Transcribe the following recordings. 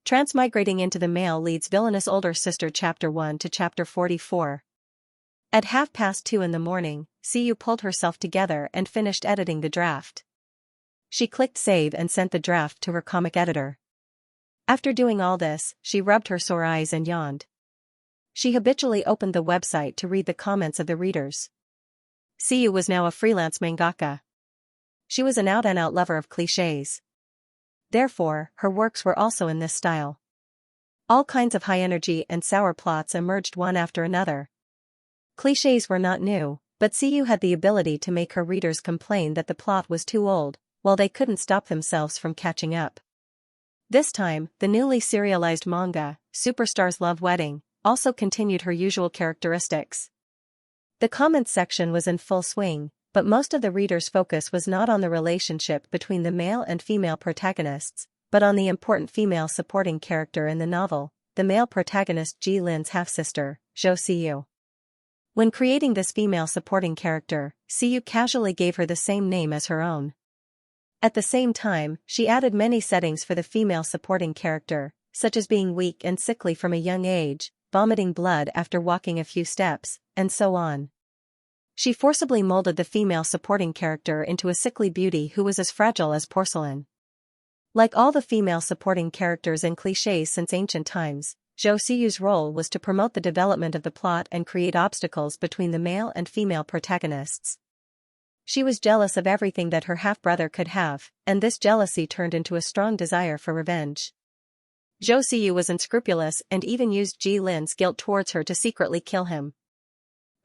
Transmigrating into the Male Lead's Villainous Older Sister Chapter 1 to Chapter 44. At 2:30 in the morning, Xiu pulled herself together and finished editing the draft. She clicked save and sent the draft to her comic editor. After doing all this, she rubbed her sore eyes and yawned. She habitually opened the website to read the comments of the readers. Xiu was now a freelance mangaka. She was an out-and-out lover of clichés. Therefore, her works were also in this style. All kinds of high-energy and sour plots emerged one after another. Clichés were not new, but Xiu had the ability to make her readers complain that the plot was too old, while they couldn't stop themselves from catching up. This time, the newly serialized manga, Superstar's Love Wedding, also continued her usual characteristics. The comments section was in full swing, but most of the readers' focus was not on the relationship between the male and female protagonists, but on the important female supporting character in the novel, the male protagonist Ji Lin's half-sister, Zhou Xiu. When creating this female supporting character, Xiu casually gave her the same name as her own. At the same time, she added many settings for the female supporting character, such as being weak and sickly from a young age, vomiting blood after walking a few steps, and so on. She forcibly molded the female supporting character into a sickly beauty who was as fragile as porcelain. Like all the female supporting characters in clichés since ancient times, Zhou Xiu's role was to promote the development of the plot and create obstacles between the male and female protagonists. She was jealous of everything that her half-brother could have, and this jealousy turned into a strong desire for revenge. Zhou Xiu was unscrupulous and even used Ji Lin's guilt towards her to secretly kill him.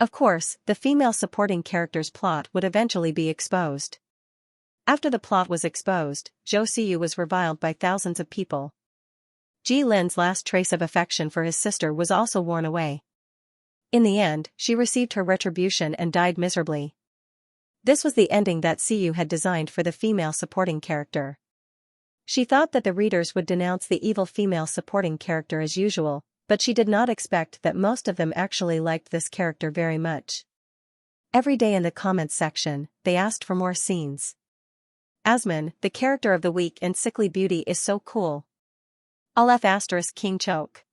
Of course, the female supporting character's plot would eventually be exposed. After the plot was exposed, Zhou Xiu was reviled by thousands of people. Ji Lin's last trace of affection for his sister was also worn away. In the end, she received her retribution and died miserably. This was the ending that Xiu had designed for the female supporting character. She thought that the readers would denounce the evil female supporting character as usual, but she did not expect that most of them actually liked this character very much. Every day in the comments section, they asked for more scenes. Asmin, the character of the weak and sickly beauty, is so cool. F** King Choke.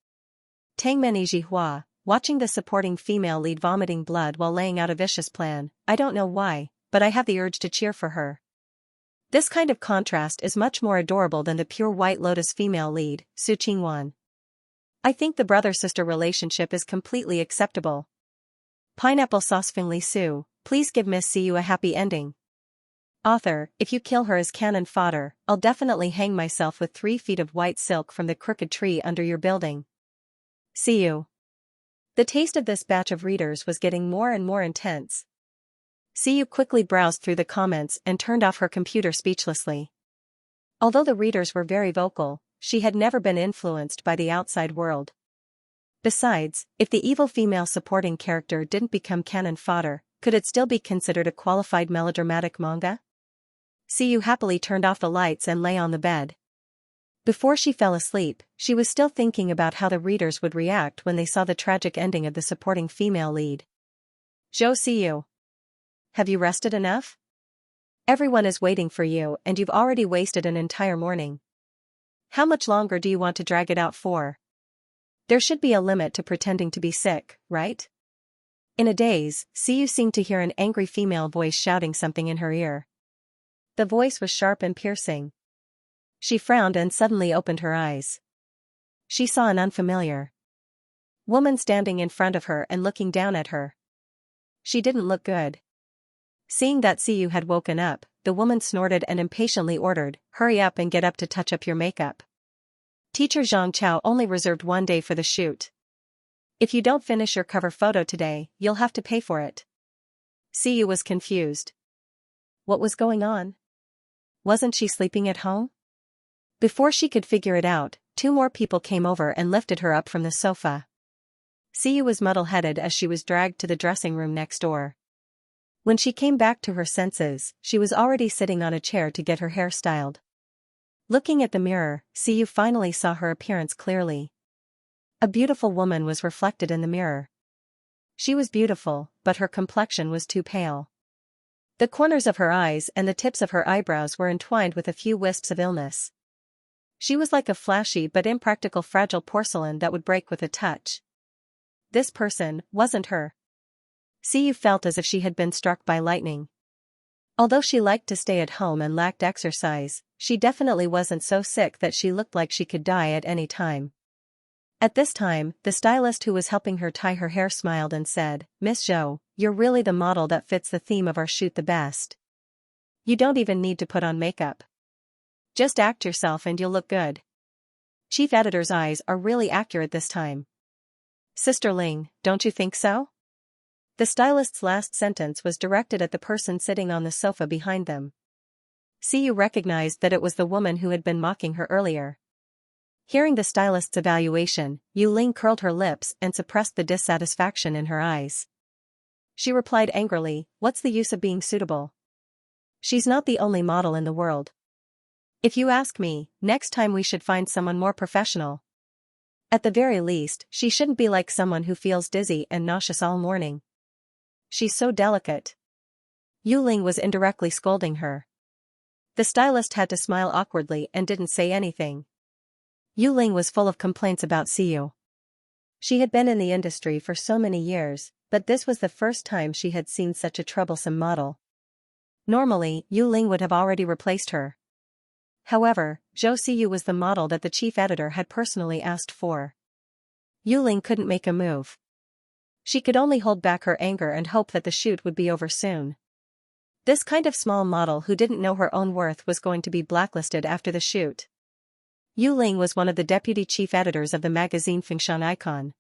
Tangmeni Jihua, watching the supporting female lead vomiting blood while laying out a vicious plan, I don't know why, but I have the urge to cheer for her. This kind of contrast is much more adorable than the pure White Lotus female lead, Su Qingwan. I think the brother-sister relationship is completely acceptable. Pineapple Sauce Fingli Su, please give Miss Xiu a happy ending. Author, if you kill her as cannon fodder, I'll definitely hang myself with 3 feet of white silk from the crooked tree under your building. Xiu. The taste of this batch of readers was getting more and more intense. Xiu quickly browsed through the comments and turned off her computer speechlessly. Although the readers were very vocal, she had never been influenced by the outside world. Besides, if the evil female supporting character didn't become cannon fodder, could it still be considered a qualified melodramatic manga? Xiu happily turned off the lights and lay on the bed. Before she fell asleep, she was still thinking about how the readers would react when they saw the tragic ending of the supporting female lead. Zhou Xiu. Have you rested enough? Everyone is waiting for you and you've already wasted an entire morning. How much longer do you want to drag it out for? There should be a limit to pretending to be sick, right? In a daze, Xiu seemed to hear an angry female voice shouting something in her ear. The voice was sharp and piercing. She frowned and suddenly opened her eyes. She saw an unfamiliar woman standing in front of her and looking down at her. She didn't look good. Seeing that Xiu had woken up, the woman snorted and impatiently ordered, "Hurry up and get up to touch up your makeup. Teacher Xianxia only reserved 1 day for the shoot. If you don't finish your cover photo today, you'll have to pay for it." Xiu was confused. What was going on? Wasn't she sleeping at home? Before she could figure it out, 2 more people came over and lifted her up from the sofa. Xiu was muddle-headed as she was dragged to the dressing room next door. When she came back to her senses, she was already sitting on a chair to get her hair styled. Looking at the mirror, Xiu finally saw her appearance clearly. A beautiful woman was reflected in the mirror. She was beautiful, but her complexion was too pale. The corners of her eyes and the tips of her eyebrows were entwined with a few wisps of illness. She was like a flashy but impractical fragile porcelain that would break with a touch. This person wasn't her. Xiyu felt as if she had been struck by lightning. Although she liked to stay at home and lacked exercise, she definitely wasn't so sick that she looked like she could die at any time. At this time, the stylist who was helping her tie her hair smiled and said, "Miss Zhou, you're really the model that fits the theme of our shoot the best. You don't even need to put on makeup. Just act yourself and you'll look good." Chief editor's eyes are really accurate this time. Sister Ling, don't you think so? The stylist's last sentence was directed at the person sitting on the sofa behind them. Xiyu recognized that it was the woman who had been mocking her earlier. Hearing the stylist's evaluation, Yu Ling curled her lips and suppressed the dissatisfaction in her eyes. She replied angrily, "What's the use of being suitable? She's not the only model in the world. If you ask me, next time we should find someone more professional. At the very least, she shouldn't be like someone who feels dizzy and nauseous all morning. She's so delicate." Yu Ling was indirectly scolding her. The stylist had to smile awkwardly and didn't say anything. Yu Ling was full of complaints about Xiyu. She had been in the industry for so many years, but this was the first time she had seen such a troublesome model. Normally, Yu Ling would have already replaced her. However, Zhou Xiyu was the model that the chief editor had personally asked for. Yu Ling couldn't make a move. She could only hold back her anger and hope that the shoot would be over soon. This kind of small model who didn't know her own worth was going to be blacklisted after the shoot. Yu Ling was one of the deputy chief editors of the magazine Fengshan Icon.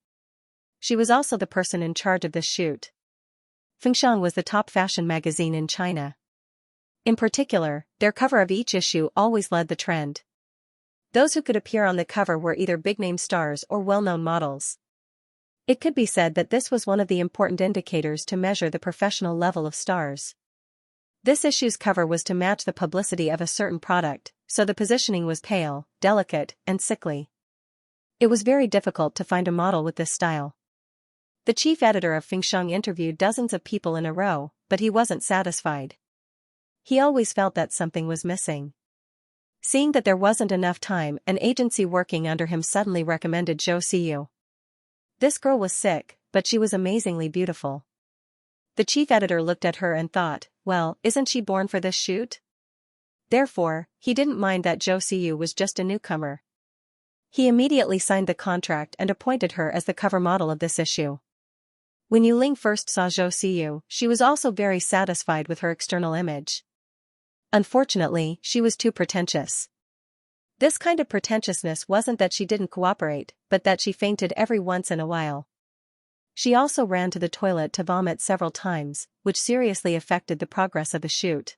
She was also the person in charge of this shoot. Fengshan was the top fashion magazine in China. In particular, their cover of each issue always led the trend. Those who could appear on the cover were either big-name stars or well-known models. It could be said that this was one of the important indicators to measure the professional level of stars. This issue's cover was to match the publicity of a certain product, so the positioning was pale, delicate, and sickly. It was very difficult to find a model with this style. The chief editor of Fengshan interviewed dozens of people in a row, but he wasn't satisfied. He always felt that something was missing. Seeing that there wasn't enough time, an agency working under him suddenly recommended Zhou Xiyu. This girl was sick, but she was amazingly beautiful. The chief editor looked at her and thought, well, isn't she born for this shoot? Therefore, he didn't mind that Zhou Xiyu was just a newcomer. He immediately signed the contract and appointed her as the cover model of this issue. When Yu Ling first saw Zhou Xiyu, she was also very satisfied with her external image. Unfortunately, she was too pretentious. This kind of pretentiousness wasn't that she didn't cooperate, but that she fainted every once in a while. She also ran to the toilet to vomit several times, which seriously affected the progress of the shoot.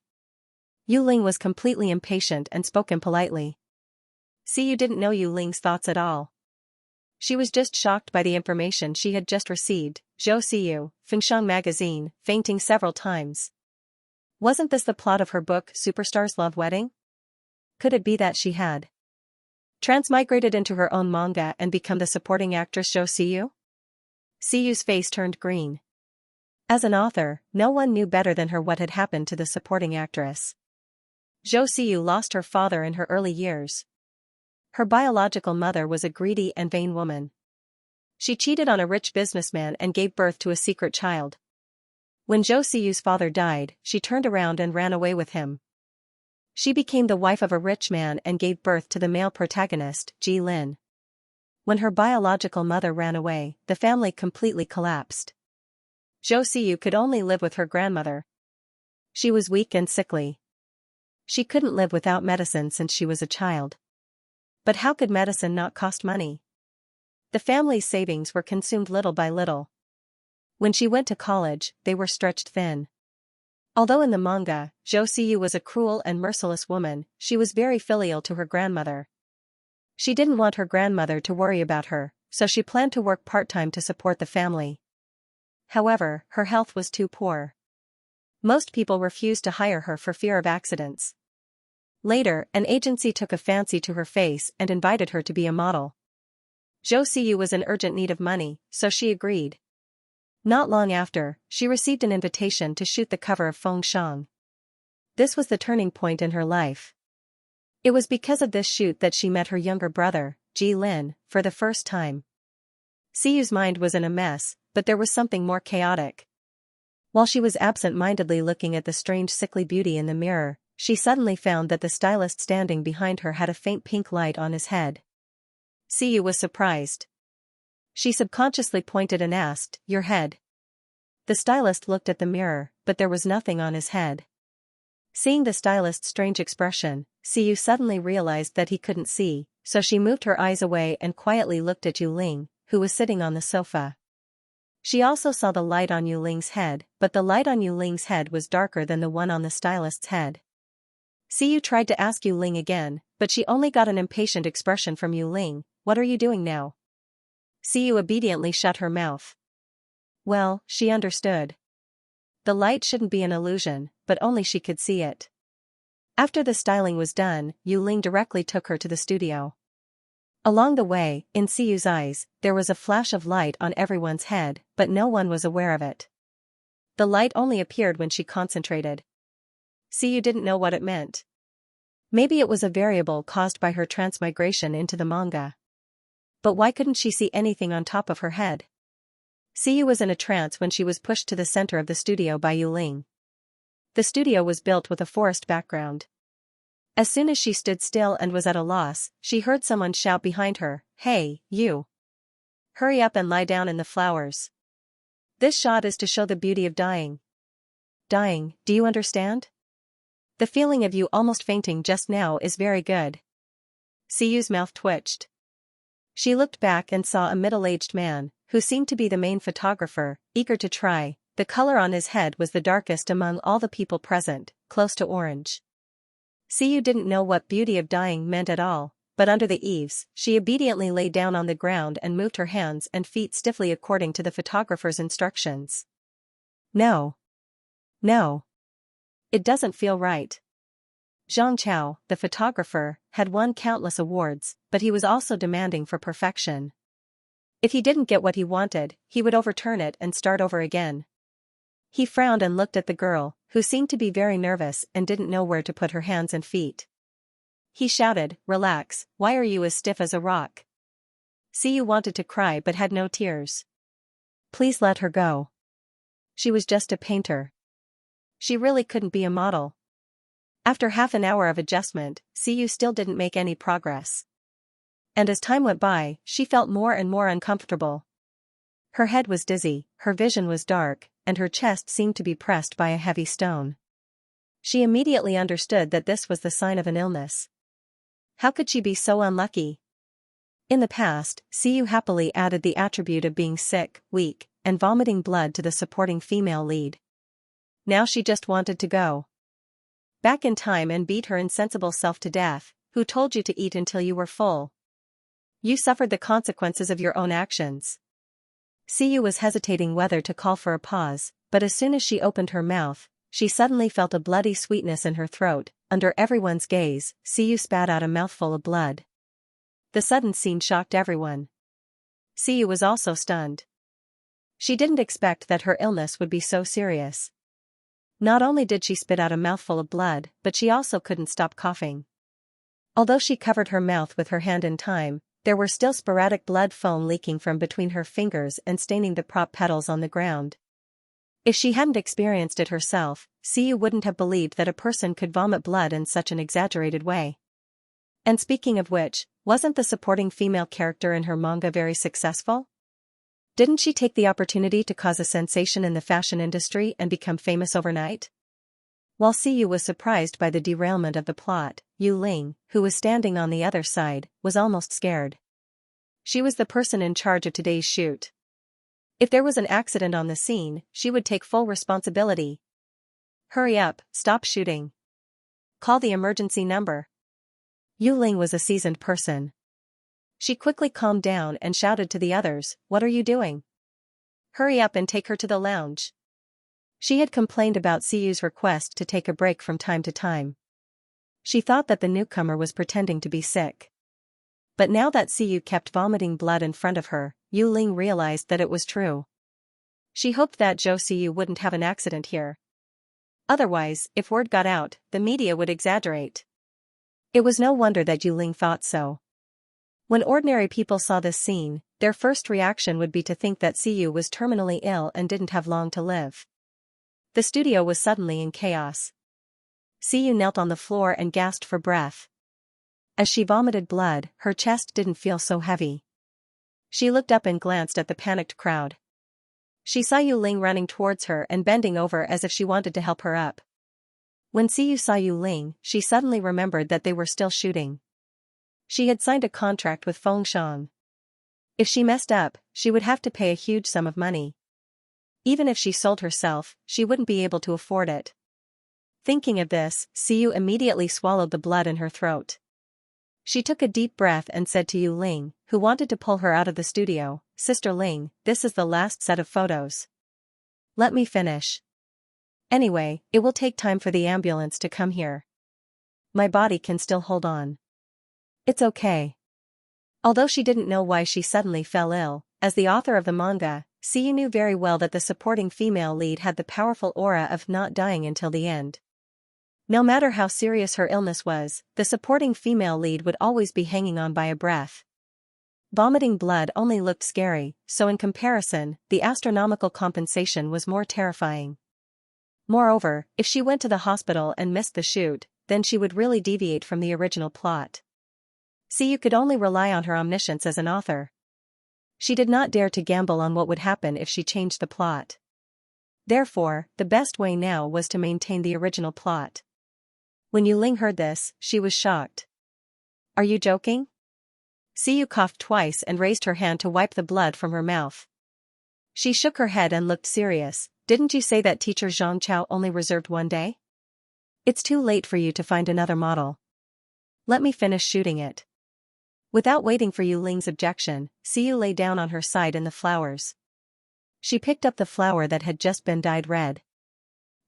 Yu Ling was completely impatient and spoke impolitely. Xiyu didn't know Yu Ling's thoughts at all. She was just shocked by the information she had just received. Zhou Xiyu, Fengshan magazine, fainting several times. Wasn't this the plot of her book Superstars Love Wedding? Could it be that she had transmigrated into her own manga and become the supporting actress Zhou Xiyu? Xiyu's face turned green. As an author, no one knew better than her what had happened to the supporting actress. Zhou Xiyu lost her father in her early years. Her biological mother was a greedy and vain woman. She cheated on a rich businessman and gave birth to a secret child. When Zhou Xiyu's father died, she turned around and ran away with him. She became the wife of a rich man and gave birth to the male protagonist, Ji Lin. When her biological mother ran away, the family completely collapsed. Zhou Xiyu could only live with her grandmother. She was weak and sickly. She couldn't live without medicine since she was a child. But how could medicine not cost money? The family's savings were consumed little by little. When she went to college, they were stretched thin. Although in the manga, Zhou Xiyu was a cruel and merciless woman, she was very filial to her grandmother. She didn't want her grandmother to worry about her, so she planned to work part-time to support the family. However, her health was too poor. Most people refused to hire her for fear of accidents. Later, an agency took a fancy to her face and invited her to be a model. Zhou Xiyu was in urgent need of money, so she agreed. Not long after, she received an invitation to shoot the cover of Fengshan. This was the turning point in her life. It was because of this shoot that she met her younger brother, Ji Lin, for the first time. Siyu's mind was in a mess, but there was something more chaotic. While she was absent-mindedly looking at the strange sickly beauty in the mirror, she suddenly found that the stylist standing behind her had a faint pink light on his head. Siyu was surprised. She subconsciously pointed and asked, "Your head?" The stylist looked at the mirror, but there was nothing on his head. Seeing the stylist's strange expression, Siyu suddenly realized that he couldn't see, so she moved her eyes away and quietly looked at Yu Ling, who was sitting on the sofa. She also saw the light on Yu Ling's head, but the light on Yu Ling's head was darker than the one on the stylist's head. Siyu tried to ask Yu Ling again, but she only got an impatient expression from Yu Ling. "What are you doing now?" Siyu obediently shut her mouth. Well, she understood. The light shouldn't be an illusion, but only she could see it. After the styling was done, Yu Ling directly took her to the studio. Along the way, in Siyu's eyes, there was a flash of light on everyone's head, but no one was aware of it. The light only appeared when she concentrated. Siyu didn't know what it meant. Maybe it was a variable caused by her transmigration into the manga. But why couldn't she see anything on top of her head? Siyu was in a trance when she was pushed to the center of the studio by Yu Ling. The studio was built with a forest background. As soon as she stood still and was at a loss, she heard someone shout behind her, "Hey, you! Hurry up and lie down in the flowers. This shot is to show the beauty of dying. Dying, do you understand? The feeling of you almost fainting just now is very good." Siyu's mouth twitched. She looked back and saw a middle-aged man, who seemed to be the main photographer, eager to try. The color on his head was the darkest among all the people present, close to orange. Siyu didn't know what beauty of dying meant at all, but under the eaves, she obediently lay down on the ground and moved her hands and feet stiffly according to the photographer's instructions. No. No. It doesn't feel right. Xianxia, the photographer, had won countless awards, but he was also demanding for perfection. If he didn't get what he wanted, he would overturn it and start over again. He frowned and looked at the girl, who seemed to be very nervous and didn't know where to put her hands and feet. He shouted, "Relax, why are you as stiff as a rock?" Siyu wanted to cry but had no tears. Please let her go. She was just a painter. She really couldn't be a model. After half an hour of adjustment, Siyu still didn't make any progress. And as time went by, she felt more and more uncomfortable. Her head was dizzy, her vision was dark, and her chest seemed to be pressed by a heavy stone. She immediately understood that this was the sign of an illness. How could she be so unlucky? In the past, Siyu happily added the attribute of being sick, weak, and vomiting blood to the supporting female lead. Now she just wanted to go back in time and beat her insensible self to death. Who told you to eat until you were full? You suffered the consequences of your own actions. Siyu was hesitating whether to call for a pause, but as soon as she opened her mouth, she suddenly felt a bloody sweetness in her throat. Under everyone's gaze, Siyu spat out a mouthful of blood. The sudden scene shocked everyone. Siyu was also stunned. She didn't expect that her illness would be so serious. Not only did she spit out a mouthful of blood, but she also couldn't stop coughing. Although she covered her mouth with her hand in time, there were still sporadic blood foam leaking from between her fingers and staining the prop petals on the ground. If she hadn't experienced it herself, Siyu wouldn't have believed that a person could vomit blood in such an exaggerated way. And speaking of which, wasn't the supporting female character in her manga very successful? Didn't she take the opportunity to cause a sensation in the fashion industry and become famous overnight? While Siyu was surprised by the derailment of the plot, Yu Ling, who was standing on the other side, was almost scared. She was the person in charge of today's shoot. If there was an accident on the scene, she would take full responsibility. Hurry up, stop shooting. Call the emergency number. Yu Ling was a seasoned person. She quickly calmed down and shouted to the others, "What are you doing? Hurry up and take her to the lounge." She had complained about Siyu's request to take a break from time to time. She thought that the newcomer was pretending to be sick. But now that Siyu kept vomiting blood in front of her, Yu Ling realized that it was true. She hoped that Siyu wouldn't have an accident here. Otherwise, if word got out, the media would exaggerate. It was no wonder that Yu Ling thought so. When ordinary people saw this scene, their first reaction would be to think that Siyu was terminally ill and didn't have long to live. The studio was suddenly in chaos. Siyu knelt on the floor and gasped for breath. As she vomited blood, her chest didn't feel so heavy. She looked up and glanced at the panicked crowd. She saw Yu Ling running towards her and bending over as if she wanted to help her up. When Siyu saw Yu Ling, she suddenly remembered that they were still shooting. She had signed a contract with Fengshan. If she messed up, she would have to pay a huge sum of money. Even if she sold herself, she wouldn't be able to afford it. Thinking of this, Siyu immediately swallowed the blood in her throat. She took a deep breath and said to Yu Ling, who wanted to pull her out of the studio, "Sister Ling, this is the last set of photos. Let me finish. Anyway, it will take time for the ambulance to come here. My body can still hold on. It's okay." Although she didn't know why she suddenly fell ill, as the author of the manga, Siyu knew very well that the supporting female lead had the powerful aura of not dying until the end. No matter how serious her illness was, the supporting female lead would always be hanging on by a breath. Vomiting blood only looked scary, so in comparison, the astronomical compensation was more terrifying. Moreover, if she went to the hospital and missed the shoot, then she would really deviate from the original plot. Siyu could only rely on her omniscience as an author. She did not dare to gamble on what would happen if she changed the plot. Therefore, the best way now was to maintain the original plot. When Yu Ling heard this, she was shocked. "Are you joking?" Siyu coughed twice and raised her hand to wipe the blood from her mouth. She shook her head and looked serious. "Didn't you say that teacher Xianxia only reserved one day? It's too late for you to find another model. Let me finish shooting it." Without waiting for Yu Ling's objection, Siyu lay down on her side in the flowers. She picked up the flower that had just been dyed red.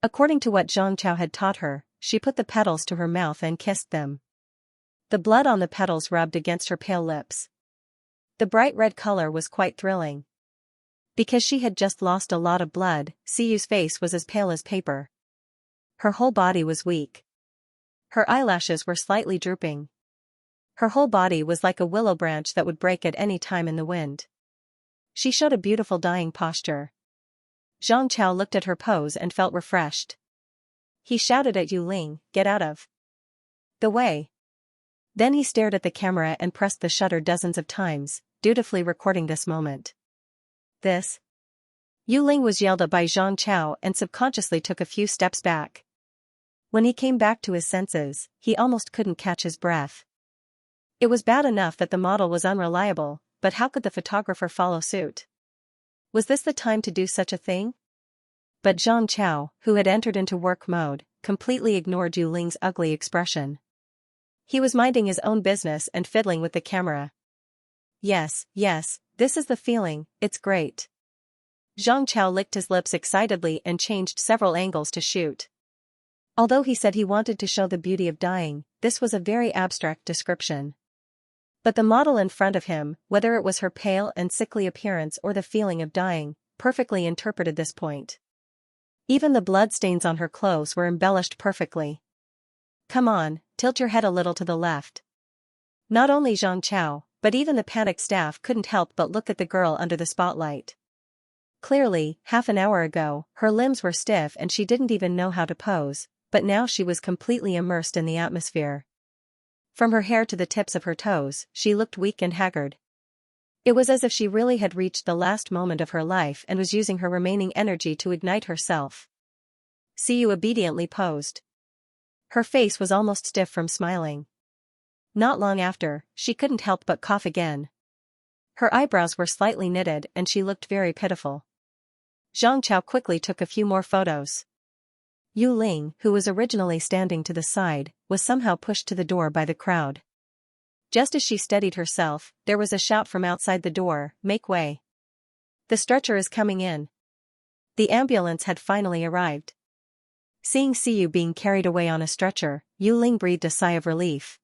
According to what Xianxia had taught her, she put the petals to her mouth and kissed them. The blood on the petals rubbed against her pale lips. The bright red color was quite thrilling. Because she had just lost a lot of blood, Siyu's face was as pale as paper. Her whole body was weak. Her eyelashes were slightly drooping. Her whole body was like a willow branch that would break at any time in the wind. She showed a beautiful dying posture. Zhang Chao looked at her pose and felt refreshed. He shouted at Yu Ling, "Get out of the way." Then he stared at the camera and pressed the shutter dozens of times, dutifully recording this moment. This. Yu Ling was yelled at by Zhang Chao and subconsciously took a few steps back. When he came back to his senses, he almost couldn't catch his breath. It was bad enough that the model was unreliable, but how could the photographer follow suit? Was this the time to do such a thing? But Zhang Chao, who had entered into work mode, completely ignored Yu Ling's ugly expression. He was minding his own business and fiddling with the camera. Yes, this is the feeling, it's great." Zhang Chao licked his lips excitedly and changed several angles to shoot. Although he said he wanted to show the beauty of dying, this was a very abstract description. But the model in front of him, whether it was her pale and sickly appearance or the feeling of dying, perfectly interpreted this point. Even the bloodstains on her clothes were embellished perfectly. "Come on, tilt your head a little to the left." Not only Zhang Chao, but even the panicked staff couldn't help but look at the girl under the spotlight. Clearly, half an hour ago, her limbs were stiff and she didn't even know how to pose, but now she was completely immersed in the atmosphere. From her hair to the tips of her toes, she looked weak and haggard. It was as if she really had reached the last moment of her life and was using her remaining energy to ignite herself. Siyu obediently posed. Her face was almost stiff from smiling. Not long after, she couldn't help but cough again. Her eyebrows were slightly knitted and she looked very pitiful. Zhang Chao quickly took a few more photos. Yu Ling, who was originally standing to the side, was somehow pushed to the door by the crowd. Just as she steadied herself, there was a shout from outside the door, "Make way. The stretcher is coming in." The ambulance had finally arrived. Seeing Siyu being carried away on a stretcher, Yu Ling breathed a sigh of relief.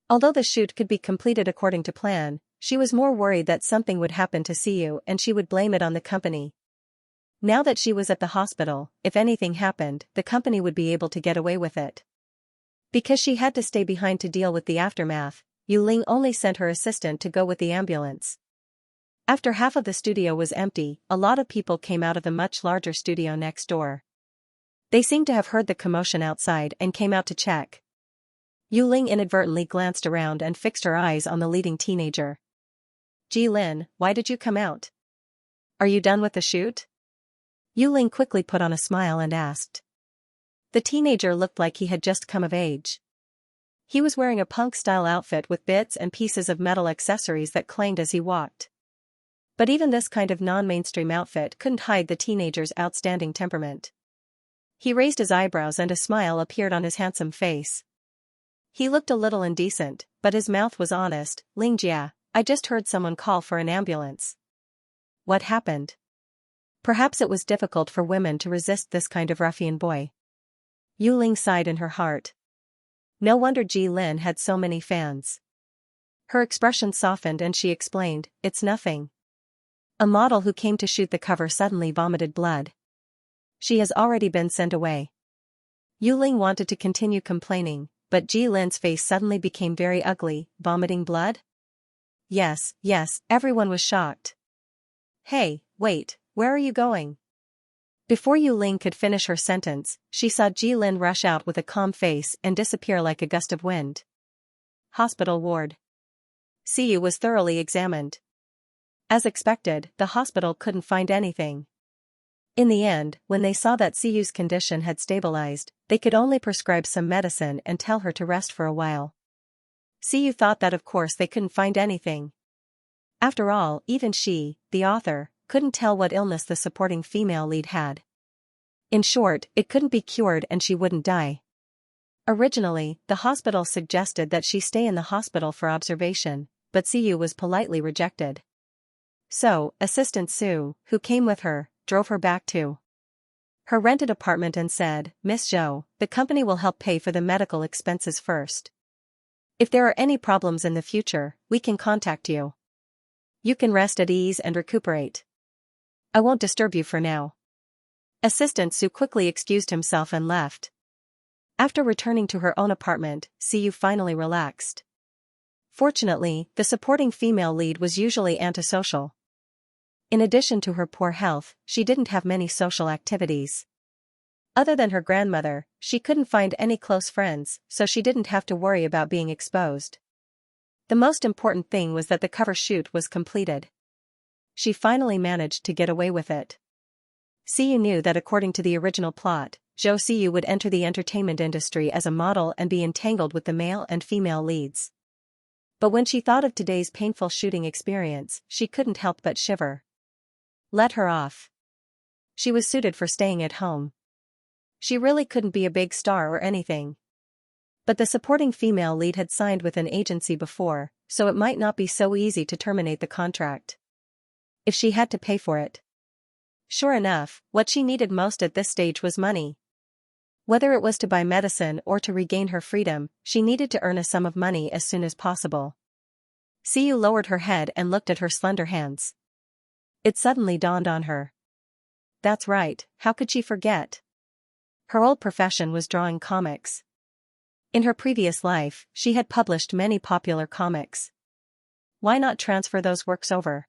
Although the shoot could be completed according to plan, she was more worried that something would happen to Siyu and she would blame it on the company. Now that she was at the hospital, if anything happened, the company would be able to get away with it. Because she had to stay behind to deal with the aftermath, Yu Ling only sent her assistant to go with the ambulance. After half of the studio was empty, a lot of people came out of the much larger studio next door. They seemed to have heard the commotion outside and came out to check. Yu Ling inadvertently glanced around and fixed her eyes on the leading teenager. Ji Lin, why did you come out? Are you done with the shoot? Yu Ling quickly put on a smile and asked. The teenager looked like he had just come of age. He was wearing a punk-style outfit with bits and pieces of metal accessories that clanged as he walked. But even this kind of non-mainstream outfit couldn't hide the teenager's outstanding temperament. He raised his eyebrows and a smile appeared on his handsome face. He looked a little indecent, but his mouth was honest. Lingjia, I just heard someone call for an ambulance. What happened? Perhaps it was difficult for women to resist this kind of ruffian boy. Yu Ling sighed in her heart. No wonder Ji Lin had so many fans. Her expression softened and she explained, it's nothing. A model who came to shoot the cover suddenly vomited blood. She has already been sent away. Yu Ling wanted to continue complaining, but Ji Lin's face suddenly became very ugly. Vomiting blood? Yes, everyone was shocked. Hey, wait, where are you going? Before Yu Ling could finish her sentence, she saw Ji Lin rush out with a calm face and disappear like a gust of wind. Hospital ward. Siyu was thoroughly examined. As expected, the hospital couldn't find anything. In the end, when they saw that Siyu's condition had stabilized, they could only prescribe some medicine and tell her to rest for a while. Siyu thought that of course they couldn't find anything. After all, even she, the author, couldn't tell what illness the supporting female lead had. In short, it couldn't be cured and she wouldn't die. Originally, the hospital suggested that she stay in the hospital for observation, but Siyu was politely rejected. So, Assistant Su, who came with her, drove her back to her rented apartment and said, Miss Zhou, the company will help pay for the medical expenses first. If there are any problems in the future, we can contact you. You can rest at ease and recuperate. I won't disturb you for now. Assistant Su quickly excused himself and left. After returning to her own apartment, Siyu finally relaxed. Fortunately, the supporting female lead was usually antisocial. In addition to her poor health, she didn't have many social activities. Other than her grandmother, she couldn't find any close friends, so she didn't have to worry about being exposed. The most important thing was that the cover shoot was completed. She finally managed to get away with it. Siyu knew that according to the original plot, Zhou Siyu would enter the entertainment industry as a model and be entangled with the male and female leads. But when she thought of today's painful shooting experience, she couldn't help but shiver. Let her off. She was suited for staying at home. She really couldn't be a big star or anything. But the supporting female lead had signed with an agency before, so it might not be so easy to terminate the contract. If she had to pay for it. Sure enough, what she needed most at this stage was money. Whether it was to buy medicine or to regain her freedom, she needed to earn a sum of money as soon as possible. Siyu lowered her head and looked at her slender hands. It suddenly dawned on her. That's right, how could she forget? Her old profession was drawing comics. In her previous life, she had published many popular comics. Why not transfer those works over?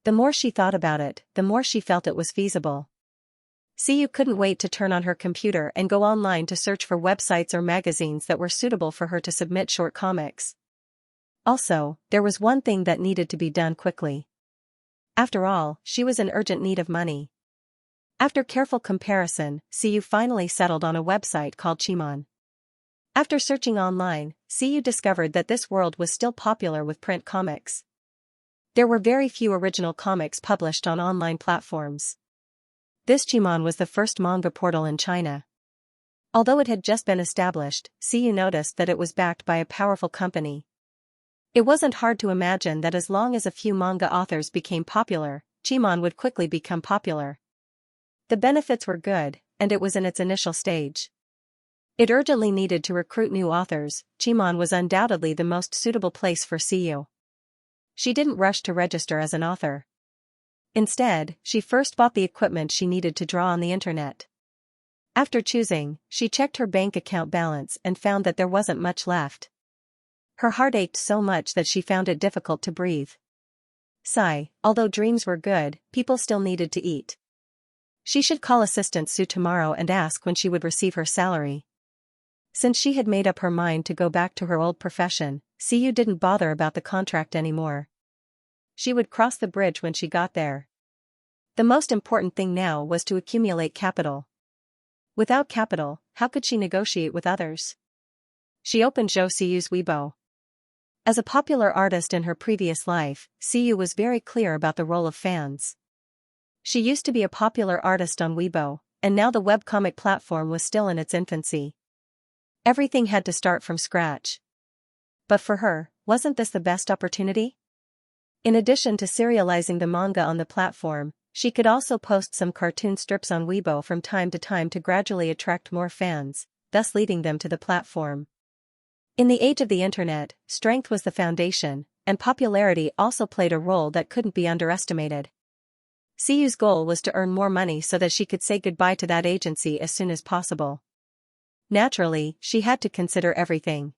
The more she thought about it, the more she felt it was feasible. Siyu couldn't wait to turn on her computer and go online to search for websites or magazines that were suitable for her to submit short comics. Also, there was one thing that needed to be done quickly. After all, she was in urgent need of money. After careful comparison, Siyu finally settled on a website called Chimon. After searching online, Siyu discovered that this world was still popular with print comics. There were very few original comics published on online platforms. This Chimon was the first manga portal in China. Although it had just been established, Siyu noticed that it was backed by a powerful company. It wasn't hard to imagine that as long as a few manga authors became popular, Chimon would quickly become popular. The benefits were good, and it was in its initial stage. It urgently needed to recruit new authors. Chimon was undoubtedly the most suitable place for Siyu. She didn't rush to register as an author. Instead, she first bought the equipment she needed to draw on the internet. After choosing, she checked her bank account balance and found that there wasn't much left. Her heart ached so much that she found it difficult to breathe. Sigh, although dreams were good, people still needed to eat. She should call Assistant Sue tomorrow and ask when she would receive her salary. Since she had made up her mind to go back to her old profession, Siyu didn't bother about the contract anymore. She would cross the bridge when she got there. The most important thing now was to accumulate capital. Without capital, how could she negotiate with others? She opened Zhou Siyu's Weibo. As a popular artist in her previous life, Siyu was very clear about the role of fans. She used to be a popular artist on Weibo, and now the webcomic platform was still in its infancy. Everything had to start from scratch. But for her, wasn't this the best opportunity? In addition to serializing the manga on the platform, she could also post some cartoon strips on Weibo from time to time to gradually attract more fans, thus leading them to the platform. In the age of the internet, strength was the foundation, and popularity also played a role that couldn't be underestimated. Siyu's goal was to earn more money so that she could say goodbye to that agency as soon as possible. Naturally, she had to consider everything.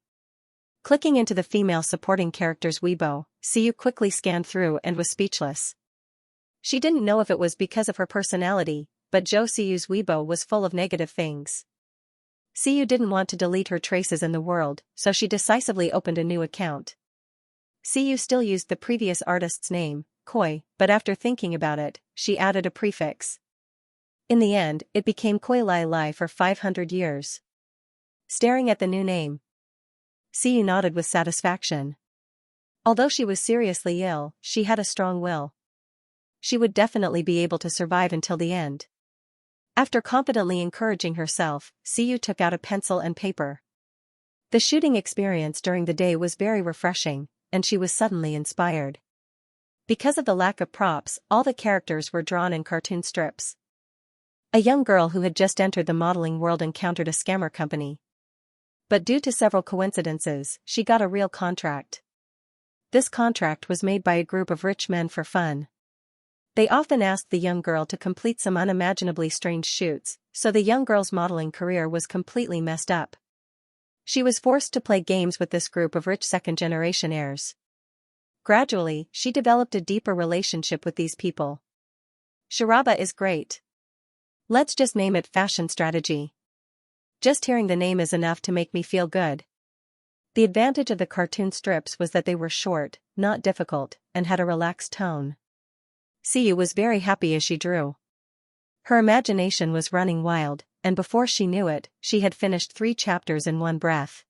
Clicking into the female supporting character's Weibo, Siyu quickly scanned through and was speechless. She didn't know if it was because of her personality, but Zhou Siyu's Weibo was full of negative things. Siyu didn't want to delete her traces in the world, so she decisively opened a new account. Siyu still used the previous artist's name, Koi, but after thinking about it, she added a prefix. In the end, it became Koi Lai Lai for 500 years. Staring at the new name, Siyu nodded with satisfaction. Although she was seriously ill, she had a strong will. She would definitely be able to survive until the end. After confidently encouraging herself, Siyu took out a pencil and paper. The shooting experience during the day was very refreshing, and she was suddenly inspired. Because of the lack of props, all the characters were drawn in cartoon strips. A young girl who had just entered the modeling world encountered a scammer company. But due to several coincidences, she got a real contract. This contract was made by a group of rich men for fun. They often asked the young girl to complete some unimaginably strange shoots, so the young girl's modeling career was completely messed up. She was forced to play games with this group of rich second-generation heirs. Gradually, she developed a deeper relationship with these people. Charaba is great. Let's just name it Fashion Strategy. Just hearing the name is enough to make me feel good. The advantage of the cartoon strips was that they were short, not difficult, and had a relaxed tone. Siyu was very happy as she drew. Her imagination was running wild, and before she knew it, she had finished 3 chapters in one breath.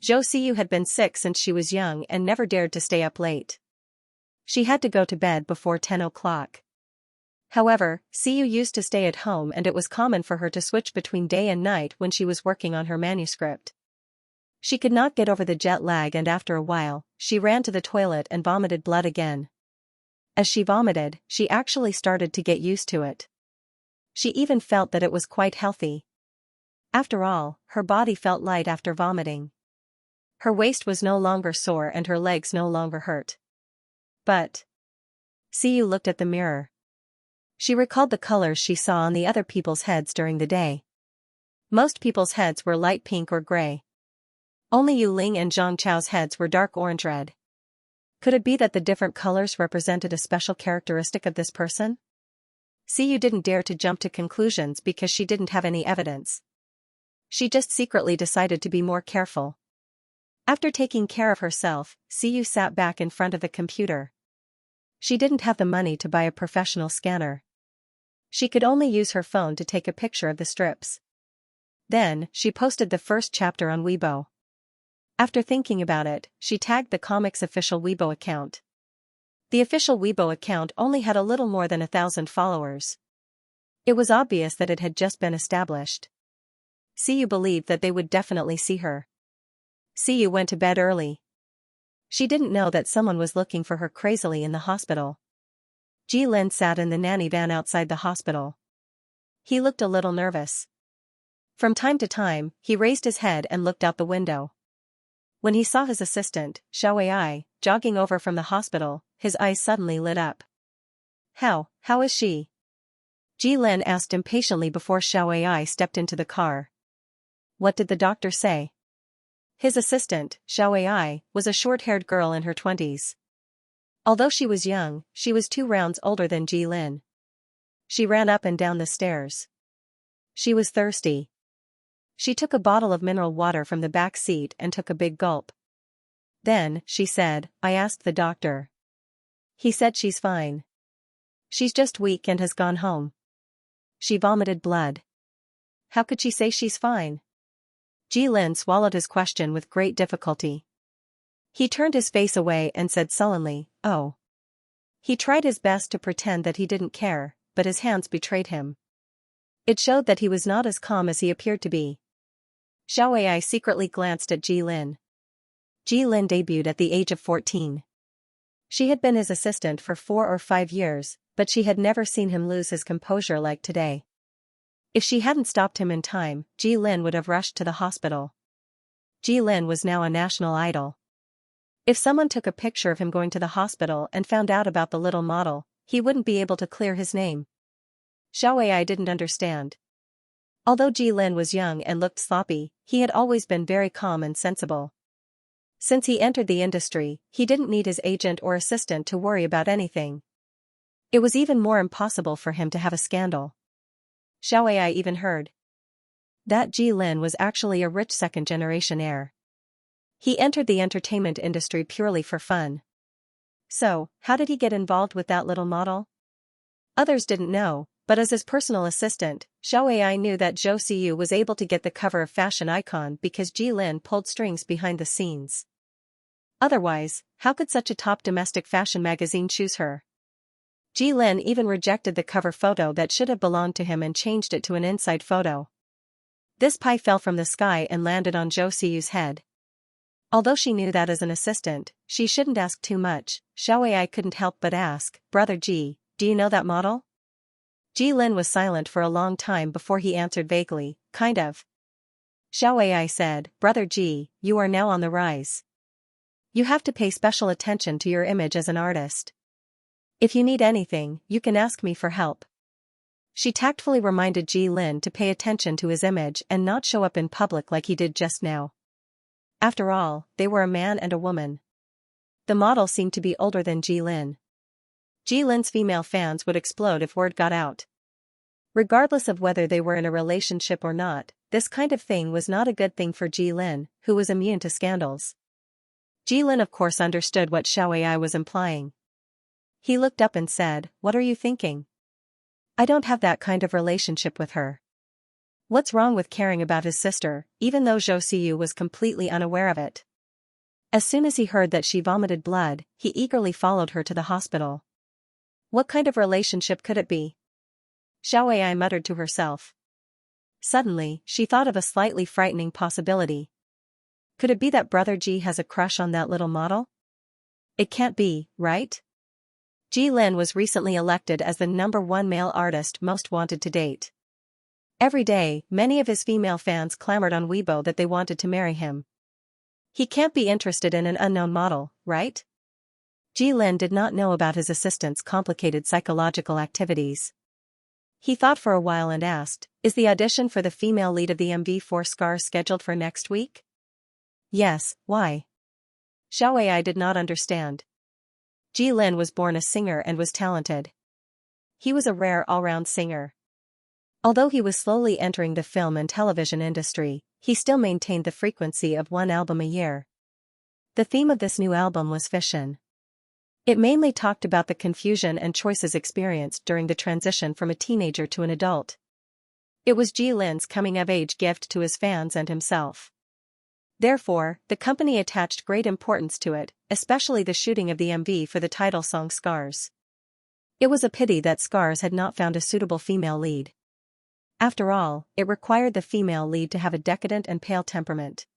Zhou Siyu had been sick since she was young and never dared to stay up late. She had to go to bed before 10 o'clock. However, Siyu used to stay at home and it was common for her to switch between day and night when she was working on her manuscript. She could not get over the jet lag and after a while, she ran to the toilet and vomited blood again. As she vomited, she actually started to get used to it. She even felt that it was quite healthy. After all, her body felt light after vomiting. Her waist was no longer sore and her legs no longer hurt. But Siyu looked at the mirror. She recalled the colors she saw on the other people's heads during the day. Most people's heads were light pink or gray. Only Yu Ling and Zhang Chao's heads were dark orange-red. Could it be that the different colors represented a special characteristic of this person? Siyu didn't dare to jump to conclusions because she didn't have any evidence. She just secretly decided to be more careful. After taking care of herself, Siyu sat back in front of the computer. She didn't have the money to buy a professional scanner. She could only use her phone to take a picture of the strips. Then, she posted the first chapter on Weibo. After thinking about it, she tagged the comic's official Weibo account. The official Weibo account only had a little more than 1,000 followers. It was obvious that it had just been established. Siyu believed that they would definitely see her. Siyu went to bed early. She didn't know that someone was looking for her crazily in the hospital. Ji Lin sat in the nanny van outside the hospital. He looked a little nervous. From time to time, he raised his head and looked out the window. When he saw his assistant, Xiao Wei, jogging over from the hospital, his eyes suddenly lit up. How is she? Ji Lin asked impatiently before Xiao Ai stepped into the car. What did the doctor say? His assistant, Xiao Ai, was a short-haired girl in her 20s. Although she was young, she was 2 rounds older than Ji Lin. She ran up and down the stairs. She was thirsty. She took a bottle of mineral water from the back seat and took a big gulp. Then, she said, I asked the doctor. He said she's fine. She's just weak and has gone home. She vomited blood. How could she say she's fine? Ji Lin swallowed his question with great difficulty. He turned his face away and said sullenly, oh. He tried his best to pretend that he didn't care, but his hands betrayed him. It showed that he was not as calm as he appeared to be. Xiao Ai secretly glanced at Ji Lin. Ji Lin debuted at the age of 14. She had been his assistant for 4 or 5 years, but she had never seen him lose his composure like today. If she hadn't stopped him in time, Ji Lin would have rushed to the hospital. Ji Lin was now a national idol. If someone took a picture of him going to the hospital and found out about the little model, he wouldn't be able to clear his name. Xiao Ai didn't understand. Although Ji Lin was young and looked sloppy, he had always been very calm and sensible. Since he entered the industry, he didn't need his agent or assistant to worry about anything. It was even more impossible for him to have a scandal. Xiao Ai even heard that Ji Lin was actually a rich second-generation heir. He entered the entertainment industry purely for fun. So, how did he get involved with that little model? Others didn't know, but as his personal assistant, Xiao Ai knew that Zhou Siyu was able to get the cover of Fashion Icon because Ji Lin pulled strings behind the scenes. Otherwise, how could such a top domestic fashion magazine choose her? Ji Lin even rejected the cover photo that should have belonged to him and changed it to an inside photo. This pie fell from the sky and landed on Zhou Siyu's head. Although she knew that as an assistant, she shouldn't ask too much, Xiao Ai couldn't help but ask, Brother Ji, do you know that model? Ji Lin was silent for a long time before he answered vaguely, kind of. Xiao Ai said, Brother Ji, you are now on the rise. You have to pay special attention to your image as an artist. If you need anything, you can ask me for help. She tactfully reminded Ji Lin to pay attention to his image and not show up in public like he did just now. After all, they were a man and a woman. The model seemed to be older than Ji Lin. Ji Lin's female fans would explode if word got out. Regardless of whether they were in a relationship or not, this kind of thing was not a good thing for Ji Lin, who was immune to scandals. Ji Lin of course understood what Xiao Ai was implying. He looked up and said, What are you thinking? I don't have that kind of relationship with her. What's wrong with caring about his sister, even though Zhou Siyu was completely unaware of it? As soon as he heard that she vomited blood, he eagerly followed her to the hospital. What kind of relationship could it be? Xiao Ai muttered to herself. Suddenly, she thought of a slightly frightening possibility. Could it be that Brother Ji has a crush on that little model? It can't be, right? Ji Lin was recently elected as the #1 male artist most wanted to date. Every day, many of his female fans clamored on Weibo that they wanted to marry him. He can't be interested in an unknown model, right? Ji Lin did not know about his assistant's complicated psychological activities. He thought for a while and asked, Is the audition for the female lead of the MV4 Scars scheduled for next week? Yes, why? Xiao Ai did not understand. Ji Lin was born a singer and was talented. He was a rare all-round singer. Although he was slowly entering the film and television industry, he still maintained the frequency of 1 album a year. The theme of this new album was fission. It mainly talked about the confusion and choices experienced during the transition from a teenager to an adult. It was Ji Lin's coming-of-age gift to his fans and himself. Therefore, the company attached great importance to it, especially the shooting of the MV for the title song Scars. It was a pity that Scars had not found a suitable female lead. After all, it required the female lead to have a decadent and pale temperament.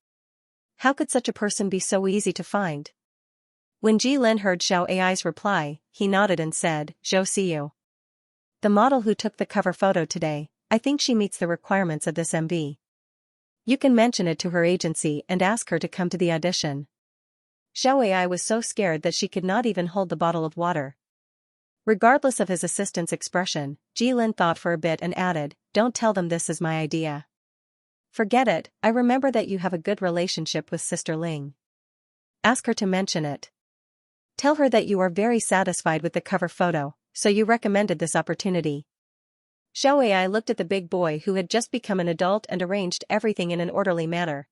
How could such a person be so easy to find? When Ji Lin heard Xiao Ai's reply, he nodded and said, Zhou Siyu. The model who took the cover photo today, I think she meets the requirements of this MV. You can mention it to her agency and ask her to come to the audition. Xiao Ai was so scared that she could not even hold the bottle of water. Regardless of his assistant's expression, Jilin thought for a bit and added, "Don't tell them this is my idea. Forget it, I remember that you have a good relationship with Sister Ling. Ask her to mention it. Tell her that you are very satisfied with the cover photo, so you recommended this opportunity." Xiaoai looked at the big boy who had just become an adult and arranged everything in an orderly manner.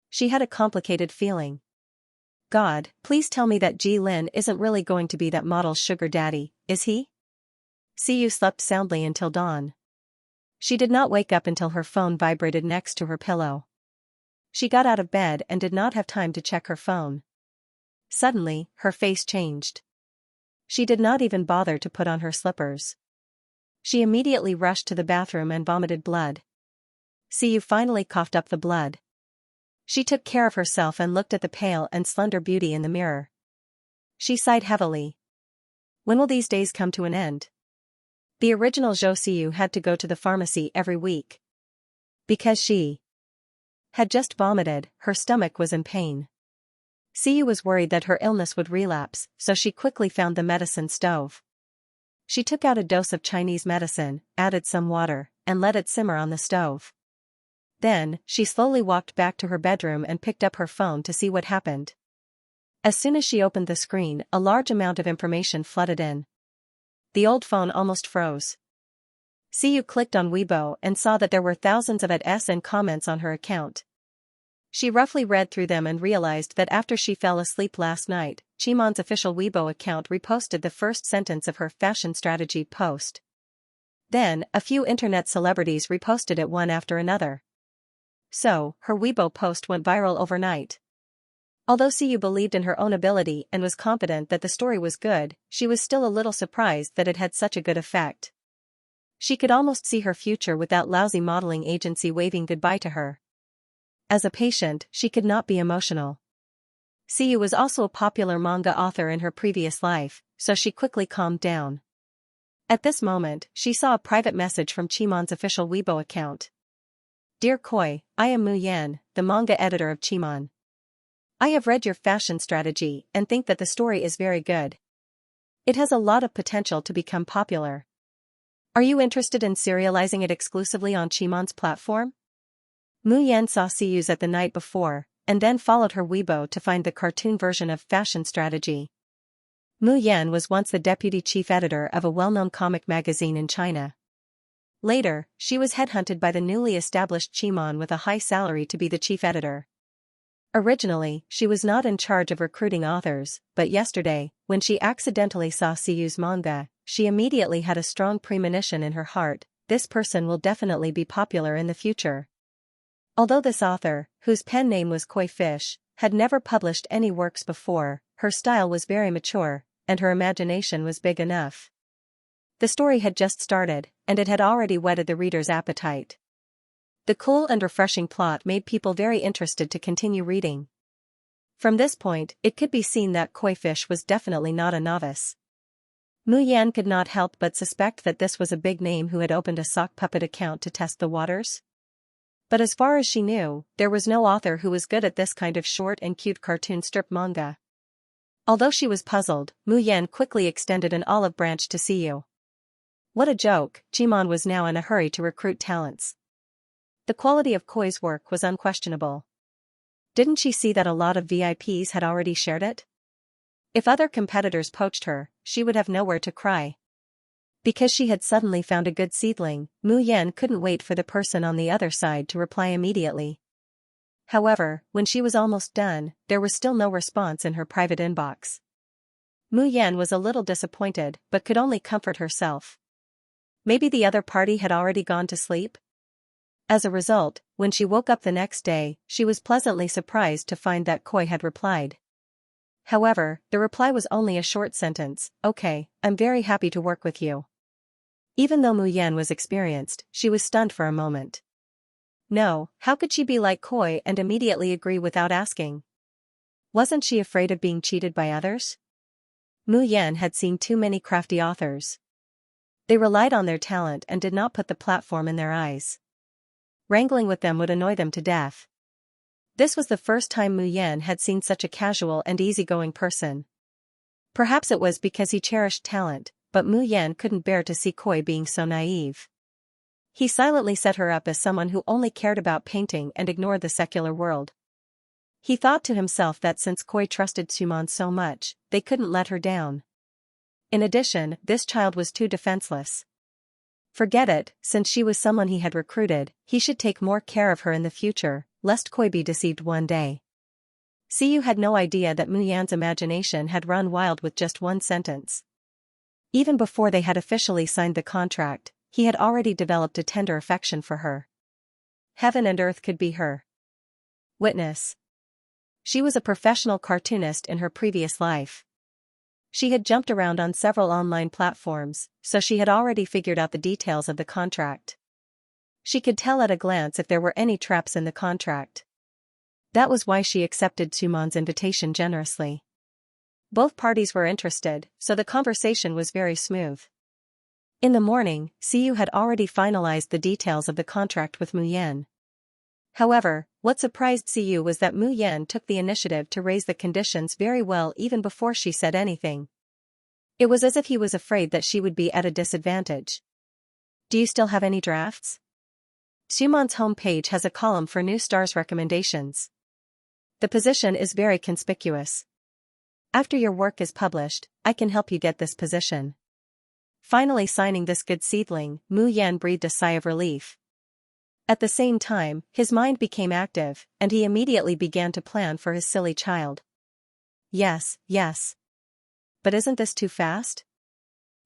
She had a complicated feeling. God, please tell me that Ji Lin isn't really going to be that model's sugar daddy, is he? Siyu slept soundly until dawn. She did not wake up until her phone vibrated next to her pillow. She got out of bed and did not have time to check her phone. Suddenly, her face changed. She did not even bother to put on her slippers. She immediately rushed to the bathroom and vomited blood. Siyu finally coughed up the blood. She took care of herself and looked at the pale and slender beauty in the mirror. She sighed heavily. When will these days come to an end? The original Zhou Siyu had to go to the pharmacy every week. Because she had just vomited, her stomach was in pain. Siyu was worried that her illness would relapse, so she quickly found the medicine stove. She took out a dose of Chinese medicine, added some water, and let it simmer on the stove. Then, she slowly walked back to her bedroom and picked up her phone to see what happened. As soon as she opened the screen, a large amount of information flooded in. The old phone almost froze. Siyu clicked on Weibo and saw that there were thousands of ads and comments on her account. She roughly read through them and realized that after she fell asleep last night, Chimon's official Weibo account reposted the first sentence of her fashion strategy post. Then, a few internet celebrities reposted it one after another. So, her Weibo post went viral overnight. Although Siyu believed in her own ability and was confident that the story was good, she was still a little surprised that it had such a good effect. She could almost see her future with that lousy modeling agency waving goodbye to her. As a patient, she could not be emotional. Siyu was also a popular manga author in her previous life, so she quickly calmed down. At this moment, she saw a private message from Chimon's official Weibo account. Dear Koi, I am Mu Yan, the manga editor of Chimon. I have read your fashion strategy and think that the story is very good. It has a lot of potential to become popular. Are you interested in serializing it exclusively on Chimon's platform? Mu Yan saw Siyu's at the night before, and then followed her Weibo to find the cartoon version of Fashion Strategy. Mu Yan was once the deputy chief editor of a well-known comic magazine in China. Later, she was headhunted by the newly established Chimon with a high salary to be the chief editor. Originally, she was not in charge of recruiting authors, but yesterday, when she accidentally saw Siyu's manga, she immediately had a strong premonition in her heart: this person will definitely be popular in the future. Although this author, whose pen name was Koi Fish, had never published any works before, her style was very mature, and her imagination was big enough. The story had just started, and it had already whetted the reader's appetite. The cool and refreshing plot made people very interested to continue reading. From this point, it could be seen that Koi Fish was definitely not a novice. Mu Yan could not help but suspect that this was a big name who had opened a sock puppet account to test the waters. But as far as she knew, there was no author who was good at this kind of short and cute cartoon strip manga. Although she was puzzled, Mu Yan quickly extended an olive branch to Siyu. What a joke, Chimon was now in a hurry to recruit talents. The quality of Koi's work was unquestionable. Didn't she see that a lot of VIPs had already shared it? If other competitors poached her, she would have nowhere to cry. Because she had suddenly found a good seedling, Mu Yan couldn't wait for the person on the other side to reply immediately. However, when she was almost done, there was still no response in her private inbox. Mu Yan was a little disappointed, but could only comfort herself. Maybe the other party had already gone to sleep? As a result, when she woke up the next day, she was pleasantly surprised to find that Koi had replied. However, the reply was only a short sentence: "Okay, I'm very happy to work with you." Even though Mu Yan was experienced, she was stunned for a moment. No, how could she be like Koi and immediately agree without asking? Wasn't she afraid of being cheated by others? Mu Yan had seen too many crafty authors. They relied on their talent and did not put the platform in their eyes. Wrangling with them would annoy them to death. This was the first time Mu Yan had seen such a casual and easygoing person. Perhaps it was because he cherished talent, but Mu Yan couldn't bear to see Koi being so naive. He silently set her up as someone who only cared about painting and ignored the secular world. He thought to himself that since Koi trusted Suman so much, they couldn't let her down. In addition, this child was too defenseless. Forget it, since she was someone he had recruited, he should take more care of her in the future, lest Koi be deceived one day. Siyu had no idea that Mu Yan's imagination had run wild with just one sentence. Even before they had officially signed the contract, he had already developed a tender affection for her. Heaven and earth could be her witness. She was a professional cartoonist in her previous life. She had jumped around on several online platforms, so she had already figured out the details of the contract. She could tell at a glance if there were any traps in the contract. That was why she accepted Suman's invitation generously. Both parties were interested, so the conversation was very smooth. In the morning, Siyu had already finalized the details of the contract with Mu Yan. However, what surprised Siyu was that Mu Yan took the initiative to raise the conditions very well even before she said anything. It was as if he was afraid that she would be at a disadvantage. Do you still have any drafts? Suman's homepage has a column for new stars recommendations. The position is very conspicuous. After your work is published, I can help you get this position. Finally signing this good seedling, Mu Yan breathed a sigh of relief. At the same time, his mind became active, and he immediately began to plan for his silly child. Yes. But isn't this too fast?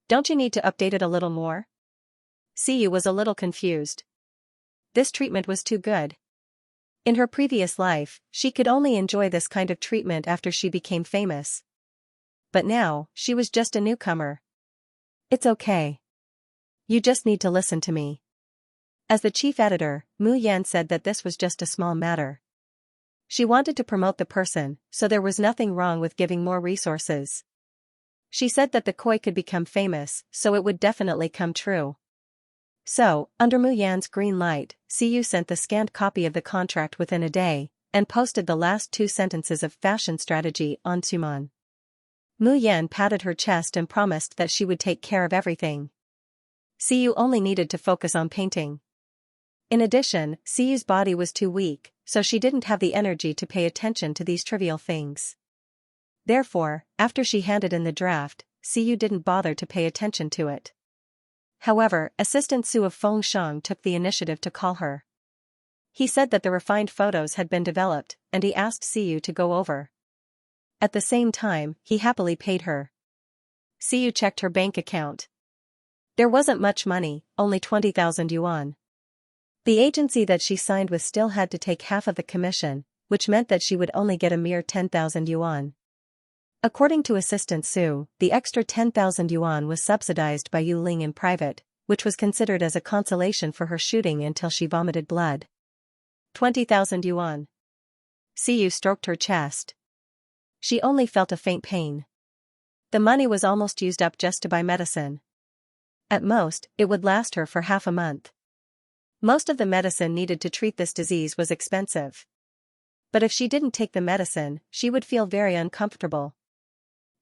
Don't you need to update it a little more? Siyu was a little confused. This treatment was too good. In her previous life, she could only enjoy this kind of treatment after she became famous. But now, she was just a newcomer. It's okay. You just need to listen to me. As the chief editor, Mu Yan said that this was just a small matter. She wanted to promote the person, so there was nothing wrong with giving more resources. She said that the Koi could become famous, so it would definitely come true. So, under Mu Yan's green light, Siyu sent the scanned copy of the contract within a day, and posted the last 2 sentences of fashion strategy on Suman. Mu Yan patted her chest and promised that she would take care of everything. Siyu only needed to focus on painting. In addition, Siyu's body was too weak, so she didn't have the energy to pay attention to these trivial things. Therefore, after she handed in the draft, Siyu didn't bother to pay attention to it. However, Assistant Su of Fengshang took the initiative to call her. He said that the refined photos had been developed, and he asked Siyu to go over. At the same time, he happily paid her. Siyu checked her bank account. There wasn't much money, only 20,000 yuan. The agency that she signed with still had to take half of the commission, which meant that she would only get a mere 10,000 yuan. According to Assistant Su, the extra 10,000 yuan was subsidized by Yu Ling in private, which was considered as a consolation for her shooting until she vomited blood. 20,000 yuan. Siyu stroked her chest. She only felt a faint pain. The money was almost used up just to buy medicine. At most, it would last her for half a month. Most of the medicine needed to treat this disease was expensive. But if she didn't take the medicine, she would feel very uncomfortable.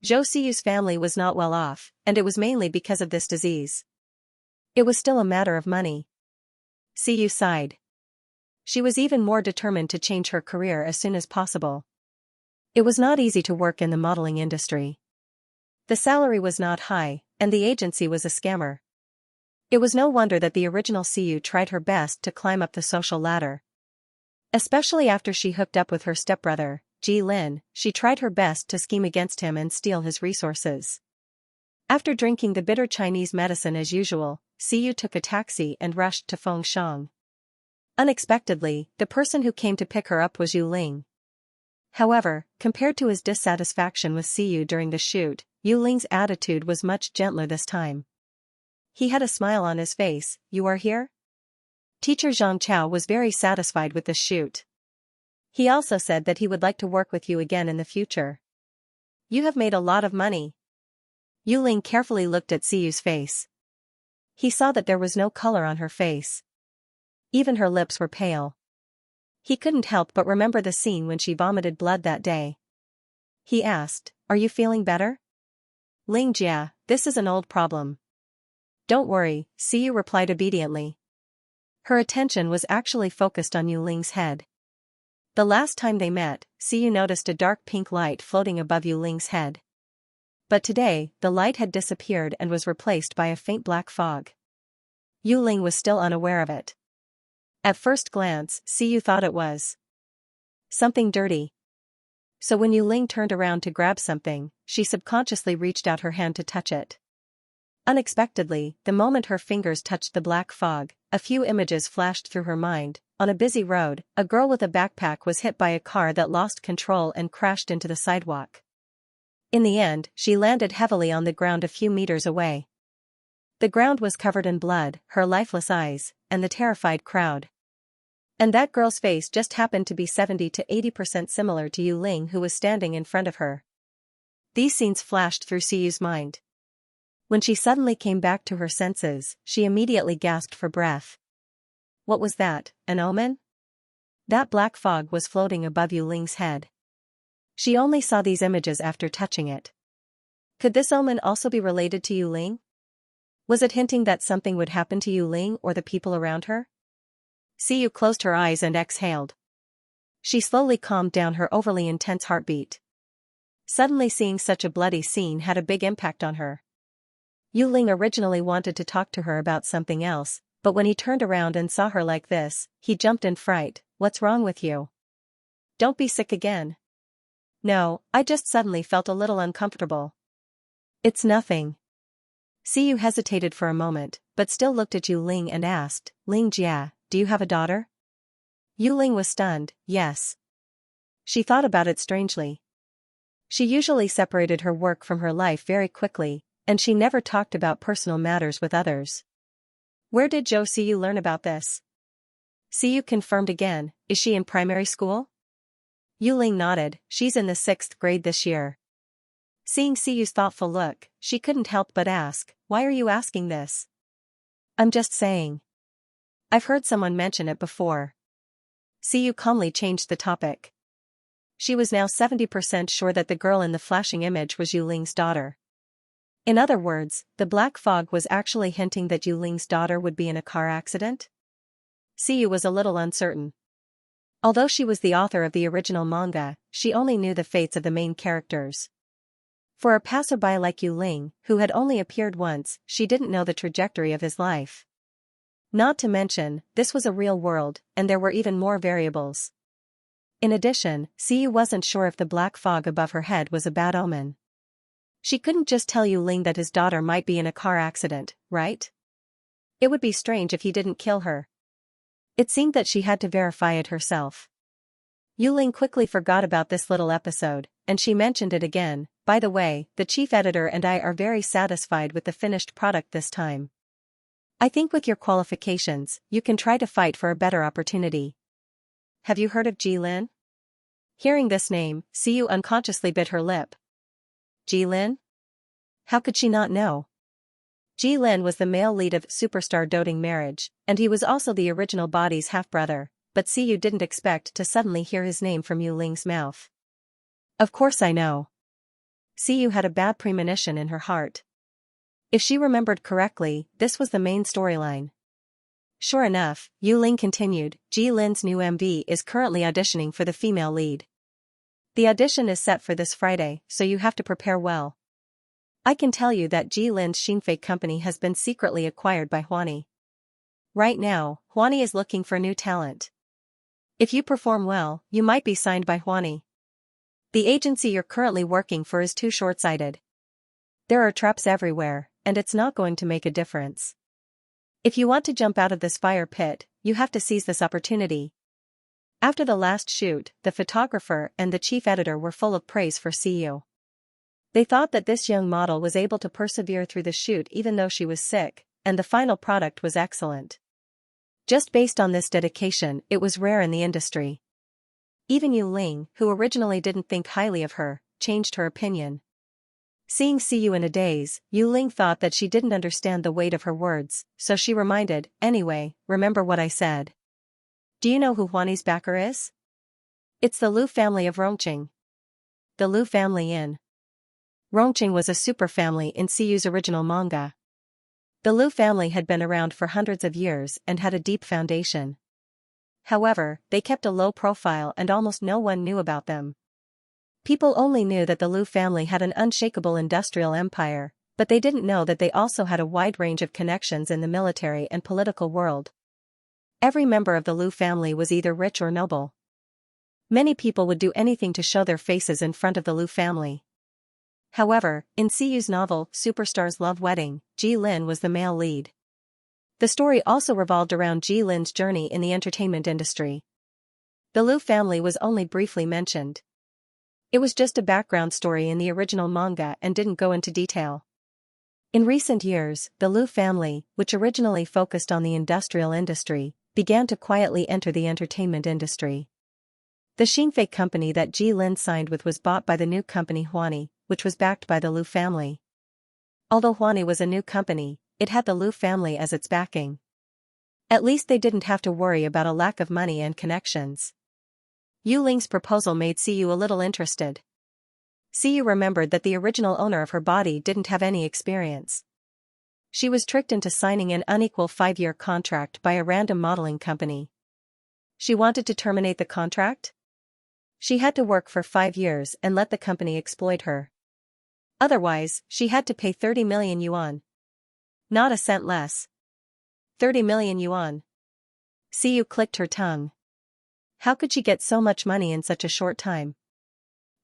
Zhou Siyu's family was not well off, and it was mainly because of this disease. It was still a matter of money. Siyu sighed. She was even more determined to change her career as soon as possible. It was not easy to work in the modeling industry. The salary was not high, and the agency was a scammer. It was no wonder that the original Siyu tried her best to climb up the social ladder. Especially after she hooked up with her stepbrother, Ji Lin, she tried her best to scheme against him and steal his resources. After drinking the bitter Chinese medicine as usual, Siyu took a taxi and rushed to Fengshang. Unexpectedly, the person who came to pick her up was Yu Ling. However, compared to his dissatisfaction with Siyu during the shoot, Yu Ling's attitude was much gentler this time. He had a smile on his face. "You are here?" Teacher Xianxia was very satisfied with the shoot. He also said that he would like to work with you again in the future. You have made a lot of money. Yu Ling carefully looked at Siyu's face. He saw that there was no color on her face. Even her lips were pale. He couldn't help but remember the scene when she vomited blood that day. He asked, "Are you feeling better?" Xianxia, this is an old problem. Don't worry, Xiyu replied obediently. Her attention was actually focused on Yu Ling's head. The last time they met, Xiyu noticed a dark pink light floating above Yu Ling's head. But today, the light had disappeared and was replaced by a faint black fog. Yu Ling was still unaware of it. At first glance, Xiyu thought it was something dirty. So when Yu Ling turned around to grab something, she subconsciously reached out her hand to touch it. Unexpectedly, the moment her fingers touched the black fog, a few images flashed through her mind. On a busy road, a girl with a backpack was hit by a car that lost control and crashed into the sidewalk. In the end, she landed heavily on the ground a few meters away. The ground was covered in blood, her lifeless eyes, and the terrified crowd. And that girl's face just happened to be 70 to 80% similar to Yu Ling, who was standing in front of her. These scenes flashed through Siyu's mind. When she suddenly came back to her senses, she immediately gasped for breath. What was that, an omen? That black fog was floating above Yu Ling's head. She only saw these images after touching it. Could this omen also be related to Yu Ling? Was it hinting that something would happen to Yu Ling or the people around her? Xiyu closed her eyes and exhaled. She slowly calmed down her overly intense heartbeat. Suddenly seeing such a bloody scene had a big impact on her. Yu Ling originally wanted to talk to her about something else, but when he turned around and saw her like this, he jumped in fright. What's wrong with you? Don't be sick again. No, I just suddenly felt a little uncomfortable. It's nothing. Xiyu hesitated for a moment, but still looked at Yu Ling and asked, Xianxia, do you have a daughter? Yu Ling was stunned. Yes. She thought about it strangely. She usually separated her work from her life very quickly, and she never talked about personal matters with others. Where did Xiyu learn about this? Xiyu confirmed again. Is she in primary school? Yu Ling nodded. She's in the 6th grade this year. Seeing Xiyu's thoughtful look, she couldn't help but ask, why are you asking this? I'm just saying. I've heard someone mention it before. Xiyu calmly changed the topic. She was now 70% sure that the girl in the flashing image was Yu Ling's daughter. In other words, the black fog was actually hinting that Yu Ling's daughter would be in a car accident? Xiyu was a little uncertain. Although she was the author of the original manga, she only knew the fates of the main characters. For a passerby like Yu Ling, who had only appeared once, she didn't know the trajectory of his life. Not to mention, this was a real world, and there were even more variables. In addition, Xiyu wasn't sure if the black fog above her head was a bad omen. She couldn't just tell Yu Ling that his daughter might be in a car accident, right? It would be strange if he didn't kill her. It seemed that she had to verify it herself. Yu Ling quickly forgot about this little episode, and she mentioned it again. By the way, the chief editor and I are very satisfied with the finished product this time. I think with your qualifications, you can try to fight for a better opportunity. Have you heard of Jilin? Hearing this name, Xiyu unconsciously bit her lip. Jilin? How could she not know? Jilin was the male lead of Superstar Doting Marriage, and he was also the original body's half-brother, but Xiyu didn't expect to suddenly hear his name from Yu Ling's mouth. Of course I know. Xiyu had a bad premonition in her heart. If she remembered correctly, this was the main storyline. Sure enough, Yu Ling continued, Jilin's new MV is currently auditioning for the female lead. The audition is set for this Friday, so you have to prepare well. I can tell you that Jilin's Xinfei company has been secretly acquired by Huani. Right now, Huani is looking for new talent. If you perform well, you might be signed by Huani. The agency you're currently working for is too short-sighted. There are traps everywhere, and it's not going to make a difference. If you want to jump out of this fire pit, you have to seize this opportunity. After the last shoot, the photographer and the chief editor were full of praise for Xiyu. They thought that this young model was able to persevere through the shoot even though she was sick, and the final product was excellent. Just based on this dedication, it was rare in the industry. Even Yu Ling, who originally didn't think highly of her, changed her opinion. Seeing Xiyu in a daze, Yu Ling thought that she didn't understand the weight of her words, so she reminded, anyway, remember what I said. Do you know who Huani's backer is? It's the Liu family of Rongqing. The Liu family in Rongqing was a superfamily in Siyu's original manga. The Lu family had been around for hundreds of years and had a deep foundation. However, they kept a low profile and almost no one knew about them. People only knew that the Lu family had an unshakable industrial empire, but they didn't know that they also had a wide range of connections in the military and political world. Every member of the Lu family was either rich or noble. Many people would do anything to show their faces in front of the Lu family. However, in Siyu's novel, Superstar's Love Wedding, Ji Lin was the male lead. The story also revolved around Ji Lin's journey in the entertainment industry. The Lu family was only briefly mentioned. It was just a background story in the original manga and didn't go into detail. In recent years, the Lu family, which originally focused on the industrial industry, began to quietly enter the entertainment industry. The Xianxia company that Ji Lin signed with was bought by the new company Huani, which was backed by the Lu family. Although Huani was a new company, it had the Lu family as its backing. At least they didn't have to worry about a lack of money and connections. Yu Ling's proposal made Siyu a little interested. Siyu remembered that the original owner of her body didn't have any experience. She was tricked into signing an unequal 5-year contract by a random modeling company. She wanted to terminate the contract? She had to work for 5 years and let the company exploit her. Otherwise, she had to pay 30 million yuan. Not a cent less. 30 million yuan. Siyu clicked her tongue. How could she get so much money in such a short time?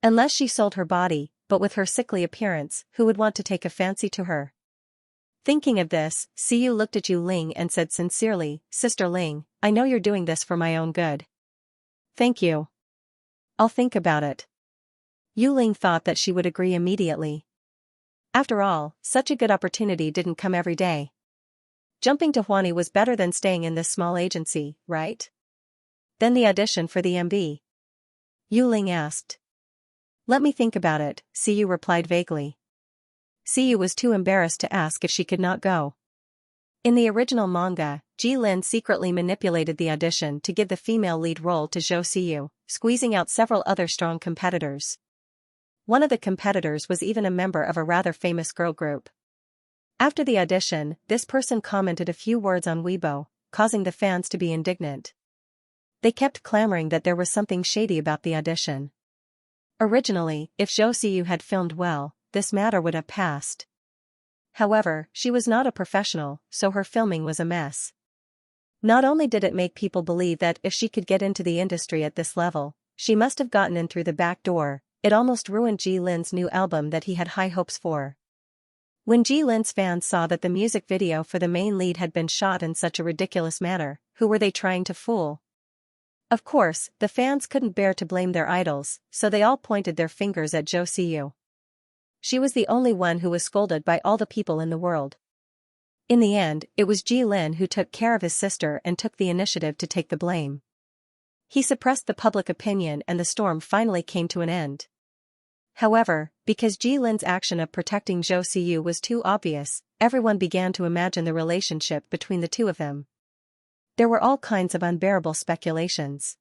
Unless she sold her body, but with her sickly appearance, who would want to take a fancy to her? Thinking of this, Siyu looked at Yu Ling and said sincerely, "Sister Ling, I know you're doing this for my own good." "Thank you. I'll think about it." Yu Ling thought that she would agree immediately. After all, such a good opportunity didn't come every day. Jumping to Huani was better than staying in this small agency, right? Then the audition for the MB? Yu Ling asked. "Let me think about it," Siyu replied vaguely. Siyu was too embarrassed to ask if she could not go. In the original manga, Ji Lin secretly manipulated the audition to give the female lead role to Zhou Siyu, squeezing out several other strong competitors. One of the competitors was even a member of a rather famous girl group. After the audition, this person commented a few words on Weibo, causing the fans to be indignant. They kept clamoring that there was something shady about the audition. Originally, if Zhou Siyu had filmed well, this matter would have passed. However, she was not a professional, so her filming was a mess. Not only did it make people believe that if she could get into the industry at this level, she must have gotten in through the back door, it almost ruined Ji Lin's new album that he had high hopes for. When Ji Lin's fans saw that the music video for the main lead had been shot in such a ridiculous manner, who were they trying to fool? Of course, the fans couldn't bear to blame their idols, so they all pointed their fingers at Zhou Siyu. She was the only one who was scolded by all the people in the world. In the end, it was Ji Lin who took care of his sister and took the initiative to take the blame. He suppressed the public opinion and the storm finally came to an end. However, because Ji Lin's action of protecting Zhou Siyu was too obvious, everyone began to imagine the relationship between the two of them. There were all kinds of unbearable speculations.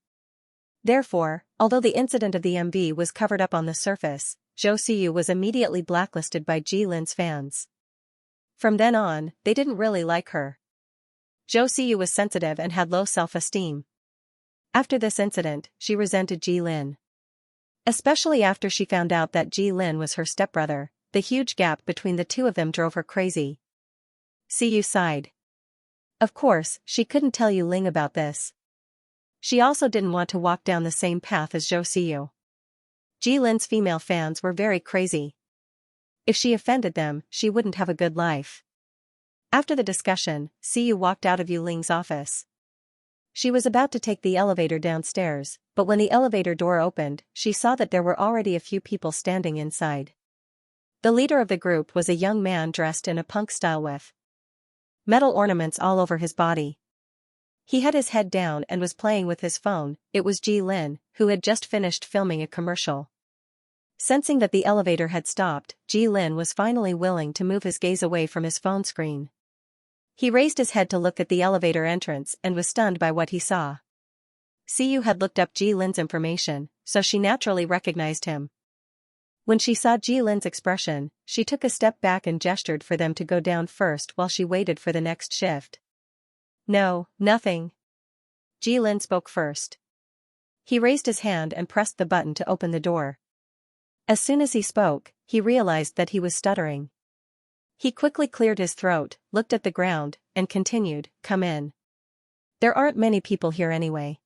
Therefore, although the incident of the MV was covered up on the surface, Zhou Siyu was immediately blacklisted by Ji Lin's fans. From then on, they didn't really like her. Zhou Siyu was sensitive and had low self-esteem. After this incident, she resented Ji Lin. Especially after she found out that Ji Lin was her stepbrother, the huge gap between the two of them drove her crazy. Siyu sighed. Of course, she couldn't tell Yu Ling about this. She also didn't want to walk down the same path as Zhou Siyu. Ji Lin's female fans were very crazy. If she offended them, she wouldn't have a good life. After the discussion, Siyu walked out of Yu Ling's office. She was about to take the elevator downstairs, but when the elevator door opened, she saw that there were already a few people standing inside. The leader of the group was a young man dressed in a punk style with metal ornaments all over his body. He had his head down and was playing with his phone. It was Ji Lin, who had just finished filming a commercial. Sensing that the elevator had stopped, Ji Lin was finally willing to move his gaze away from his phone screen. He raised his head to look at the elevator entrance and was stunned by what he saw. Siyu had looked up Ji Lin's information, so she naturally recognized him. When she saw Ji Lin's expression, she took a step back and gestured for them to go down first while she waited for the next shift. No, nothing. Ji Lin spoke first. He raised his hand and pressed the button to open the door. As soon as he spoke, he realized that he was stuttering. He quickly cleared his throat, looked at the ground, and continued, "Come in. There aren't many people here anyway."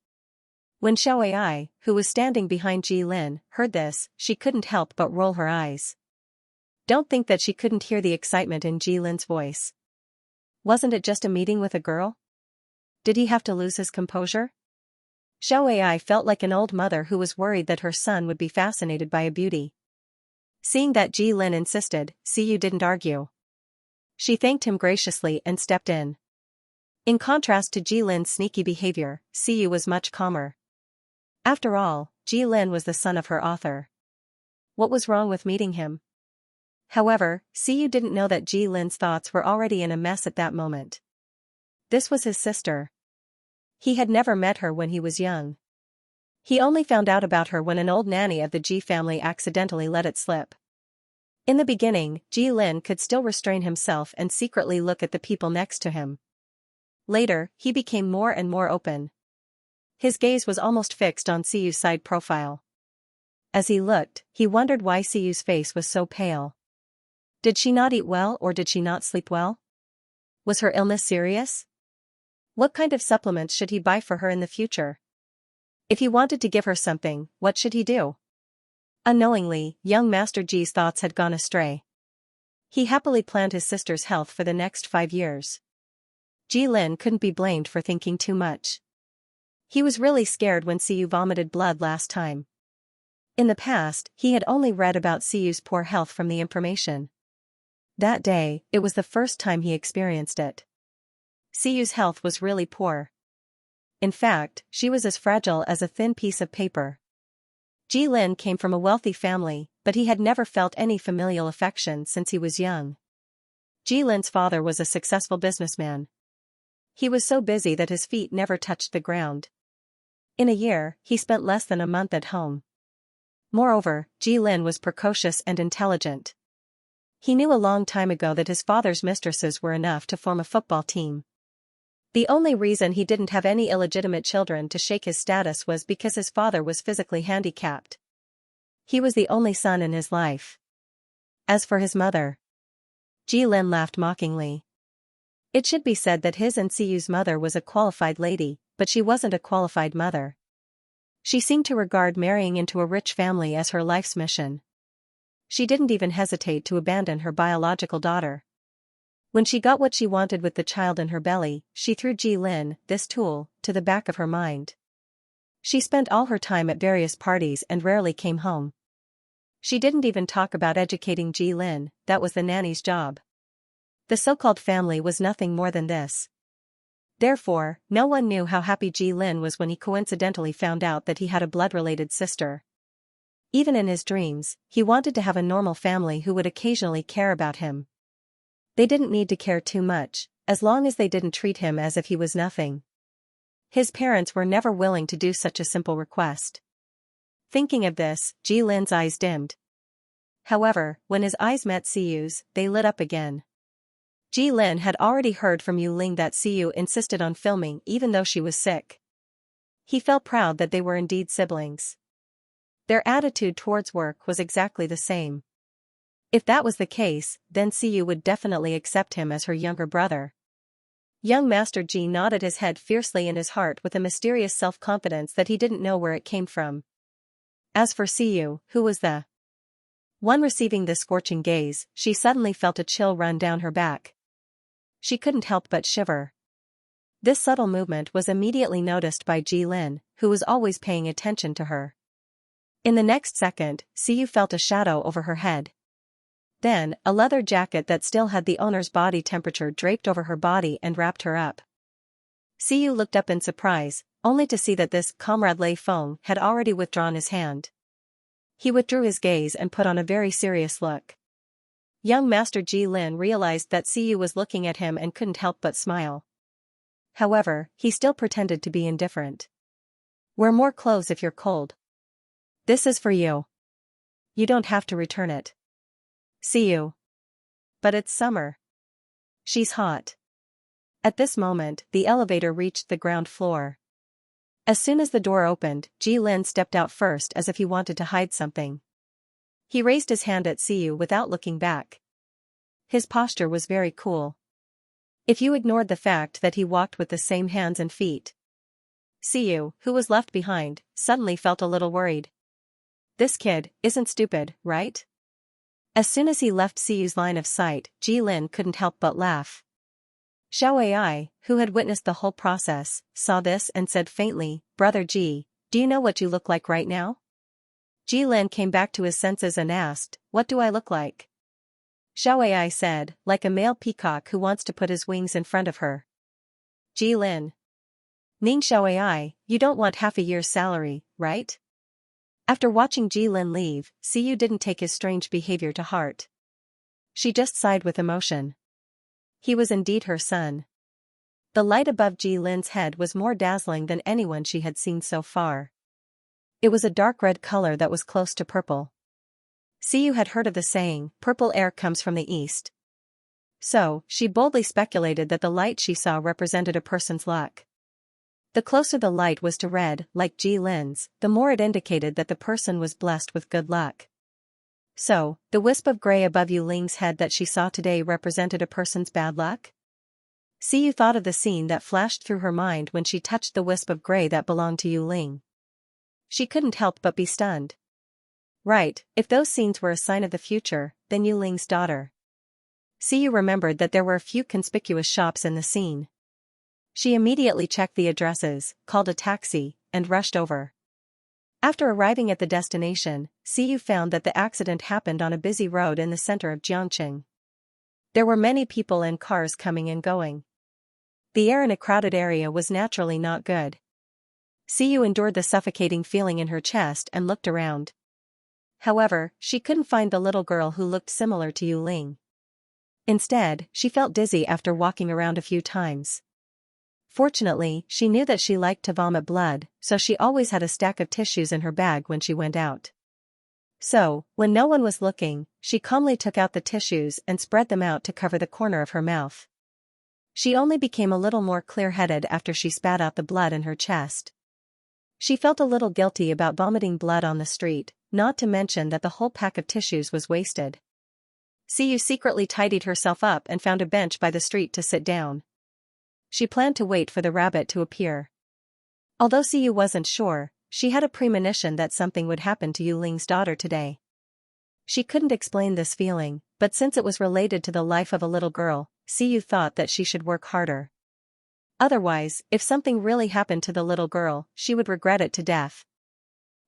When Xiaoai, who was standing behind Ji Lin, heard this, she couldn't help but roll her eyes. Don't think that she couldn't hear the excitement in Ji Lin's voice. Wasn't it just a meeting with a girl? Did he have to lose his composure? Xiaoai felt like an old mother who was worried that her son would be fascinated by a beauty. Seeing that Ji Lin insisted, Xiyu didn't argue. She thanked him graciously and stepped in. In contrast to Ji Lin's sneaky behavior, Xiyu was much calmer. After all, Ji Lin was the son of her author. What was wrong with meeting him? However, Xiyu didn't know that Ji Lin's thoughts were already in a mess at that moment. This was his sister. He had never met her when he was young. He only found out about her when an old nanny of the Ji family accidentally let it slip. In the beginning, Ji Lin could still restrain himself and secretly look at the people next to him. Later, he became more and more open. His gaze was almost fixed on Siyu's side profile. As he looked, he wondered why Siyu's face was so pale. Did she not eat well or did she not sleep well? Was her illness serious? What kind of supplements should he buy for her in the future? If he wanted to give her something, what should he do? Unknowingly, young Master Ji's thoughts had gone astray. He happily planned his sister's health for the next 5 years. Ji Lin couldn't be blamed for thinking too much. He was really scared when Siyu vomited blood last time. In the past, he had only read about Siyu's poor health from the information. That day, it was the first time he experienced it. Siyu's health was really poor. In fact, she was as fragile as a thin piece of paper. Ji Lin came from a wealthy family, but he had never felt any familial affection since he was young. Ji Lin's father was a successful businessman. He was so busy that his feet never touched the ground. In a year, he spent less than a month at home. Moreover, Ji Lin was precocious and intelligent. He knew a long time ago that his father's mistresses were enough to form a football team. The only reason he didn't have any illegitimate children to shake his status was because his father was physically handicapped. He was the only son in his life. As for his mother, Ji Lin laughed mockingly. It should be said that his and Siyu's mother was a qualified lady, but she wasn't a qualified mother. She seemed to regard marrying into a rich family as her life's mission. She didn't even hesitate to abandon her biological daughter. When she got what she wanted with the child in her belly, she threw Ji Lin, this tool, to the back of her mind. She spent all her time at various parties and rarely came home. She didn't even talk about educating Ji Lin, that was the nanny's job. The so-called family was nothing more than this. Therefore, no one knew how happy Ji Lin was when he coincidentally found out that he had a blood-related sister. Even in his dreams, he wanted to have a normal family who would occasionally care about him. They didn't need to care too much, as long as they didn't treat him as if he was nothing. His parents were never willing to do such a simple request. Thinking of this, Ji Lin's eyes dimmed. However, when his eyes met Siyu's, they lit up again. Ji Lin had already heard from Yu Ling that Siyu insisted on filming even though she was sick. He felt proud that they were indeed siblings. Their attitude towards work was exactly the same. If that was the case, then Siyu would definitely accept him as her younger brother. Young Master Ji nodded his head fiercely in his heart with a mysterious self-confidence that he didn't know where it came from. As for Siyu, who was the one receiving this scorching gaze, she suddenly felt a chill run down her back. She couldn't help but shiver. This subtle movement was immediately noticed by Ji Lin, who was always paying attention to her. In the next second, Siyu felt a shadow over her head. Then, a leather jacket that still had the owner's body temperature draped over her body and wrapped her up. Siyu looked up in surprise, only to see that this comrade Lei Feng had already withdrawn his hand. He withdrew his gaze and put on a very serious look. Young Master Ji Lin realized that Siyu was looking at him and couldn't help but smile. However, he still pretended to be indifferent. "Wear more clothes if you're cold. This is for you." you don't have to return it. See you. But it's summer. She's hot. At this moment, the elevator reached the ground floor. As soon as the door opened, Ji Lin stepped out first as if he wanted to hide something. He raised his hand at Siyu without looking back. His posture was very cool. If you ignored the fact that he walked with the same hands and feet. Siyu, who was left behind, suddenly felt a little worried. This kid isn't stupid, right? As soon as he left Siyu's line of sight, Ji Lin couldn't help but laugh. Xiao Ai, who had witnessed the whole process, saw this and said faintly, "Brother Ji, do you know what you look like right now?" Ji Lin came back to his senses and asked, "What do I look like?" Xiao Ai said, "Like a male peacock who wants to put his wings in front of her." Ji Lin. Ning Xiao Ai, you don't want half a year's salary, right? After watching Ji Lin leave, Siyu didn't take his strange behavior to heart. She just sighed with emotion. He was indeed her son. The light above Ji Lin's head was more dazzling than anyone she had seen so far. It was a dark red color that was close to purple. Siyu had heard of the saying, "Purple air comes from the east." So, she boldly speculated that the light she saw represented a person's luck. The closer the light was to red, like Ji Lin's, the more it indicated that the person was blessed with good luck. So, the wisp of gray above Yu Ling's head that she saw today represented a person's bad luck? Siyu thought of the scene that flashed through her mind when she touched the wisp of gray that belonged to Yu Ling. She couldn't help but be stunned. Right, if those scenes were a sign of the future, then Yu Ling's daughter. Siyu remembered that there were a few conspicuous shops in the scene. She immediately checked the addresses, called a taxi, and rushed over. After arriving at the destination, Siyu found that the accident happened on a busy road in the center of Jiangqing. There were many people and cars coming and going. The air in a crowded area was naturally not good. Siyu endured the suffocating feeling in her chest and looked around. However, she couldn't find the little girl who looked similar to Yu Ling. Instead, she felt dizzy after walking around a few times. Fortunately, she knew that she liked to vomit blood, so she always had a stack of tissues in her bag when she went out. So, when no one was looking, she calmly took out the tissues and spread them out to cover the corner of her mouth. She only became a little more clear-headed after she spat out the blood in her chest. She felt a little guilty about vomiting blood on the street, not to mention that the whole pack of tissues was wasted. Siyu secretly tidied herself up and found a bench by the street to sit down. She planned to wait for the rabbit to appear. Although Siyu wasn't sure, she had a premonition that something would happen to Yu Ling's daughter today. She couldn't explain this feeling, but since it was related to the life of a little girl, Siyu thought that she should work harder. Otherwise, if something really happened to the little girl, she would regret it to death.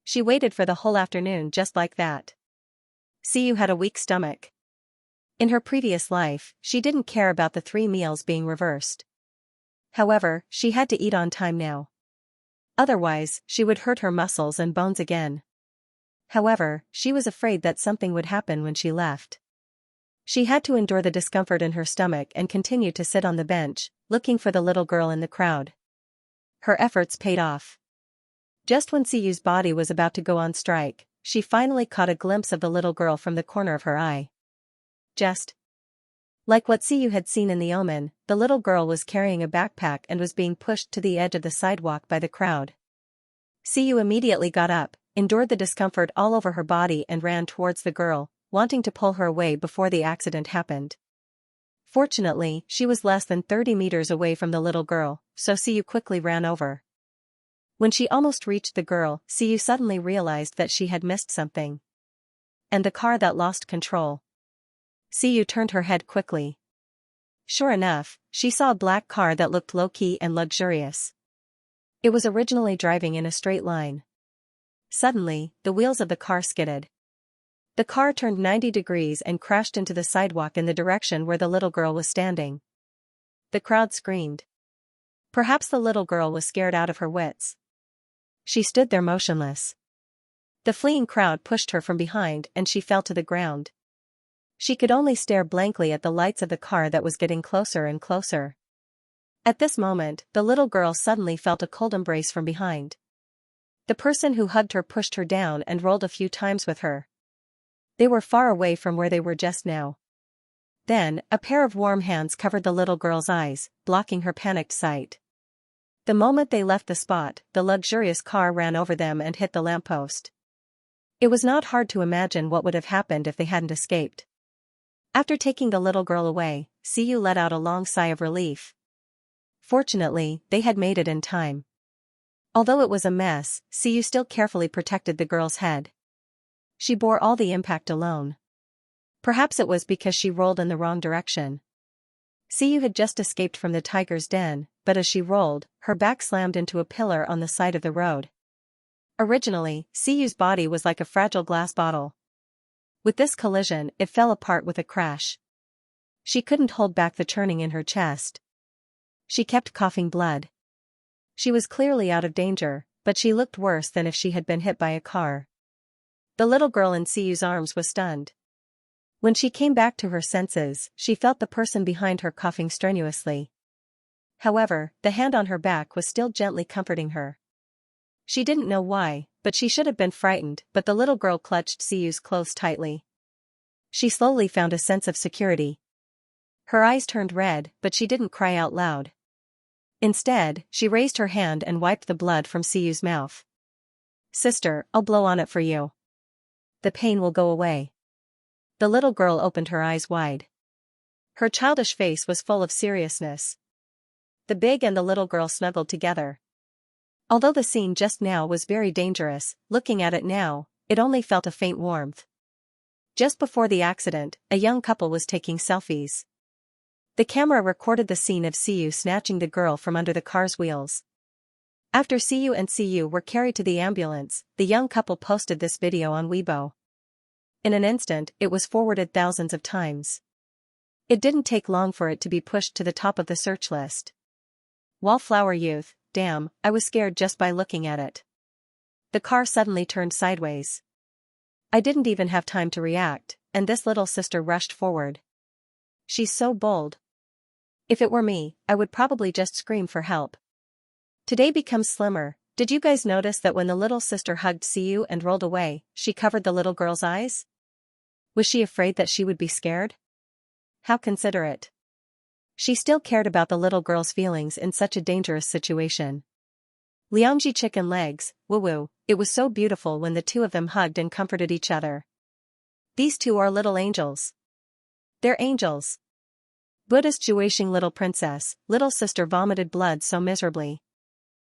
She waited for the whole afternoon just like that. Siyu had a weak stomach. In her previous life, she didn't care about the 3 meals being reversed. However, she had to eat on time now. Otherwise, she would hurt her muscles and bones again. However, she was afraid that something would happen when she left. She had to endure the discomfort in her stomach and continue to sit on the bench, looking for the little girl in the crowd. Her efforts paid off. Just when Siyu's body was about to go on strike, she finally caught a glimpse of the little girl from the corner of her eye. Just like what Siyu had seen in the Omen, the little girl was carrying a backpack and was being pushed to the edge of the sidewalk by the crowd. Siyu immediately got up, endured the discomfort all over her body and ran towards the girl, wanting to pull her away before the accident happened. Fortunately, she was less than 30 meters away from the little girl, so Siyu quickly ran over. When she almost reached the girl, Siyu suddenly realized that she had missed something. And the car that lost control. Siyu turned her head quickly. Sure enough, she saw a black car that looked low-key and luxurious. It was originally driving in a straight line. Suddenly, the wheels of the car skidded. The car turned 90 degrees and crashed into the sidewalk in the direction where the little girl was standing. The crowd screamed. Perhaps the little girl was scared out of her wits. She stood there motionless. The fleeing crowd pushed her from behind and she fell to the ground. She could only stare blankly at the lights of the car that was getting closer and closer. At this moment, the little girl suddenly felt a cold embrace from behind. The person who hugged her pushed her down and rolled a few times with her. They were far away from where they were just now. Then, a pair of warm hands covered the little girl's eyes, blocking her panicked sight. The moment they left the spot, the luxurious car ran over them and hit the lamppost. It was not hard to imagine what would have happened if they hadn't escaped. After taking the little girl away, Xiu let out a long sigh of relief. Fortunately, they had made it in time. Although it was a mess, Xiu still carefully protected the girl's head. She bore all the impact alone. Perhaps it was because she rolled in the wrong direction. Xiu had just escaped from the tiger's den, but as she rolled, her back slammed into a pillar on the side of the road. Originally, Xiu's body was like a fragile glass bottle. With this collision, it fell apart with a crash. She couldn't hold back the churning in her chest. She kept coughing blood. She was clearly out of danger, but she looked worse than if she had been hit by a car. The little girl in Xiu's arms was stunned. When she came back to her senses, she felt the person behind her coughing strenuously. However, the hand on her back was still gently comforting her. She didn't know why, but she should have been frightened, but the little girl clutched Xiu's clothes tightly. She slowly found a sense of security. Her eyes turned red, but she didn't cry out loud. Instead, she raised her hand and wiped the blood from Xiu's mouth. "Sister, I'll blow on it for you. The pain will go away." The little girl opened her eyes wide. Her childish face was full of seriousness. The big and the little girl snuggled together. Although the scene just now was very dangerous, looking at it now, it only felt a faint warmth. Just before the accident, a young couple was taking selfies. The camera recorded the scene of Xiu snatching the girl from under the car's wheels. After Xiu and Xiu were carried to the ambulance, the young couple posted this video on Weibo. In an instant, it was forwarded thousands of times. It didn't take long for it to be pushed to the top of the search list. Wallflower youth, damn, I was scared just by looking at it. The car suddenly turned sideways. I didn't even have time to react, and this little sister rushed forward. She's so bold. If it were me, I would probably just scream for help. Today becomes slimmer. Did you guys notice that when the little sister hugged Xiu and rolled away, she covered the little girl's eyes? Was she afraid that she would be scared? How considerate. She still cared about the little girl's feelings in such a dangerous situation. Liangji chicken legs, woo-woo, it was so beautiful when the two of them hugged and comforted each other. These two are little angels. They're angels. Buddhist Juishing little princess, little sister vomited blood so miserably.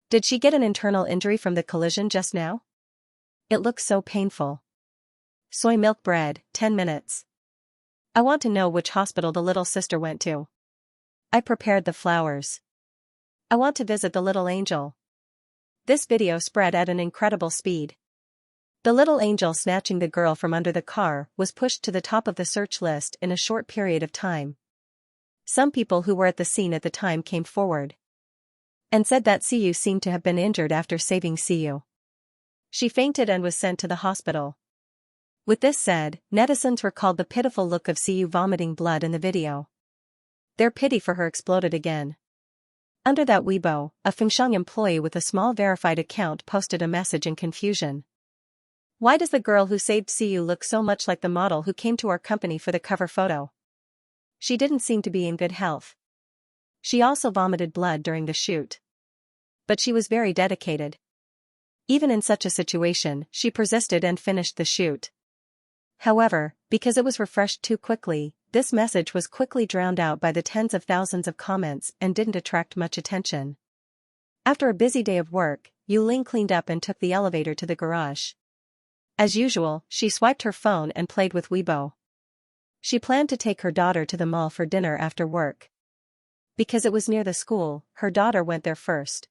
Did she get an internal injury from the collision just now? It looks so painful. Soy milk bread, 10 minutes. I want to know which hospital the little sister went to. I prepared the flowers. I want to visit the little angel. This video spread at an incredible speed. The little angel snatching the girl from under the car was pushed to the top of the search list in a short period of time. Some people who were at the scene at the time came forward and said that Xiu seemed to have been injured after saving Xiu. She fainted and was sent to the hospital. With this said, netizens recalled the pitiful look of Xiu vomiting blood in the video. Their pity for her exploded again. Under that Weibo, a Fengshan employee with a small verified account posted a message in confusion. Why does the girl who saved Xiu look so much like the model who came to our company for the cover photo? She didn't seem to be in good health. She also vomited blood during the shoot. But she was very dedicated. Even in such a situation, she persisted and finished the shoot. However, because it was refreshed too quickly, this message was quickly drowned out by the tens of thousands of comments and didn't attract much attention. After a busy day of work, Yuling cleaned up and took the elevator to the garage. As usual, she swiped her phone and played with Weibo. She planned to take her daughter to the mall for dinner after work. Because it was near the school, her daughter went there first.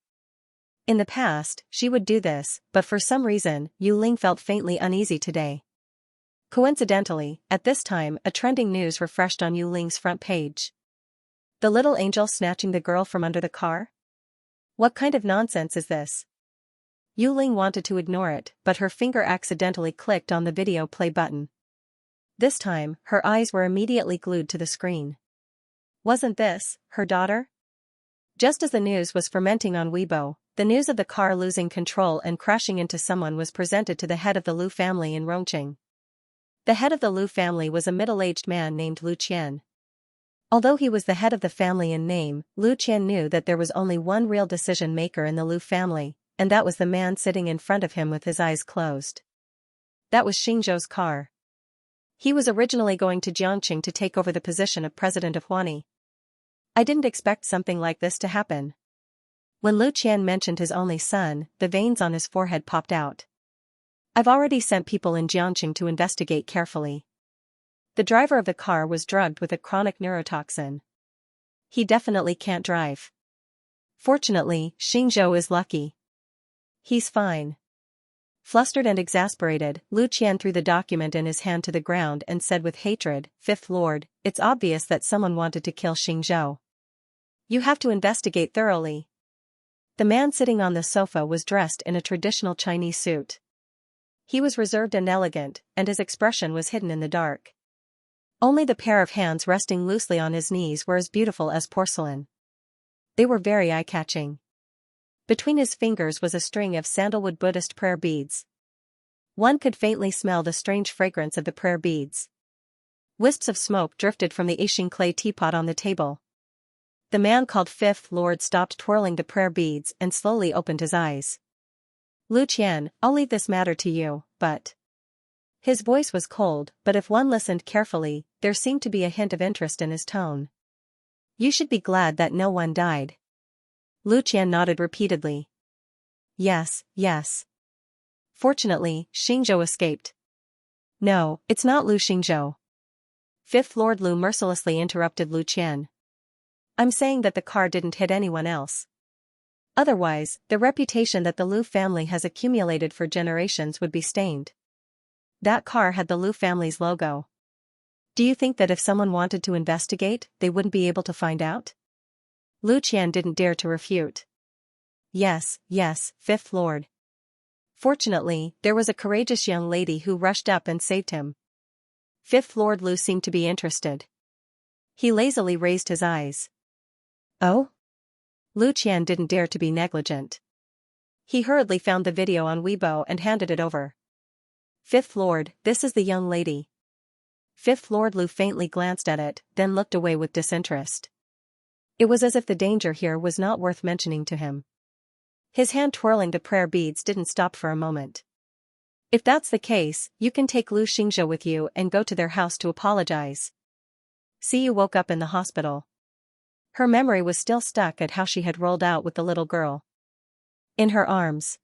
In the past, she would do this, but for some reason, Yuling felt faintly uneasy today. Coincidentally, at this time, a trending news refreshed on Yuling's front page. The little angel snatching the girl from under the car? What kind of nonsense is this? Yuling wanted to ignore it, but her finger accidentally clicked on the video play button. This time, her eyes were immediately glued to the screen. Wasn't this her daughter? Just as the news was fermenting on Weibo, the news of the car losing control and crashing into someone was presented to the head of the Lu family in Rongqing. The head of the Lu family was a middle-aged man named Lu Qian. Although he was the head of the family in name, Lu Qian knew that there was only one real decision-maker in the Lu family, and that was the man sitting in front of him with his eyes closed. That was Xingzhou's car. He was originally going to Jiangqing to take over the position of president of Huani. I didn't expect something like this to happen. When Lu Qian mentioned his only son, the veins on his forehead popped out. I've already sent people in Jiangqing to investigate carefully. The driver of the car was drugged with a chronic neurotoxin. He definitely can't drive. Fortunately, Xingzhou is lucky. He's fine. Flustered and exasperated, Lu Qian threw the document in his hand to the ground and said with hatred, "Fifth Lord, it's obvious that someone wanted to kill Xingzhou. You have to investigate thoroughly." The man sitting on the sofa was dressed in a traditional Chinese suit. He was reserved and elegant, and his expression was hidden in the dark. Only the pair of hands resting loosely on his knees were as beautiful as porcelain. They were very eye-catching. Between his fingers was a string of sandalwood Buddhist prayer beads. One could faintly smell the strange fragrance of the prayer beads. Wisps of smoke drifted from the Yixing clay teapot on the table. The man called Fifth Lord stopped twirling the prayer beads and slowly opened his eyes. "Lu Qian, I'll leave this matter to you, but..." His voice was cold, but if one listened carefully, there seemed to be a hint of interest in his tone. "You should be glad that no one died." Lu Qian nodded repeatedly. "Yes, yes. Fortunately, Xingzhou escaped." "No, it's not Lu Xingzhou." Fifth Lord Lu mercilessly interrupted Lu Qian. "I'm saying that the car didn't hit anyone else. Otherwise, the reputation that the Lu family has accumulated for generations would be stained. That car had the Lu family's logo. Do you think that if someone wanted to investigate, they wouldn't be able to find out?" Lu Qian didn't dare to refute. "Yes, yes, Fifth Lord." Fortunately, there was a courageous young lady who rushed up and saved him. Fifth Lord Lu seemed to be interested. He lazily raised his eyes. "Oh?" Lu Qian didn't dare to be negligent. He hurriedly found the video on Weibo and handed it over. "Fifth Lord, this is the young lady." Fifth Lord Lu faintly glanced at it, then looked away with disinterest. It was as if the danger here was not worth mentioning to him. His hand twirling the prayer beads didn't stop for a moment. "If that's the case, you can take Lu Xingzhou with you and go to their house to apologize." Xiyu woke up in the hospital. Her memory was still stuck at how she had rolled out with the little girl in her arms.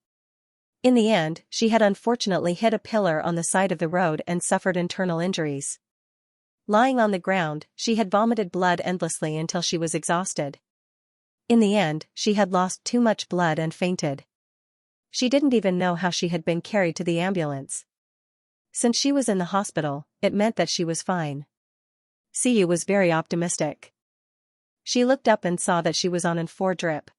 In the end, she had unfortunately hit a pillar on the side of the road and suffered internal injuries. Lying on the ground, she had vomited blood endlessly until she was exhausted. In the end, she had lost too much blood and fainted. She didn't even know how she had been carried to the ambulance. Since she was in the hospital, it meant that she was fine. Xiyu was very optimistic. She looked up and saw that she was on an 4 drip.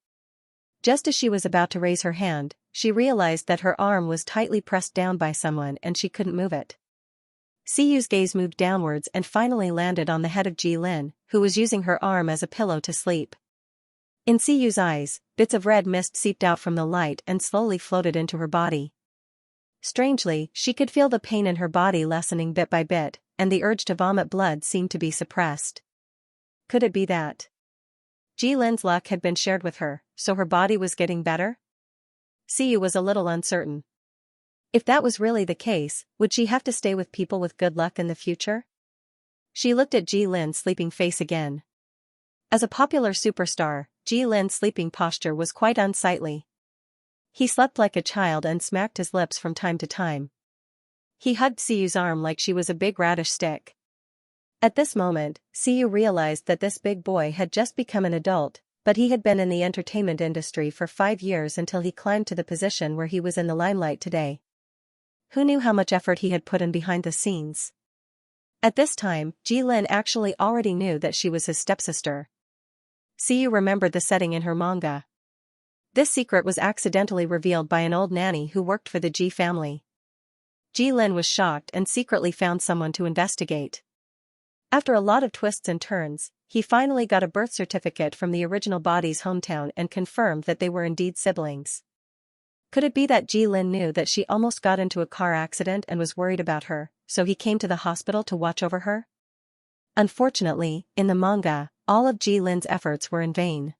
Just as she was about to raise her hand, she realized that her arm was tightly pressed down by someone and she couldn't move it. Xiyu's gaze moved downwards and finally landed on the head of Ji Lin, who was using her arm as a pillow to sleep. In Xiyu's eyes, bits of red mist seeped out from the light and slowly floated into her body. Strangely, she could feel the pain in her body lessening bit by bit, and the urge to vomit blood seemed to be suppressed. Could it be that Ji Lin's luck had been shared with her, so her body was getting better? Xiyu was a little uncertain. If that was really the case, would she have to stay with people with good luck in the future? She looked at Ji Lin's sleeping face again. As a popular superstar, Ji Lin's sleeping posture was quite unsightly. He slept like a child and smacked his lips from time to time. He hugged Xiyu's arm like she was a big radish stick. At this moment, Xiyu realized that this big boy had just become an adult, but he had been in the entertainment industry for 5 years until he climbed to the position where he was in the limelight today. Who knew how much effort he had put in behind the scenes? At this time, Ji Lin actually already knew that she was his stepsister. Xiyu remembered the setting in her manga. This secret was accidentally revealed by an old nanny who worked for the Ji family. Ji Lin was shocked and secretly found someone to investigate. After a lot of twists and turns, he finally got a birth certificate from the original body's hometown and confirmed that they were indeed siblings. Could it be that Ji Lin knew that she almost got into a car accident and was worried about her, so he came to the hospital to watch over her? Unfortunately, in the manga, all of Ji-Lin's efforts were in vain.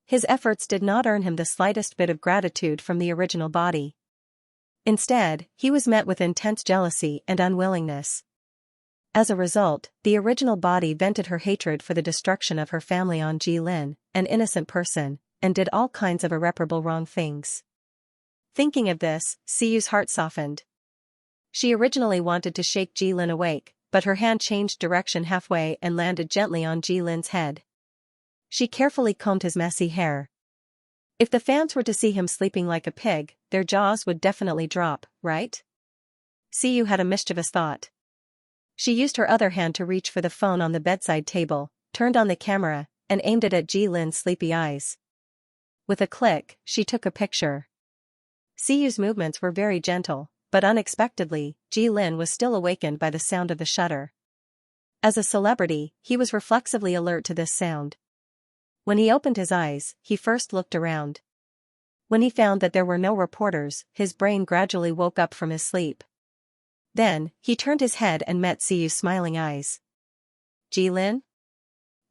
His efforts did not earn him the slightest bit of gratitude from the original body. Instead, he was met with intense jealousy and unwillingness. As a result, the original body vented her hatred for the destruction of her family on Ji-Lin, an innocent person, and did all kinds of irreparable wrong things. Thinking of this, Siyu's heart softened. She originally wanted to shake Ji-Lin awake, but her hand changed direction halfway and landed gently on Ji-Lin's head. She carefully combed his messy hair. If the fans were to see him sleeping like a pig, their jaws would definitely drop, right? Siyu had a mischievous thought. She used her other hand to reach for the phone on the bedside table, turned on the camera, and aimed it at Ji-Lin's sleepy eyes. With a click, she took a picture. Siyu's movements were very gentle, but unexpectedly, Ji-Lin was still awakened by the sound of the shutter. As a celebrity, he was reflexively alert to this sound. When he opened his eyes, he first looked around. When he found that there were no reporters, his brain gradually woke up from his sleep. Then, he turned his head and met Siyu's smiling eyes. Ji-Lin?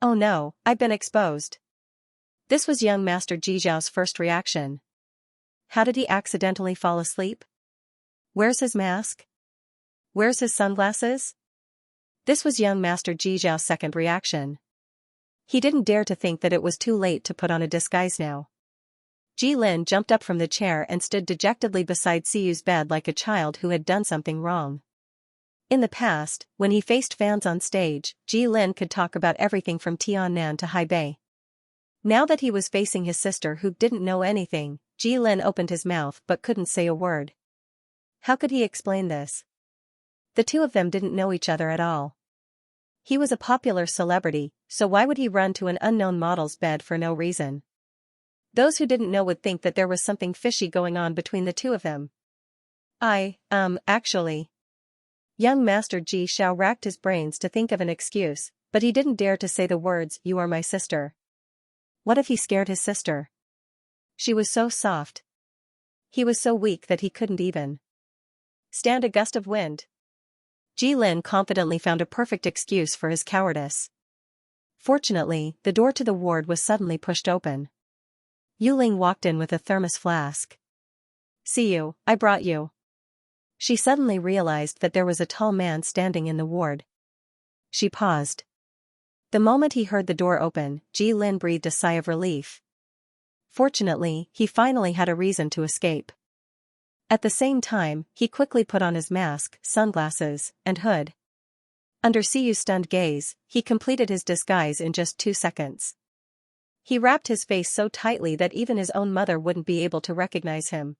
Oh no, I've been exposed. This was young Master Ji Zhao's first reaction. How did he accidentally fall asleep? Where's his mask? Where's his sunglasses? This was young Master Ji Zhao's second reaction. He didn't dare to think that it was too late to put on a disguise now. Ji-Lin jumped up from the chair and stood dejectedly beside Siyu's bed like a child who had done something wrong. In the past, when he faced fans on stage, Ji-Lin could talk about everything from Tiannan to Hebei. Now that he was facing his sister who didn't know anything, Ji-Lin opened his mouth but couldn't say a word. How could he explain this? The two of them didn't know each other at all. He was a popular celebrity, so why would he run to an unknown model's bed for no reason? Those who didn't know would think that there was something fishy going on between the two of them. Actually. Young Master Ji Zhao racked his brains to think of an excuse, but he didn't dare to say the words, "You are my sister." What if he scared his sister? She was so soft. He was so weak that he couldn't even stand a gust of wind. Ji-Lin confidently found a perfect excuse for his cowardice. Fortunately, the door to the ward was suddenly pushed open. Yuling walked in with a thermos flask. "See you, I brought you." She suddenly realized that there was a tall man standing in the ward. She paused. The moment he heard the door open, Ji-Lin breathed a sigh of relief. Fortunately, he finally had a reason to escape. At the same time, he quickly put on his mask, sunglasses, and hood. Under Siyu's stunned gaze, he completed his disguise in just 2 seconds. He wrapped his face so tightly that even his own mother wouldn't be able to recognize him.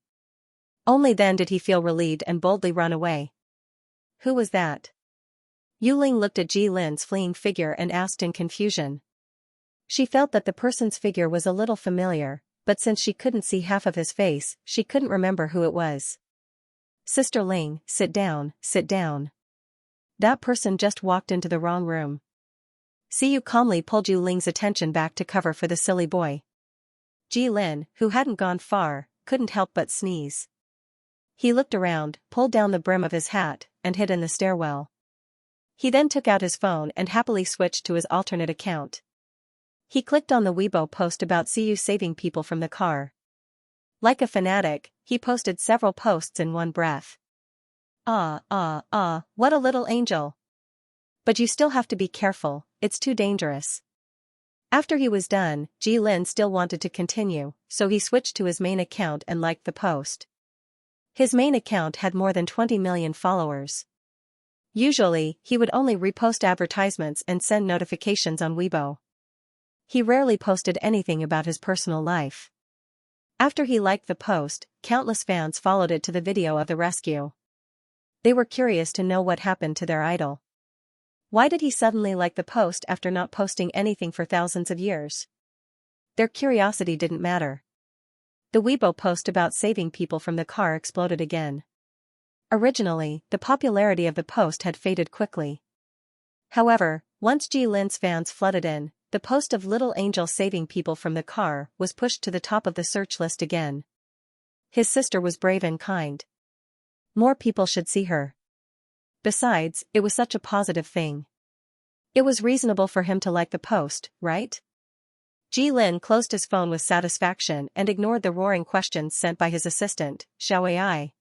Only then did he feel relieved and boldly run away. Who was that? Yuling looked at Ji-Lin's fleeing figure and asked in confusion. She felt that the person's figure was a little familiar, but since she couldn't see half of his face, she couldn't remember who it was. "Sister Ling, sit down, sit down. That person just walked into the wrong room." Siyu calmly pulled Yu Ling's attention back to cover for the silly boy. Ji-Lin, who hadn't gone far, couldn't help but sneeze. He looked around, pulled down the brim of his hat, and hid in the stairwell. He then took out his phone and happily switched to his alternate account. He clicked on the Weibo post about Siyu saving people from the car. Like a fanatic, he posted several posts in one breath. What a little angel. But you still have to be careful, it's too dangerous." After he was done, Ji-Lin still wanted to continue, so he switched to his main account and liked the post. His main account had more than 20 million followers. Usually, he would only repost advertisements and send notifications on Weibo. He rarely posted anything about his personal life. After he liked the post, countless fans followed it to the video of the rescue. They were curious to know what happened to their idol. Why did he suddenly like the post after not posting anything for thousands of years? Their curiosity didn't matter. The Weibo post about saving people from the car exploded again. Originally, the popularity of the post had faded quickly. However, once Ji-Lin's fans flooded in, the post of Little Angel saving people from the car was pushed to the top of the search list again. His sister was brave and kind. More people should see her. Besides, it was such a positive thing. It was reasonable for him to like the post, right? Lin closed his phone with satisfaction and ignored the roaring questions sent by his assistant, Xiaoai.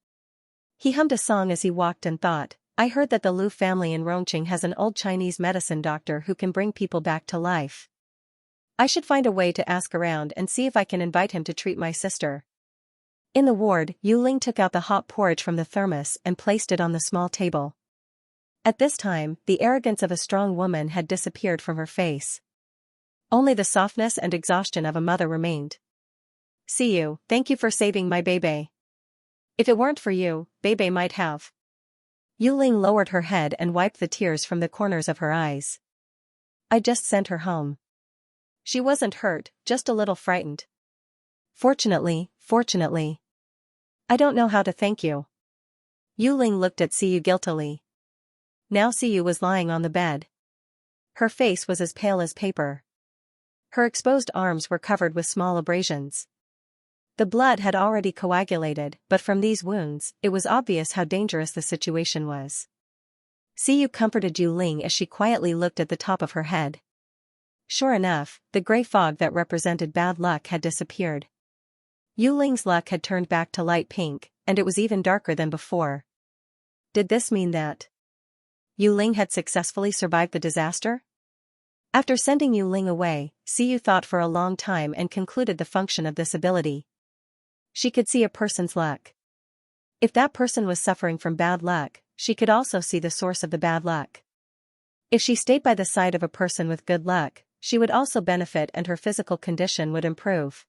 He hummed a song as he walked and thought, I heard that the Liu family in Rongqing has an old Chinese medicine doctor who can bring people back to life. I should find a way to ask around and see if I can invite him to treat my sister. In the ward, Ling took out the hot porridge from the thermos and placed it on the small table. At this time, the arrogance of a strong woman had disappeared from her face. Only the softness and exhaustion of a mother remained. See you, thank you for saving my baby. If it weren't for you, baby might have. Ling lowered her head and wiped the tears from the corners of her eyes. I just sent her home. She wasn't hurt, just a little frightened. Fortunately. I don't know how to thank you. Ling looked at Siyu guiltily. Now Siyu was lying on the bed. Her face was as pale as paper. Her exposed arms were covered with small abrasions. The blood had already coagulated, but from these wounds, it was obvious how dangerous the situation was. Siyu comforted Ling as she quietly looked at the top of her head. Sure enough, the gray fog that represented bad luck had disappeared. Ling's luck had turned back to light pink, and it was even darker than before. Did this mean that Ling had successfully survived the disaster? After sending Ling away, Siyu thought for a long time and concluded the function of this ability. She could see a person's luck. If that person was suffering from bad luck, she could also see the source of the bad luck. If she stayed by the side of a person with good luck, she would also benefit and her physical condition would improve.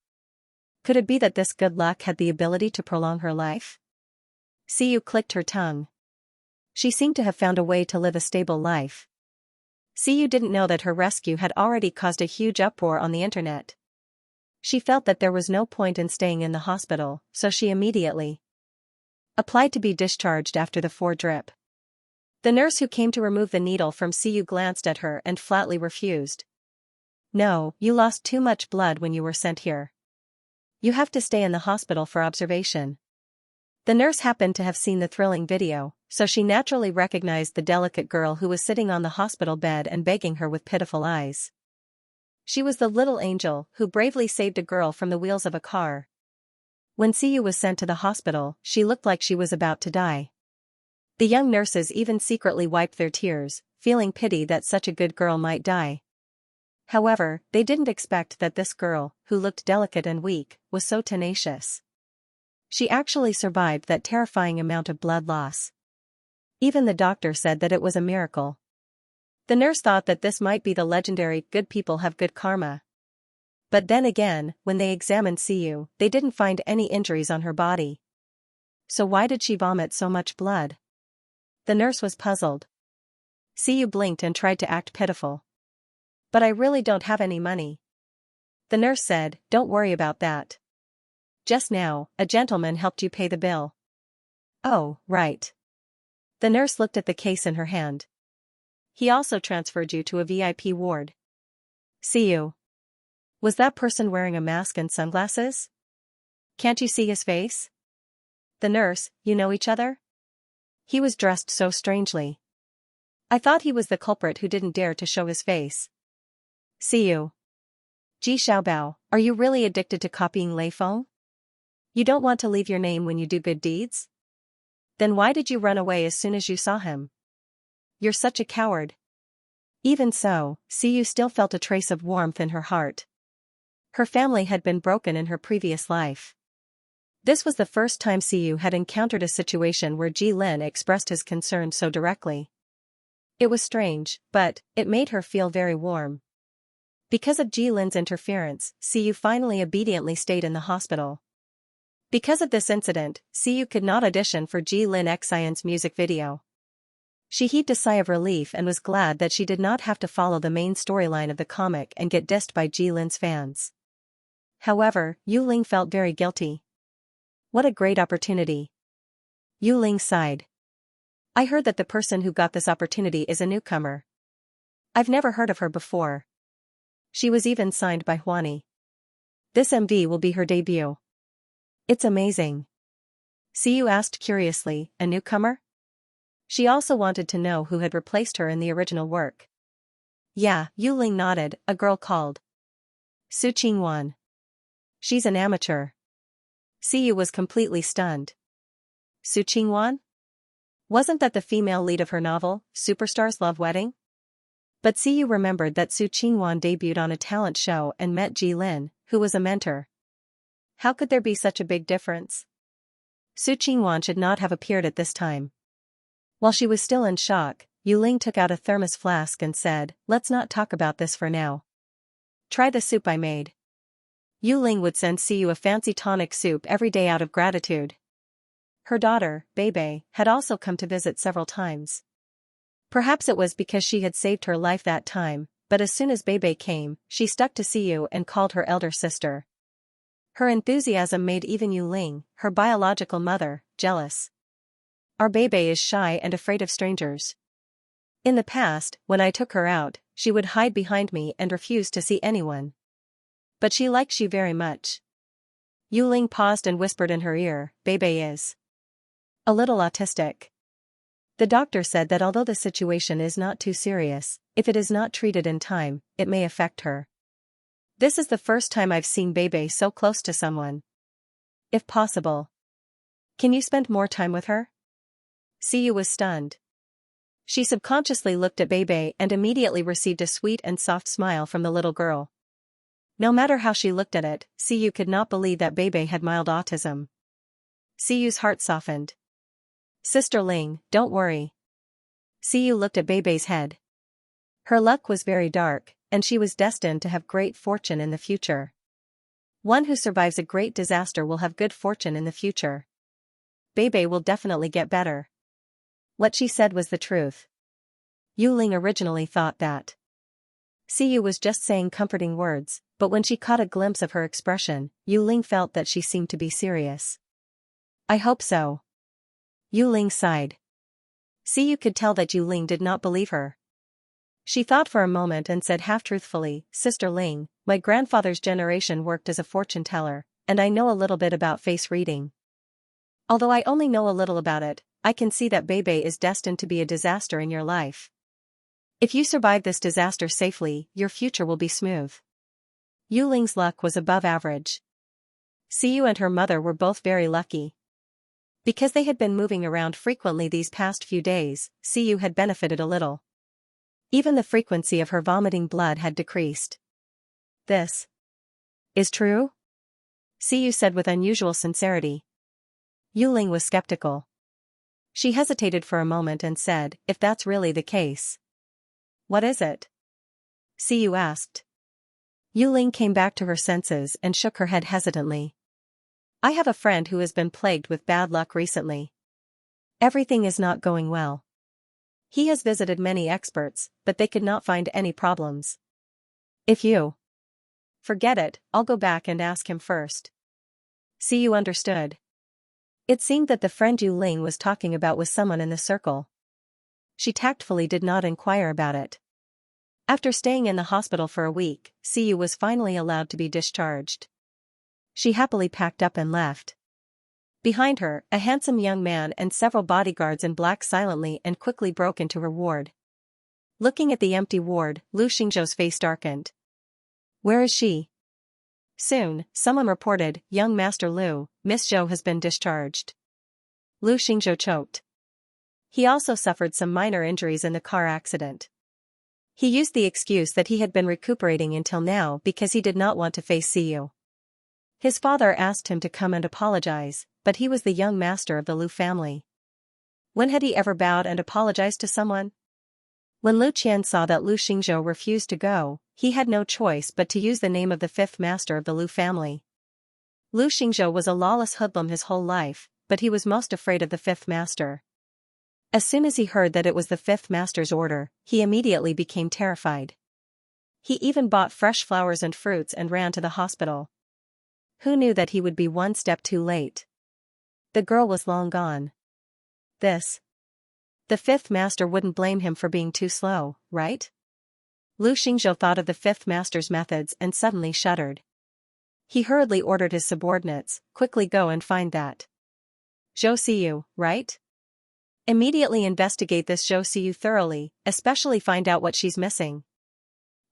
Could it be that this good luck had the ability to prolong her life? Siyu clicked her tongue. She seemed to have found a way to live a stable life. Siyu didn't know that her rescue had already caused a huge uproar on the internet. She felt that there was no point in staying in the hospital, so she immediately applied to be discharged after the 4-drip. The nurse who came to remove the needle from Siyu glanced at her and flatly refused. No, you lost too much blood when you were sent here. You have to stay in the hospital for observation. The nurse happened to have seen the thrilling video, so she naturally recognized the delicate girl who was sitting on the hospital bed and begging her with pitiful eyes. She was the little angel who bravely saved a girl from the wheels of a car. When Siyu was sent to the hospital, she looked like she was about to die. The young nurses even secretly wiped their tears, feeling pity that such a good girl might die. However, they didn't expect that this girl, who looked delicate and weak, was so tenacious. She actually survived that terrifying amount of blood loss. Even the doctor said that it was a miracle. The nurse thought that this might be the legendary good people have good karma. But then again, when they examined Siyu, they didn't find any injuries on her body. So why did she vomit so much blood? The nurse was puzzled. Siyu blinked and tried to act pitiful. But I really don't have any money. The nurse said, don't worry about that. Just now, a gentleman helped you pay the bill. Oh, right. The nurse looked at the case in her hand. He also transferred you to a VIP ward. Siyu. Was that person wearing a mask and sunglasses? Can't you see his face? The nurse, you know each other? He was dressed so strangely. I thought he was the culprit who didn't dare to show his face. Siyu. Ji Xiaobao, are you really addicted to copying Lei Feng? You don't want to leave your name when you do good deeds? Then why did you run away as soon as you saw him? You're such a coward. Even so, Siyu still felt a trace of warmth in her heart. Her family had been broken in her previous life. This was the first time Siyu had encountered a situation where Lin expressed his concern so directly. It was strange, but it made her feel very warm. Because of Lin's interference, Siyu finally obediently stayed in the hospital. Because of this incident, Siyu could not audition for Lin Xian's music video. She heaved a sigh of relief and was glad that she did not have to follow the main storyline of the comic and get dissed by Lin's fans. However, Ling felt very guilty. What a great opportunity. Ling sighed. I heard that the person who got this opportunity is a newcomer. I've never heard of her before. She was even signed by Huani. This MV will be her debut. It's amazing. Siyu asked curiously, a newcomer? She also wanted to know who had replaced her in the original work. Yeah, Yu Ling nodded, a girl called Su Qingwan. She's an amateur. Siyu was completely stunned. Su Qingwan? Wasn't that the female lead of her novel, Superstar's Love Wedding? But Siyu remembered that Su Qingwan debuted on a talent show and met Ji Lin, who was a mentor. How could there be such a big difference? Su Qingwan should not have appeared at this time. While she was still in shock, Yu Ling took out a thermos flask and said, "Let's not talk about this for now. Try the soup I made." Yu Ling would send Siyu a fancy tonic soup every day out of gratitude. Her daughter, Bebe, had also come to visit several times. Perhaps it was because she had saved her life that time, but as soon as Bebe came, she stuck to Siyu and called her elder sister. Her enthusiasm made even Yu Ling, her biological mother, jealous. Our Bebe is shy and afraid of strangers. In the past, when I took her out, she would hide behind me and refuse to see anyone. But she likes you very much. Yu Ling paused and whispered in her ear, "Bebe is a little autistic. The doctor said that although the situation is not too serious, if it is not treated in time, it may affect her. This is the first time I've seen Bebe so close to someone. If possible, can you spend more time with her?" Siyu was stunned. She subconsciously looked at Bebe and immediately received a sweet and soft smile from the little girl. No matter how she looked at it, Siyu could not believe that Bebe had mild autism. Siyu's heart softened. "Sister Ling, don't worry." Siyu looked at Bebe's head. Her luck was very dark, and she was destined to have great fortune in the future. One who survives a great disaster will have good fortune in the future. Bebe will definitely get better. What she said was the truth. Yu Ling originally thought that Siyu was just saying comforting words, but when she caught a glimpse of her expression, Yu Ling felt that she seemed to be serious. "I hope so." Yu Ling sighed. Siyu could tell that Yu Ling did not believe her. She thought for a moment and said half-truthfully, "Sister Ling, my grandfather's generation worked as a fortune teller, and I know a little bit about face reading. Although I only know a little about it, I can see that Bebe is destined to be a disaster in your life. If you survive this disaster safely, your future will be smooth." Yu Ling's luck was above average. Siyu and her mother were both very lucky. Because they had been moving around frequently these past few days, Siyu had benefited a little. Even the frequency of her vomiting blood had decreased. "This is true?" Siyu said with unusual sincerity. Yu Ling was skeptical. She hesitated for a moment and said, "If that's really the case." "What is it?" Siyu asked. Yu Ling came back to her senses and shook her head hesitantly. "I have a friend who has been plagued with bad luck recently. Everything is not going well. He has visited many experts, but they could not find any problems. If you forget it, I'll go back and ask him first." Siyu understood. It seemed that the friend Yu Ling was talking about was someone in the circle. She tactfully did not inquire about it. After staying in the hospital for a week, Siyu was finally allowed to be discharged. She happily packed up and left. Behind her, a handsome young man and several bodyguards in black silently and quickly broke into her ward. Looking at the empty ward, Lu Xingzhou's face darkened. "Where is she?" Soon, someone reported, "Young Master Lu, Miss Zhou has been discharged." Lu Xingzhou choked. He also suffered some minor injuries in the car accident. He used the excuse that he had been recuperating until now because he did not want to face Siyu. His father asked him to come and apologize, but he was the young master of the Lu family. When had he ever bowed and apologized to someone? When Lu Qian saw that Lu Xingzhou refused to go, he had no choice but to use the name of the fifth master of the Lu family. Lu Xingzhou was a lawless hoodlum his whole life, but he was most afraid of the fifth master. As soon as he heard that it was the fifth master's order, he immediately became terrified. He even bought fresh flowers and fruits and ran to the hospital. Who knew that he would be one step too late? The girl was long gone. The fifth master wouldn't blame him for being too slow, right? Lu Xingzhou thought of the fifth master's methods and suddenly shuddered. He hurriedly ordered his subordinates, "Quickly go and find that Zhou Siyu, right? Immediately investigate this show Siyu thoroughly, especially find out what she's missing.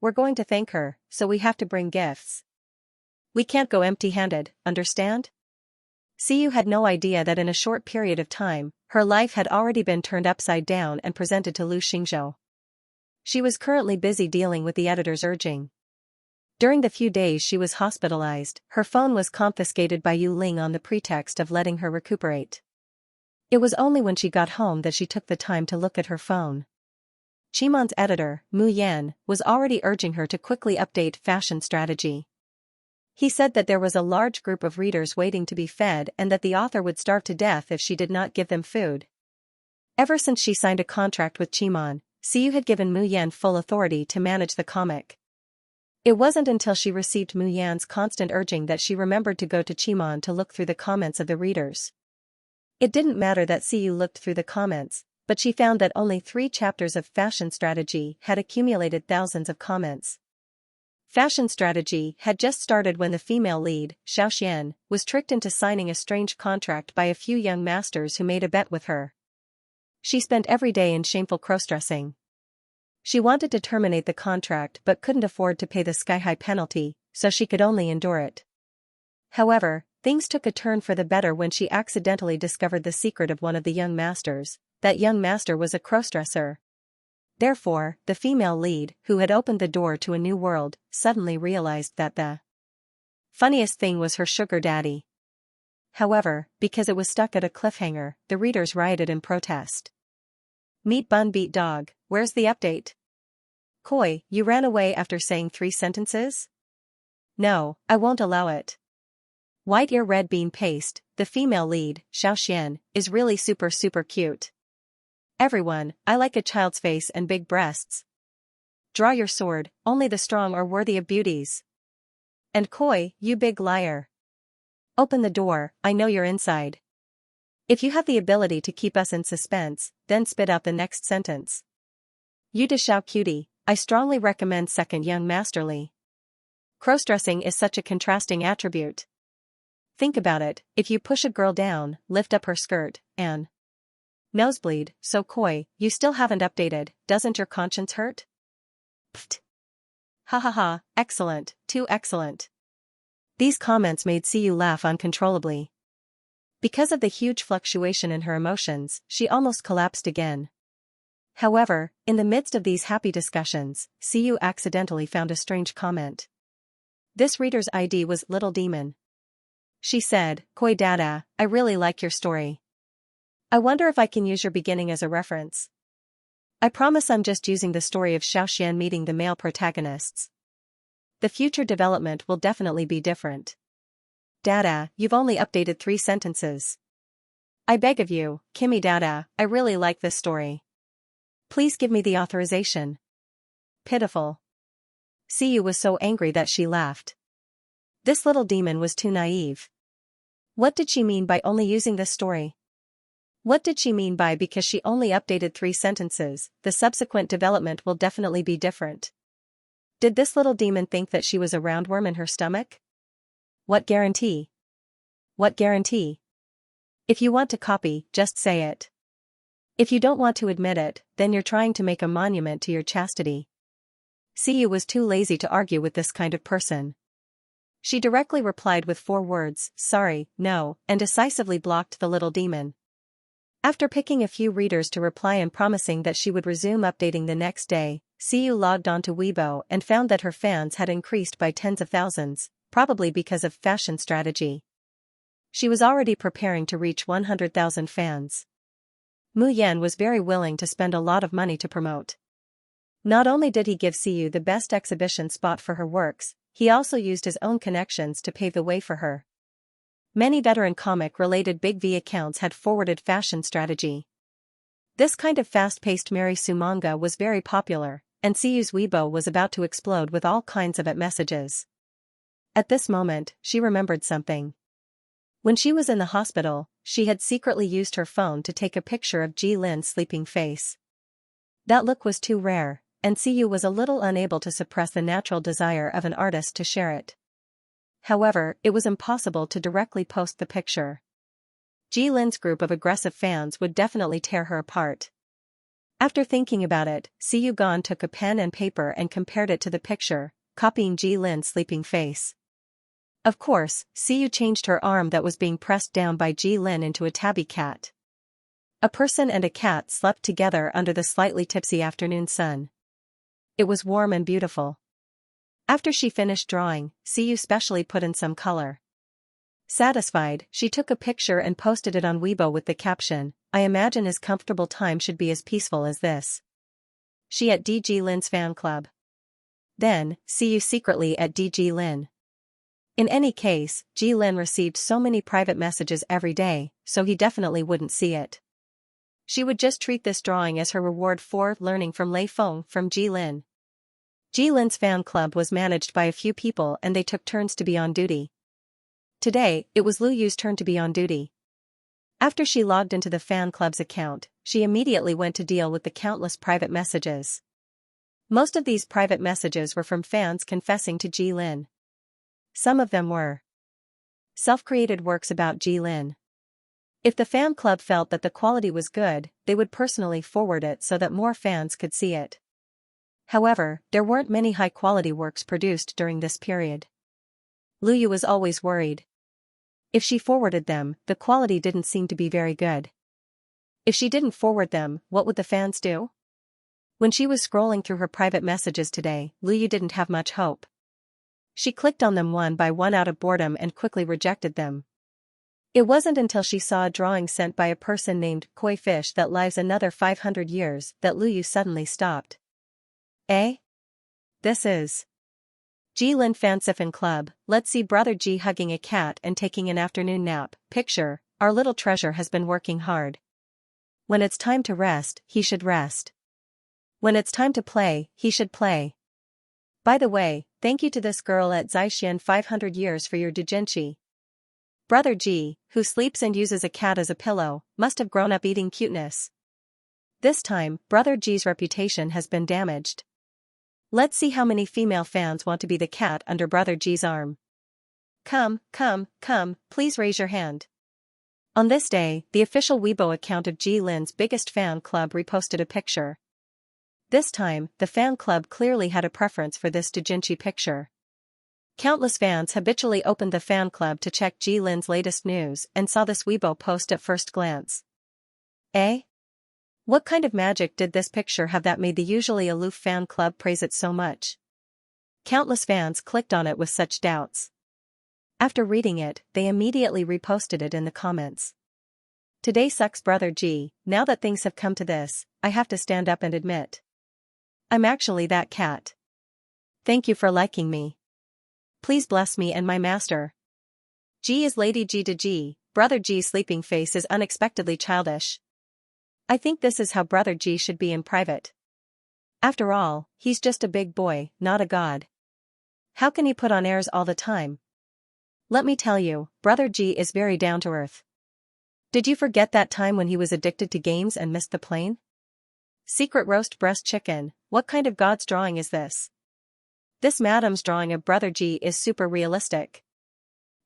We're going to thank her, so we have to bring gifts. We can't go empty-handed, understand? Siyu had no idea that in a short period of time, her life had already been turned upside down and presented to Lu Xingzhou. She was currently busy dealing with the editor's urging. During the few days she was hospitalized, her phone was confiscated by Yu Ling on the pretext of letting her recuperate. It was only when she got home that she took the time to look at her phone. Qimon's editor, Mu Yan, was already urging her to quickly update fashion strategy. He said that there was a large group of readers waiting to be fed and that the author would starve to death if she did not give them food. Ever since she signed a contract with Qimon, Siyu had given Mu Yan full authority to manage the comic. It wasn't until she received Mu Yan's constant urging that she remembered to go to Qimon to look through the comments of the readers. It didn't matter that Siyu looked through the comments, but she found that only 3 chapters of fashion strategy had accumulated thousands of comments. Fashion strategy had just started when the female lead, Xianxia, was tricked into signing a strange contract by a few young masters who made a bet with her. She spent every day in shameful cross-dressing. She wanted to terminate the contract but couldn't afford to pay the sky-high penalty, so she could only endure it. However, things took a turn for the better when she accidentally discovered the secret of one of the young masters. That young master was a crossdresser. Therefore, the female lead, who had opened the door to a new world, suddenly realized that the funniest thing was her sugar daddy. However, because it was stuck at a cliffhanger, the readers rioted in protest. Meet Bun Beat Dog, where's the update? Koi, you ran away after saying 3 sentences? No, I won't allow it. White Ear Red Bean Paste, the female lead, Xiaoxian, is really super cute. Everyone, I like a child's face and big breasts. Draw your sword, only the strong are worthy of beauties. And Koi, you big liar. Open the door, I know you're inside. If you have the ability to keep us in suspense, then spit out the next sentence. You Deshao cutie, I strongly recommend second young masterly. Crossdressing is such a contrasting attribute. Think about it, if you push a girl down, lift up her skirt, and nosebleed, so Koi, you still haven't updated, doesn't your conscience hurt? Pfft. Ha ha ha, excellent, too excellent. These comments made Siyu laugh uncontrollably. Because of the huge fluctuation in her emotions, she almost collapsed again. However, in the midst of these happy discussions, Siyu accidentally found a strange comment. This reader's ID was Little Demon. She said, Koi Dada, I really like your story. I wonder if I can use your beginning as a reference. I promise I'm just using the story of Xiaoxian meeting the male protagonists. The future development will definitely be different. Dada, you've only updated 3 sentences. I beg of you, Kimi Dada, I really like this story. Please give me the authorization. Pitiful. Siyu was so angry that she laughed. This little demon was too naive. What did she mean by only using this story? What did she mean by because she only updated 3 sentences, the subsequent development will definitely be different? Did this little demon think that she was a roundworm in her stomach? What guarantee? What guarantee? If you want to copy, just say it. If you don't want to admit it, then you're trying to make a monument to your chastity. Siyu was too lazy to argue with this kind of person. She directly replied with 4 words, sorry, no, and decisively blocked the little demon. After picking a few readers to reply and promising that she would resume updating the next day, Siyu logged onto Weibo and found that her fans had increased by tens of thousands, probably because of fashion strategy. She was already preparing to reach 100,000 fans. Mu Yan was very willing to spend a lot of money to promote. Not only did he give Siyu the best exhibition spot for her works, he also used his own connections to pave the way for her. Many veteran comic-related Big V accounts had forwarded fashion strategy. This kind of fast-paced Mary Sue manga was very popular, and Siyu's Weibo was about to explode with all kinds of messages. At this moment, she remembered something. When she was in the hospital, she had secretly used her phone to take a picture of Ji Lin's sleeping face. That look was too rare, and Siyu was a little unable to suppress the natural desire of an artist to share it. However, it was impossible to directly post the picture. Ji Lin's group of aggressive fans would definitely tear her apart. After thinking about it, Xiu Gan took a pen and paper and compared it to the picture, copying Ji Lin's sleeping face. Of course, Xiu changed her arm that was being pressed down by Ji Lin into a tabby cat. A person and a cat slept together under the slightly tipsy afternoon sun. It was warm and beautiful. After she finished drawing, Xiu specially put in some color. Satisfied, she took a picture and posted it on Weibo with the caption, "I imagine his comfortable time should be as peaceful as this." She at Ji Lin's fan club. Then, Xiu secretly at Ji Lin. In any case, Ji Lin received so many private messages every day, so he definitely wouldn't see it. She would just treat this drawing as her reward for learning from Lei Feng from Ji Lin. Ji Lin's fan club was managed by a few people and they took turns to be on duty. Today, it was Lu Yu's turn to be on duty. After she logged into the fan club's account, she immediately went to deal with the countless private messages. Most of these private messages were from fans confessing to Ji Lin. Some of them were self-created works about Ji Lin. If the fan club felt that the quality was good, they would personally forward it so that more fans could see it. However, there weren't many high-quality works produced during this period. Lu Yu was always worried. If she forwarded them, the quality didn't seem to be very good. If she didn't forward them, what would the fans do? When she was scrolling through her private messages today, Lu Yu didn't have much hope. She clicked on them one by one out of boredom and quickly rejected them. It wasn't until she saw a drawing sent by a person named Koi Fish that lives another 500 years that Lu Yu suddenly stopped. This is Ji Lin Fansifan Club. Let's see brother Ji hugging a cat and taking an afternoon nap. Picture, our little treasure has been working hard. When it's time to rest, he should rest. When it's time to play, he should play. By the way, thank you to this girl at Xianxia 500 years for your doujinshi. Brother Ji, who sleeps and uses a cat as a pillow, must have grown up eating cuteness. This time, brother Ji's reputation has been damaged. Let's see how many female fans want to be the cat under brother Ji's arm. Come, please raise your hand. On this day, the official Weibo account of Ji Lin's biggest fan club reposted a picture. This time, the fan club clearly had a preference for this doujinshi picture. Countless fans habitually opened the fan club to check Ji Lin's latest news and saw this Weibo post at first glance. What kind of magic did this picture have that made the usually aloof fan club praise it so much? Countless fans clicked on it with such doubts. After reading it, they immediately reposted it in the comments. Today sucks brother Ji, now that things have come to this, I have to stand up and admit. I'm actually that cat. Thank you for liking me. Please bless me and my master. Ji is Lady Ji to Ji, brother Ji's sleeping face is unexpectedly childish. I think this is how brother Ji should be in private. After all, he's just a big boy, not a god. How can he put on airs all the time? Let me tell you, brother Ji is very down to earth. Did you forget that time when he was addicted to games and missed the plane? Secret roast breast chicken, what kind of god's drawing is this? This madam's drawing of brother Ji is super realistic.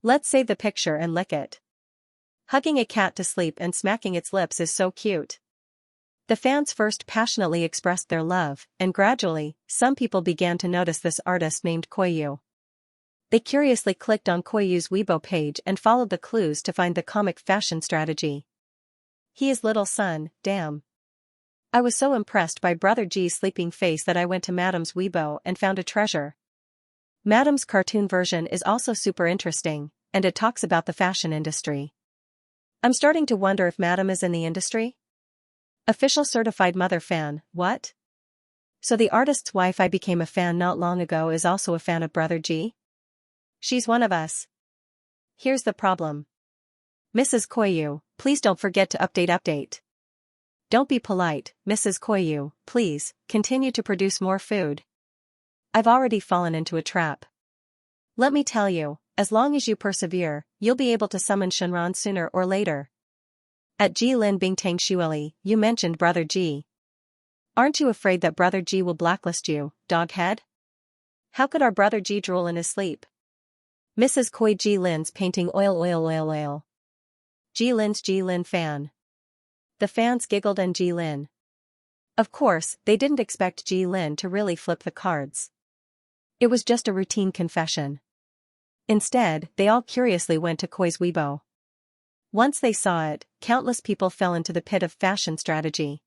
Let's save the picture and lick it. Hugging a cat to sleep and smacking its lips is so cute. The fans first passionately expressed their love, and gradually, some people began to notice this artist named Koyu. They curiously clicked on Koyu's Weibo page and followed the clues to find the comic fashion strategy. He is little son, damn. I was so impressed by brother Ji's sleeping face that I went to Madam's Weibo and found a treasure. Madam's cartoon version is also super interesting, and it talks about the fashion industry. I'm starting to wonder if Madam is in the industry? Official certified mother fan, what? So the artist's wife I became a fan not long ago is also a fan of brother Ji? She's one of us. Here's the problem. Mrs. Koyu, please don't forget to update. Don't be polite, Mrs. Koyu, please, continue to produce more food. I've already fallen into a trap. Let me tell you, as long as you persevere, you'll be able to summon Shenron sooner or later. At Ji Lin Bingtang Shuili, you mentioned brother Ji. Aren't you afraid that brother Ji will blacklist you, doghead? How could our brother Ji drool in his sleep? Mrs. Koi Ji Lin's painting oil. Ji Lin's fan. The fans giggled and Ji Lin. Of course, they didn't expect Ji Lin to really flip the cards. It was just a routine confession. Instead, they all curiously went to Koi's Weibo. Once they saw it, countless people fell into the pit of fashion strategy.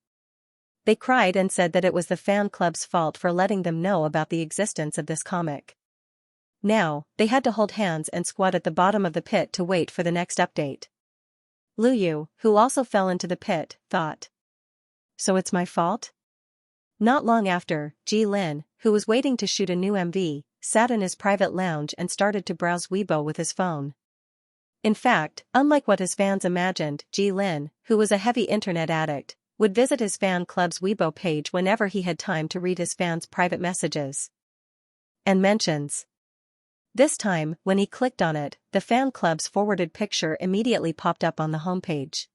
They cried and said that it was the fan club's fault for letting them know about the existence of this comic. Now, they had to hold hands and squat at the bottom of the pit to wait for the next update. Lu Yu, who also fell into the pit, thought. So it's my fault? Not long after, Ji Lin, who was waiting to shoot a new MV, sat in his private lounge and started to browse Weibo with his phone. In fact, unlike what his fans imagined, Ji Lin, who was a heavy internet addict, would visit his fan club's Weibo page whenever he had time to read his fans' private messages and mentions. This time, when he clicked on it, the fan club's forwarded picture immediately popped up on the homepage.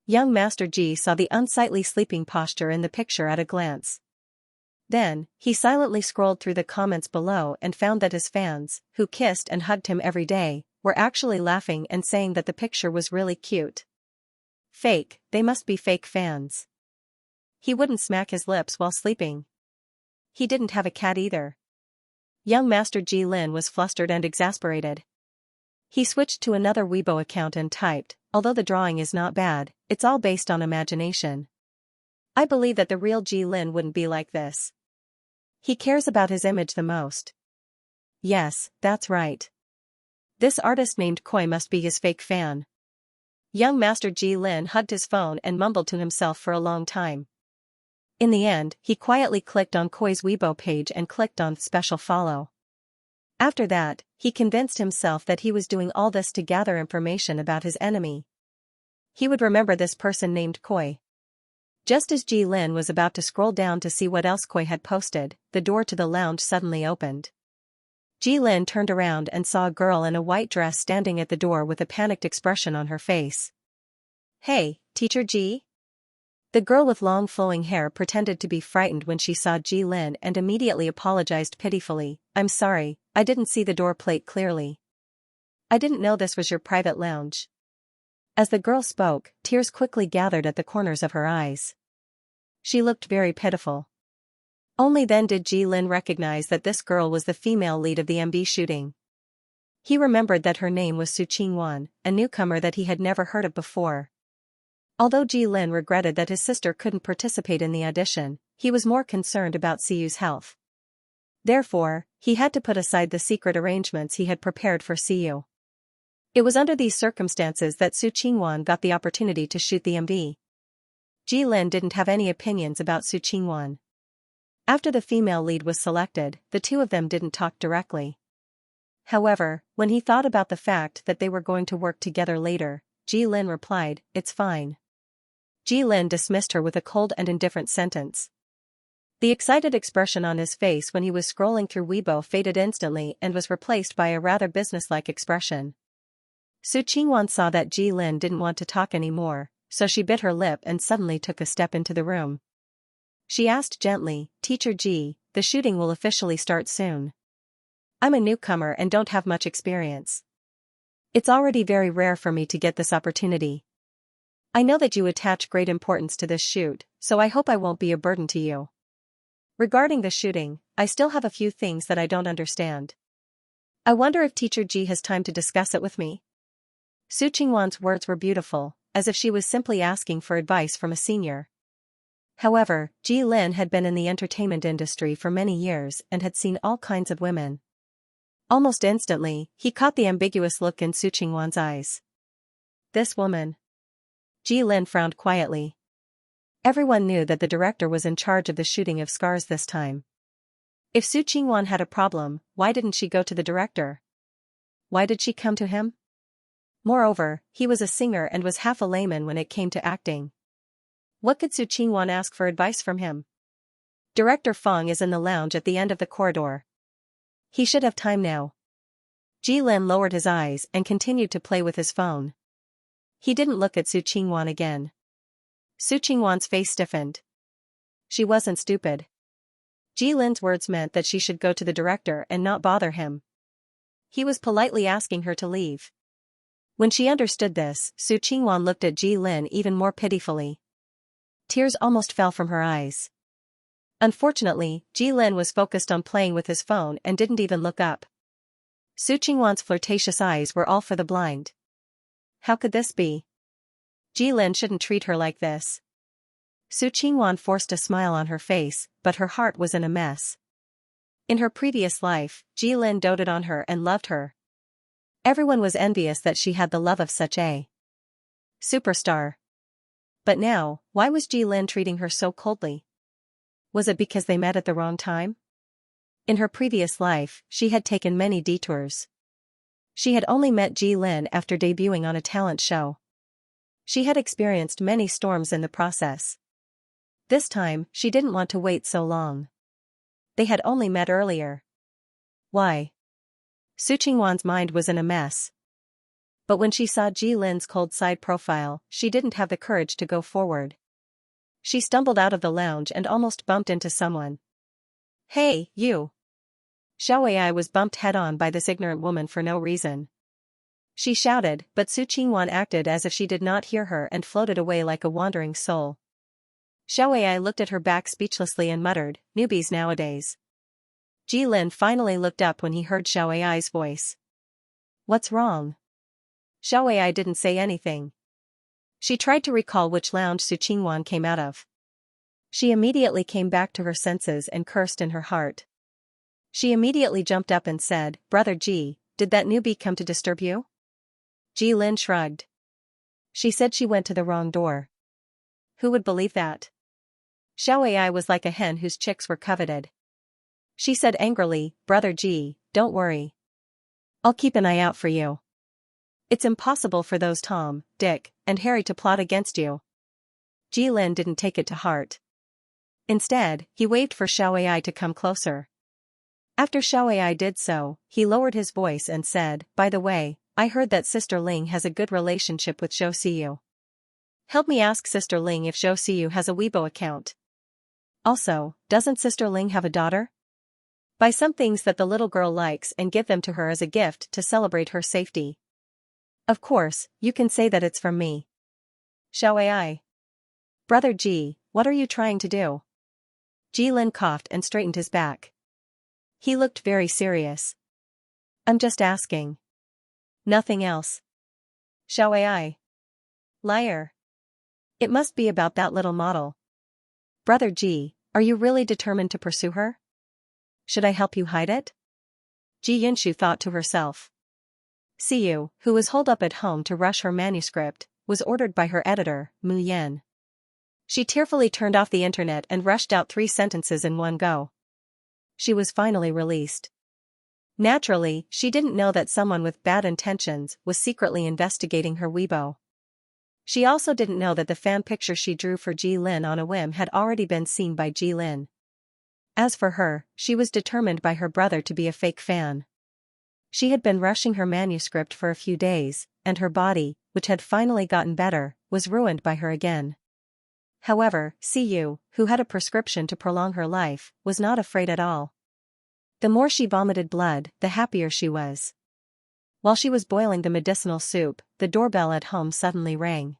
Young Master Ji saw the unsightly sleeping posture in the picture at a glance. Then, he silently scrolled through the comments below and found that his fans, who kissed and hugged him every day, were actually laughing and saying that the picture was really cute. Fake, they must be fake fans. He wouldn't smack his lips while sleeping. He didn't have a cat either. Young Master Ji Lin was flustered and exasperated. He switched to another Weibo account and typed, although the drawing is not bad, it's all based on imagination. I believe that the real Ji Lin wouldn't be like this. He cares about his image the most. Yes, that's right. This artist named Koi must be his fake fan. Young Master Ji Lin hugged his phone and mumbled to himself for a long time. In the end, he quietly clicked on Koi's Weibo page and clicked on Special Follow. After that, he convinced himself that he was doing all this to gather information about his enemy. He would remember this person named Koi. Just as Ji Lin was about to scroll down to see what else Koi had posted, the door to the lounge suddenly opened. Ji Lin turned around and saw a girl in a white dress standing at the door with a panicked expression on her face. Hey, Teacher Ji? The girl with long flowing hair pretended to be frightened when she saw Ji Lin and immediately apologized pitifully. I'm sorry, I didn't see the door plate clearly. I didn't know this was your private lounge. As the girl spoke, tears quickly gathered at the corners of her eyes. She looked very pitiful. Only then did Ji Lin recognize that this girl was the female lead of the MB shooting. He remembered that her name was Su Qingwan, a newcomer that he had never heard of before. Although Ji Lin regretted that his sister couldn't participate in the audition, he was more concerned about Siyu's health. Therefore, he had to put aside the secret arrangements he had prepared for Siyu. It was under these circumstances that Su Qingwan got the opportunity to shoot the MV. Ji Lin didn't have any opinions about Su Qingwan. After the female lead was selected, the two of them didn't talk directly. However, when he thought about the fact that they were going to work together later, Ji Lin replied, "It's fine." Ji Lin dismissed her with a cold and indifferent sentence. The excited expression on his face when he was scrolling through Weibo faded instantly and was replaced by a rather businesslike expression. Su Qingwan saw that Ji Lin didn't want to talk anymore, so she bit her lip and suddenly took a step into the room. She asked gently, "Teacher Ji, the shooting will officially start soon. I'm a newcomer and don't have much experience. It's already very rare for me to get this opportunity. I know that you attach great importance to this shoot, so I hope I won't be a burden to you. Regarding the shooting, I still have a few things that I don't understand. I wonder if Teacher Ji has time to discuss it with me." Su Qingwan's words were beautiful, as if she was simply asking for advice from a senior. However, Ji Lin had been in the entertainment industry for many years and had seen all kinds of women. Almost instantly, he caught the ambiguous look in Su Qingwan's eyes. This woman. Ji Lin frowned quietly. Everyone knew that the director was in charge of the shooting of Scars this time. If Su Qingwan had a problem, why didn't she go to the director? Why did she come to him? Moreover, he was a singer and was half a layman when it came to acting. What could Su Qingwan ask for advice from him? Director Feng is in the lounge at the end of the corridor. He should have time now. Ji Lin lowered his eyes and continued to play with his phone. He didn't look at Su Qingwan again. Su Qingwan's face stiffened. She wasn't stupid. Ji Lin's words meant that she should go to the director and not bother him. He was politely asking her to leave. When she understood this, Su Qingwan looked at Ji Lin even more pitifully. Tears almost fell from her eyes. Unfortunately, Ji Lin was focused on playing with his phone and didn't even look up. Su Qingwan's flirtatious eyes were all for the blind. How could this be? Ji Lin shouldn't treat her like this. Su Qingwan forced a smile on her face, but her heart was in a mess. In her previous life, Ji Lin doted on her and loved her. Everyone was envious that she had the love of such a superstar. But now, why was Ji Lin treating her so coldly? Was it because they met at the wrong time? In her previous life, she had taken many detours. She had only met Ji Lin after debuting on a talent show. She had experienced many storms in the process. This time, she didn't want to wait so long. They had only met earlier. Why? Su Qingwan's mind was in a mess. But when she saw Ji Lin's cold side profile, she didn't have the courage to go forward. She stumbled out of the lounge and almost bumped into someone. Hey, you! Xiaoai was bumped head-on by this ignorant woman for no reason. She shouted, but Su Qingwan acted as if she did not hear her and floated away like a wandering soul. Xiaoai looked at her back speechlessly and muttered, "Newbies nowadays." Ji Lin finally looked up when he heard Xiaoai's voice. What's wrong? Xiaoai didn't say anything. She tried to recall which lounge Su Qingwan came out of. She immediately came back to her senses and cursed in her heart. She immediately jumped up and said, "Brother Ji, did that newbie come to disturb you?" Ji Lin shrugged. She said she went to the wrong door. Who would believe that? Xiaoai was like a hen whose chicks were coveted. She said angrily, "Brother Ji, don't worry. I'll keep an eye out for you. It's impossible for those Tom, Dick, and Harry to plot against you." Ji Lin didn't take it to heart. Instead, he waved for Xiaoai to come closer. After Xiaoai did so, he lowered his voice and said, "By the way, I heard that Sister Ling has a good relationship with Zhou Siyu. Help me ask Sister Ling if Zhou Siyu has a Weibo account. Also, doesn't Sister Ling have a daughter? Buy some things that the little girl likes and give them to her as a gift to celebrate her safety. Of course, you can say that it's from me." Xiaoai. Brother Ji, what are you trying to do? Ji Lin coughed and straightened his back. He looked very serious. I'm just asking. Nothing else. Xiaoai. Liar. It must be about that little model. Brother Ji, are you really determined to pursue her? Should I help you hide it? Ji Yunshu thought to herself. Siyu, who was holed up at home to rush her manuscript, was ordered by her editor, Mu Yan. She tearfully turned off the internet and rushed out 3 sentences in one go. She was finally released. Naturally, she didn't know that someone with bad intentions was secretly investigating her Weibo. She also didn't know that the fan picture she drew for Ji Lin on a whim had already been seen by Ji Lin. As for her, she was determined by her brother to be a fake fan. She had been rushing her manuscript for a few days, and her body, which had finally gotten better, was ruined by her again. However, Siyu, who had a prescription to prolong her life, was not afraid at all. The more she vomited blood, the happier she was. While she was boiling the medicinal soup, the doorbell at home suddenly rang.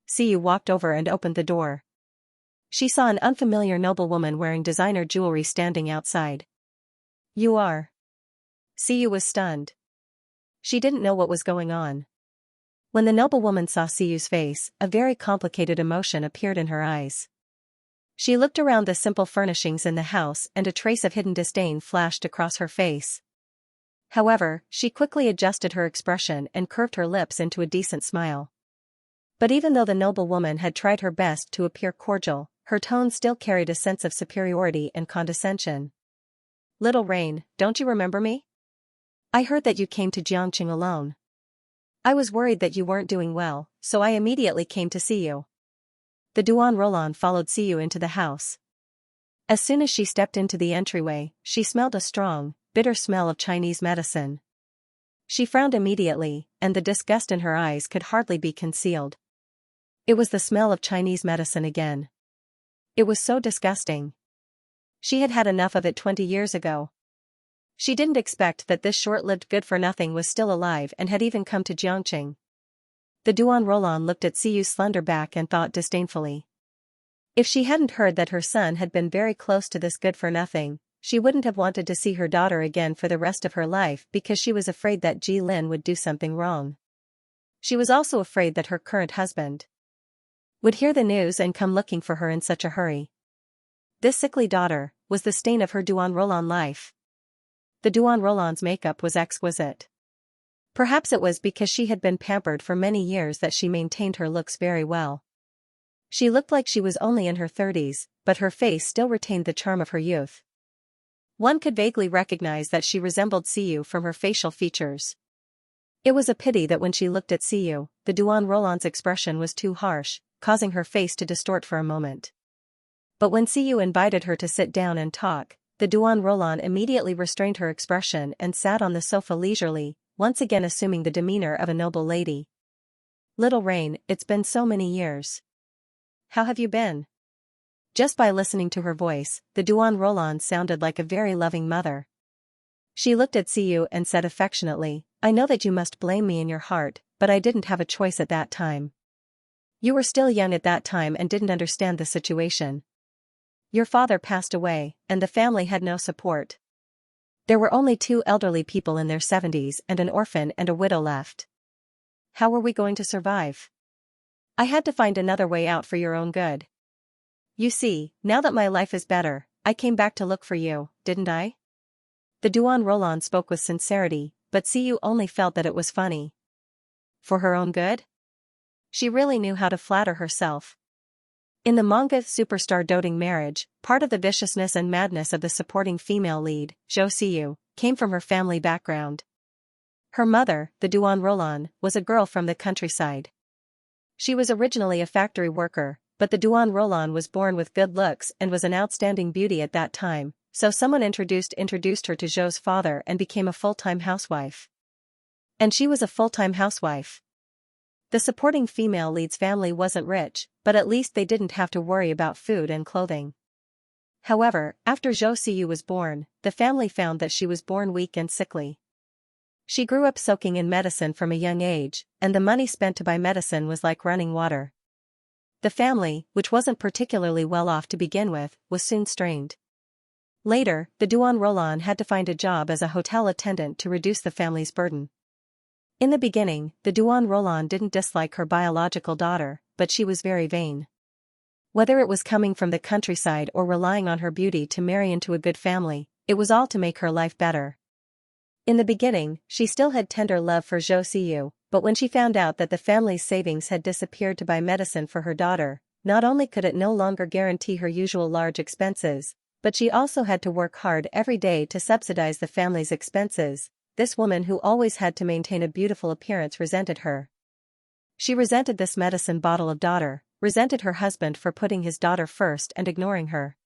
Siyu walked over and opened the door. She saw an unfamiliar noblewoman wearing designer jewelry standing outside. You are? Siyu was stunned. She didn't know what was going on. When the noblewoman saw Siyu's face, a very complicated emotion appeared in her eyes. She looked around the simple furnishings in the house and a trace of hidden disdain flashed across her face. However, she quickly adjusted her expression and curved her lips into a decent smile. But even though the noblewoman had tried her best to appear cordial, her tone still carried a sense of superiority and condescension. Little Rain, don't you remember me? I heard that you came to Jiangqing alone. I was worried that you weren't doing well, so I immediately came to see you. The Duan Roland followed Siyu into the house. As soon as she stepped into the entryway, she smelled a strong, bitter smell of Chinese medicine. She frowned immediately, and the disgust in her eyes could hardly be concealed. It was the smell of Chinese medicine again. It was so disgusting. She had had enough of it 20 years ago. She didn't expect that this short-lived good-for-nothing was still alive and had even come to Jiangqing. The Duan Roland looked at Siyu's slender back and thought disdainfully. If she hadn't heard that her son had been very close to this good-for-nothing, she wouldn't have wanted to see her daughter again for the rest of her life because she was afraid that Ji Lin would do something wrong. She was also afraid that her current husband would hear the news and come looking for her in such a hurry. This sickly daughter was the stain of her Duan Roland life. The Duan Roland's makeup was exquisite. Perhaps it was because she had been pampered for many years that she maintained her looks very well. She looked like she was only in her 30s, but her face still retained the charm of her youth. One could vaguely recognize that she resembled Siyu from her facial features. It was a pity that when she looked at Siyu, the Duan Roland's expression was too harsh, causing her face to distort for a moment. But when Siyu invited her to sit down and talk, the Duan Roland immediately restrained her expression and sat on the sofa leisurely, once again assuming the demeanor of a noble lady. "Little Rain, it's been so many years. How have you been?" Just by listening to her voice, the Duan Roland sounded like a very loving mother. She looked at Siyu and said affectionately, "I know that you must blame me in your heart, but I didn't have a choice at that time. You were still young at that time and didn't understand the situation. Your father passed away, and the family had no support. There were only 2 elderly people in their 70s and an orphan and a widow left. How were we going to survive? I had to find another way out for your own good. You see, now that my life is better, I came back to look for you, didn't I?" The Duan Roland spoke with sincerity, but Siyu only felt that it was funny. For her own good? She really knew how to flatter herself. In the manga superstar Doting Marriage, part of the viciousness and madness of the supporting female lead, Zhou Siyu, came from her family background. Her mother, the Duan Roland, was a girl from the countryside. She was originally a factory worker, but the Duan Roland was born with good looks and was an outstanding beauty at that time, so someone introduced her to Zhou's father and became a full-time housewife. And she was a full-time housewife. The supporting female lead's family wasn't rich, but at least they didn't have to worry about food and clothing. However, after Zhou Siyu was born, the family found that she was born weak and sickly. She grew up soaking in medicine from a young age, and the money spent to buy medicine was like running water. The family, which wasn't particularly well off to begin with, was soon strained. Later, the Duan Roland had to find a job as a hotel attendant to reduce the family's burden. In the beginning, the Duan Roland didn't dislike her biological daughter, but she was very vain. Whether it was coming from the countryside or relying on her beauty to marry into a good family, it was all to make her life better. In the beginning, she still had tender love for Zhou Siyu, but when she found out that the family's savings had disappeared to buy medicine for her daughter, not only could it no longer guarantee her usual large expenses, but she also had to work hard every day to subsidize the family's expenses. This woman who always had to maintain a beautiful appearance resented her. She resented this medicine bottle of daughter, resented her husband for putting his daughter first and ignoring her.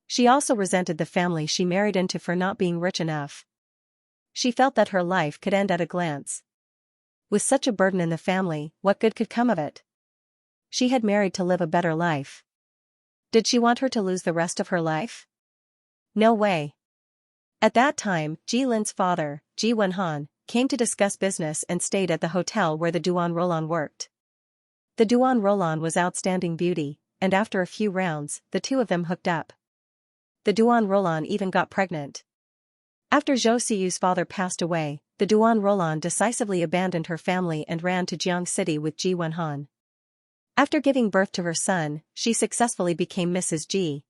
She also resented the family she married into for not being rich enough. She felt that her life could end at a glance. With such a burden in the family, what good could come of it? She had married to live a better life. Did she want her to lose the rest of her life? No way. At that time, Ji Lin's father, Ji Wenhan, came to discuss business and stayed at the hotel where the Duan Roland worked. The Duan Roland was outstanding beauty, and after a few rounds, the two of them hooked up. The Duan Roland even got pregnant. After Zhou Siyu's father passed away, the Duan Roland decisively abandoned her family and ran to Jiang City with Ji Wenhan. After giving birth to her son, she successfully became Mrs. Ji.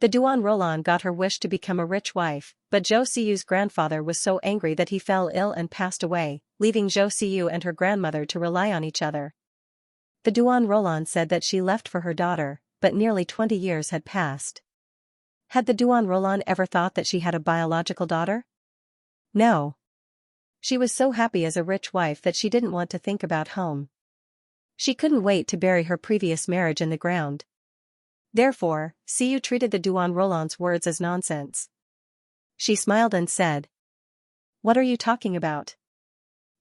The Duan Roland got her wish to become a rich wife, but Zhou Siyu's grandfather was so angry that he fell ill and passed away, leaving Zhou Siyu and her grandmother to rely on each other. The Duan Roland said that she left for her daughter, but nearly 20 years had passed. Had the Duan Roland ever thought that she had a biological daughter? No. She was so happy as a rich wife that she didn't want to think about home. She couldn't wait to bury her previous marriage in the ground. Therefore, Siyu treated the Duan Roland's words as nonsense. She smiled and said, "What are you talking about?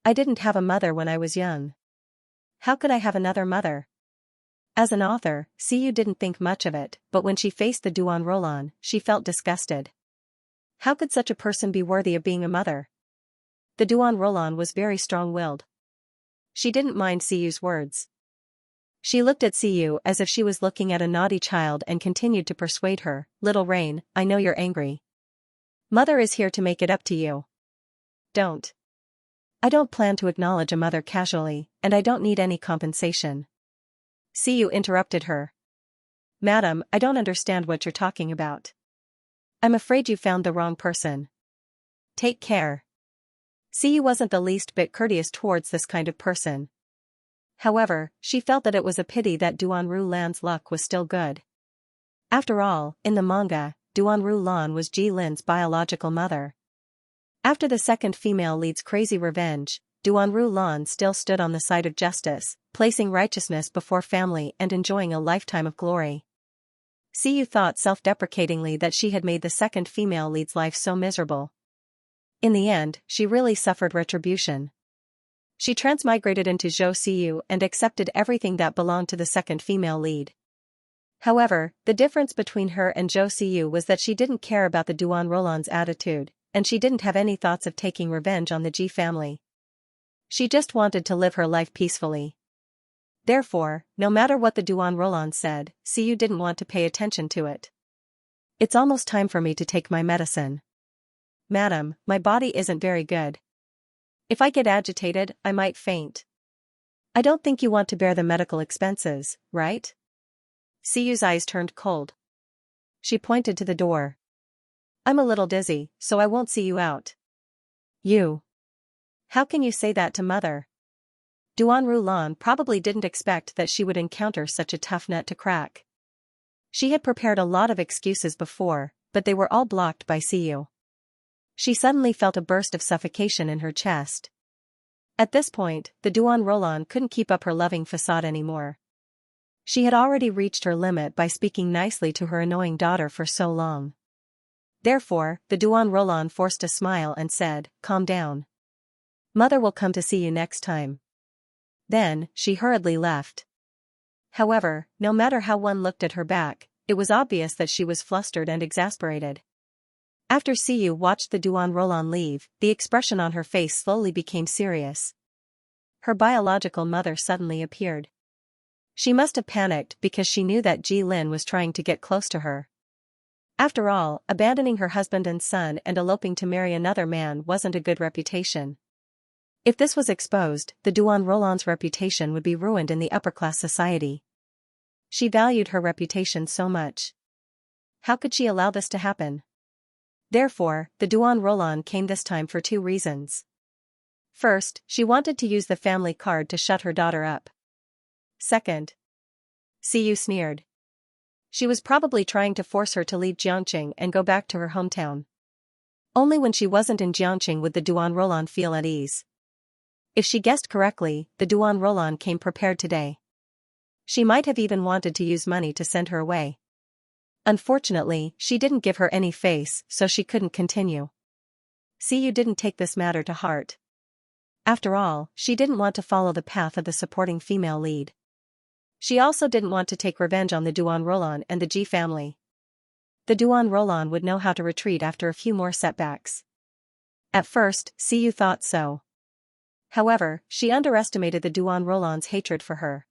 I didn't have a mother when I was young. How could I have another mother?" As an author, Siyu didn't think much of it, but when she faced the Duan Roland, she felt disgusted. How could such a person be worthy of being a mother? The Duan Roland was very strong-willed. She didn't mind Siyu's words. She looked at Siyu as if she was looking at a naughty child and continued to persuade her, "Little Rain, I know you're angry. Mother is here to make it up to you. Don't. I don't plan to acknowledge a mother casually, and I don't need any compensation." Siyu interrupted her. "Madam, I don't understand what you're talking about. I'm afraid you found the wrong person. Take care." Siyu wasn't the least bit courteous towards this kind of person. However, she felt that it was a pity that Duan Rulan's luck was still good. After all, in the manga, Duan Rulan was Ji Lin's biological mother. After the second female lead's crazy revenge, Duan Rulan still stood on the side of justice, placing righteousness before family and enjoying a lifetime of glory. Siyu thought self-deprecatingly that she had made the second female lead's life so miserable. In the end, she really suffered retribution. She transmigrated into Zhou Siyu and accepted everything that belonged to the second female lead. However, the difference between her and Zhou Siyu was that she didn't care about the Duan Roland's attitude, and she didn't have any thoughts of taking revenge on the Ji family. She just wanted to live her life peacefully. Therefore, no matter what the Duan Roland said, Siyu didn't want to pay attention to it. "It's almost time for me to take my medicine. Madam, my body isn't very good. If I get agitated, I might faint. I don't think you want to bear the medical expenses, right?" Siyu's eyes turned cold. She pointed to the door. "I'm a little dizzy, so I won't see you out." "You? How can you say that to mother?" Duan Rulan probably didn't expect that she would encounter such a tough nut to crack. She had prepared a lot of excuses before, but they were all blocked by Siyu. She suddenly felt a burst of suffocation in her chest. At this point, the Duan Roland couldn't keep up her loving facade anymore. She had already reached her limit by speaking nicely to her annoying daughter for so long. Therefore, the Duan Roland forced a smile and said, "Calm down. Mother will come to see you next time." Then, she hurriedly left. However, no matter how one looked at her back, it was obvious that she was flustered and exasperated. After Siyu watched the Duan Roland leave, the expression on her face slowly became serious. Her biological mother suddenly appeared. She must have panicked because she knew that Ji Lin was trying to get close to her. After all, abandoning her husband and son and eloping to marry another man wasn't a good reputation. If this was exposed, the Duan Roland's reputation would be ruined in the upper-class society. She valued her reputation so much. How could she allow this to happen? Therefore, the Duan Roland came this time for two reasons. First, she wanted to use the family card to shut her daughter up. Second, Siyu sneered. She was probably trying to force her to leave Xianxia and go back to her hometown. Only when she wasn't in Xianxia would the Duan Roland feel at ease. If she guessed correctly, the Duan Roland came prepared today. She might have even wanted to use money to send her away. Unfortunately, she didn't give her any face, so she couldn't continue. Siyu didn't take this matter to heart. After all, she didn't want to follow the path of the supporting female lead. She also didn't want to take revenge on the Duan Roland and the Ji family. The Duan Roland would know how to retreat after a few more setbacks. At first, Siyu thought so. However, she underestimated the Duan Roland's hatred for her.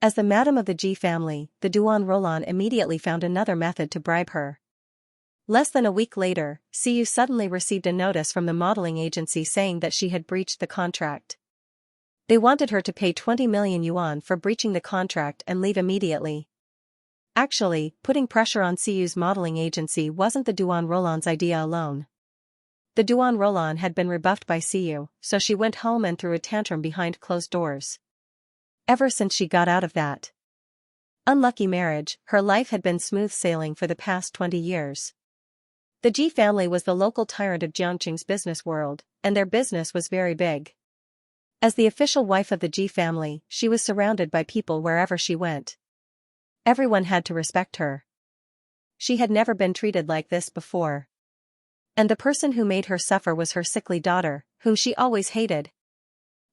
As the madam of the Ji family, the Duan Roland immediately found another method to bribe her. Less than a week later, Siyu suddenly received a notice from the modeling agency saying that she had breached the contract. They wanted her to pay 20 million yuan for breaching the contract and leave immediately. Actually, putting pressure on Siyu's modeling agency wasn't the Duan Roland's idea alone. The Duan Roland had been rebuffed by Siyu, so she went home and threw a tantrum behind closed doors. Ever since she got out of that unlucky marriage, her life had been smooth sailing for the past 20 years. The Ji family was the local tyrant of Jiangqing's business world, and their business was very big. As the official wife of the Ji family, she was surrounded by people wherever she went. Everyone had to respect her. She had never been treated like this before. And the person who made her suffer was her sickly daughter, whom she always hated.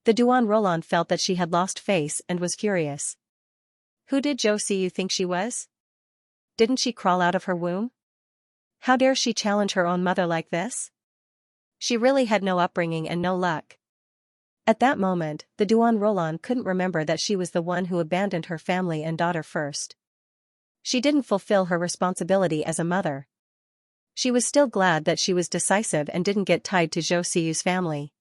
The Duan Roland felt that she had lost face and was furious. Who did Zhou Siyu think she was? Didn't she crawl out of her womb? How dare she challenge her own mother like this? She really had no upbringing and no luck. At that moment, the Duan Roland couldn't remember that she was the one who abandoned her family and daughter first. She didn't fulfill her responsibility as a mother. She was still glad that she was decisive and didn't get tied to Zhou Siyu's family.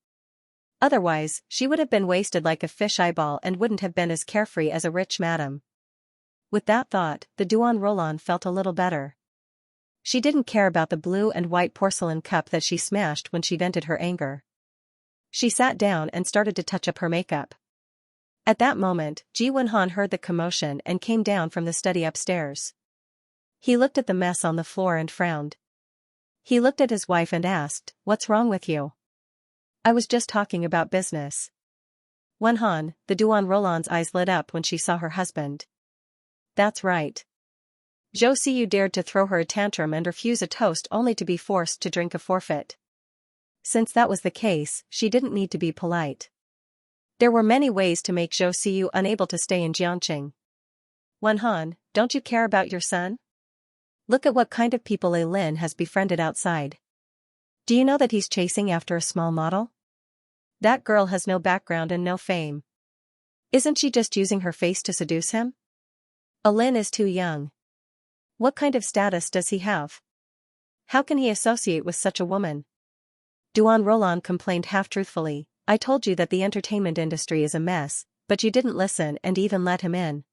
Otherwise, she would have been wasted like a fish eyeball and wouldn't have been as carefree as a rich madam. With that thought, the Duan Roland felt a little better. She didn't care about the blue and white porcelain cup that she smashed when she vented her anger. She sat down and started to touch up her makeup. At that moment, Ji Wenhan heard the commotion and came down from the study upstairs. He looked at the mess on the floor and frowned. He looked at his wife and asked, "What's wrong with you?" "I was just talking about business." Wenhan, the Duan Roland's eyes lit up when she saw her husband. That's right. Zhou Siyu dared to throw her a tantrum and refuse a toast only to be forced to drink a forfeit. Since that was the case, she didn't need to be polite. There were many ways to make Zhou Siyu unable to stay in Jiangqing. Wenhan, don't you care about your son? Look at what kind of people Lin has befriended outside. Do you know that he's chasing after a small model? That girl has no background and no fame. Isn't she just using her face to seduce him? Lin is too young. What kind of status does he have? How can he associate with such a woman? Duan Roland complained half-truthfully, I told you that the entertainment industry is a mess, but you didn't listen and even let him in.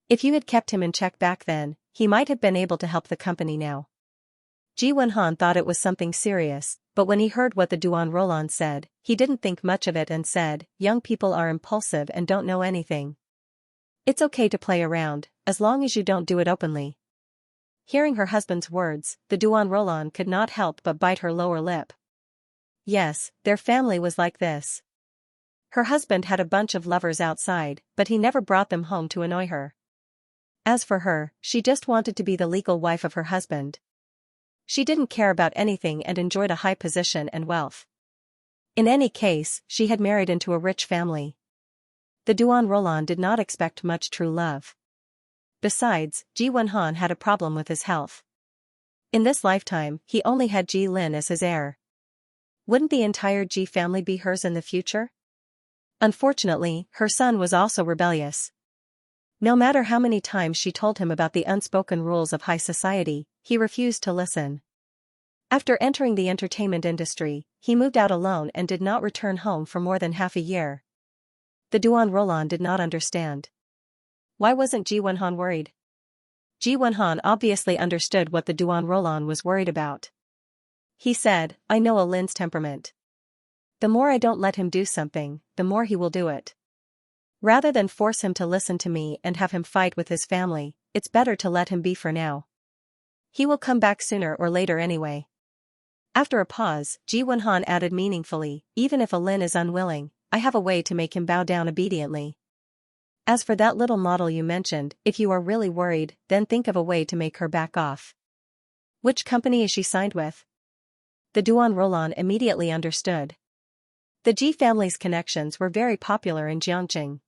If you had kept him in check back then, he might have been able to help the company now. Ji Wenhan thought it was something serious, but when he heard what the Duan Roland said, he didn't think much of it and said, young people are impulsive and don't know anything. It's okay to play around, as long as you don't do it openly. Hearing her husband's words, the Duan Roland could not help but bite her lower lip. Yes, their family was like this. Her husband had a bunch of lovers outside, but he never brought them home to annoy her. As for her, she just wanted to be the legal wife of her husband. She didn't care about anything and enjoyed a high position and wealth. In any case, she had married into a rich family. The Duan Roland did not expect much true love. Besides, Ji Wenhan had a problem with his health. In this lifetime, he only had Ji Lin as his heir. Wouldn't the entire Ji family be hers in the future? Unfortunately, her son was also rebellious. No matter how many times she told him about the unspoken rules of high society, he refused to listen. After entering the entertainment industry, he moved out alone and did not return home for more than half a year. The Duan Roland did not understand. Why wasn't Ji Wenhan worried? Ji Wenhan obviously understood what the Duan Roland was worried about. He said, I know Lin's temperament. The more I don't let him do something, the more he will do it. Rather than force him to listen to me and have him fight with his family, it's better to let him be for now. He will come back sooner or later anyway. After a pause, Ji Wenhan added meaningfully, even if Lin is unwilling, I have a way to make him bow down obediently. As for that little model you mentioned, if you are really worried, then think of a way to make her back off. Which company is she signed with? The Duan Roland immediately understood. The Ji family's connections were very popular in Jiangqing.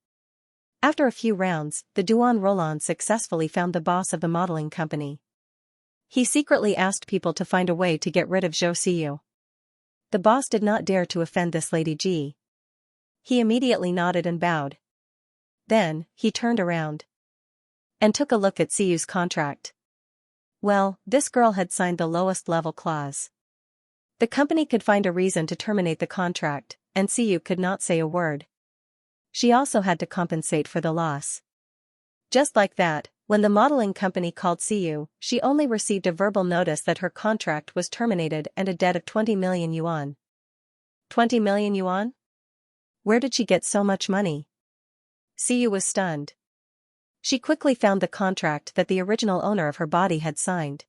After a few rounds, the Duan Roland successfully found the boss of the modeling company. He secretly asked people to find a way to get rid of Zhou Siyu. The boss did not dare to offend this Lady Ji. He immediately nodded and bowed. Then, he turned around and took a look at Siyu's contract. Well, this girl had signed the lowest level clause. The company could find a reason to terminate the contract, and Siyu could not say a word. She also had to compensate for the loss. Just like that, when the modeling company called Siyu, she only received a verbal notice that her contract was terminated and a debt of 20 million yuan. 20 million yuan? Where did she get so much money? Siyu was stunned. She quickly found the contract that the original owner of her body had signed.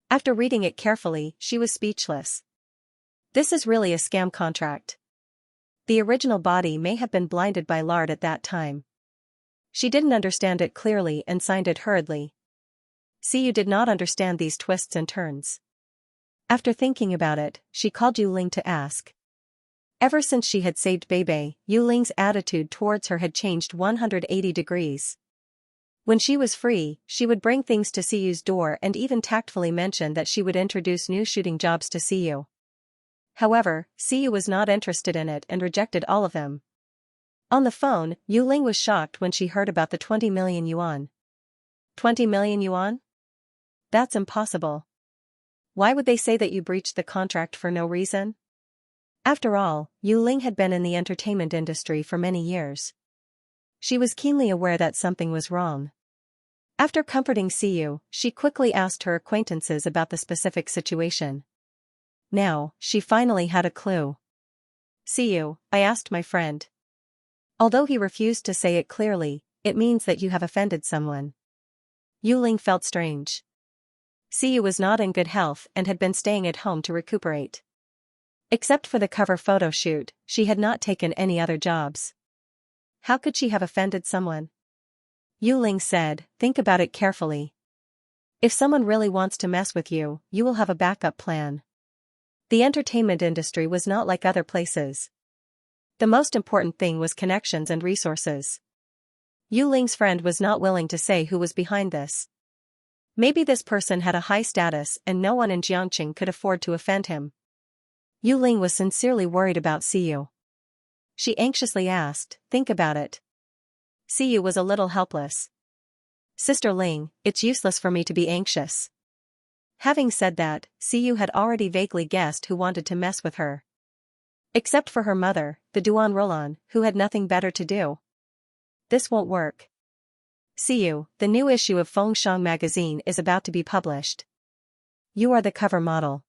After reading it carefully, she was speechless. This is really a scam contract. The original body may have been blinded by lard at that time. She didn't understand it clearly and signed it hurriedly. Siyu did not understand these twists and turns. After thinking about it, she called Yu Ling to ask. Ever since she had saved Bebe, Yu Ling's attitude towards her had changed 180 degrees. When she was free, she would bring things to Siyu's door and even tactfully mention that she would introduce new shooting jobs to Siyu. However, Siyu was not interested in it and rejected all of them. On the phone, Yu Ling was shocked when she heard about the 20 million yuan. 20 million yuan? That's impossible. Why would they say that you breached the contract for no reason? After all, Yu Ling had been in the entertainment industry for many years. She was keenly aware that something was wrong. After comforting Siyu, she quickly asked her acquaintances about the specific situation. Now, she finally had a clue. Siyu, I asked my friend. Although he refused to say it clearly, it means that you have offended someone. Yu Ling felt strange. Siyu was not in good health and had been staying at home to recuperate. Except for the cover photo shoot, she had not taken any other jobs. How could she have offended someone? Yu Ling said, think about it carefully. If someone really wants to mess with you, you will have a backup plan. The entertainment industry was not like other places. The most important thing was connections and resources. Yu Ling's friend was not willing to say who was behind this. Maybe this person had a high status and no one in Xianxia could afford to offend him. Yu Ling was sincerely worried about Siyu. She anxiously asked, think about it. Siyu was a little helpless. Sister Ling, it's useless for me to be anxious. Having said that, Siyu had already vaguely guessed who wanted to mess with her. Except for her mother, the Duan Roland, who had nothing better to do. This won't work. Siyu, the new issue of Fengshan magazine is about to be published. You are the cover model.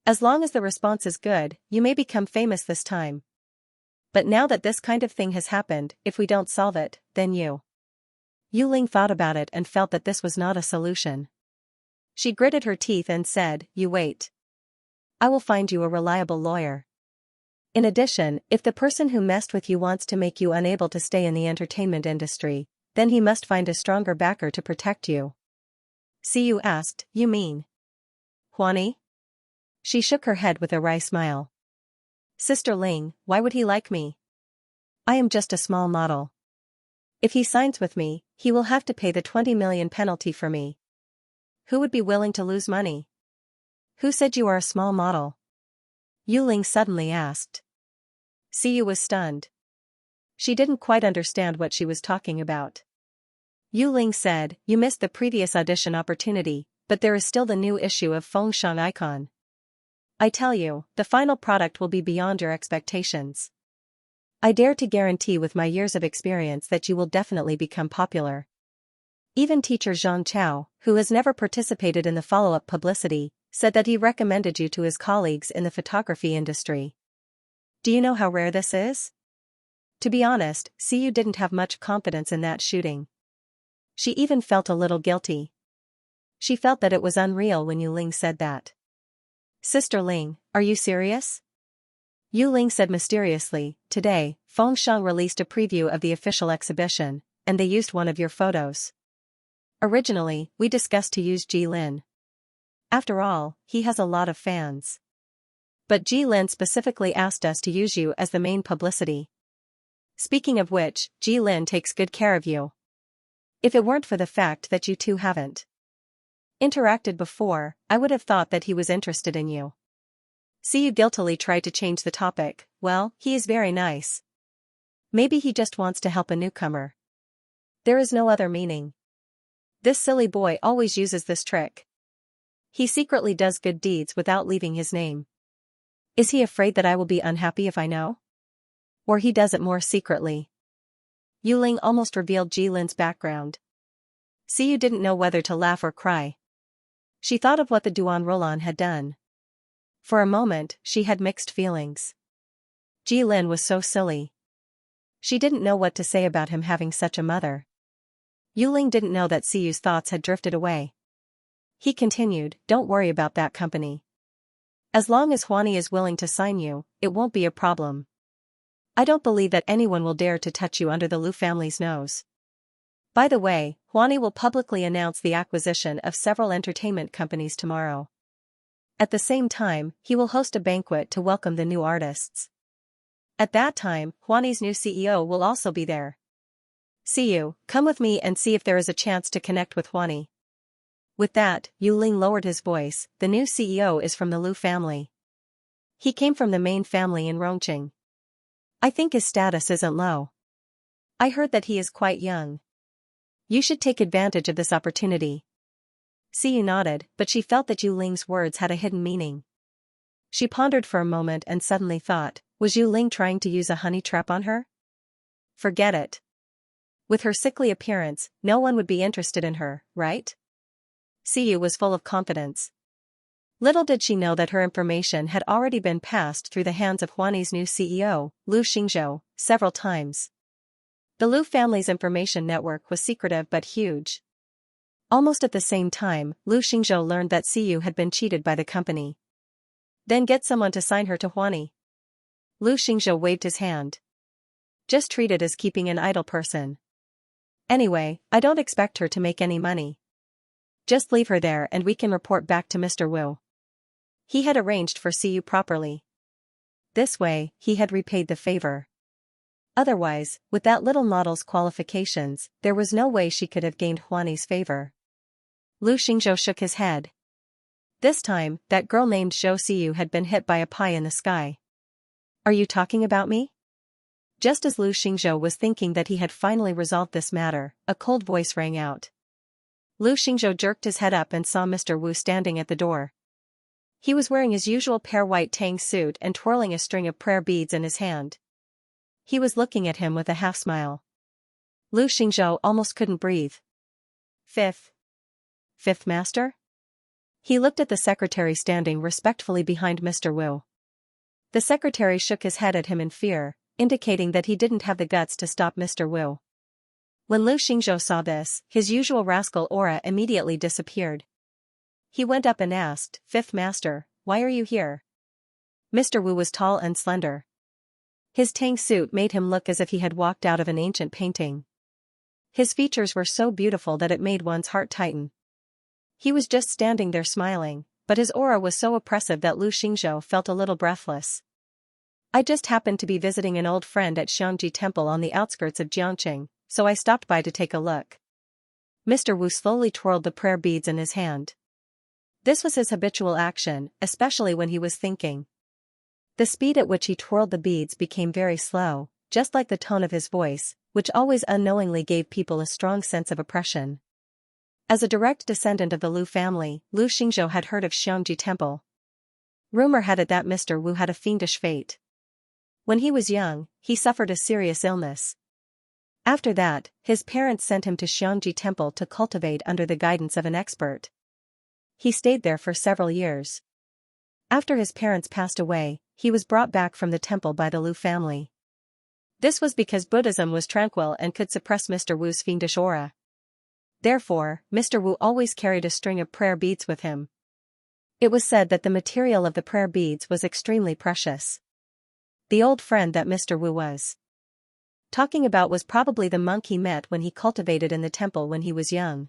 As long as the response is good, you may become famous this time. But now that this kind of thing has happened, if we don't solve it, then you. Yu Ling thought about it and felt that this was not a solution. She gritted her teeth and said, you wait. I will find you a reliable lawyer. In addition, if the person who messed with you wants to make you unable to stay in the entertainment industry, then he must find a stronger backer to protect you. Siyu asked, you mean Huani? She shook her head with a wry smile. Sister Ling, why would he like me? I am just a small model. If he signs with me, he will have to pay the 20 million penalty for me. Who would be willing to lose money? Who said you are a small model? Yu Ling suddenly asked. Siyu was stunned. She didn't quite understand what she was talking about. Yu Ling said, you missed the previous audition opportunity, but there is still the new issue of Fengshan Icon. I tell you, the final product will be beyond your expectations. I dare to guarantee with my years of experience that you will definitely become popular. Even teacher Zhang Chao, who has never participated in the follow-up publicity, said that he recommended you to his colleagues in the photography industry. Do you know how rare this is? To be honest, Siyu didn't have much confidence in that shooting. She even felt a little guilty. She felt that it was unreal when Yu Ling said that. Sister Ling, are you serious? Yu Ling said mysteriously, today, Fengshan released a preview of the official exhibition, and they used one of your photos. Originally, we discussed to use Ji Lin. After all, he has a lot of fans. But Ji Lin specifically asked us to use you as the main publicity. Speaking of which, Ji Lin takes good care of you. If it weren't for the fact that you two haven't interacted before, I would have thought that he was interested in you. Siyu guiltily tried to change the topic. Well, he is very nice. Maybe he just wants to help a newcomer. There is no other meaning. This silly boy always uses this trick. He secretly does good deeds without leaving his name. Is he afraid that I will be unhappy if I know? Or he does it more secretly? Yu Ling almost revealed Ji Lin's background. Siyu didn't know whether to laugh or cry. She thought of what the Duan Roland had done. For a moment, she had mixed feelings. Ji Lin was so silly. She didn't know what to say about him having such a mother. Yu Ling didn't know that Siyu's thoughts had drifted away. He continued, don't worry about that company. As long as Huani is willing to sign you, it won't be a problem. I don't believe that anyone will dare to touch you under the Liu family's nose. By the way, Huani will publicly announce the acquisition of several entertainment companies tomorrow. At the same time, he will host a banquet to welcome the new artists. At that time, Huani's new CEO will also be there. See you, come with me and see if there is a chance to connect with Huani. With that, Yu Ling lowered his voice. The new CEO is from the Lu family. He came from the main family in Rongqing. I think his status isn't low. I heard that he is quite young. You should take advantage of this opportunity. Siyu nodded, but she felt that Yu Ling's words had a hidden meaning. She pondered for a moment and suddenly thought, was Yu Ling trying to use a honey trap on her? Forget it. With her sickly appearance, no one would be interested in her, right? Siyu was full of confidence. Little did she know that her information had already been passed through the hands of Huani's new CEO, Lu Xingzhou, several times. The Lu family's information network was secretive but huge. Almost at the same time, Lu Xingzhou learned that Siyu had been cheated by the company. Then get someone to sign her to Huani. Lu Xingzhou waved his hand. Just treat it as keeping an idle person. Anyway, I don't expect her to make any money. Just leave her there and we can report back to Mr. Wu. He had arranged for Siyu properly. This way, he had repaid the favor. Otherwise, with that little model's qualifications, there was no way she could have gained Huani's favor. Lu Xingzhou shook his head. This time, that girl named Zhou Siyu had been hit by a pie in the sky. Are you talking about me? Just as Lu Xingzhou was thinking that he had finally resolved this matter, a cold voice rang out. Lu Xingzhou jerked his head up and saw Mr. Wu standing at the door. He was wearing his usual pear white tang suit and twirling a string of prayer beads in his hand. He was looking at him with a half-smile. Lu Xingzhou almost couldn't breathe. Fifth master? He looked at the secretary standing respectfully behind Mr. Wu. The secretary shook his head at him in fear, indicating that he didn't have the guts to stop Mr. Wu. When Lu Xingzhou saw this, his usual rascal aura immediately disappeared. He went up and asked, Fifth master, why are you here? Mr. Wu was tall and slender. His tang suit made him look as if he had walked out of an ancient painting. His features were so beautiful that it made one's heart tighten. He was just standing there smiling, but his aura was so oppressive that Lu Xingzhou felt a little breathless. I just happened to be visiting an old friend at Xianxia Temple on the outskirts of Jiangqing, so I stopped by to take a look. Mr. Wu slowly twirled the prayer beads in his hand. This was his habitual action, especially when he was thinking. The speed at which he twirled the beads became very slow, just like the tone of his voice, which always unknowingly gave people a strong sense of oppression. As a direct descendant of the Lu family, Lu Xingzhou had heard of Xianxia Temple. Rumor had it that Mr. Wu had a fiendish fate. When he was young, he suffered a serious illness. After that, his parents sent him to Xianxia Temple to cultivate under the guidance of an expert. He stayed there for several years. After his parents passed away, he was brought back from the temple by the Lu family. This was because Buddhism was tranquil and could suppress Mr. Wu's fiendish aura. Therefore, Mr. Wu always carried a string of prayer beads with him. It was said that the material of the prayer beads was extremely precious. The old friend that Mr. Wu was talking about was probably the monk he met when he cultivated in the temple when he was young.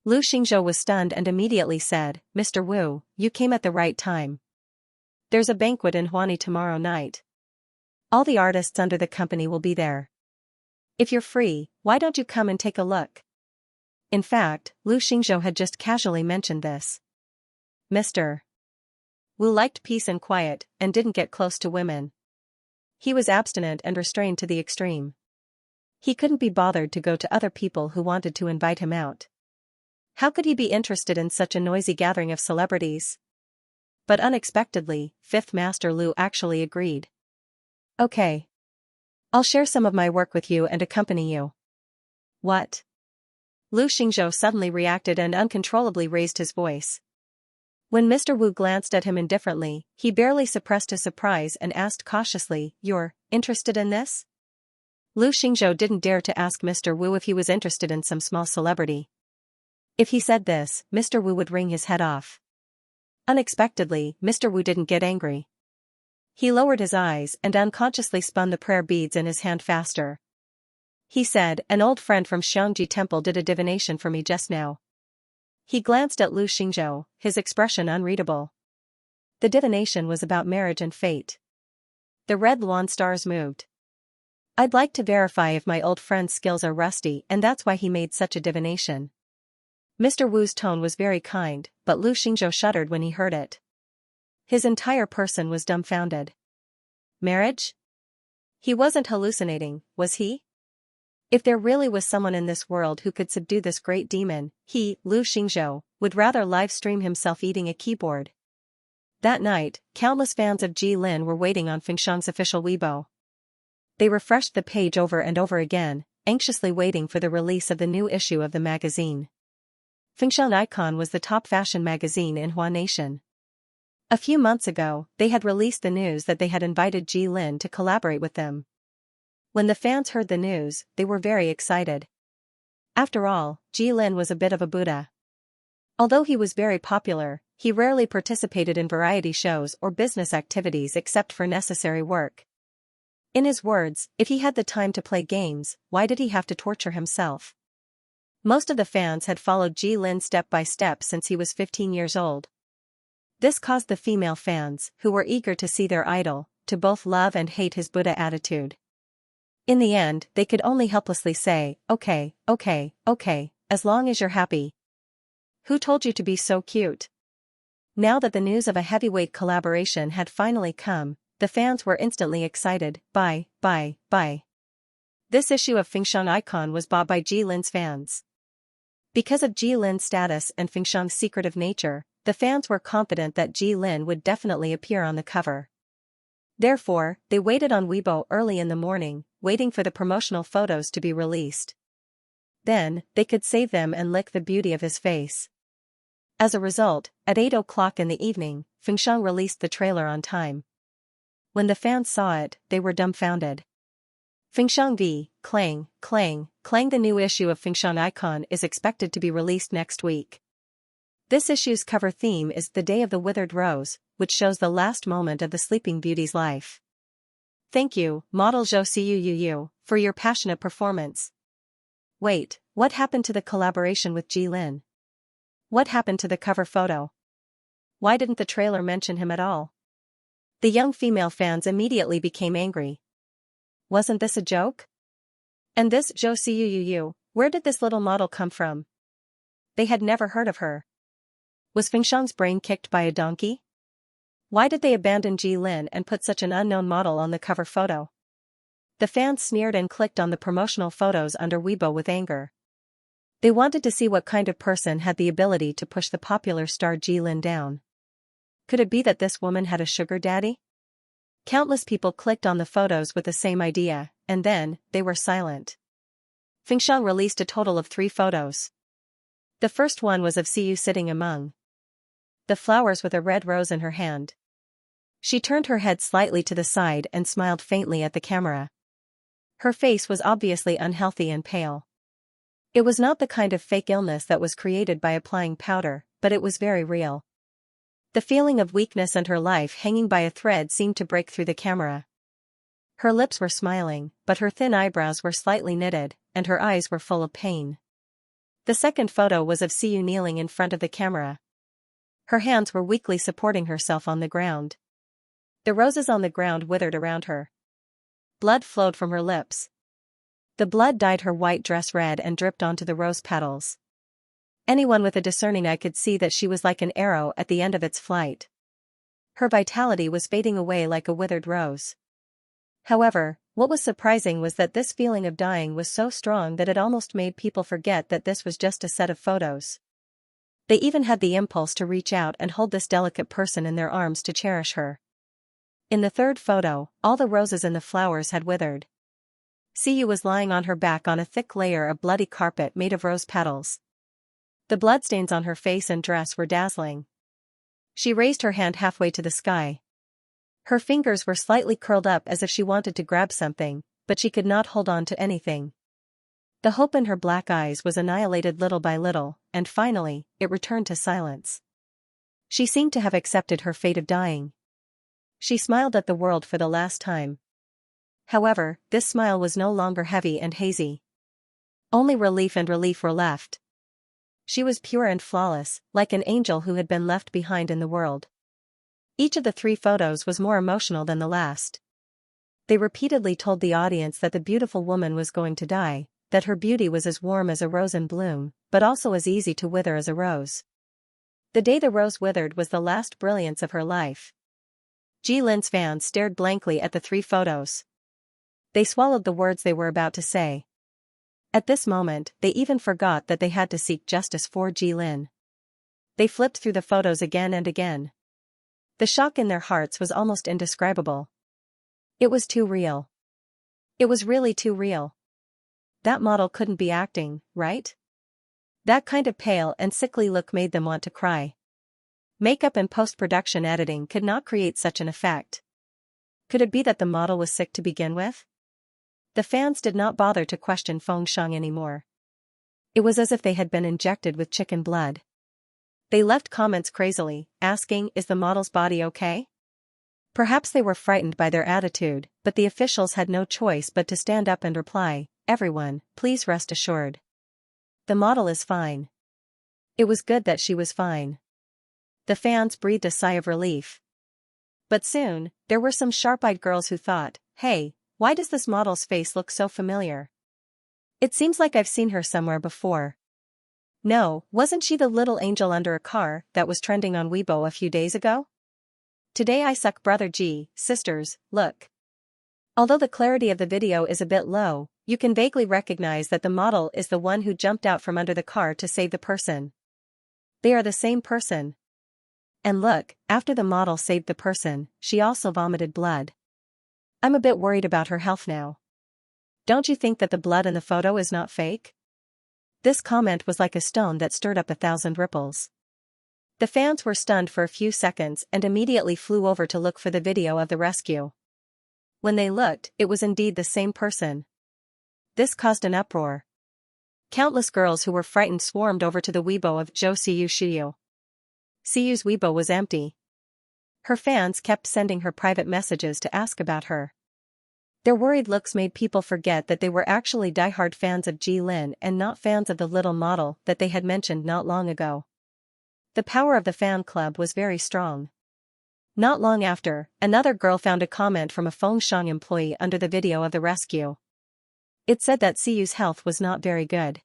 Lu Xingzhou was stunned and immediately said, Mr. Wu, you came at the right time. There's a banquet in Huani tomorrow night. All the artists under the company will be there. If you're free, why don't you come and take a look? In fact, Lu Xingzhou had just casually mentioned this. Mr. Wu liked peace and quiet, and didn't get close to women. He was abstinent and restrained to the extreme. He couldn't be bothered to go to other people who wanted to invite him out. How could he be interested in such a noisy gathering of celebrities? But unexpectedly, Fifth Master Lu actually agreed. Okay. I'll share some of my work with you and accompany you. What? Lu Xingzhou suddenly reacted and uncontrollably raised his voice. When Mr. Wu glanced at him indifferently, he barely suppressed his surprise and asked cautiously, You're interested in this? Lu Xingzhou didn't dare to ask Mr. Wu if he was interested in some small celebrity. If he said this, Mr. Wu would wring his head off. Unexpectedly, Mr. Wu didn't get angry. He lowered his eyes and unconsciously spun the prayer beads in his hand faster. He said, An old friend from Xianxia Temple did a divination for me just now. He glanced at Lu Xingzhou, his expression unreadable. The divination was about marriage and fate. The red lawn stars moved. I'd like to verify if my old friend's skills are rusty and that's why he made such a divination. Mr. Wu's tone was very kind, but Lu Xingzhou shuddered when he heard it. His entire person was dumbfounded. Marriage? He wasn't hallucinating, was he? If there really was someone in this world who could subdue this great demon, he, Lu Xingzhou, would rather live stream himself eating a keyboard. That night, countless fans of Ji Lin were waiting on Fengxiang's official Weibo. They refreshed the page over and over again, anxiously waiting for the release of the new issue of the magazine. Fengxiang Icon was the top fashion magazine in Hua Nation. A few months ago, they had released the news that they had invited Ji Lin to collaborate with them. When the fans heard the news, they were very excited. After all, Ji Lin was a bit of a Buddha. Although he was very popular, he rarely participated in variety shows or business activities except for necessary work. In his words, if he had the time to play games, why did he have to torture himself? Most of the fans had followed Ji Lin step by step since he was 15 years old. This caused the female fans, who were eager to see their idol, to both love and hate his Buddha attitude. In the end, they could only helplessly say, okay, as long as you're happy. Who told you to be so cute? Now that the news of a heavyweight collaboration had finally come, the fans were instantly excited. Buy. This issue of Fengxiang Icon was bought by Ji Lin's fans. Because of Ji Lin's status and Fengxiang's secretive nature, the fans were confident that Ji Lin would definitely appear on the cover. Therefore, they waited on Weibo early in the morning, waiting for the promotional photos to be released. Then, they could save them and lick the beauty of his face. As a result, at 8 o'clock in the evening, Fengxiang released the trailer on time. When the fans saw it, they were dumbfounded. Fengxiang v. Clang. The new issue of Fengxiang Icon is expected to be released next week. This issue's cover theme is The Day of the Withered Rose, which shows the last moment of the Sleeping Beauty's life. Thank you, model Zhou Xiyu, for your passionate performance. Wait, what happened to the collaboration with Ji Lin? What happened to the cover photo? Why didn't the trailer mention him at all? The young female fans immediately became angry. Wasn't this a joke? And this Zhou Xiyu, where did this little model come from? They had never heard of her. Was Fengxiang's brain kicked by a donkey? Why did they abandon Ji Lin and put such an unknown model on the cover photo? The fans sneered and clicked on the promotional photos under Weibo with anger. They wanted to see what kind of person had the ability to push the popular star Ji Lin down. Could it be that this woman had a sugar daddy? Countless people clicked on the photos with the same idea, and then, they were silent. Fengxiang released a total of 3 photos. The first one was of Xiyu sitting among the flowers with a red rose in her hand. She turned her head slightly to the side and smiled faintly at the camera. Her face was obviously unhealthy and pale. It was not the kind of fake illness that was created by applying powder, but it was very real. The feeling of weakness and her life hanging by a thread seemed to break through the camera. Her lips were smiling, but her thin eyebrows were slightly knitted, and her eyes were full of pain. The second photo was of Xiyu kneeling in front of the camera. Her hands were weakly supporting herself on the ground. The roses on the ground withered around her. Blood flowed from her lips. The blood dyed her white dress red and dripped onto the rose petals. Anyone with a discerning eye could see that she was like an arrow at the end of its flight. Her vitality was fading away like a withered rose. However, what was surprising was that this feeling of dying was so strong that it almost made people forget that this was just a set of photos. They even had the impulse to reach out and hold this delicate person in their arms to cherish her. In the third photo, all the roses and the flowers had withered. Xiyu was lying on her back on a thick layer of bloody carpet made of rose petals. The bloodstains on her face and dress were dazzling. She raised her hand halfway to the sky. Her fingers were slightly curled up as if she wanted to grab something, but she could not hold on to anything. The hope in her black eyes was annihilated little by little, and finally, it returned to silence. She seemed to have accepted her fate of dying. She smiled at the world for the last time. However, this smile was no longer heavy and hazy. Only relief were left. She was pure and flawless, like an angel who had been left behind in the world. Each of the 3 photos was more emotional than the last. They repeatedly told the audience that the beautiful woman was going to die, that her beauty was as warm as a rose in bloom, but also as easy to wither as a rose. The day the rose withered was the last brilliance of her life. Jilin's fans stared blankly at the 3 photos. They swallowed the words they were about to say. At this moment, they even forgot that they had to seek justice for Jilin. They flipped through the photos again and again. The shock in their hearts was almost indescribable. It was too real. It was really too real. That model couldn't be acting, right? That kind of pale and sickly look made them want to cry. Makeup and post-production editing could not create such an effect. Could it be that the model was sick to begin with? The fans did not bother to question Fengshan anymore. It was as if they had been injected with chicken blood. They left comments crazily, asking, "Is the model's body okay?" Perhaps they were frightened by their attitude, but the officials had no choice but to stand up and reply, "Everyone, please rest assured. The model is fine." It was good that she was fine. The fans breathed a sigh of relief. But soon, there were some sharp-eyed girls who thought, "Hey, why does this model's face look so familiar? It seems like I've seen her somewhere before." No, wasn't she the little angel under a car that was trending on Weibo a few days ago? Today I suck brother G, sisters, look. Although the clarity of the video is a bit low, you can vaguely recognize that the model is the one who jumped out from under the car to save the person. They are the same person. And look, after the model saved the person, she also vomited blood. I'm a bit worried about her health now. Don't you think that the blood in the photo is not fake? This comment was like a stone that stirred up 1,000 ripples. The fans were stunned for a few seconds and immediately flew over to look for the video of the rescue. When they looked, it was indeed the same person. This caused an uproar. Countless girls who were frightened swarmed over to the Weibo of Zhou Xiyu. Xiyu's Weibo was empty. Her fans kept sending her private messages to ask about her. Their worried looks made people forget that they were actually diehard fans of Jilin and not fans of the little model that they had mentioned not long ago. The power of the fan club was very strong. Not long after, another girl found a comment from a Fengshan employee under the video of the rescue. It said that Xiyu's health was not very good.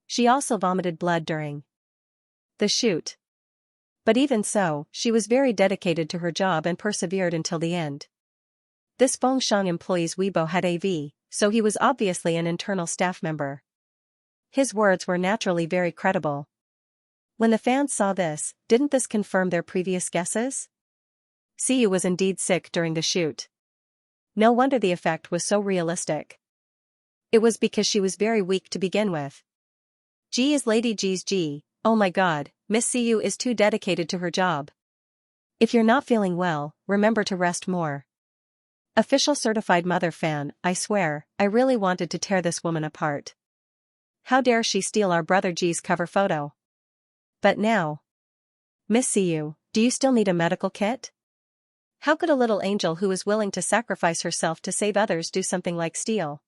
She also vomited blood during the shoot. But even so, she was very dedicated to her job and persevered until the end. This Fengshan employee's Weibo had AV, so he was obviously an internal staff member. His words were naturally very credible. When the fans saw this, didn't this confirm their previous guesses? Xiyu was indeed sick during the shoot. No wonder the effect was so realistic. It was because she was very weak to begin with. G is Lady G's G, oh my god, Miss Xiyu is too dedicated to her job. If you're not feeling well, remember to rest more. Official certified mother fan, I swear, I really wanted to tear this woman apart. How dare she steal our brother G's cover photo? But now. Miss Xiyu, do you still need a medical kit? How could a little angel who is willing to sacrifice herself to save others do something like steal?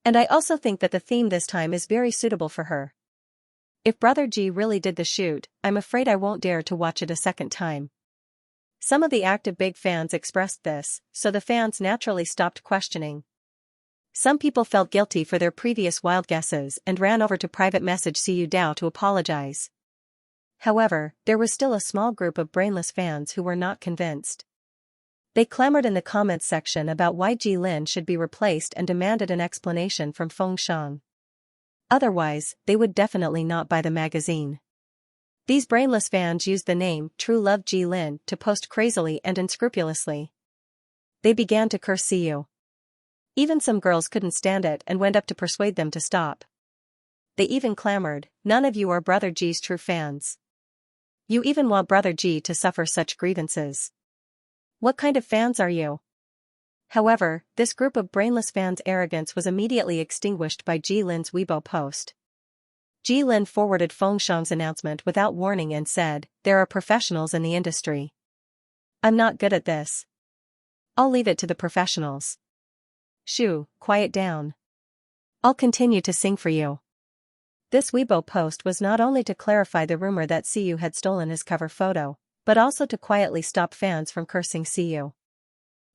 And I also think that the theme this time is very suitable for her. If Brother G really did the shoot, I'm afraid I won't dare to watch it a second time. Some of the active big fans expressed this, so the fans naturally stopped questioning. Some people felt guilty for their previous wild guesses and ran over to private message Xiyu Dao to apologize. However, there was still a small group of brainless fans who were not convinced. They clamored in the comments section about why Jilin should be replaced and demanded an explanation from Fengshan. Otherwise, they would definitely not buy the magazine. These brainless fans used the name True Love Jilin to post crazily and unscrupulously. They began to curse Xiyu. Even some girls couldn't stand it and went up to persuade them to stop. They even clamored, "None of you are Brother G's true fans. You even want Brother G to suffer such grievances. What kind of fans are you?" However, this group of brainless fans' arrogance was immediately extinguished by Jilin's Weibo post. Jilin forwarded Fengshan's announcement without warning and said, "There are professionals in the industry. I'm not good at this. I'll leave it to the professionals. Shoo, quiet down. I'll continue to sing for you." This Weibo post was not only to clarify the rumor that Xiyu had stolen his cover photo, but also to quietly stop fans from cursing Xiyu.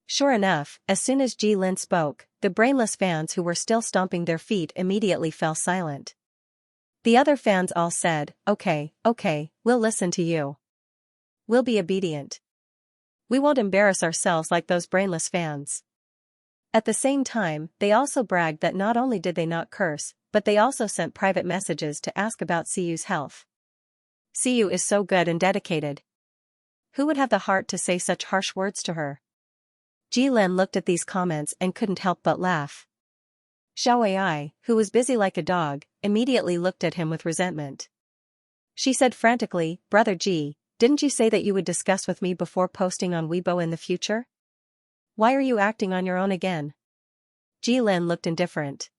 Sure enough, as soon as Ji Lin spoke, the brainless fans who were still stomping their feet immediately fell silent. The other fans all said, okay, we'll listen to you. We'll be obedient. We won't embarrass ourselves like those brainless fans. At the same time, they also bragged that not only did they not curse, but they also sent private messages to ask about Siyu's health. Siyu is so good and dedicated. Who would have the heart to say such harsh words to her? Ji Lin looked at these comments and couldn't help but laugh. Xiao Ai, who was busy like a dog, immediately looked at him with resentment. She said frantically, Brother Ji, didn't you say that you would discuss with me before posting on Weibo in the future? Why are you acting on your own again? Ji Lin looked indifferent.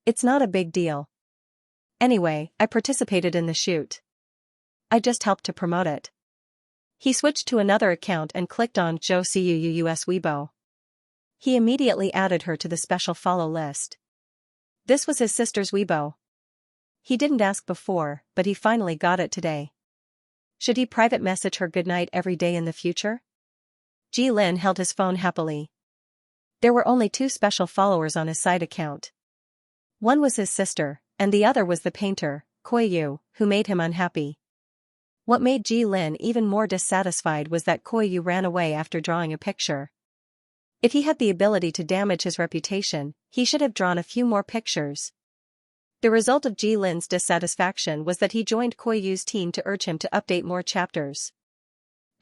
It's not a big deal. Anyway, I participated in the shoot. I just helped to promote it. He switched to another account and clicked on Zhou Siyu US Weibo. He immediately added her to the special follow list. This was his sister's Weibo. He didn't ask before, but he finally got it today. Should he private message her goodnight every day in the future? Ji Lin held his phone happily. There were only 2 special followers on his side account. One was his sister, and the other was the painter, Koyu, who made him unhappy. What made Ji Lin even more dissatisfied was that Koyu ran away after drawing a picture. If he had the ability to damage his reputation, he should have drawn a few more pictures. The result of Ji Lin's dissatisfaction was that he joined Koyu's team to urge him to update more chapters.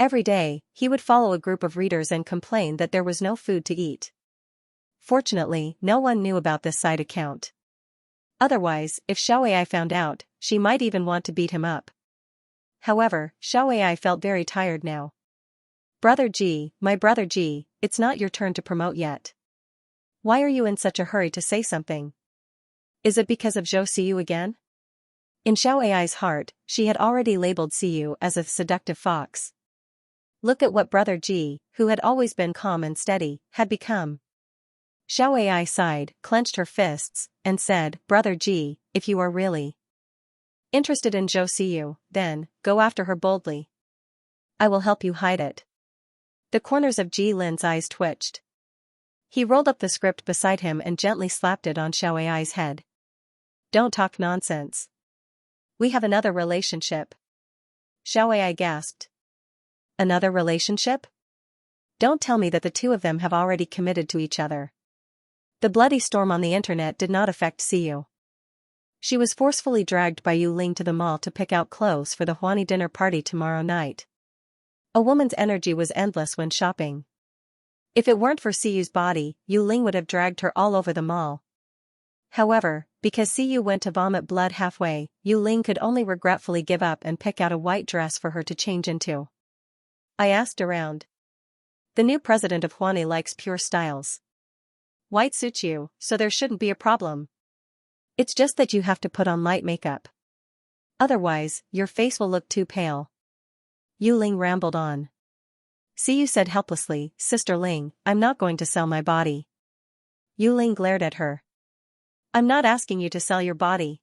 Every day, he would follow a group of readers and complain that there was no food to eat. Fortunately, no one knew about this side account. Otherwise, if Xiao Ai found out, she might even want to beat him up. However, Xiao Ai felt very tired now. Brother Ji, my brother Ji, it's not your turn to promote yet. Why are you in such a hurry to say something? Is it because of Zhou Siyu again? In Xiao Ai's heart, she had already labeled Siyu as a seductive fox. Look at what brother Ji, who had always been calm and steady, had become. Xiao Ai sighed, clenched her fists, and said, Brother Ji, if you are really interested in Zhou Siyu, then, go after her boldly. I will help you hide it. The corners of Ji Lin's eyes twitched. He rolled up the script beside him and gently slapped it on Xiao Ai's head. Don't talk nonsense. We have another relationship. Xiao Ai gasped. Another relationship? Don't tell me that the 2 of them have already committed to each other. The bloody storm on the internet did not affect Siyu. She was forcefully dragged by Yu Ling to the mall to pick out clothes for the Huani dinner party tomorrow night. A woman's energy was endless when shopping. If it weren't for Siyu's body, Yu Ling would have dragged her all over the mall. However, because Siyu went to vomit blood halfway, Yu Ling could only regretfully give up and pick out a white dress for her to change into. I asked around. The new president of Huani likes pure styles. White suits you, so there shouldn't be a problem. It's just that you have to put on light makeup. Otherwise, your face will look too pale. Yu Ling rambled on. Siyu said helplessly, Sister Ling, I'm not going to sell my body. Yu Ling glared at her. I'm not asking you to sell your body.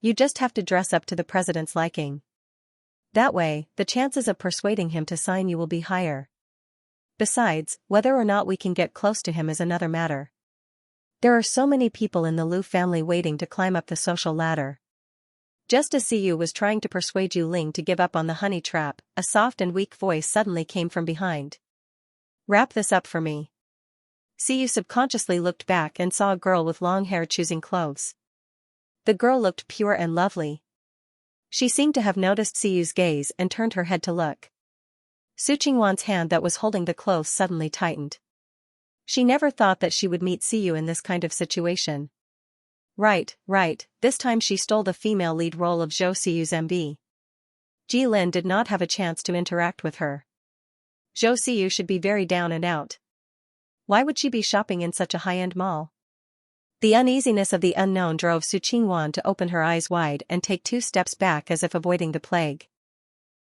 You just have to dress up to the president's liking. That way, the chances of persuading him to sign you will be higher. Besides, whether or not we can get close to him is another matter. There are so many people in the Liu family waiting to climb up the social ladder. Just as Siyu was trying to persuade Yu Ling to give up on the honey trap, a soft and weak voice suddenly came from behind. Wrap this up for me. Siyu subconsciously looked back and saw a girl with long hair choosing clothes. The girl looked pure and lovely. She seemed to have noticed Siyu's gaze and turned her head to look. Su Qingwan's hand that was holding the clothes suddenly tightened. She never thought that she would meet Siyu in this kind of situation. Right, this time she stole the female lead role of Zhou Siyu's MB. Ji Lin did not have a chance to interact with her. Zhou Siyu should be very down and out. Why would she be shopping in such a high-end mall? The uneasiness of the unknown drove Su Qingwan to open her eyes wide and take 2 steps back as if avoiding the plague.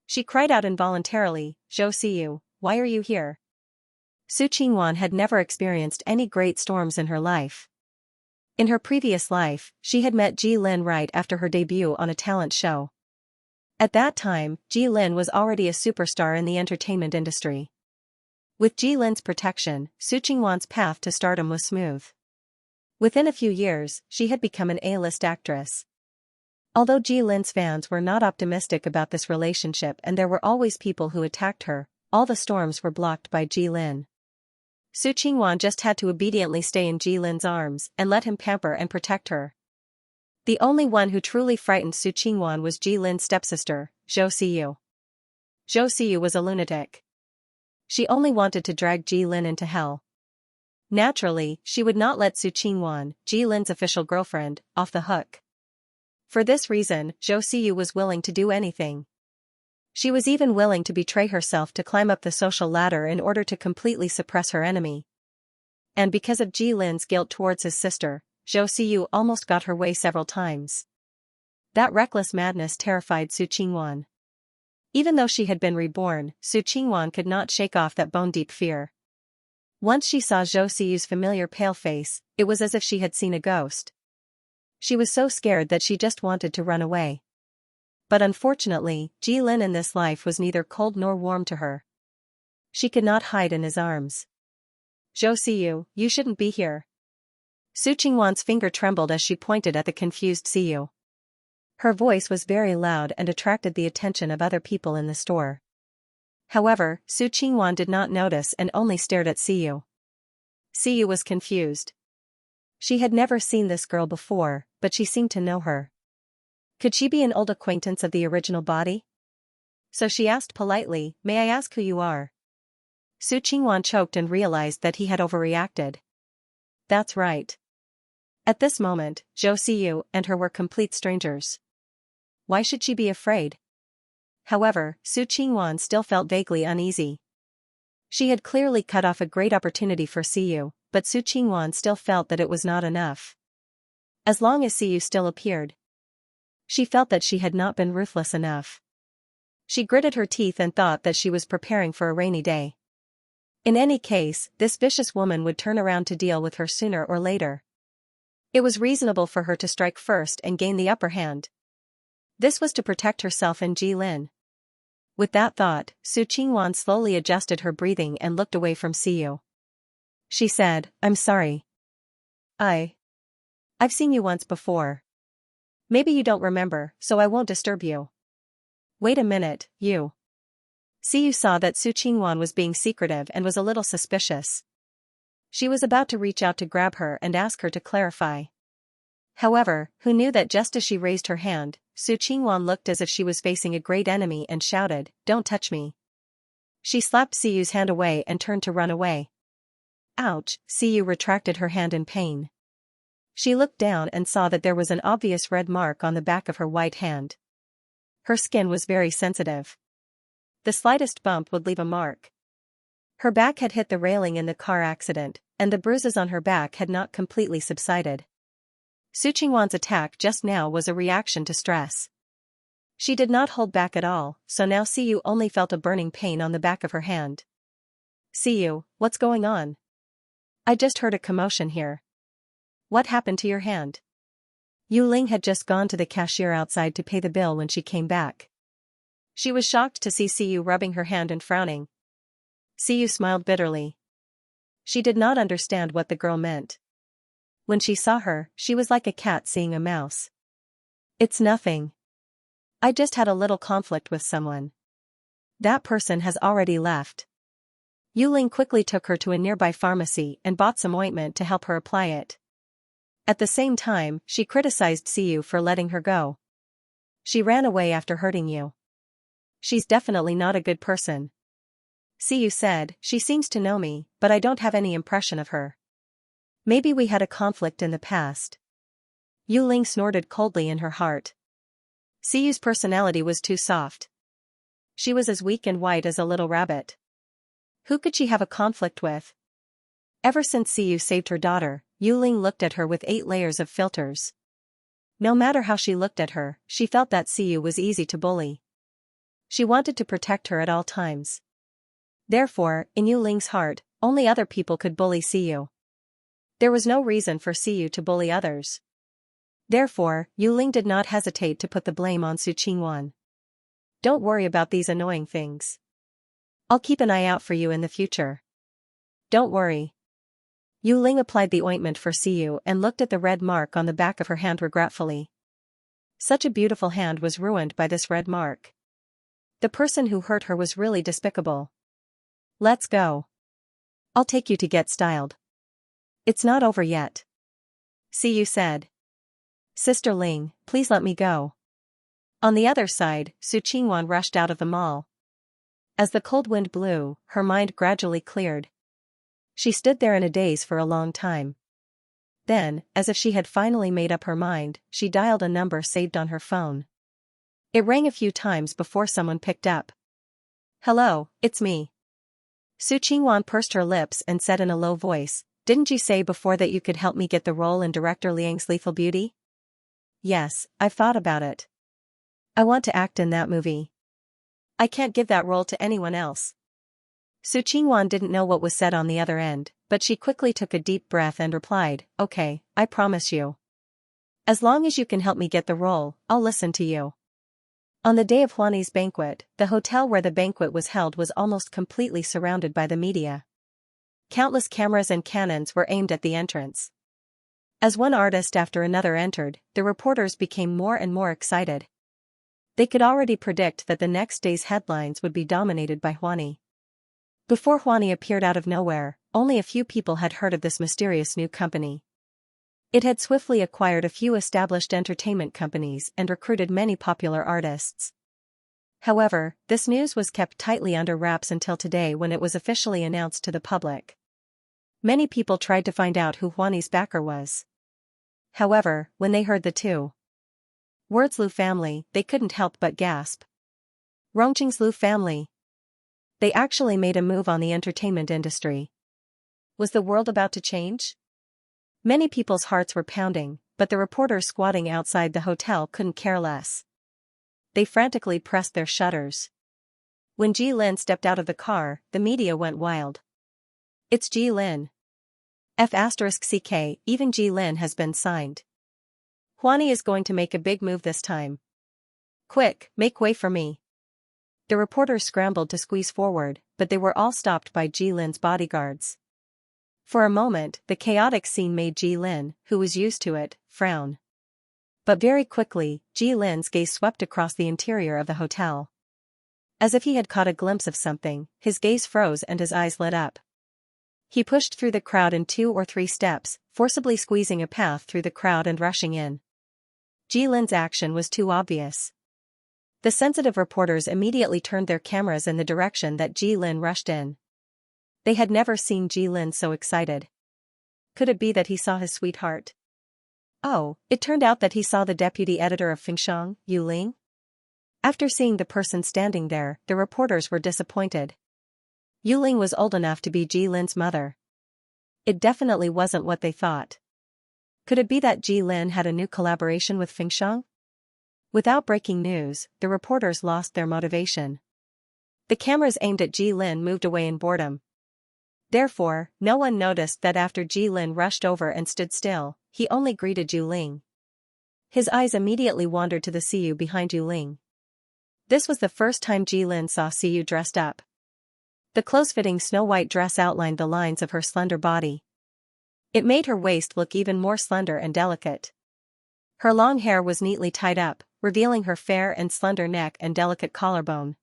She cried out involuntarily, Zhou Siyu, why are you here? Su Qingwan had never experienced any great storms in her life. In her previous life, she had met Ji Lin right after her debut on a talent show. At that time, Ji Lin was already a superstar in the entertainment industry. With Ji Lin's protection, Su Qingwan's path to stardom was smooth. Within a few years, she had become an A-list actress. Although Ji Lin's fans were not optimistic about this relationship and there were always people who attacked her, all the storms were blocked by Ji Lin. Su Qingwan just had to obediently stay in Ji Lin's arms and let him pamper and protect her. The only one who truly frightened Su Qingwan was Ji Lin's stepsister, Zhou Siyu. Zhou Siyu was a lunatic. She only wanted to drag Ji Lin into hell. Naturally, she would not let Su Qingwan, Ji Lin's official girlfriend, off the hook. For this reason, Zhou Siyu was willing to do anything. She was even willing to betray herself to climb up the social ladder in order to completely suppress her enemy. And because of Ji Lin's guilt towards his sister, Zhou Siyu almost got her way several times. That reckless madness terrified Su Qingwan. Even though she had been reborn, Su Qingwan could not shake off that bone-deep fear. Once she saw Zhou Siyu's familiar pale face, it was as if she had seen a ghost. She was so scared that she just wanted to run away. But unfortunately, Ji Lin in this life was neither cold nor warm to her. She could not hide in his arms. Zhou Siyu, you shouldn't be here. Su Qingwan's finger trembled as she pointed at the confused Siyu. Her voice was very loud and attracted the attention of other people in the store. However, Su Qingwan did not notice and only stared at Siyu. Siyu was confused. She had never seen this girl before, but she seemed to know her. Could she be an old acquaintance of the original body? So she asked politely, "May I ask who you are?" Su Qingwan choked and realized that he had overreacted. That's right. At this moment, Zhou Siyu and her were complete strangers. Why should she be afraid? However, Su Qingwan still felt vaguely uneasy. She had clearly cut off a great opportunity for Siyu, but Su Qingwan still felt that it was not enough. As long as Siyu still appeared, she felt that she had not been ruthless enough. She gritted her teeth and thought that she was preparing for a rainy day. In any case, this vicious woman would turn around to deal with her sooner or later. It was reasonable for her to strike first and gain the upper hand. This was to protect herself and Ji Lin. With that thought, Su Qingwan slowly adjusted her breathing and looked away from Siyu. She said, "I'm sorry. I've seen you once before. Maybe you don't remember, so I won't disturb you." Wait a minute, you. Siyu saw that Su Qingwan was being secretive and was a little suspicious. She was about to reach out to grab her and ask her to clarify. However, who knew that just as she raised her hand, Su Qingwan looked as if she was facing a great enemy and shouted, "Don't touch me." She slapped Siyu's hand away and turned to run away. Ouch, Siyu retracted her hand in pain. She looked down and saw that there was an obvious red mark on the back of her white hand. Her skin was very sensitive. The slightest bump would leave a mark. Her back had hit the railing in the car accident, and the bruises on her back had not completely subsided. Su Qingwan's attack just now was a reaction to stress. She did not hold back at all, so now Siyu only felt a burning pain on the back of her hand. "Siyu, what's going on? I just heard a commotion here. What happened to your hand?" Yu Ling had just gone to the cashier outside to pay the bill when she came back. She was shocked to see Siyu rubbing her hand and frowning. Siyu smiled bitterly. She did not understand what the girl meant. When she saw her, she was like a cat seeing a mouse. "It's nothing. I just had a little conflict with someone. That person has already left." Yu Ling quickly took her to a nearby pharmacy and bought some ointment to help her apply it. At the same time, she criticized Siyu for letting her go. "She ran away after hurting you. She's definitely not a good person." Siyu said, "She seems to know me, but I don't have any impression of her. Maybe we had a conflict in the past." Yu Ling snorted coldly in her heart. Siyu's personality was too soft. She was as weak and white as a little rabbit. Who could she have a conflict with? Ever since Siyu saved her daughter, Yu Ling looked at her with 8 layers of filters. No matter how she looked at her, she felt that Siyu was easy to bully. She wanted to protect her at all times. Therefore, in Yu Ling's heart, only other people could bully Siyu. There was no reason for Siyu to bully others. Therefore, Yu Ling did not hesitate to put the blame on Su Qingwan. "Don't worry about these annoying things. I'll keep an eye out for you in the future." Don't worry. Yu Ling applied the ointment for Siyu and looked at the red mark on the back of her hand regretfully. Such a beautiful hand was ruined by this red mark. The person who hurt her was really despicable. Let's go. I'll take you to get styled. It's not over yet. Siyu said. Sister Ling, please let me go. On the other side, Su Qingwan rushed out of the mall. As the cold wind blew, her mind gradually cleared. She stood there in a daze for a long time. Then, as if she had finally made up her mind, she dialed a number saved on her phone. It rang a few times before someone picked up. Hello, it's me. Su Qingwan pursed her lips and said in a low voice, Didn't you say before that you could help me get the role in Director Liang's Lethal Beauty? Yes, I've thought about it. I want to act in that movie. I can't give that role to anyone else. Su Qingwan didn't know what was said on the other end, but she quickly took a deep breath and replied, Okay, I promise you. As long as you can help me get the role, I'll listen to you. On the day of Huani's banquet, the hotel where the banquet was held was almost completely surrounded by the media. Countless cameras and cannons were aimed at the entrance. As one artist after another entered, the reporters became more and more excited. They could already predict that the next day's headlines would be dominated by Huani. Before Huani appeared out of nowhere, only a few people had heard of this mysterious new company. It had swiftly acquired a few established entertainment companies and recruited many popular artists. However, this news was kept tightly under wraps until today when it was officially announced to the public. Many people tried to find out who Huani's backer was. However, when they heard the two words Liu family, they couldn't help but gasp. Rongqing's Liu family. They actually made a move on the entertainment industry. Was the world about to change? Many people's hearts were pounding, but the reporters squatting outside the hotel couldn't care less. They frantically pressed their shutters. When Ji Lin stepped out of the car, the media went wild. It's Ji Lin. F*CK, even Ji Lin has been signed. Huani is going to make a big move this time. Quick, make way for me. The reporters scrambled to squeeze forward, but they were all stopped by Ji Lin's bodyguards. For a moment, the chaotic scene made Ji Lin, who was used to it, frown. But very quickly, Ji Lin's gaze swept across the interior of the hotel. As if he had caught a glimpse of something, his gaze froze and his eyes lit up. He pushed through the crowd in 2 or 3 steps, forcibly squeezing a path through the crowd and rushing in. Ji Lin's action was too obvious. The sensitive reporters immediately turned their cameras in the direction that Ji Lin rushed in. They had never seen Ji Lin so excited. Could it be that he saw his sweetheart? Oh, it turned out that he saw the deputy editor of Fengsheng, Yu Ling. After seeing the person standing there, the reporters were disappointed. Yu Ling was old enough to be Ji Lin's mother. It definitely wasn't what they thought. Could it be that Ji Lin had a new collaboration with Fengsheng? Without breaking news, the reporters lost their motivation. The cameras aimed at Ji Lin moved away in boredom. Therefore, no one noticed that after Ji Lin rushed over and stood still, he only greeted Yu Ling. His eyes immediately wandered to the Siyu behind Yu Ling. This was the first time Ji Lin saw Siyu dressed up. The close-fitting snow-white dress outlined the lines of her slender body. It made her waist look even more slender and delicate. Her long hair was neatly tied up, revealing her fair and slender neck and delicate collarbone.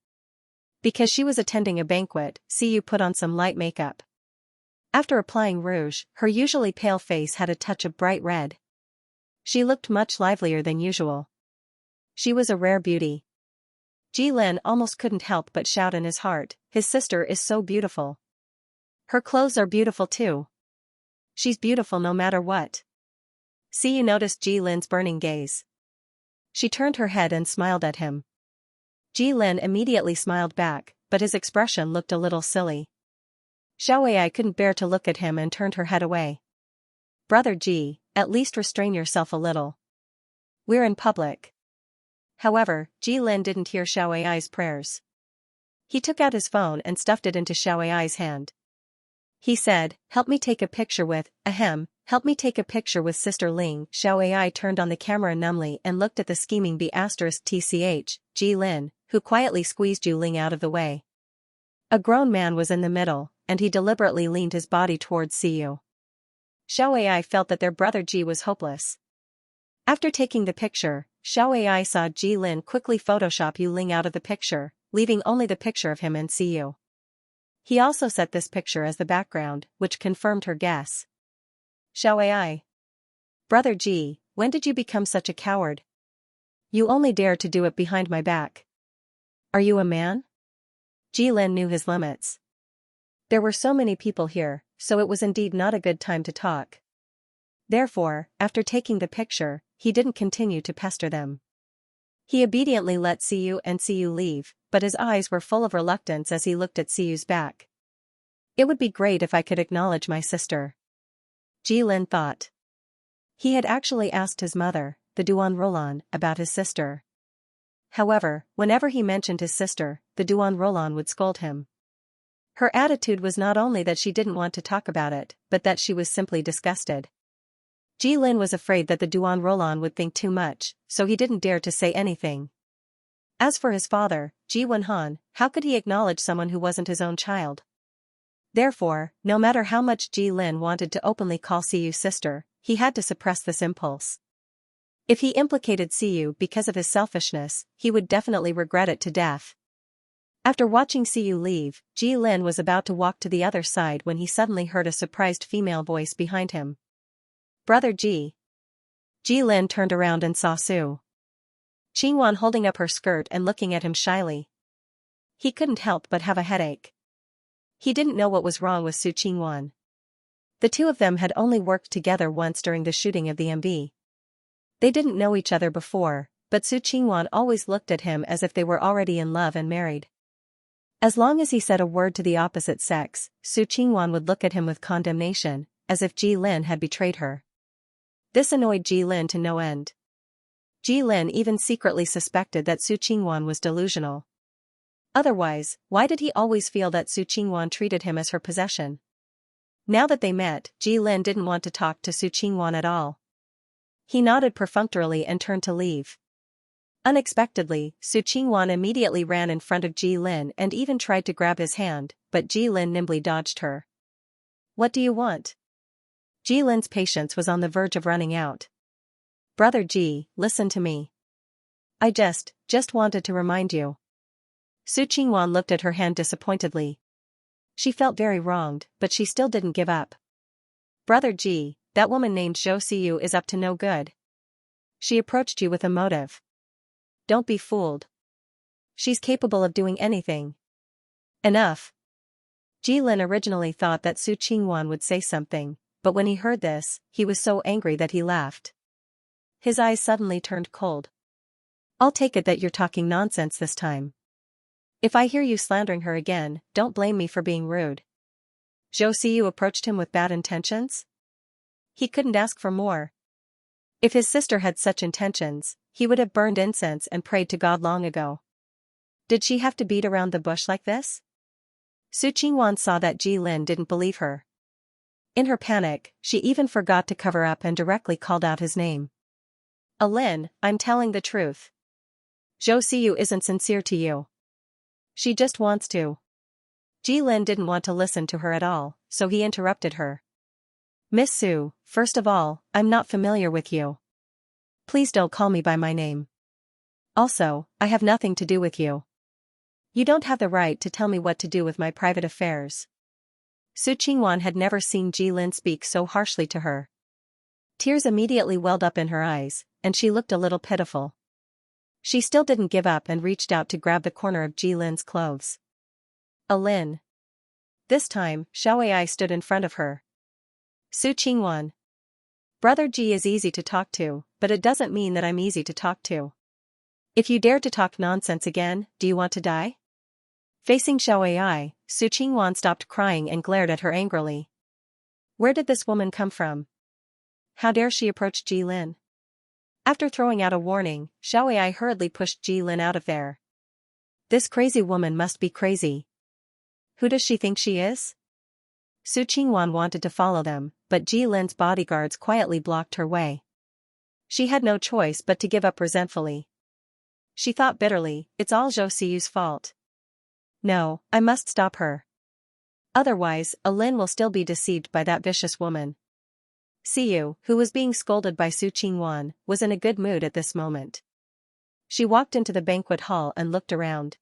Because she was attending a banquet, Siyu put on some light makeup. After applying rouge, her usually pale face had a touch of bright red. She looked much livelier than usual. She was a rare beauty. Ji Lin almost couldn't help but shout in his heart, his sister is so beautiful. Her clothes are beautiful too. She's beautiful no matter what. Siyu noticed Ji Lin's burning gaze. She turned her head and smiled at him. Ji Lin immediately smiled back, but his expression looked a little silly. Xiaoai couldn't bear to look at him and turned her head away. Brother Ji, at least restrain yourself a little. We're in public. However, Ji Lin didn't hear Xiaoai's prayers. He took out his phone and stuffed it into Xiaoai's hand. He said, help me take a picture with, help me take a picture with Sister Ling. Xiaoai turned on the camera numbly and looked at the scheming B*TCH, Ji Lin, who quietly squeezed Yu Ling out of the way. A grown man was in the middle, and he deliberately leaned his body towards Xiu. Xiaoai felt that their brother Ji was hopeless. After taking the picture, Xiaoai saw Ji Lin quickly Photoshop Yu Ling out of the picture, leaving only the picture of him and Xiu. He also set this picture as the background, which confirmed her guess. Xiaoai. Brother Ji, when did you become such a coward? You only dare to do it behind my back. Are you a man? Ji Lin knew his limits. There were so many people here, so it was indeed not a good time to talk. Therefore, after taking the picture, he didn't continue to pester them. He obediently let Xiu and Xiu leave, but his eyes were full of reluctance as he looked at Xiu's back. It would be great if I could acknowledge my sister. Ji Lin thought. He had actually asked his mother, the Duan Rolan, about his sister. However, whenever he mentioned his sister, the Duan Rolan would scold him. Her attitude was not only that she didn't want to talk about it, but that she was simply disgusted. Ji Lin was afraid that the Duan Rolan would think too much, so he didn't dare to say anything. As for his father, Ji Wenhan, how could he acknowledge someone who wasn't his own child? Therefore, no matter how much Ji Lin wanted to openly call Xiu's sister, he had to suppress this impulse. If he implicated Xiu because of his selfishness, he would definitely regret it to death. After watching Xiu leave, Ji Lin was about to walk to the other side when he suddenly heard a surprised female voice behind him. Brother Ji. Ji Lin turned around and saw Su Qingwan holding up her skirt and looking at him shyly. He couldn't help but have a headache. He didn't know what was wrong with Su Qingwan. The two of them had only worked together once during the shooting of the MV. They didn't know each other before, but Su Qingwan always looked at him as if they were already in love and married. As long as he said a word to the opposite sex, Su Qingwan would look at him with condemnation, as if Ji Lin had betrayed her. This annoyed Ji Lin to no end. Ji Lin even secretly suspected that Su Qingwan was delusional. Otherwise, why did he always feel that Su Qingwan treated him as her possession? Now that they met, Ji Lin didn't want to talk to Su Qingwan at all. He nodded perfunctorily and turned to leave. Unexpectedly, Su Qingwan immediately ran in front of Ji Lin and even tried to grab his hand, but Ji Lin nimbly dodged her. What do you want? Ji Lin's patience was on the verge of running out. Brother Ji, listen to me. I just wanted to remind you. Su Qingwan looked at her hand disappointedly. She felt very wronged, but she still didn't give up. Brother Ji, that woman named Zhou Xiu is up to no good. She approached you with a motive. Don't be fooled. She's capable of doing anything. Enough. Ji Lin originally thought that Su Qingwan would say something, but when he heard this, he was so angry that he laughed. His eyes suddenly turned cold. I'll take it that you're talking nonsense this time. If I hear you slandering her again, don't blame me for being rude. Zhou Xiu approached him with bad intentions? He couldn't ask for more. If his sister had such intentions, he would have burned incense and prayed to God long ago. Did she have to beat around the bush like this? Su Qingwan saw that Ji Lin didn't believe her. In her panic, she even forgot to cover up and directly called out his name. Lin, I'm telling the truth. Zhou Xiu isn't sincere to you. She just wants to. Ji Lin didn't want to listen to her at all, so he interrupted her. Miss Su, first of all, I'm not familiar with you. Please don't call me by my name. Also, I have nothing to do with you. You don't have the right to tell me what to do with my private affairs. Su Qingwan had never seen Ji Lin speak so harshly to her. Tears immediately welled up in her eyes, and she looked a little pitiful. She still didn't give up and reached out to grab the corner of Ji Lin's clothes. Lin. This time, Xiaoai stood in front of her. Su Qingwan. Brother Ji is easy to talk to, but it doesn't mean that I'm easy to talk to. If you dare to talk nonsense again, do you want to die? Facing Xiaoai, Su Qingwan stopped crying and glared at her angrily. Where did this woman come from? How dare she approach Ji Lin? After throwing out a warning, Xiaoai hurriedly pushed Ji Lin out of there. This crazy woman must be crazy. Who does she think she is? Su Qingwan wanted to follow them, but Ji Lin's bodyguards quietly blocked her way. She had no choice but to give up resentfully. She thought bitterly, it's all Zhou Xiu's fault. No, I must stop her. Otherwise, Lin will still be deceived by that vicious woman. Xiu, who was being scolded by Su Qingwan, was in a good mood at this moment. She walked into the banquet hall and looked around.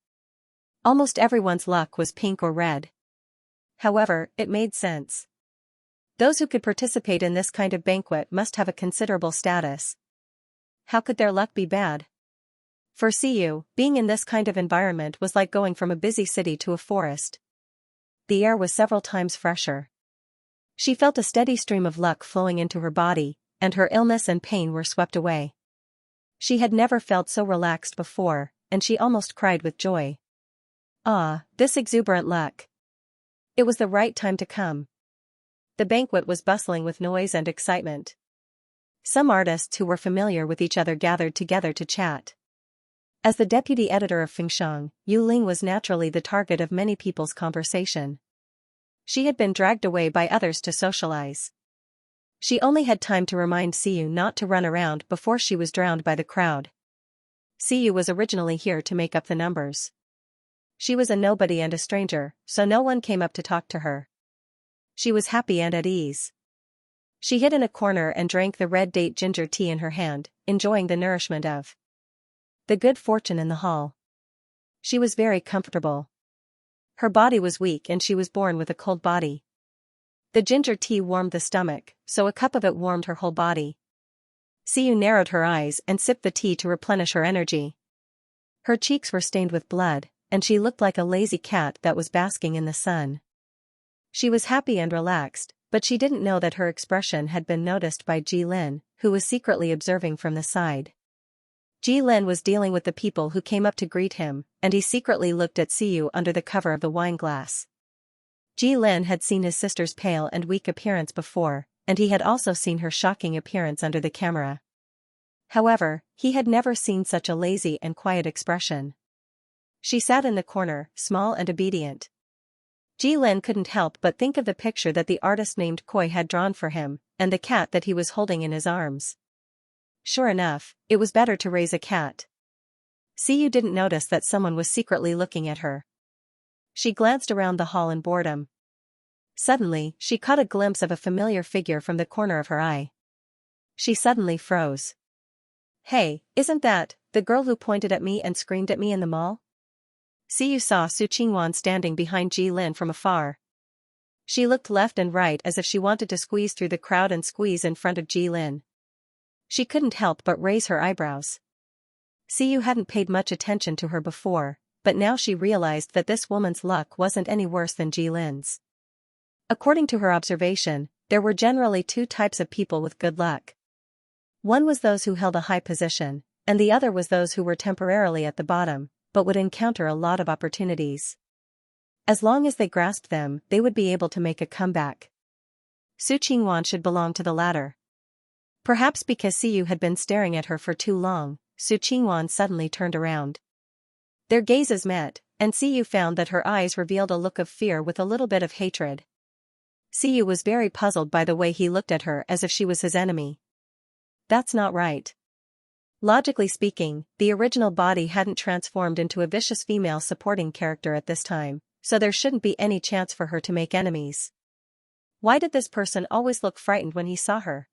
Almost everyone's luck was pink or red. However, it made sense. Those who could participate in this kind of banquet must have a considerable status. How could their luck be bad? For Xiu, being in this kind of environment was like going from a busy city to a forest. The air was several times fresher. She felt a steady stream of luck flowing into her body, and her illness and pain were swept away. She had never felt so relaxed before, and she almost cried with joy. Ah, this exuberant luck. It was the right time to come. The banquet was bustling with noise and excitement. Some artists who were familiar with each other gathered together to chat. As the deputy editor of Fengsheng, Yu Ling was naturally the target of many people's conversation. She had been dragged away by others to socialize. She only had time to remind Xiu not to run around before she was drowned by the crowd. Xiu was originally here to make up the numbers. She was a nobody and a stranger, so no one came up to talk to her. She was happy and at ease. She hid in a corner and drank the red date ginger tea in her hand, enjoying the nourishment of the good fortune in the hall. She was very comfortable. Her body was weak and she was born with a cold body. The ginger tea warmed the stomach, so a cup of it warmed her whole body. Xiu narrowed her eyes and sipped the tea to replenish her energy. Her cheeks were stained with blood, and she looked like a lazy cat that was basking in the sun. She was happy and relaxed, but she didn't know that her expression had been noticed by Jilin, who was secretly observing from the side. Jilin was dealing with the people who came up to greet him, and he secretly looked at Xiu under the cover of the wine glass. Jilin had seen his sister's pale and weak appearance before, and he had also seen her shocking appearance under the camera. However, he had never seen such a lazy and quiet expression. She sat in the corner, small and obedient. Jilin couldn't help but think of the picture that the artist named Koi had drawn for him, and the cat that he was holding in his arms. Sure enough, it was better to raise a cat. Xiu didn't notice that someone was secretly looking at her. She glanced around the hall in boredom. Suddenly, she caught a glimpse of a familiar figure from the corner of her eye. She suddenly froze. Hey, isn't that the girl who pointed at me and screamed at me in the mall? Xiu saw Su Qingwan standing behind Jilin from afar. She looked left and right as if she wanted to squeeze through the crowd and squeeze in front of Jilin. She couldn't help but raise her eyebrows. Xiu hadn't paid much attention to her before, but now she realized that this woman's luck wasn't any worse than Jilin's. According to her observation, there were generally two types of people with good luck. One was those who held a high position, and the other was those who were temporarily at the bottom, but would encounter a lot of opportunities. As long as they grasped them, they would be able to make a comeback. Su Qingwan should belong to the latter. Perhaps because Xiu had been staring at her for too long, Su Qingwan suddenly turned around. Their gazes met, and Xiu found that her eyes revealed a look of fear with a little bit of hatred. Xiu was very puzzled by the way he looked at her as if she was his enemy. That's not right. Logically speaking, the original body hadn't transformed into a vicious female supporting character at this time, so there shouldn't be any chance for her to make enemies. Why did this person always look frightened when he saw her?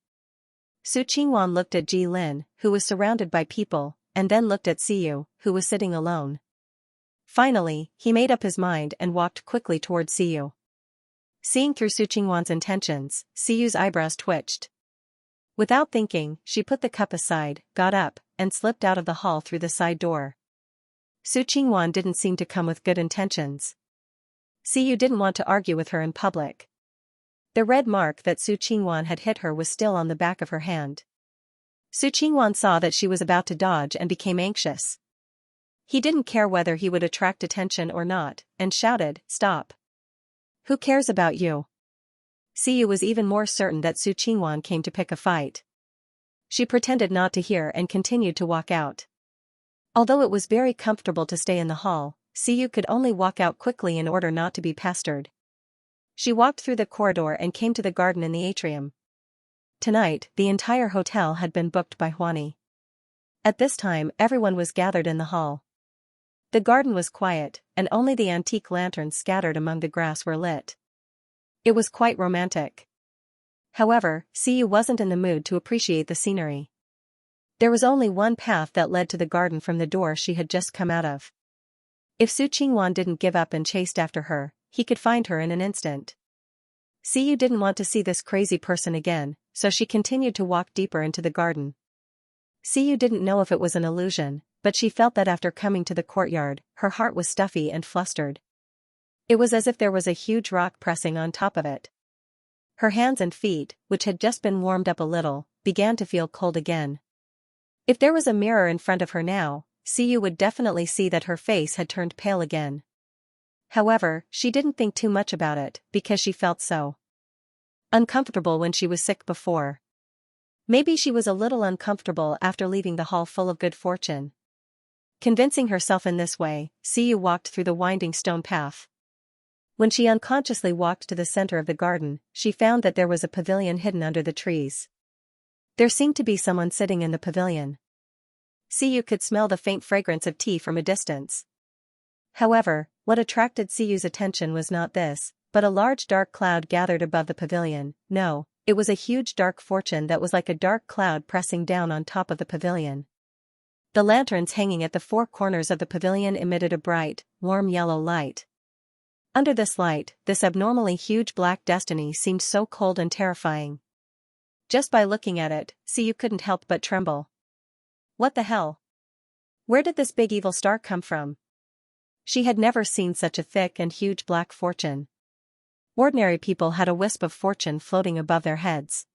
Su Qingwan looked at Jilin, who was surrounded by people, and then looked at Xiu, who was sitting alone. Finally, he made up his mind and walked quickly towards Xiu. Seeing through Su Qingwan's intentions, Xiu's eyebrows twitched. Without thinking, she put the cup aside, got up, and slipped out of the hall through the side door. Su Qingwan didn't seem to come with good intentions. Xiu didn't want to argue with her in public. The red mark that Su Qingwan had hit her was still on the back of her hand. Su Qingwan saw that she was about to dodge and became anxious. He didn't care whether he would attract attention or not, and shouted, "Stop! Who cares about you?" Xiu was even more certain that Su Qingwan came to pick a fight. She pretended not to hear and continued to walk out. Although it was very comfortable to stay in the hall, Xiu could only walk out quickly in order not to be pestered. She walked through the corridor and came to the garden in the atrium. Tonight, the entire hotel had been booked by Huani. At this time, everyone was gathered in the hall. The garden was quiet, and only the antique lanterns scattered among the grass were lit. It was quite romantic. However, Xiyu wasn't in the mood to appreciate the scenery. There was only one path that led to the garden from the door she had just come out of. If Su Qingwan didn't give up and chased after her, he could find her in an instant. Xiyu didn't want to see this crazy person again, so she continued to walk deeper into the garden. Xiyu didn't know if it was an illusion, but she felt that after coming to the courtyard, her heart was stuffy and flustered. It was as if there was a huge rock pressing on top of it. Her hands and feet, which had just been warmed up a little, began to feel cold again. If there was a mirror in front of her now, Xiyu would definitely see that her face had turned pale again. However, she didn't think too much about it, because she felt so uncomfortable when she was sick before. Maybe she was a little uncomfortable after leaving the hall full of good fortune. Convincing herself in this way, Xiyu walked through the winding stone path. When she unconsciously walked to the center of the garden, she found that there was a pavilion hidden under the trees. There seemed to be someone sitting in the pavilion. Xiyu could smell the faint fragrance of tea from a distance. However, what attracted Xiyu's attention was not this, but a large dark cloud gathered above the pavilion. No, it was a huge dark fortune that was like a dark cloud pressing down on top of the pavilion. The lanterns hanging at the four corners of the pavilion emitted a bright, warm yellow light. Under this light, this abnormally huge black destiny seemed so cold and terrifying. Just by looking at it, Xiyu couldn't help but tremble. What the hell? Where did this big evil star come from? She had never seen such a thick and huge black fortune. Ordinary people had a wisp of fortune floating above their heads.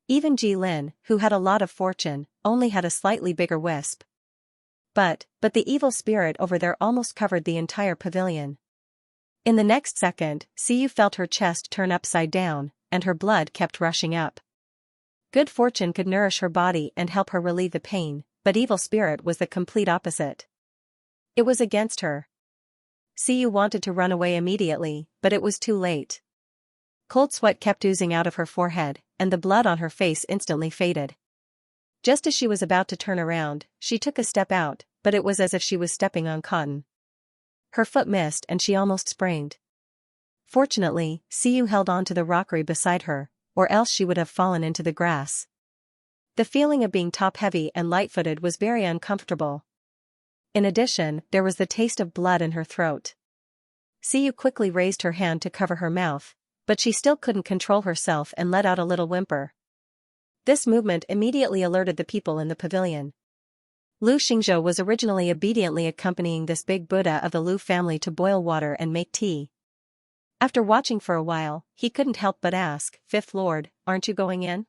Even Ji Lin, who had a lot of fortune, only had a slightly bigger wisp. But the evil spirit over there almost covered the entire pavilion. In the next second, Xiyu felt her chest turn upside down, and her blood kept rushing up. Good fortune could nourish her body and help her relieve the pain, but evil spirit was the complete opposite. It was against her. Xiyu wanted to run away immediately, but it was too late. Cold sweat kept oozing out of her forehead, and the blood on her face instantly faded. Just as she was about to turn around, she took a step out, but it was as if she was stepping on cotton. Her foot missed and she almost sprained. Fortunately, Xiyu held on to the rockery beside her, or else she would have fallen into the grass. The feeling of being top-heavy and light-footed was very uncomfortable. In addition, there was the taste of blood in her throat. Xiyu quickly raised her hand to cover her mouth, but she still couldn't control herself and let out a little whimper. This movement immediately alerted the people in the pavilion. Lu Xingzhou was originally obediently accompanying this big Buddha of the Lu family to boil water and make tea. After watching for a while, he couldn't help but ask, "Fifth Lord, aren't you going in?"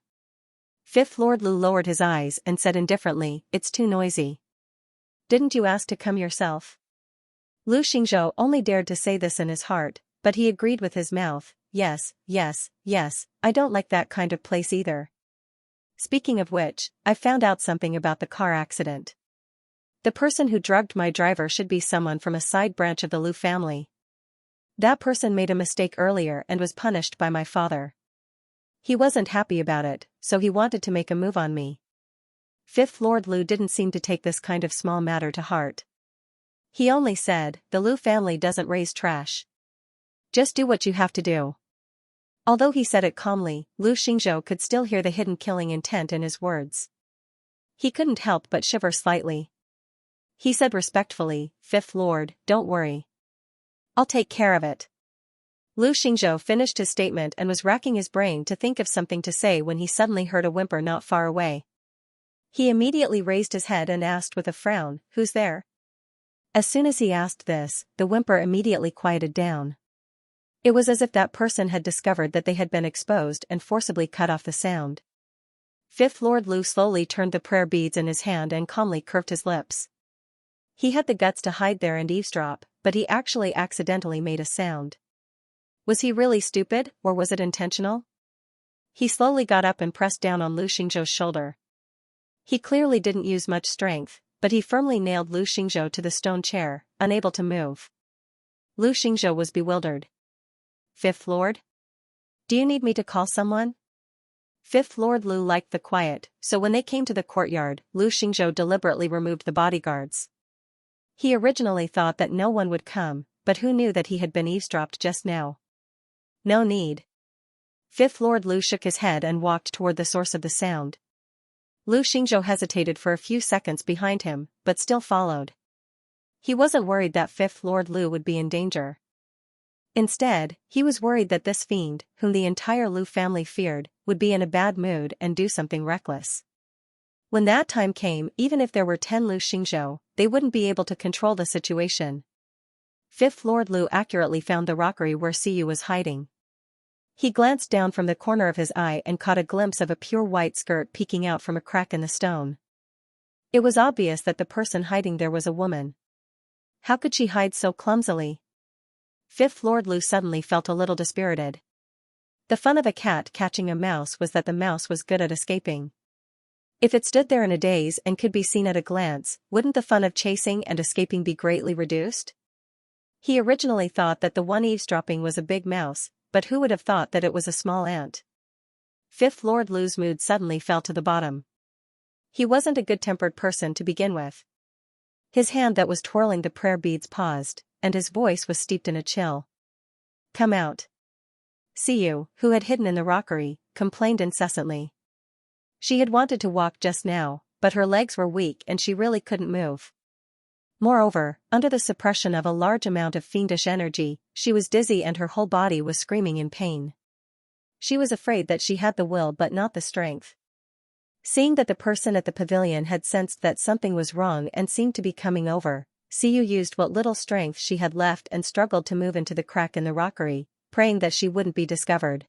Fifth Lord Lu lowered his eyes and said indifferently, "It's too noisy." "Didn't you ask to come yourself?" Lu Xingzhou only dared to say this in his heart, but he agreed with his mouth, "Yes, yes, yes, I don't like that kind of place either. Speaking of which, I found out something about the car accident. The person who drugged my driver should be someone from a side branch of the Lu family. That person made a mistake earlier and was punished by my father. He wasn't happy about it, so he wanted to make a move on me." Fifth Lord Lu didn't seem to take this kind of small matter to heart. He only said, "The Lu family doesn't raise trash. Just do what you have to do." Although he said it calmly, Lu Xingzhou could still hear the hidden killing intent in his words. He couldn't help but shiver slightly. He said respectfully, "Fifth Lord, don't worry. I'll take care of it." Lu Xingzhou finished his statement and was racking his brain to think of something to say when he suddenly heard a whimper not far away. He immediately raised his head and asked with a frown, "Who's there?" As soon as he asked this, the whimper immediately quieted down. It was as if that person had discovered that they had been exposed and forcibly cut off the sound. Fifth Lord Lu slowly turned the prayer beads in his hand and calmly curved his lips. He had the guts to hide there and eavesdrop, but he actually accidentally made a sound. Was he really stupid, or was it intentional? He slowly got up and pressed down on Lu Xingzhou's shoulder. He clearly didn't use much strength, but he firmly nailed Lu Xingzhou to the stone chair, unable to move. Lu Xingzhou was bewildered. "Fifth Lord? Do you need me to call someone?" Fifth Lord Lu liked the quiet, so when they came to the courtyard, Lu Xingzhou deliberately removed the bodyguards. He originally thought that no one would come, but who knew that he had been eavesdropped just now? No need. Fifth Lord Lu shook his head and walked toward the source of the sound. Lu Xingzhou hesitated for a few seconds behind him, but still followed. He wasn't worried that Fifth Lord Lu would be in danger. Instead, he was worried that this fiend, whom the entire Lu family feared, would be in a bad mood and do something reckless. When that time came, even if there were 10 Lu Xingzhou, they wouldn't be able to control the situation. Fifth Lord Lu accurately found the rockery where Siyu was hiding. He glanced down from the corner of his eye and caught a glimpse of a pure white skirt peeking out from a crack in the stone. It was obvious that the person hiding there was a woman. How could she hide so clumsily? Fifth Lord Lu suddenly felt a little dispirited. The fun of a cat catching a mouse was that the mouse was good at escaping. If it stood there in a daze and could be seen at a glance, wouldn't the fun of chasing and escaping be greatly reduced? He originally thought that the one eavesdropping was a big mouse, but who would have thought that it was a small ant? Fifth Lord Lu's mood suddenly fell to the bottom. He wasn't a good-tempered person to begin with. His hand that was twirling the prayer beads paused, and his voice was steeped in a chill. Come out. Siyu, who had hidden in the rockery, complained incessantly. She had wanted to walk just now, but her legs were weak and she really couldn't move. Moreover, under the suppression of a large amount of fiendish energy, she was dizzy and her whole body was screaming in pain. She was afraid that she had the will but not the strength. Seeing that the person at the pavilion had sensed that something was wrong and seemed to be coming over, Siyu used what little strength she had left and struggled to move into the crack in the rockery, praying that she wouldn't be discovered.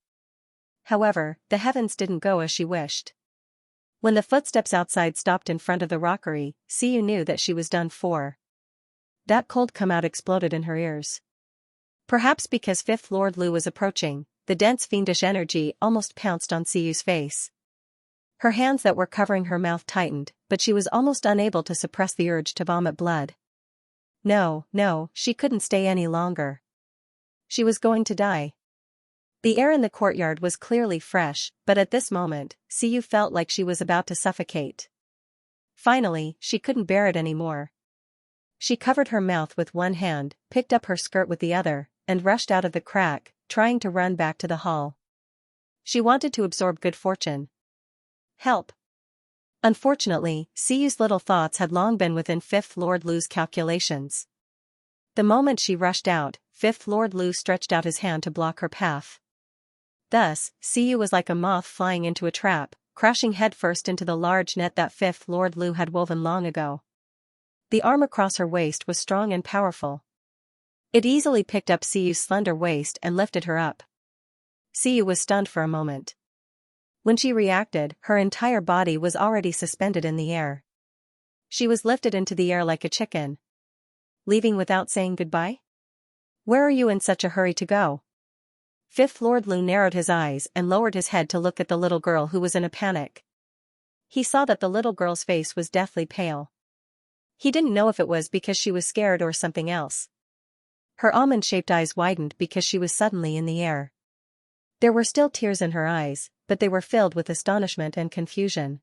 However, the heavens didn't go as she wished. When the footsteps outside stopped in front of the rockery, Siyu knew that she was done for. That cold come out exploded in her ears. Perhaps because Fifth Lord Lu was approaching, the dense fiendish energy almost pounced on Siyu's face. Her hands that were covering her mouth tightened, but she was almost unable to suppress the urge to vomit blood. No, she couldn't stay any longer. She was going to die. The air in the courtyard was clearly fresh, but at this moment, Siyu felt like she was about to suffocate. Finally, she couldn't bear it anymore. She covered her mouth with one hand, picked up her skirt with the other, and rushed out of the crack, trying to run back to the hall. She wanted to absorb good fortune. Help! Unfortunately, Siyu's little thoughts had long been within Fifth Lord Lu's calculations. The moment she rushed out, Fifth Lord Lu stretched out his hand to block her path. Thus, Siyu was like a moth flying into a trap, crashing headfirst into the large net that Fifth Lord Lu had woven long ago. The arm across her waist was strong and powerful. It easily picked up Siyu's slender waist and lifted her up. Siyu was stunned for a moment. When she reacted, her entire body was already suspended in the air. She was lifted into the air like a chicken. Leaving without saying goodbye? Where are you in such a hurry to go? Fifth Lord Lu narrowed his eyes and lowered his head to look at the little girl who was in a panic. He saw that the little girl's face was deathly pale. He didn't know if it was because she was scared or something else. Her almond-shaped eyes widened because she was suddenly in the air. There were still tears in her eyes, but they were filled with astonishment and confusion.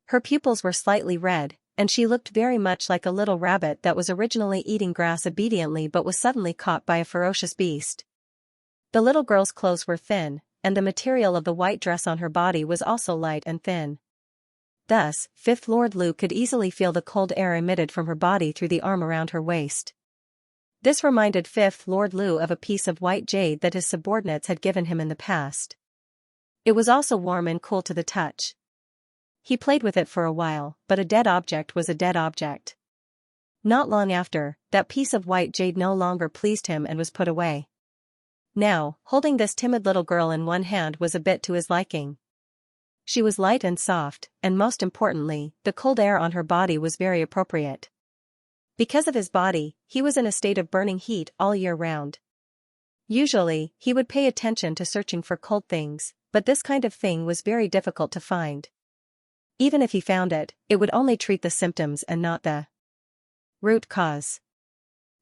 Her pupils were slightly red, and she looked very much like a little rabbit that was originally eating grass obediently but was suddenly caught by a ferocious beast. The little girl's clothes were thin, and the material of the white dress on her body was also light and thin. Thus, Fifth Lord Lu could easily feel the cold air emitted from her body through the arm around her waist. This reminded Fifth Lord Lu of a piece of white jade that his subordinates had given him in the past. It was also warm and cool to the touch. He played with it for a while, but a dead object was a dead object. Not long after, that piece of white jade no longer pleased him and was put away. Now, holding this timid little girl in one hand was a bit to his liking. She was light and soft, and most importantly, the cold air on her body was very appropriate. Because of his body, he was in a state of burning heat all year round. Usually, he would pay attention to searching for cold things, but this kind of thing was very difficult to find. Even if he found it, it would only treat the symptoms and not the root cause.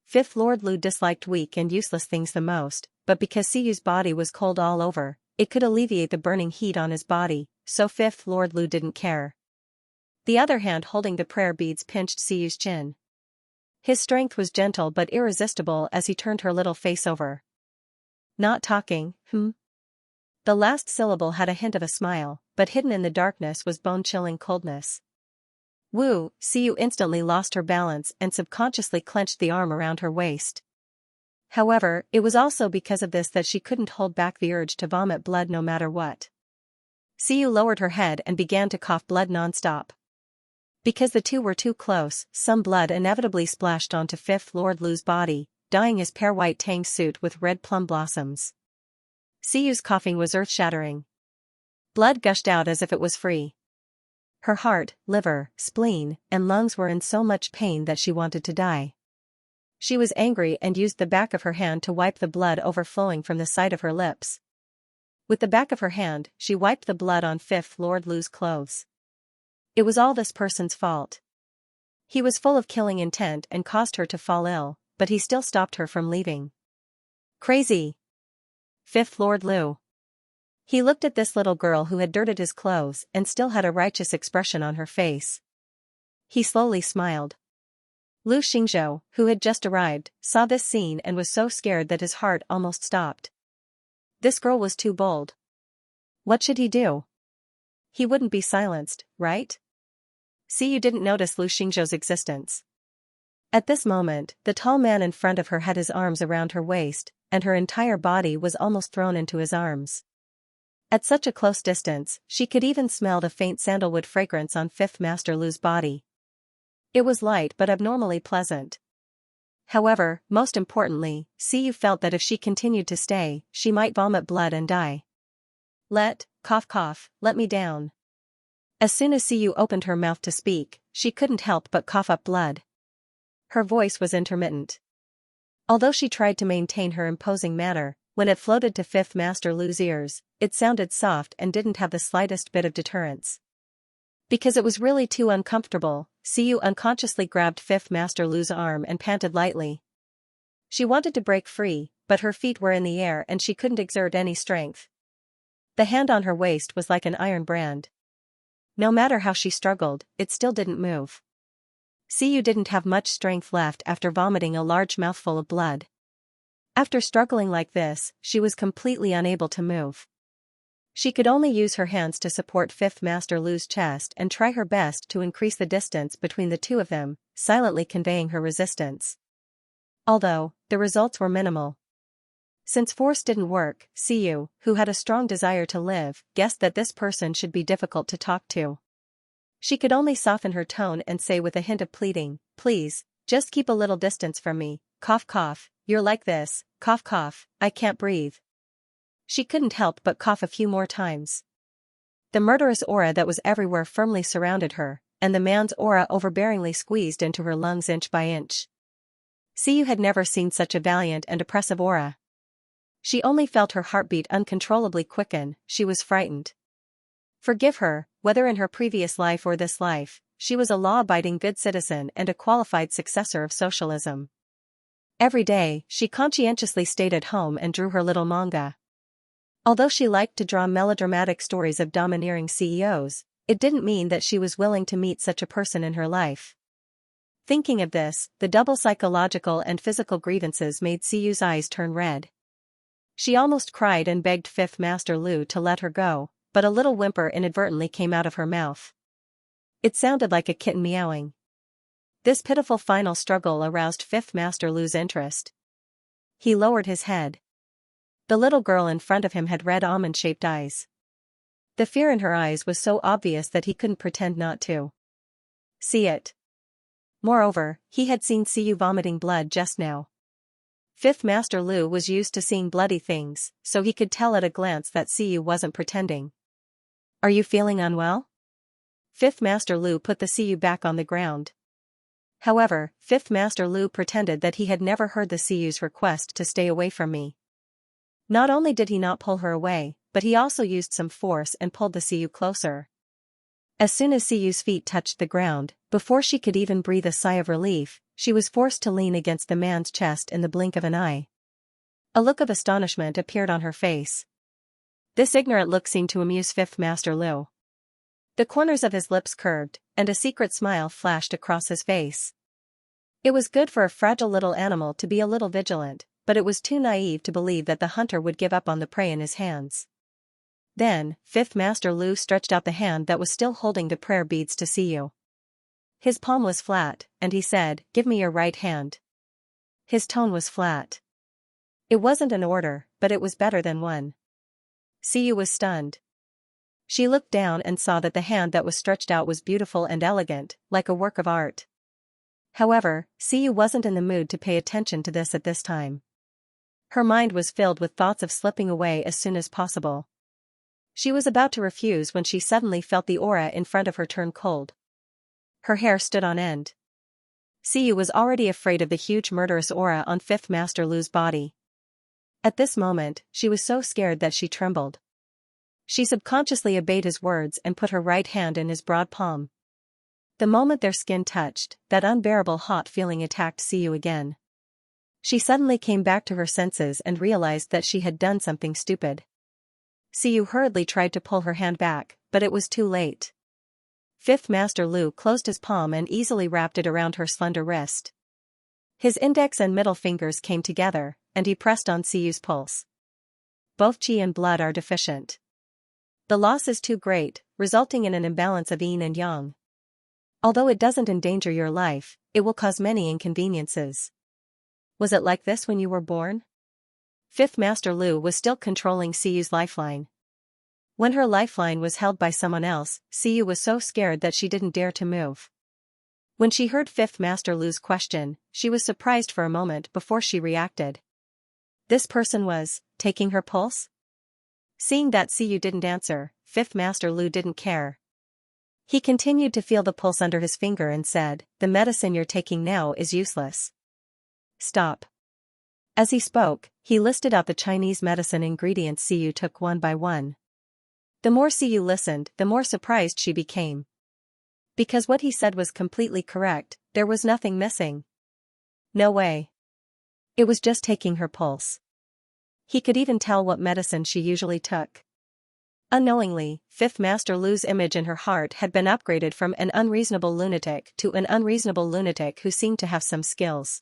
Fifth Lord Lu disliked weak and useless things the most, but because Siyu's body was cold all over, it could alleviate the burning heat on his body, so Fifth Lord Lu didn't care. The other hand holding the prayer beads pinched Siyu's chin. His strength was gentle but irresistible as he turned her little face over. Not talking, The last syllable had a hint of a smile, but hidden in the darkness was bone-chilling coldness. Woo, Xiu instantly lost her balance and subconsciously clenched the arm around her waist. However, it was also because of this that she couldn't hold back the urge to vomit blood no matter what. Xiu lowered her head and began to cough blood non-stop. Because the two were too close, some blood inevitably splashed onto Fifth Lord Lu's body, dyeing his pear-white tang suit with red plum blossoms. Xiu's coughing was earth-shattering. Blood gushed out as if it was free. Her heart, liver, spleen, and lungs were in so much pain that she wanted to die. She was angry and used the back of her hand to wipe the blood overflowing from the side of her lips. With the back of her hand, she wiped the blood on Fifth Lord Lu's clothes. It was all this person's fault. He was full of killing intent and caused her to fall ill, but he still stopped her from leaving. Crazy! Fifth Lord Lu. He looked at this little girl who had dirted his clothes and still had a righteous expression on her face. He slowly smiled. Lu Xingzhou, who had just arrived, saw this scene and was so scared that his heart almost stopped. This girl was too bold. What should he do? He wouldn't be silenced, right? Xiu didn't notice Lu Xingzhou's existence. At this moment, the tall man in front of her had his arms around her waist, and her entire body was almost thrown into his arms. At such a close distance, she could even smell the faint sandalwood fragrance on Fifth Master Lu's body. It was light but abnormally pleasant. However, most importantly, Xiu felt that if she continued to stay, she might vomit blood and die. Let me down. As soon as Xiu opened her mouth to speak, she couldn't help but cough up blood. Her voice was intermittent. Although she tried to maintain her imposing manner, when it floated to Fifth Master Lu's ears, it sounded soft and didn't have the slightest bit of deterrence. Because it was really too uncomfortable, Xiu unconsciously grabbed Fifth Master Lu's arm and panted lightly. She wanted to break free, but her feet were in the air and she couldn't exert any strength. The hand on her waist was like an iron brand. No matter how she struggled, it still didn't move. Xiu didn't have much strength left after vomiting a large mouthful of blood. After struggling like this, she was completely unable to move. She could only use her hands to support Fifth Master Lu's chest and try her best to increase the distance between the two of them, silently conveying her resistance. Although, the results were minimal. Since force didn't work, Xiu, who had a strong desire to live, guessed that this person should be difficult to talk to. She could only soften her tone and say with a hint of pleading, "Please, just keep a little distance from me, cough, you're like this, cough, I can't breathe." She couldn't help but cough a few more times. The murderous aura that was everywhere firmly surrounded her, and the man's aura overbearingly squeezed into her lungs inch by inch. Xiu had never seen such a valiant and oppressive aura. She only felt her heartbeat uncontrollably quicken. She was frightened. Forgive her, whether in her previous life or this life, she was a law-abiding good citizen and a qualified successor of socialism. Every day, she conscientiously stayed at home and drew her little manga. Although she liked to draw melodramatic stories of domineering CEOs, it didn't mean that she was willing to meet such a person in her life. Thinking of this, the double psychological and physical grievances made Xiu's eyes turn red. She almost cried and begged Fifth Master Lu to let her go, but a little whimper inadvertently came out of her mouth. It sounded like a kitten meowing. This pitiful final struggle aroused Fifth Master Lu's interest. He lowered his head. The little girl in front of him had red almond-shaped eyes. The fear in her eyes was so obvious that he couldn't pretend not to see it. Moreover, he had seen Xiu vomiting blood just now. Fifth Master Lu was used to seeing bloody things, so he could tell at a glance that Xiu wasn't pretending. "Are you feeling unwell?" Fifth Master Lu put the Xiu back on the ground. However, Fifth Master Lu pretended that he had never heard the Xiu's request to stay away from me. Not only did he not pull her away, but he also used some force and pulled the Xiu closer. As soon as Xiu's feet touched the ground, before she could even breathe a sigh of relief, she was forced to lean against the man's chest in the blink of an eye. A look of astonishment appeared on her face. This ignorant look seemed to amuse Fifth Master Lu. The corners of his lips curved, and a secret smile flashed across his face. It was good for a fragile little animal to be a little vigilant, but it was too naive to believe that the hunter would give up on the prey in his hands. Then, Fifth Master Lu stretched out the hand that was still holding the prayer beads to Xiyu. His palm was flat, and he said, "Give me your right hand." His tone was flat. It wasn't an order, but it was better than one. Xiyu was stunned. She looked down and saw that the hand that was stretched out was beautiful and elegant, like a work of art. However, Xiyu wasn't in the mood to pay attention to this at this time. Her mind was filled with thoughts of slipping away as soon as possible. She was about to refuse when she suddenly felt the aura in front of her turn cold. Her hair stood on end. Xiyu was already afraid of the huge murderous aura on Fifth Master Lu's body. At this moment, she was so scared that she trembled. She subconsciously obeyed his words and put her right hand in his broad palm. The moment their skin touched, that unbearable hot feeling attacked Xiyu again. She suddenly came back to her senses and realized that she had done something stupid. Xiyu hurriedly tried to pull her hand back, but it was too late. Fifth Master Lu closed his palm and easily wrapped it around her slender wrist. His index and middle fingers came together, and he pressed on Xiyu's pulse. Both qi and blood are deficient. The loss is too great, resulting in an imbalance of yin and yang. Although it doesn't endanger your life, it will cause many inconveniences. Was it like this when you were born? Fifth Master Lu was still controlling Xiyu's lifeline. When her lifeline was held by someone else, Xiyu was so scared that she didn't dare to move. When she heard Fifth Master Lu's question, she was surprised for a moment before she reacted. This person was taking her pulse? Seeing that Xiyu didn't answer, Fifth Master Lu didn't care. He continued to feel the pulse under his finger and said, "The medicine you're taking now is useless. Stop." As he spoke, he listed out the Chinese medicine ingredients Xiyu took one by one. The more Xiyu listened, the more surprised she became. Because what he said was completely correct, there was nothing missing. No way. It was just taking her pulse. He could even tell what medicine she usually took. Unknowingly, Fifth Master Lu's image in her heart had been upgraded from an unreasonable lunatic to an unreasonable lunatic who seemed to have some skills.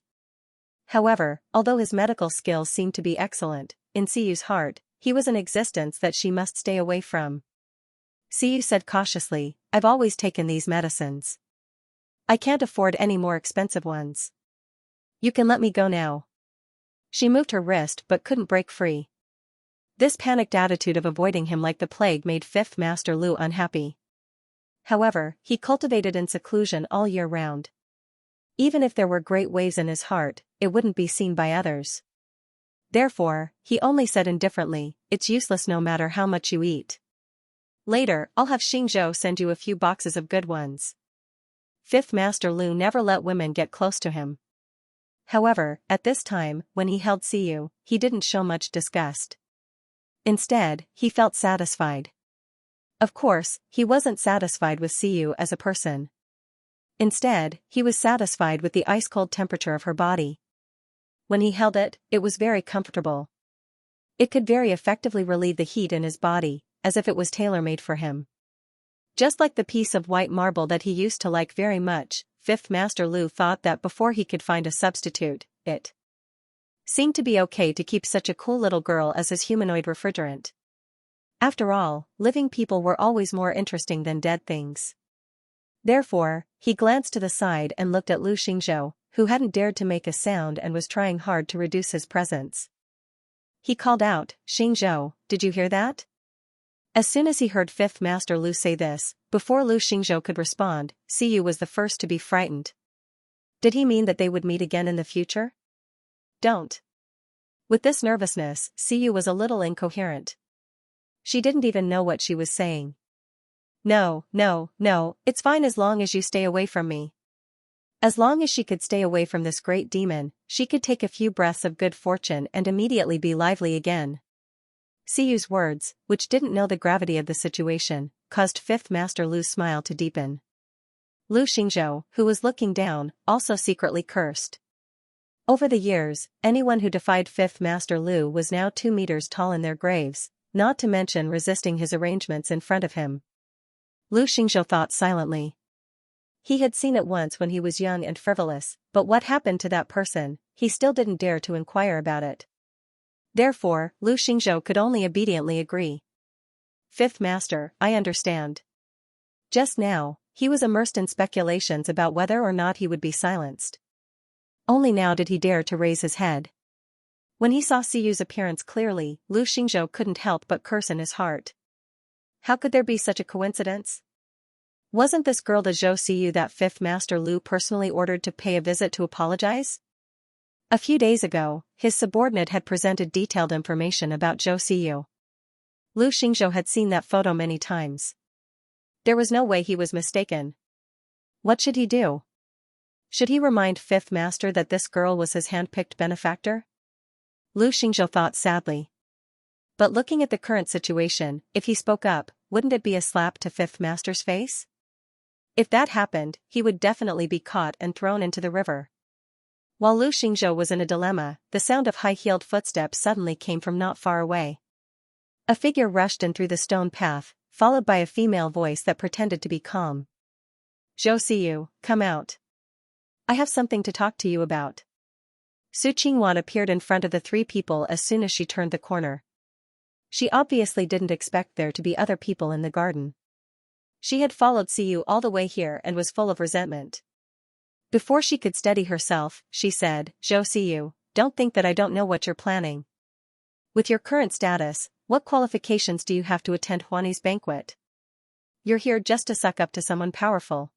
However, although his medical skills seemed to be excellent, in Xiyu's heart, he was an existence that she must stay away from. Xiyu said cautiously, "I've always taken these medicines. I can't afford any more expensive ones. You can let me go now." She moved her wrist but couldn't break free. This panicked attitude of avoiding him like the plague made Fifth Master Lu unhappy. However, he cultivated in seclusion all year round. Even if there were great waves in his heart, it wouldn't be seen by others. Therefore, he only said indifferently, "It's useless no matter how much you eat. Later, I'll have Xianxia send you a few boxes of good ones." Fifth Master Lu never let women get close to him. However, at this time, when he held Xiyu, he didn't show much disgust. Instead, he felt satisfied. Of course, he wasn't satisfied with Xiyu as a person. Instead, he was satisfied with the ice-cold temperature of her body. When he held it, it was very comfortable. It could very effectively relieve the heat in his body, as if it was tailor-made for him. Just like the piece of white marble that he used to like very much, Fifth Master Lu thought that before he could find a substitute, it seemed to be okay to keep such a cool little girl as his humanoid refrigerant. After all, living people were always more interesting than dead things. Therefore, he glanced to the side and looked at Lu Xingzhou, who hadn't dared to make a sound and was trying hard to reduce his presence. He called out, "Xingzhou, did you hear that?" As soon as he heard Fifth Master Lu say this, before Lu Xingzhou could respond, Xiyu was the first to be frightened. Did he mean that they would meet again in the future? Don't. With this nervousness, Xiyu was a little incoherent. She didn't even know what she was saying. No, it's fine as long as you stay away from me." As long as she could stay away from this great demon, she could take a few breaths of good fortune and immediately be lively again. Xiyu's words, which didn't know the gravity of the situation, caused Fifth Master Lu's smile to deepen. Lu Xingzhou, who was looking down, also secretly cursed. Over the years, anyone who defied Fifth Master Lu was now 2 meters tall in their graves, not to mention resisting his arrangements in front of him. Lu Xingzhou thought silently. He had seen it once when he was young and frivolous, but what happened to that person, he still didn't dare to inquire about it. Therefore, Lu Xingzhou could only obediently agree. Fifth Master, I understand. Just now, he was immersed in speculations about whether or not he would be silenced. Only now did he dare to raise his head. When he saw Siyu's appearance clearly, Lu Xingzhou couldn't help but curse in his heart. How could there be such a coincidence? Wasn't this girl the Zhou Siyu that Fifth Master Lu personally ordered to pay a visit to apologize? A few days ago, his subordinate had presented detailed information about Zhou Siyu. Lu Xingzhou had seen that photo many times. There was no way he was mistaken. What should he do? Should he remind Fifth Master that this girl was his hand-picked benefactor? Lu Xingzhou thought sadly. But looking at the current situation, if he spoke up, wouldn't it be a slap to Fifth Master's face? If that happened, he would definitely be caught and thrown into the river. While Lu Xingzhou was in a dilemma, the sound of high-heeled footsteps suddenly came from not far away. A figure rushed in through the stone path, followed by a female voice that pretended to be calm. Zhou Siyu, come out. I have something to talk to you about. Su Qingwan appeared in front of the three people as soon as she turned the corner. She obviously didn't expect there to be other people in the garden. She had followed Siyu all the way here and was full of resentment. Before she could steady herself, she said, Zhou Siyu, don't think that I don't know what you're planning. With your current status, what qualifications do you have to attend Huani's banquet? You're here just to suck up to someone powerful.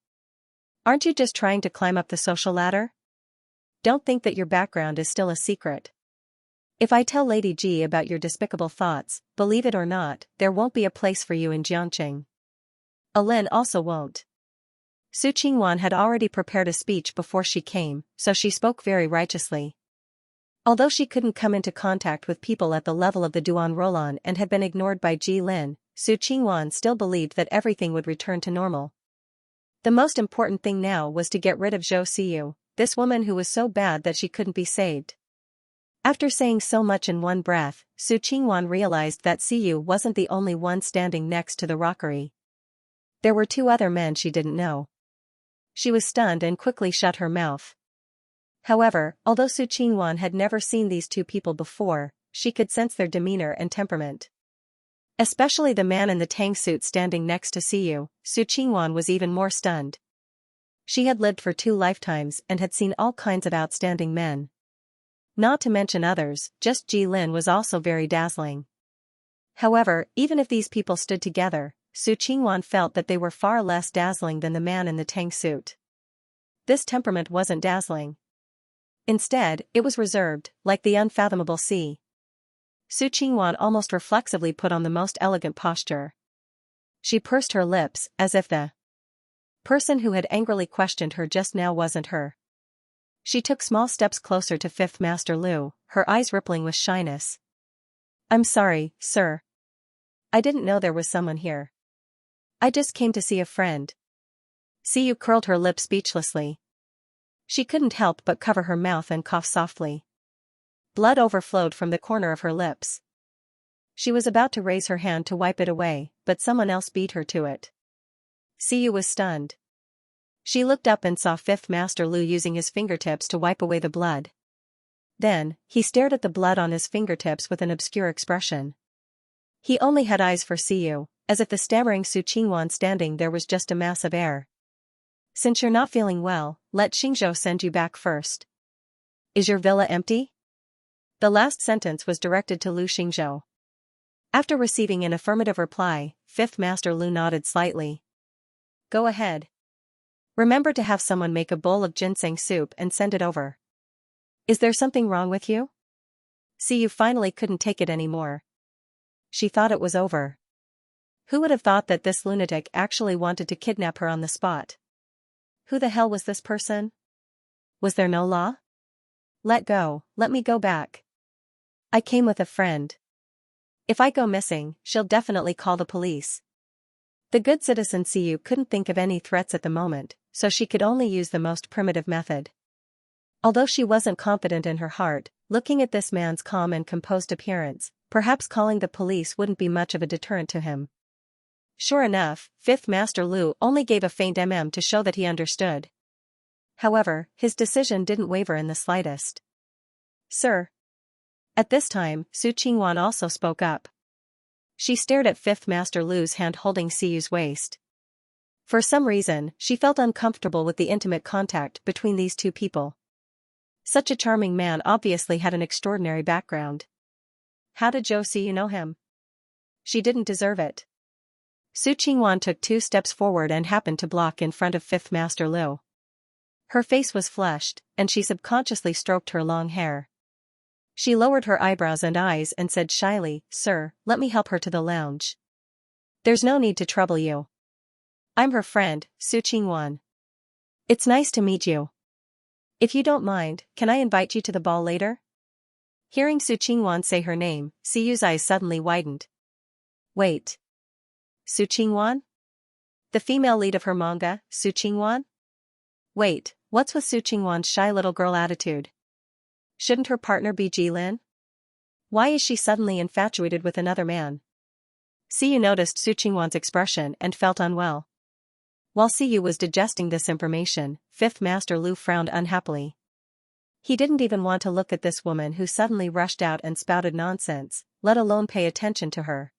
Aren't you just trying to climb up the social ladder? Don't think that your background is still a secret. If I tell Lady Ji about your despicable thoughts, believe it or not, there won't be a place for you in Jiangqing. Alin also won't. Su Qingwan had already prepared a speech before she came, so she spoke very righteously. Although she couldn't come into contact with people at the level of the Duan Rolan and had been ignored by Ji Lin, Su Qingwan still believed that everything would return to normal. The most important thing now was to get rid of Zhou Siyu, this woman who was so bad that she couldn't be saved. After saying so much in one breath, Su Qingwan realized that Siyu wasn't the only one standing next to the rockery. There were two other men she didn't know. She was stunned and quickly shut her mouth. However, although Su Qingwan had never seen these two people before, she could sense their demeanor and temperament. Especially the man in the tang suit standing next to Siyu, Su Qingwan was even more stunned. She had lived for 2 lifetimes and had seen all kinds of outstanding men. Not to mention others, just Ji Lin was also very dazzling. However, even if these people stood together, Su Qingwan felt that they were far less dazzling than the man in the tang suit. This temperament wasn't dazzling. Instead, it was reserved, like the unfathomable sea. Su Qingwan almost reflexively put on the most elegant posture. She pursed her lips, as if the person who had angrily questioned her just now wasn't her. She took small steps closer to Fifth Master Lu, her eyes rippling with shyness. I'm sorry, sir. I didn't know there was someone here. I just came to see a friend. Siyu curled her lip speechlessly. She couldn't help but cover her mouth and cough softly. Blood overflowed from the corner of her lips. She was about to raise her hand to wipe it away, but someone else beat her to it. Siyu was stunned. She looked up and saw Fifth Master Lu using his fingertips to wipe away the blood. Then, he stared at the blood on his fingertips with an obscure expression. He only had eyes for Siyu, as if the stammering Su Qingwan standing there was just a mass of air. Since you're not feeling well, let Xingzhou send you back first. Is your villa empty? The last sentence was directed to Lu Xingzhou. After receiving an affirmative reply, Fifth Master Lu nodded slightly. Go ahead. Remember to have someone make a bowl of ginseng soup and send it over. Is there something wrong with you? Siyu finally couldn't take it anymore. She thought it was over. Who would have thought that this lunatic actually wanted to kidnap her on the spot? Who the hell was this person? Was there no law? Let go, let me go back. I came with a friend. If I go missing, she'll definitely call the police. The good citizen Siyu couldn't think of any threats at the moment, so she could only use the most primitive method. Although she wasn't confident in her heart, looking at this man's calm and composed appearance, perhaps calling the police wouldn't be much of a deterrent to him. Sure enough, Fifth Master Lu only gave a faint to show that he understood. However, his decision didn't waver in the slightest. Sir. At this time, Su Qingwan also spoke up. She stared at Fifth Master Lu's hand holding Siyu's waist. For some reason, she felt uncomfortable with the intimate contact between these two people. Such a charming man obviously had an extraordinary background. How did Siyu know him? She didn't deserve it. Su Qingwan took 2 steps forward and happened to block in front of Fifth Master Lu. Her face was flushed, and she subconsciously stroked her long hair. She lowered her eyebrows and eyes and said shyly, "Sir, let me help her to the lounge." "There's no need to trouble you. I'm her friend, Su Qingwan. It's nice to meet you. If you don't mind, can I invite you to the ball later?" Hearing Su Qingwan say her name, Siyu's eyes suddenly widened. Wait. Su Qingwan? The female lead of her manga, Su Qingwan? Wait, what's with Su Qingwan's shy little girl attitude? Shouldn't her partner be Jilin? Why is she suddenly infatuated with another man? Siyu noticed Su Qingwan's expression and felt unwell. While Siyu was digesting this information, Fifth Master Lu frowned unhappily. He didn't even want to look at this woman who suddenly rushed out and spouted nonsense, let alone pay attention to her.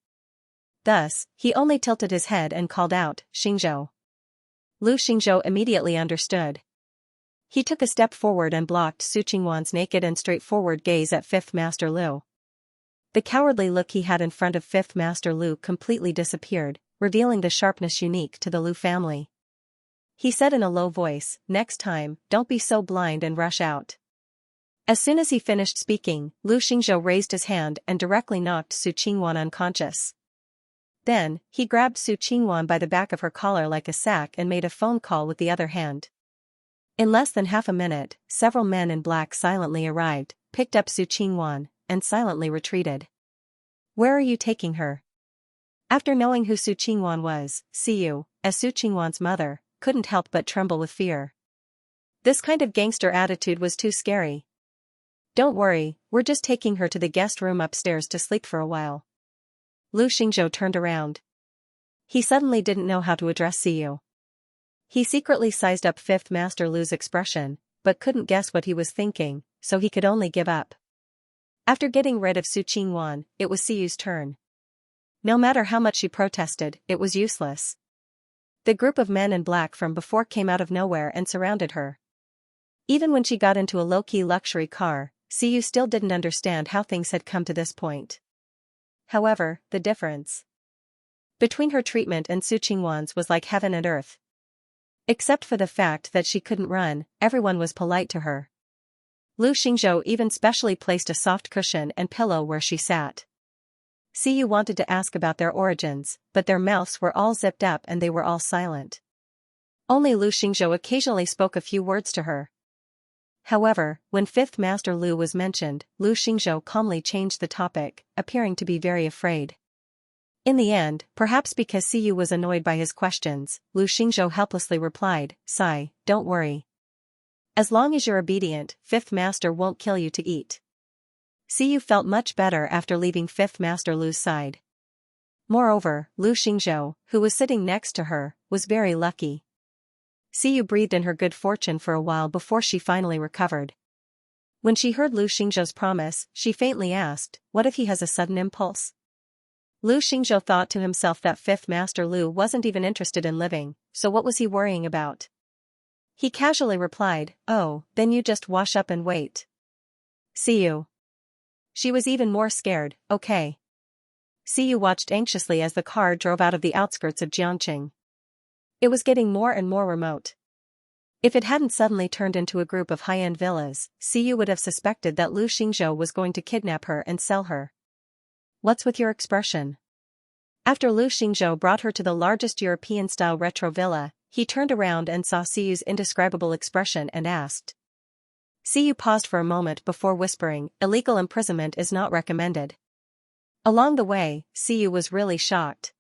Thus, he only tilted his head and called out, "Xingzhou." Lu Xingzhou immediately understood. He took a step forward and blocked Su Qingwan's naked and straightforward gaze at Fifth Master Lu. The cowardly look he had in front of Fifth Master Lu completely disappeared, revealing the sharpness unique to the Lu family. He said in a low voice, "Next time, don't be so blind and rush out." As soon as he finished speaking, Lu Xingzhou raised his hand and directly knocked Su Qingwan unconscious. Then, he grabbed Su Qingwan by the back of her collar like a sack and made a phone call with the other hand. In less than half a minute, several men in black silently arrived, picked up Su Qingwan, and silently retreated. "Where are you taking her?" After knowing who Su Qingwan was, Siyu, as Su Qingwan's mother, couldn't help but tremble with fear. This kind of gangster attitude was too scary. "Don't worry, we're just taking her to the guest room upstairs to sleep for a while." Lu Xingzhou turned around. He suddenly didn't know how to address Siyu. He secretly sized up Fifth Master Lu's expression, but couldn't guess what he was thinking, so he could only give up. After getting rid of Su Qingwan, it was Siyu's turn. No matter how much she protested, it was useless. The group of men in black from before came out of nowhere and surrounded her. Even when she got into a low-key luxury car, Siyu still didn't understand how things had come to this point. However, the difference between her treatment and Su Qingwan's was like heaven and earth. Except for the fact that she couldn't run, everyone was polite to her. Lu Xingzhou even specially placed a soft cushion and pillow where she sat. Siyu wanted to ask about their origins, but their mouths were all zipped up and they were all silent. Only Lu Xingzhou occasionally spoke a few words to her. However, when Fifth Master Lu was mentioned, Lu Xingzhou calmly changed the topic, appearing to be very afraid. In the end, perhaps because Siyu was annoyed by his questions, Lu Xingzhou helplessly replied, "Sai, don't worry. As long as you're obedient, Fifth Master won't kill you to eat." Siyu felt much better after leaving Fifth Master Lu's side. Moreover, Lu Xingzhou, who was sitting next to her, was very lucky. Siyu breathed in her good fortune for a while before she finally recovered. When she heard Lu Xingzhou's promise, she faintly asked, "What if he has a sudden impulse?" Lu Xingzhou thought to himself that Fifth Master Lu wasn't even interested in living, so what was he worrying about? He casually replied, "Oh, then you just wash up and wait. See you." She was even more scared. "Okay." Siyu watched anxiously as the car drove out of the outskirts of Jiangqing. It was getting more and more remote. If it hadn't suddenly turned into a group of high-end villas, Siyu would have suspected that Lu Xingzhou was going to kidnap her and sell her. "What's with your expression?" After Lu Xingzhou brought her to the largest European-style retro villa, he turned around and saw Siyu's indescribable expression and asked. Siyu paused for a moment before whispering, "Illegal imprisonment is not recommended." Along the way, Siyu was really shocked.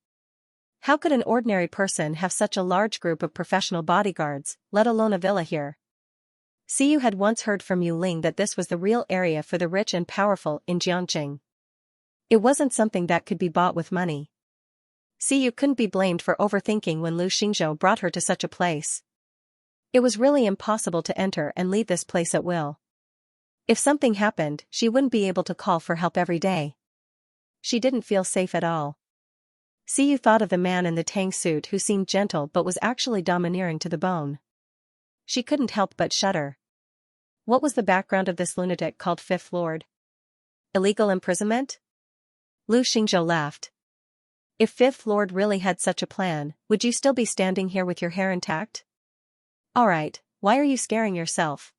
How could an ordinary person have such a large group of professional bodyguards, let alone a villa here? Siyu had once heard from Yu Ling that this was the real area for the rich and powerful in Jiangqing. It wasn't something that could be bought with money. Siyu couldn't be blamed for overthinking when Lu Xingzhou brought her to such a place. It was really impossible to enter and leave this place at will. If something happened, she wouldn't be able to call for help every day. She didn't feel safe at all. Siyu thought of the man in the tang suit who seemed gentle but was actually domineering to the bone. She couldn't help but shudder. What was the background of this lunatic called Fifth Lord? Illegal imprisonment? Lu Xingzhou laughed. If Fifth Lord really had such a plan, would you still be standing here with your hair intact? Alright, why are you scaring yourself?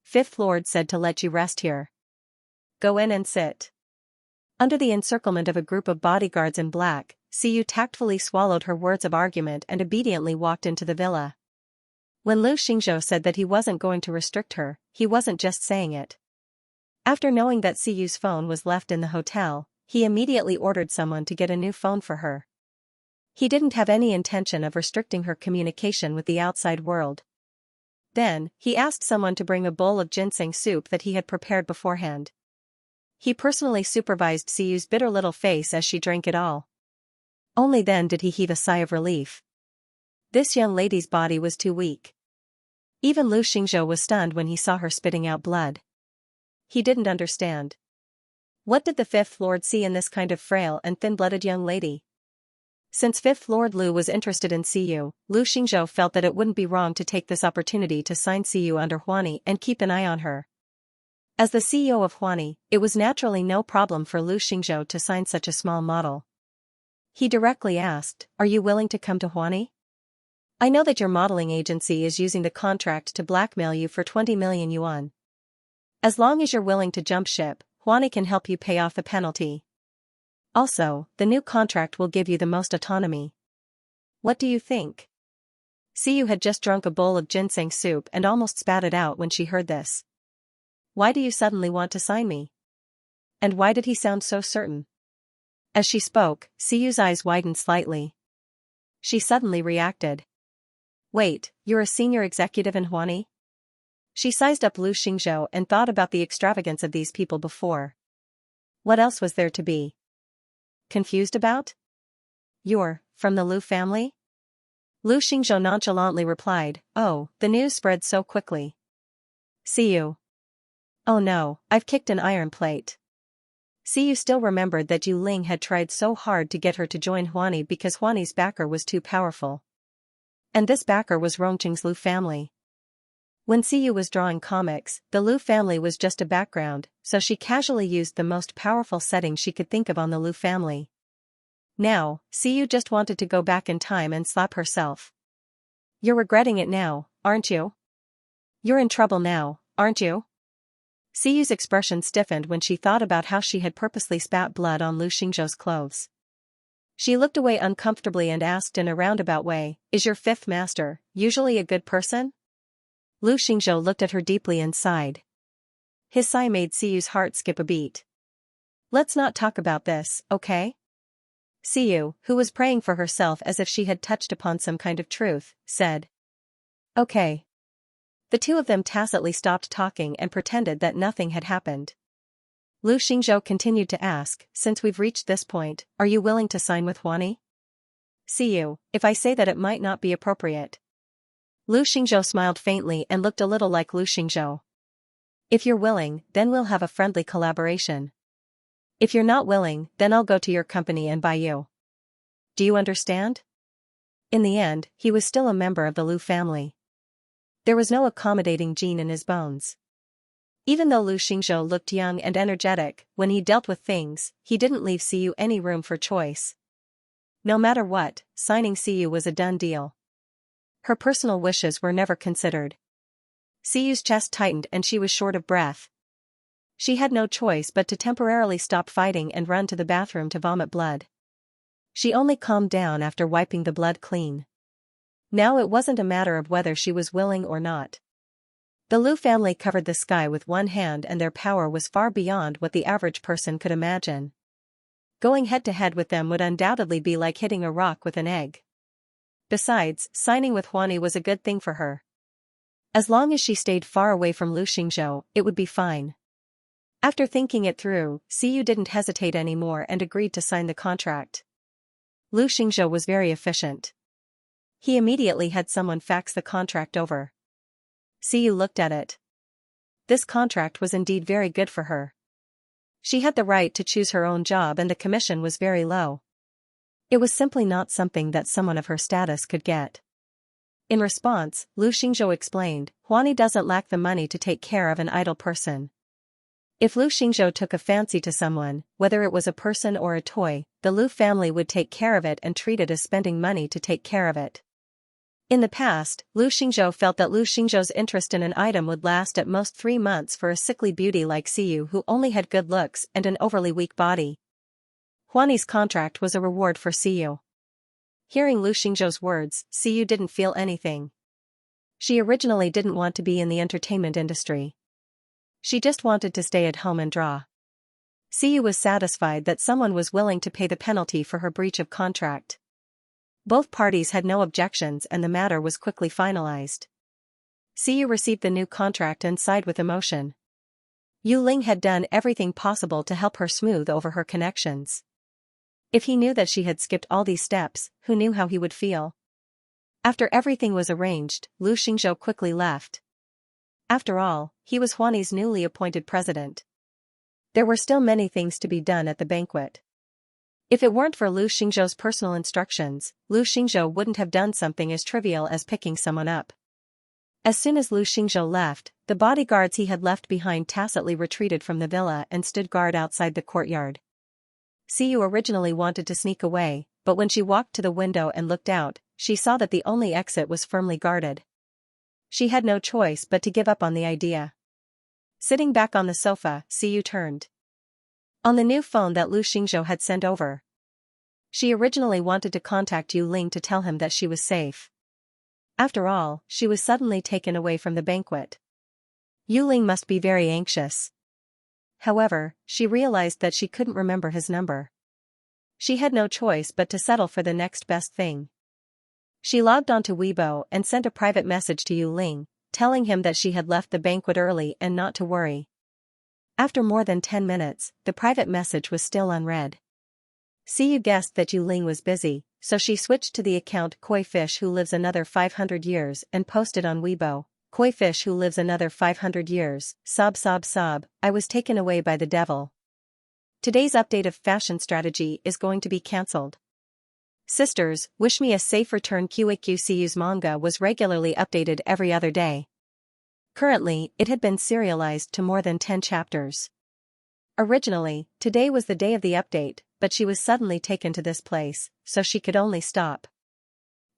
Fifth Lord said to let you rest here. Go in and sit. Under the encirclement of a group of bodyguards in black, Siyu tactfully swallowed her words of argument and obediently walked into the villa. When Lu Xingzhou said that he wasn't going to restrict her, he wasn't just saying it. After knowing that Siyu's phone was left in the hotel, he immediately ordered someone to get a new phone for her. He didn't have any intention of restricting her communication with the outside world. Then, he asked someone to bring a bowl of ginseng soup that he had prepared beforehand. He personally supervised Siyu's bitter little face as she drank it all. Only then did he heave a sigh of relief. This young lady's body was too weak. Even Lu Xingzhou was stunned when he saw her spitting out blood. He didn't understand. What did the Fifth Lord see in this kind of frail and thin-blooded young lady? Since Fifth Lord Lu was interested in Siyu, Lu Xingzhou felt that it wouldn't be wrong to take this opportunity to sign Siyu under Huani and keep an eye on her. As the CEO of Huani, it was naturally no problem for Lu Xingzhou to sign such a small model. He directly asked, "Are you willing to come to Huani? I know that your modeling agency is using the contract to blackmail you for 20 million yuan. As long as you're willing to jump ship, Huani can help you pay off the penalty. Also, the new contract will give you the most autonomy. What do you think?" Siyu had just drunk a bowl of ginseng soup and almost spat it out when she heard this. Why do you suddenly want to sign me? And why did he sound so certain? As she spoke, Siyu's eyes widened slightly. She suddenly reacted. Wait, you're a senior executive in Huani? She sized up Lu Xingzhou and thought about the extravagance of these people before. What else was there to be confused about? You're from the Lu family? Lu Xingzhou nonchalantly replied, "Oh, the news spread so quickly." Siyu. Oh no, I've kicked an iron plate. Siyu still remembered that Yu Ling had tried so hard to get her to join Huani because Huani's backer was too powerful. And this backer was Rongqing's Lu family. When Siyu was drawing comics, the Lu family was just a background, so she casually used the most powerful setting she could think of on the Lu family. Now, Siyu just wanted to go back in time and slap herself. You're regretting it now, aren't you? You're in trouble now, aren't you? Siyu's expression stiffened when she thought about how she had purposely spat blood on Lu Xingzhou's clothes. She looked away uncomfortably and asked in a roundabout way, "Is your fifth master usually a good person?" Lu Xingzhou looked at her deeply and sighed. His sigh made Siyu's heart skip a beat. Let's not talk about this, okay? Siyu, who was praying for herself as if she had touched upon some kind of truth, said. Okay. The two of them tacitly stopped talking and pretended that nothing had happened. Lu Xingzhou continued to ask, "Since we've reached this point, are you willing to sign with Huani?" Siyu, if I say that it might not be appropriate. Lu Xingzhou smiled faintly and looked a little like Lu Xingzhou. If you're willing, then we'll have a friendly collaboration. If you're not willing, then I'll go to your company and buy you. Do you understand? In the end, he was still a member of the Lu family. There was no accommodating gene in his bones. Even though Lu Xingzhou looked young and energetic, when he dealt with things, he didn't leave Siyu any room for choice. No matter what, signing Siyu was a done deal. Her personal wishes were never considered. Siyu's chest tightened and she was short of breath. She had no choice but to temporarily stop fighting and run to the bathroom to vomit blood. She only calmed down after wiping the blood clean. Now it wasn't a matter of whether she was willing or not. The Lu family covered the sky with one hand and their power was far beyond what the average person could imagine. Going head-to-head with them would undoubtedly be like hitting a rock with an egg. Besides, signing with Huani was a good thing for her. As long as she stayed far away from Lu Xingzhou, it would be fine. After thinking it through, Siyu didn't hesitate anymore and agreed to sign the contract. Lu Xingzhou was very efficient. He immediately had someone fax the contract over. Siyu looked at it. this contract was indeed very good for her. She had the right to choose her own job and the commission was very low. It was simply not something that someone of her status could get. In response, Lu Xingzhou explained, Huani doesn't lack the money to take care of an idle person. If Lu Xingzhou took a fancy to someone, whether it was a person or a toy, the Lu family would take care of it and treat it as spending money to take care of it. In the past, Lu Xingzhou felt that Lu Xingzhou's interest in an item would last at most 3 months for a sickly beauty like Siyu who only had good looks and an overly weak body. Huani's contract was a reward for Siyu. Hearing Lu Xingzhou's words, Siyu didn't feel anything. She originally didn't want to be in the entertainment industry. She just wanted to stay at home and draw. Siyu was satisfied that someone was willing to pay the penalty for her breach of contract. Both parties had no objections and the matter was quickly finalized. Siyu received the new contract and sighed with emotion. Yu Ling had done everything possible to help her smooth over her connections. If he knew that she had skipped all these steps, who knew how he would feel? After everything was arranged, Lu Xingzhou quickly left. After all, he was Huani's newly appointed president. There were still many things to be done at the banquet. If it weren't for Lu Xingzhou's personal instructions, Lu Xingzhou wouldn't have done something as trivial as picking someone up. As soon as Lu Xingzhou left, the bodyguards he had left behind tacitly retreated from the villa and stood guard outside the courtyard. Siyu originally wanted to sneak away, but when she walked to the window and looked out, she saw that the only exit was firmly guarded. She had no choice but to give up on the idea. Sitting back on the sofa, Siyu turned on the new phone that Lu Xingzhou had sent over. She originally wanted to contact Yu Ling to tell him that she was safe. After all, she was suddenly taken away from the banquet. Yu Ling must be very anxious. However, she realized that she couldn't remember his number. She had no choice but to settle for the next best thing. She logged onto Weibo and sent a private message to Yu Ling, telling him that she had left the banquet early and not to worry. After more than 10 minutes, the private message was still unread. Siyu guessed that Yu Ling was busy, so she switched to the account Koi Fish Who Lives Another 500 Years and posted on Weibo, Koi Fish Who Lives Another 500 Years, sob sob sob, I was taken away by the devil. Today's update of fashion strategy is going to be cancelled. Sisters, wish me a safe return. QAQCU's manga was regularly updated every other day. Currently, it had been serialized to more than 10 chapters. Originally, today was the day of the update, but she was suddenly taken to this place, so she could only stop.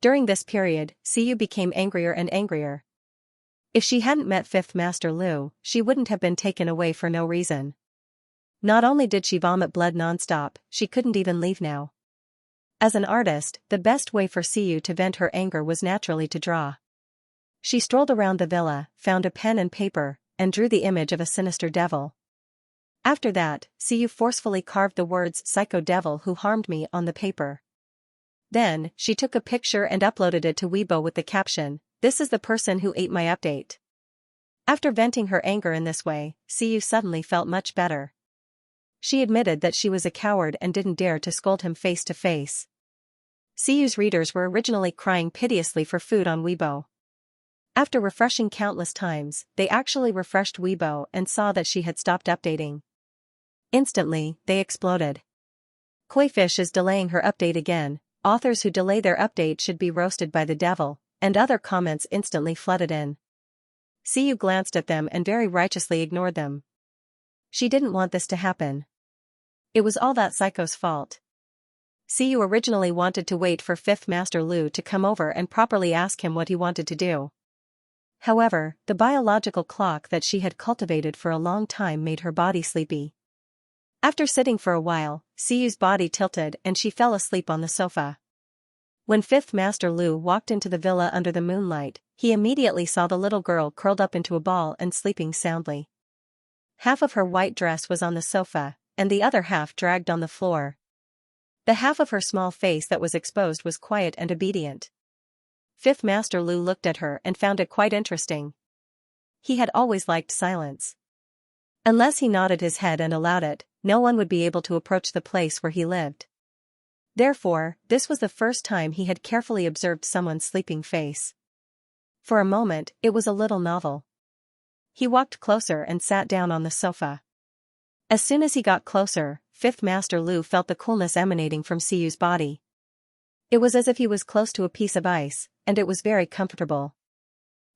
During this period, Siyu became angrier and angrier. If she hadn't met 5th Master Lu, she wouldn't have been taken away for no reason. Not only did she vomit blood non-stop, she couldn't even leave now. As an artist, the best way for Siyu to vent her anger was naturally to draw. She strolled around the villa, found a pen and paper, and drew the image of a sinister devil. After that, Siyu forcefully carved the words "Psycho Devil Who Harmed Me" on the paper. Then, she took a picture and uploaded it to Weibo with the caption, "This is the person who ate my update." After venting her anger in this way, Siyu suddenly felt much better. She admitted that she was a coward and didn't dare to scold him face to face. Siyu's readers were originally crying piteously for food on Weibo. After refreshing countless times, they actually refreshed Weibo and saw that she had stopped updating. Instantly, they exploded. Koi Fish is delaying her update again, authors who delay their update should be roasted by the devil, and other comments instantly flooded in. Siyu glanced at them and very righteously ignored them. She didn't want this to happen. It was all that psycho's fault. Siyu originally wanted to wait for 5th Master Lu to come over and properly ask him what he wanted to do. However, the biological clock that she had cultivated for a long time made her body sleepy. After sitting for a while, Siyu's body tilted and she fell asleep on the sofa. When 5th Master Lu walked into the villa under the moonlight, he immediately saw the little girl curled up into a ball and sleeping soundly. Half of her white dress was on the sofa, and the other half dragged on the floor. The half of her small face that was exposed was quiet and obedient. 5th Master Lu looked at her and found it quite interesting. He had always liked silence. Unless he nodded his head and allowed it, no one would be able to approach the place where he lived. Therefore, this was the first time he had carefully observed someone's sleeping face. For a moment, it was a little novel. He walked closer and sat down on the sofa. As soon as he got closer, Fifth Master Lu felt the coolness emanating from Siyu's body. It was as if he was close to a piece of ice, and it was very comfortable.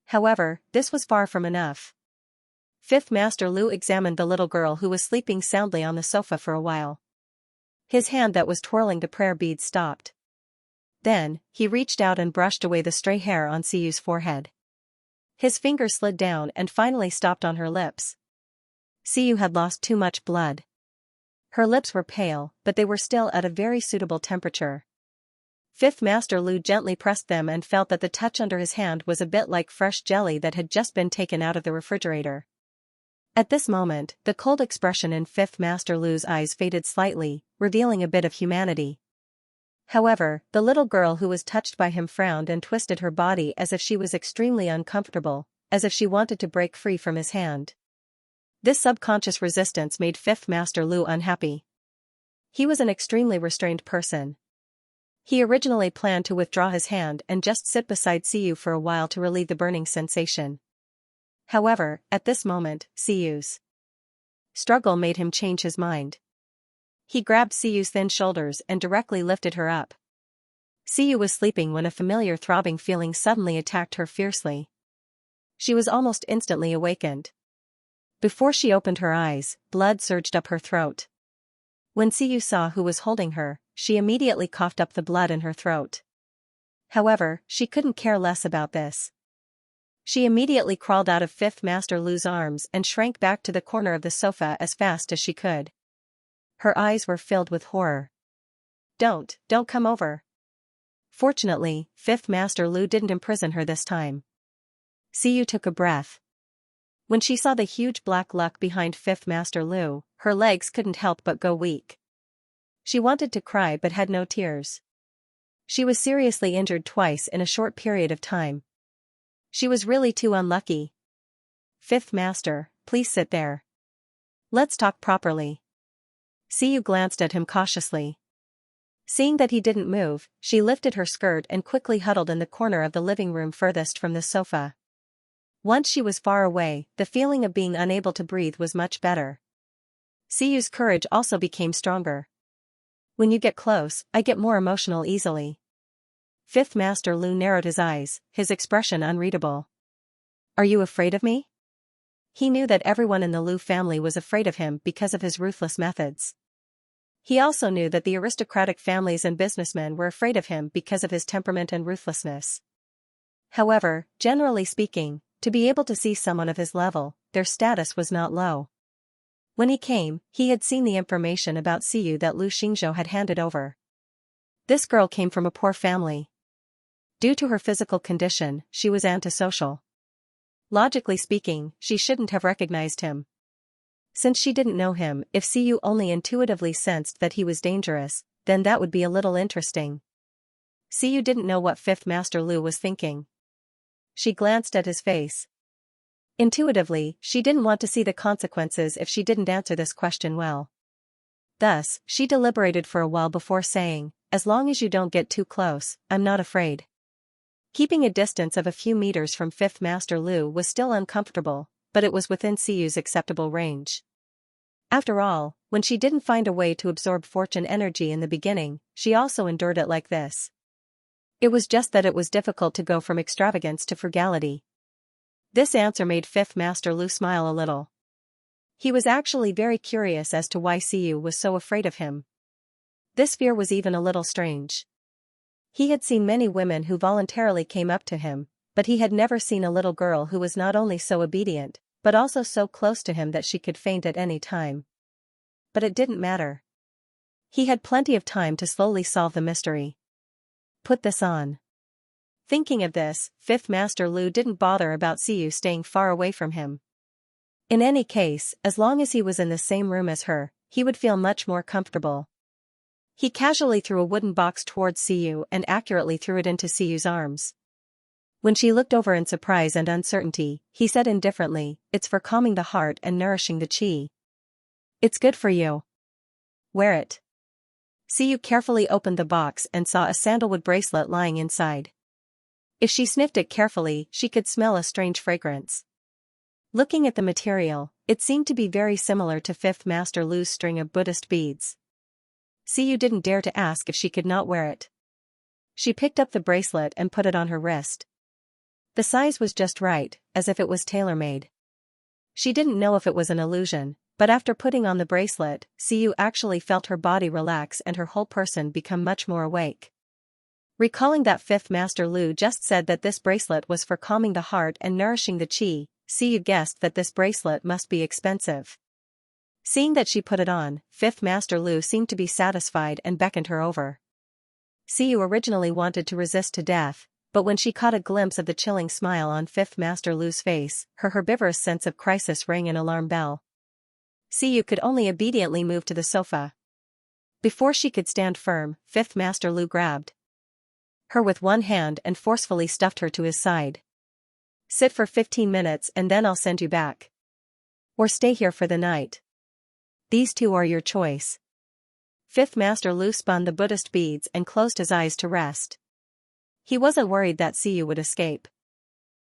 However, this was far from enough. Fifth Master Lu examined the little girl who was sleeping soundly on the sofa for a while. His hand that was twirling the prayer beads stopped. Then, he reached out and brushed away the stray hair on Siyu's forehead. His fingers slid down and finally stopped on her lips. Siyu had lost too much blood. Her lips were pale, but they were still at a very suitable temperature. Fifth Master Lu gently pressed them and felt that the touch under his hand was a bit like fresh jelly that had just been taken out of the refrigerator. At this moment, the cold expression in Fifth Master Lu's eyes faded slightly, revealing a bit of humanity. However, the little girl who was touched by him frowned and twisted her body as if she was extremely uncomfortable, as if she wanted to break free from his hand. This subconscious resistance made Fifth Master Lu unhappy. He was an extremely restrained person. He originally planned to withdraw his hand and just sit beside Siyu for a while to relieve the burning sensation. However, at this moment, Siyu's struggle made him change his mind. He grabbed Siyu's thin shoulders and directly lifted her up. Siyu was sleeping when a familiar throbbing feeling suddenly attacked her fiercely. She was almost instantly awakened. Before she opened her eyes, blood surged up her throat. When Siyu saw who was holding her, she immediately coughed up the blood in her throat. However, she couldn't care less about this. She immediately crawled out of Fifth Master Lu's arms and shrank back to the corner of the sofa as fast as she could. Her eyes were filled with horror. Don't come over." Fortunately, Fifth Master Lu didn't imprison her this time. Siyu took a breath. When she saw the huge black luck behind Fifth Master Lu, her legs couldn't help but go weak. She wanted to cry but had no tears. She was seriously injured twice in a short period of time. She was really too unlucky. "Fifth Master, please sit there. Let's talk properly." Siyu glanced at him cautiously. Seeing that he didn't move, she lifted her skirt and quickly huddled in the corner of the living room furthest from the sofa. Once she was far away, the feeling of being unable to breathe was much better. Siyu's courage also became stronger. "When you get close, I get more emotional easily." Fifth Master Lu narrowed his eyes, his expression unreadable. "Are you afraid of me?" He knew that everyone in the Lu family was afraid of him because of his ruthless methods. He also knew that the aristocratic families and businessmen were afraid of him because of his temperament and ruthlessness. However, generally speaking, to be able to see someone of his level, their status was not low. When he came, he had seen the information about Siyu that Lu Xingzhou had handed over. This girl came from a poor family. Due to her physical condition, she was antisocial. Logically speaking, she shouldn't have recognized him. Since she didn't know him, if Siyu only intuitively sensed that he was dangerous, then that would be a little interesting. Siyu didn't know what Fifth Master Lu was thinking. She glanced at his face. Intuitively, she didn't want to see the consequences if she didn't answer this question well. Thus, she deliberated for a while before saying, "As long as you don't get too close, I'm not afraid." Keeping a distance of a few meters from Fifth Master Lu was still uncomfortable, but it was within Siyu's acceptable range. After all, when she didn't find a way to absorb fortune energy in the beginning, she also endured it like this. It was just that it was difficult to go from extravagance to frugality. This answer made Fifth Master Lu smile a little. He was actually very curious as to why Siyu was so afraid of him. This fear was even a little strange. He had seen many women who voluntarily came up to him, but he had never seen a little girl who was not only so obedient, but also so close to him that she could faint at any time. But it didn't matter. He had plenty of time to slowly solve the mystery. Put this on. Thinking of this, Fifth Master Lu didn't bother about Siyu staying far away from him. In any case, as long as he was in the same room as her, he would feel much more comfortable. He casually threw a wooden box towards Siyu and accurately threw it into Siyu's arms. When she looked over in surprise and uncertainty, he said indifferently, "It's for calming the heart and nourishing the qi. It's good for you. Wear it." Siyu carefully opened the box and saw a sandalwood bracelet lying inside. If she sniffed it carefully, she could smell a strange fragrance. Looking at the material, it seemed to be very similar to Fifth Master Lu's string of Buddhist beads. Xiyu didn't dare to ask if she could not wear it. She picked up the bracelet and put it on her wrist. The size was just right, as if it was tailor-made. She didn't know if it was an illusion, but after putting on the bracelet, Xiyu actually felt her body relax and her whole person become much more awake. Recalling that Fifth Master Lu just said that this bracelet was for calming the heart and nourishing the qi, Xiyu guessed that this bracelet must be expensive. Seeing that she put it on, Fifth Master Lu seemed to be satisfied and beckoned her over. Xiyu originally wanted to resist to death, but when she caught a glimpse of the chilling smile on Fifth Master Lu's face, her herbivorous sense of crisis rang an alarm bell. Xiyu could only obediently move to the sofa. Before she could stand firm, Fifth Master Lu grabbed her with one hand and forcefully stuffed her to his side. Sit for 15 minutes and then I'll send you back. Or stay here for the night. These two are your choice. Fifth Master Lu spun the Buddhist beads and closed his eyes to rest. He wasn't worried that Xiyu would escape.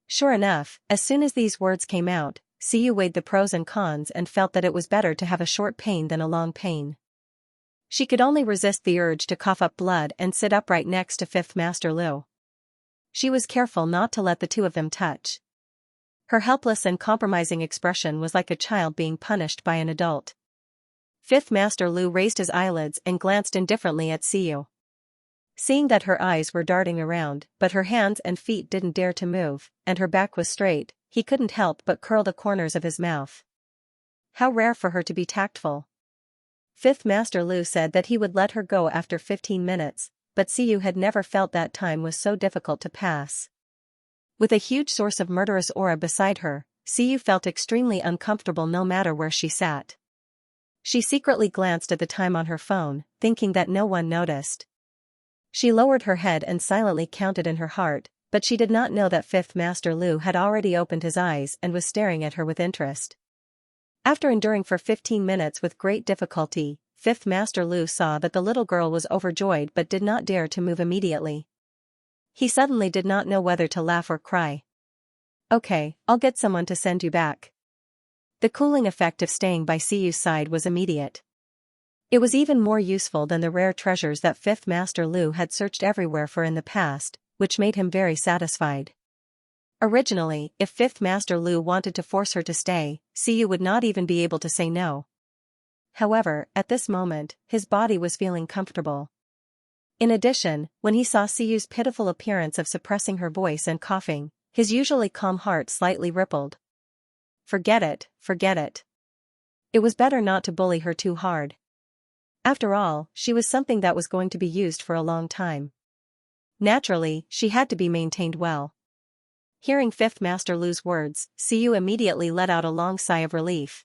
Sure enough, as soon as these words came out, Xiyu weighed the pros and cons and felt that it was better to have a short pain than a long pain. She could only resist the urge to cough up blood and sit upright next to Fifth Master Lu. She was careful not to let the two of them touch. Her helpless and compromising expression was like a child being punished by an adult. Fifth Master Lu raised his eyelids and glanced indifferently at Xiyu. Seeing that her eyes were darting around, but her hands and feet didn't dare to move, and her back was straight, he couldn't help but curl the corners of his mouth. How rare for her to be tactful. Fifth Master Lu said that he would let her go after 15 minutes, but Xiyu had never felt that time was so difficult to pass. With a huge source of murderous aura beside her, Xiyu felt extremely uncomfortable no matter where she sat. She secretly glanced at the time on her phone, thinking that no one noticed. She lowered her head and silently counted in her heart, but she did not know that Fifth Master Lu had already opened his eyes and was staring at her with interest. After enduring for 15 minutes with great difficulty, Fifth Master Lu saw that the little girl was overjoyed but did not dare to move immediately. He suddenly did not know whether to laugh or cry. Okay, I'll get someone to send you back. The cooling effect of staying by Xiyu's side was immediate. It was even more useful than the rare treasures that Fifth Master Lu had searched everywhere for in the past, which made him very satisfied. Originally, if Fifth Master Lu wanted to force her to stay, Xiyu would not even be able to say no. However, at this moment, his body was feeling comfortable. In addition, when he saw Xiyu's pitiful appearance of suppressing her voice and coughing, his usually calm heart slightly rippled. Forget it, forget it. It was better not to bully her too hard. After all, she was something that was going to be used for a long time. Naturally, she had to be maintained well. Hearing Fifth Master Lu's words, Xiyu immediately let out a long sigh of relief.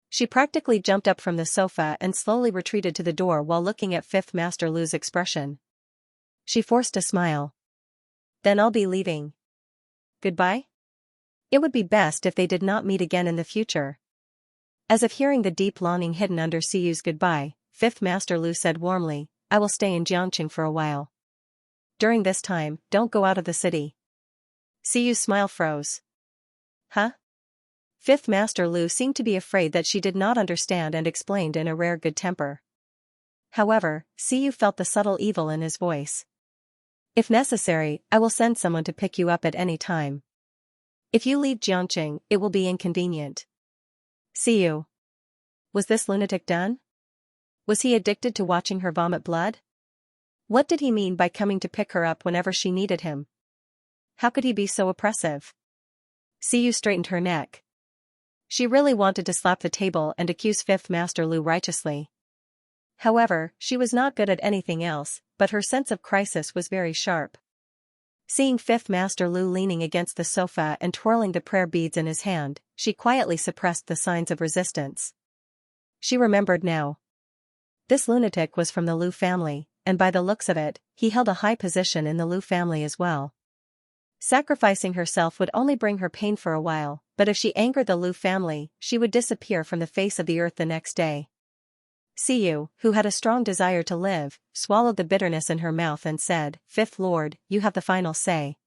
She practically jumped up from the sofa and slowly retreated to the door while looking at Fifth Master Lu's expression. She forced a smile. Then I'll be leaving. Goodbye? It would be best if they did not meet again in the future. As if hearing the deep longing hidden under Xiyu's goodbye, Fifth Master Lu said warmly, I will stay in Xianxia for a while. During this time, don't go out of the city. Xiyu's smile froze. Huh? Fifth Master Lu seemed to be afraid that she did not understand and explained in a rare good temper. However, Xiyu felt the subtle evil in his voice. If necessary, I will send someone to pick you up at any time. If you leave Xianxia, it will be inconvenient. Xiyu. Was this lunatic done? Was he addicted to watching her vomit blood? What did he mean by coming to pick her up whenever she needed him? How could he be so oppressive? Xiyu straightened her neck. She really wanted to slap the table and accuse Fifth Master Lu righteously. However, she was not good at anything else, but her sense of crisis was very sharp. Seeing Fifth Master Lu leaning against the sofa and twirling the prayer beads in his hand, she quietly suppressed the signs of resistance. She remembered now. This lunatic was from the Lu family, and by the looks of it, he held a high position in the Lu family as well. Sacrificing herself would only bring her pain for a while, but if she angered the Lu family, she would disappear from the face of the earth the next day. Xiyu, who had a strong desire to live, swallowed the bitterness in her mouth and said, Fifth Lord, you have the final say.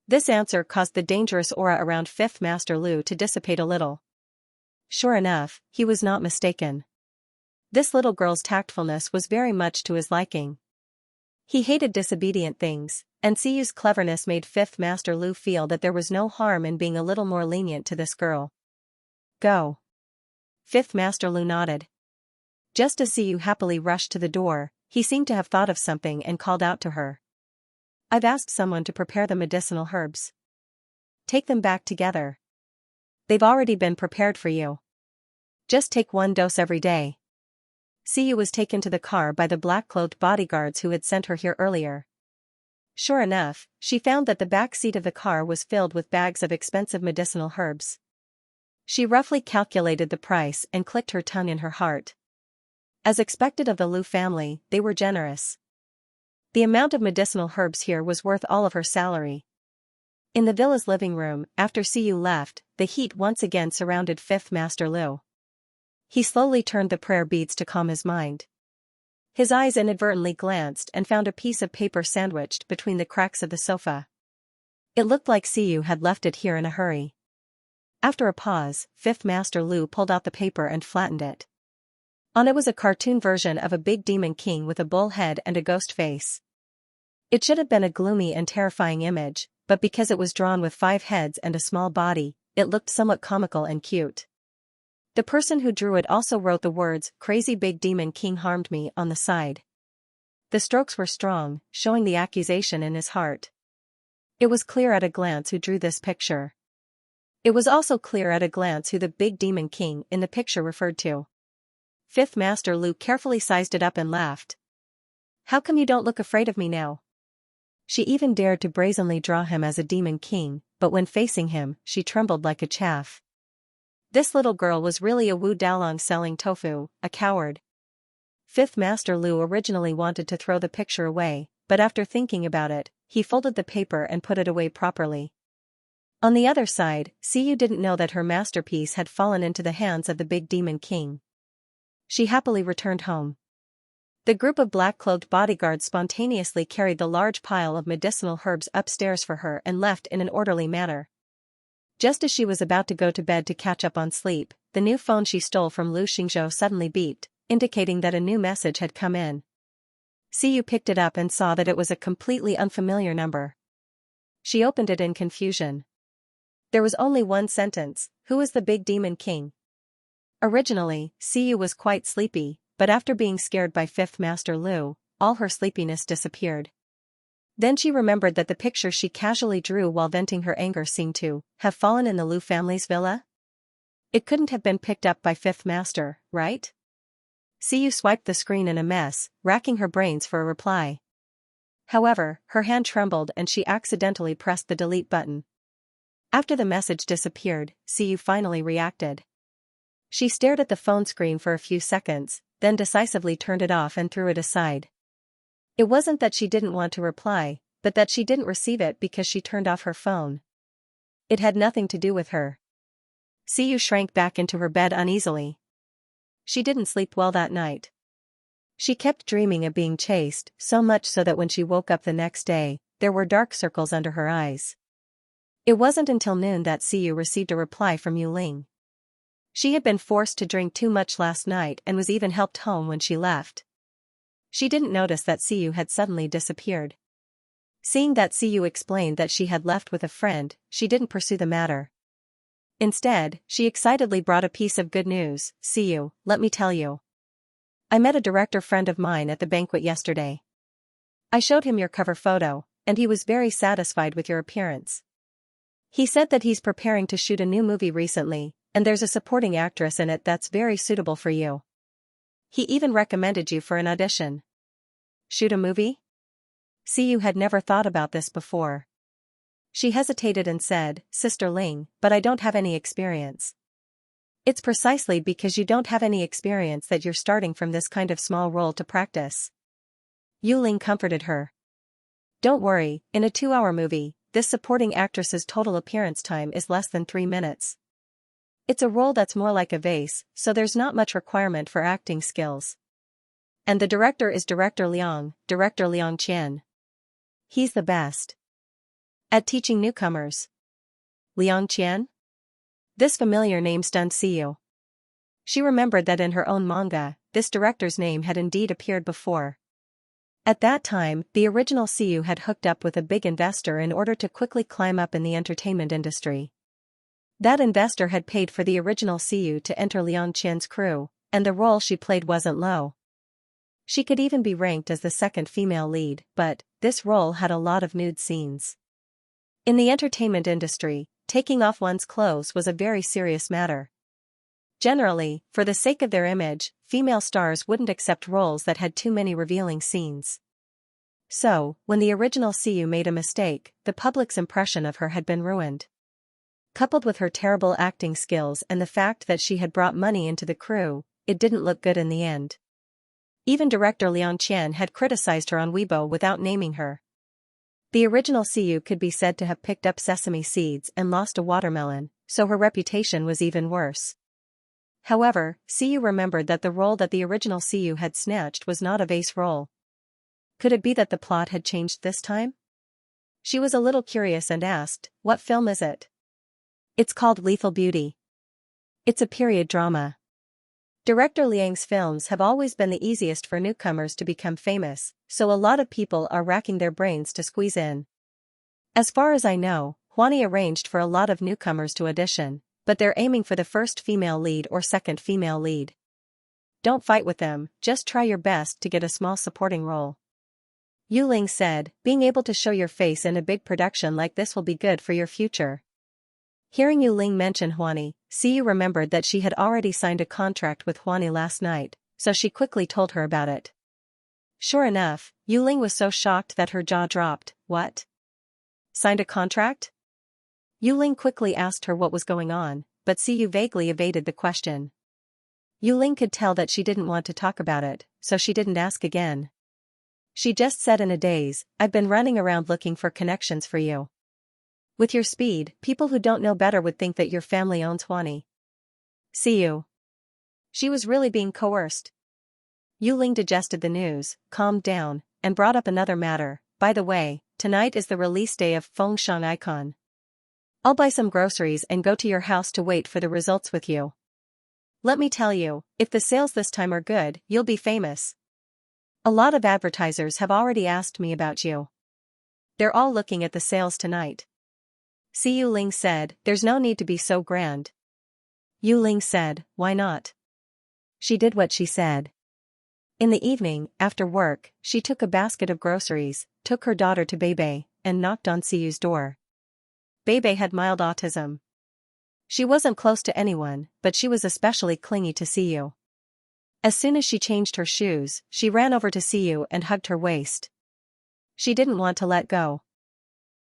This answer caused the dangerous aura around Fifth Master Lu to dissipate a little. Sure enough, he was not mistaken. This little girl's tactfulness was very much to his liking. He hated disobedient things, and Siyu's cleverness made Fifth Master Lu feel that there was no harm in being a little more lenient to this girl. Go. Fifth Master Lu nodded. Just as Siyu happily rushed to the door, he seemed to have thought of something and called out to her. I've asked someone to prepare the medicinal herbs. Take them back together. They've already been prepared for you. Just take 1 dose every day. Siyu was taken to the car by the black-clothed bodyguards who had sent her here earlier. Sure enough, she found that the back seat of the car was filled with bags of expensive medicinal herbs. She roughly calculated the price and clicked her tongue in her heart. As expected of the Lu family, they were generous. The amount of medicinal herbs here was worth all of her salary. In the villa's living room, after Siyu left, the heat once again surrounded Fifth Master Lu. He slowly turned the prayer beads to calm his mind. His eyes inadvertently glanced and found a piece of paper sandwiched between the cracks of the sofa. It looked like Siyu had left it here in a hurry. After a pause, Fifth Master Lu pulled out the paper and flattened it. On it was a cartoon version of a big demon king with a bull head and a ghost face. It should have been a gloomy and terrifying image, but because it was drawn with 5 heads and a small body, it looked somewhat comical and cute. The person who drew it also wrote the words, "Crazy big demon king harmed me," on the side. The strokes were strong, showing the accusation in his heart. It was clear at a glance who drew this picture. It was also clear at a glance who the big demon king in the picture referred to. Fifth Master Lu carefully sized it up and laughed. How come you don't look afraid of me now? She even dared to brazenly draw him as a demon king, but when facing him, she trembled like a chaff. This little girl was really a Wu Daolong selling tofu, a coward. Fifth Master Lu originally wanted to throw the picture away, but after thinking about it, he folded the paper and put it away properly. On the other side, Siyu didn't know that her masterpiece had fallen into the hands of the big demon king. She happily returned home. The group of black-clothed bodyguards spontaneously carried the large pile of medicinal herbs upstairs for her and left in an orderly manner. Just as she was about to go to bed to catch up on sleep, the new phone she stole from Lu Xingzhou suddenly beeped, indicating that a new message had come in. Siyu picked it up and saw that it was a completely unfamiliar number. She opened it in confusion. There was only one sentence, "Who is the big demon king?" Originally, Siyu was quite sleepy, but after being scared by Fifth Master Lu, all her sleepiness disappeared. Then she remembered that the picture she casually drew while venting her anger seemed to have fallen in the Lu family's villa. It couldn't have been picked up by Fifth Master, right? Siyu swiped the screen in a mess, racking her brains for a reply. However, her hand trembled and she accidentally pressed the delete button. After the message disappeared, Siyu finally reacted. She stared at the phone screen for a few seconds, then decisively turned it off and threw it aside. It wasn't that she didn't want to reply, but that she didn't receive it because she turned off her phone. It had nothing to do with her. Siyu shrank back into her bed uneasily. She didn't sleep well that night. She kept dreaming of being chased, so much so that when she woke up the next day, there were dark circles under her eyes. It wasn't until noon that Siyu received a reply from Yu Ling. She had been forced to drink too much last night and was even helped home when she left. She didn't notice that Siyu had suddenly disappeared. Seeing that Siyu explained that she had left with a friend, she didn't pursue the matter. Instead, she excitedly brought a piece of good news. "Siyu, let me tell you. I met a director friend of mine at the banquet yesterday. I showed him your cover photo, and he was very satisfied with your appearance. He said that he's preparing to shoot a new movie recently, and there's a supporting actress in it that's very suitable for you. He even recommended you for an audition." Shoot a movie? Siyu had never thought about this before. She hesitated and said, "Sister Ling, but I don't have any experience." "It's precisely because you don't have any experience that you're starting from this kind of small role to practice." Yu Ling comforted her. "Don't worry, in a 2-hour movie, this supporting actress's total appearance time is less than 3 minutes. It's a role that's more like a vase, so there's not much requirement for acting skills. And the director is Director Liang Qian. He's the best." At teaching newcomers. Liang Qian? This familiar name stunned Xiyu. She remembered that in her own manga, this director's name had indeed appeared before. At that time, the original Xiyu had hooked up with a big investor in order to quickly climb up in the entertainment industry. That investor had paid for the original Xiyu to enter Liang Qian's crew, and the role she played wasn't low. She could even be ranked as the second female lead, but this role had a lot of nude scenes. In the entertainment industry, taking off one's clothes was a very serious matter. Generally, for the sake of their image, female stars wouldn't accept roles that had too many revealing scenes. So, when the original Xiyu made a mistake, the public's impression of her had been ruined. Coupled with her terrible acting skills and the fact that she had brought money into the crew, it didn't look good in the end. Even director Liang Qian had criticized her on Weibo without naming her. The original Xiyu could be said to have picked up sesame seeds and lost a watermelon, so her reputation was even worse. However, Xiyu remembered that the role that the original Xiyu had snatched was not a vase role. Could it be that the plot had changed this time? She was a little curious and asked, "What film is it?" "It's called Lethal Beauty. It's a period drama." Director Liang's films have always been the easiest for newcomers to become famous, so a lot of people are racking their brains to squeeze in. As far as I know, Huani arranged for a lot of newcomers to audition, but they're aiming for the first female lead or second female lead. Don't fight with them, just try your best to get a small supporting role. Yu Ling said, "Being able to show your face in a big production like this will be good for your future." Hearing Yu Ling mention Huani, Xiyu remembered that she had already signed a contract with Huani last night, so she quickly told her about it. Sure enough, Yu Ling was so shocked that her jaw dropped. "What? Signed a contract?" Yu Ling quickly asked her what was going on, but Xiyu vaguely evaded the question. Yu Ling could tell that she didn't want to talk about it, so she didn't ask again. She just said in a daze, "I've been running around looking for connections for you. With your speed, people who don't know better would think that your family owns Huani." Xiyu. She was really being coerced. Yu Ling digested the news, calmed down, and brought up another matter. "By the way, tonight is the release day of Fengshan Icon. I'll buy some groceries and go to your house to wait for the results with you. Let me tell you, if the sales this time are good, you'll be famous. A lot of advertisers have already asked me about you. They're all looking at the sales tonight." Xiyu Ling said, "There's no need to be so grand." Yu Ling said, "Why not?" She did what she said. In the evening, after work, she took a basket of groceries, took her daughter to Bebe, and knocked on Xiyu's door. Bebe had mild autism. She wasn't close to anyone, but she was especially clingy to Xiyu. As soon as she changed her shoes, she ran over to Xiyu and hugged her waist. She didn't want to let go.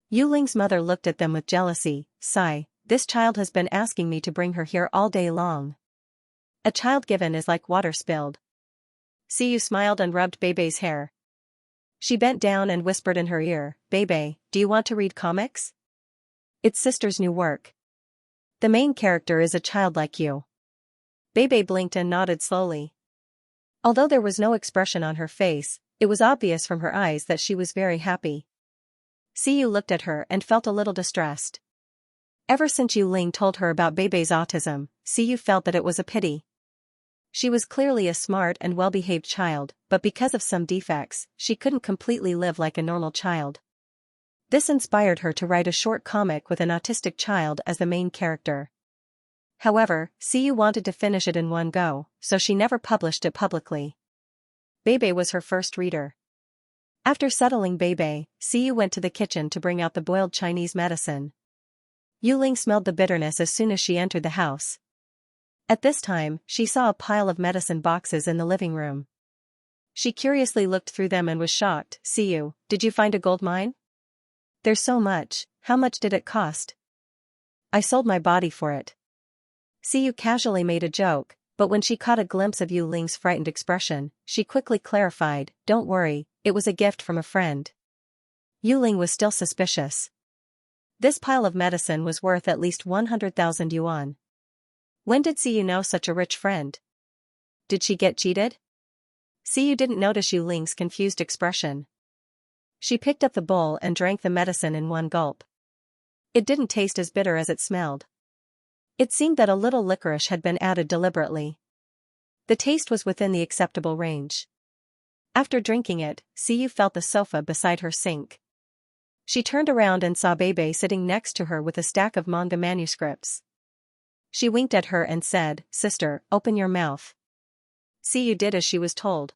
Yu Ling's mother looked at them with jealousy. "Sigh, this child has been asking me to bring her here all day long. A child given is like water spilled." Xiyu smiled and rubbed Bebe's hair. She bent down and whispered in her ear, "Bebe, do you want to read comics? It's sister's new work. The main character is a child like you." Bebe blinked and nodded slowly. Although there was no expression on her face, it was obvious from her eyes that she was very happy. Xiyu looked at her and felt a little distressed. Ever since Yu Ling told her about Bebe's autism, Xiyu felt that it was a pity. She was clearly a smart and well-behaved child, but because of some defects, she couldn't completely live like a normal child. This inspired her to write a short comic with an autistic child as the main character. However, Xiyu wanted to finish it in one go, so she never published it publicly. Bebe was her first reader. After settling Bebe, Xiyu went to the kitchen to bring out the boiled Chinese medicine. Yu Ling smelled the bitterness as soon as she entered the house. At this time, she saw a pile of medicine boxes in the living room. She curiously looked through them and was shocked. "Xiyu, did you find a gold mine? There's so much. How much did it cost?" "I sold my body for it." Xiyu casually made a joke, but when she caught a glimpse of Yu Ling's frightened expression, she quickly clarified, "Don't worry, it was a gift from a friend." Yu Ling was still suspicious. This pile of medicine was worth at least 100,000 yuan. When did Xiyu know such a rich friend? Did she get cheated? Xiyu didn't notice Yu Ling's confused expression. She picked up the bowl and drank the medicine in one gulp. It didn't taste as bitter as it smelled. It seemed that a little licorice had been added deliberately. The taste was within the acceptable range. After drinking it, Xiu felt the sofa beside her sink. She turned around and saw Bebe sitting next to her with a stack of manga manuscripts. She winked at her and said, "Sister, open your mouth." Xiu did as she was told.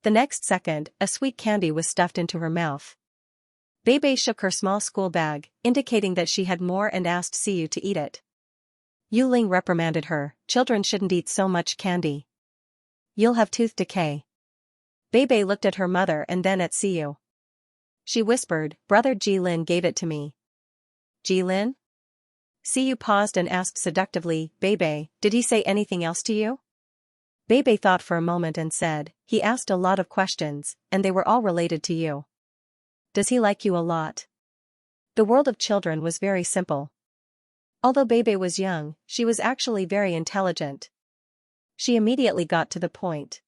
The next second, a sweet candy was stuffed into her mouth. Bebe shook her small school bag, indicating that she had more, and asked Xiu to eat it. Yu Ling reprimanded her, "Children shouldn't eat so much candy. You'll have tooth decay." Bebe looked at her mother and then at Xiu. She whispered, "Brother Jilin gave it to me." "Jilin?" Xiu paused and asked seductively, "Bebe, did he say anything else to you?" Bebe thought for a moment and said, "He asked a lot of questions, and they were all related to you." "Does he like you a lot?" The world of children was very simple. Although Bebe was young, she was actually very intelligent. She immediately got to the point.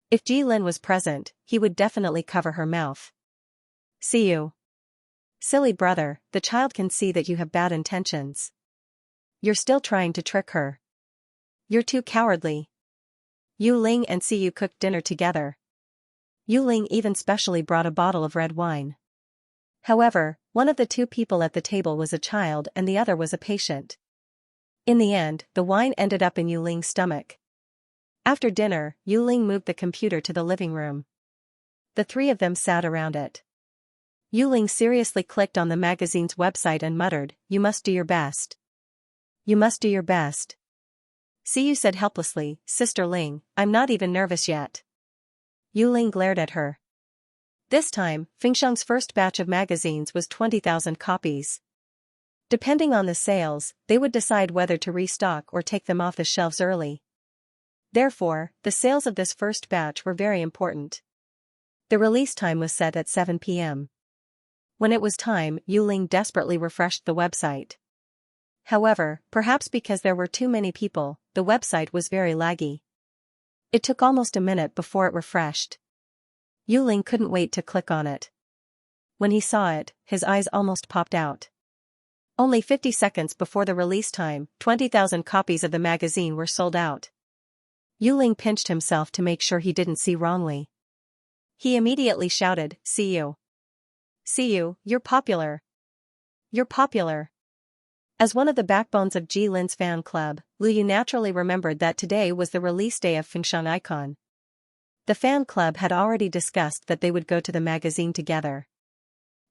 If Jilin was present, he would definitely cover her mouth. "Xiu. Silly brother, the child can see that you have bad intentions. You're still trying to trick her. You're too cowardly." Yu Ling and Xiu cooked dinner together. Yu Ling even specially brought a bottle of red wine. However, one of the two people at the table was a child and the other was a patient. In the end, the wine ended up in Yu Ling's stomach. After dinner, Yu Ling moved the computer to the living room. The three of them sat around it. Yu Ling seriously clicked on the magazine's website and muttered, "You must do your best. You must do your best." Xiu said helplessly, "Sister Ling, I'm not even nervous yet." Yu Ling glared at her. This time, Fengxiang's first batch of magazines was 20,000 copies. Depending on the sales, they would decide whether to restock or take them off the shelves early. Therefore, the sales of this first batch were very important. The release time was set at 7 p.m. When it was time, Yu Ling desperately refreshed the website. However, perhaps because there were too many people, the website was very laggy. It took almost a minute before it refreshed. Yu Ling couldn't wait to click on it. When he saw it, his eyes almost popped out. Only 50 seconds before the release time, 20,000 copies of the magazine were sold out. Yu Ling pinched himself to make sure he didn't see wrongly. He immediately shouted, "Xiu. Xiu, you're popular. You're popular." As one of the backbones of Jilin's fan club, Lu Yu naturally remembered that today was the release day of Fengxiang Icon. The fan club had already discussed that they would go to the magazine together.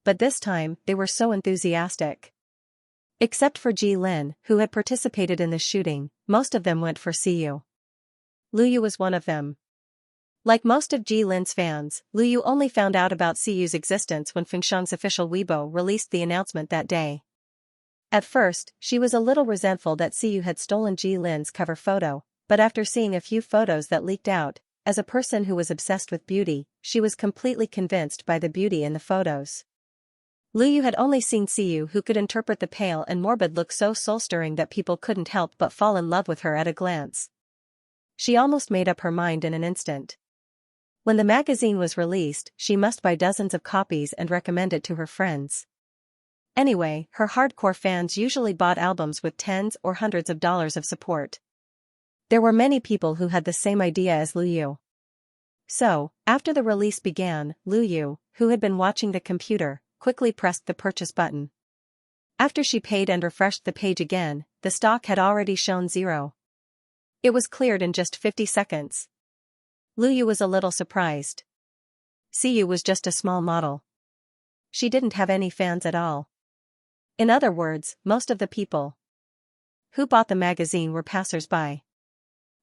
But this time, they were so enthusiastic. Except for Jilin, who had participated in the shooting, most of them went for Xiu. Lu Yu was one of them. Like most of Jilin's fans, Lu Yu only found out about Xiu's existence when Fengxiang's official Weibo released the announcement that day. At first, she was a little resentful that Xiu had stolen Jilin's cover photo, but after seeing a few photos that leaked out, as a person who was obsessed with beauty, she was completely convinced by the beauty in the photos. Lu Yu had only seen Xiu who could interpret the pale and morbid look so soul-stirring that people couldn't help but fall in love with her at a glance. She almost made up her mind in an instant. When the magazine was released, she must buy dozens of copies and recommend it to her friends. Anyway, her hardcore fans usually bought albums with tens or hundreds of dollars of support. There were many people who had the same idea as Lu Yu. So, after the release began, Lu Yu, who had been watching the computer, quickly pressed the purchase button. After she paid and refreshed the page again, the stock had already shown 0. It was cleared in just 50 seconds. Lu Yu was a little surprised. Xiu was just a small model. She didn't have any fans at all. In other words, most of the people who bought the magazine were passers-by.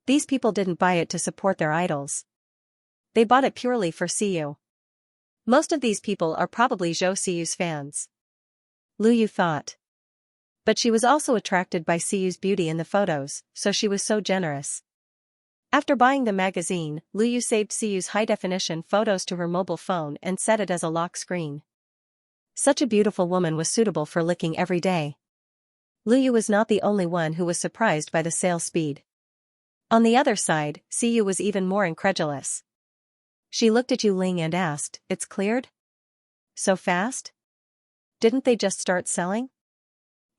These people didn't buy it to support their idols. They bought it purely for Xiu. Most of these people are probably Zhou Xiu's fans. Lu Yu thought. But she was also attracted by Xiu's beauty in the photos, so she was so generous. After buying the magazine, Lu Yu saved Xiu's high-definition photos to her mobile phone and set it as a lock screen. Such a beautiful woman was suitable for licking every day. Lu Yu was not the only one who was surprised by the sales speed. On the other side, Xiu was even more incredulous. She looked at Yu Ling and asked, "It's cleared? So fast? Didn't they just start selling?"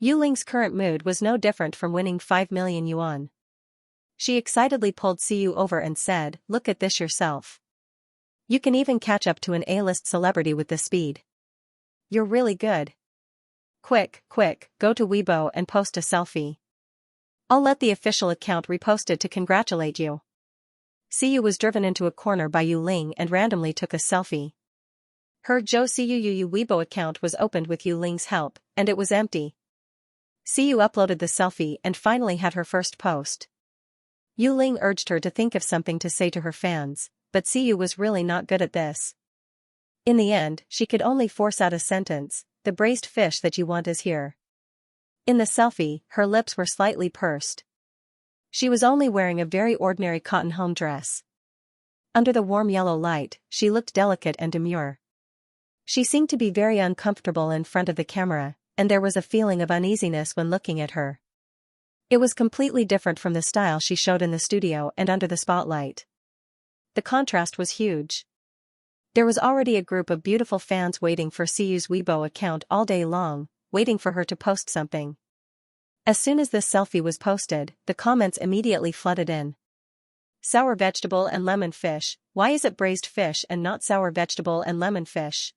Yu Ling's current mood was no different from winning 5 million yuan. She excitedly pulled Siyu over and said, "Look at this yourself. You can even catch up to an A-list celebrity with this speed. You're really good. Quick, go to Weibo and post a selfie. I'll let the official account repost it to congratulate you." Siyu was driven into a corner by Yu Ling and randomly took a selfie. Her Zhou Siyu Weibo account was opened with Yu Ling's help, and it was empty. Siyu uploaded the selfie and finally had her first post. Yu Ling urged her to think of something to say to her fans, but Siyu was really not good at this. In the end, she could only force out a sentence, "The braised fish that you want is here." In the selfie, her lips were slightly pursed. She was only wearing a very ordinary cotton home dress. Under the warm yellow light, she looked delicate and demure. She seemed to be very uncomfortable in front of the camera, and there was a feeling of uneasiness when looking at her. It was completely different from the style she showed in the studio and under the spotlight. The contrast was huge. There was already a group of beautiful fans waiting for Siyu's Weibo account all day long, waiting for her to post something. As soon as this selfie was posted, the comments immediately flooded in. "Sour vegetable and lemon fish, why is it braised fish and not sour vegetable and lemon fish?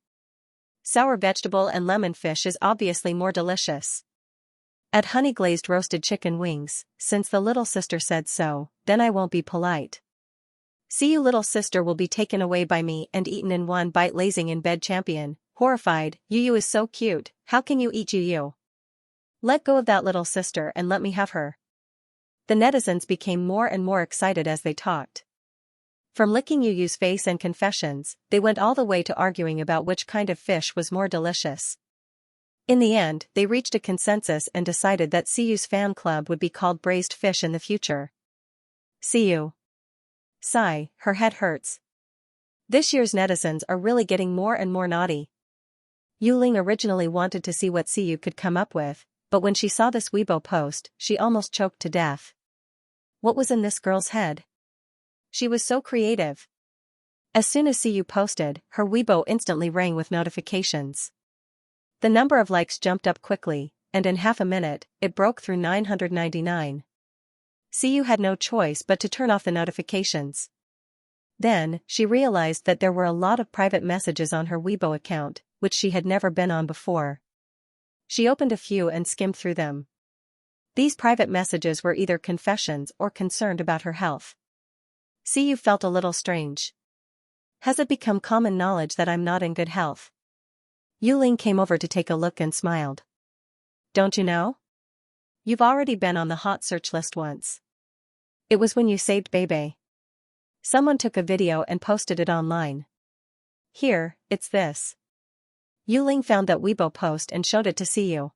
Sour vegetable and lemon fish is obviously more delicious. Add honey glazed roasted chicken wings, since the little sister said so, then I won't be polite. Siyu little sister will be taken away by me and eaten in one bite lazing in bed champion, horrified, Yu is so cute, how can you eat Yu? Let go of that little sister and let me have her." The netizens became more and more excited as they talked. From licking Yu's face and confessions, they went all the way to arguing about which kind of fish was more delicious. In the end, they reached a consensus and decided that Siyu's fan club would be called Braised Fish in the future. Siyu. Sigh, her head hurts. This year's netizens are really getting more and more naughty. Yu Ling originally wanted to see what Siyu could come up with, but when she saw this Weibo post, she almost choked to death. What was in this girl's head? She was so creative. As soon as Siyu posted, her Weibo instantly rang with notifications. The number of likes jumped up quickly, and in half a minute, it broke through 999. Siyu had no choice but to turn off the notifications. Then, she realized that there were a lot of private messages on her Weibo account, which she had never been on before. She opened a few and skimmed through them. These private messages were either confessions or concerned about her health. Siyu felt a little strange. Has it become common knowledge that I'm not in good health? Yu Ling came over to take a look and smiled. Don't you know? You've already been on the hot search list once. It was when you saved Bebe. Someone took a video and posted it online. Here, it's this. Yu Ling found that Weibo post and showed it to Siyu.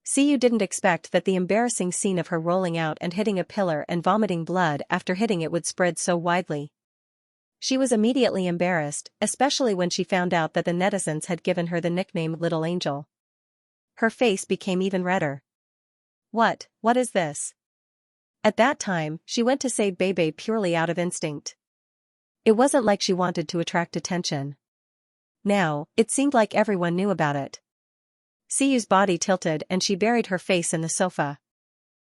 Siyu didn't expect that the embarrassing scene of her rolling out and hitting a pillar and vomiting blood after hitting it would spread so widely. She was immediately embarrassed, especially when she found out that the netizens had given her the nickname Little Angel. Her face became even redder. What is this? At that time, she went to save Bebe purely out of instinct. It wasn't like she wanted to attract attention. Now, it seemed like everyone knew about it. Siyu's body tilted and she buried her face in the sofa.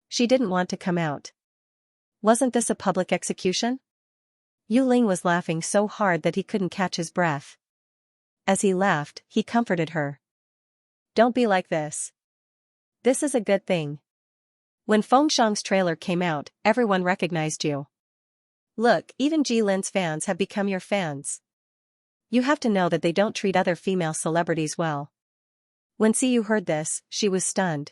She didn't want to come out. Wasn't this a public execution? Yu Ling was laughing so hard that he couldn't catch his breath. As he laughed, he comforted her. Don't be like this. This is a good thing. When Fengxiang's trailer came out, everyone recognized you. Look, even Jilin's fans have become your fans. You have to know that they don't treat other female celebrities well. When Siyu heard this, she was stunned.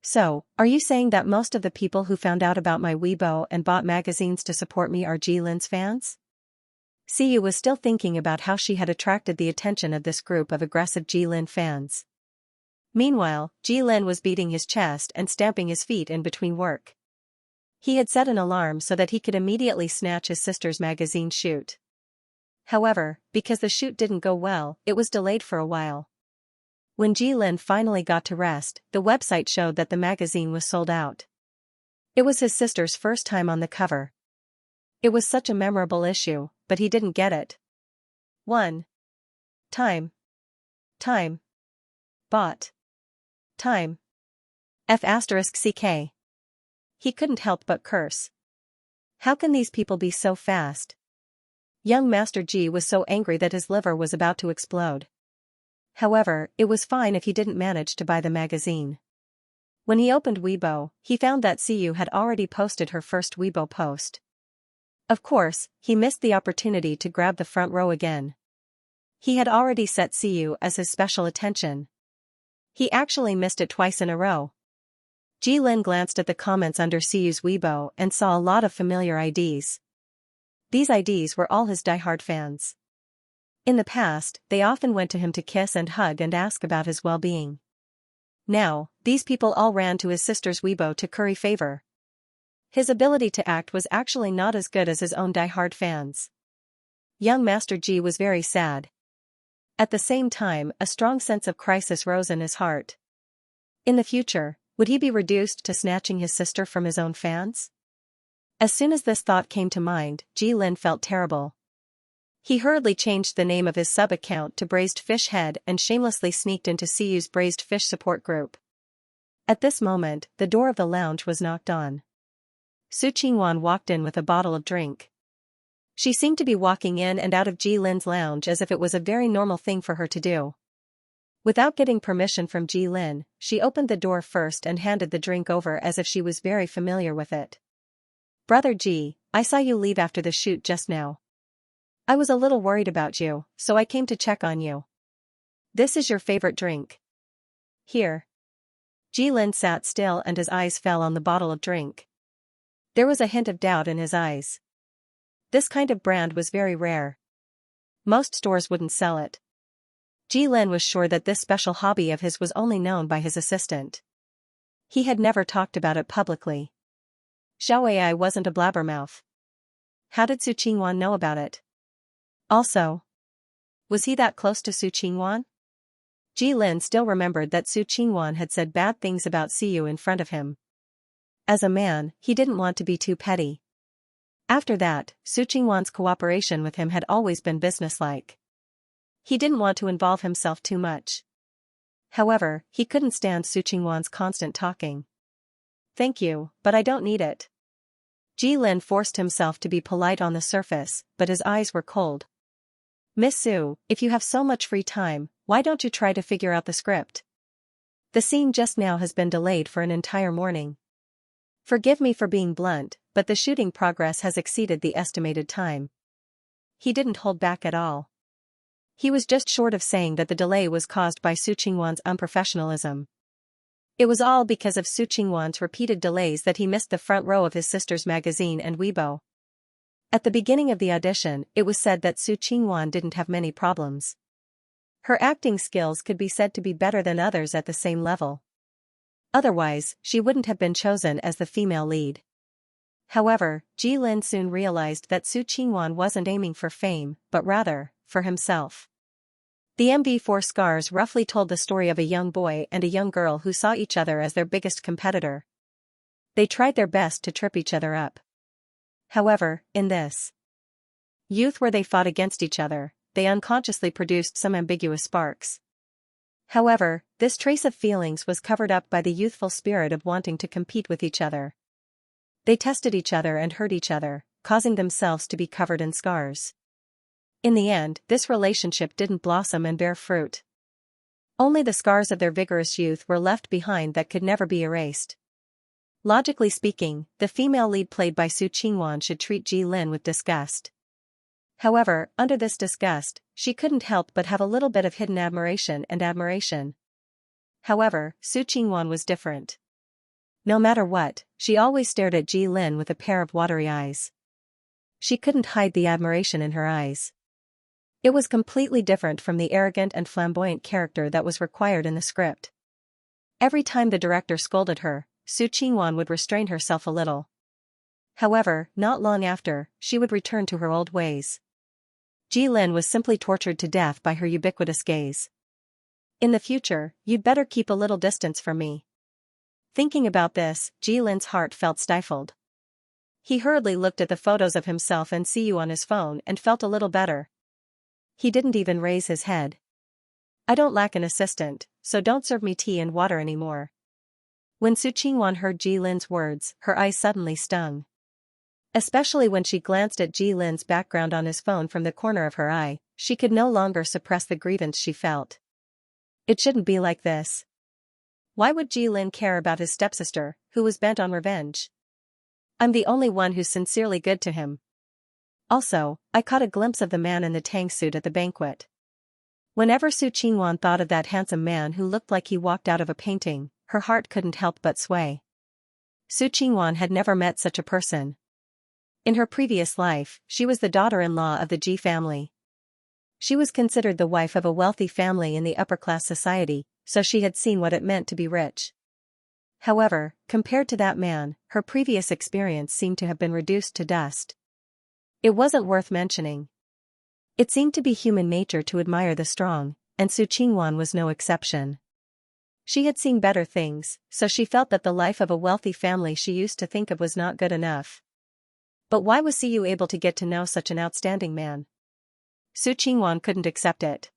So, are you saying that most of the people who found out about my Weibo and bought magazines to support me are Jilin's fans? Siyu was still thinking about how she had attracted the attention of this group of aggressive Jilin fans. Meanwhile, Jilin was beating his chest and stamping his feet in between work. He had set an alarm so that he could immediately snatch his sister's magazine shoot. However, because the shoot didn't go well, it was delayed for a while. When Jilin finally got to rest, the website showed that the magazine was sold out. It was his sister's first time on the cover. It was such a memorable issue, but he didn't get it. 1. Time. Bought. Time. F***ck. He couldn't help but curse. How can these people be so fast? Young Master G was so angry that his liver was about to explode. However, it was fine if he didn't manage to buy the magazine. When he opened Weibo, he found that Xiyu had already posted her first Weibo post. Of course, he missed the opportunity to grab the front row again. He had already set Xiyu as his special attention. He actually missed it twice in a row. Jilin glanced at the comments under Xiyu's Weibo and saw a lot of familiar IDs. These IDs were all his diehard fans. In the past, they often went to him to kiss and hug and ask about his well-being. Now, these people all ran to his sister's Weibo to curry favor. His ability to act was actually not as good as his own diehard fans. Young Master G was very sad. At the same time, a strong sense of crisis rose in his heart. In the future, would he be reduced to snatching his sister from his own fans? As soon as this thought came to mind, Jilin felt terrible. He hurriedly changed the name of his sub-account to Braised Fish Head and shamelessly sneaked into Xiyu's Braised Fish support group. At this moment, the door of the lounge was knocked on. Su Qingwan walked in with a bottle of drink. She seemed to be walking in and out of Jilin's lounge as if it was a very normal thing for her to do. Without getting permission from Jilin, she opened the door first and handed the drink over as if she was very familiar with it. "Brother G, I saw you leave after the shoot just now. I was a little worried about you, so I came to check on you. This is your favorite drink. Here." Jilin sat still and his eyes fell on the bottle of drink. There was a hint of doubt in his eyes. This kind of brand was very rare. Most stores wouldn't sell it. Jilin was sure that this special hobby of his was only known by his assistant. He had never talked about it publicly. Xiaoai wasn't a blabbermouth. How did Su Qingwan know about it? Also, was he that close to Su Qingwan? Jilin still remembered that Su Qingwan had said bad things about Xiyu in front of him. As a man, he didn't want to be too petty. After that, Su Qingwan's cooperation with him had always been businesslike. He didn't want to involve himself too much. However, he couldn't stand Su Qingwan's constant talking. "Thank you, but I don't need it." Jilin forced himself to be polite on the surface, but his eyes were cold. "Miss Su, if you have so much free time, why don't you try to figure out the script? The scene just now has been delayed for an entire morning. Forgive me for being blunt, but the shooting progress has exceeded the estimated time." He didn't hold back at all. He was just short of saying that the delay was caused by Su Qingwan's unprofessionalism. It was all because of Su Qingwan's repeated delays that he missed the front row of his sister's magazine and Weibo. At the beginning of the audition, it was said that Su Qingwan didn't have many problems. Her acting skills could be said to be better than others at the same level. Otherwise, she wouldn't have been chosen as the female lead. However, Jilin soon realized that Su Qingwan wasn't aiming for fame, but rather, for himself. The MV4 scars roughly told the story of a young boy and a young girl who saw each other as their biggest competitor. They tried their best to trip each other up. However, in this youth where they fought against each other, they unconsciously produced some ambiguous sparks. However, this trace of feelings was covered up by the youthful spirit of wanting to compete with each other. They tested each other and hurt each other, causing themselves to be covered in scars. In the end, this relationship didn't blossom and bear fruit. Only the scars of their vigorous youth were left behind that could never be erased. Logically speaking, the female lead played by Su Qingwan should treat Jilin with disgust. However, under this disgust, she couldn't help but have a little bit of hidden admiration and admiration. However, Su Qingwan was different. No matter what, she always stared at Jilin with a pair of watery eyes. She couldn't hide the admiration in her eyes. It was completely different from the arrogant and flamboyant character that was required in the script. Every time the director scolded her, Su Qingwan would restrain herself a little. However, not long after, she would return to her old ways. Jilin was simply tortured to death by her ubiquitous gaze. "In the future, you'd better keep a little distance from me." Thinking about this, Jilin's heart felt stifled. He hurriedly looked at the photos of himself and Xiyu on his phone and felt a little better. He didn't even raise his head. "I don't lack an assistant, so don't serve me tea and water anymore." When Su Qingwan heard Ji Lin's words, her eyes suddenly stung. Especially when she glanced at Ji Lin's background on his phone from the corner of her eye, she could no longer suppress the grievance she felt. It shouldn't be like this. Why would Ji Lin care about his stepsister, who was bent on revenge? I'm the only one who's sincerely good to him. Also, I caught a glimpse of the man in the tang suit at the banquet. Whenever Su Qingwan thought of that handsome man who looked like he walked out of a painting, her heart couldn't help but sway. Su Qingwan had never met such a person. In her previous life, she was the daughter-in-law of the Ji family. She was considered the wife of a wealthy family in the upper-class society, so she had seen what it meant to be rich. However, compared to that man, her previous experience seemed to have been reduced to dust. It wasn't worth mentioning. It seemed to be human nature to admire the strong, and Su Qingwan was no exception. She had seen better things, so she felt that the life of a wealthy family she used to think of was not good enough. But why was Siyu able to get to know such an outstanding man? Su Qingwan couldn't accept it.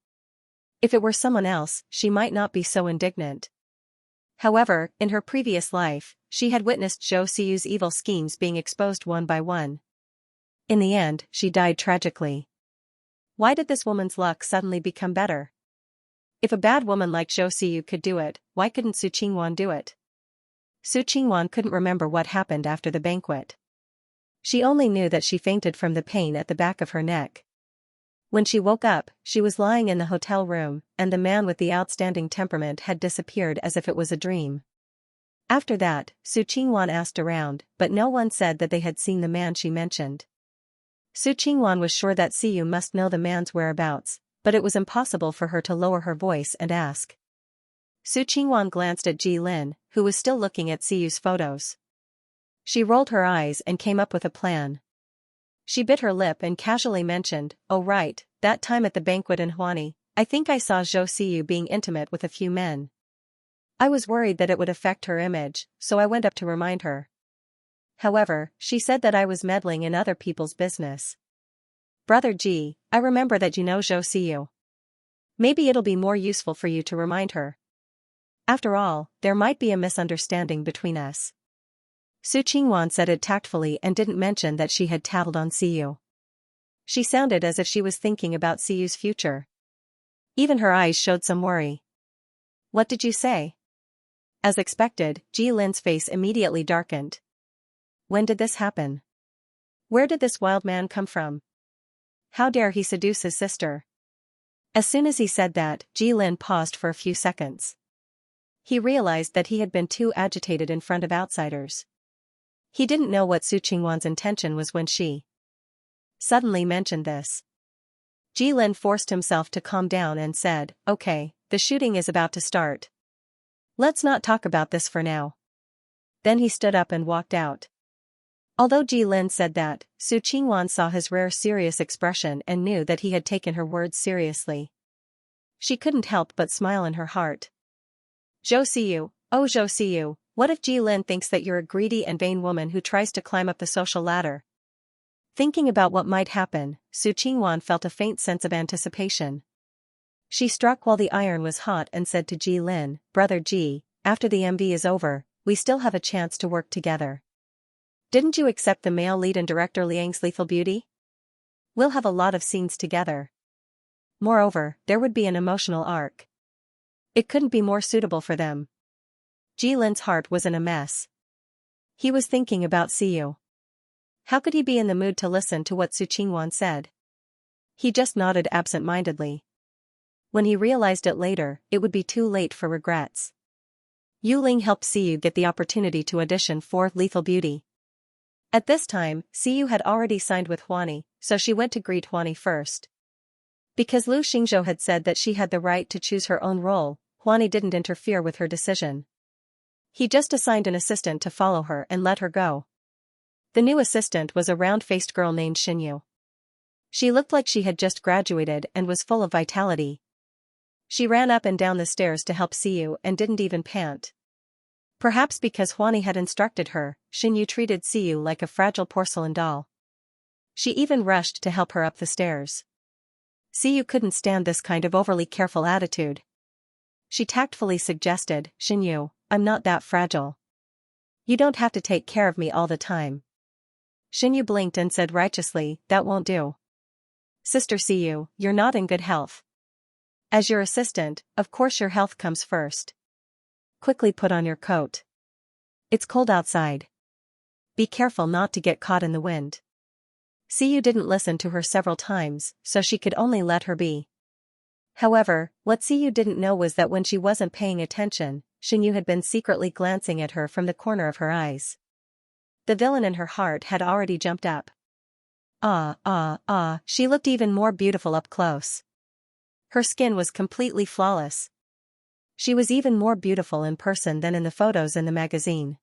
If it were someone else, she might not be so indignant. However, in her previous life, she had witnessed Zhou Siyu's evil schemes being exposed one by one. In the end, she died tragically. Why did this woman's luck suddenly become better? If a bad woman like Zhou Siyu could do it, why couldn't Su Qingwan do it? Su Qingwan couldn't remember what happened after the banquet. She only knew that she fainted from the pain at the back of her neck. When she woke up, she was lying in the hotel room, and the man with the outstanding temperament had disappeared as if it was a dream. After that, Su Qingwan asked around, but no one said that they had seen the man she mentioned. Su Qingwan was sure that Siyu must know the man's whereabouts, but it was impossible for her to lower her voice and ask. Su Qingwan glanced at Ji Lin, who was still looking at Siyu's photos. She rolled her eyes and came up with a plan. She bit her lip and casually mentioned, "Oh right, that time at the banquet in Huani, I think I saw Zhou Siyu being intimate with a few men. I was worried that it would affect her image, so I went up to remind her. However, she said that I was meddling in other people's business. Brother Ji, I remember that you know Zhou Siyu. Maybe it'll be more useful for you to remind her. After all, there might be a misunderstanding between us." Su Qingwan said it tactfully and didn't mention that she had tattled on Siyu. She sounded as if she was thinking about Siyu's future. Even her eyes showed some worry. "What did you say?" As expected, Ji Lin's face immediately darkened. When did this happen? Where did this wild man come from? How dare he seduce his sister? As soon as he said that, Ji Lin paused for a few seconds. He realized that he had been too agitated in front of outsiders. He didn't know what Su Qingwan's intention was when she suddenly mentioned this. Ji Lin forced himself to calm down and said, "Okay, the shooting is about to start. Let's not talk about this for now." Then he stood up and walked out. Although Ji Lin said that, Su Qingwan saw his rare serious expression and knew that he had taken her words seriously. She couldn't help but smile in her heart. "Zhou Siyu, oh Zhou Siyu, what if Ji Lin thinks that you're a greedy and vain woman who tries to climb up the social ladder?" Thinking about what might happen, Su Qingwan felt a faint sense of anticipation. She struck while the iron was hot and said to Ji Lin, "Brother Ji, after the MV is over, we still have a chance to work together. Didn't you accept the male lead in director Liang's Lethal Beauty? We'll have a lot of scenes together. Moreover, there would be an emotional arc. It couldn't be more suitable for them." Ji Lin's heart was in a mess. He was thinking about Siyu. How could he be in the mood to listen to what Su Qingwan said? He just nodded absent-mindedly. When he realized it later, it would be too late for regrets. Yu Ling helped Siyu get the opportunity to audition for Lethal Beauty. At this time, Siyu had already signed with Huani, so she went to greet Huani first. Because Lu Xingzhou had said that she had the right to choose her own role, Huani didn't interfere with her decision. He just assigned an assistant to follow her and let her go. The new assistant was a round-faced girl named Xinyu. She looked like she had just graduated and was full of vitality. She ran up and down the stairs to help Siyu and didn't even pant. Perhaps because Huani had instructed her, Xinyu treated Siyu like a fragile porcelain doll. She even rushed to help her up the stairs. Siyu couldn't stand this kind of overly careful attitude. She tactfully suggested, Xianxia, I'm not that fragile. You don't have to take care of me all the time. Xianxia blinked and said righteously, that won't do. Sister Xiyu, you're not in good health. As your assistant, of course your health comes first. Quickly put on your coat. It's cold outside. Be careful not to get caught in the wind. Xiyu didn't listen to her several times, so she could only let her be. However, what Xiyu didn't know was that when she wasn't paying attention, Xianxia had been secretly glancing at her from the corner of her eyes. The villain in her heart had already jumped up. She looked even more beautiful up close. Her skin was completely flawless. She was even more beautiful in person than in the photos in the magazine.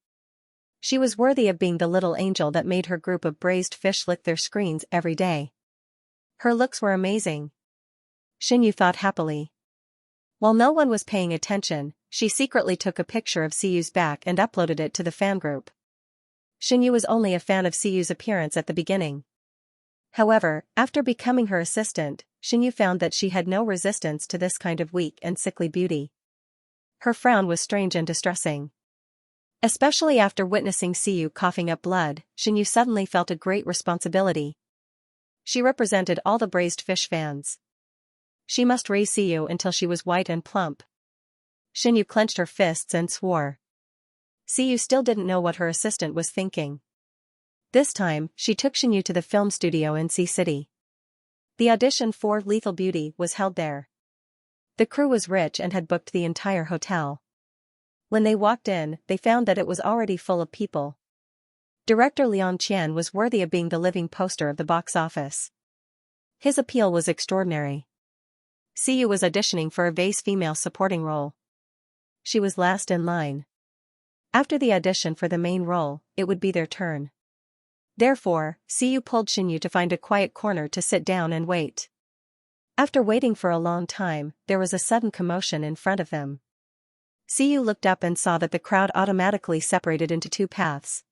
She was worthy of being the little angel that made her group of braised fish lick their screens every day. Her looks were amazing. Xianxia thought happily. While no one was paying attention, she secretly took a picture of Xiyu's back and uploaded it to the fan group. Xianxia was only a fan of Xiyu's appearance at the beginning. However, after becoming her assistant, Xianxia found that she had no resistance to this kind of weak and sickly beauty. Her frown was strange and distressing. Especially after witnessing Xiyu coughing up blood, Xianxia suddenly felt a great responsibility. She represented all the braised fish fans. She must raise Xiyu until she was white and plump. Xianxia clenched her fists and swore. Xiyu still didn't know what her assistant was thinking. This time, she took Xianxia to the film studio in Sea City. The audition for Lethal Beauty was held there. The crew was rich and had booked the entire hotel. When they walked in, they found that it was already full of people. Director Liang Qian was worthy of being the living poster of the box office. His appeal was extraordinary. Xiyu was auditioning for a vase female supporting role. She was last in line. After the audition for the main role, it would be their turn. Therefore, Xiyu pulled Xianxia to find a quiet corner to sit down and wait. After waiting for a long time, there was a sudden commotion in front of them. Xiyu looked up and saw that the crowd automatically separated into two paths.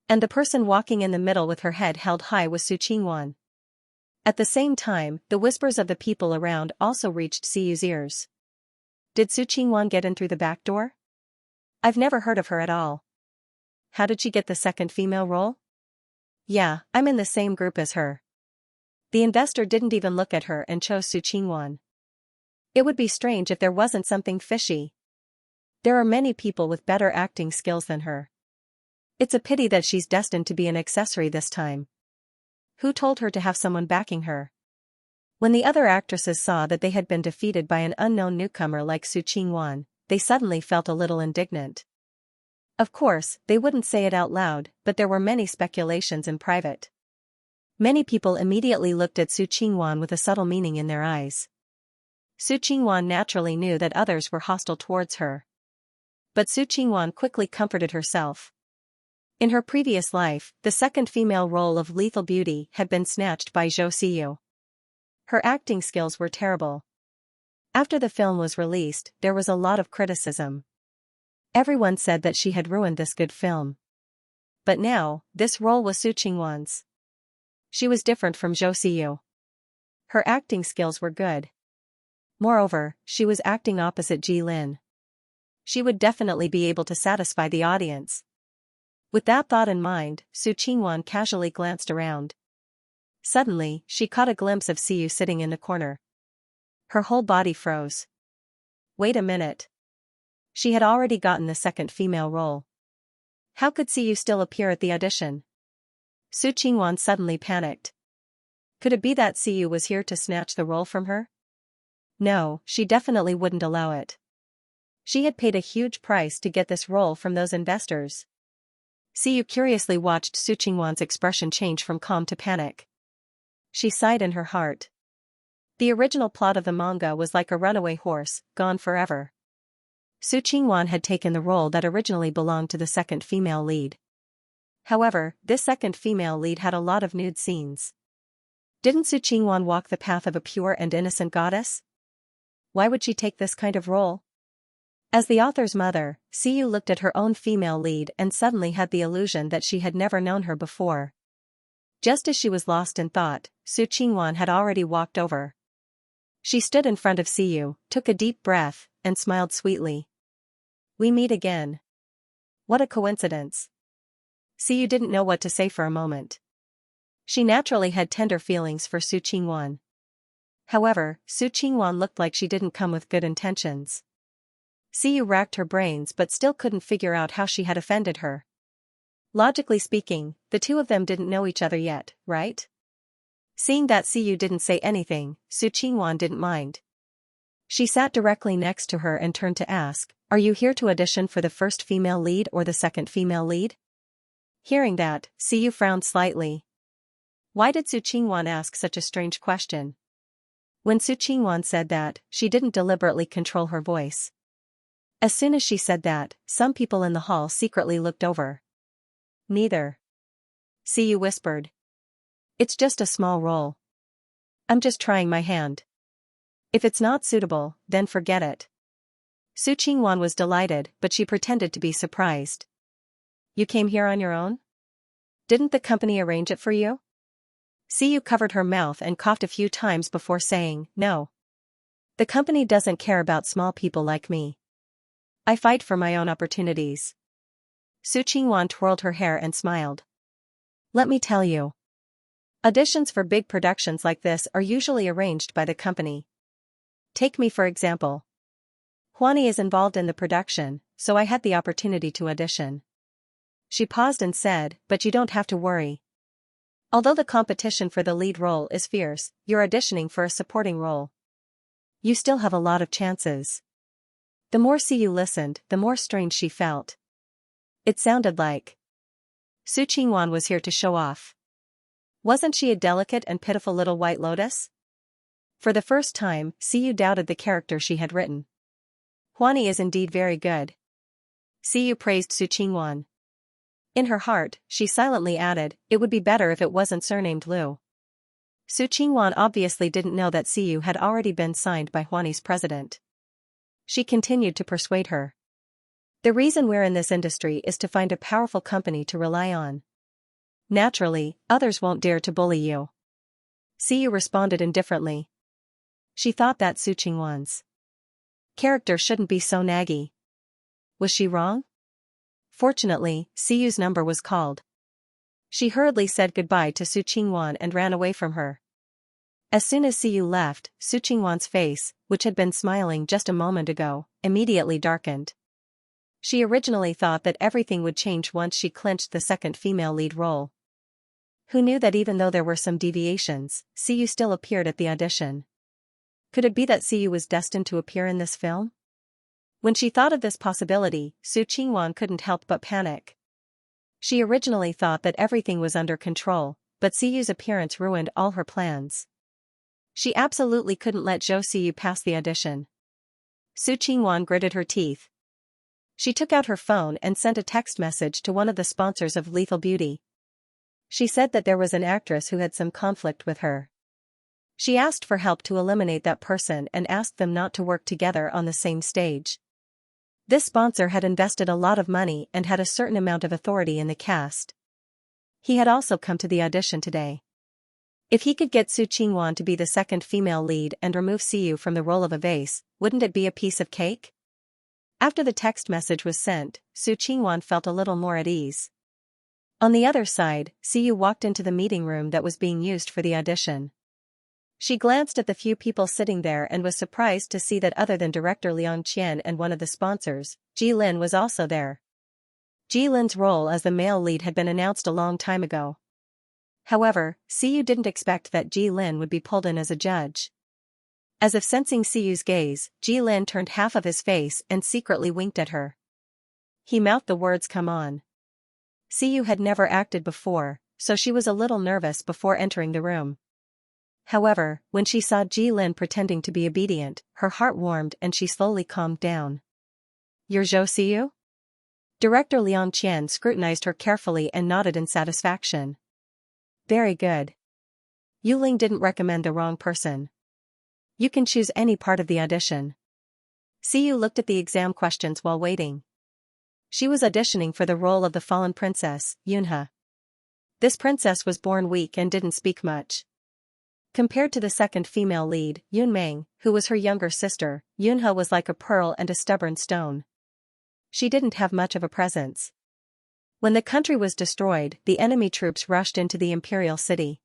And the person walking in the middle with her head held high was Su Qingwan. At the same time, the whispers of the people around also reached Xiyu's ears. Did Su Qingwan get in through the back door? I've never heard of her at all. How did she get the second female role? Yeah, I'm in the same group as her. The investor didn't even look at her and chose Su Qingwan. It would be strange if there wasn't something fishy. There are many people with better acting skills than her. It's a pity that she's destined to be an accessory this time. Who told her to have someone backing her? When the other actresses saw that they had been defeated by an unknown newcomer like Su Qingwan, they suddenly felt a little indignant. Of course, they wouldn't say it out loud, but there were many speculations in private. Many people immediately looked at Su Qingwan with a subtle meaning in their eyes. Su Qingwan naturally knew that others were hostile towards her. But Su Qingwan quickly comforted herself. In her previous life, the second female role of Lethal Beauty had been snatched by Zhou Xiyu. Her acting skills were terrible. After the film was released, there was a lot of criticism. Everyone said that she had ruined this good film. But now, this role was Su Qingwan's. She was different from Zhou Xiyu. Her acting skills were good. Moreover, she was acting opposite Ji Lin. She would definitely be able to satisfy the audience. With that thought in mind, Su Qingwan casually glanced around. Suddenly, she caught a glimpse of Xiyu sitting in the corner. Her whole body froze. Wait a minute. She had already gotten the second female role. How could Xiyu still appear at the audition? Su Qingwan suddenly panicked. Could it be that Xiyu was here to snatch the role from her? No, she definitely wouldn't allow it. She had paid a huge price to get this role from those investors. Xiyu curiously watched Su Qingwan's expression change from calm to panic. She sighed in her heart. The original plot of the manga was like a runaway horse, gone forever. Su Qingwan had taken the role that originally belonged to the second female lead. However, this second female lead had a lot of nude scenes. Didn't Su Qingwan walk the path of a pure and innocent goddess? Why would she take this kind of role? As the author's mother, Xiyu looked at her own female lead and suddenly had the illusion that she had never known her before. Just as she was lost in thought, Su Qingwan had already walked over. She stood in front of Xiyu, took a deep breath, and smiled sweetly. We meet again. What a coincidence. Siyu didn't know what to say for a moment. She naturally had tender feelings for Su Qingwan. However, Su Qingwan looked like she didn't come with good intentions. Siyu racked her brains but still couldn't figure out how she had offended her. Logically speaking, the two of them didn't know each other yet, right? Seeing that Siyu didn't say anything, Su Qingwan didn't mind. She sat directly next to her and turned to ask, "Are you here to audition for the first female lead or the second female lead?" Hearing that, Siyu frowned slightly. Why did Su Qingwan ask such a strange question? When Su Qingwan said that, she didn't deliberately control her voice. As soon as she said that, some people in the hall secretly looked over. Neither. Siyu whispered. It's just a small role. I'm just trying my hand. If it's not suitable, then forget it. Su Qingwan was delighted, but she pretended to be surprised. You came here on your own? Didn't the company arrange it for you? Siyu covered her mouth and coughed a few times before saying, No. The company doesn't care about small people like me. I fight for my own opportunities. Su Qingwan twirled her hair and smiled. Let me tell you. Auditions for big productions like this are usually arranged by the company. Take me for example. Huani is involved in the production, so I had the opportunity to audition. She paused and said, But you don't have to worry. Although the competition for the lead role is fierce, you're auditioning for a supporting role. You still have a lot of chances. The more Siyu listened, the more strange she felt. It sounded like Su Qingwan was here to show off. Wasn't she a delicate and pitiful little white lotus? For the first time, Siyu doubted the character she had written. Huani is indeed very good. Siyu praised Su Qingwan. In her heart, she silently added, it would be better if it wasn't surnamed Liu. Su Qingwan obviously didn't know that Siyu had already been signed by Huani's president. She continued to persuade her. The reason we're in this industry is to find a powerful company to rely on. Naturally, others won't dare to bully you. Siyu responded indifferently. She thought that Su Qingwan's character shouldn't be so naggy. Was she wrong? Fortunately, Siyu's number was called. She hurriedly said goodbye to Su Qingwan and ran away from her. As soon as Siyu left, Su Qingwan's face, which had been smiling just a moment ago, immediately darkened. She originally thought that everything would change once she clinched the second female lead role. Who knew that even though there were some deviations, Siyu still appeared at the audition? Could it be that Siyu was destined to appear in this film? When she thought of this possibility, Su Qingwan couldn't help but panic. She originally thought that everything was under control, but Siyu's appearance ruined all her plans. She absolutely couldn't let Zhou Siyu pass the audition. Su Qingwan gritted her teeth. She took out her phone and sent a text message to one of the sponsors of Lethal Beauty. She said that there was an actress who had some conflict with her. She asked for help to eliminate that person and asked them not to work together on the same stage. This sponsor had invested a lot of money and had a certain amount of authority in the cast. He had also come to the audition today. If he could get Su Qingwan to be the second female lead and remove Siyu from the role of a vase, wouldn't it be a piece of cake? After the text message was sent, Su Qingwan felt a little more at ease. On the other side, Siyu walked into the meeting room that was being used for the audition. She glanced at the few people sitting there and was surprised to see that other than director Liang Qian and one of the sponsors, Ji Lin was also there. Ji Lin's role as the male lead had been announced a long time ago. However, Siyu didn't expect that Ji Lin would be pulled in as a judge. As if sensing Siyu's gaze, Ji Lin turned half of his face and secretly winked at her. He mouthed the words "come on." Siyu had never acted before, so she was a little nervous before entering the room. However, when she saw Ji Lin pretending to be obedient, her heart warmed and she slowly calmed down. "You're Zhou Siyu?" Director Liang Qian scrutinized her carefully and nodded in satisfaction. "Very good. Yuling didn't recommend the wrong person. You can choose any part of the audition." Siyu looked at the exam questions while waiting. She was auditioning for the role of the fallen princess, Yunhe. This princess was born weak and didn't speak much. Compared to the second female lead, Yunmeng, who was her younger sister, Yunhe was like a pearl and a stubborn stone. She didn't have much of a presence. When the country was destroyed, the enemy troops rushed into the imperial city.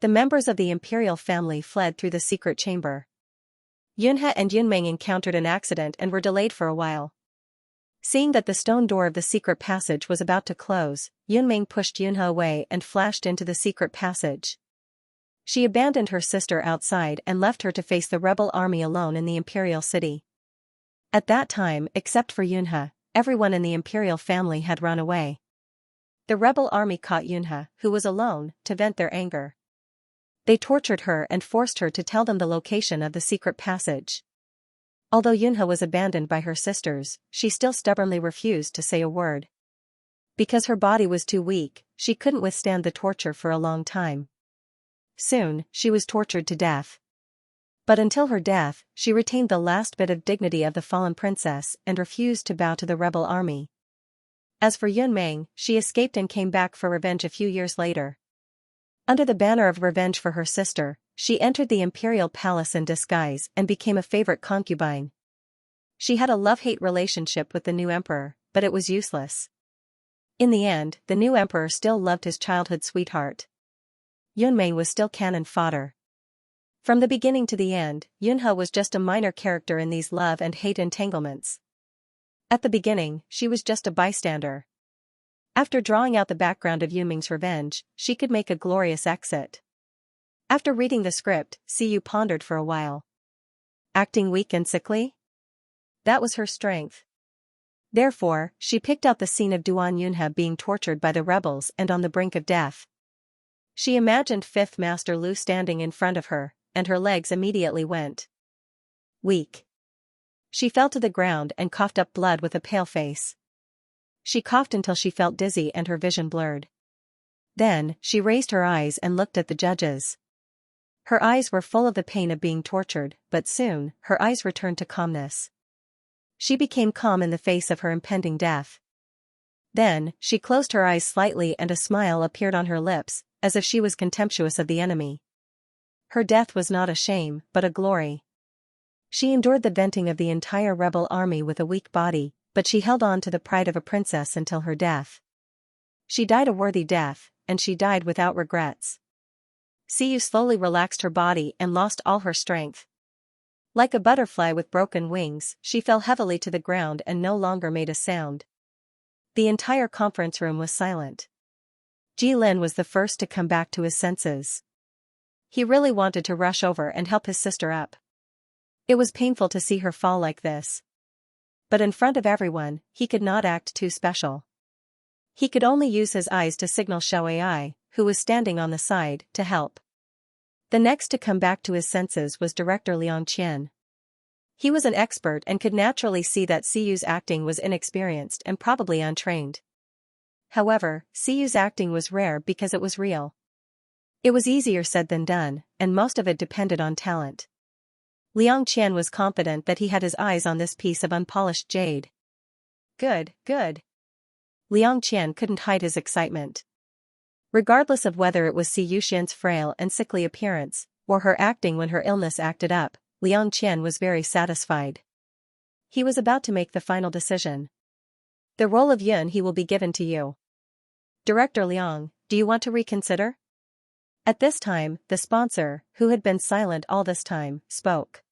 The members of the imperial family fled through the secret chamber. Yunhe and Yunmeng encountered an accident and were delayed for a while. Seeing that the stone door of the secret passage was about to close, Yunmeng pushed Yunhe away and flashed into the secret passage. She abandoned her sister outside and left her to face the rebel army alone in the imperial city. At that time, except for Yunhe, everyone in the imperial family had run away. The rebel army caught Yunhe, who was alone, to vent their anger. They tortured her and forced her to tell them the location of the secret passage. Although Yunhe was abandoned by her sisters, she still stubbornly refused to say a word. Because her body was too weak, she couldn't withstand the torture for a long time. Soon, she was tortured to death. But until her death, she retained the last bit of dignity of the fallen princess and refused to bow to the rebel army. As for Yunmeng, she escaped and came back for revenge a few years later. Under the banner of revenge for her sister, she entered the imperial palace in disguise and became a favorite concubine. She had a love-hate relationship with the new emperor, but it was useless. In the end, the new emperor still loved his childhood sweetheart. Yunmeng was still cannon fodder. From the beginning to the end, Yunhe was just a minor character in these love and hate entanglements. At the beginning, she was just a bystander. After drawing out the background of Yunmeng's revenge, she could make a glorious exit. After reading the script, Xiyu pondered for a while. Acting weak and sickly? That was her strength. Therefore, she picked out the scene of Duan Yunhe being tortured by the rebels and on the brink of death. She imagined Fifth Master Lu standing in front of her, and her legs immediately went weak. She fell to the ground and coughed up blood with a pale face. She coughed until she felt dizzy and her vision blurred. Then, she raised her eyes and looked at the judges. Her eyes were full of the pain of being tortured, but soon, her eyes returned to calmness. She became calm in the face of her impending death. Then, she closed her eyes slightly and a smile appeared on her lips, as if she was contemptuous of the enemy. Her death was not a shame, but a glory. She endured the venting of the entire rebel army with a weak body, but she held on to the pride of a princess until her death. She died a worthy death, and she died without regrets. Xiyu slowly relaxed her body and lost all her strength. Like a butterfly with broken wings, she fell heavily to the ground and no longer made a sound. The entire conference room was silent. Jilin was the first to come back to his senses. He really wanted to rush over and help his sister up. It was painful to see her fall like this. But in front of everyone, he could not act too special. He could only use his eyes to signal Xiaoai, who was standing on the side, to help. The next to come back to his senses was director Liang Qian. He was an expert and could naturally see that Xiyu's acting was inexperienced and probably untrained. However, Xiyu's acting was rare because it was real. It was easier said than done, and most of it depended on talent. Liang Qian was confident that he had his eyes on this piece of unpolished jade. Good, good. Liang Qian couldn't hide his excitement. Regardless of whether it was Xiyu Xian's frail and sickly appearance, or her acting when her illness acted up, Liang Qian was very satisfied. He was about to make the final decision. The role of Yun he will be given to you. Director Liang, do you want to reconsider? At this time, the sponsor, who had been silent all this time, spoke.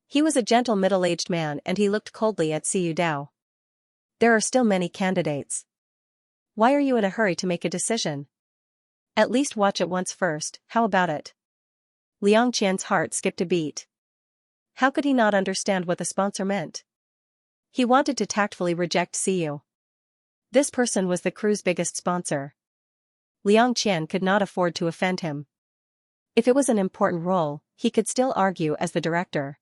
He was a gentle middle-aged man and he looked coldly at Xiyu Dao. There are still many candidates. Why are you in a hurry to make a decision? At least watch it once first, how about it? Liang Qian's heart skipped a beat. How could he not understand what the sponsor meant? He wanted to tactfully reject Xiyu. This person was the crew's biggest sponsor. Liang Qian could not afford to offend him. If it was an important role, he could still argue as the director.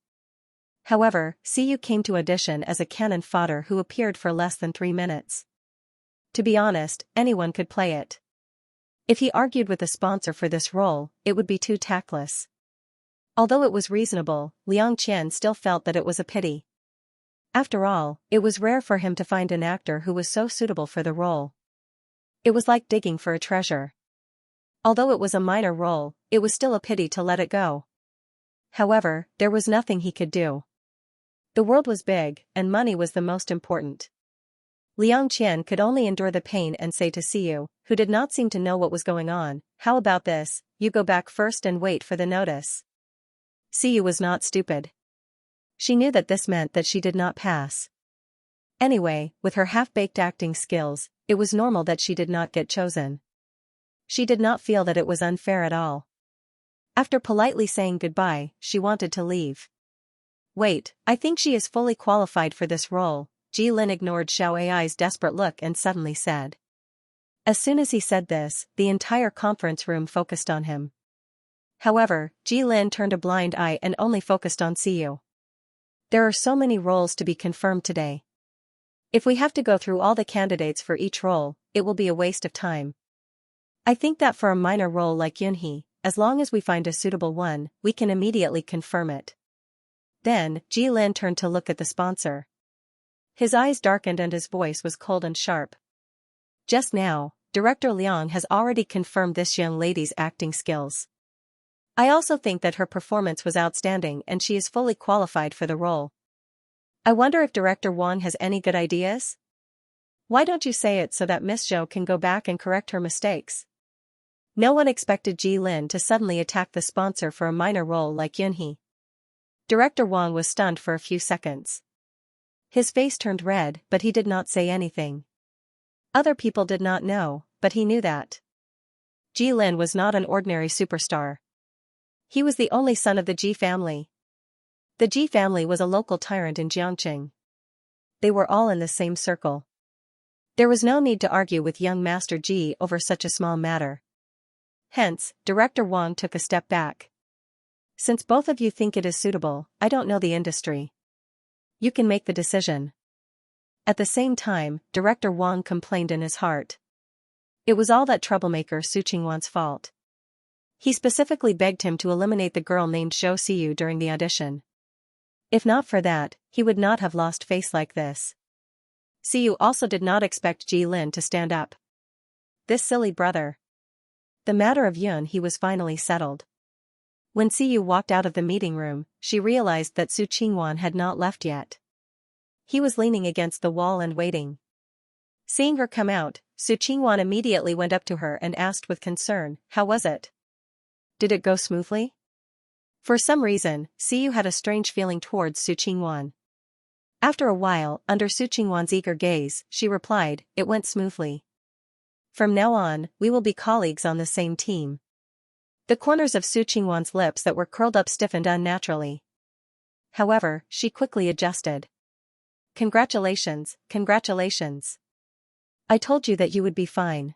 However, Xiyu came to audition as a cannon fodder who appeared for less than 3 minutes. To be honest, anyone could play it. If he argued with the sponsor for this role, it would be too tactless. Although it was reasonable, Liang Qian still felt that it was a pity. After all, it was rare for him to find an actor who was so suitable for the role. It was like digging for a treasure. Although it was a minor role, it was still a pity to let it go. However, there was nothing he could do. The world was big, and money was the most important. Liang Qian could only endure the pain and say to Siyu, who did not seem to know what was going on, "How about this, you go back first and wait for the notice." Siyu was not stupid. She knew that this meant that she did not pass. Anyway, with her half-baked acting skills, it was normal that she did not get chosen. She did not feel that it was unfair at all. After politely saying goodbye, she wanted to leave. "Wait, I think she is fully qualified for this role." Ji Lin ignored Xiao Ai's desperate look and suddenly said. As soon as he said this, the entire conference room focused on him. However, Ji Lin turned a blind eye and only focused on Siyu. There are so many roles to be confirmed today. If we have to go through all the candidates for each role, it will be a waste of time. I think that for a minor role like Yunhee, as long as we find a suitable one, we can immediately confirm it. Then, Ji Lin turned to look at the sponsor. His eyes darkened and his voice was cold and sharp. Just now, Director Liang has already confirmed this young lady's acting skills. I also think that her performance was outstanding and she is fully qualified for the role. I wonder if Director Wang has any good ideas? Why don't you say it so that Miss Zhou can go back and correct her mistakes? No one expected Ji Lin to suddenly attack the sponsor for a minor role like Yunhee. Director Wang was stunned for a few seconds. His face turned red, but he did not say anything. Other people did not know, but he knew that. Ji Lin was not an ordinary superstar. He was the only son of the Ji family. The Ji family was a local tyrant in Jiangqing. They were all in the same circle. There was no need to argue with young Master Ji over such a small matter. Hence, Director Wang took a step back. Since both of you think it is suitable, I don't know the industry. You can make the decision. At the same time, Director Wang complained in his heart. It was all that troublemaker Su Qingwan's fault. He specifically begged him to eliminate the girl named Zhou Siyu during the audition. If not for that, he would not have lost face like this. Siyu also did not expect Ji Lin to stand up. This silly brother. The matter of Yunhee was finally settled. When Siyu walked out of the meeting room, she realized that Su Qingwan had not left yet. He was leaning against the wall and waiting. Seeing her come out, Su Qingwan immediately went up to her and asked with concern, "How was it? Did it go smoothly?" For some reason, Siyu had a strange feeling towards Su Qingwan. After a while, under Su Qingwan's eager gaze, she replied, "It went smoothly. From now on, we will be colleagues on the same team." The corners of Su Qingwan's lips that were curled up stiffened unnaturally. However, she quickly adjusted. "Congratulations, congratulations. I told you that you would be fine."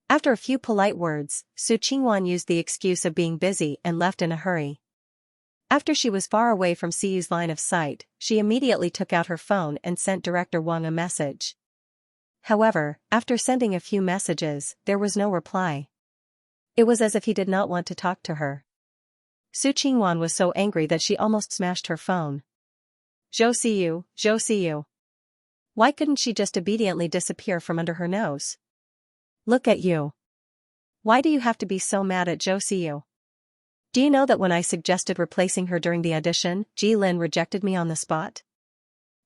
After a few polite words, Su Qingwan used the excuse of being busy and left in a hurry. After she was far away from Siyu's line of sight, she immediately took out her phone and sent Director Wang a message. However, after sending a few messages, there was no reply. It was as if he did not want to talk to her. Su Qingwan was so angry that she almost smashed her phone. "Zhou Siyu, Zhou Siyu. Why couldn't she just obediently disappear from under her nose? Look at you. Why do you have to be so mad at Zhou Siyu? Do you know that when I suggested replacing her during the audition, Ji Lin rejected me on the spot?"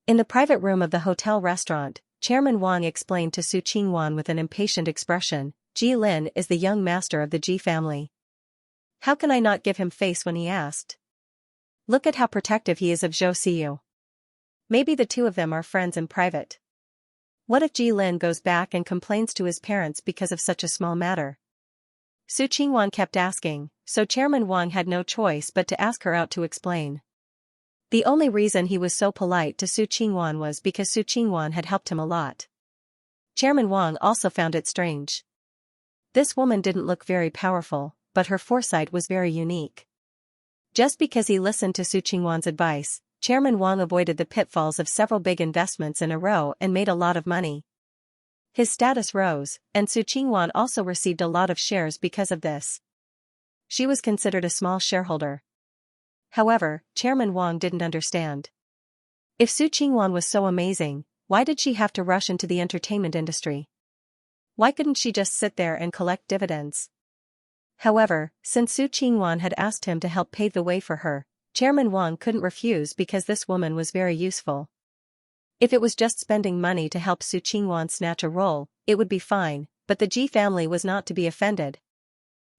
In the private room of the hotel restaurant, Chairman Wang explained to Su Qingwan with an impatient expression, "Ji Lin is the young master of the Ji family. How can I not give him face when he asked? Look at how protective he is of Zhou Siyu. Maybe the two of them are friends in private. What if Ji Lin goes back and complains to his parents because of such a small matter?" Su Qingwan kept asking, so Chairman Wang had no choice but to ask her out to explain. The only reason he was so polite to Su Qingwan was because Su Qingwan had helped him a lot. Chairman Wang also found it strange. This woman didn't look very powerful, but her foresight was very unique. Just because he listened to Su Qingwan's advice, Chairman Wang avoided the pitfalls of several big investments in a row and made a lot of money. His status rose, and Su Qingwan also received a lot of shares because of this. She was considered a small shareholder. However, Chairman Wang didn't understand. If Su Qingwan was so amazing, why did she have to rush into the entertainment industry? Why couldn't she just sit there and collect dividends? However, since Su Qingwan had asked him to help pave the way for her, Chairman Wang couldn't refuse because this woman was very useful. If it was just spending money to help Su Qingwan snatch a role, it would be fine, but the Ji family was not to be offended.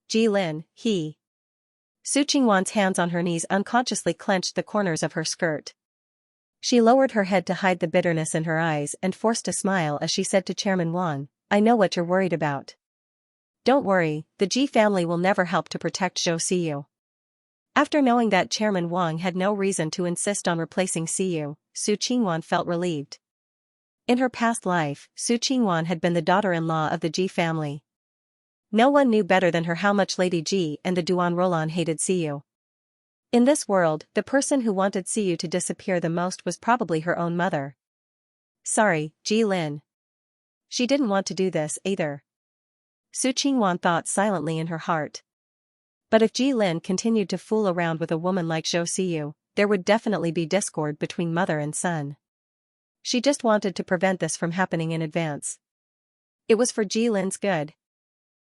Ji Lin, he. Su Qingwan's hands on her knees unconsciously clenched the corners of her skirt. She lowered her head to hide the bitterness in her eyes and forced a smile as she said to Chairman Wang, "I know what you're worried about. Don't worry, the Ji family will never help to protect Zhou Siyu." After knowing that Chairman Wang had no reason to insist on replacing Siyu, Su Qingwan felt relieved. In her past life, Su Qingwan had been the daughter-in-law of the Ji family. No one knew better than her how much Lady Ji and the Duan Rolan hated Siyu. In this world, the person who wanted Siyu to disappear the most was probably her own mother. Sorry, Ji Lin. She didn't want to do this either. Su Qingwan thought silently in her heart. But if Ji Lin continued to fool around with a woman like Zhou Siyu, there would definitely be discord between mother and son. She just wanted to prevent this from happening in advance. It was for Ji Lin's good.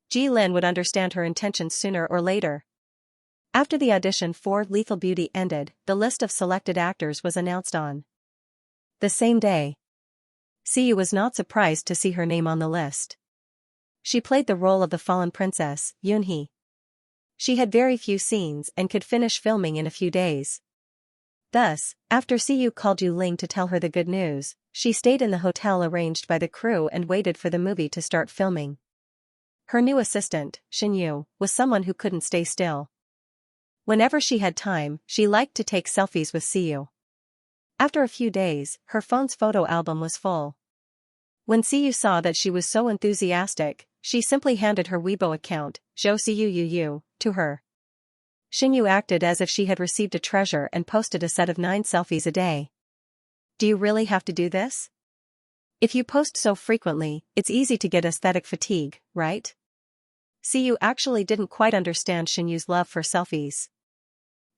Ji Lin would understand her intentions sooner or later. After the audition for Lethal Beauty ended, the list of selected actors was announced on the same day. Siyu was not surprised to see her name on the list. She played the role of the fallen princess, Yunhee. She had very few scenes and could finish filming in a few days. Thus, after Siyu called Yu Ling to tell her the good news, she stayed in the hotel arranged by the crew and waited for the movie to start filming. Her new assistant, Xinyu, was someone who couldn't stay still. Whenever she had time, she liked to take selfies with Siyu. After a few days, her phone's photo album was full. When Siyu saw that she was so enthusiastic, she simply handed her Weibo account, Zhou Siyu Yu, to her. Xinyu acted as if she had received a treasure and posted a set of 9 selfies a day. Do you really have to do this? If you post so frequently, it's easy to get aesthetic fatigue, right? Siyu actually didn't quite understand Xinyu's love for selfies.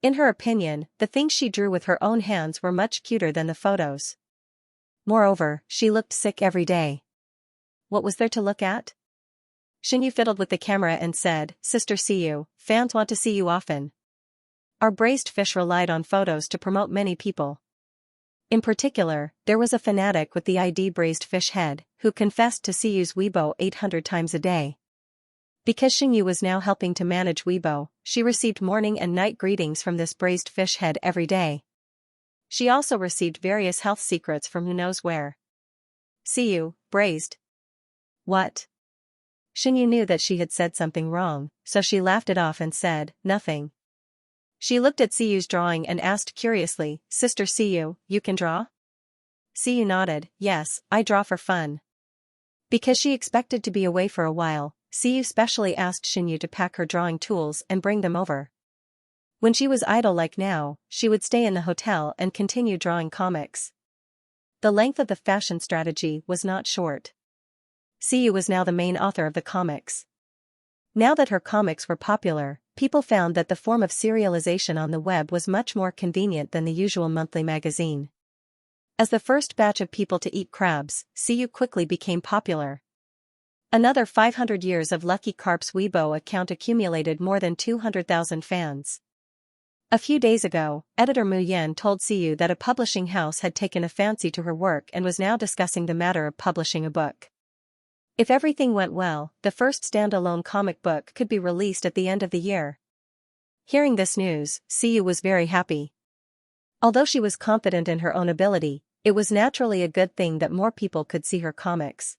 In her opinion, the things she drew with her own hands were much cuter than the photos. Moreover, she looked sick every day. What was there to look at? Xinyu fiddled with the camera and said, "Sister Siyu, fans want to see you often." Our braised fish relied on photos to promote many people. In particular, there was a fanatic with the ID braised fish head, who confessed to Siyu's Weibo 800 times a day. Because Xinyu was now helping to manage Weibo, she received morning and night greetings from this braised fish head every day. She also received various health secrets from who knows where. Siyu, braised. What? Xinyu knew that she had said something wrong, so she laughed it off and said, "Nothing." She looked at Siyu's drawing and asked curiously, "Sister Siyu, you can draw?" Siyu nodded, "Yes, I draw for fun." Because she expected to be away for a while, Siyu specially asked Xinyu to pack her drawing tools and bring them over. When she was idle like now, she would stay in the hotel and continue drawing comics. The length of the fashion strategy was not short. Siyu was now the main author of the comics. Now that her comics were popular, people found that the form of serialization on the web was much more convenient than the usual monthly magazine. As the first batch of people to eat crabs, Siyu quickly became popular. Another 500 years of Lucky Carp's Weibo account accumulated more than 200,000 fans. A few days ago, editor Mu Yan told Siyu that a publishing house had taken a fancy to her work and was now discussing the matter of publishing a book. If everything went well, the first standalone comic book could be released at the end of the year. Hearing this news, Siyu was very happy. Although she was confident in her own ability, it was naturally a good thing that more people could see her comics.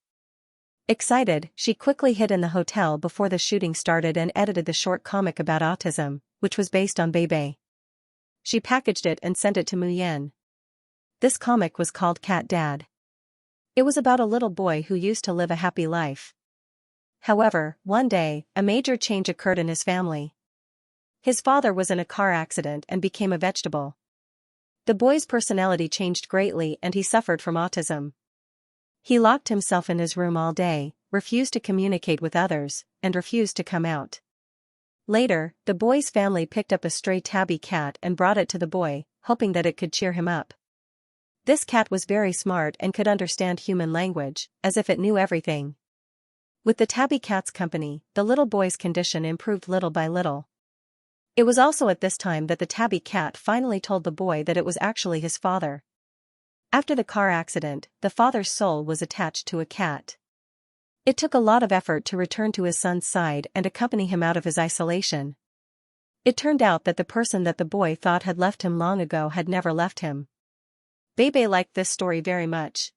Excited, she quickly hid in the hotel before the shooting started and edited the short comic about autism, which was based on Bebe. She packaged it and sent it to Mu Yan. This comic was called Cat Dad. It was about a little boy who used to live a happy life. However, one day, a major change occurred in his family. His father was in a car accident and became a vegetable. The boy's personality changed greatly and he suffered from autism. He locked himself in his room all day, refused to communicate with others, and refused to come out. Later, the boy's family picked up a stray tabby cat and brought it to the boy, hoping that it could cheer him up. This cat was very smart and could understand human language, as if it knew everything. With the tabby cat's company, the little boy's condition improved little by little. It was also at this time that the tabby cat finally told the boy that it was actually his father. After the car accident, the father's soul was attached to a cat. It took a lot of effort to return to his son's side and accompany him out of his isolation. It turned out that the person that the boy thought had left him long ago had never left him. Bebe liked this story very much.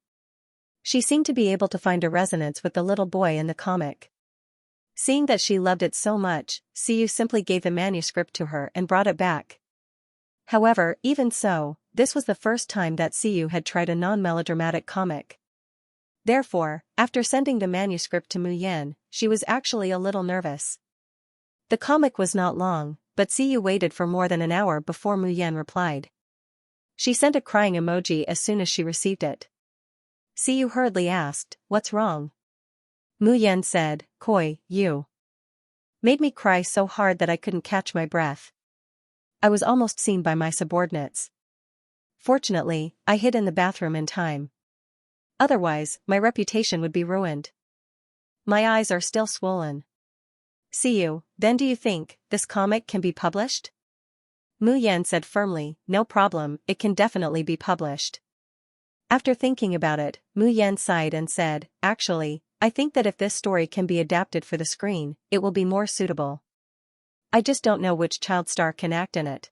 She seemed to be able to find a resonance with the little boy in the comic. Seeing that she loved it so much, Xiu simply gave the manuscript to her and brought it back. However, even so, this was the first time that Xiu had tried a non-melodramatic comic. Therefore, after sending the manuscript to Mu Yan, she was actually a little nervous. The comic was not long, but Xiu waited for more than an hour before Mu Yan replied. She sent a crying emoji as soon as she received it. Xiu hurriedly asked, "What's wrong?" Mu Yan said, "Koi, you made me cry so hard that I couldn't catch my breath. I was almost seen by my subordinates. Fortunately, I hid in the bathroom in time. Otherwise, my reputation would be ruined. My eyes are still swollen." "Xiu, then do you think this comic can be published?" Mu Yan said firmly, "No problem, it can definitely be published." After thinking about it, Mu Yan sighed and said, "Actually, I think that if this story can be adapted for the screen, it will be more suitable. I just don't know which child star can act in it."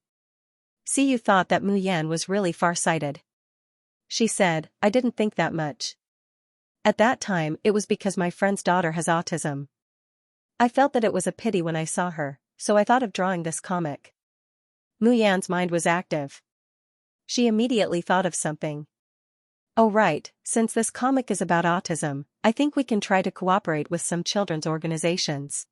Xiu thought that Mu Yan was really far-sighted. She said, "I didn't think that much. At that time it was because my friend's daughter has autism. I felt that it was a pity when I saw her, so I thought of drawing this comic." Mu Yan's mind was active. She immediately thought of something. "Oh right, since this comic is about autism, I think we can try to cooperate with some children's organizations.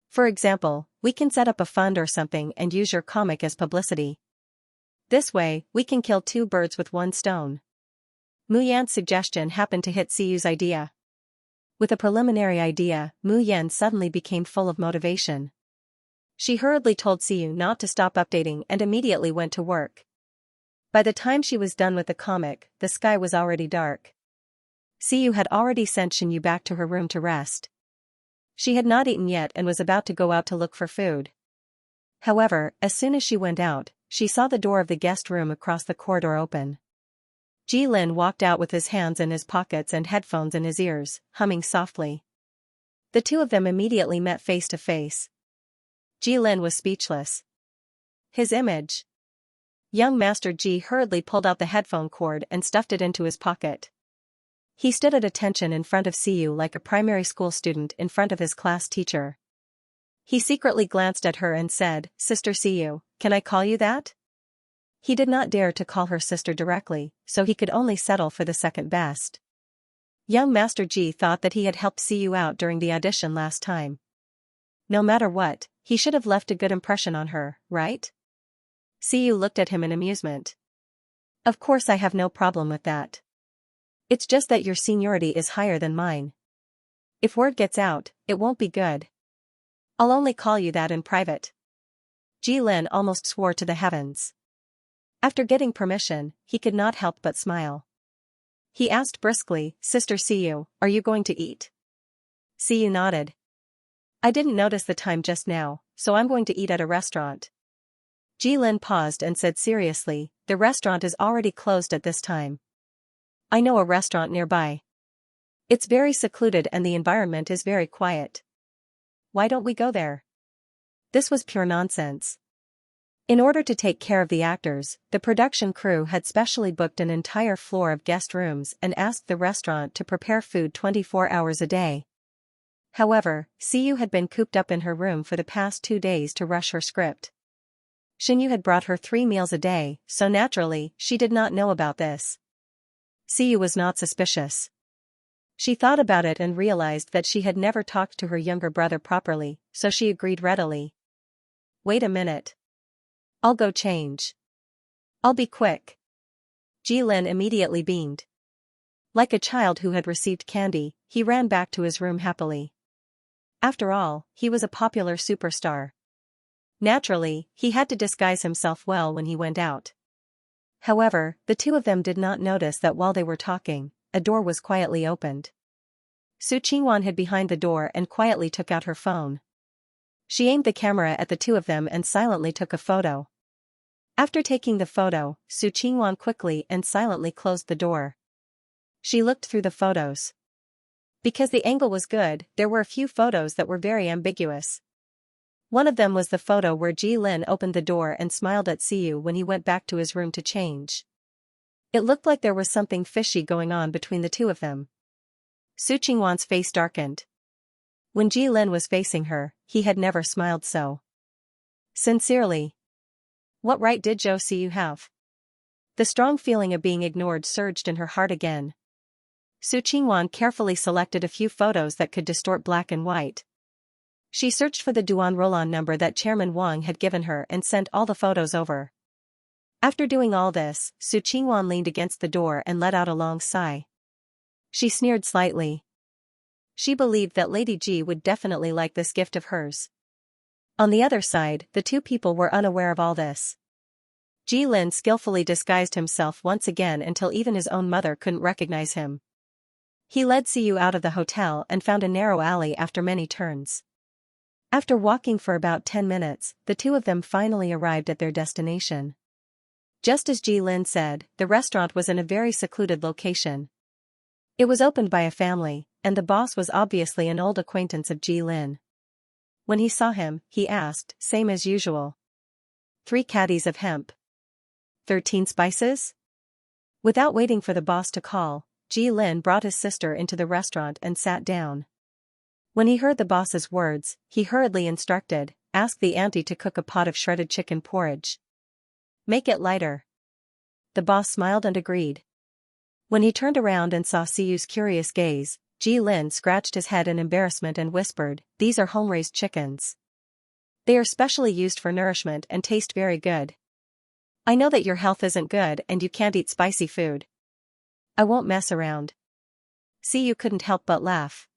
For example, we can set up a fund or something and use your comic as publicity. This way, we can kill two birds with one stone." Mu Yan's suggestion happened to hit Xiu's idea. With a preliminary idea, Mu Yan suddenly became full of motivation. She hurriedly told Xiu not to stop updating and immediately went to work. By the time she was done with the comic, the sky was already dark. Xiu had already sent Xinyu back to her room to rest. She had not eaten yet and was about to go out to look for food. However, as soon as she went out, she saw the door of the guest room across the corridor open. Jilin walked out with his hands in his pockets and headphones in his ears, humming softly. The two of them immediately met face to face. Jilin was speechless. His image. Young Master Ji hurriedly pulled out the headphone cord and stuffed it into his pocket. He stood at attention in front of Xiu like a primary school student in front of his class teacher. He secretly glanced at her and said, "Sister Xiu, can I call you that?" He did not dare to call her sister directly, so he could only settle for the second best. Young Master Ji thought that he had helped Xiu out during the audition last time. No matter what, he should have left a good impression on her, right? Xiu looked at him in amusement. "Of course I have no problem with that. It's just that your seniority is higher than mine. If word gets out, it won't be good. I'll only call you that in private." Jilin almost swore to the heavens. After getting permission, he could not help but smile. He asked briskly, "Sister Xiu, are you going to eat?" Xiu nodded. "I didn't notice the time just now, so I'm going to eat at a restaurant." Jilin paused and said seriously, "The restaurant is already closed at this time. I know a restaurant nearby. It's very secluded and the environment is very quiet. Why don't we go there?" This was pure nonsense. In order to take care of the actors, the production crew had specially booked an entire floor of guest rooms and asked the restaurant to prepare food 24 hours a day. However, Xiu had been cooped up in her room for the past 2 days to rush her script. Xinyu had brought her 3 meals a day, so naturally, she did not know about this. Xiu was not suspicious. She thought about it and realized that she had never talked to her younger brother properly, so she agreed readily. "Wait a minute. I'll go change. I'll be quick." Jilin immediately beamed. Like a child who had received candy, he ran back to his room happily. After all, he was a popular superstar. Naturally, he had to disguise himself well when he went out. However, the two of them did not notice that while they were talking, a door was quietly opened. Su Qingwan hid behind the door and quietly took out her phone. She aimed the camera at the two of them and silently took a photo. After taking the photo, Su Qingwan quickly and silently closed the door. She looked through the photos. Because the angle was good, there were a few photos that were very ambiguous. One of them was the photo where Ji Lin opened the door and smiled at Siyu when he went back to his room to change. It looked like there was something fishy going on between the two of them. Su Qingwan's face darkened. When Ji Lin was facing her, he had never smiled so sincerely. What right did Zhou Siyu have? The strong feeling of being ignored surged in her heart again. Su Qingwan carefully selected a few photos that could distort black and white. She searched for the Duan Roland number that Chairman Wang had given her and sent all the photos over. After doing all this, Su Qingwan leaned against the door and let out a long sigh. She sneered slightly. She believed that Lady Ji would definitely like this gift of hers. On the other side, the two people were unaware of all this. Ji Lin skillfully disguised himself once again until even his own mother couldn't recognize him. He led Siyu out of the hotel and found a narrow alley after many turns. After walking for about 10 minutes, the two of them finally arrived at their destination. Just as Ji Lin said, the restaurant was in a very secluded location. It was opened by a family, and the boss was obviously an old acquaintance of Ji Lin. When he saw him, he asked, same as usual. 3 caddies of hemp. 13 spices? Without waiting for the boss to call, Ji Lin brought his sister into the restaurant and sat down. When he heard the boss's words, he hurriedly instructed, ask the auntie to cook a pot of shredded chicken porridge. Make it lighter. The boss smiled and agreed. When he turned around and saw Siyu's curious gaze, Ji Lin scratched his head in embarrassment and whispered, these are home-raised chickens. They are specially used for nourishment and taste very good. I know that your health isn't good and you can't eat spicy food. I won't mess around. Siyu couldn't help but laugh.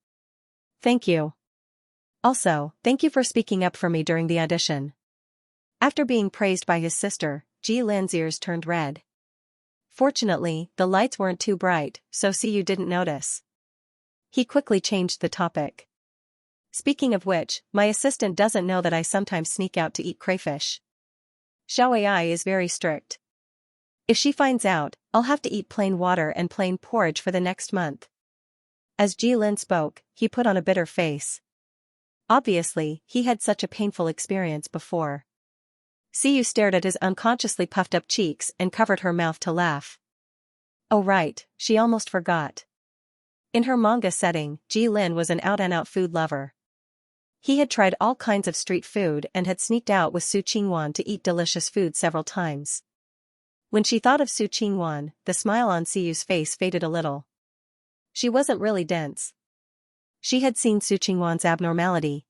Thank you. Also, thank you for speaking up for me during the audition. After being praised by his sister, Ji Lin's ears turned red. Fortunately, the lights weren't too bright, so Siyu didn't notice. He quickly changed the topic. Speaking of which, my assistant doesn't know that I sometimes sneak out to eat crayfish. Xiao Ai is very strict. If she finds out, I'll have to eat plain water and plain porridge for the next month. As Ji Lin spoke, he put on a bitter face. Obviously, he had such a painful experience before. Siyu stared at his unconsciously puffed up cheeks and covered her mouth to laugh. Oh right, she almost forgot. In her manga setting, Ji Lin was an out-and-out food lover. He had tried all kinds of street food and had sneaked out with Su Qingwan to eat delicious food several times. When she thought of Su Qingwan, the smile on Siyu's face faded a little. She wasn't really dense. She had seen Su Qingwan's abnormality.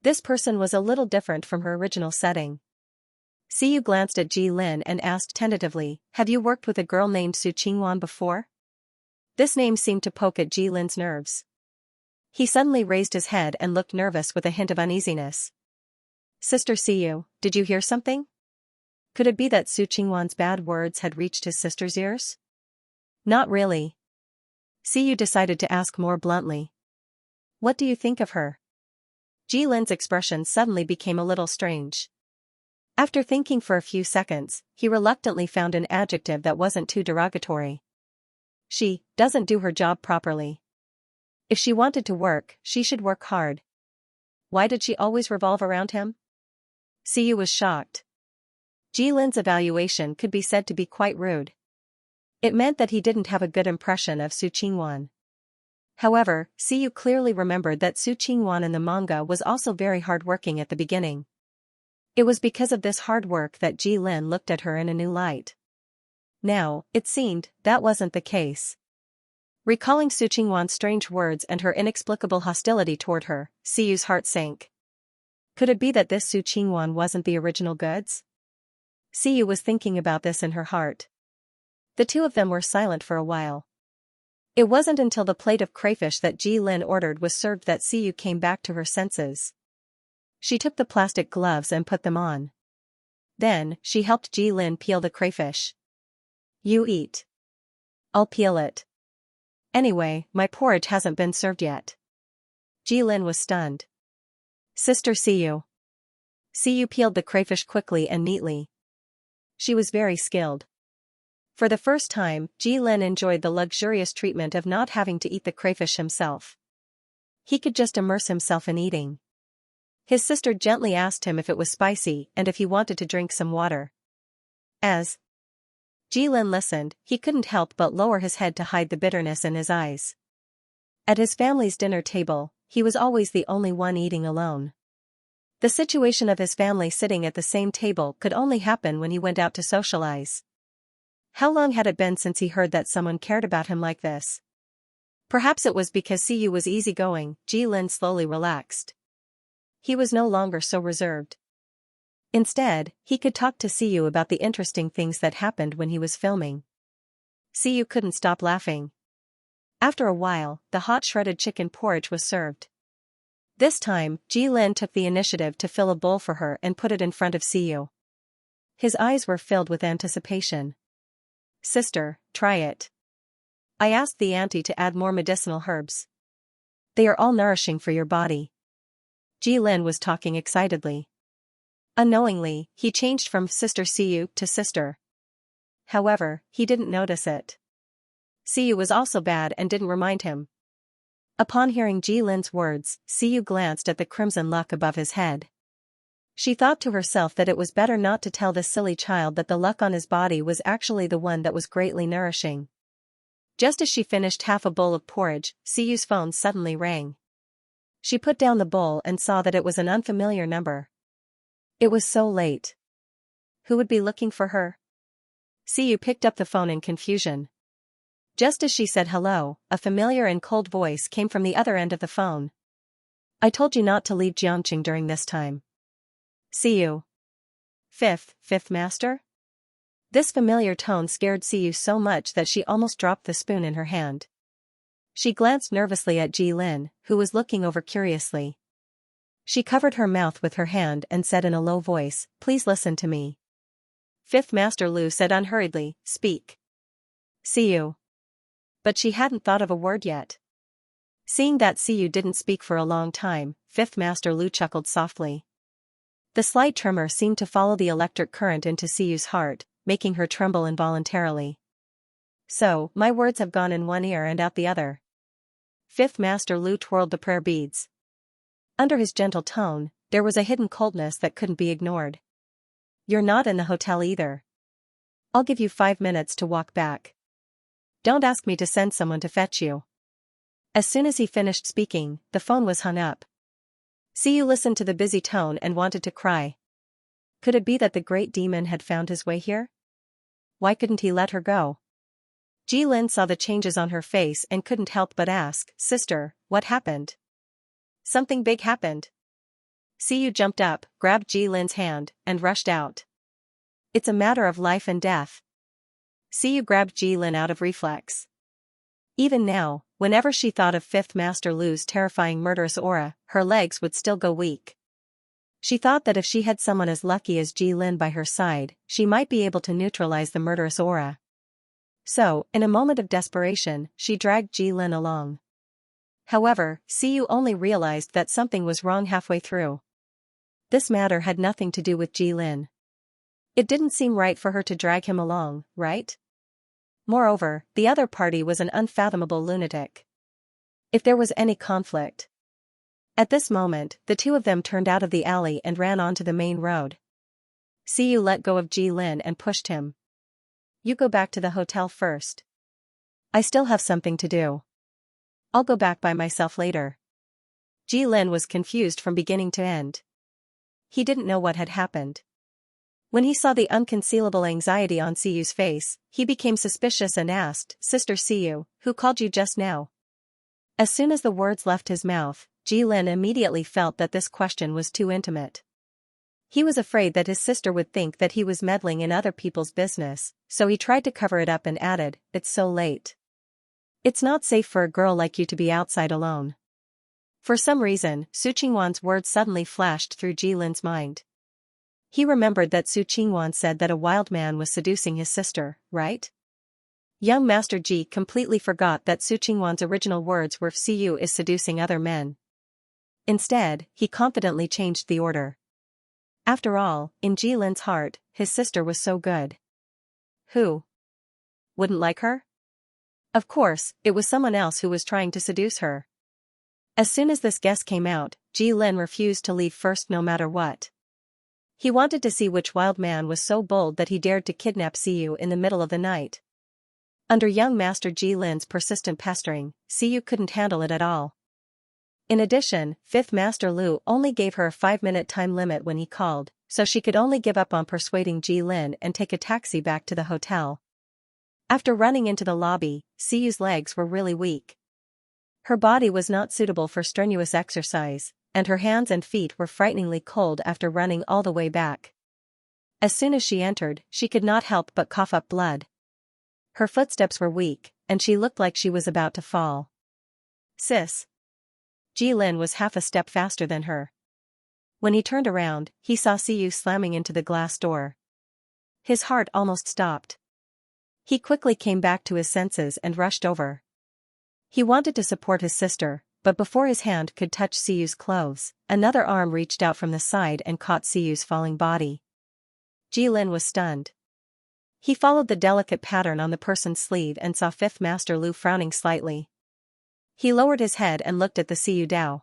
This person was a little different from her original setting. Siyu glanced at Ji Lin and asked tentatively, have you worked with a girl named Su Qingwan before? This name seemed to poke at Ji Lin's nerves. He suddenly raised his head and looked nervous with a hint of uneasiness. Sister Siyu, did you hear something? Could it be that Su Qingwan's bad words had reached his sister's ears? Not really. Siyu decided to ask more bluntly. What do you think of her? Ji Lin's expression suddenly became a little strange. After thinking for a few seconds, he reluctantly found an adjective that wasn't too derogatory. She doesn't do her job properly. If she wanted to work, she should work hard. Why did she always revolve around him? Siyu was shocked. Ji Lin's evaluation could be said to be quite rude. It meant that he didn't have a good impression of Su Qingwan. However, Siyu clearly remembered that Su Qingwan in the manga was also very hard-working at the beginning. It was because of this hard work that Ji Lin looked at her in a new light. Now, it seemed, that wasn't the case. Recalling Su Qingwan's strange words and her inexplicable hostility toward her, Siyu's heart sank. Could it be that this Su Qingwan wasn't the original goods? Siyu was thinking about this in her heart. The two of them were silent for a while. It wasn't until the plate of crayfish that Ji Lin ordered was served that Siyu came back to her senses. She took the plastic gloves and put them on. Then, she helped Ji Lin peel the crayfish. You eat. I'll peel it. Anyway, my porridge hasn't been served yet. Jilin was stunned. Sister Siyu. Siyu peeled the crayfish quickly and neatly. She was very skilled. For the first time, Jilin enjoyed the luxurious treatment of not having to eat the crayfish himself. He could just immerse himself in eating. His sister gently asked him if it was spicy and if he wanted to drink some water. As Jilin listened, he couldn't help but lower his head to hide the bitterness in his eyes. At his family's dinner table, he was always the only one eating alone. The situation of his family sitting at the same table could only happen when he went out to socialize. How long had it been since he heard that someone cared about him like this? Perhaps it was because Siyu was easygoing. Jilin slowly relaxed. He was no longer so reserved. Instead, he could talk to Siyu about the interesting things that happened when he was filming. Siyu couldn't stop laughing. After a while, the hot shredded chicken porridge was served. This time, Jilin took the initiative to fill a bowl for her and put it in front of Siyu. His eyes were filled with anticipation. Sister, try it. I asked the auntie to add more medicinal herbs. They are all nourishing for your body. Jilin was talking excitedly. Unknowingly, he changed from Sister Siyu to sister. However, he didn't notice it. Siyu was also bad and didn't remind him. Upon hearing Jilin's words, Siyu glanced at the crimson luck above his head. She thought to herself that it was better not to tell this silly child that the luck on his body was actually the one that was greatly nourishing. Just as she finished half a bowl of porridge, Siyu's phone suddenly rang. She put down the bowl and saw that it was an unfamiliar number. It was so late. Who would be looking for her? Siyu picked up the phone in confusion. Just as she said hello, a familiar and cold voice came from the other end of the phone. I told you not to leave Xianxia during this time. Siyu. Fifth master? This familiar tone scared Siyu so much that she almost dropped the spoon in her hand. She glanced nervously at Jilin, who was looking over curiously. She covered her mouth with her hand and said in a low voice, Please listen to me. Fifth Master Lu said unhurriedly, Speak. Siyu. But she hadn't thought of a word yet. Seeing that Siyu didn't speak for a long time, Fifth Master Lu chuckled softly. The slight tremor seemed to follow the electric current into Siyu's heart, making her tremble involuntarily. So, my words have gone in one ear and out the other. Fifth Master Lu twirled the prayer beads. Under his gentle tone, there was a hidden coldness that couldn't be ignored. You're not in the hotel either. I'll give you 5 minutes to walk back. Don't ask me to send someone to fetch you. As soon as he finished speaking, the phone was hung up. Siyu listened to the busy tone and wanted to cry. Could it be that the great demon had found his way here? Why couldn't he let her go? Jilin saw the changes on her face and couldn't help but ask, Sister, what happened? Something big happened. Siyu jumped up, grabbed Jilin's hand, and rushed out. It's a matter of life and death. Siyu grabbed Jilin out of reflex. Even now, whenever she thought of Fifth Master Lu's terrifying murderous aura, her legs would still go weak. She thought that if she had someone as lucky as Jilin by her side, she might be able to neutralize the murderous aura. So, in a moment of desperation, she dragged Jilin along. However, Siyu only realized that something was wrong halfway through. This matter had nothing to do with Jilin. It didn't seem right for her to drag him along, right? Moreover, the other party was an unfathomable lunatic. If there was any conflict. At this moment, the two of them turned out of the alley and ran onto the main road. Siyu let go of Jilin and pushed him. You go back to the hotel first. I still have something to do. I'll go back by myself later. Jilin was confused from beginning to end. He didn't know what had happened. When he saw the unconcealable anxiety on Siyu's face, he became suspicious and asked, Sister Siyu, who called you just now? As soon as the words left his mouth, Jilin immediately felt that this question was too intimate. He was afraid that his sister would think that he was meddling in other people's business, so he tried to cover it up and added, It's so late. It's not safe for a girl like you to be outside alone. For some reason, Su Qingwan's words suddenly flashed through Jilin's mind. He remembered that Su Qingwan said that a wild man was seducing his sister, right? Young Master Ji completely forgot that Su Qingwan's original words were "Siyu is seducing other men." Instead, he confidently changed the order. After all, in Ji Lin's heart, his sister was so good. Who wouldn't like her? Of course, it was someone else who was trying to seduce her. As soon as this guess came out, Ji Lin refused to leave first no matter what. He wanted to see which wild man was so bold that he dared to kidnap Siyu in the middle of the night. Under young Master Ji Lin's persistent pestering, Siyu couldn't handle it at all. In addition, Fifth Master Lu only gave her a 5-minute time limit when he called, so she could only give up on persuading Ji Lin and take a taxi back to the hotel. After running into the lobby, Siyu's legs were really weak. Her body was not suitable for strenuous exercise, and her hands and feet were frighteningly cold after running all the way back. As soon as she entered, she could not help but cough up blood. Her footsteps were weak, and she looked like she was about to fall. "Sis." Ji Lin was half a step faster than her. When he turned around, he saw Siyu slamming into the glass door. His heart almost stopped. He quickly came back to his senses and rushed over. He wanted to support his sister, but before his hand could touch Siyu's clothes, another arm reached out from the side and caught Siyu's falling body. Ji Lin was stunned. He followed the delicate pattern on the person's sleeve and saw Fifth Master Lu frowning slightly. He lowered his head and looked at the Siyu Dao.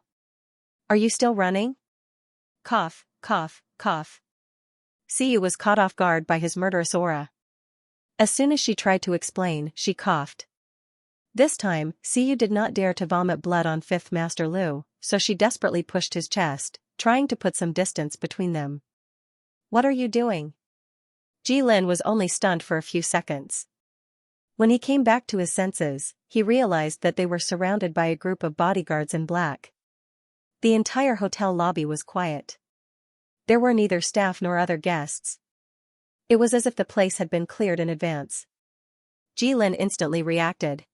"Are you still running?" Cough, cough, cough. Siyu was caught off guard by his murderous aura. As soon as she tried to explain, she coughed. This time, Siyu did not dare to vomit blood on Fifth Master Lu, so she desperately pushed his chest, trying to put some distance between them. "What are you doing?" Ji Lin was only stunned for a few seconds. When he came back to his senses, he realized that they were surrounded by a group of bodyguards in black. The entire hotel lobby was quiet. There were neither staff nor other guests. It was as if the place had been cleared in advance. Ji Lin instantly reacted.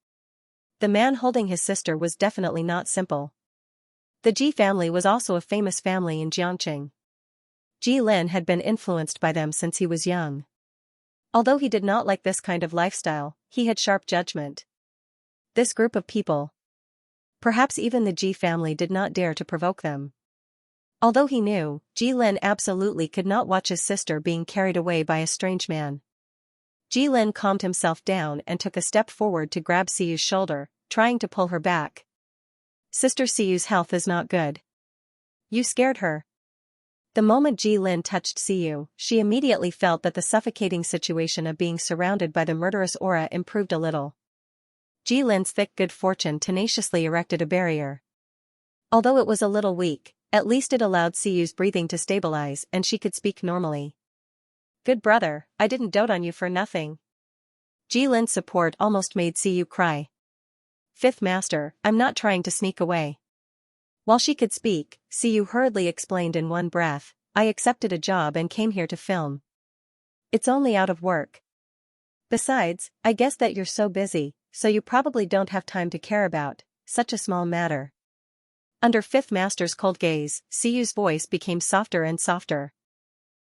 The man holding his sister was definitely not simple. The Ji family was also a famous family in Jiangqing. Ji Lin had been influenced by them since he was young. Although he did not like this kind of lifestyle, he had sharp judgment. This group of people, perhaps even the Ji family, did not dare to provoke them. Although he knew, Ji Lin absolutely could not watch his sister being carried away by a strange man. Ji Lin calmed himself down and took a step forward to grab Siyu's shoulder, trying to pull her back. "Sister, Siyu's health is not good. You scared her." The moment Ji Lin touched Siyu, she immediately felt that the suffocating situation of being surrounded by the murderous aura improved a little. Ji Lin's thick good fortune tenaciously erected a barrier. Although it was a little weak, at least it allowed Siyu's breathing to stabilize and she could speak normally. "Good brother, I didn't dote on you for nothing." Ji Lin's support almost made Siyu cry. "Fifth Master, I'm not trying to sneak away." While she could speak, Siyu hurriedly explained in one breath, "I accepted a job and came here to film. It's only out of work. Besides, I guess that you're so busy, so you probably don't have time to care about such a small matter." Under Fifth Master's cold gaze, Siyu's voice became softer and softer.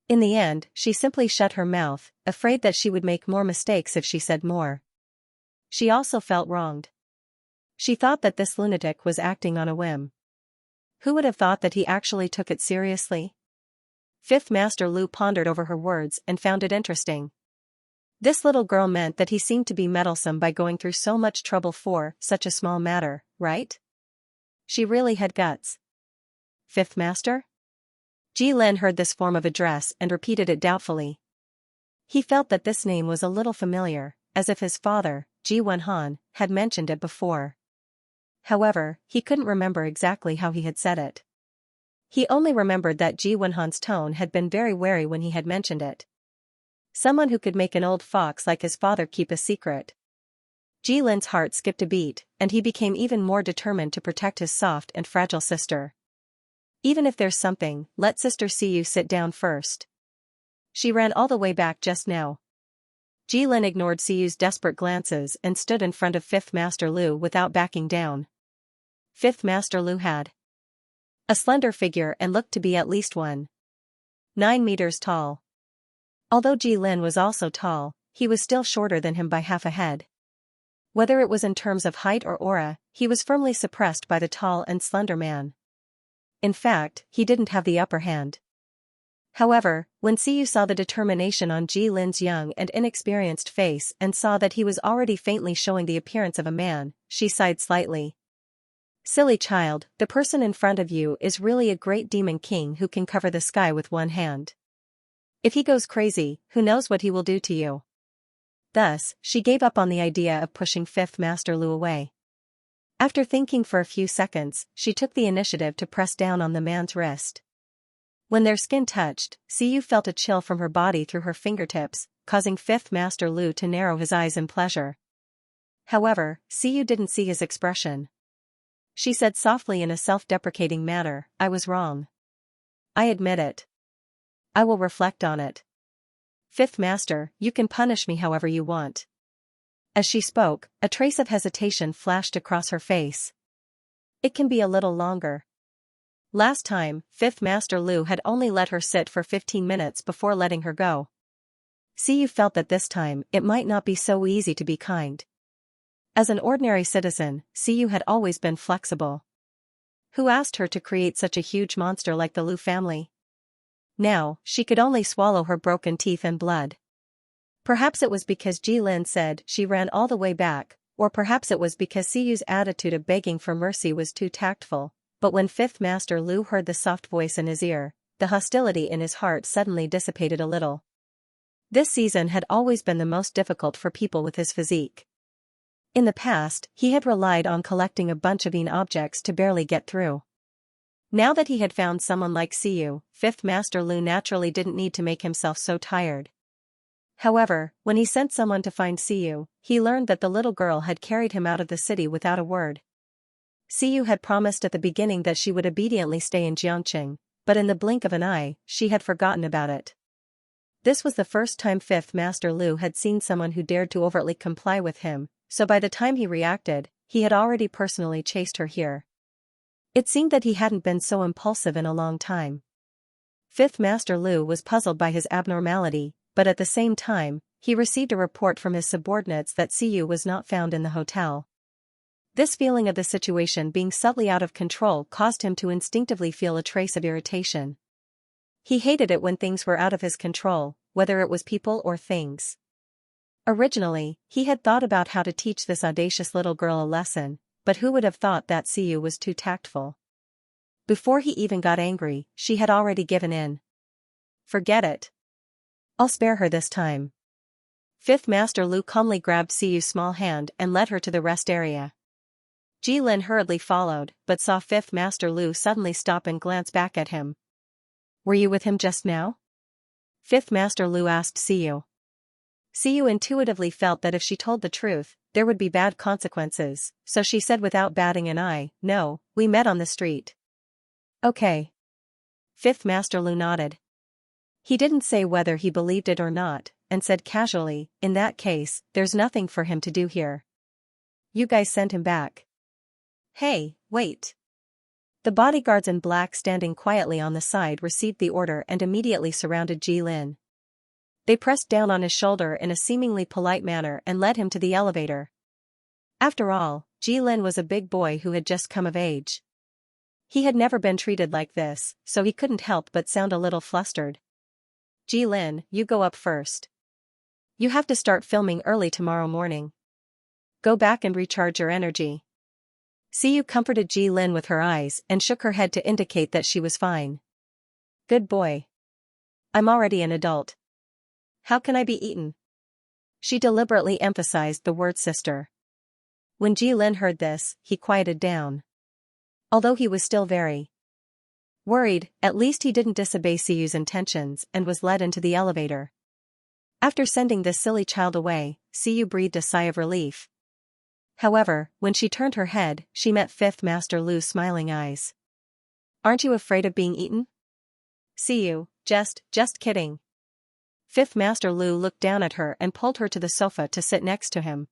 In the end, she simply shut her mouth, afraid that she would make more mistakes if she said more. She also felt wronged. She thought that this lunatic was acting on a whim. Who would have thought that he actually took it seriously? Fifth Master Lu pondered over her words and found it interesting. This little girl meant that he seemed to be meddlesome by going through so much trouble for such a small matter, right? She really had guts. "Fifth Master?" Ji Lin heard this form of address and repeated it doubtfully. He felt that this name was a little familiar, as if his father, Ji Wenhan, had mentioned it before. However, he couldn't remember exactly how he had said it. He only remembered that Ji Wenhan's tone had been very wary when he had mentioned it. Someone who could make an old fox like his father keep a secret. Ji Lin's heart skipped a beat, and he became even more determined to protect his soft and fragile sister. "Even if there's something, let Sister Siyu sit down first. She ran all the way back just now." Ji Lin ignored Siyu's desperate glances and stood in front of Fifth Master Lu without backing down. Fifth Master Lu had a slender figure and looked to be at least 1.9 meters tall. Although Ji Lin was also tall, he was still shorter than him by half a head. Whether it was in terms of height or aura, he was firmly suppressed by the tall and slender man. In fact, he didn't have the upper hand. However, when Siyu saw the determination on Ji Lin's young and inexperienced face and saw that he was already faintly showing the appearance of a man, she sighed slightly. Silly child, the person in front of you is really a great demon king who can cover the sky with one hand. If he goes crazy, who knows what he will do to you. Thus, she gave up on the idea of pushing Fifth Master Lu away. After thinking for a few seconds, she took the initiative to press down on the man's wrist. When their skin touched, Siyu felt a chill from her body through her fingertips, causing Fifth Master Lu to narrow his eyes in pleasure. However, Siyu didn't see his expression. She said softly in a self-deprecating manner, "I was wrong. I admit it. I will reflect on it. Fifth Master, you can punish me however you want." As she spoke, a trace of hesitation flashed across her face. "It can be a little longer." Last time, Fifth Master Lu had only let her sit for 15 minutes before letting her go. Siyu felt that this time it might not be so easy to be kind. As an ordinary citizen, Siyu had always been flexible. Who asked her to create such a huge monster like the Lu family? Now, she could only swallow her broken teeth and blood. Perhaps it was because Ji Lin said she ran all the way back, or perhaps it was because Siyu's attitude of begging for mercy was too tactful, but when Fifth Master Lu heard the soft voice in his ear, the hostility in his heart suddenly dissipated a little. This season had always been the most difficult for people with his physique. In the past, he had relied on collecting a bunch of objects to barely get through. Now that he had found someone like Siyu, Fifth Master Lu naturally didn't need to make himself so tired. However, when he sent someone to find Siyu, he learned that the little girl had carried him out of the city without a word. Siyu had promised at the beginning that she would obediently stay in Xianxia, but in the blink of an eye, she had forgotten about it. This was the first time Fifth Master Lu had seen someone who dared to overtly comply with him, so by the time he reacted, he had already personally chased her here. It seemed that he hadn't been so impulsive in a long time. Fifth Master Lu was puzzled by his abnormality, but at the same time, he received a report from his subordinates that Siyu was not found in the hotel. This feeling of the situation being subtly out of control caused him to instinctively feel a trace of irritation. He hated it when things were out of his control, whether it was people or things. Originally, he had thought about how to teach this audacious little girl a lesson, but who would have thought that Siyu was too tactful? Before he even got angry, she had already given in. "Forget it. I'll spare her this time." Fifth Master Lu calmly grabbed Siyu's small hand and led her to the rest area. Ji Lin hurriedly followed, but saw Fifth Master Lu suddenly stop and glance back at him. "Were you with him just now?" Fifth Master Lu asked Siyu. Siyu intuitively felt that if she told the truth, there would be bad consequences, so she said without batting an eye, "No, we met on the street." "Okay." Fifth Master Lu nodded. He didn't say whether he believed it or not, and said casually, "In that case, there's nothing for him to do here. You guys sent him back." "Hey, wait." The bodyguards in black standing quietly on the side received the order and immediately surrounded Ji Lin. They pressed down on his shoulder in a seemingly polite manner and led him to the elevator. After all, Ji Lin was a big boy who had just come of age. He had never been treated like this, so he couldn't help but sound a little flustered. "Ji Lin, you go up first. You have to start filming early tomorrow morning. Go back and recharge your energy." Siyu comforted Ji Lin with her eyes and shook her head to indicate that she was fine. "Good boy. I'm already an adult. How can I be eaten?" She deliberately emphasized the word sister. When Ji Lin heard this, he quieted down. Although he was still very worried, at least he didn't disobey Siyu's intentions and was led into the elevator. After sending this silly child away, Siyu breathed a sigh of relief. However, when she turned her head, she met Fifth Master Lu's smiling eyes. "Aren't you afraid of being eaten?" "Siyu, just kidding." Fifth Master Lu looked down at her and pulled her to the sofa to sit next to him.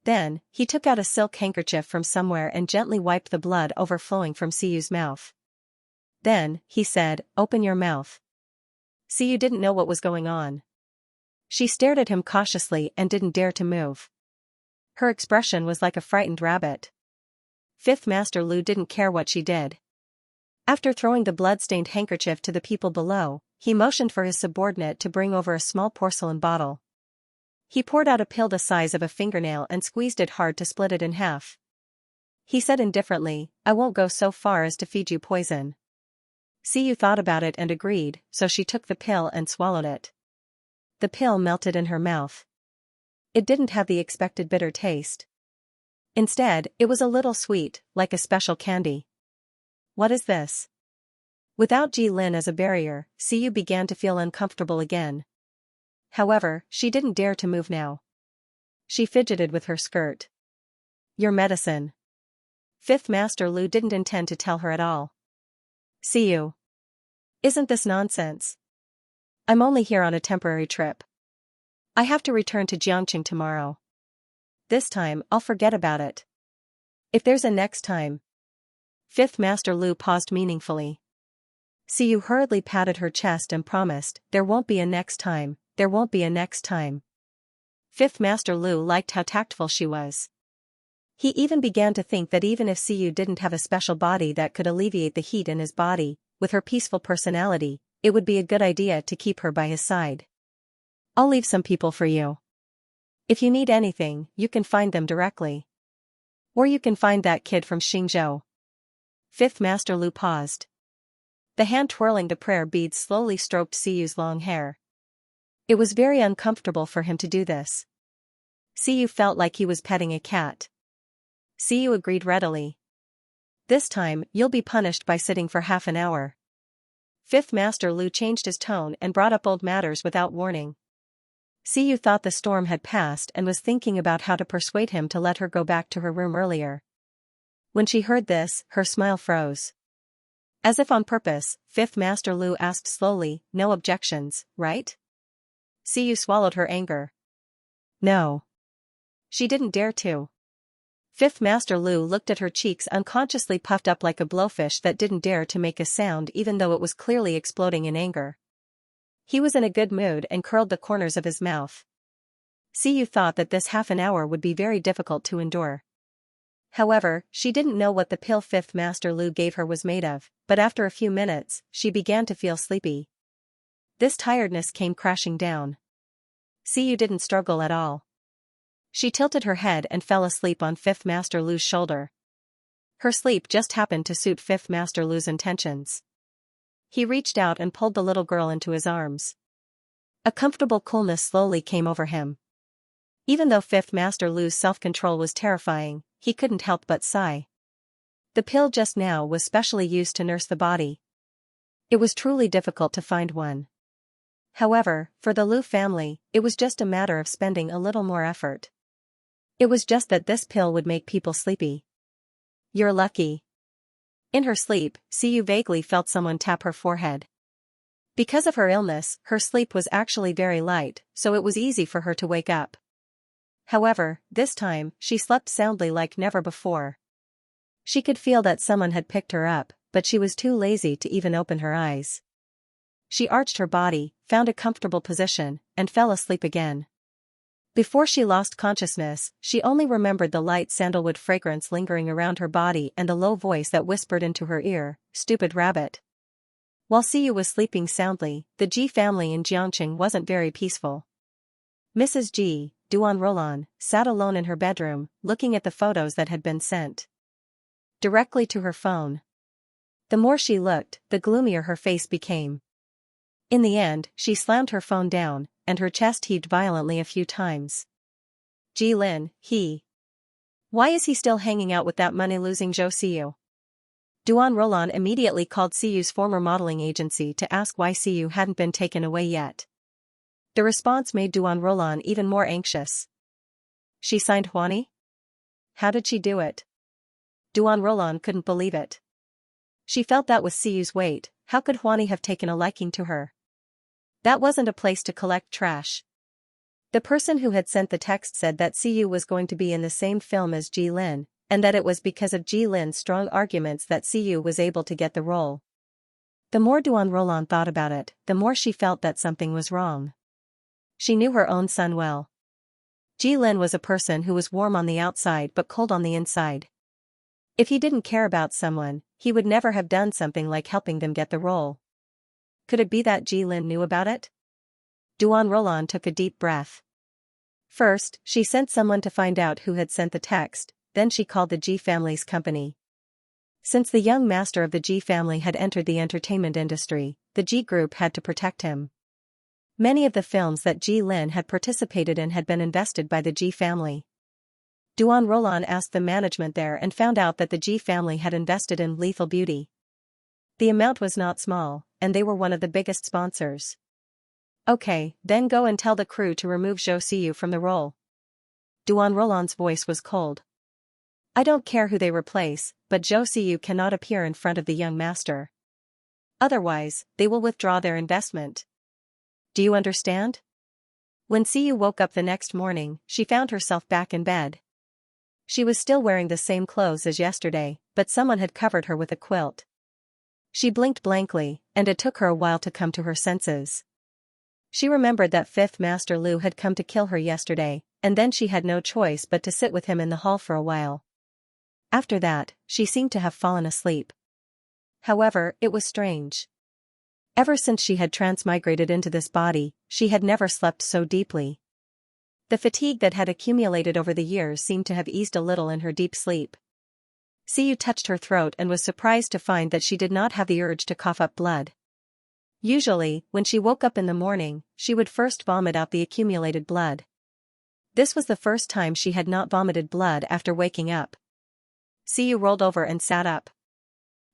Then, he took out a silk handkerchief from somewhere and gently wiped the blood overflowing from Siyu's mouth. Then, he said, "Open your mouth." Siyu didn't know what was going on. She stared at him cautiously and didn't dare to move. Her expression was like a frightened rabbit. Fifth Master Lu didn't care what she did. After throwing the blood-stained handkerchief to the people below, he motioned for his subordinate to bring over a small porcelain bottle. He poured out a pill the size of a fingernail and squeezed it hard to split it in half. He said indifferently, "I won't go so far as to feed you poison." Siyu thought about it and agreed, so she took the pill and swallowed it. The pill melted in her mouth. It didn't have the expected bitter taste. Instead, it was a little sweet, like a special candy. What is this? Without Ji Lin as a barrier, Siyu began to feel uncomfortable again. However, she didn't dare to move now. She fidgeted with her skirt. "Your medicine." Fifth Master Lu didn't intend to tell her at all. "Siyu. Isn't this nonsense? I'm only here on a temporary trip. I have to return to Xianxia tomorrow. This time, I'll forget about it. If there's a next time." Fifth Master Lu paused meaningfully. Siyu hurriedly patted her chest and promised, "There won't be a next time, there won't be a next time." Fifth Master Lu liked how tactful she was. He even began to think that even if Siyu didn't have a special body that could alleviate the heat in his body, with her peaceful personality, it would be a good idea to keep her by his side. "I'll leave some people for you. If you need anything, you can find them directly. Or you can find that kid from Xingzhou." Fifth Master Lu paused. The hand twirling the prayer beads slowly stroked Siyu's long hair. It was very uncomfortable for him to do this. Siyu felt like he was petting a cat. Siyu agreed readily. "This time, you'll be punished by sitting for half an hour." Fifth Master Lu changed his tone and brought up old matters without warning. Siyu thought the storm had passed and was thinking about how to persuade him to let her go back to her room earlier. When she heard this, her smile froze. As if on purpose, Fifth Master Lu asked slowly, "No objections, right?" Siyu swallowed her anger. No. She didn't dare to. Fifth Master Lu looked at her cheeks unconsciously puffed up like a blowfish that didn't dare to make a sound even though it was clearly exploding in anger. He was in a good mood and curled the corners of his mouth. Siyu thought that this half an hour would be very difficult to endure. However, she didn't know what the pill Fifth Master Lu gave her was made of, but after a few minutes, she began to feel sleepy. This tiredness came crashing down. Siyu didn't struggle at all. She tilted her head and fell asleep on Fifth Master Lu's shoulder. Her sleep just happened to suit Fifth Master Lu's intentions. He reached out and pulled the little girl into his arms. A comfortable coolness slowly came over him. Even though Fifth Master Lu's self-control was terrifying, he couldn't help but sigh. The pill just now was specially used to nurse the body. It was truly difficult to find one. However, for the Lu family, it was just a matter of spending a little more effort. It was just that this pill would make people sleepy. "You're lucky." In her sleep, Siyu vaguely felt someone tap her forehead. Because of her illness, her sleep was actually very light, so it was easy for her to wake up. However, this time, she slept soundly like never before. She could feel that someone had picked her up, but she was too lazy to even open her eyes. She arched her body, found a comfortable position, and fell asleep again. Before she lost consciousness, she only remembered the light sandalwood fragrance lingering around her body and the low voice that whispered into her ear, "Stupid rabbit." While Siyu was sleeping soundly, the Ji family in Jiangqing wasn't very peaceful. Mrs. Ji, Duan Rolan, sat alone in her bedroom, looking at the photos that had been sent directly to her phone. The more she looked, the gloomier her face became. In the end, she slammed her phone down, and her chest heaved violently a few times. "Ji Lin, why is he still hanging out with that money-losing Zhou Siyu?" Duan Rolan immediately called Siyu's former modeling agency to ask why Siyu hadn't been taken away yet. The response made Duan Rolan even more anxious. "She signed Huani? How did she do it?" Duan Rolan couldn't believe it. She felt that with Siyu's weight, how could Huani have taken a liking to her? That wasn't a place to collect trash. The person who had sent the text said that Siyu was going to be in the same film as Ji Lin, and that it was because of Ji Lin's strong arguments that Siyu was able to get the role. The more Duan Rolan thought about it, the more she felt that something was wrong. She knew her own son well. Ji Lin was a person who was warm on the outside but cold on the inside. If he didn't care about someone, he would never have done something like helping them get the role. Could it be that Ji Lin knew about it? Duan Roland took a deep breath. First, she sent someone to find out who had sent the text, then she called the Ji family's company. Since the young master of the Ji family had entered the entertainment industry, the Ji group had to protect him. Many of the films that Ji Lin had participated in had been invested by the Ji family. Duan Roland asked the management there and found out that the Ji family had invested in Lethal Beauty. The amount was not small, and they were one of the biggest sponsors. Okay, then go and tell the crew to remove Zhou Siyu from the role. Duan Roland's voice was cold. I don't care who they replace, but Zhou Siyu cannot appear in front of the young master. Otherwise, they will withdraw their investment. Do you understand? When Siyu woke up the next morning, she found herself back in bed. She was still wearing the same clothes as yesterday, but someone had covered her with a quilt. She blinked blankly, and it took her a while to come to her senses. She remembered that Fifth Master Lu had come to kill her yesterday, and then she had no choice but to sit with him in the hall for a while. After that, she seemed to have fallen asleep. However, it was strange. Ever since she had transmigrated into this body, she had never slept so deeply. The fatigue that had accumulated over the years seemed to have eased a little in her deep sleep. Siyu touched her throat and was surprised to find that she did not have the urge to cough up blood. Usually, when she woke up in the morning, she would first vomit out the accumulated blood. This was the first time she had not vomited blood after waking up. Siyu rolled over and sat up.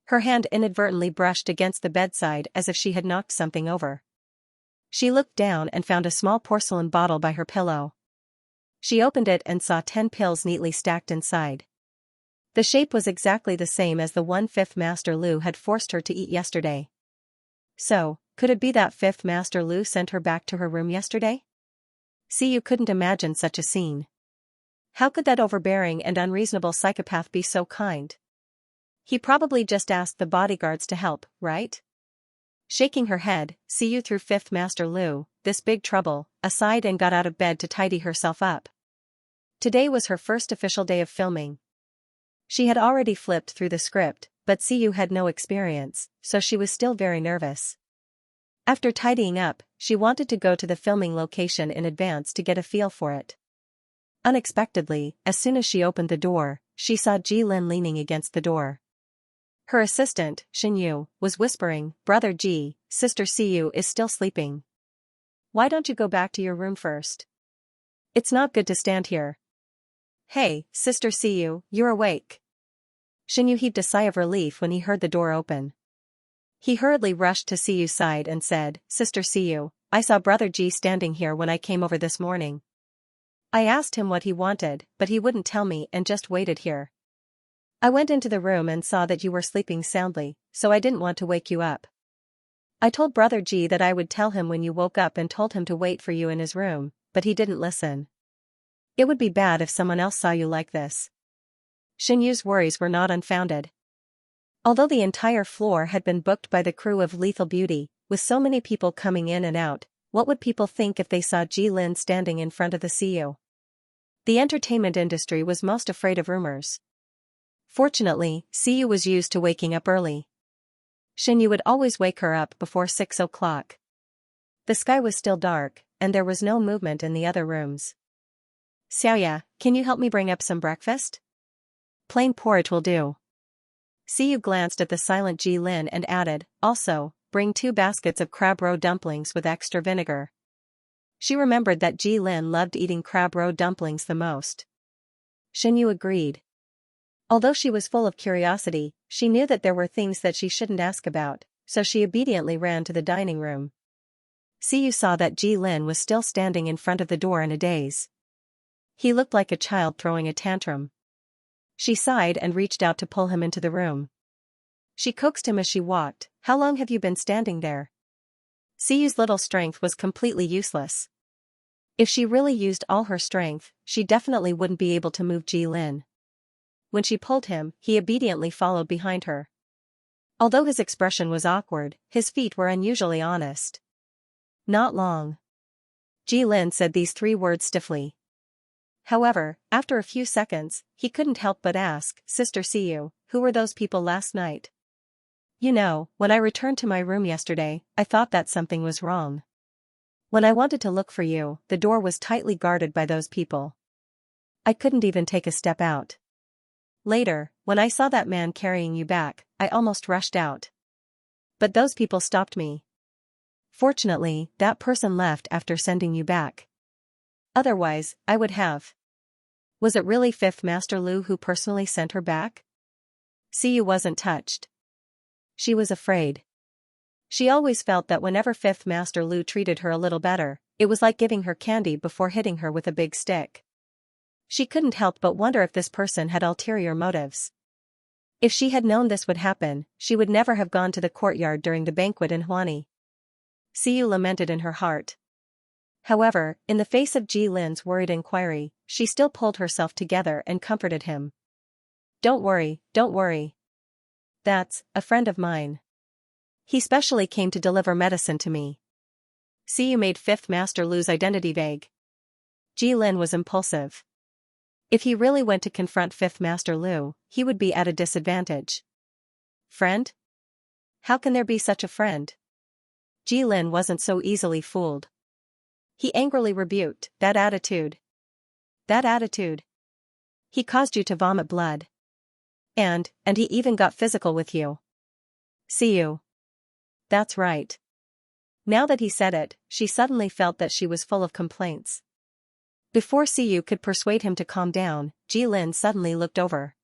Her hand inadvertently brushed against the bedside as if she had knocked something over. She looked down and found a small porcelain bottle by her pillow. She opened it and saw 10 pills neatly stacked inside. The shape was exactly the same as the one Fifth Master Lu had forced her to eat yesterday. So, could it be that Fifth Master Lu sent her back to her room yesterday? Siyu couldn't imagine such a scene. How could that overbearing and unreasonable psychopath be so kind? He probably just asked the bodyguards to help, right? Shaking her head, Siyu threw Fifth Master Lu, this big trouble, aside and got out of bed to tidy herself up. Today was her first official day of filming. She had already flipped through the script, but Siyu had no experience, so she was still very nervous. After tidying up, she wanted to go to the filming location in advance to get a feel for it. Unexpectedly, as soon as she opened the door, she saw Ji Lin leaning against the door. Her assistant, Xianxia, was whispering, "Brother Ji, Sister Siyu is still sleeping. Why don't you go back to your room first? It's not good to stand here." "Hey, Sister Siyu, you're awake." Xianxia heaved a sigh of relief when he heard the door open. He hurriedly rushed to Siyu's side and said, "Sister Siyu, I saw Brother Ji standing here when I came over this morning. I asked him what he wanted, but he wouldn't tell me and just waited here. I went into the room and saw that you were sleeping soundly, so I didn't want to wake you up. I told Brother Ji that I would tell him when you woke up and told him to wait for you in his room, but he didn't listen. It would be bad if someone else saw you like this." Xianxu's worries were not unfounded. Although the entire floor had been booked by the crew of Lethal Beauty, with so many people coming in and out, what would people think if they saw Ji Lin standing in front of the CEO? The entertainment industry was most afraid of rumors. Fortunately, Siyu was used to waking up early. Xianxia would always wake her up before 6 o'clock. The sky was still dark, and there was no movement in the other rooms. "Xiaoya, can you help me bring up some breakfast? Plain porridge will do." Siyu glanced at the silent Ji Lin and added, "Also, bring 2 baskets of crab roe dumplings with extra vinegar." She remembered that Ji Lin loved eating crab roe dumplings the most. Xianxia agreed. Although she was full of curiosity, she knew that there were things that she shouldn't ask about, so she obediently ran to the dining room. Siyu saw that Ji Lin was still standing in front of the door in a daze. He looked like a child throwing a tantrum. She sighed and reached out to pull him into the room. She coaxed him as she walked, "How long have you been standing there?" Siyu's little strength was completely useless. If she really used all her strength, she definitely wouldn't be able to move Ji Lin. When she pulled him, he obediently followed behind her. Although his expression was awkward, his feet were unusually honest. "Not long." Ji Lin said these 3 words stiffly. However, after a few seconds, he couldn't help but ask, Sister Siyu, who were those people last night? You know, when I returned to my room yesterday, I thought that something was wrong. When I wanted to look for you, the door was tightly guarded by those people. I couldn't even take a step out. Later, when I saw that man carrying you back, I almost rushed out. But those people stopped me. Fortunately, that person left after sending you back. Otherwise, I would have. Was it really Fifth Master Lu who personally sent her back? Siyu wasn't touched. She was afraid. She always felt that whenever Fifth Master Lu treated her a little better, it was like giving her candy before hitting her with a big stick. She couldn't help but wonder if this person had ulterior motives. If she had known this would happen, she would never have gone to the courtyard during the banquet in Huani. Siyu lamented in her heart. However, in the face of Ji Lin's worried inquiry, she still pulled herself together and comforted him. Don't worry, don't worry. That's a friend of mine. He specially came to deliver medicine to me. Siyu made Fifth Master Lu's identity vague. Ji Lin was impulsive. If he really went to confront Fifth Master Lu, he would be at a disadvantage. Friend? How can there be such a friend? Ji Lin wasn't so easily fooled. He angrily rebuked, that attitude. That attitude. He caused you to vomit blood. And he even got physical with you. Siyu. That's right. Now that he said it, she suddenly felt that she was full of complaints. Before Siyu could persuade him to calm down, Ji Lin suddenly looked over.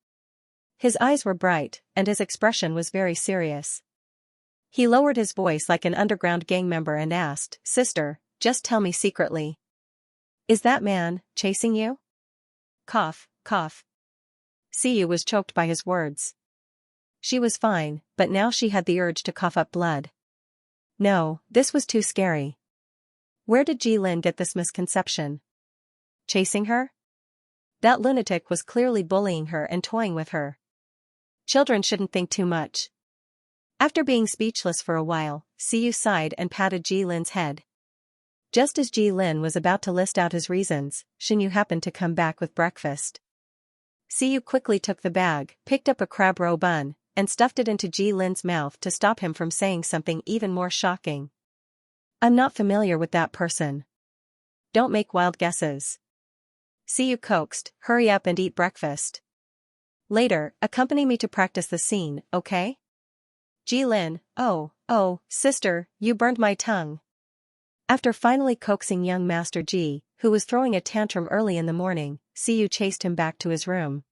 His eyes were bright, and his expression was very serious. He lowered his voice like an underground gang member and asked, Sister, just tell me secretly. Is that man chasing you? Cough, cough. Siyu was choked by his words. She was fine, but now she had the urge to cough up blood. No, this was too scary. Where did Ji Lin get this misconception? Chasing her? That lunatic was clearly bullying her and toying with her. Children shouldn't think too much. After being speechless for a while, Siyu sighed and patted Ji Lin's head. Just as Ji Lin was about to list out his reasons, Xinyu happened to come back with breakfast. Siyu quickly took the bag, picked up a crab roe bun, and stuffed it into Ji Lin's mouth to stop him from saying something even more shocking. I'm not familiar with that person. Don't make wild guesses. Siyu coaxed, hurry up and eat breakfast. Later, accompany me to practice the scene, okay? Ji Lin, oh, sister, you burned my tongue. After finally coaxing young Master Ji, who was throwing a tantrum early in the morning, Siyu chased him back to his room.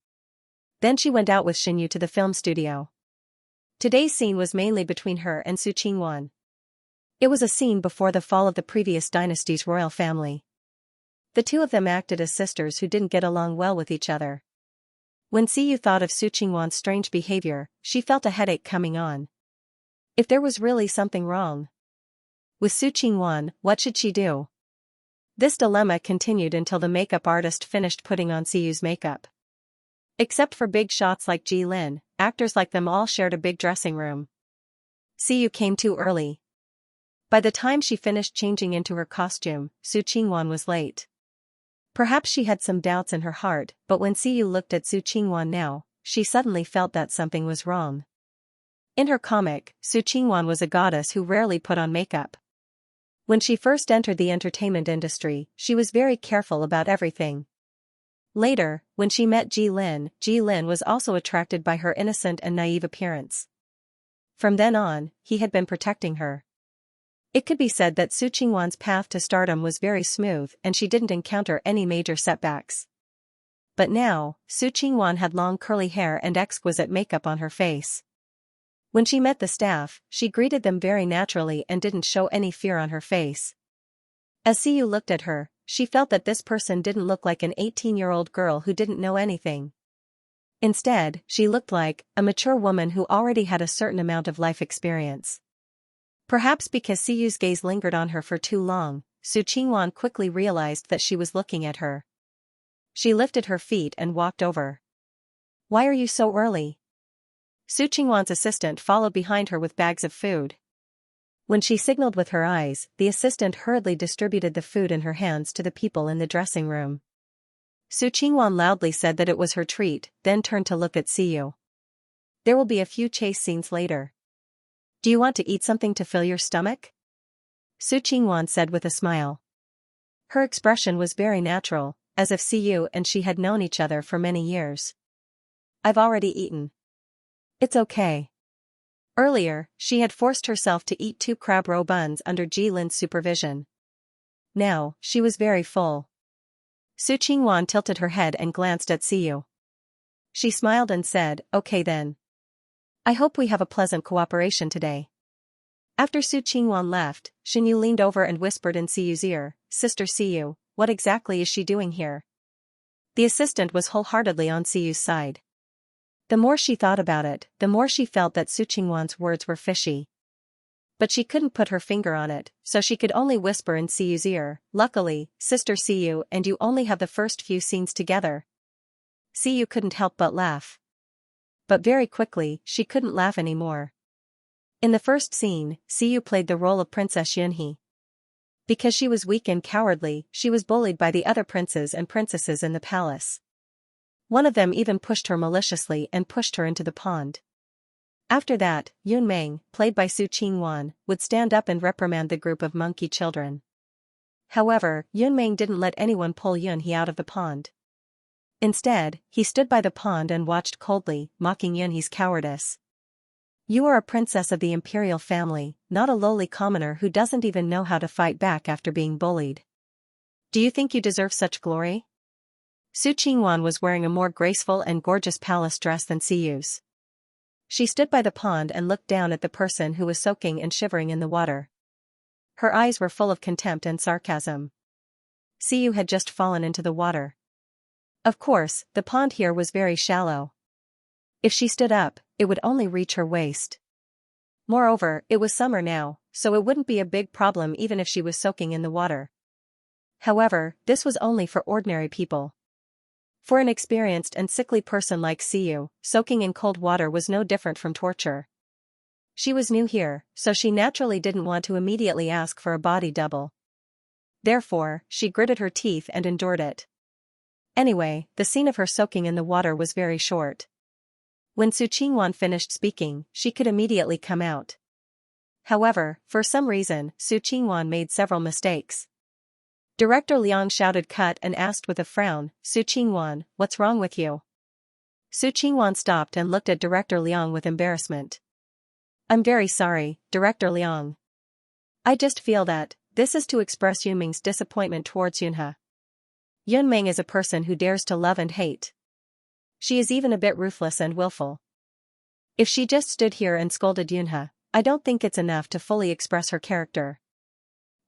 Then she went out with Xinyu to the film studio. Today's scene was mainly between her and Su Qingwan. It was a scene before the fall of the previous dynasty's royal family. The two of them acted as sisters who didn't get along well with each other. When Siyu thought of Su Qingwan's strange behavior, she felt a headache coming on. If there was really something wrong with Su Qingwan, what should she do? This dilemma continued until the makeup artist finished putting on Siyu's makeup. Except for big shots like Ji Lin, actors like them all shared a big dressing room. Siyu came too early. By the time she finished changing into her costume, Su Qingwan was late. Perhaps she had some doubts in her heart, but when Siyu looked at Su Qingwan now, she suddenly felt that something was wrong. In her comic, Su Qingwan was a goddess who rarely put on makeup. When she first entered the entertainment industry, she was very careful about everything. Later, when she met Ji Lin was also attracted by her innocent and naive appearance. From then on, he had been protecting her. It could be said that Su Qingwan's path to stardom was very smooth and she didn't encounter any major setbacks. But now, Su Qingwan had long curly hair and exquisite makeup on her face. When she met the staff, she greeted them very naturally and didn't show any fear on her face. As Siyu looked at her, she felt that this person didn't look like an 18-year-old girl who didn't know anything. Instead, she looked like a mature woman who already had a certain amount of life experience. Perhaps because Siyu's gaze lingered on her for too long, Su Qingwan quickly realized that she was looking at her. She lifted her feet and walked over. Why are you so early? Su Qingwan's assistant followed behind her with bags of food. When she signaled with her eyes, the assistant hurriedly distributed the food in her hands to the people in the dressing room. Su Qingwan loudly said that it was her treat, then turned to look at Siyu. There will be a few chase scenes later. Do you want to eat something to fill your stomach? Su Qingwan said with a smile. Her expression was very natural, as if Siyu and she had known each other for many years. I've already eaten. It's okay. Earlier, she had forced herself to eat 2 crab roe buns under Ji Lin's supervision. Now, she was very full. Su Qingwan tilted her head and glanced at Siyu. She smiled and said, okay then. I hope we have a pleasant cooperation today. After Su Qingwan left, Xinyu leaned over and whispered in Siyu's ear, Sister Siyu, what exactly is she doing here? The assistant was wholeheartedly on Siyu's side. The more she thought about it, the more she felt that Su Qingwan's words were fishy. But she couldn't put her finger on it, so she could only whisper in Siyu's ear, luckily, Sister Siyu and you only have the first few scenes together. Siyu couldn't help but laugh. But very quickly, she couldn't laugh anymore. In the first scene, Siyu played the role of Princess Yunhe. Because she was weak and cowardly, she was bullied by the other princes and princesses in the palace. One of them even pushed her maliciously and pushed her into the pond. After that, Yunmeng, played by Su Qingwan, would stand up and reprimand the group of monkey children. However, Yunmeng didn't let anyone pull Yunhe out of the pond. Instead, he stood by the pond and watched coldly, mocking Yunhe's cowardice. You are a princess of the imperial family, not a lowly commoner who doesn't even know how to fight back after being bullied. Do you think you deserve such glory? Su Qingwan was wearing a more graceful and gorgeous palace dress than Siyu's. She stood by the pond and looked down at the person who was soaking and shivering in the water. Her eyes were full of contempt and sarcasm. Siyu had just fallen into the water. Of course, the pond here was very shallow. If she stood up, it would only reach her waist. Moreover, it was summer now, so it wouldn't be a big problem even if she was soaking in the water. However, this was only for ordinary people. For an experienced and sickly person like Siyu, soaking in cold water was no different from torture. She was new here, so she naturally didn't want to immediately ask for a body double. Therefore, she gritted her teeth and endured it. Anyway, the scene of her soaking in the water was very short. When Su Qingwan finished speaking, she could immediately come out. However, for some reason, Su Qingwan made several mistakes. Director Liang shouted cut and asked with a frown, Su Qingwan, what's wrong with you? Su Qingwan stopped and looked at Director Liang with embarrassment. I'm very sorry, Director Liang. I just feel that, this is to express Yunmeng's disappointment towards Yunhe. Yunmeng is a person who dares to love and hate. She is even a bit ruthless and willful. If she just stood here and scolded Yunhe, I don't think it's enough to fully express her character.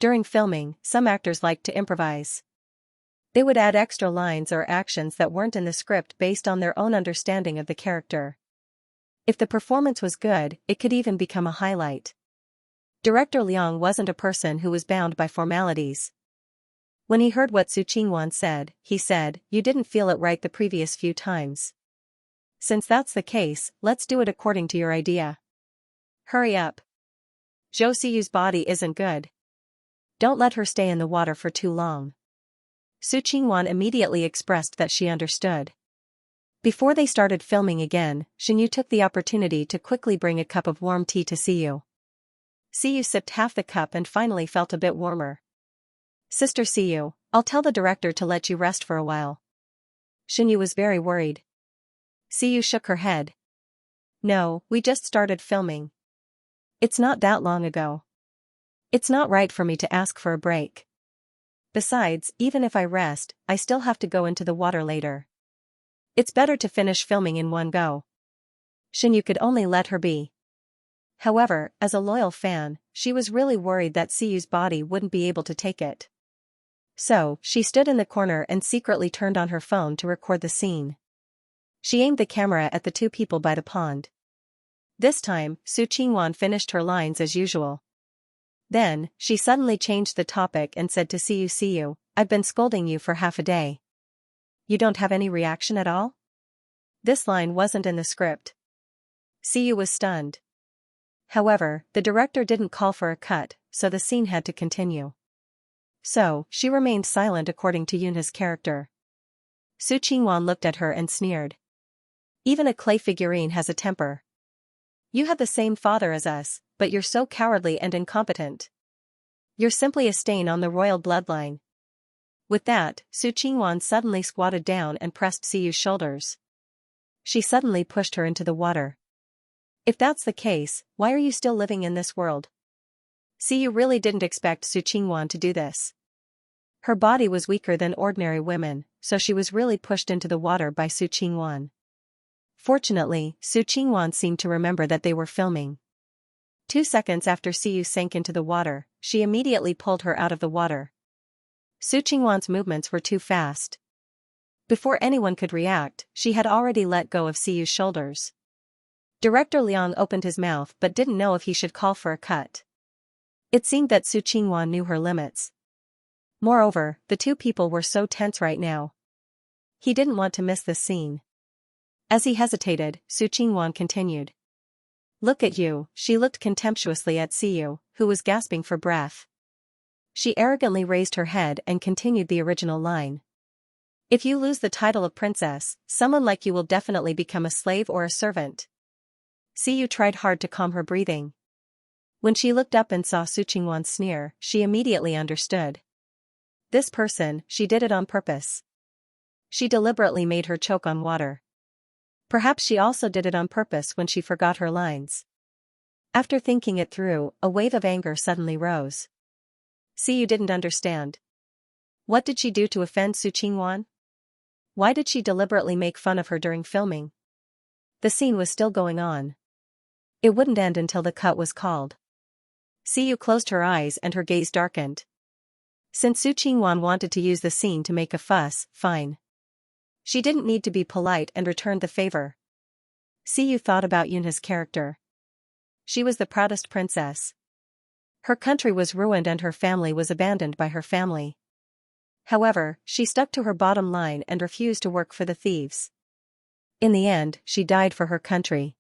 During filming, some actors liked to improvise. They would add extra lines or actions that weren't in the script based on their own understanding of the character. If the performance was good, it could even become a highlight. Director Liang wasn't a person who was bound by formalities. When he heard what Su Qingwan said, he said, you didn't feel it right the previous few times. Since that's the case, let's do it according to your idea. Hurry up. Zhou Siyu's body isn't good. Don't let her stay in the water for too long. Su Qingwan immediately expressed that she understood. Before they started filming again, Xinyu took the opportunity to quickly bring a cup of warm tea to Siyu. Siyu sipped half the cup and finally felt a bit warmer. Sister Siyu, I'll tell the director to let you rest for a while. Xinyu was very worried. Siyu shook her head. No, we just started filming. It's not that long ago. It's not right for me to ask for a break. Besides, even if I rest, I still have to go into the water later. It's better to finish filming in one go. Xinyu could only let her be. However, as a loyal fan, she was really worried that Siyu's body wouldn't be able to take it. So, she stood in the corner and secretly turned on her phone to record the scene. She aimed the camera at the 2 people by the pond. This time, Su Qingwan finished her lines as usual. Then, she suddenly changed the topic and said to Siyu, I've been scolding you for half a day. You don't have any reaction at all? This line wasn't in the script. Siyu was stunned. However, the director didn't call for a cut, so the scene had to continue. So, she remained silent according to Yunhe's character. Su Qingwan looked at her and sneered. Even a clay figurine has a temper. You have the same father as us, but you're so cowardly and incompetent. You're simply a stain on the royal bloodline. With that, Su Qingwan suddenly squatted down and pressed Siyu's shoulders. She suddenly pushed her into the water. If that's the case, why are you still living in this world? Siyu really didn't expect Su Qingwan to do this. Her body was weaker than ordinary women, so she was really pushed into the water by Su Qingwan. Fortunately, Su Qingwan seemed to remember that they were filming. 2 seconds after Siyu sank into the water, she immediately pulled her out of the water. Su Qingwan's movements were too fast. Before anyone could react, she had already let go of Siyu's shoulders. Director Liang opened his mouth but didn't know if he should call for a cut. It seemed that Su Qingwan knew her limits. Moreover, the two people were so tense right now. He didn't want to miss this scene. As he hesitated, Su Qingwan continued. Look at you, she looked contemptuously at Siyu, who was gasping for breath. She arrogantly raised her head and continued the original line. If you lose the title of princess, someone like you will definitely become a slave or a servant. Siyu tried hard to calm her breathing. When she looked up and saw Su Qingwan's sneer, she immediately understood. This person, she did it on purpose. She deliberately made her choke on water. Perhaps she also did it on purpose when she forgot her lines. After thinking it through, a wave of anger suddenly rose. Siyu didn't understand. What did she do to offend Su Qingwan? Why did she deliberately make fun of her during filming? The scene was still going on. It wouldn't end until the cut was called. Siyu closed her eyes and her gaze darkened. Since Su Qingwan wanted to use the scene to make a fuss, fine. She didn't need to be polite and returned the favor. Siyu thought about Yunha's character. She was the proudest princess. Her country was ruined and her family was abandoned by her family. However, she stuck to her bottom line and refused to work for the thieves. In the end, she died for her country.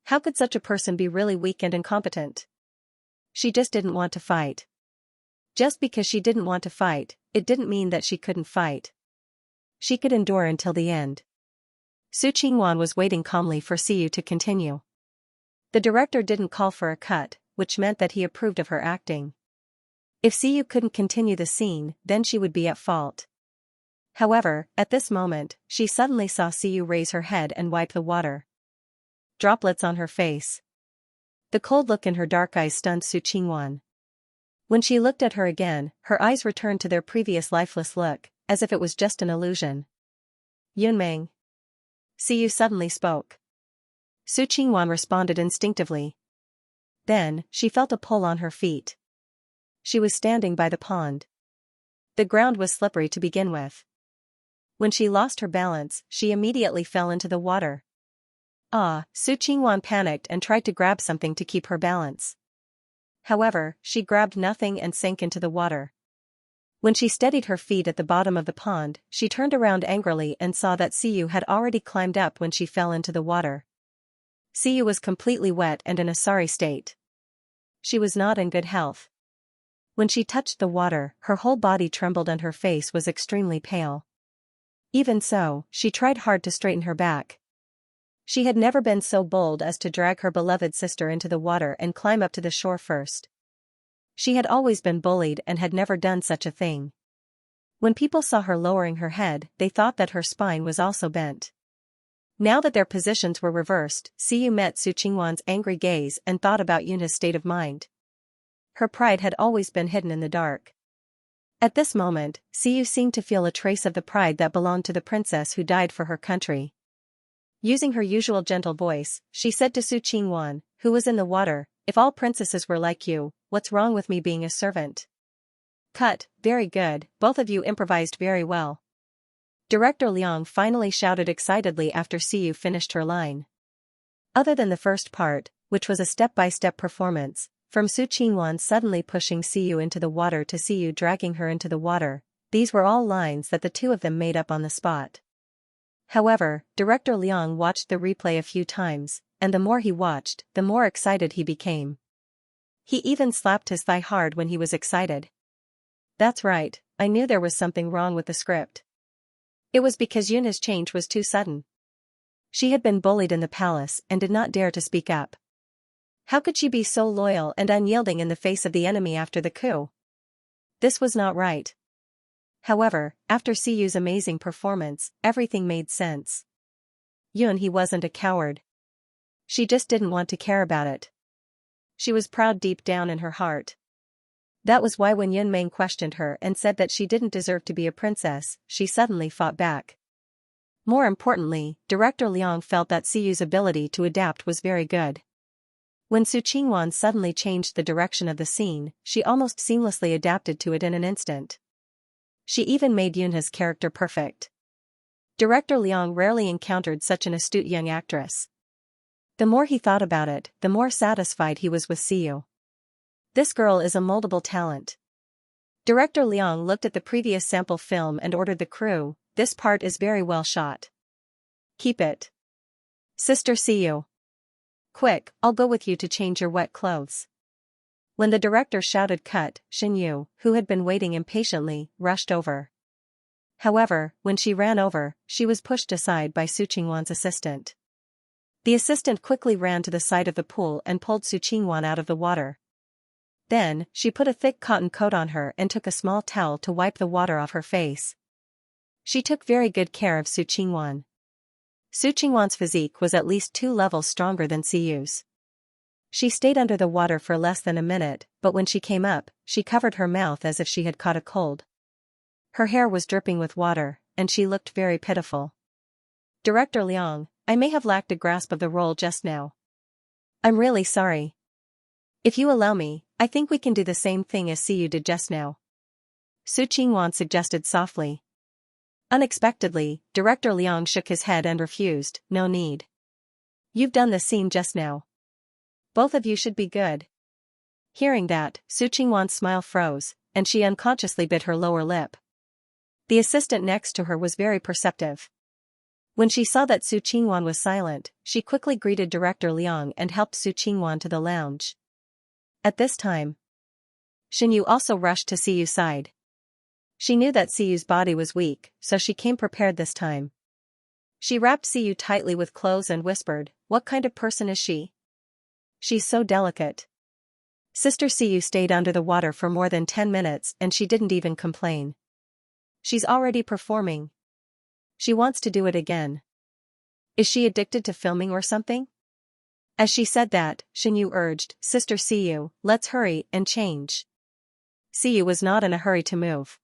How could such a person be really weak and incompetent? She just didn't want to fight. Just because she didn't want to fight, it didn't mean that she couldn't fight. She could endure until the end. Su Qingwan was waiting calmly for Siyu to continue. The director didn't call for a cut, which meant that he approved of her acting. If Siyu couldn't continue the scene, then she would be at fault. However, at this moment, she suddenly saw Siyu raise her head and wipe the water. Droplets on her face. The cold look in her dark eyes stunned Su Qingwan. When she looked at her again, her eyes returned to their previous lifeless look, as if it was just an illusion. Yunmeng. Siyu suddenly spoke. Su Qingwan responded instinctively. Then, she felt a pull on her feet. She was standing by the pond. The ground was slippery to begin with. When she lost her balance, she immediately fell into the water. Su Qingwan panicked and tried to grab something to keep her balance. However, she grabbed nothing and sank into the water. When she steadied her feet at the bottom of the pond, she turned around angrily and saw that Siyu had already climbed up when she fell into the water. Siyu was completely wet and in a sorry state. She was not in good health. When she touched the water, her whole body trembled and her face was extremely pale. Even so, she tried hard to straighten her back. She had never been so bold as to drag her beloved sister into the water and climb up to the shore first. She had always been bullied and had never done such a thing. When people saw her lowering her head, they thought that her spine was also bent. Now that their positions were reversed, Siyu met Su Qingwan's angry gaze and thought about Yunha's state of mind. Her pride had always been hidden in the dark. At this moment, Siyu seemed to feel a trace of the pride that belonged to the princess who died for her country. Using her usual gentle voice, she said to Su Qingwan, who was in the water, "If all princesses were like you, what's wrong with me being a servant?" Cut, very good, both of you improvised very well. Director Liang finally shouted excitedly after Siyu finished her line. Other than the first part, which was a step-by-step performance, from Su Qingwan suddenly pushing Siyu into the water to Siyu dragging her into the water, these were all lines that the two of them made up on the spot. However, Director Liang watched the replay a few times, and the more he watched, the more excited he became. He even slapped his thigh hard when he was excited. That's right, I knew there was something wrong with the script. It was because Yun's change was too sudden. She had been bullied in the palace and did not dare to speak up. How could she be so loyal and unyielding in the face of the enemy after the coup? This was not right. However, after Siyu's amazing performance, everything made sense. He wasn't a coward. She just didn't want to care about it. She was proud deep down in her heart. That was why when Yunmeng questioned her and said that she didn't deserve to be a princess, she suddenly fought back. More importantly, Director Liang felt that Siyu's ability to adapt was very good. When Su Qingwan suddenly changed the direction of the scene, she almost seamlessly adapted to it in an instant. She even made Yun's character perfect. Director Liang rarely encountered such an astute young actress. The more he thought about it, the more satisfied he was with Siyu. This girl is a moldable talent. Director Liang looked at the previous sample film and ordered the crew, "This part is very well shot. Keep it. Sister Siyu. Quick, I'll go with you to change your wet clothes." When the director shouted cut, Xianxia, who had been waiting impatiently, rushed over. However, when she ran over, she was pushed aside by Su Qingwan's assistant. The assistant quickly ran to the side of the pool and pulled Su Qingwan out of the water. Then, she put a thick cotton coat on her and took a small towel to wipe the water off her face. She took very good care of Su Qingwan. Su Qingwan's physique was at least 2 levels stronger than Siyu's. She stayed under the water for less than a minute, but when she came up, she covered her mouth as if she had caught a cold. Her hair was dripping with water, and she looked very pitiful. "Director Liang, I may have lacked a grasp of the role just now. I'm really sorry. If you allow me, I think we can do the same thing as Siyu did just now," Su Qingwan suggested softly. Unexpectedly, Director Liang shook his head and refused. "No need. You've done the scene just now. Both of you should be good." Hearing that, Su Qingwan's smile froze, and she unconsciously bit her lower lip. The assistant next to her was very perceptive. When she saw that Su Qingwan was silent, she quickly greeted Director Liang and helped Su Qingwan to the lounge. At this time, Xianxia also rushed to Siyu's side. She knew that Siyu's body was weak, so she came prepared this time. She wrapped Siyu tightly with clothes and whispered, "What kind of person is she? She's so delicate." Sister Siyu stayed under the water for more than 10 minutes and she didn't even complain. She's already performing. She wants to do it again. Is she addicted to filming or something? As she said that, Xianxia urged, "Sister Siyu, let's hurry and change." Siyu was not in a hurry to move.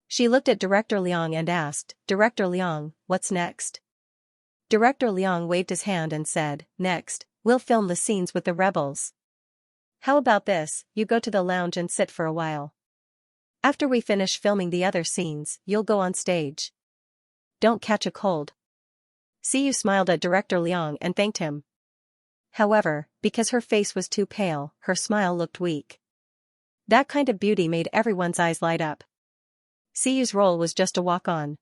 She looked at Director Liang and asked, "Director Liang, what's next?" Director Liang waved his hand and said, "Next, we'll film the scenes with the rebels. How about this, you go to the lounge and sit for a while. After we finish filming the other scenes, you'll go on stage. Don't catch a cold." Siyu smiled at Director Liang and thanked him. However, because her face was too pale, her smile looked weak. That kind of beauty made everyone's eyes light up. Siyu's role was just a walk-on.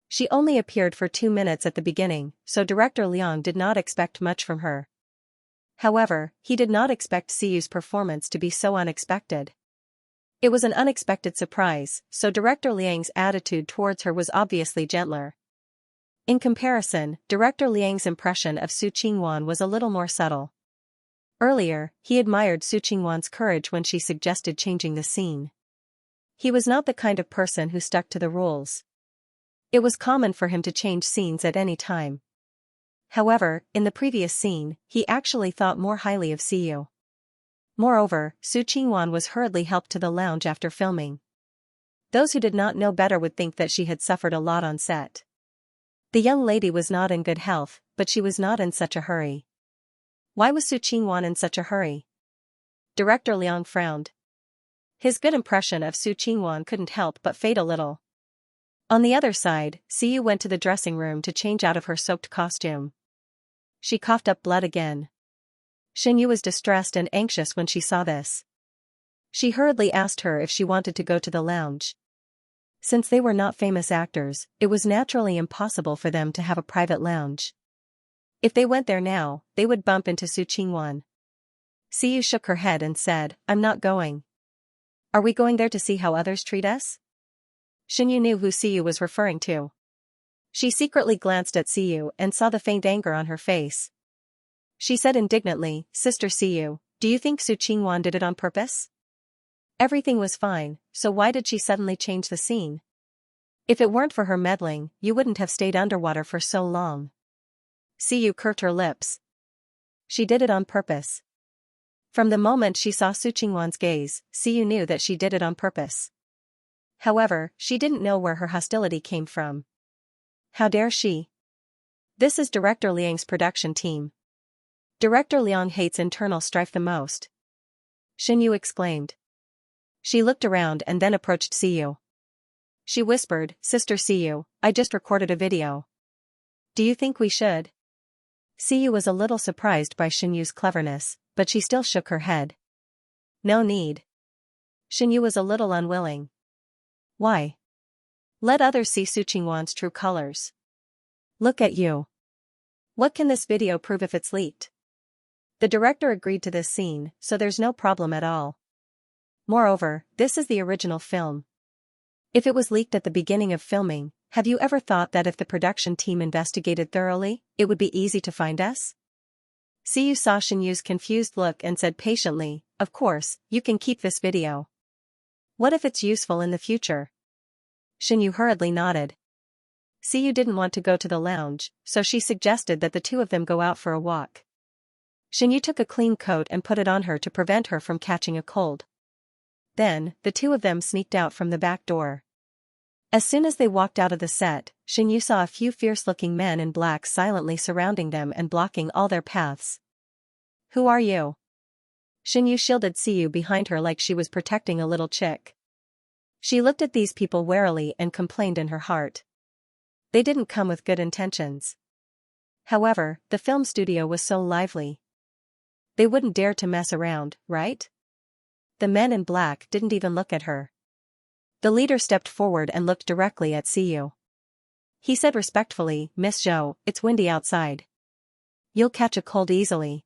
She only appeared for 2 minutes at the beginning, so Director Liang did not expect much from her. However, he did not expect Siyu's performance to be so unexpected. It was an unexpected surprise, so Director Liang's attitude towards her was obviously gentler. In comparison, Director Liang's impression of Su Qingwan was a little more subtle. Earlier, he admired Su Qingwan's courage when she suggested changing the scene. He was not the kind of person who stuck to the rules. It was common for him to change scenes at any time. However, in the previous scene, he actually thought more highly of Siyu. Moreover, Su Qingwan was hurriedly helped to the lounge after filming. Those who did not know better would think that she had suffered a lot on set. The young lady was not in good health, but she was not in such a hurry. Why was Su Qingwan in such a hurry? Director Liang frowned. His good impression of Su Qingwan couldn't help but fade a little. On the other side, Siyu went to the dressing room to change out of her soaked costume. She coughed up blood again. Xianxia was distressed and anxious when she saw this. She hurriedly asked her if she wanted to go to the lounge. Since they were not famous actors, it was naturally impossible for them to have a private lounge. If they went there now, they would bump into Su Qingwan. Siyu shook her head and said, "I'm not going." "Are we going there to see how others treat us?" Xianxia knew who Siyu was referring to. She secretly glanced at Xiyu and saw the faint anger on her face. She said indignantly, Sister Xiyu, do you think Su Qingwan did it on purpose? Everything was fine, so why did she suddenly change the scene? If it weren't for her meddling, you wouldn't have stayed underwater for so long. Xiyu curved her lips. She did it on purpose. From the moment she saw Su Qingwan's gaze, Xiyu knew that she did it on purpose. However, she didn't know where her hostility came from. How dare she? This is Director Liang's production team. Director Liang hates internal strife the most. Xinyu exclaimed. She looked around and then approached Xiyu. She whispered, Sister Xiyu, I just recorded a video. Do you think we should? Xiyu was a little surprised by Xinyu's cleverness, but she still shook her head. No need. Xinyu was a little unwilling. Why? Let others see Su Qingwan's true colors. Look at you. What can this video prove if it's leaked? The director agreed to this scene, so there's no problem at all. Moreover, this is the original film. If it was leaked at the beginning of filming, have you ever thought that if the production team investigated thoroughly, it would be easy to find us? Xiyu saw Xinyu's confused look and said patiently, of course, you can keep this video. What if it's useful in the future? Xinyu hurriedly nodded. Xiyu didn't want to go to the lounge, so she suggested that the two of them go out for a walk. Xinyu took a clean coat and put it on her to prevent her from catching a cold. Then, the two of them sneaked out from the back door. As soon as they walked out of the set, Xinyu saw a few fierce-looking men in black silently surrounding them and blocking all their paths. Who are you? Xinyu shielded Xiyu behind her like she was protecting a little chick. She looked at these people warily and complained in her heart. They didn't come with good intentions. However, the film studio was so lively. They wouldn't dare to mess around, right? The men in black didn't even look at her. The leader stepped forward and looked directly at Xiyu. He said respectfully, Miss Zhou, it's windy outside. You'll catch a cold easily.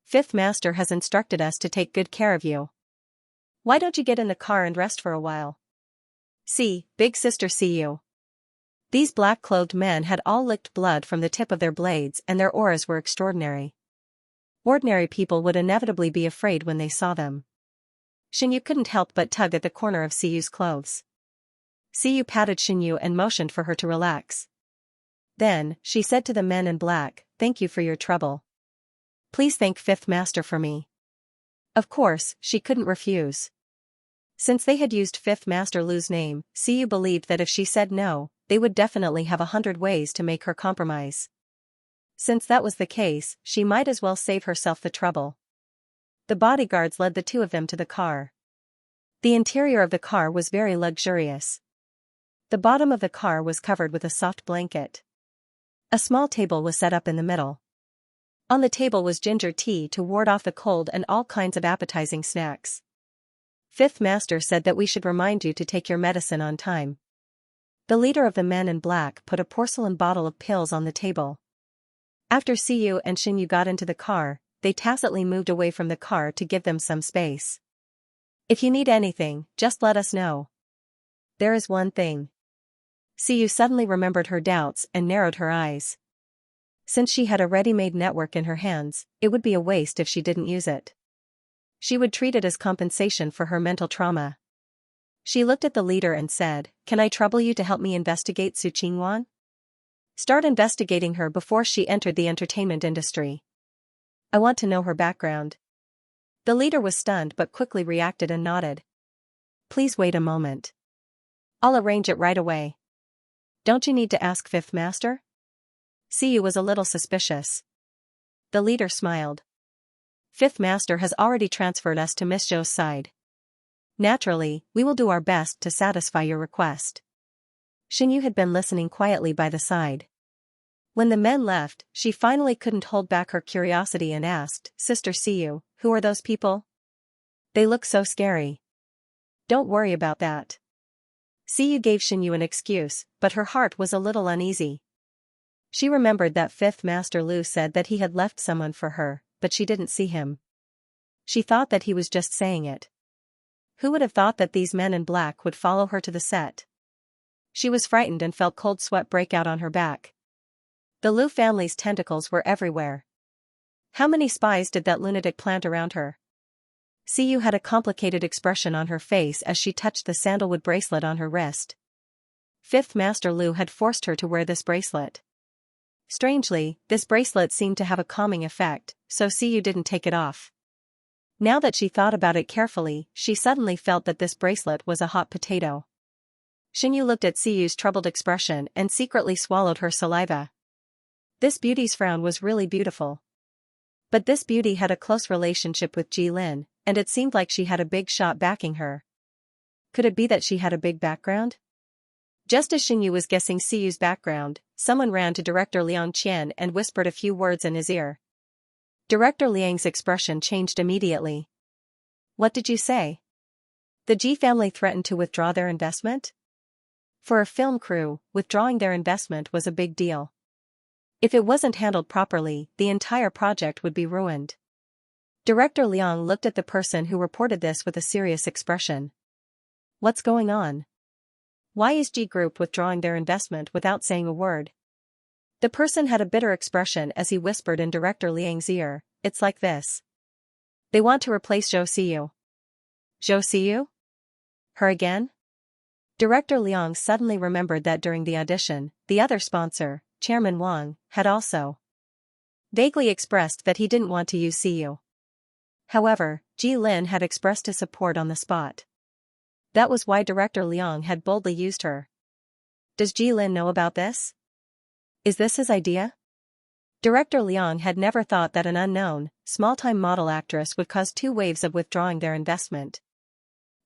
Fifth Master has instructed us to take good care of you. Why don't you get in the car and rest for a while? See, big sister Xiyu. These black-clothed men had all licked blood from the tip of their blades and their auras were extraordinary. Ordinary people would inevitably be afraid when they saw them. Xinyu couldn't help but tug at the corner of Xiyu's clothes. Xiyu patted Xinyu and motioned for her to relax. Then, she said to the men in black, thank you for your trouble. Please thank Fifth Master for me. Of course, she couldn't refuse. Since they had used Fifth Master Lu's name, Xiyu believed that if she said no, they would definitely have 100 ways to make her compromise. Since that was the case, she might as well save herself the trouble. The bodyguards led the two of them to the car. The interior of the car was very luxurious. The bottom of the car was covered with a soft blanket. A small table was set up in the middle. On the table was ginger tea to ward off the cold and all kinds of appetizing snacks. Fifth Master said that we should remind you to take your medicine on time. The leader of the men in black put a porcelain bottle of pills on the table. After Xiyu and Xinyu got into the car, they tacitly moved away from the car to give them some space. If you need anything, just let us know. There is one thing. Xiyu suddenly remembered her doubts and narrowed her eyes. Since she had a ready-made network in her hands, it would be a waste if she didn't use it. She would treat it as compensation for her mental trauma. She looked at the leader and said, can I trouble you to help me investigate Su Qingwan? Start investigating her before she entered the entertainment industry. I want to know her background. The leader was stunned but quickly reacted and nodded. Please wait a moment. I'll arrange it right away. Don't you need to ask Fifth Master? Xiyu was a little suspicious. The leader smiled. Fifth Master has already transferred us to Miss Zhou's side. Naturally, we will do our best to satisfy your request. Xinyu had been listening quietly by the side. When the men left, she finally couldn't hold back her curiosity and asked, Sister Xiyu, who are those people? They look so scary. Don't worry about that. Xiyu gave Xinyu an excuse, but her heart was a little uneasy. She remembered that Fifth Master Lu said that he had left someone for her, but she didn't see him. She thought that he was just saying it. Who would have thought that these men in black would follow her to the set? She was frightened and felt cold sweat break out on her back. The Liu family's tentacles were everywhere. How many spies did that lunatic plant around her? Xiyu had a complicated expression on her face as she touched the sandalwood bracelet on her wrist. Fifth Master Liu had forced her to wear this bracelet. Strangely, this bracelet seemed to have a calming effect, so Xiyu didn't take it off. Now that she thought about it carefully, she suddenly felt that this bracelet was a hot potato. Xinyu looked at Xiyu's troubled expression and secretly swallowed her saliva. This beauty's frown was really beautiful. But this beauty had a close relationship with Jilin, and it seemed like she had a big shot backing her. Could it be that she had a big background? Just as Xinyu was guessing Xiyu's background, someone ran to Director Liang Qian and whispered a few words in his ear. Director Liang's expression changed immediately. What did you say? The Ji family threatened to withdraw their investment? For a film crew, withdrawing their investment was a big deal. If it wasn't handled properly, the entire project would be ruined. Director Liang looked at the person who reported this with a serious expression. What's going on? Why is G Group withdrawing their investment without saying a word? The person had a bitter expression as he whispered in Director Liang's ear, it's like this. They want to replace Zhou Xiyu. Zhou Xiyu? Her again? Director Liang suddenly remembered that during the audition, the other sponsor, Chairman Wang, had also vaguely expressed that he didn't want to use Xiyu. However, Ji Lin had expressed his support on the spot. That was why Director Liang had boldly used her. Does Ji Lin know about this? Is this his idea? Director Liang had never thought that an unknown, small-time model actress would cause two waves of withdrawing their investment.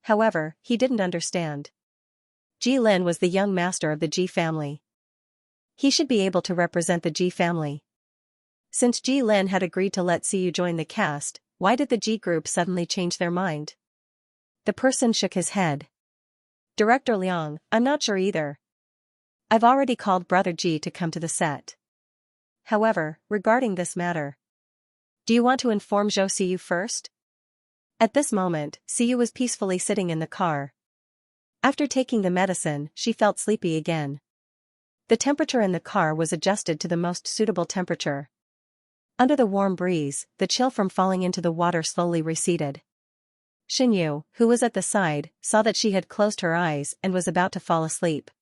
However, he didn't understand. Ji Lin was the young master of the Ji family. He should be able to represent the Ji family. Since Ji Lin had agreed to let Xiyu join the cast, why did the Ji group suddenly change their mind? The person shook his head. Director Liang, I'm not sure either. I've already called Brother Ji to come to the set. However, regarding this matter, do you want to inform Zhou Xiyu first? At this moment, Xiyu was peacefully sitting in the car. After taking the medicine, she felt sleepy again. The temperature in the car was adjusted to the most suitable temperature. Under the warm breeze, the chill from falling into the water slowly receded. Xinyu, who was at the side, saw that she had closed her eyes and was about to fall asleep.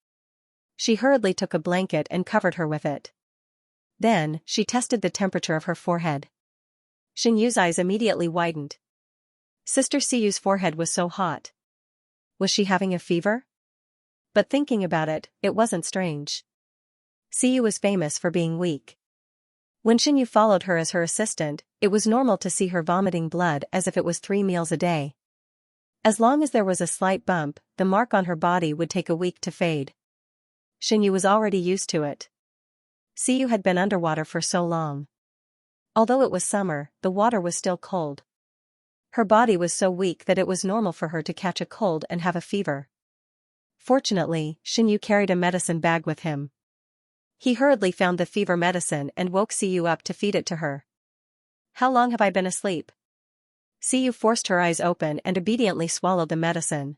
She hurriedly took a blanket and covered her with it. Then, she tested the temperature of her forehead. Xinyu's eyes immediately widened. Sister Xiyu's forehead was so hot. Was she having a fever? But thinking about it, it wasn't strange. Xiyu was famous for being weak. When Xinyu followed her as her assistant, it was normal to see her vomiting blood as if it was 3 meals a day. As long as there was a slight bump, the mark on her body would take a week to fade. Xinyu was already used to it. Xiyu had been underwater for so long. Although it was summer, the water was still cold. Her body was so weak that it was normal for her to catch a cold and have a fever. Fortunately, Xinyu carried a medicine bag with him. He hurriedly found the fever medicine and woke Xiyu up to feed it to her. How long have I been asleep? Xiyu forced her eyes open and obediently swallowed the medicine.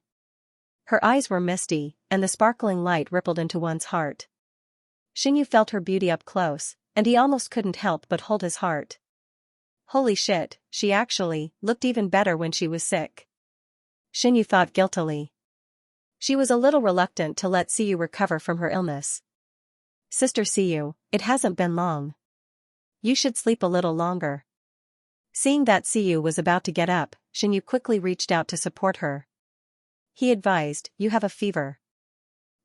Her eyes were misty, and the sparkling light rippled into one's heart. Xinyu felt her beauty up close, and he almost couldn't help but hold his heart. Holy shit, she actually looked even better when she was sick. Xinyu thought guiltily. She was a little reluctant to let Xiyu recover from her illness. Sister Xiyu, it hasn't been long. You should sleep a little longer. Seeing that Xiyu was about to get up, Xinyu quickly reached out to support her. He advised, you have a fever.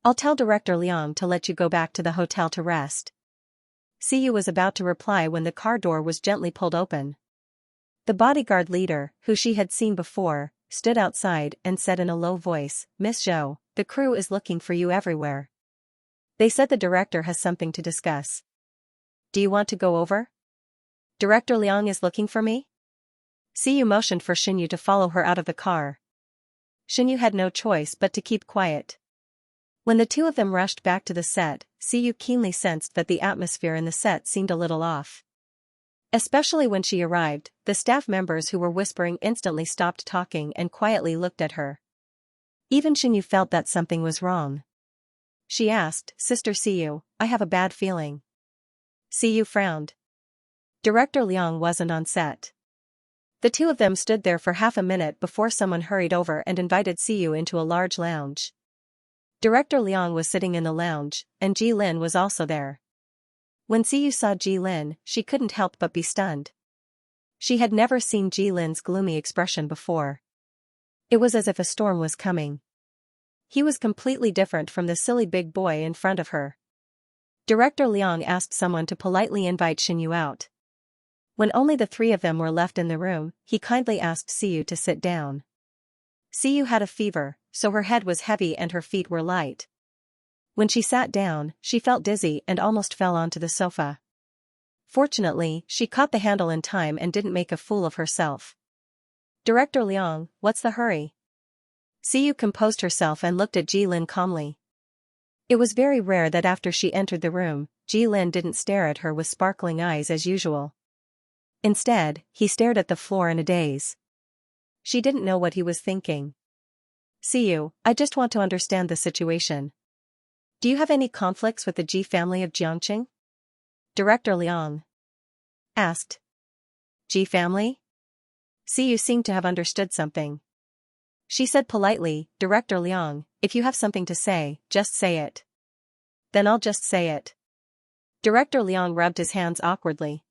I'll tell Director Liang to let you go back to the hotel to rest. Xiyu was about to reply when the car door was gently pulled open. The bodyguard leader, who she had seen before, stood outside and said in a low voice, Miss Zhou, the crew is looking for you everywhere. They said the director has something to discuss. Do you want to go over? Director Liang is looking for me? Xiyu motioned for Xinyu to follow her out of the car. Xinyu had no choice but to keep quiet. When the two of them rushed back to the set, Xiyu keenly sensed that the atmosphere in the set seemed a little off. Especially when she arrived, the staff members who were whispering instantly stopped talking and quietly looked at her. Even Xinyu felt that something was wrong. She asked, Sister Siyu, I have a bad feeling. Siyu frowned. Director Liang wasn't on set. The two of them stood there for half a minute before someone hurried over and invited Siyu into a large lounge. Director Liang was sitting in the lounge, and Ji Lin was also there. When Siyu saw Ji Lin, she couldn't help but be stunned. She had never seen Ji Lin's gloomy expression before. It was as if a storm was coming. He was completely different from the silly big boy in front of her. Director Liang asked someone to politely invite Xinyu out. When only the three of them were left in the room, he kindly asked Siyu to sit down. Siyu had a fever, so her head was heavy and her feet were light. When she sat down, she felt dizzy and almost fell onto the sofa. Fortunately, she caught the handle in time and didn't make a fool of herself. Director Liang, what's the hurry? Siyu composed herself and looked at Ji Lin calmly. It was very rare that after she entered the room, Ji Lin didn't stare at her with sparkling eyes as usual. Instead, he stared at the floor in a daze. She didn't know what he was thinking. Siyu, I just want to understand the situation. Do you have any conflicts with the Ji family of Xianxia? Director Liang asked. Ji family? Siyu seemed to have understood something. She said politely, Director Liang, if you have something to say, just say it. Then I'll just say it. Director Liang rubbed his hands awkwardly.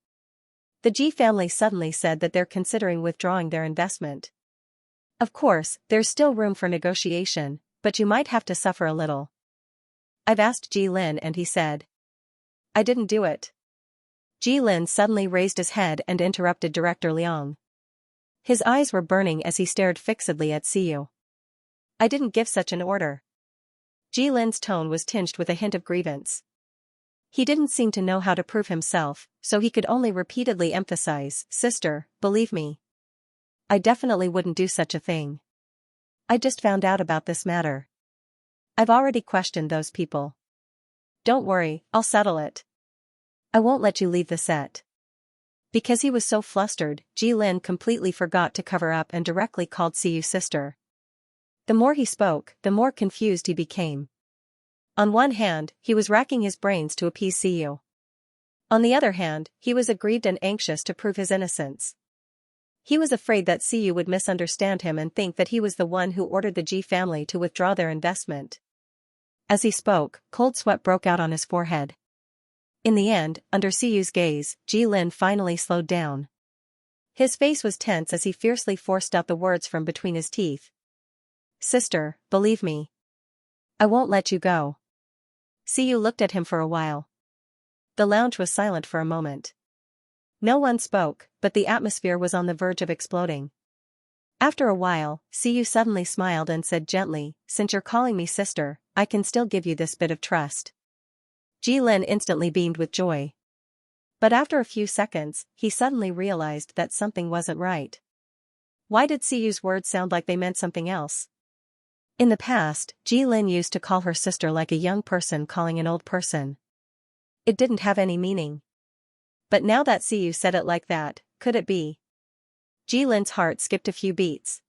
The Ji family suddenly said that they're considering withdrawing their investment. Of course, there's still room for negotiation, but you might have to suffer a little. I've asked Ji Lin and he said. I didn't do it. Ji Lin suddenly raised his head and interrupted Director Liang. His eyes were burning as he stared fixedly at Siyu. I didn't give such an order. Ji Lin's tone was tinged with a hint of grievance. He didn't seem to know how to prove himself, so he could only repeatedly emphasize, Sister, believe me. I definitely wouldn't do such a thing. I just found out about this matter. I've already questioned those people. Don't worry, I'll settle it. I won't let you leave the set. Because he was so flustered, Ji Lin completely forgot to cover up and directly called Siyu sister. The more he spoke, the more confused he became. On one hand, he was racking his brains to appease Siyu. On the other hand, he was aggrieved and anxious to prove his innocence. He was afraid that Siyu would misunderstand him and think that he was the one who ordered the Ji family to withdraw their investment. As he spoke, cold sweat broke out on his forehead. In the end, under Siyu's gaze, Ji Lin finally slowed down. His face was tense as he fiercely forced out the words from between his teeth. Sister, believe me. I won't let you go. Siyu looked at him for a while. The lounge was silent for a moment. No one spoke, but the atmosphere was on the verge of exploding. After a while, Siyu suddenly smiled and said gently, Since you're calling me sister, I can still give you this bit of trust. Ji Lin instantly beamed with joy. But after a few seconds, he suddenly realized that something wasn't right. Why did Siyu's words sound like they meant something else? In the past, Ji Lin used to call her sister like a young person calling an old person. It didn't have any meaning. But now that Siyu said it like that, could it be? Ji Lin's heart skipped a few beats.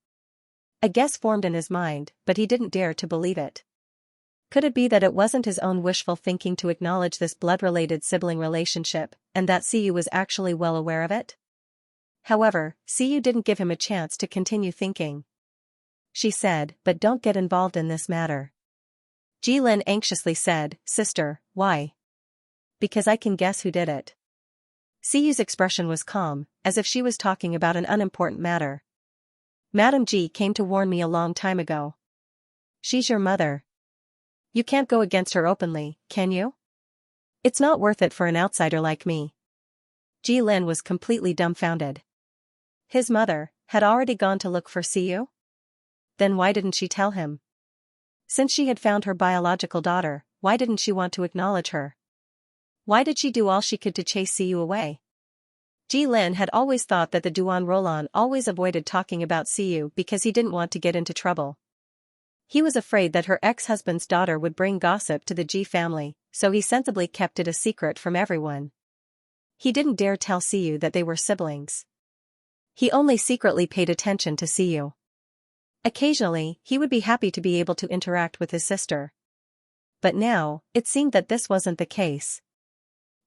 A guess formed in his mind, but he didn't dare to believe it. Could it be that it wasn't his own wishful thinking to acknowledge this blood-related sibling relationship, and that Siyu was actually well aware of it? However, Siyu didn't give him a chance to continue thinking. She said, but don't get involved in this matter. Ji Lin anxiously said, Sister, why? Because I can guess who did it. Siyu's expression was calm, as if she was talking about an unimportant matter. Madam Ji came to warn me a long time ago. She's your mother. You can't go against her openly, can you? It's not worth it for an outsider like me. Ji Lin was completely dumbfounded. His mother had already gone to look for Siyu? Then why didn't she tell him? Since she had found her biological daughter, why didn't she want to acknowledge her? Why did she do all she could to chase Siyu away? Ji Lin had always thought that the Duan Roland always avoided talking about Siyu because he didn't want to get into trouble. He was afraid that her ex-husband's daughter would bring gossip to the Ji family, so he sensibly kept it a secret from everyone. He didn't dare tell Siyu that they were siblings. He only secretly paid attention to Siyu. Occasionally, he would be happy to be able to interact with his sister. But now, it seemed that this wasn't the case.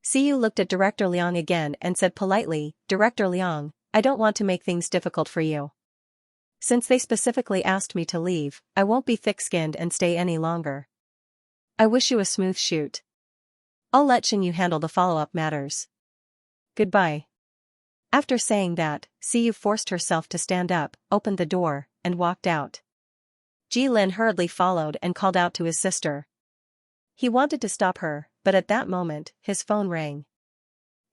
Siyu looked at Director Liang again and said politely, Director Liang, I don't want to make things difficult for you. Since they specifically asked me to leave, I won't be thick-skinned and stay any longer. I wish you a smooth shoot. I'll let Xianxia handle the follow-up matters. Goodbye. After saying that, Siyu forced herself to stand up, opened the door, and walked out. Jilin hurriedly followed and called out to his sister. He wanted to stop her, but at that moment, his phone rang.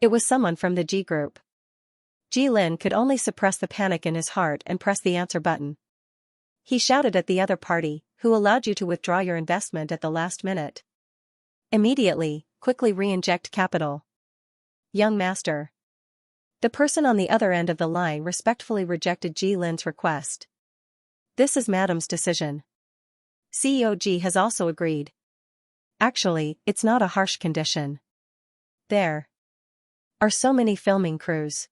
It was someone from the G group. Jilin could only suppress the panic in his heart and press the answer button. He shouted at the other party, who allowed you to withdraw your investment at the last minute. Immediately, quickly re-inject capital. Young master. The person on the other end of the line respectfully rejected Jilin's request. This is Madam's decision. CEO G has also agreed. Actually, it's not a harsh condition. There are so many filming crews.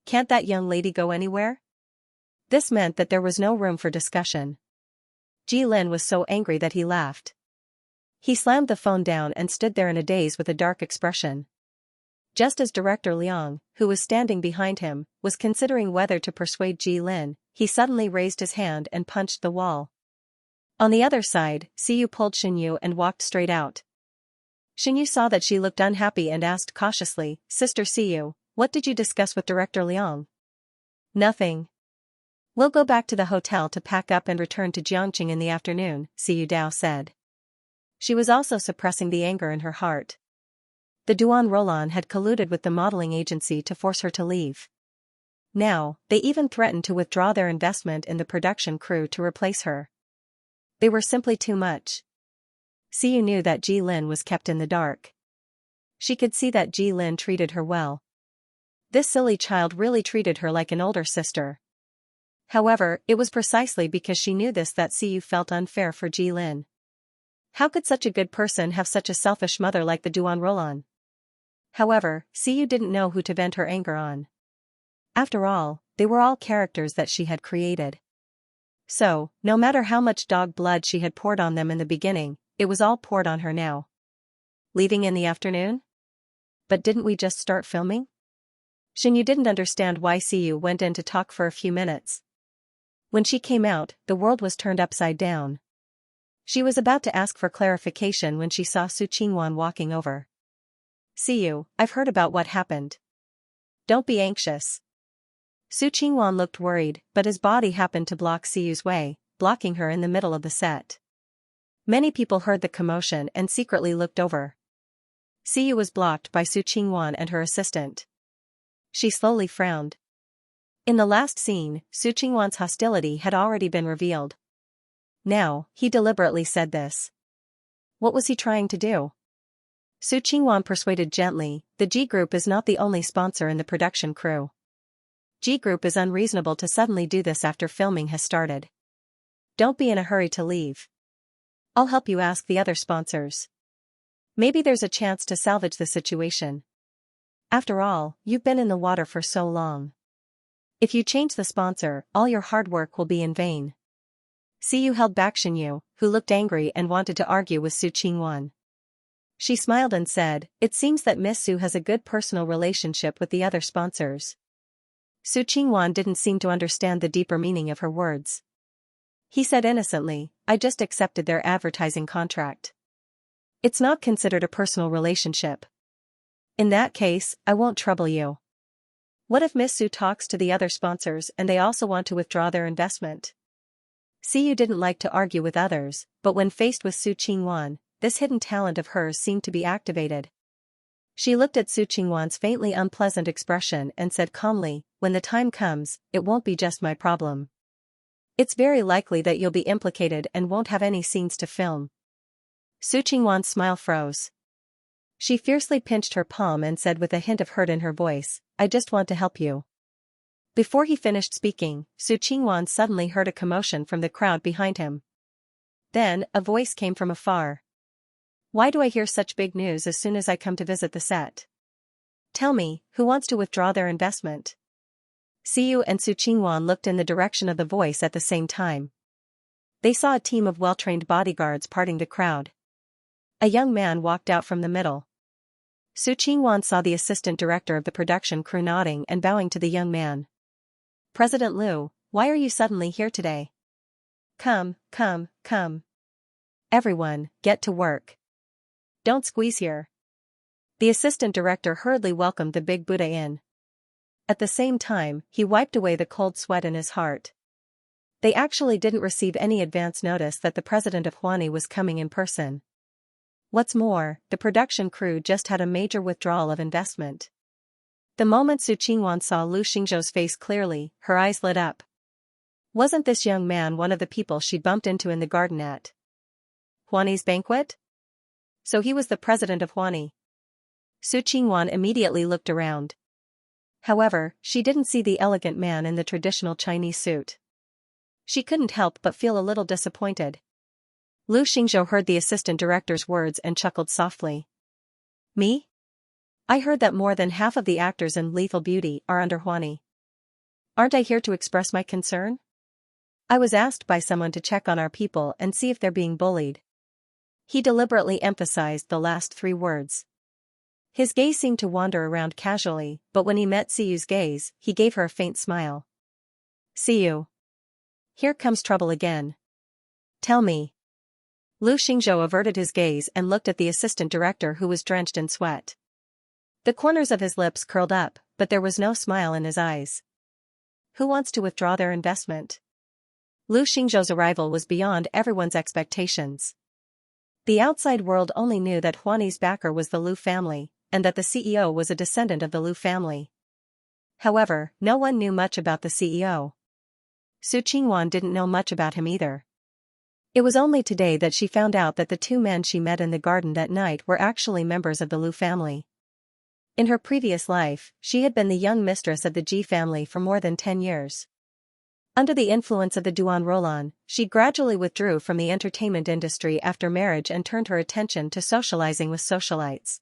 Can't that young lady go anywhere? This meant that there was no room for discussion. Jilin was so angry that he laughed. He slammed the phone down and stood there in a daze with a dark expression. Just as Director Liang, who was standing behind him, was considering whether to persuade Jilin, he suddenly raised his hand and punched the wall. On the other side, Siyu pulled Xianxia and walked straight out. Xianxia saw that she looked unhappy and asked cautiously, Sister Siyu, what did you discuss with Director Liang? Nothing. We'll go back to the hotel to pack up and return to Jiangqing in the afternoon, Siyu Dao said. She was also suppressing the anger in her heart. The Duan Roland had colluded with the modeling agency to force her to leave. Now, they even threatened to withdraw their investment in the production crew to replace her. They were simply too much. Siyu knew that Jilin was kept in the dark. She could see that Jilin treated her well. This silly child really treated her like an older sister. However, it was precisely because she knew this that Siyu felt unfair for Jilin. How could such a good person have such a selfish mother like the Duan Roland? However, Siyu didn't know who to vent her anger on. After all, they were all characters that she had created. So, no matter how much dog blood she had poured on them in the beginning, it was all poured on her now. Leaving in the afternoon? But didn't we just start filming? Xianxia didn't understand why Siyu went in to talk for a few minutes. When she came out, the world was turned upside down. She was about to ask for clarification when she saw Su Qingwan walking over. Siyu, I've heard about what happened. Don't be anxious. Su Qingwan looked worried, but his body happened to block Siyu's way, blocking her in the middle of the set. Many people heard the commotion and secretly looked over. Siyu was blocked by Su Qingwan and her assistant. She slowly frowned. In the last scene, Su Qingwan's hostility had already been revealed. Now, he deliberately said this. What was he trying to do? Su Qingwan persuaded gently, the G Group is not the only sponsor in the production crew. G Group is unreasonable to suddenly do this after filming has started. Don't be in a hurry to leave. I'll help you ask the other sponsors. Maybe there's a chance to salvage the situation. After all, you've been in the water for so long. If you change the sponsor, all your hard work will be in vain. Siyu held back Xianxia, who looked angry and wanted to argue with Su Qingwan. She smiled and said, it seems that Miss Su has a good personal relationship with the other sponsors. Su Qingwan didn't seem to understand the deeper meaning of her words. He said innocently, I just accepted their advertising contract. It's not considered a personal relationship. In that case, I won't trouble you. What if Miss Su talks to the other sponsors and they also want to withdraw their investment? Siyu didn't like to argue with others, but when faced with Su Qingwan, this hidden talent of hers seemed to be activated. She looked at Su Qingwan's faintly unpleasant expression and said calmly, when the time comes, it won't be just my problem. It's very likely that you'll be implicated and won't have any scenes to film. Su Qingwan's smile froze. She fiercely pinched her palm and said with a hint of hurt in her voice, I just want to help you. Before he finished speaking, Su Qingwan suddenly heard a commotion from the crowd behind him. Then, a voice came from afar. Why do I hear such big news as soon as I come to visit the set? Tell me, who wants to withdraw their investment? Siyu and Su Qingwan looked in the direction of the voice at the same time. They saw a team of well-trained bodyguards parting the crowd. A young man walked out from the middle. Su Qingwan saw the assistant director of the production crew nodding and bowing to the young man. President Liu, why are you suddenly here today? Come. Everyone, get to work. Don't squeeze here. The assistant director hurriedly welcomed the big Buddha in. At the same time, he wiped away the cold sweat in his heart. They actually didn't receive any advance notice that the president of Huani was coming in person. What's more, the production crew just had a major withdrawal of investment. The moment Su Qingwan saw Lu Xingzhou's face clearly, her eyes lit up. Wasn't this young man one of the people she bumped into in the garden at Huani's banquet? So he was the president of Huani. Su Qingwan immediately looked around. However, she didn't see the elegant man in the traditional Chinese suit. She couldn't help but feel a little disappointed. Lu Xingzhou heard the assistant director's words and chuckled softly. Me? I heard that more than half of the actors in Lethal Beauty are under Huani. Aren't I here to express my concern? I was asked by someone to check on our people and see if they're being bullied. He deliberately emphasized the last 3 words. His gaze seemed to wander around casually, but when he met Siyu's gaze, he gave her a faint smile. Siyu. Here comes trouble again. Tell me. Lu Xingzhou averted his gaze and looked at the assistant director who was drenched in sweat. The corners of his lips curled up, but there was no smile in his eyes. Who wants to withdraw their investment? Lu Xingzhou's arrival was beyond everyone's expectations. The outside world only knew that Huani's backer was the Lu family, and that the CEO was a descendant of the Lu family. However, no one knew much about the CEO. Su Qingwan didn't know much about him either. It was only today that she found out that the 2 men she met in the garden that night were actually members of the Lu family. In her previous life, she had been the young mistress of the Ji family for more than 10 years. Under the influence of the Duan Rolan, she gradually withdrew from the entertainment industry after marriage and turned her attention to socializing with socialites.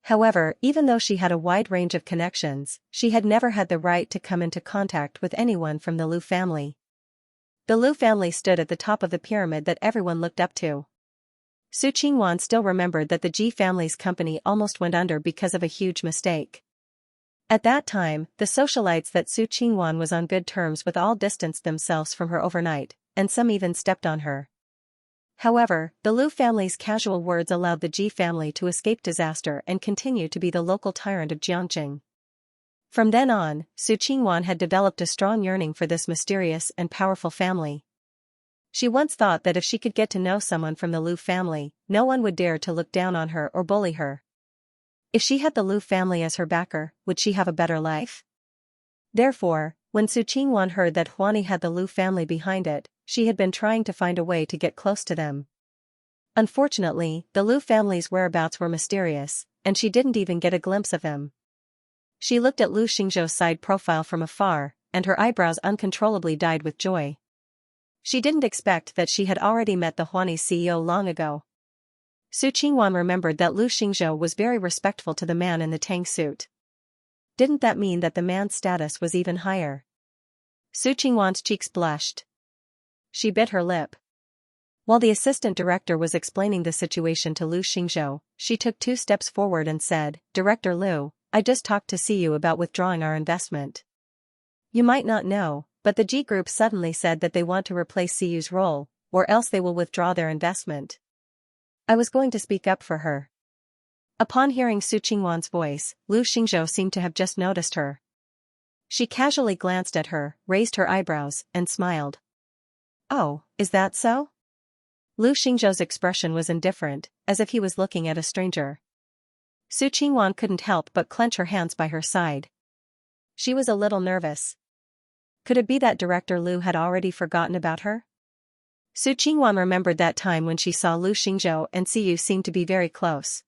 However, even though she had a wide range of connections, she had never had the right to come into contact with anyone from the Lu family. The Lu family stood at the top of the pyramid that everyone looked up to. Su Qingwan still remembered that the Ji family's company almost went under because of a huge mistake. At that time, the socialites that Su Qingwan was on good terms with all distanced themselves from her overnight, and some even stepped on her. However, the Lu family's casual words allowed the Ji family to escape disaster and continue to be the local tyrant of Jiangqing. From then on, Su Qingwan had developed a strong yearning for this mysterious and powerful family. She once thought that if she could get to know someone from the Lu family, no one would dare to look down on her or bully her. If she had the Lu family as her backer, would she have a better life? Therefore, when Su Qingwan heard that Huani had the Lu family behind it, she had been trying to find a way to get close to them. Unfortunately, the Lu family's whereabouts were mysterious, and she didn't even get a glimpse of them. She looked at Lu Xingzhou's side profile from afar, and her eyebrows uncontrollably dyed with joy. She didn't expect that she had already met the Huani CEO long ago. Su Qingwan remembered that Lu Xingzhou was very respectful to the man in the tang suit. Didn't that mean that the man's status was even higher? Su Qingwan's cheeks blushed. She bit her lip. While the assistant director was explaining the situation to Lu Xingzhou, she took 2 steps forward and said, "Director Lu, I just talked to Siyu about withdrawing our investment. You might not know, but the G Group suddenly said that they want to replace Siyu's role, or else they will withdraw their investment." I was going to speak up for her. Upon hearing Su Qingwan's voice, Lu Xingzhou seemed to have just noticed her. She casually glanced at her, raised her eyebrows, and smiled. "Oh, is that so?" Lu Xingzhou's expression was indifferent, as if he was looking at a stranger. Su Qingwan couldn't help but clench her hands by her side. She was a little nervous. Could it be that Director Lu had already forgotten about her? Su Qingwan remembered that time when she saw Lu Xingzhou and Siyu seemed to be very close.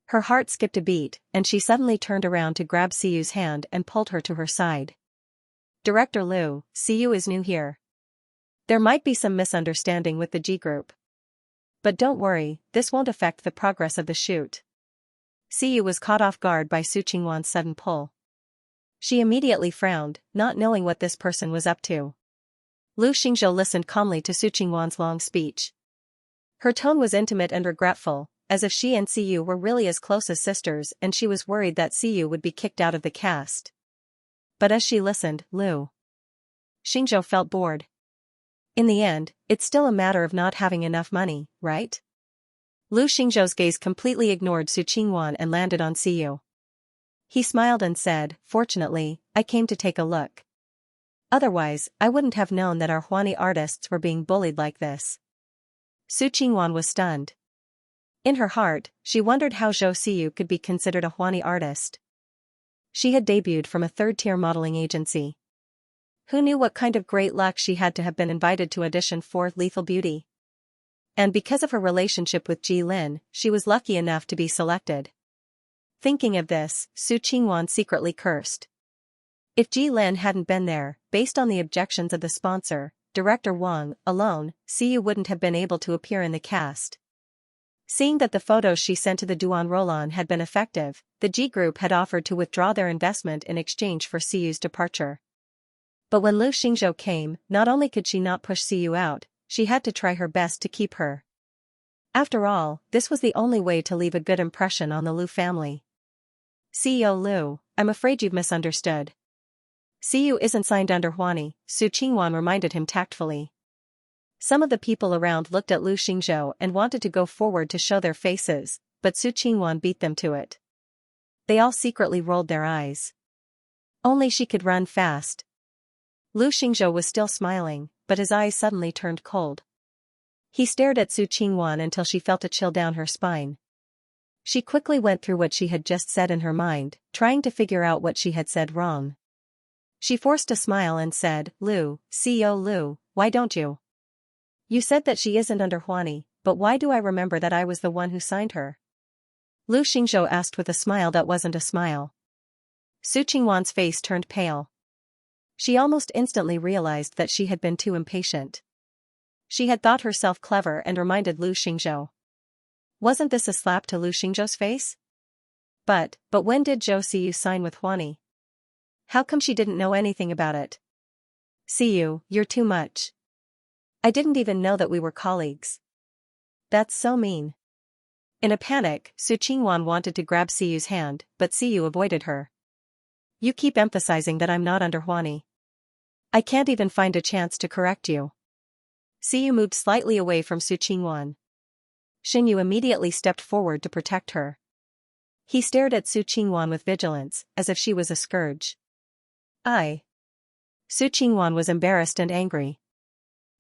Her heart skipped a beat, and she suddenly turned around to grab Siyu's hand and pulled her to her side. "Director Lu, Siyu is new here. There might be some misunderstanding with the G Group. But don't worry, this won't affect the progress of the shoot." Siyu was caught off guard by Su Qingwan's sudden pull. She immediately frowned, not knowing what this person was up to. Lu Xingzhou listened calmly to Su Qingwan's long speech. Her tone was intimate and regretful, as if she and Siyu were really as close as sisters and she was worried that Siyu would be kicked out of the cast. But as she listened, Lu Xingzhou felt bored. In the end, it's still a matter of not having enough money, right? Lu Xingzhou's gaze completely ignored Su Qingwan and landed on Siyu. He smiled and said, "Fortunately, I came to take a look. Otherwise, I wouldn't have known that our Huani artists were being bullied like this." Su Qingwan was stunned. In her heart, she wondered how Zhou Siyu could be considered a Huani artist. She had debuted from a third-tier modeling agency. Who knew what kind of great luck she had to have been invited to audition for Lethal Beauty? And because of her relationship with Ji Lin, she was lucky enough to be selected. Thinking of this, Su Qingwan secretly cursed. If Ji Lin hadn't been there, based on the objections of the sponsor, Director Wang, alone, Siyu wouldn't have been able to appear in the cast. Seeing that the photos she sent to the Duan Roland had been effective, the G Group had offered to withdraw their investment in exchange for Siyu's departure. But when Lu Xingzhou came, not only could she not push Siyu out, she had to try her best to keep her. After all, this was the only way to leave a good impression on the Lu family. "CEO Lu, I'm afraid you've misunderstood. Siyu isn't signed under Huani," Su Qingwan reminded him tactfully. Some of the people around looked at Lu Xingzhou and wanted to go forward to show their faces, but Su Qingwan beat them to it. They all secretly rolled their eyes. Only she could run fast. Lu Xingzhou was still smiling, but his eyes suddenly turned cold. He stared at Su Qingwan until she felt a chill down her spine. She quickly went through what she had just said in her mind, trying to figure out what she had said wrong. She forced a smile and said, "Lu, CEO Lu, why don't you? You said that she isn't under Huani, but why do I remember that I was the one who signed her?" Lu Xingzhou asked with a smile that wasn't a smile. Su Qingwan's face turned pale. She almost instantly realized that she had been too impatient. She had thought herself clever and reminded Lu Xingzhou. Wasn't this a slap to Lu Xingzhou's face? But when did Zhou Siyu sign with Huani? How come she didn't know anything about it? "Siyu, you're too much. I didn't even know that we were colleagues. That's so mean." In a panic, Su Qingwan wanted to grab Siyu's hand, but Siyu avoided her. "You keep emphasizing that I'm not under Huani. I can't even find a chance to correct you." Siyu moved slightly away from Su Qingwan. Xinyu immediately stepped forward to protect her. He stared at Su Qingwan with vigilance, as if she was a scourge. Su Qingwan was embarrassed and angry.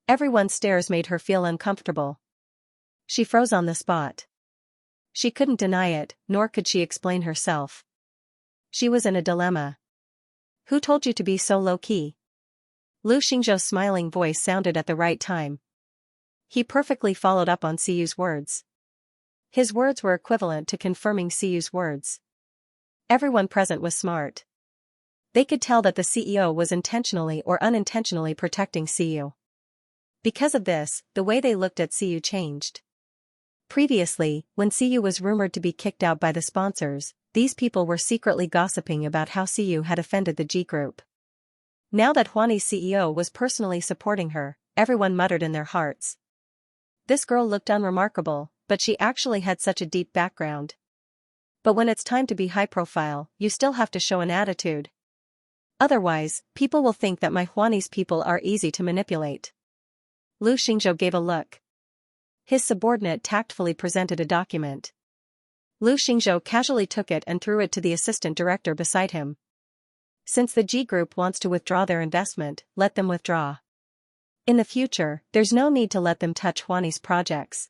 Everyone's stares made her feel uncomfortable. She froze on the spot. She couldn't deny it, nor could she explain herself. She was in a dilemma. "Who told you to be so low-key?" Lu Xingzhou's smiling voice sounded at the right time. He perfectly followed up on Siyu's words. His words were equivalent to confirming Siyu's words. Everyone present was smart. They could tell that the CEO was intentionally or unintentionally protecting Siyu. Because of this, the way they looked at Siyu changed. Previously, when Siyu was rumored to be kicked out by the sponsors, these people were secretly gossiping about how Siyu had offended the G Group. Now that Huani's CEO was personally supporting her, everyone muttered in their hearts. This girl looked unremarkable, but she actually had such a deep background. But when it's time to be high profile, you still have to show an attitude. Otherwise, people will think that my Huani's people are easy to manipulate. Lu Xingzhou gave a look. His subordinate tactfully presented a document. Lu Xingzhou casually took it and threw it to the assistant director beside him. "Since the G Group wants to withdraw their investment, let them withdraw. In the future, there's no need to let them touch Huani's projects."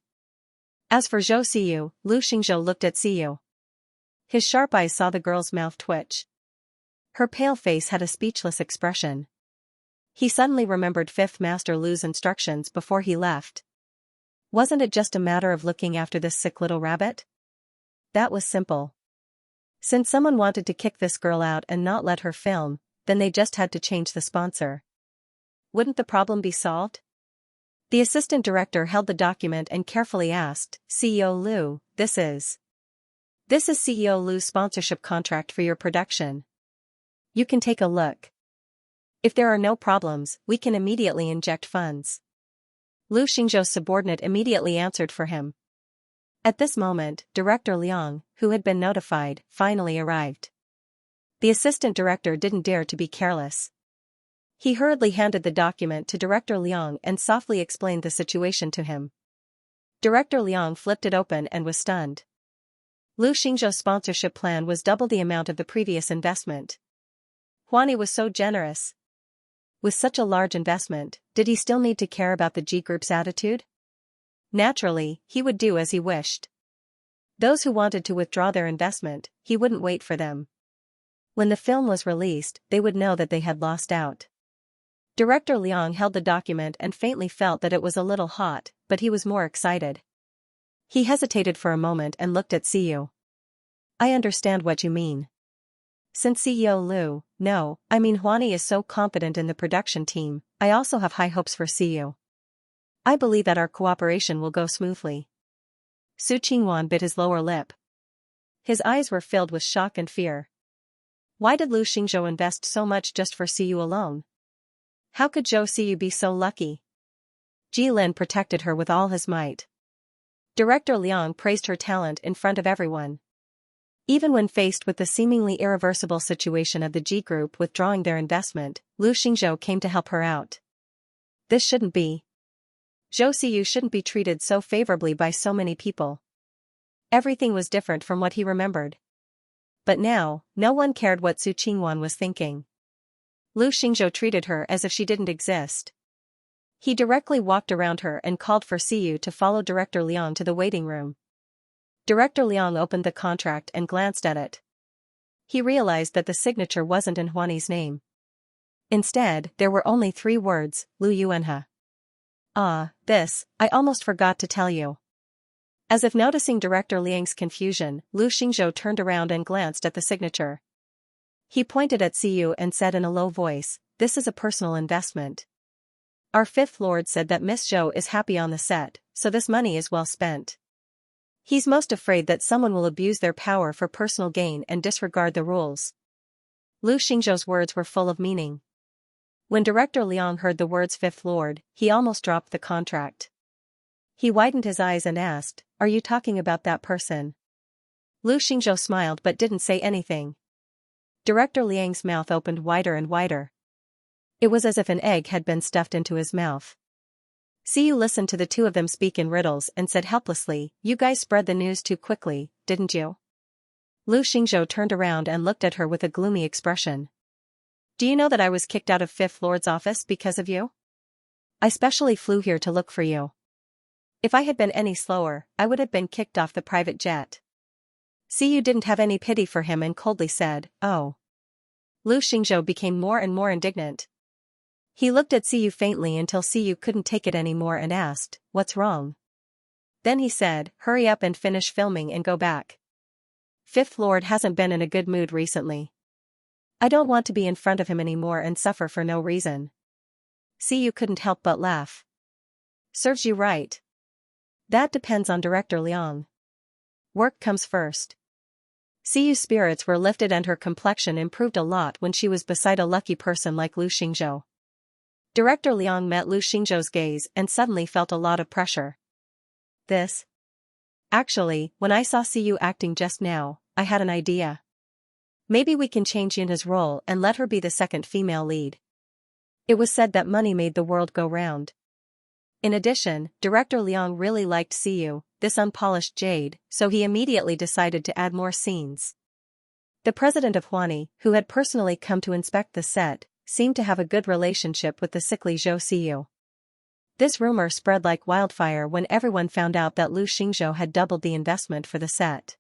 As for Zhou Siyu, Lu Xingzhou looked at Siyu. His sharp eyes saw the girl's mouth twitch. Her pale face had a speechless expression. He suddenly remembered Fifth Master Lu's instructions before he left. Wasn't it just a matter of looking after this sick little rabbit? That was simple. Since someone wanted to kick this girl out and not let her film, then they just had to change the sponsor. Wouldn't the problem be solved? The assistant director held the document and carefully asked, "CEO Lu, this is CEO Lu's sponsorship contract for your production. You can take a look. If there are no problems, we can immediately inject funds." Lu Xingzhou's subordinate immediately answered for him. At this moment, Director Liang, who had been notified, finally arrived. The assistant director didn't dare to be careless. He hurriedly handed the document to Director Liang and softly explained the situation to him. Director Liang flipped it open and was stunned. Lu Xingzhou's sponsorship plan was double the amount of the previous investment. Huani was so generous. With such a large investment, did he still need to care about the G Group's attitude? Naturally, he would do as he wished. Those who wanted to withdraw their investment, he wouldn't wait for them. When the film was released, they would know that they had lost out. Director Liang held the document and faintly felt that it was a little hot, but he was more excited. He hesitated for a moment and looked at Siyu. I understand what you mean. Since CEO Lu, no, I mean Huani is so confident in the production team, I also have high hopes for Siyu. I believe that our cooperation will go smoothly. Su Qingwan bit his lower lip. His eyes were filled with shock and fear. Why did Lu Xingzhou invest so much just for Siyu alone? How could Zhou Siyu be so lucky? Ji Lin protected her with all his might. Director Liang praised her talent in front of everyone. Even when faced with the seemingly irreversible situation of the G Group withdrawing their investment, Lu Xingzhou came to help her out. This shouldn't be. Zhou Siyu shouldn't be treated so favorably by so many people. Everything was different from what he remembered. But now, no one cared what Su Qingwan was thinking. Lu Xingzhou treated her as if she didn't exist. He directly walked around her and called for Siyu to follow Director Liang to the waiting room. Director Liang opened the contract and glanced at it. He realized that the signature wasn't in Huani's name. Instead, there were only 3 words, Lu Yuanhe. Ah, this, I almost forgot to tell you. As if noticing Director Liang's confusion, Lu Xingzhou turned around and glanced at the signature. He pointed at Siyu and said in a low voice, this is a personal investment. Our 5th Lord said that Miss Zhou is happy on the set, so this money is well spent. He's most afraid that someone will abuse their power for personal gain and disregard the rules. Lu Xingzhou's words were full of meaning. When Director Liang heard the words 5th Lord, he almost dropped the contract. He widened his eyes and asked, are you talking about that person? Lu Xingzhou smiled but didn't say anything. Director Liang's mouth opened wider and wider. It was as if an egg had been stuffed into his mouth. Siyu listened to the 2 of them speak in riddles and said helplessly, you guys spread the news too quickly, didn't you? Lu Xingzhou turned around and looked at her with a gloomy expression. Do you know that I was kicked out of 5th Lord's office because of you? I specially flew here to look for you. If I had been any slower, I would have been kicked off the private jet. Siyu didn't have any pity for him and coldly said, oh. Lu Xingzhou became more and more indignant. He looked at Siyu faintly until Siyu couldn't take it anymore and asked, what's wrong? Then he said, hurry up and finish filming and go back. 5th Lord hasn't been in a good mood recently. I don't want to be in front of him anymore and suffer for no reason. Siyu couldn't help but laugh. Serves you right. That depends on Director Liang. Work comes first. Siyu's spirits were lifted and her complexion improved a lot when she was beside a lucky person like Lu Xingzhou. Director Liang met Lu Xingzhou's gaze and suddenly felt a lot of pressure. This? Actually, when I saw Siyu acting just now, I had an idea. Maybe we can change Yunhe's role and let her be the 2nd female lead. It was said that money made the world go round. In addition, Director Liang really liked Siyu, this unpolished jade, so he immediately decided to add more scenes. The president of Huani, who had personally come to inspect the set, seemed to have a good relationship with the sickly Zhou Siyu. This rumor spread like wildfire when everyone found out that Lu Xingzhou had doubled the investment for the set.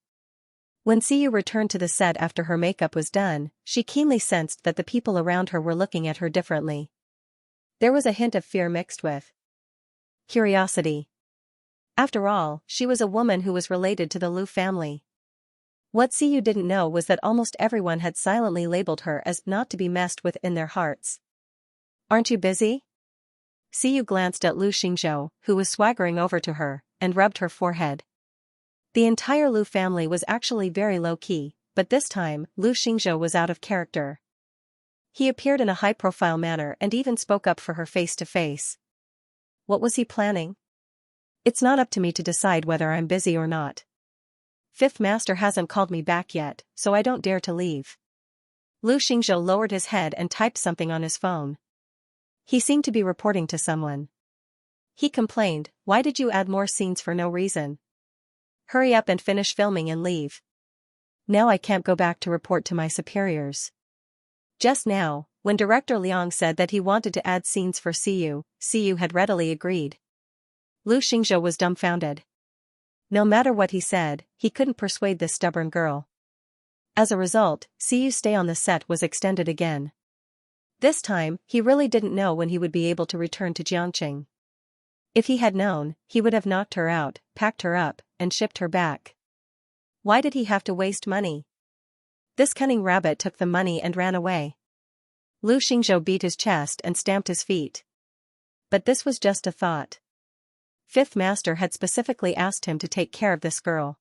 When Siyu returned to the set after her makeup was done, she keenly sensed that the people around her were looking at her differently. There was a hint of fear mixed with curiosity. After all, she was a woman who was related to the Lu family. What Siyu didn't know was that almost everyone had silently labeled her as not to be messed with in their hearts. Aren't you busy? Siyu glanced at Lu Xingzhou, who was swaggering over to her, and rubbed her forehead. The entire Lu family was actually very low-key, but this time, Lu Xingzhou was out of character. He appeared in a high-profile manner and even spoke up for her face to face. What was he planning? It's not up to me to decide whether I'm busy or not. Fifth Master hasn't called me back yet, so I don't dare to leave. Lu Xingzhou lowered his head and typed something on his phone. He seemed to be reporting to someone. He complained, "Why did you add more scenes for no reason? Hurry up and finish filming and leave. Now I can't go back to report to my superiors." Just now, when Director Liang said that he wanted to add scenes for Siyu had readily agreed. Lu Xingzhou was dumbfounded. No matter what he said, he couldn't persuade this stubborn girl. As a result, Siyu's stay on the set was extended again. This time, he really didn't know when he would be able to return to Jiangqing. If he had known, he would have knocked her out, packed her up, and shipped her back. Why did he have to waste money? This cunning rabbit took the money and ran away. Lu Xingzhou beat his chest and stamped his feet. But this was just a thought. Fifth Master had specifically asked him to take care of this girl.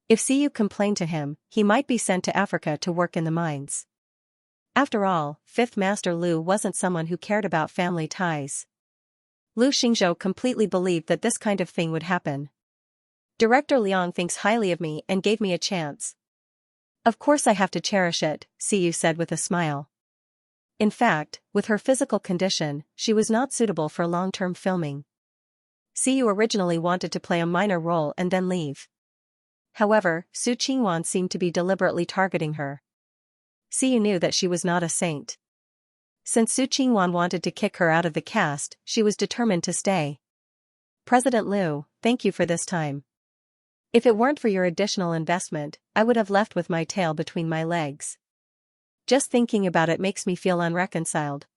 If Siyu complained to him, he might be sent to Africa to work in the mines. After all, Fifth Master Lu wasn't someone who cared about family ties. Lu Xingzhou completely believed that this kind of thing would happen. Director Liang thinks highly of me and gave me a chance. Of course I have to cherish it, Siyu said with a smile. In fact, with her physical condition, she was not suitable for long-term filming. Siyu originally wanted to play a minor role and then leave. However, Su Qingwan seemed to be deliberately targeting her. Siyu knew that she was not a saint. Since Su Qingwan wanted to kick her out of the cast, she was determined to stay. President Liu, thank you for this time. If it weren't for your additional investment, I would have left with my tail between my legs. Just thinking about it makes me feel unreconciled.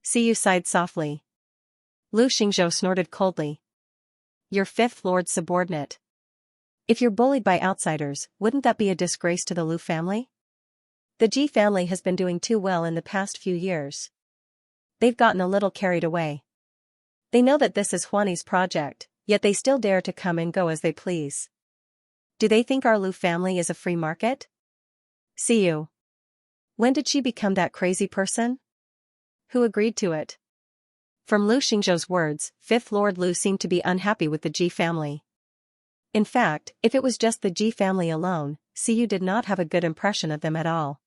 Siyu sighed softly. Lu Xingzhou snorted coldly. You're Fifth Lord's subordinate. If you're bullied by outsiders, wouldn't that be a disgrace to the Lu family? The Ji family has been doing too well in the past few years. They've gotten a little carried away. They know that this is Huani's project, yet they still dare to come and go as they please. Do they think our Lu family is a free market? Siyu. When did she become that crazy person? Who agreed to it? From Lu Xingzhou's words, Fifth Lord Lu seemed to be unhappy with the Ji family. In fact, if it was just the Ji family alone, Siyu did not have a good impression of them at all.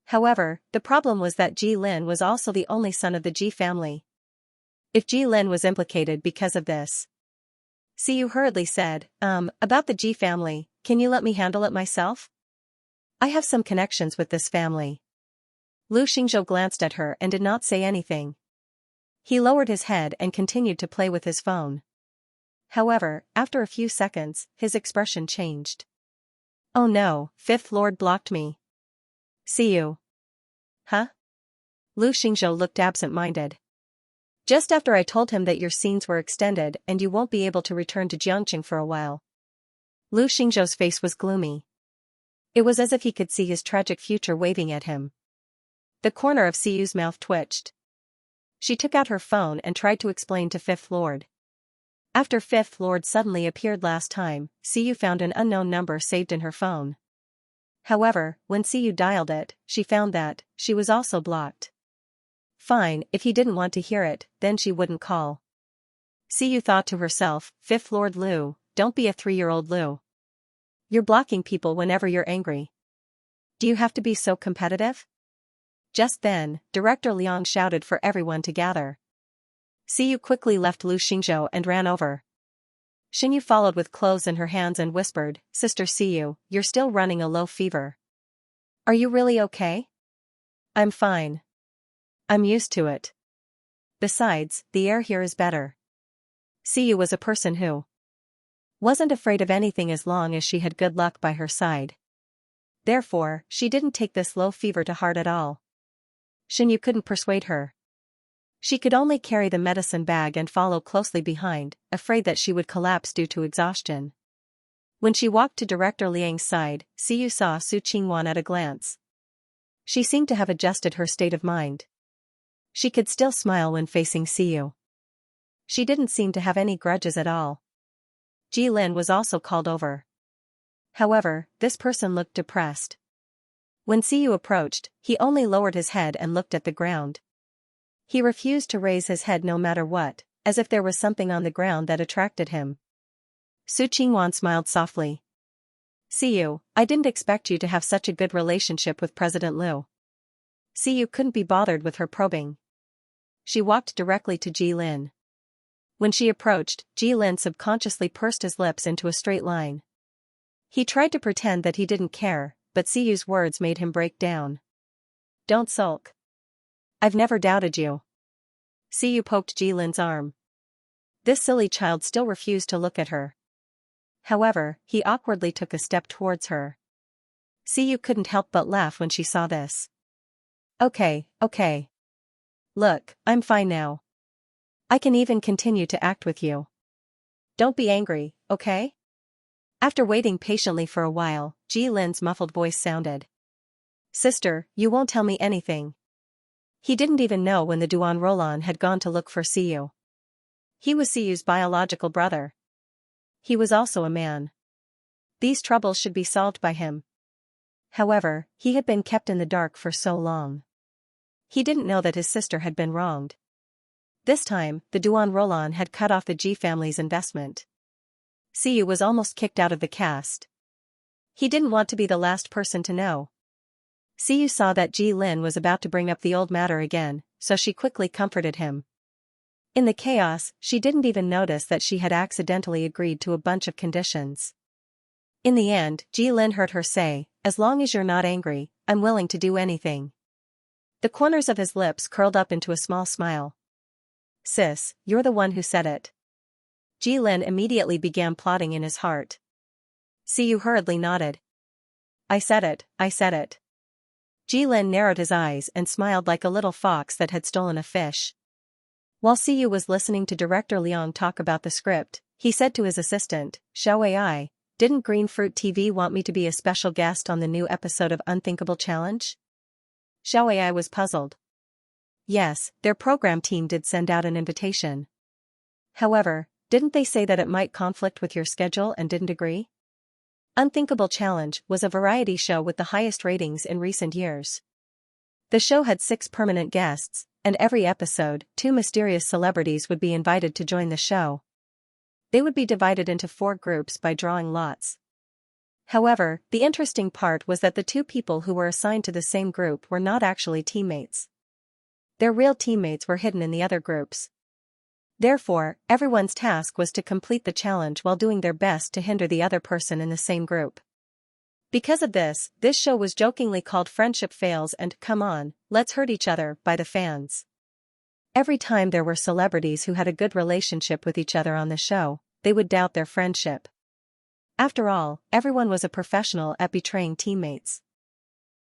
However, the problem was that Ji Lin was also the only son of the Ji family. If Ji Lin was implicated because of this. Siyu hurriedly said, about the Ji family, can you let me handle it myself? I have some connections with this family. Lu Xingzhou glanced at her and did not say anything. He lowered his head and continued to play with his phone. However, after a few seconds, his expression changed. Oh no, Fifth Lord blocked me. Siyu. Huh? Lu Xingzhou looked absent-minded. Just after I told him that your scenes were extended and you won't be able to return to Jiangqing for a while. Lu Xingzhou's face was gloomy. It was as if he could see his tragic future waving at him. The corner of Siyu's mouth twitched. She took out her phone and tried to explain to Fifth Lord. After Fifth Lord suddenly appeared last time, Siyu found an unknown number saved in her phone. However, when Siyu dialed it, she found that she was also blocked. Fine, if he didn't want to hear it, then she wouldn't call. Siyu thought to herself, Fifth Lord Lu, don't be a 3-year-old Lu. You're blocking people whenever you're angry. Do you have to be so competitive? Just then, Director Liang shouted for everyone to gather. Siyu quickly left Lu Xingzhou and ran over. Xinyu followed with clothes in her hands and whispered, Sister Siyu, you're still running a low fever. Are you really okay? I'm fine. I'm used to it. Besides, the air here is better. Siyu was a person who wasn't afraid of anything as long as she had good luck by her side. Therefore, she didn't take this low fever to heart at all. Xinyu couldn't persuade her. She could only carry the medicine bag and follow closely behind, afraid that she would collapse due to exhaustion. When she walked to Director Liang's side, Siyu saw Su Qingwan at a glance. She seemed to have adjusted her state of mind. She could still smile when facing Siyu. She didn't seem to have any grudges at all. Ji Lin was also called over. However, this person looked depressed. When Siyu approached, he only lowered his head and looked at the ground. He refused to raise his head no matter what, as if there was something on the ground that attracted him. Su Qingwan smiled softly. "See, I didn't expect you to have such a good relationship with President Liu." Siyu couldn't be bothered with her probing. She walked directly to Ji Lin. When she approached, Ji Lin subconsciously pursed his lips into a straight line. He tried to pretend that he didn't care, but Siyu's words made him break down. "Don't sulk. I've never doubted you." Siyu poked Ji Lin's arm. This silly child still refused to look at her. However, he awkwardly took a step towards her. Siyu couldn't help but laugh when she saw this. Okay. Look, I'm fine now. I can even continue to act with you. Don't be angry, okay?" After waiting patiently for a while, Ji Lin's muffled voice sounded. "Sister, you won't tell me anything." He didn't even know when the Duan Rolan had gone to look for Siyu. He was Siyu's biological brother. He was also a man. These troubles should be solved by him. However, he had been kept in the dark for so long. He didn't know that his sister had been wronged. This time, the Duan Rolan had cut off the Ji family's investment. Siyu was almost kicked out of the caste. He didn't want to be the last person to know. Siyu saw that Ji Lin was about to bring up the old matter again, so she quickly comforted him. In the chaos, she didn't even notice that she had accidentally agreed to a bunch of conditions. In the end, Ji Lin heard her say, "As long as you're not angry, I'm willing to do anything." The corners of his lips curled up into a small smile. "Sis, you're the one who said it." Ji Lin immediately began plotting in his heart. Siyu hurriedly nodded. I said it. Ji Lin narrowed his eyes and smiled like a little fox that had stolen a fish. While Siyu was listening to Director Liang talk about the script, he said to his assistant, "Xiaoai, didn't Green Fruit TV want me to be a special guest on the new episode of Unthinkable Challenge?" Xiaoai was puzzled. Yes, their program team did send out an invitation. However, didn't they say that it might conflict with your schedule and didn't agree? Unthinkable Challenge was a variety show with the highest ratings in recent years. The show had 6 permanent guests, and every episode, 2 mysterious celebrities would be invited to join the show. They would be divided into 4 groups by drawing lots. However, the interesting part was that the 2 people who were assigned to the same group were not actually teammates. Their real teammates were hidden in the other groups. Therefore, everyone's task was to complete the challenge while doing their best to hinder the other person in the same group. Because of this show was jokingly called Friendship Fails and Come On, Let's Hurt Each Other by the fans. Every time there were celebrities who had a good relationship with each other on the show, they would doubt their friendship. After all, everyone was a professional at betraying teammates.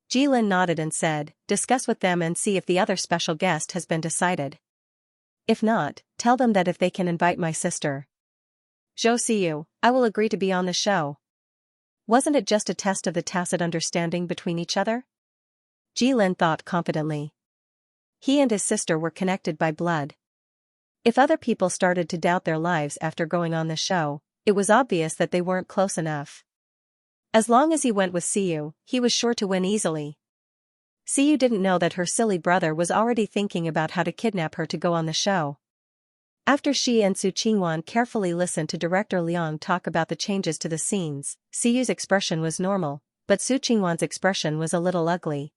Ji Lin nodded and said, "Discuss with them and see if the other special guest has been decided. If not, tell them that if they can invite my sister, Zhou Siyu, I will agree to be on the show." Wasn't it just a test of the tacit understanding between each other? Ji Lin thought confidently. He and his sister were connected by blood. If other people started to doubt their lives after going on the show, it was obvious that they weren't close enough. As long as he went with Siyu, he was sure to win easily. Siyu didn't know that her silly brother was already thinking about how to kidnap her to go on the show. After she and Su Qingwan carefully listened to Director Liang talk about the changes to the scenes, Siyu's expression was normal, but Su Qingwan's expression was a little ugly.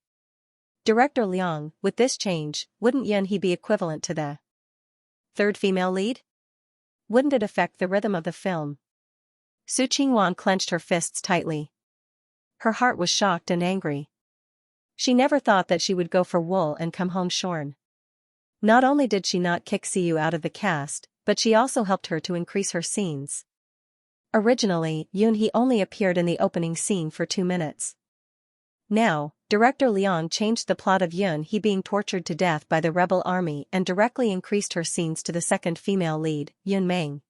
Director Liang, with this change, wouldn't Yun He be equivalent to the 3rd female lead? Wouldn't it affect the rhythm of the film? Su Qingwan clenched her fists tightly. Her heart was shocked and angry. She never thought that she would go for wool and come home shorn. Not only did she not kick Siyu out of the cast, but she also helped her to increase her scenes. Originally, Yun He only appeared in the opening scene for 2 minutes. Now, Director Liang changed the plot of Yun He being tortured to death by the rebel army and directly increased her scenes to the 2nd female lead, Yun Meng.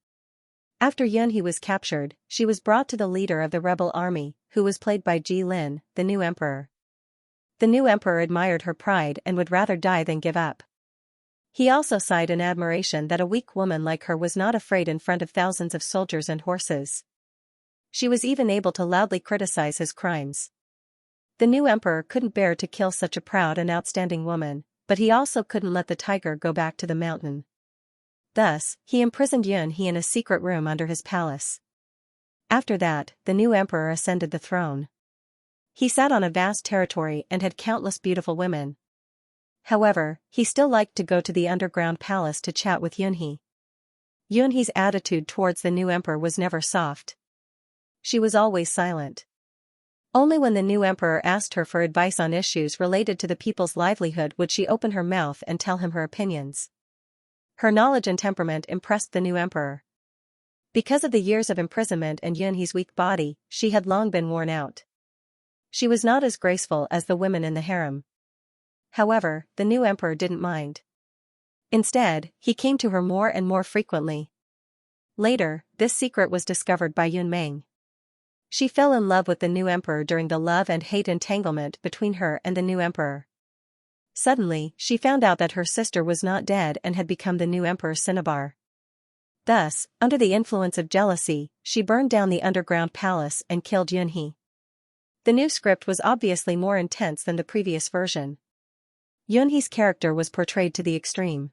After Yun He was captured, she was brought to the leader of the rebel army, who was played by Ji Lin, the new emperor. The new emperor admired her pride and would rather die than give up. He also sighed in admiration that a weak woman like her was not afraid in front of thousands of soldiers and horses. She was even able to loudly criticize his crimes. The new emperor couldn't bear to kill such a proud and outstanding woman, but he also couldn't let the tiger go back to the mountain. Thus, he imprisoned Yunhe in a secret room under his palace. After that, the new emperor ascended the throne. He sat on a vast territory and had countless beautiful women. However, he still liked to go to the underground palace to chat with Yunhe. Yunhe's attitude towards the new emperor was never soft. She was always silent. Only when the new emperor asked her for advice on issues related to the people's livelihood would she open her mouth and tell him her opinions. Her knowledge and temperament impressed the new emperor. Because of the years of imprisonment and Yunhe's weak body, she had long been worn out. She was not as graceful as the women in the harem. However, the new emperor didn't mind. Instead, he came to her more and more frequently. Later, this secret was discovered by Yunmeng. She fell in love with the new emperor during the love and hate entanglement between her and the new emperor. Suddenly, she found out that her sister was not dead and had become the new emperor Cinnabar. Thus, under the influence of jealousy, she burned down the underground palace and killed Yunhe. The new script was obviously more intense than the previous version. Yunhe's character was portrayed to the extreme.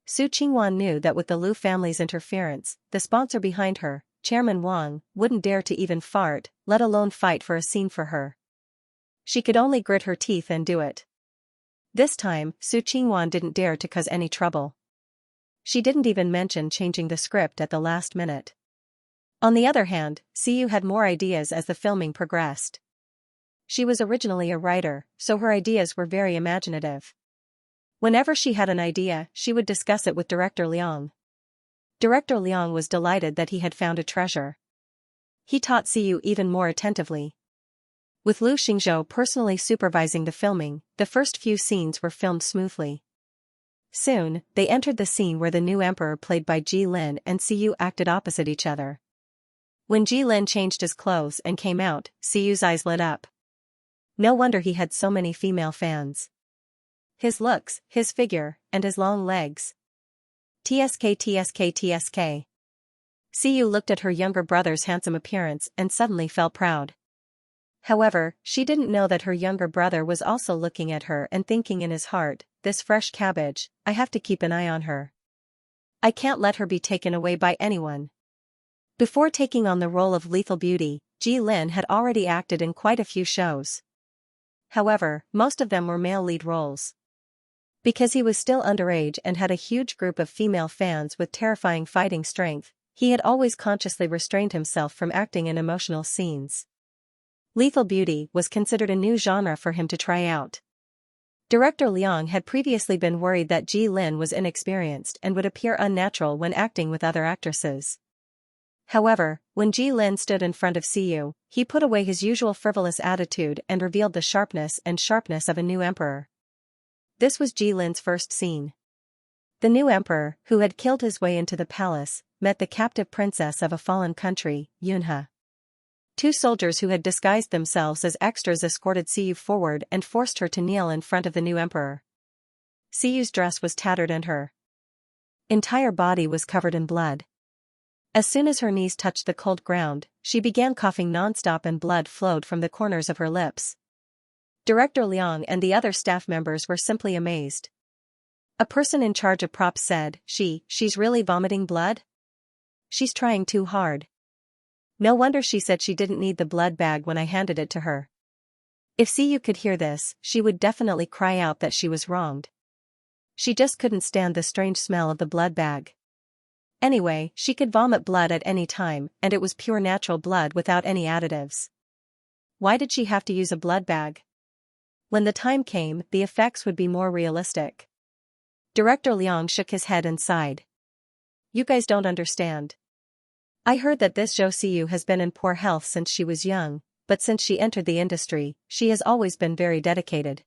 Su Qingwan knew that with the Liu family's interference, the sponsor behind her, Chairman Wang, wouldn't dare to even fart, let alone fight for a scene for her. She could only grit her teeth and do it. This time, Su Qingwan didn't dare to cause any trouble. She didn't even mention changing the script at the last minute. On the other hand, Siyu had more ideas as the filming progressed. She was originally a writer, so her ideas were very imaginative. Whenever she had an idea, she would discuss it with Director Liang. Director Liang was delighted that he had found a treasure. He taught Siyu even more attentively. With Liu Xingzhou personally supervising the filming, the first few scenes were filmed smoothly. Soon, they entered the scene where the new emperor played by Ji Lin and Siyu acted opposite each other. When Ji Lin changed his clothes and came out, Siyu's eyes lit up. No wonder he had so many female fans. His looks, his figure, and his long legs. TSK TSK TSK. Siyu looked at her younger brother's handsome appearance and suddenly felt proud. However, she didn't know that her younger brother was also looking at her and thinking in his heart, this fresh cabbage, I have to keep an eye on her. I can't let her be taken away by anyone. Before taking on the role of Lethal Beauty, Ji Lin had already acted in quite a few shows. However, most of them were male lead roles. Because he was still underage and had a huge group of female fans with terrifying fighting strength, he had always consciously restrained himself from acting in emotional scenes. Lethal Beauty was considered a new genre for him to try out. Director Liang had previously been worried that Ji Lin was inexperienced and would appear unnatural when acting with other actresses. However, when Ji Lin stood in front of Siyu, he put away his usual frivolous attitude and revealed the sharpness of a new emperor. This was Ji Lin's first scene. The new emperor, who had killed his way into the palace, met the captive princess of a fallen country, Yunhe. Two soldiers who had disguised themselves as extras escorted Siyu forward and forced her to kneel in front of the new emperor. Siyu's dress was tattered and her entire body was covered in blood. As soon as her knees touched the cold ground, she began coughing non-stop and blood flowed from the corners of her lips. Director Liang and the other staff members were simply amazed. A person in charge of props said, She's really vomiting blood? She's trying too hard. No wonder she said she didn't need the blood bag when I handed it to her. If Siyu could hear this, she would definitely cry out that she was wronged. She just couldn't stand the strange smell of the blood bag. Anyway, she could vomit blood at any time, and it was pure natural blood without any additives. Why did she have to use a blood bag? When the time came, the effects would be more realistic. Director Liang shook his head and sighed. You guys don't understand. I heard that this Zhou Siyu has been in poor health since she was young, but since she entered the industry, she has always been very dedicated.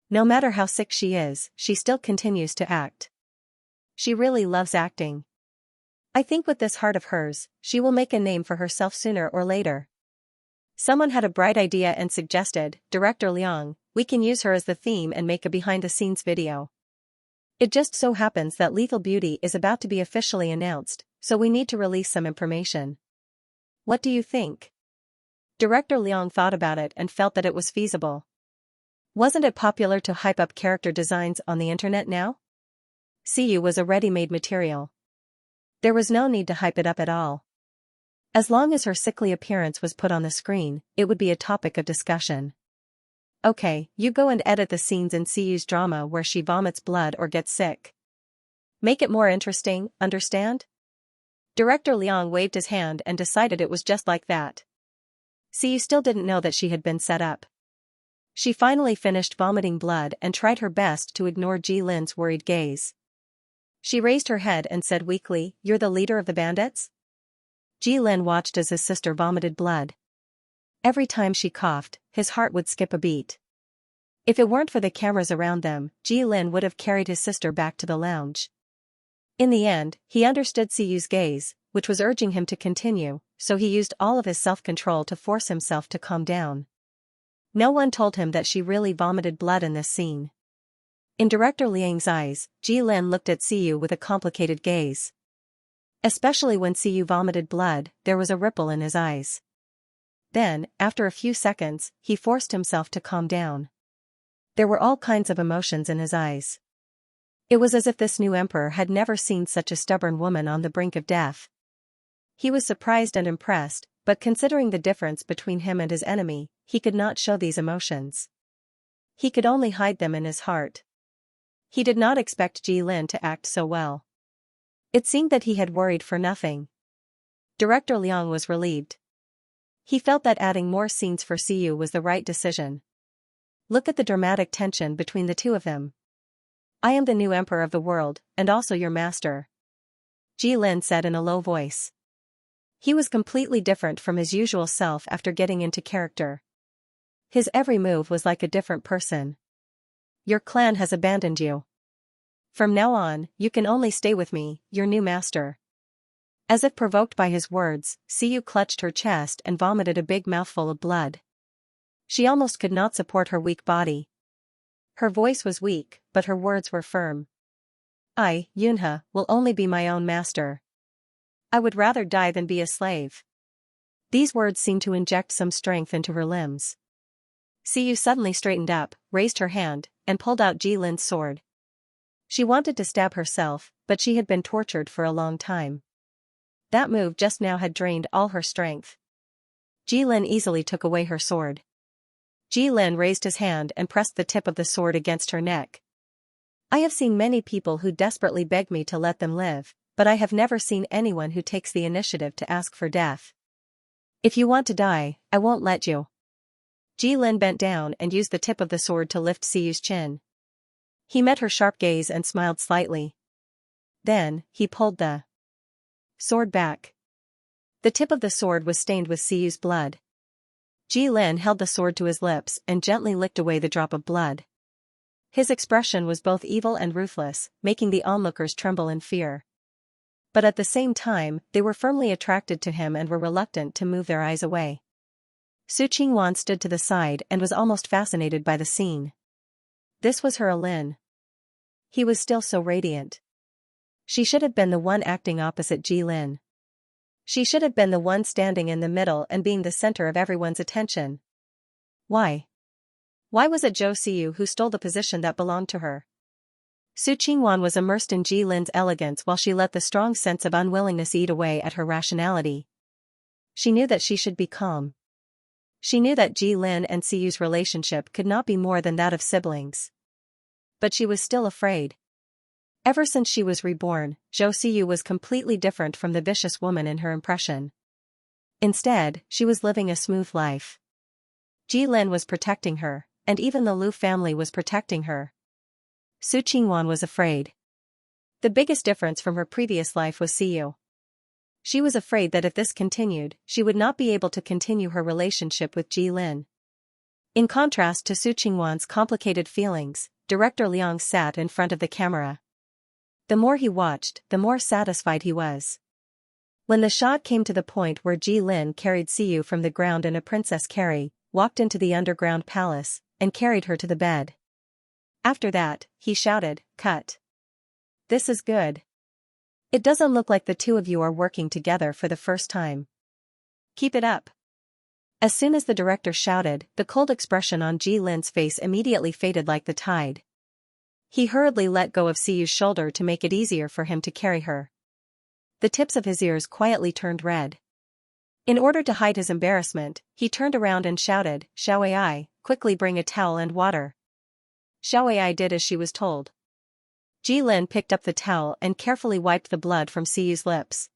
No matter how sick she is, she still continues to act. She really loves acting. I think with this heart of hers, she will make a name for herself sooner or later. Someone had a bright idea and suggested, Director Liang, we can use her as the theme and make a behind-the-scenes video. It just so happens that Lethal Beauty is about to be officially announced, so we need to release some information. What do you think? Director Liang thought about it and felt that it was feasible. Wasn't it popular to hype up character designs on the internet now? Siyu was a ready-made material. There was no need to hype it up at all. As long as her sickly appearance was put on the screen, it would be a topic of discussion. Okay, you go and edit the scenes in Siyu's drama where she vomits blood or gets sick. Make it more interesting, understand? Director Liang waved his hand and decided it was just like that. Siyu still didn't know that she had been set up. She finally finished vomiting blood and tried her best to ignore Ji Lin's worried gaze. She raised her head and said weakly, "You're the leader of the bandits?" Ji Lin watched as his sister vomited blood. Every time she coughed, his heart would skip a beat. If it weren't for the cameras around them, Ji Lin would have carried his sister back to the lounge. In the end, he understood Siyu's gaze, which was urging him to continue, so he used all of his self-control to force himself to calm down. No one told him that she really vomited blood in this scene. In Director Liang's eyes, Ji Lin looked at Siyu with a complicated gaze. Especially when Siyu vomited blood, there was a ripple in his eyes. Then, after a few seconds, he forced himself to calm down. There were all kinds of emotions in his eyes. It was as if this new emperor had never seen such a stubborn woman on the brink of death. He was surprised and impressed, but considering the difference between him and his enemy, he could not show these emotions. He could only hide them in his heart. He did not expect Ji Lin to act so well. It seemed that he had worried for nothing. Director Liang was relieved. He felt that adding more scenes for Siyu was the right decision. Look at the dramatic tension between the two of them. "I am the new emperor of the world, and also your master," Ji Lin said in a low voice. He was completely different from his usual self after getting into character. His every move was like a different person. "Your clan has abandoned you. From now on, you can only stay with me, your new master." As if provoked by his words, Siyu clutched her chest and vomited a big mouthful of blood. She almost could not support her weak body. Her voice was weak, but her words were firm. "I, Yunhe, will only be my own master. I would rather die than be a slave." These words seemed to inject some strength into her limbs. Siyu suddenly straightened up, raised her hand, and pulled out Ji Lin's sword. She wanted to stab herself, but she had been tortured for a long time. That move just now had drained all her strength. Ji Lin easily took away her sword. Ji Lin raised his hand and pressed the tip of the sword against her neck. "I have seen many people who desperately beg me to let them live, but I have never seen anyone who takes the initiative to ask for death. If you want to die, I won't let you." Ji Lin bent down and used the tip of the sword to lift Siyu's chin. He met her sharp gaze and smiled slightly. Then, he pulled the sword back. The tip of the sword was stained with Siyu's blood. Ji Lin held the sword to his lips and gently licked away the drop of blood. His expression was both evil and ruthless, making the onlookers tremble in fear. But at the same time, they were firmly attracted to him and were reluctant to move their eyes away. Su Qingwan stood to the side and was almost fascinated by the scene. This was her Alin. He was still so radiant. She should have been the one acting opposite Ji Lin. She should have been the one standing in the middle and being the center of everyone's attention. Why? Why was it Zhou Siyu who stole the position that belonged to her? Su Qingwan was immersed in Ji Lin's elegance while she let the strong sense of unwillingness eat away at her rationality. She knew that she should be calm. She knew that Ji Lin and Siyu's relationship could not be more than that of siblings. But she was still afraid. Ever since she was reborn, Zhou Siyu was completely different from the vicious woman in her impression. Instead, she was living a smooth life. Ji Lin was protecting her, and even the Lu family was protecting her. Su Qingwan was afraid. The biggest difference from her previous life was Siyu. She was afraid that if this continued, she would not be able to continue her relationship with Ji Lin. In contrast to Su Qingwan's complicated feelings, Director Liang sat in front of the camera. The more he watched, the more satisfied he was. When the shot came to the point where Ji Lin carried Siyu from the ground in a princess carry, walked into the underground palace, and carried her to the bed. After that, he shouted, "Cut. This is good. It doesn't look like the two of you are working together for the first time. Keep it up." As soon as the director shouted, the cold expression on Ji Lin's face immediately faded like the tide. He hurriedly let go of Siyu's shoulder to make it easier for him to carry her. The tips of his ears quietly turned red. In order to hide his embarrassment, he turned around and shouted, "Xiaoai, quickly bring a towel and water." Xiaoai did as she was told. Jilin picked up the towel and carefully wiped the blood from Siyu's lips.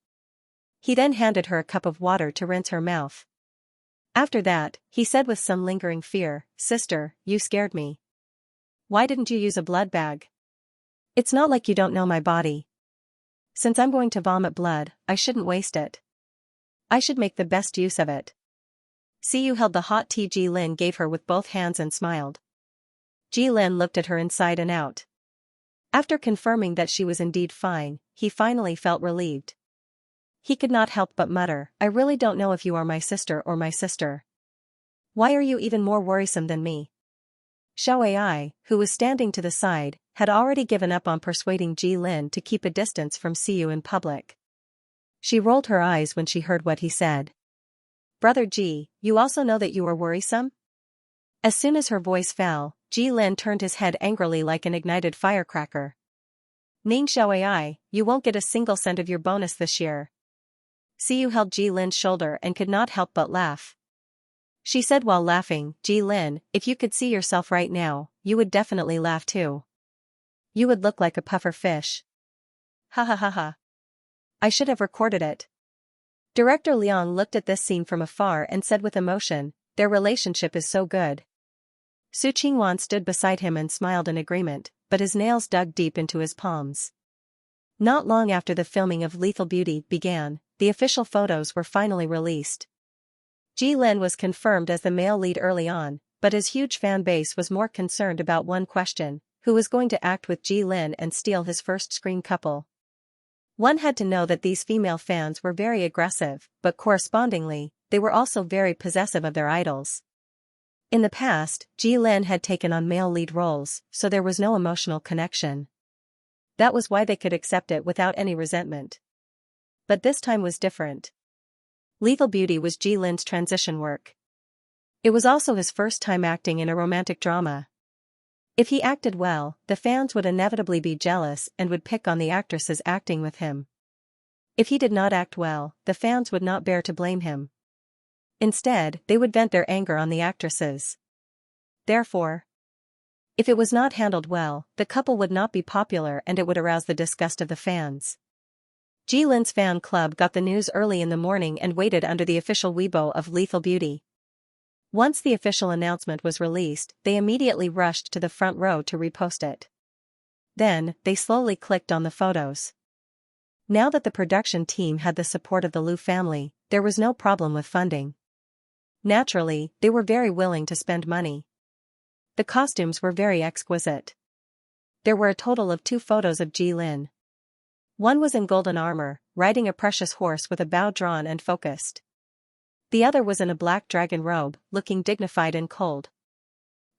He then handed her a cup of water to rinse her mouth. After that, he said with some lingering fear, "Sister, you scared me. Why didn't you use a blood bag? It's not like you don't know my body. Since I'm going to vomit blood, I shouldn't waste it. I should make the best use of it." Siyu held the hot tea Jilin gave her with both hands and smiled. Jilin looked at her inside and out. After confirming that she was indeed fine, he finally felt relieved. He could not help but mutter, "I really don't know if you are my sister or my sister. Why are you even more worrisome than me?" Xiaoai, who was standing to the side, had already given up on persuading Jilin to keep a distance from Siyu in public. She rolled her eyes when she heard what he said. "Brother Ji, you also know that you are worrisome?" As soon as her voice fell, Jilin turned his head angrily like an ignited firecracker. "Ning Xiaoai, you won't get a single cent of your bonus this year." Siyu held Jilin's shoulder and could not help but laugh. She said while laughing, "Jilin, if you could see yourself right now, you would definitely laugh too. You would look like a puffer fish. Ha ha ha ha. I should have recorded it." Director Liang looked at this scene from afar and said with emotion, "Their relationship is so good." Su Qingwan stood beside him and smiled in agreement, but his nails dug deep into his palms. Not long after the filming of Lethal Beauty began, the official photos were finally released. Jilin was confirmed as the male lead early on, but his huge fan base was more concerned about one question: who was going to act with Jilin and steal his first screen couple? One had to know that these female fans were very aggressive, but correspondingly, they were also very possessive of their idols. In the past, Jilin had taken on male lead roles, so there was no emotional connection. That was why they could accept it without any resentment. But this time was different. Lethal Beauty was Jilin's transition work. It was also his first time acting in a romantic drama. If he acted well, the fans would inevitably be jealous and would pick on the actresses acting with him. If he did not act well, the fans would not bear to blame him. Instead, they would vent their anger on the actresses. Therefore, if it was not handled well, the couple would not be popular and it would arouse the disgust of the fans. Jilin's fan club got the news early in the morning and waited under the official Weibo of Lethal Beauty. Once the official announcement was released, they immediately rushed to the front row to repost it. Then, they slowly clicked on the photos. Now that the production team had the support of the Liu family, there was no problem with funding. Naturally, they were very willing to spend money. The costumes were very exquisite. There were a total of 2 photos of Jilin. One was in golden armor, riding a precious horse with a bow drawn and focused. The other was in a black dragon robe, looking dignified and cold.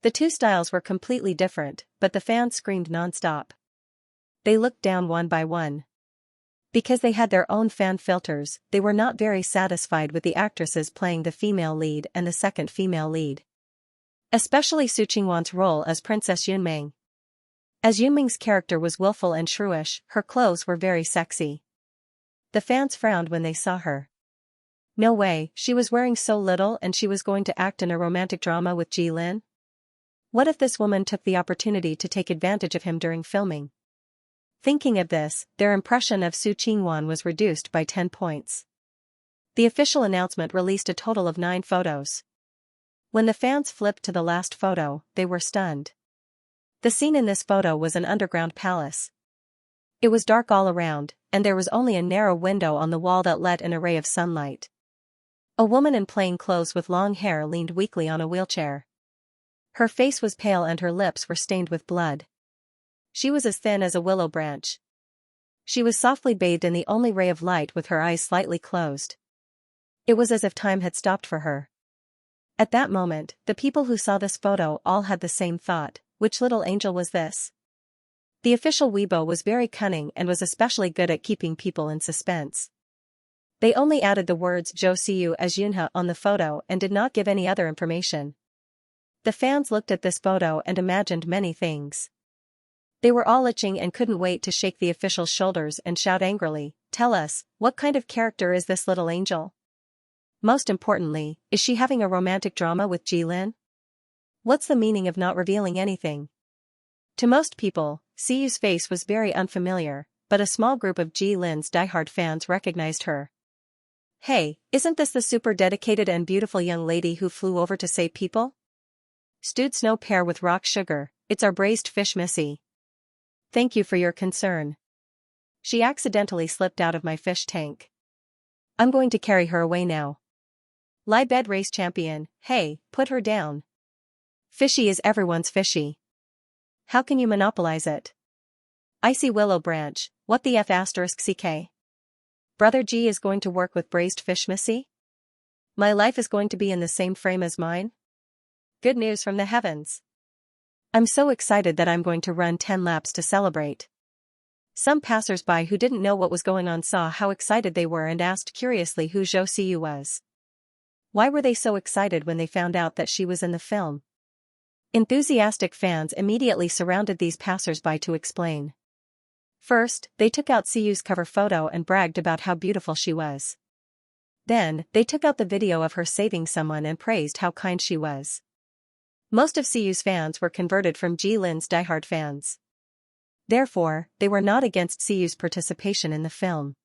The 2 styles were completely different, but the fans screamed non-stop. They looked down one by one. Because they had their own fan filters, they were not very satisfied with the actresses playing the female lead and the second female lead. Especially Su Qingwan's role as Princess Yunming. As Yunming's character was willful and shrewish, her clothes were very sexy. The fans frowned when they saw her. No way, she was wearing so little and she was going to act in a romantic drama with Jilin? What if this woman took the opportunity to take advantage of him during filming? Thinking of this, their impression of Su Qingwan was reduced by 10 points. The official announcement released a total of 9 photos. When the fans flipped to the last photo, they were stunned. The scene in this photo was an underground palace. It was dark all around, and there was only a narrow window on the wall that let an array of sunlight. A woman in plain clothes with long hair leaned weakly on a wheelchair. Her face was pale and her lips were stained with blood. She was as thin as a willow branch. She was softly bathed in the only ray of light with her eyes slightly closed. It was as if time had stopped for her. At that moment, the people who saw this photo all had the same thought: which little angel was this? The official Weibo was very cunning and was especially good at keeping people in suspense. They only added the words Zhou Siyu as Yunhe on the photo and did not give any other information. The fans looked at this photo and imagined many things. They were all itching and couldn't wait to shake the official's shoulders and shout angrily, "Tell us, what kind of character is this little angel? Most importantly, is she having a romantic drama with Jilin? What's the meaning of not revealing anything?" To most people, Siyu's face was very unfamiliar, but a small group of Jilin's diehard fans recognized her. "Hey, isn't this the super dedicated and beautiful young lady who flew over to save people? Stewed snow pear with rock sugar, it's our braised fish missy. Thank you for your concern. She accidentally slipped out of my fish tank. I'm going to carry her away now. Lie bed race champion, hey, put her down. Fishy is everyone's fishy. How can you monopolize it? Icy willow branch, what the F asterisk CK? Brother G is going to work with braised fish missy? My life is going to be in the same frame as mine? Good news from the heavens. I'm so excited that I'm going to run 10 laps to celebrate." Some passers-by who didn't know what was going on saw how excited they were and asked curiously who Zhou Siyu was. Why were they so excited when they found out that she was in the film? Enthusiastic fans immediately surrounded these passers-by to explain. First, they took out Siyu's cover photo and bragged about how beautiful she was. Then, they took out the video of her saving someone and praised how kind she was. Most of Siyu's fans were converted from Jilin's diehard fans. Therefore, they were not against Siyu's participation in the film.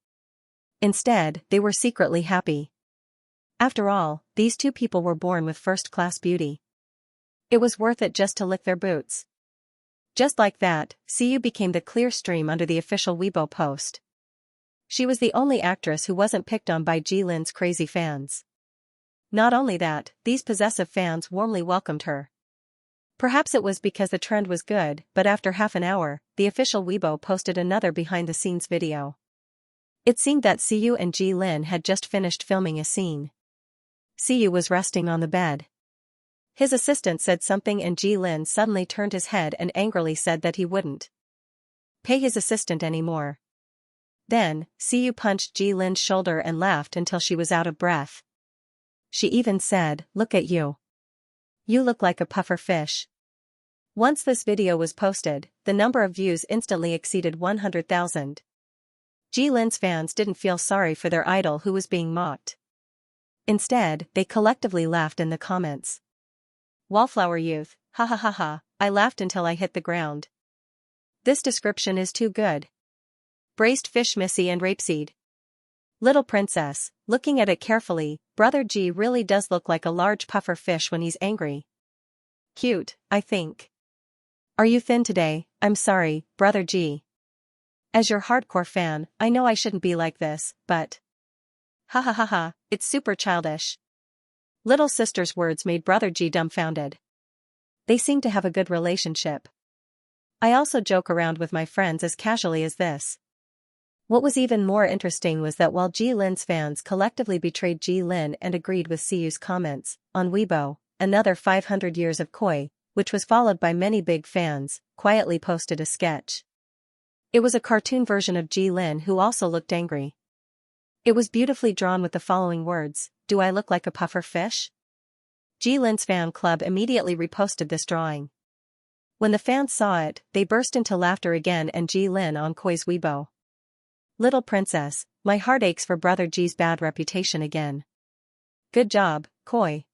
Instead, they were secretly happy. After all, these two people were born with first-class beauty. It was worth it just to lick their boots. Just like that, Siyu became the clear stream under the official Weibo post. She was the only actress who wasn't picked on by Jilin's crazy fans. Not only that, these possessive fans warmly welcomed her. Perhaps it was because the trend was good, but after half an hour, the official Weibo posted another behind-the-scenes video. It seemed that Siyu and Jilin had just finished filming a scene. Siyu was resting on the bed. His assistant said something and Jilin suddenly turned his head and angrily said that he wouldn't pay his assistant anymore. Then, Siyu punched Jilin's shoulder and laughed until she was out of breath. She even said, "Look at you. You look like a puffer fish." Once this video was posted, the number of views instantly exceeded 100,000. Jilin's fans didn't feel sorry for their idol who was being mocked. Instead, they collectively laughed in the comments. "Wallflower youth, ha ha ha ha, I laughed until I hit the ground. This description is too good. Braised fish missy and rapeseed. Little princess, looking at it carefully, Brother G really does look like a large puffer fish when he's angry. Cute, I think. Are you thin today? I'm sorry, Brother G. As your hardcore fan, I know I shouldn't be like this, but... Ha ha ha ha, it's super childish." Little sister's words made Brother G dumbfounded. They seem to have a good relationship. I also joke around with my friends as casually as this. What was even more interesting was that while Jilin's fans collectively betrayed Jilin and agreed with Siyu's comments, on Weibo, another 500 years of koi, which was followed by many big fans, quietly posted a sketch. It was a cartoon version of Jilin who also looked angry. It was beautifully drawn with the following words, "Do I look like a puffer fish?" Jilin's fan club immediately reposted this drawing. When the fans saw it, they burst into laughter again and Jilin on Koi's Weibo. Little princess, my heart aches for Brother G's bad reputation again. Good job, Koi.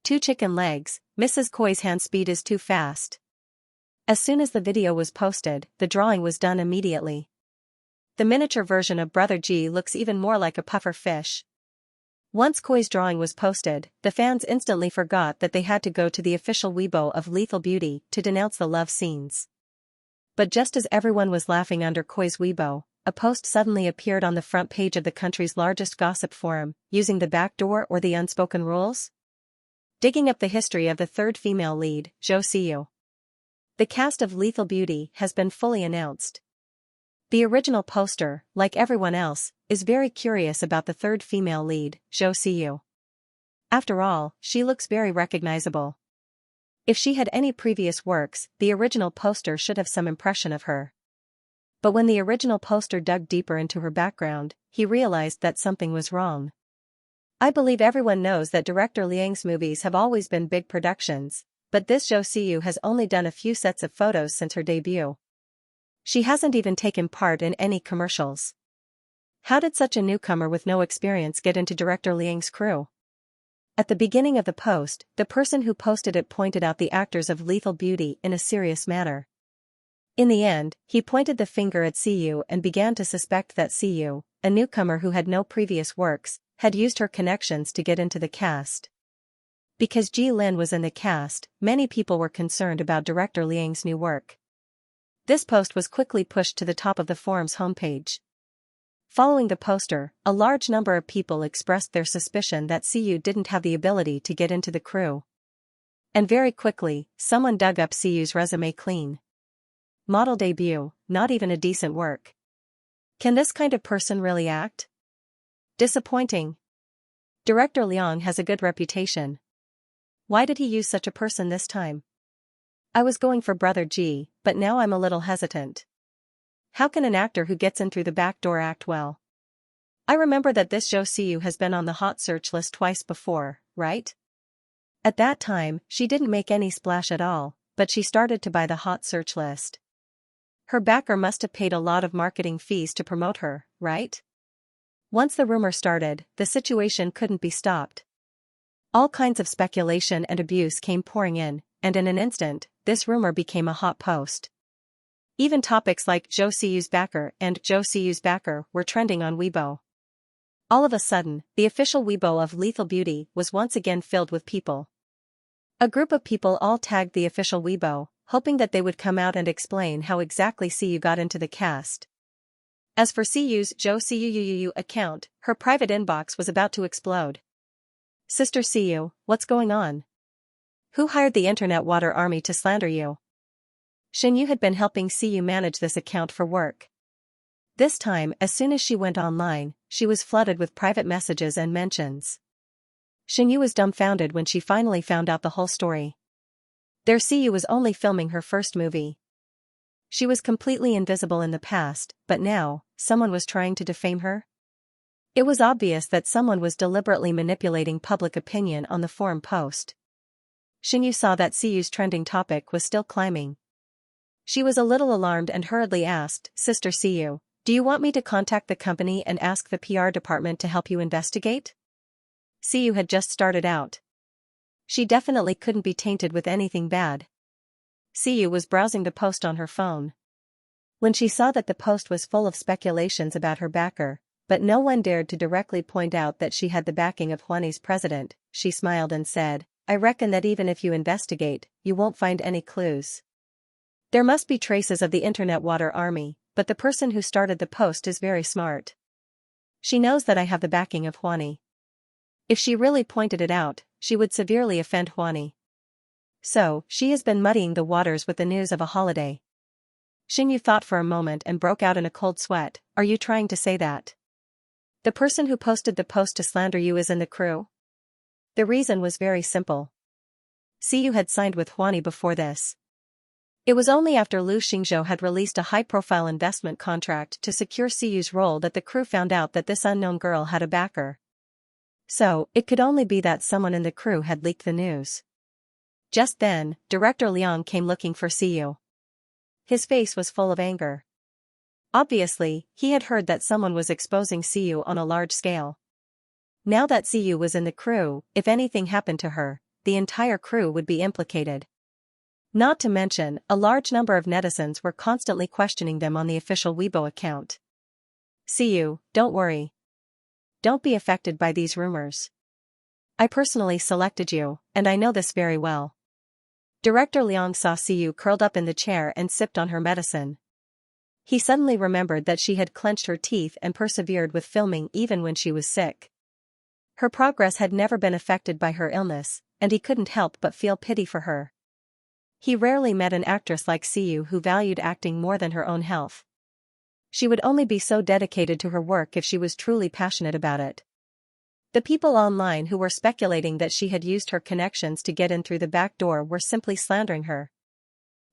2 chicken legs, Mrs. Koi's hand speed is too fast. As soon as the video was posted, the drawing was done immediately. The miniature version of Brother G looks even more like a puffer fish. Once Koi's drawing was posted, the fans instantly forgot that they had to go to the official Weibo of Lethal Beauty to denounce the love scenes. But just as everyone was laughing under Koi's Weibo, a post suddenly appeared on the front page of the country's largest gossip forum, using the backdoor or the unspoken rules? Digging up the history of the third female lead, Zhou Siyu. The cast of Lethal Beauty has been fully announced. The original poster, like everyone else, is very curious about the third female lead, Zhou Siyu. After all, she looks very recognizable. If she had any previous works, the original poster should have some impression of her. But when the original poster dug deeper into her background, he realized that something was wrong. I believe everyone knows that director Liang's movies have always been big productions, but this Zhou Siyu has only done a few sets of photos since her debut. She hasn't even taken part in any commercials. How did such a newcomer with no experience get into Director Liang's crew? At the beginning of the post, the person who posted it pointed out the actors of Lethal Beauty in a serious manner. In the end, he pointed the finger at Siyu and began to suspect that Siyu, a newcomer who had no previous works, had used her connections to get into the cast. Because Ji Lin was in the cast, many people were concerned about Director Liang's new work. This post was quickly pushed to the top of the forum's homepage. Following the poster, a large number of people expressed their suspicion that Siyu didn't have the ability to get into the crew. And very quickly, someone dug up Siyu's resume clean. Model debut, not even a decent work. Can this kind of person really act? Disappointing. Director Liang has a good reputation. Why did he use such a person this time? I was going for Brother G, but now I'm a little hesitant. How can an actor who gets in through the back door act well? I remember that this Zhou Siyu has been on the hot search list twice before, right? At that time, she didn't make any splash at all, but she started to buy the hot search list. Her backer must have paid a lot of marketing fees to promote her, right? Once the rumor started, the situation couldn't be stopped. All kinds of speculation and abuse came pouring in, and in an instant, this rumor became a hot post. Even topics like Zhou Siyu's backer and Zhou Siyu's backer were trending on Weibo. All of a sudden, the official Weibo of Lethal Beauty was once again filled with people. A group of people all tagged the official Weibo, hoping that they would come out and explain how exactly Siyu got into the cast. As for Siyu's Zhou Siyu account, her private inbox was about to explode. Sister Siyu, what's going on? Who hired the internet water army to slander you? Xianxia had been helping Siyu manage this account for work. This time, as soon as she went online, she was flooded with private messages and mentions. Xianxia was dumbfounded when she finally found out the whole story. Their Siyu was only filming her first movie. She was completely invisible in the past, but now, someone was trying to defame her? It was obvious that someone was deliberately manipulating public opinion on the forum post. Xianxia saw that Siyu's trending topic was still climbing. She was a little alarmed and hurriedly asked, Sister Siyu, do you want me to contact the company and ask the PR department to help you investigate? Siyu had just started out. She definitely couldn't be tainted with anything bad. Siyu was browsing the post on her phone. When she saw that the post was full of speculations about her backer, but no one dared to directly point out that she had the backing of Huani's president, she smiled and said, I reckon that even if you investigate, you won't find any clues. There must be traces of the internet water army, but the person who started the post is very smart. She knows that I have the backing of Huani. If she really pointed it out, she would severely offend Huani. So, she has been muddying the waters with the news of a holiday. Xianxia thought for a moment and broke out in a cold sweat, are you trying to say that the person who posted the post to slander you is in the crew? The reason was very simple. Siyu had signed with Huani before this. It was only after Lu Xingzhou had released a high-profile investment contract to secure Siyu's role that the crew found out that this unknown girl had a backer. So, it could only be that someone in the crew had leaked the news. Just then, Director Liang came looking for Siyu. His face was full of anger. Obviously, he had heard that someone was exposing Siyu on a large scale. Now that Siyu was in the crew, if anything happened to her, the entire crew would be implicated. Not to mention, a large number of netizens were constantly questioning them on the official Weibo account. Siyu, don't worry. Don't be affected by these rumors. I personally selected you, and I know this very well. Director Liang saw Siyu curled up in the chair and sipped on her medicine. He suddenly remembered that she had clenched her teeth and persevered with filming even when she was sick. Her progress had never been affected by her illness, and he couldn't help but feel pity for her. He rarely met an actress like Siyu who valued acting more than her own health. She would only be so dedicated to her work if she was truly passionate about it. The people online who were speculating that she had used her connections to get in through the back door were simply slandering her.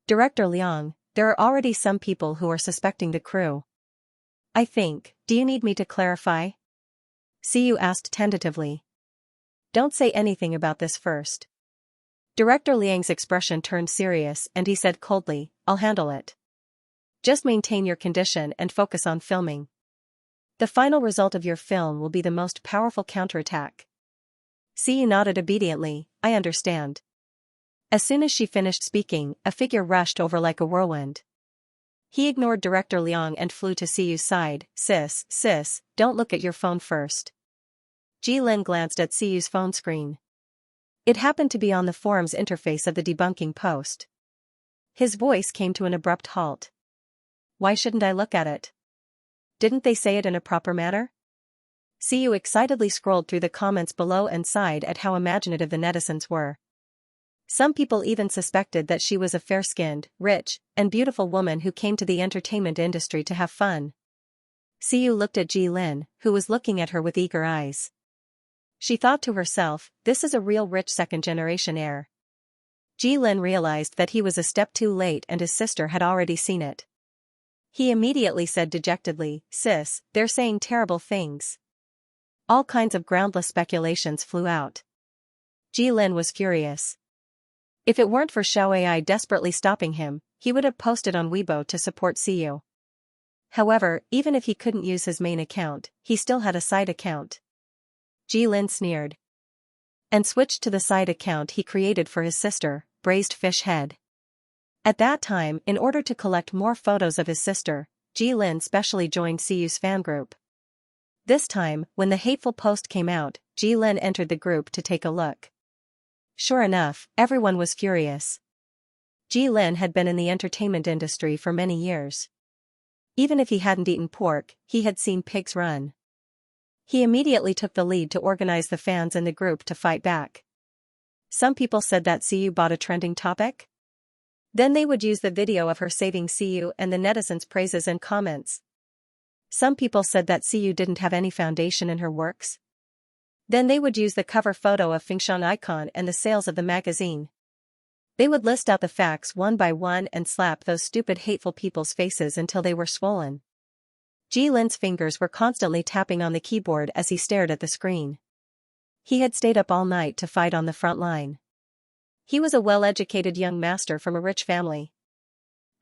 Director Liang, there are already some people who are suspecting the crew. I think, do you need me to clarify? Siyu asked tentatively. Don't say anything about this first. Director Liang's expression turned serious and he said coldly, I'll handle it. Just maintain your condition and focus on filming. The final result of your film will be the most powerful counterattack. Xiyu nodded obediently. I understand. As soon as she finished speaking, a figure rushed over like a whirlwind. He ignored Director Liang and flew to Xiyu's side. Sis, don't look at your phone first. Jilin glanced at Xiyu's phone screen. It happened to be on the forum's interface of the debunking post. His voice came to an abrupt halt. Why shouldn't I look at it? Didn't they say it in a proper manner? Xiyu excitedly scrolled through the comments below and sighed at how imaginative the netizens were. Some people even suspected that she was a fair-skinned, rich, and beautiful woman who came to the entertainment industry to have fun. Xiyu looked at Jilin, who was looking at her with eager eyes. She thought to herself, this is a real rich second-generation heir. Jilin realized that he was a step too late and his sister had already seen it. He immediately said dejectedly, Sis, they're saying terrible things. All kinds of groundless speculations flew out. Jilin was furious. If it weren't for Xiaoai desperately stopping him, he would have posted on Weibo to support Xiyu. However, even if he couldn't use his main account, he still had a side account. Jilin sneered. And switched to the side account he created for his sister, Braised Fish Head. At that time, in order to collect more photos of his sister, Jilin specially joined Xiyu's fan group. This time, when the hateful post came out, Jilin entered the group to take a look. Sure enough, everyone was furious. Jilin had been in the entertainment industry for many years. Even if he hadn't eaten pork, he had seen pigs run. He immediately took the lead to organize the fans in the group to fight back. Some people said that Xiyu bought a trending topic. Then they would use the video of her saving Xiyu and the netizens' praises and comments. Some people said that Xiyu didn't have any foundation in her works. Then they would use the cover photo of Fengshan icon and the sales of the magazine. They would list out the facts one by one and slap those stupid hateful people's faces until they were swollen. Jilin's fingers were constantly tapping on the keyboard as he stared at the screen. He had stayed up all night to fight on the front line. He was a well-educated young master from a rich family.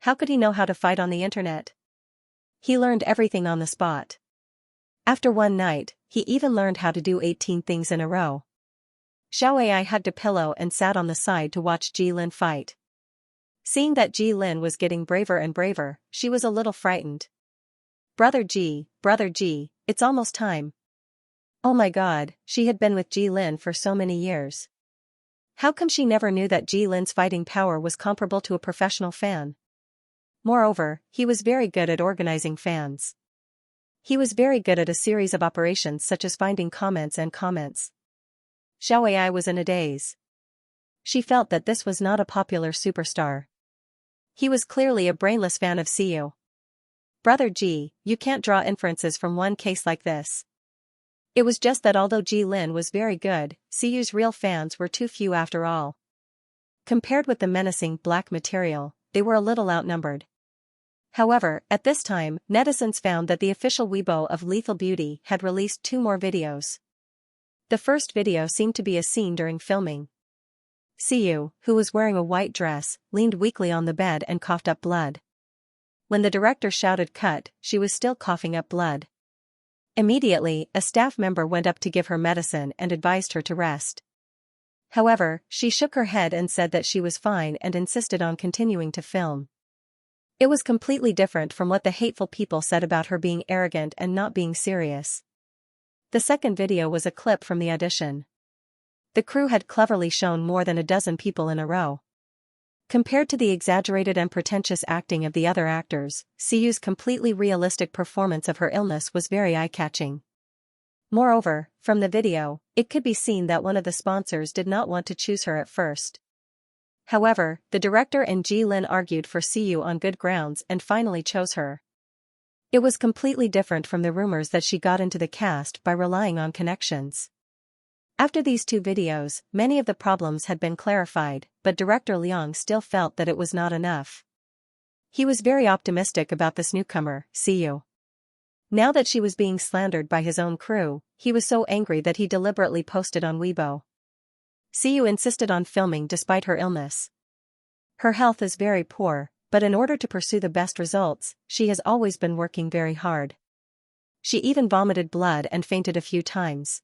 How could he know how to fight on the internet? He learned everything on the spot. After one night, he even learned how to do 18 things in a row. Xiaoai hugged a pillow and sat on the side to watch Jilin fight. Seeing that Jilin was getting braver and braver, she was a little frightened. Brother Ji, it's almost time. Oh my god, she had been with Jilin for so many years. How come she never knew that Jilin's fighting power was comparable to a professional fan? Moreover, he was very good at organizing fans. He was very good at a series of operations such as finding comments and comments. Xiaoai was in a daze. She felt that this was not a popular superstar. He was clearly a brainless fan of Xiyu. Brother Ji, you can't draw inferences from one case like this. It was just that although Jilin was very good, Xiyu's real fans were too few after all. Compared with the menacing black material, they were a little outnumbered. However, at this time, netizens found that the official Weibo of Lethal Beauty had released 2 more videos. The first video seemed to be a scene during filming. Xiyu, who was wearing a white dress, leaned weakly on the bed and coughed up blood. When the director shouted cut, she was still coughing up blood. Immediately, a staff member went up to give her medicine and advised her to rest. However, she shook her head and said that she was fine and insisted on continuing to film. It was completely different from what the hateful people said about her being arrogant and not being serious. The second video was a clip from the audition. The crew had cleverly shown more than a dozen people in a row. Compared to the exaggerated and pretentious acting of the other actors, Xiyu's completely realistic performance of her illness was very eye-catching. Moreover, from the video, it could be seen that one of the sponsors did not want to choose her at first. However, the director and Jilin argued for Xiyu on good grounds and finally chose her. It was completely different from the rumors that she got into the cast by relying on connections. After these 2 videos, many of the problems had been clarified, but Director Liang still felt that it was not enough. He was very optimistic about this newcomer, Xiyu. Now that she was being slandered by his own crew, he was so angry that he deliberately posted on Weibo. Xiyu insisted on filming despite her illness. Her health is very poor, But in order to pursue the best results, she has always been working very hard. She even vomited blood and fainted a few times.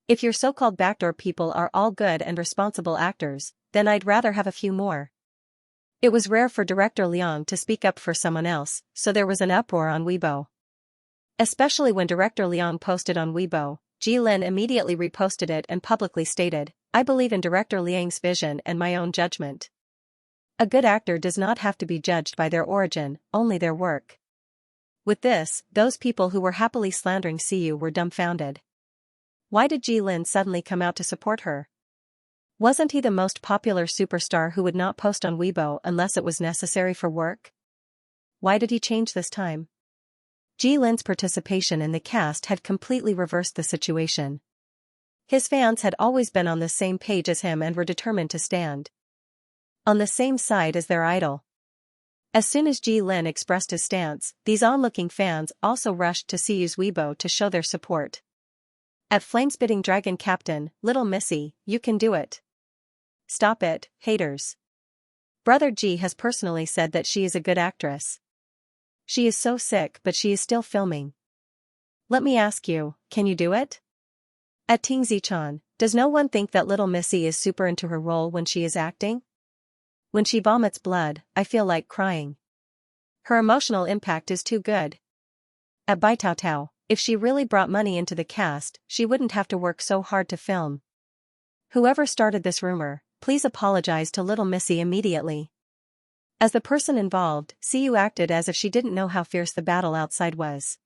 If your so-called backdoor people are all good and responsible actors, then I'd rather have a few more. It was rare for director Liang to speak up for someone else, so there was an uproar on Weibo. Especially when director Liang posted on Weibo, Jilin immediately reposted it and publicly stated, "I believe in director Liang's vision and my own judgment. A good actor does not have to be judged by their origin, only their work." With this, those people who were happily slandering Siyu were dumbfounded. Why did Jilin suddenly come out to support her? Wasn't he the most popular superstar who would not post on Weibo unless it was necessary for work? Why did he change this time? Jilin's participation in the cast had completely reversed the situation. His fans had always been on the same page as him and were determined to stand on the same side as their idol. As soon as Jilin expressed his stance, these onlooking fans also rushed to Siyu's Weibo to show their support. At Flamespitting Dragon Captain, Little Missy, you can do it. Stop it, haters. Brother G has personally said that she is a good actress. She is so sick but she is still filming. Let me ask you, can you do it? At Tingzi-chan, does no one think that Little Missy is super into her role when she is acting? When she vomits blood, I feel like crying. Her emotional impact is too good. At Baitaotao, if she really brought money into the cast, she wouldn't have to work so hard to film. Whoever started this rumor, please apologize to Little Missy immediately. As the person involved, Siyu acted as if she didn't know how fierce the battle outside was.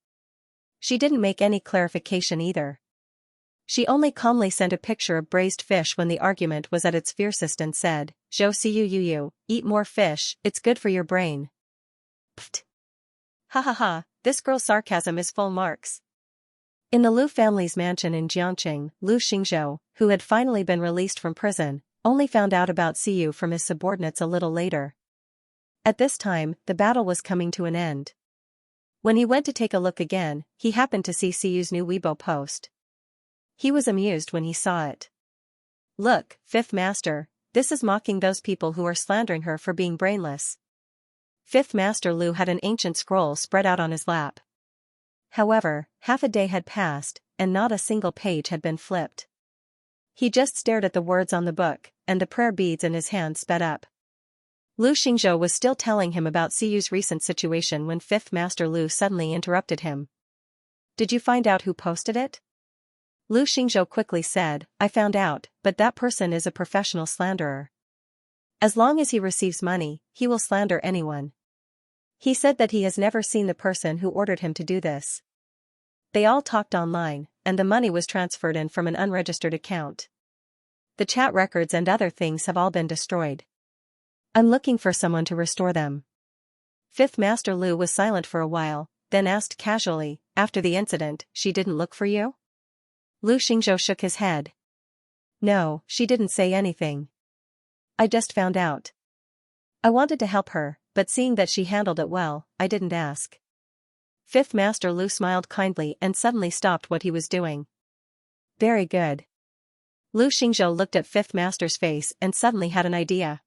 She didn't make any clarification either. She only calmly sent a picture of braised fish when the argument was at its fiercest and said, "Zhou Siyu, eat more fish, it's good for your brain." Pfft. Ha ha ha, this girl's sarcasm is full marks. In the Liu family's mansion in Jiangqing, Liu Xingzhou, who had finally been released from prison, only found out about Siyu from his subordinates a little later. At this time, the battle was coming to an end. When he went to take a look again, he happened to see Siyu's new Weibo post. He was amused when he saw it. "Look, Fifth Master, this is mocking those people who are slandering her for being brainless." Fifth Master Liu had an ancient scroll spread out on his lap. However, half a day had passed, and not a single page had been flipped. He just stared at the words on the book, and the prayer beads in his hand sped up. Liu Xingzhou was still telling him about Siyu's recent situation when Fifth Master Liu suddenly interrupted him. "Did you find out who posted it?" Liu Xingzhou quickly said, "I found out, but that person is a professional slanderer. As long as he receives money, he will slander anyone. He said that he has never seen the person who ordered him to do this. They all talked online, and the money was transferred in from an unregistered account. The chat records and other things have all been destroyed. I'm looking for someone to restore them." Fifth Master Liu was silent for a while, then asked casually, "After the incident, she didn't look for you?" Liu Xingzhou shook his head. "No, she didn't say anything. I just found out. I wanted to help her, but seeing that she handled it well, I didn't ask." Fifth Master Liu smiled kindly and suddenly stopped what he was doing. "Very good." Liu Xingzhou looked at Fifth Master's face and suddenly had an idea.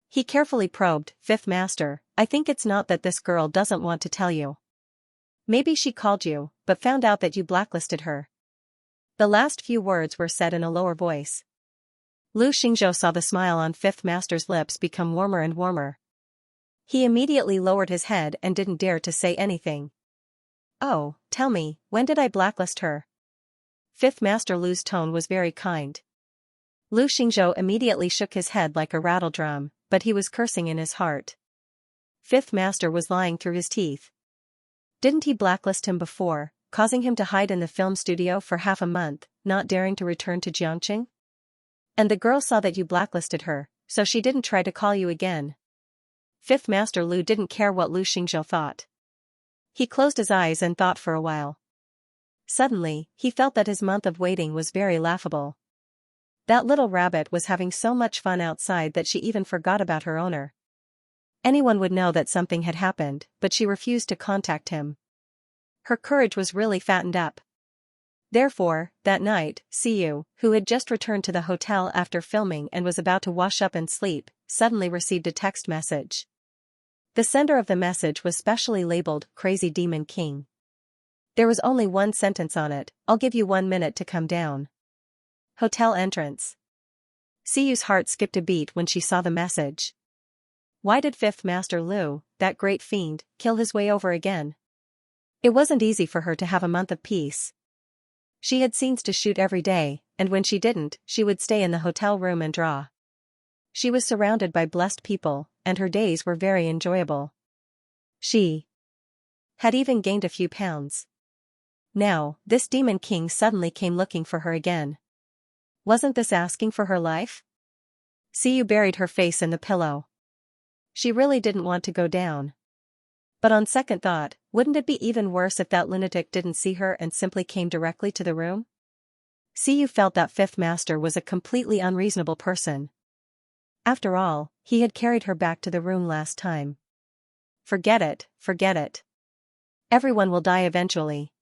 He carefully probed, "Fifth Master, I think it's not that this girl doesn't want to tell you. Maybe she called you, but found out that you blacklisted her." The last few words were said in a lower voice. Liu Xingzhou saw the smile on Fifth Master's lips become warmer and warmer. He immediately lowered his head and didn't dare to say anything. "Oh, tell me, when did I blacklist her?" Fifth Master Liu's tone was very kind. Liu Xingzhou immediately shook his head like a rattle drum, but he was cursing in his heart. Fifth Master was lying through his teeth. Didn't he blacklist him before, causing him to hide in the film studio for half a month, not daring to return to Jiangqing? And the girl saw that you blacklisted her, so she didn't try to call you again. Fifth Master Liu didn't care what Liu Xingzhou thought. He closed his eyes and thought for a while. Suddenly, he felt that his month of waiting was very laughable. That little rabbit was having so much fun outside that she even forgot about her owner. Anyone would know that something had happened, but she refused to contact him. Her courage was really fattened up. Therefore, that night, Siyu, who had just returned to the hotel after filming and was about to wash up and sleep, suddenly received a text message. The sender of the message was specially labeled Crazy Demon King. There was only one sentence on it: "I'll give you 1 minute to come down." Hotel entrance. Siyu's heart skipped a beat when she saw the message. Why did Fifth Master Lu, that great fiend, kill his way over again? It wasn't easy for her to have a month of peace. She had scenes to shoot every day, and when she didn't, she would stay in the hotel room and draw. She was surrounded by blessed people, and her days were very enjoyable. She had even gained a few pounds. Now, this Demon King suddenly came looking for her again. Wasn't this asking for her life? Siyu buried her face in the pillow. She really didn't want to go down. But on second thought, wouldn't it be even worse if that lunatic didn't see her and simply came directly to the room? Siyu felt that Fifth Master was a completely unreasonable person. After all, he had carried her back to the room last time. Forget it, forget it. Everyone will die eventually.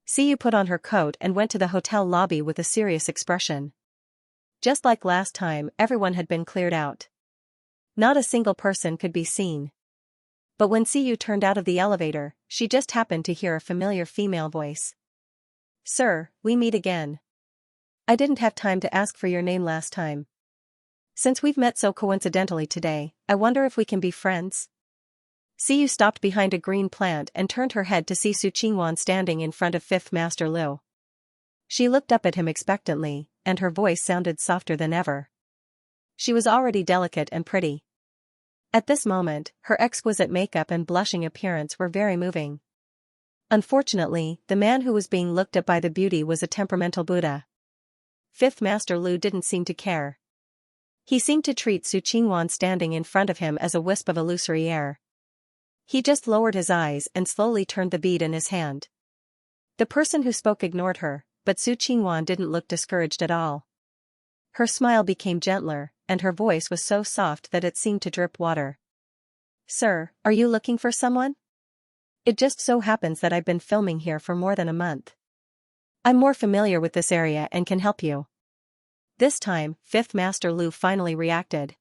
Siyu put on her coat and went to the hotel lobby with a serious expression. Just like last time, everyone had been cleared out. Not a single person could be seen. But when Siyu turned out of the elevator, she just happened to hear a familiar female voice. "Sir, we meet again. I didn't have time to ask for your name last time. Since we've met so coincidentally today, I wonder if we can be friends?" Siyu stopped behind a green plant and turned her head to see Su Qingwan standing in front of Fifth Master Lu. She looked up at him expectantly, and her voice sounded softer than ever. She was already delicate and pretty. At this moment, her exquisite makeup and blushing appearance were very moving. Unfortunately, the man who was being looked at by the beauty was a temperamental Buddha. Fifth Master Lu didn't seem to care. He seemed to treat Su Qingwan standing in front of him as a wisp of illusory air. He just lowered his eyes and slowly turned the bead in his hand. The person who spoke ignored her, but Su Qingwan didn't look discouraged at all. Her smile became gentler, and her voice was so soft that it seemed to drip water. "Sir, are you looking for someone? It just so happens that I've been filming here for more than a month. I'm more familiar with this area and can help you." This time, Fifth Master Lu finally reacted.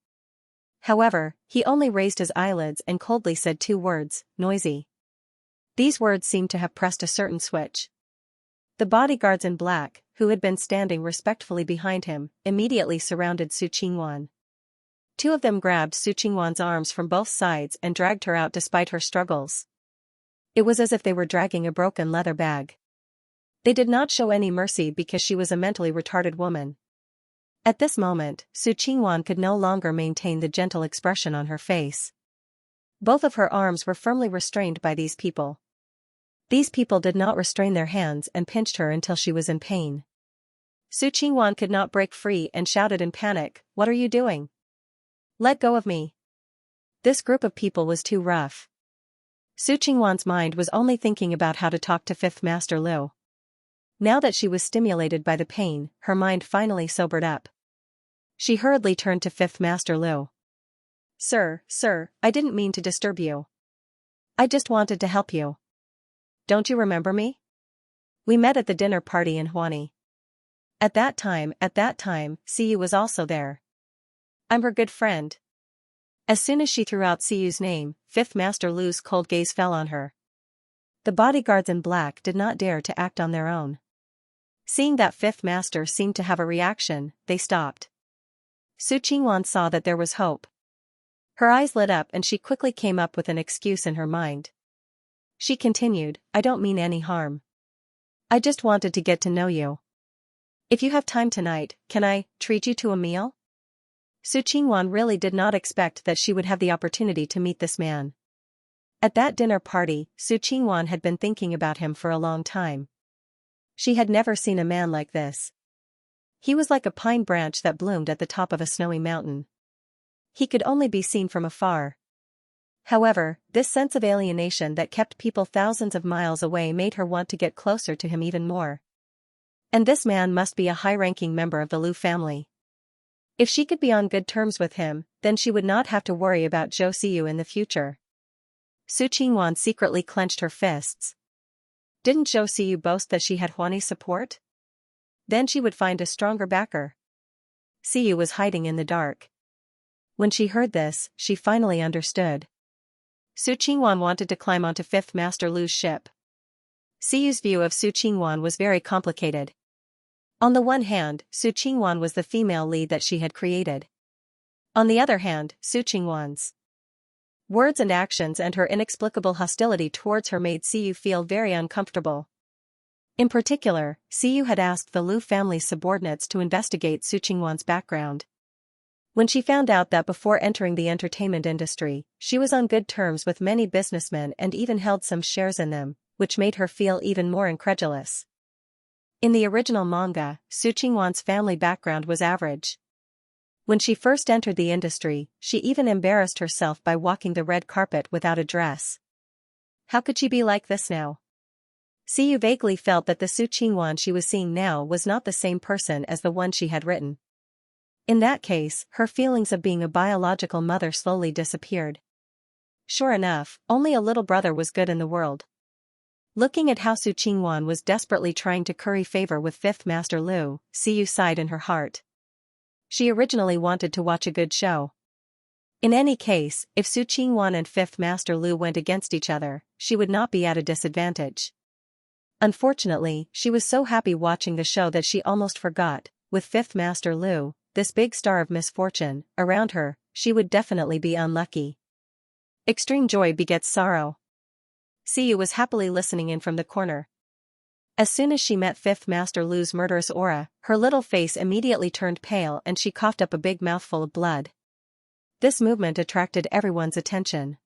However, he only raised his eyelids and coldly said 2 words: "Noisy." These words seemed to have pressed a certain switch. The bodyguards in black, who had been standing respectfully behind him, immediately surrounded Su Qingwan. 2 of them grabbed Su Qingwan's arms from both sides and dragged her out despite her struggles. It was as if they were dragging a broken leather bag. They did not show any mercy because she was a mentally retarded woman. At this moment, Su Qingwan could no longer maintain the gentle expression on her face. Both of her arms were firmly restrained by these people. These people did not restrain their hands and pinched her until she was in pain. Su Qingwan could not break free and shouted in panic, "What are you doing? Let go of me." This group of people was too rough. Su Qingwan's mind was only thinking about how to talk to Fifth Master Lu. Now that she was stimulated by the pain, her mind finally sobered up. She hurriedly turned to Fifth Master Lu. Sir, I didn't mean to disturb you. I just wanted to help you. Don't you remember me? We met at the dinner party in Huani. At that time, Siyu was also there. I'm her good friend." As soon as she threw out Siyu's name, Fifth Master Lu's cold gaze fell on her. The bodyguards in black did not dare to act on their own. Seeing that Fifth Master seemed to have a reaction, they stopped. Su Qingwan saw that there was hope. Her eyes lit up and she quickly came up with an excuse in her mind. She continued, "I don't mean any harm. I just wanted to get to know you. If you have time tonight, can I treat you to a meal?" Su Qingwan really did not expect that she would have the opportunity to meet this man. At that dinner party, Su Qingwan had been thinking about him for a long time. She had never seen a man like this. He was like a pine branch that bloomed at the top of a snowy mountain. He could only be seen from afar. However, this sense of alienation that kept people thousands of miles away made her want to get closer to him even more. And this man must be a high-ranking member of the Lu family. If she could be on good terms with him, then she would not have to worry about Zhou Siyu in the future. Su Qingwan secretly clenched her fists. Didn't Zhou Siyu boast that she had Huani's support? Then she would find a stronger backer. Siyu was hiding in the dark. When she heard this, she finally understood. Su Qingwan wanted to climb onto Fifth Master Lu's ship. Siyu's view of Su Qingwan was very complicated. On the one hand, Su Qingwan was the female lead that she had created. On the other hand, Su Qingwan's words and actions and her inexplicable hostility towards her made Siyu feel very uncomfortable. In particular, Siyu had asked the Lu family's subordinates to investigate Su Qingwan's background. When she found out that before entering the entertainment industry, she was on good terms with many businessmen and even held some shares in them, which made her feel even more incredulous. In the original manga, Su Qingwan's family background was average. When she first entered the industry, she even embarrassed herself by walking the red carpet without a dress. How could she be like this now? Siyu vaguely felt that the Su Qingwan she was seeing now was not the same person as the one she had written. In that case, her feelings of being a biological mother slowly disappeared. Sure enough, only a little brother was good in the world. Looking at how Su Qingwan was desperately trying to curry favor with Fifth Master Lu, Siyu sighed in her heart. She originally wanted to watch a good show. In any case, if Su Qingwan and Fifth Master Lu went against each other, she would not be at a disadvantage. Unfortunately, she was so happy watching the show that she almost forgot, with Fifth Master Lu, this big star of misfortune, around her, she would definitely be unlucky. Extreme joy begets sorrow. Siyu was happily listening in from the corner. As soon as she met Fifth Master Lu's murderous aura, her little face immediately turned pale and she coughed up a big mouthful of blood. This movement attracted everyone's attention.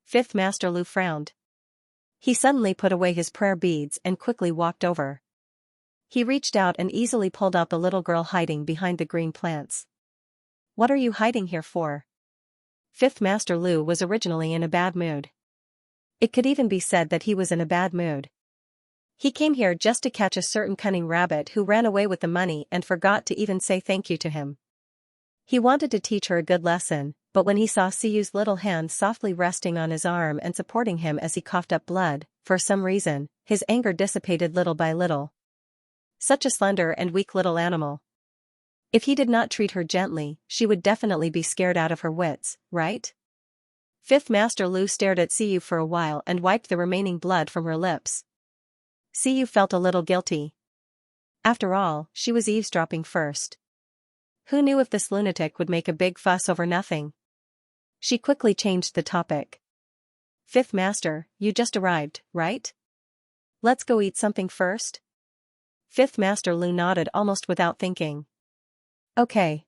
Fifth Master Lu frowned. He suddenly put away his prayer beads and quickly walked over. He reached out and easily pulled out the little girl hiding behind the green plants. What are you hiding here for? Fifth Master Lu was originally in a bad mood. It could even be said that he was in a bad mood. He came here just to catch a certain cunning rabbit who ran away with the money and forgot to even say thank you to him. He wanted to teach her a good lesson, but when he saw Siyu's little hand softly resting on his arm and supporting him as he coughed up blood, for some reason, his anger dissipated little by little. Such a slender and weak little animal. If he did not treat her gently, she would definitely be scared out of her wits, right? Fifth Master Lu stared at Siyu for a while and wiped the remaining blood from her lips. Siyu felt a little guilty. After all, she was eavesdropping first. Who knew if this lunatic would make a big fuss over nothing? She quickly changed the topic. Fifth Master, you just arrived, right? Let's go eat something first? Fifth Master Lu nodded almost without thinking. Okay.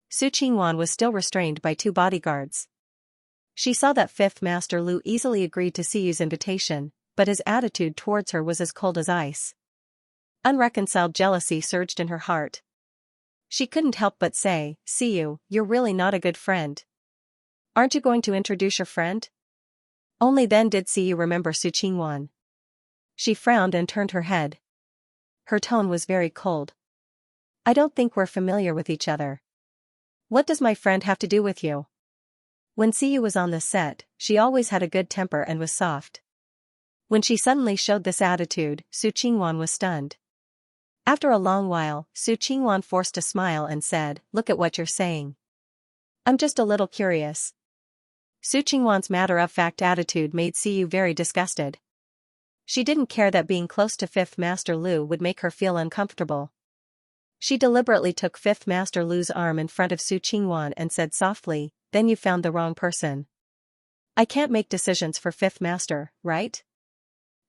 Su Qingwan was still restrained by 2 bodyguards. She saw that Fifth Master Lu easily agreed to Siyu's invitation, but his attitude towards her was as cold as ice. Unreconciled jealousy surged in her heart. She couldn't help but say, Siyu, you're really not a good friend. Aren't you going to introduce your friend? Only then did Siyu remember Su Qingwan. She frowned and turned her head. Her tone was very cold. I don't think we're familiar with each other. What does my friend have to do with you? When Siyu was on the set, she always had a good temper and was soft. When she suddenly showed this attitude, Su Qingwan was stunned. After a long while, Su Qingwan forced a smile and said, Look at what you're saying. I'm just a little curious. Su Qingwan's matter-of-fact attitude made Siyu very disgusted. She didn't care that being close to Fifth Master Lu would make her feel uncomfortable. She deliberately took Fifth Master Lu's arm in front of Su Qingwan and said softly, Then you found the wrong person. I can't make decisions for Fifth Master, right?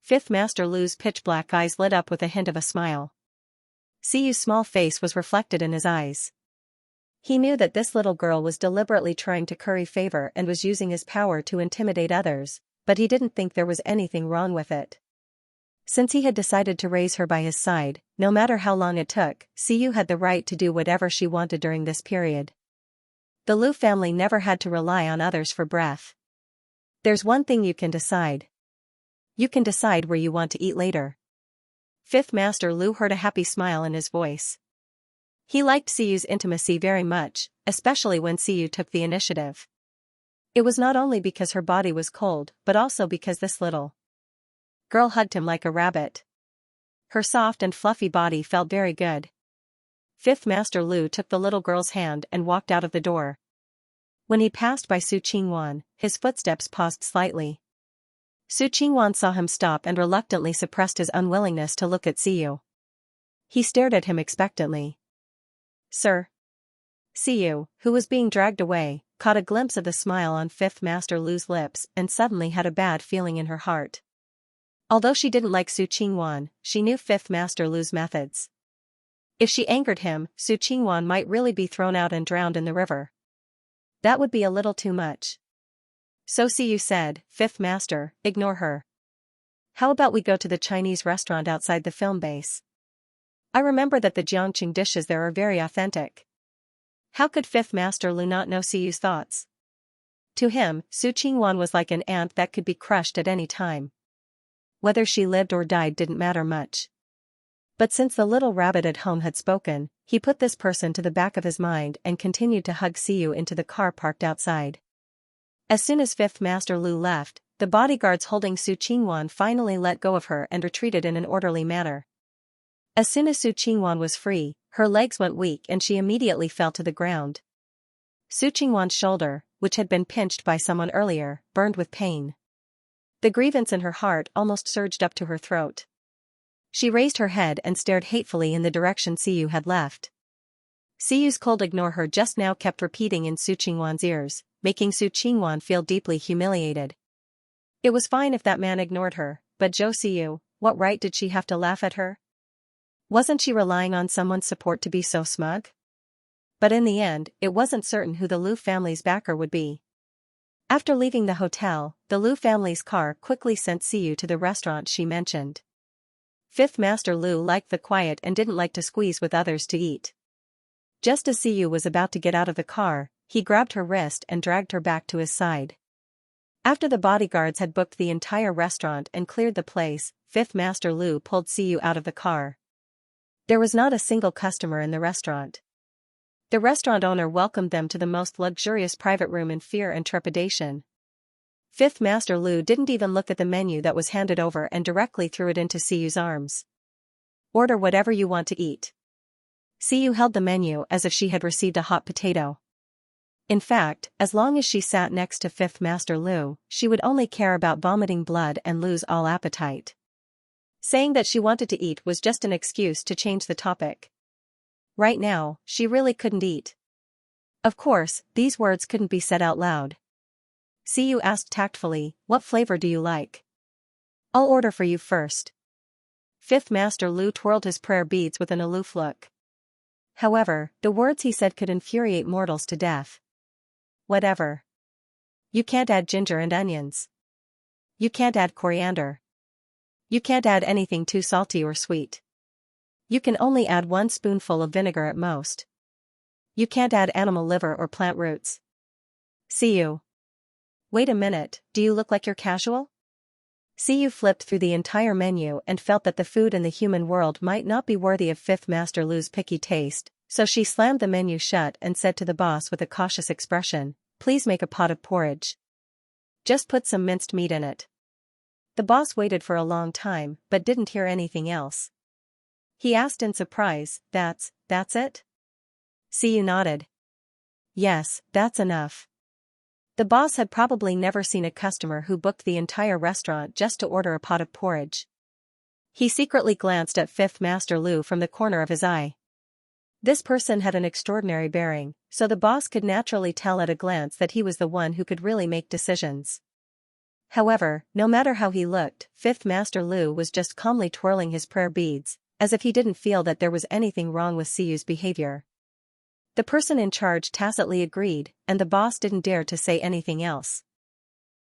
Fifth Master Lu's pitch-black eyes lit up with a hint of a smile. Siyu's small face was reflected in his eyes. He knew that this little girl was deliberately trying to curry favor and was using his power to intimidate others, but he didn't think there was anything wrong with it. Since he had decided to raise her by his side, no matter how long it took, Siyu had the right to do whatever she wanted during this period. The Lu family never had to rely on others for breath. There's one thing you can decide. You can decide where you want to eat later. Fifth Master Lu heard a happy smile in his voice. He liked Siyu's intimacy very much, especially when Siyu took the initiative. It was not only because her body was cold but also because this little girl hugged him like a rabbit. Her soft and fluffy body felt very good. Fifth Master Lu took the little girl's hand and walked out of the door. When he passed by Su Qingwan, his footsteps paused slightly. Su Qingwan saw him stop and reluctantly suppressed his unwillingness to look at Siyu. He stared at him expectantly. "Sir." Siyu, who was being dragged away, caught a glimpse of the smile on Fifth Master Lu's lips and suddenly had a bad feeling in her heart. Although she didn't like Su Qingwan, she knew Fifth Master Lu's methods. If she angered him, Su Qingwan might really be thrown out and drowned in the river. That would be a little too much. So Siyu said, "Fifth Master, ignore her. How about we go to the Chinese restaurant outside the film base? I remember that the Jiangqing dishes there are very authentic." How could Fifth Master Lu not know Siyu's thoughts? To him, Su Qingwan was like an ant that could be crushed at any time. Whether she lived or died didn't matter much. But since the little rabbit at home had spoken, he put this person to the back of his mind and continued to hug Siyu into the car parked outside. As soon as Fifth Master Lu left, the bodyguards holding Su Qingwan finally let go of her and retreated in an orderly manner. As soon as Su Qingwan was free, her legs went weak and she immediately fell to the ground. Su Qingwan's shoulder, which had been pinched by someone earlier, burned with pain. The grievance in her heart almost surged up to her throat. She raised her head and stared hatefully in the direction Siyu had left. Siyu's cold "ignore her" just now kept repeating in Su Qingwan's ears, making Su Qingwan feel deeply humiliated. It was fine if that man ignored her, but Zhou Siyu, what right did she have to laugh at her? Wasn't she relying on someone's support to be so smug? But in the end, it wasn't certain who the Lu family's backer would be. After leaving the hotel, the Lu family's car quickly sent Siyu to the restaurant she mentioned. Fifth Master Lu liked the quiet and didn't like to squeeze with others to eat. Just as Siyu was about to get out of the car, he grabbed her wrist and dragged her back to his side. After the bodyguards had booked the entire restaurant and cleared the place, Fifth Master Lu pulled Siyu out of the car. There was not a single customer in the restaurant. The restaurant owner welcomed them to the most luxurious private room in fear and trepidation. Fifth Master Lu didn't even look at the menu that was handed over and directly threw it into Siyu's arms. "Order whatever you want to eat." Siyu held the menu as if she had received a hot potato. In fact, as long as she sat next to Fifth Master Lu, she would only care about vomiting blood and lose all appetite. Saying that she wanted to eat was just an excuse to change the topic. Right now, she really couldn't eat. Of course, these words couldn't be said out loud. Siyu asked tactfully, "What flavor do you like?" "I'll order for you first." Fifth Master Lu twirled his prayer beads with an aloof look. However, the words he said could infuriate mortals to death. "Whatever. You can't add ginger and onions. You can't add coriander. You can't add anything too salty or sweet. You can only add 1 spoonful of vinegar at most. You can't add animal liver or plant roots." Siyu. Wait a minute, do you look like you're casual? Siyu flipped through the entire menu and felt that the food in the human world might not be worthy of Fifth Master Lu's picky taste, so she slammed the menu shut and said to the boss with a cautious expression, "Please make a pot of porridge. Just put some minced meat in it." The boss waited for a long time but didn't hear anything else. He asked in surprise, That's it?" Siyu nodded. "Yes, that's enough." The boss had probably never seen a customer who booked the entire restaurant just to order a pot of porridge. He secretly glanced at Fifth Master Lu from the corner of his eye. This person had an extraordinary bearing, so the boss could naturally tell at a glance that he was the one who could really make decisions. However, no matter how he looked, Fifth Master Lu was just calmly twirling his prayer beads, as if he didn't feel that there was anything wrong with Siyu's behavior. The person in charge tacitly agreed, and the boss didn't dare to say anything else.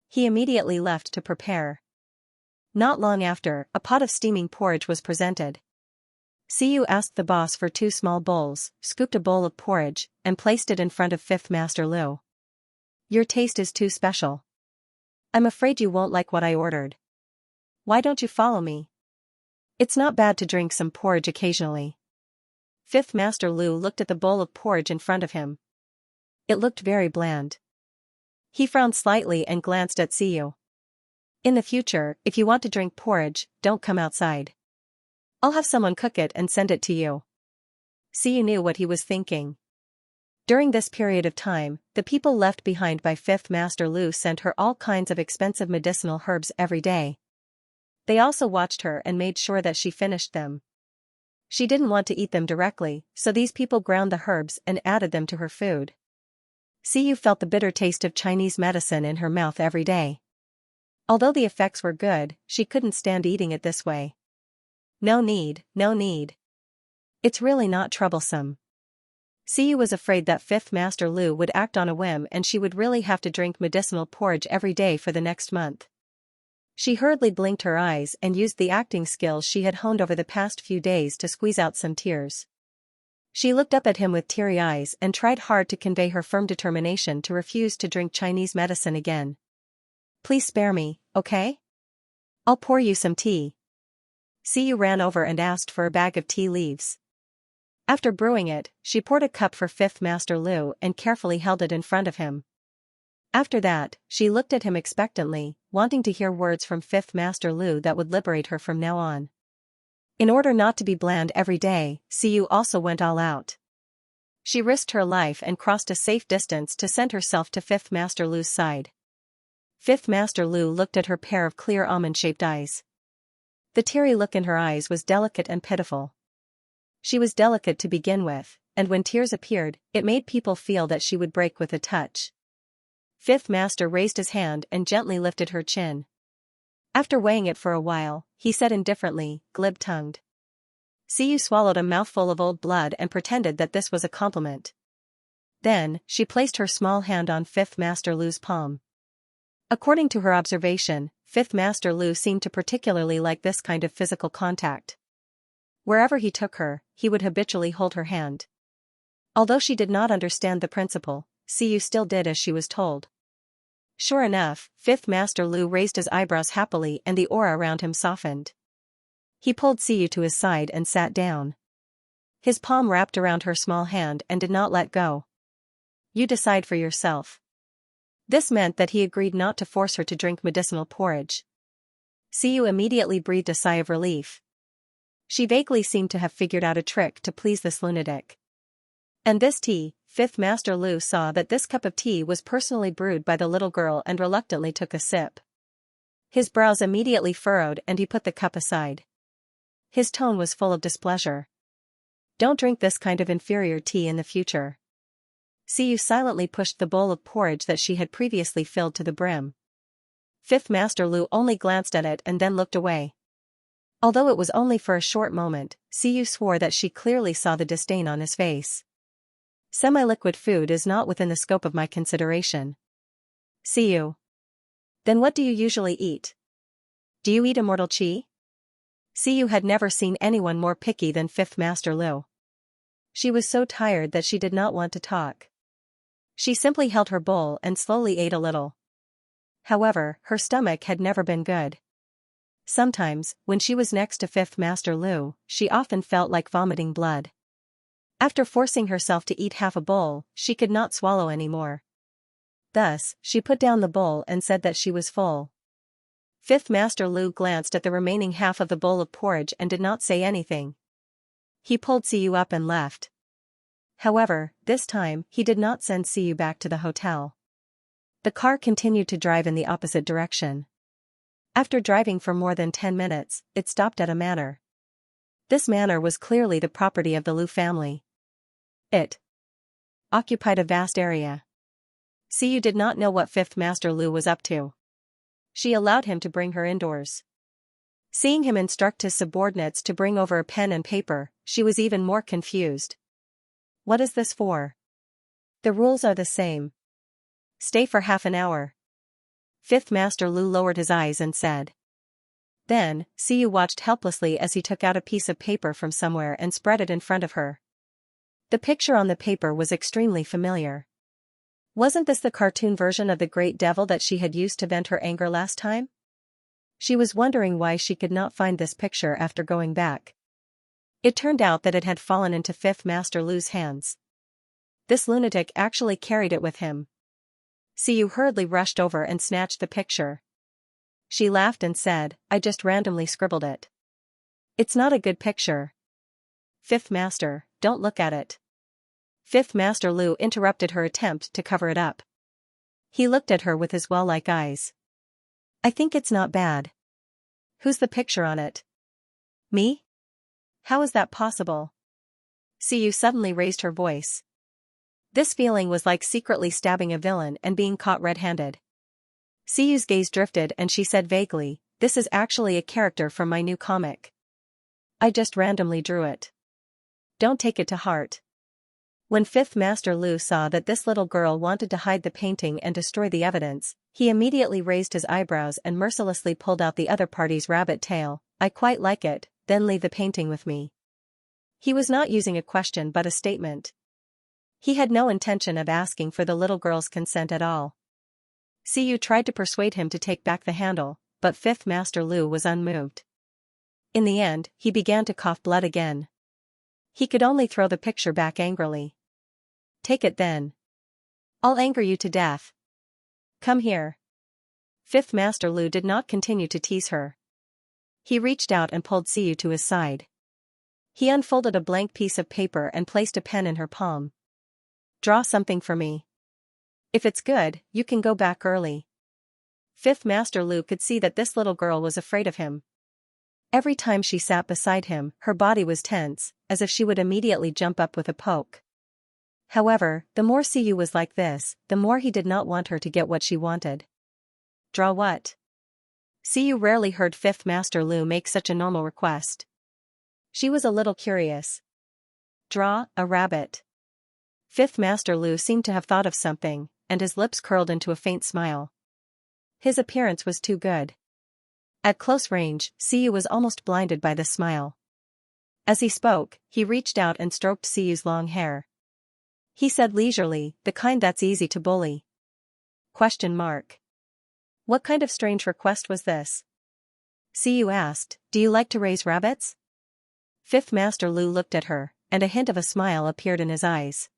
He immediately left to prepare. Not long after, a pot of steaming porridge was presented. Siyu asked the boss for 2 small bowls, scooped a bowl of porridge, and placed it in front of Fifth Master Lu. "Your taste is too special. I'm afraid you won't like what I ordered. Why don't you follow me? It's not bad to drink some porridge occasionally." Fifth Master Lu looked at the bowl of porridge in front of him. It looked very bland. He frowned slightly and glanced at Siyu. "In the future, if you want to drink porridge, don't come outside. I'll have someone cook it and send it to you." Siyu knew what he was thinking. During this period of time, the people left behind by Fifth Master Lu sent her all kinds of expensive medicinal herbs every day. They also watched her and made sure that she finished them. She didn't want to eat them directly, so these people ground the herbs and added them to her food. Xiyu felt the bitter taste of Chinese medicine in her mouth every day. Although the effects were good, she couldn't stand eating it this way. No need, no need. It's really not troublesome. Xiyu was afraid that Fifth Master Lu would act on a whim and she would really have to drink medicinal porridge every day for the next month. She hurriedly blinked her eyes and used the acting skills she had honed over the past few days to squeeze out some tears. She looked up at him with teary eyes and tried hard to convey her firm determination to refuse to drink Chinese medicine again. Please spare me, okay? I'll pour you some tea. Xiyu ran over and asked for a bag of tea leaves. After brewing it, she poured a cup for Fifth Master Lu and carefully held it in front of him. After that, she looked at him expectantly, wanting to hear words from Fifth Master Lu that would liberate her from now on. In order not to be bland every day, Xiyu also went all out. She risked her life and crossed a safe distance to send herself to Fifth Master Lu's side. Fifth Master Lu looked at her pair of clear almond-shaped eyes. The teary look in her eyes was delicate and pitiful. She was delicate to begin with, and when tears appeared, it made people feel that she would break with a touch. Fifth Master raised his hand and gently lifted her chin. After weighing it for a while, he said indifferently, glib-tongued. Xiyu swallowed a mouthful of old blood and pretended that this was a compliment. Then, she placed her small hand on Fifth Master Lu's palm. According to her observation, Fifth Master Lu seemed to particularly like this kind of physical contact. Wherever he took her, he would habitually hold her hand. Although she did not understand the principle, Xiyu still did as she was told. Sure enough, Fifth Master Lu raised his eyebrows happily and the aura around him softened. He pulled Xiyu to his side and sat down. His palm wrapped around her small hand and did not let go. You decide for yourself. This meant that he agreed not to force her to drink medicinal porridge. Xiyu immediately breathed a sigh of relief. She vaguely seemed to have figured out a trick to please this lunatic. And this tea, Fifth Master Lu saw that this cup of tea was personally brewed by the little girl and reluctantly took a sip. His brows immediately furrowed and he put the cup aside. His tone was full of displeasure. Don't drink this kind of inferior tea in the future. Xiyu silently pushed the bowl of porridge that she had previously filled to the brim. Fifth Master Lu only glanced at it and then looked away. Although it was only for a short moment, Xiyu swore that she clearly saw the disdain on his face. Semi-liquid food is not within the scope of my consideration. Xiyu. Then what do you usually eat? Do you eat immortal qi? Xiyu had never seen anyone more picky than Fifth Master Lu. She was so tired that she did not want to talk. She simply held her bowl and slowly ate a little. However, her stomach had never been good. Sometimes, when she was next to Fifth Master Lu, she often felt like vomiting blood. After forcing herself to eat half a bowl, she could not swallow any more. Thus, she put down the bowl and said that she was full. Fifth Master Lu glanced at the remaining half of the bowl of porridge and did not say anything. He pulled Xiyu up and left. However, this time, he did not send Xiyu back to the hotel. The car continued to drive in the opposite direction. After driving for more than 10 minutes, it stopped at a manor. This manor was clearly the property of the Lu family. It occupied a vast area. Xiyu did not know what Fifth Master Lu was up to. She allowed him to bring her indoors. Seeing him instruct his subordinates to bring over a pen and paper, she was even more confused. What is this for? The rules are the same. Stay for half an hour. Fifth Master Lu lowered his eyes and said. Then, Xiyu watched helplessly as he took out a piece of paper from somewhere and spread it in front of her. The picture on the paper was extremely familiar. Wasn't this the cartoon version of the great devil that she had used to vent her anger last time? She was wondering why she could not find this picture after going back. It turned out that it had fallen into Fifth Master Lu's hands. This lunatic actually carried it with him. Xiyu hurriedly rushed over and snatched the picture. She laughed and said, I just randomly scribbled it. It's not a good picture. Fifth Master, don't look at it. Fifth Master Lu interrupted her attempt to cover it up. He looked at her with his well-like eyes. I think it's not bad. Who's the picture on it? Me? How is that possible? Xiu suddenly raised her voice. This feeling was like secretly stabbing a villain and being caught red-handed. Xiu's gaze drifted and she said vaguely, this is actually a character from my new comic. I just randomly drew it. Don't take it to heart. When Fifth Master Lu saw that this little girl wanted to hide the painting and destroy the evidence, he immediately raised his eyebrows and mercilessly pulled out the other party's rabbit tail. I quite like it, then leave the painting with me. He was not using a question but a statement. He had no intention of asking for the little girl's consent at all. Xiu tried to persuade him to take back the handle, but Fifth Master Lu was unmoved. In the end, he began to cough blood again. He could only throw the picture back angrily. Take it then. I'll anger you to death. Come here. Fifth Master Lu did not continue to tease her. He reached out and pulled Xiu to his side. He unfolded a blank piece of paper and placed a pen in her palm. Draw something for me. If it's good, you can go back early. Fifth Master Lu could see that this little girl was afraid of him. Every time she sat beside him, her body was tense, as if she would immediately jump up with a poke. However, the more Xiu was like this, the more he did not want her to get what she wanted. Draw what? Xiu rarely heard Fifth Master Lu make such a normal request. She was a little curious. Draw a rabbit. Fifth Master Lu seemed to have thought of something, and his lips curled into a faint smile. His appearance was too good. At close range, Xiu was almost blinded by the smile. As he spoke, he reached out and stroked Xiu's long hair. He said leisurely, the kind that's easy to bully. Question mark. What kind of strange request was this? Xiu asked, do you like to raise rabbits? Fifth Master Lu looked at her, and a hint of a smile appeared in his eyes.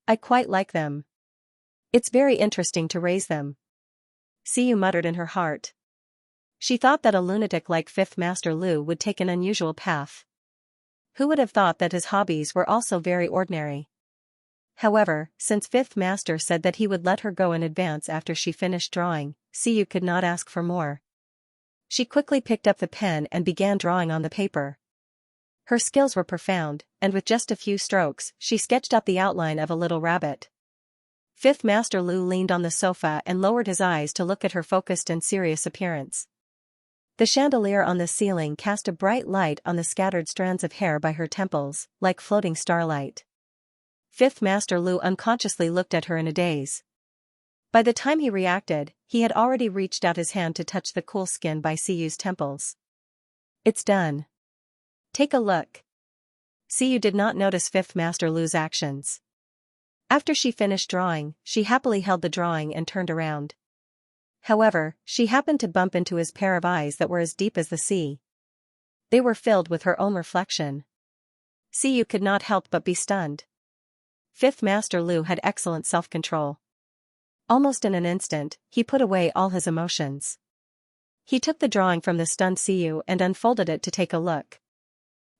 I quite like them. It's very interesting to raise them. Xiu muttered in her heart. She thought that a lunatic like Fifth Master Lu would take an unusual path. Who would have thought that his hobbies were also very ordinary? However, since Fifth Master said that he would let her go in advance after she finished drawing, Xiu could not ask for more. She quickly picked up the pen and began drawing on the paper. Her skills were profound, and with just a few strokes, she sketched out the outline of a little rabbit. Fifth Master Lu leaned on the sofa and lowered his eyes to look at her focused and serious appearance. The chandelier on the ceiling cast a bright light on the scattered strands of hair by her temples, like floating starlight. Fifth Master Lu unconsciously looked at her in a daze. By the time he reacted, he had already reached out his hand to touch the cool skin by Xiu's temples. It's done. Take a look. Xiu did not notice Fifth Master Lu's actions. After she finished drawing, she happily held the drawing and turned around. However, she happened to bump into his pair of eyes that were as deep as the sea. They were filled with her own reflection. Xiu could not help but be stunned. Fifth Master Lu had excellent self-control. Almost in an instant, he put away all his emotions. He took the drawing from the stunned Xiu and unfolded it to take a look.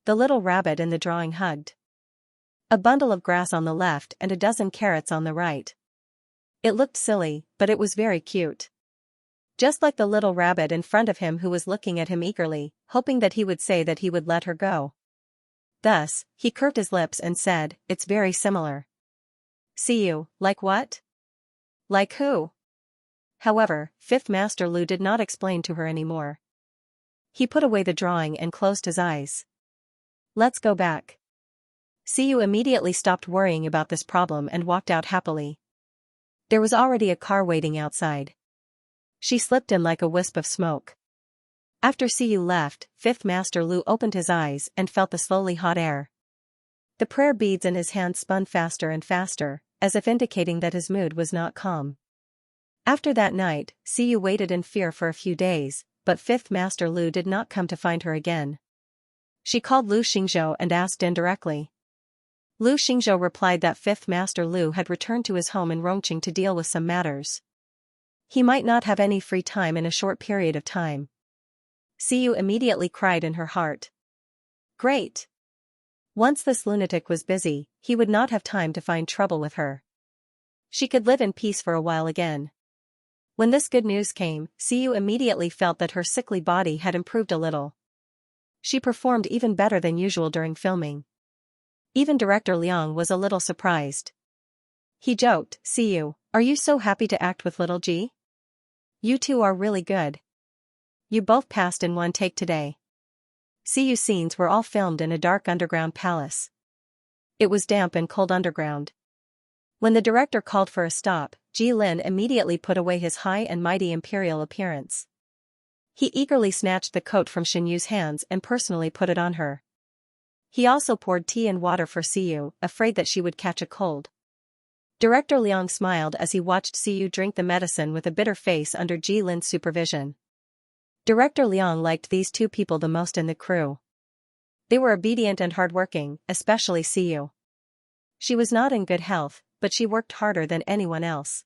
The little rabbit in the drawing hugged a bundle of grass on the left and a dozen carrots on the right. It looked silly, but it was very cute. Just like the little rabbit in front of him who was looking at him eagerly, hoping that he would say that he would let her go. Thus, he curved his lips and said, it's very similar. Xiu, like what? Like who? However, Fifth Master Lu did not explain to her anymore. He put away the drawing and closed his eyes. Let's go back. Xiu immediately stopped worrying about this problem and walked out happily. There was already a car waiting outside. She slipped in like a wisp of smoke. After Xiu left, Fifth Master Lu opened his eyes and felt the slowly hot air. The prayer beads in his hand spun faster and faster, as if indicating that his mood was not calm. After that night, Xiu waited in fear for a few days, but Fifth Master Lu did not come to find her again. She called Lu Xingzhou and asked indirectly. Lu Xingzhou replied that Fifth Master Lu had returned to his home in Rongqing to deal with some matters. He might not have any free time in a short period of time. Xiu immediately cried in her heart. Great! Once this lunatic was busy, he would not have time to find trouble with her. She could live in peace for a while again. When this good news came, Siyu immediately felt that her sickly body had improved a little. She performed even better than usual during filming. Even director Liang was a little surprised. He joked, "Siyu, are you so happy to act with little G? You two are really good. You both passed in one take today." Siyu scenes were all filmed in a dark underground palace. It was damp and cold underground. When the director called for a stop, Jilin immediately put away his high and mighty imperial appearance. He eagerly snatched the coat from Xianyu's hands and personally put it on her. He also poured tea and water for Siyu, afraid that she would catch a cold. Director Liang smiled as he watched Siyu drink the medicine with a bitter face under Jilin's supervision. Director Liang liked these two people the most in the crew. They were obedient and hardworking, especially Siyu. She was not in good health, but she worked harder than anyone else.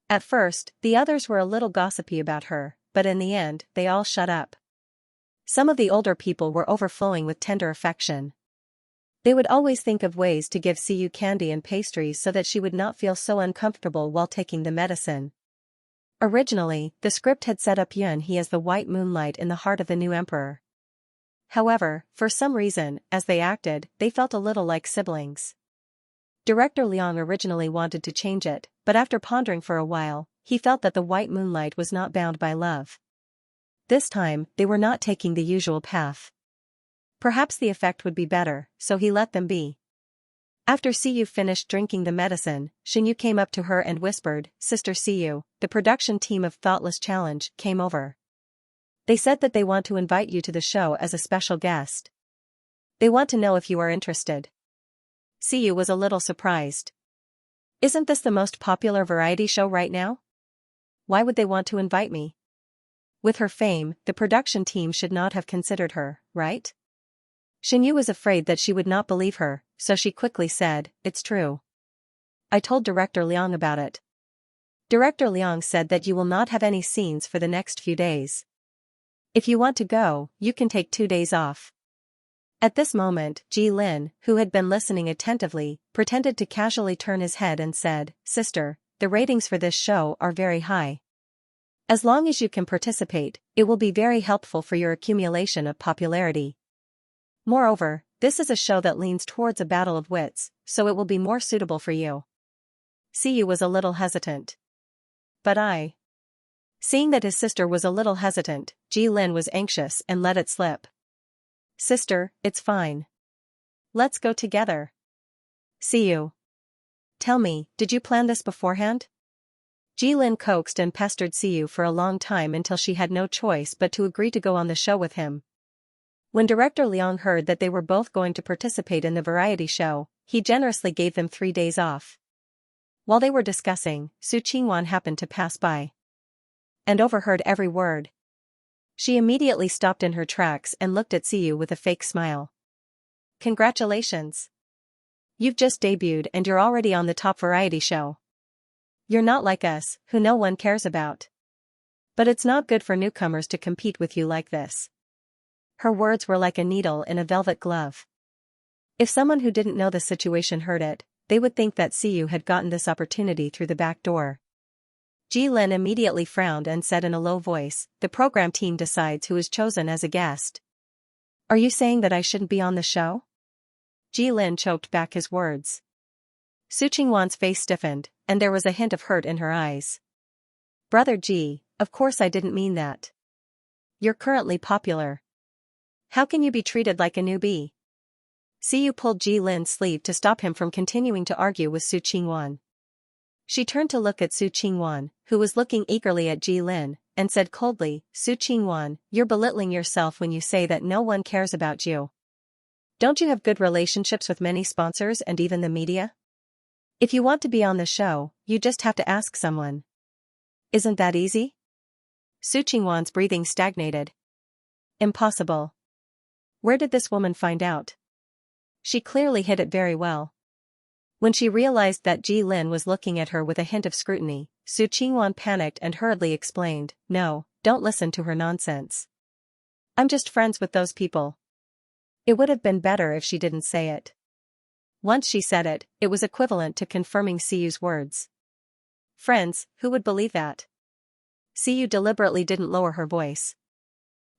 At first, the others were a little gossipy about her, but in the end, they all shut up. Some of the older people were overflowing with tender affection. They would always think of ways to give Siyu candy and pastries so that she would not feel so uncomfortable while taking the medicine. Originally, the script had set up Yun He as the white moonlight in the heart of the new emperor. However, for some reason, as they acted, they felt a little like siblings. Director Liang originally wanted to change it, but after pondering for a while, he felt that the white moonlight was not bound by love. This time, they were not taking the usual path. Perhaps the effect would be better, so he let them be. After Siyu finished drinking the medicine, Xianyu came up to her and whispered, "Sister Siyu, the production team of Thoughtless Challenge came over. They said that they want to invite you to the show as a special guest. They want to know if you are interested." Siyu was a little surprised. Isn't this the most popular variety show right now? Why would they want to invite me? With her fame, the production team should not have considered her, right? Xianyu was afraid that she would not believe her, so she quickly said, "It's true. I told Director Liang about it. Director Liang said that you will not have any scenes for the next few days. If you want to go, you can take 2 days off." At this moment, Ji Lin, who had been listening attentively, pretended to casually turn his head and said, "Sister, the ratings for this show are very high. As long as you can participate, it will be very helpful for your accumulation of popularity. Moreover, this is a show that leans towards a battle of wits, so it will be more suitable for you." Siyu was a little hesitant. "But I..." Seeing that his sister was a little hesitant, Ji Lin was anxious and let it slip. "Sister, it's fine. Let's go together." "Siyu. Tell me, did you plan this beforehand?" Jilin coaxed and pestered Siyu for a long time until she had no choice but to agree to go on the show with him. When Director Liang heard that they were both going to participate in the variety show, he generously gave them 3 days off. While they were discussing, Su Qingwan happened to pass by and overheard every word. She immediately stopped in her tracks and looked at Siyu with a fake smile. "Congratulations. You've just debuted and you're already on the top variety show. You're not like us, who no one cares about. But it's not good for newcomers to compete with you like this." Her words were like a needle in a velvet glove. If someone who didn't know the situation heard it, they would think that Siyu had gotten this opportunity through the back door. Ji Lin immediately frowned and said in a low voice, "The program team decides who is chosen as a guest. Are you saying that I shouldn't be on the show?" Ji Lin choked back his words. Su Qingwan's face stiffened, and there was a hint of hurt in her eyes. "Brother Ji, of course I didn't mean that. You're currently popular. How can you be treated like a newbie?" Siyu pulled Ji Lin's sleeve to stop him from continuing to argue with Su Qingwan. She turned to look at Su Qingwan, who was looking eagerly at Ji Lin, and said coldly, "Su Qingwan, you're belittling yourself when you say that no one cares about you. Don't you have good relationships with many sponsors and even the media? If you want to be on the show, you just have to ask someone. Isn't that easy?" Su Qingwan's breathing stagnated. "Impossible. Where did this woman find out? She clearly hid it very well." When she realized that Ji Lin was looking at her with a hint of scrutiny, Su Qingwan panicked and hurriedly explained, "No, don't listen to her nonsense. I'm just friends with those people. It would have been better if she didn't say it. Once she said it, it was equivalent to confirming Siyu's words. Friends, who would believe that? Siyu deliberately didn't lower her voice.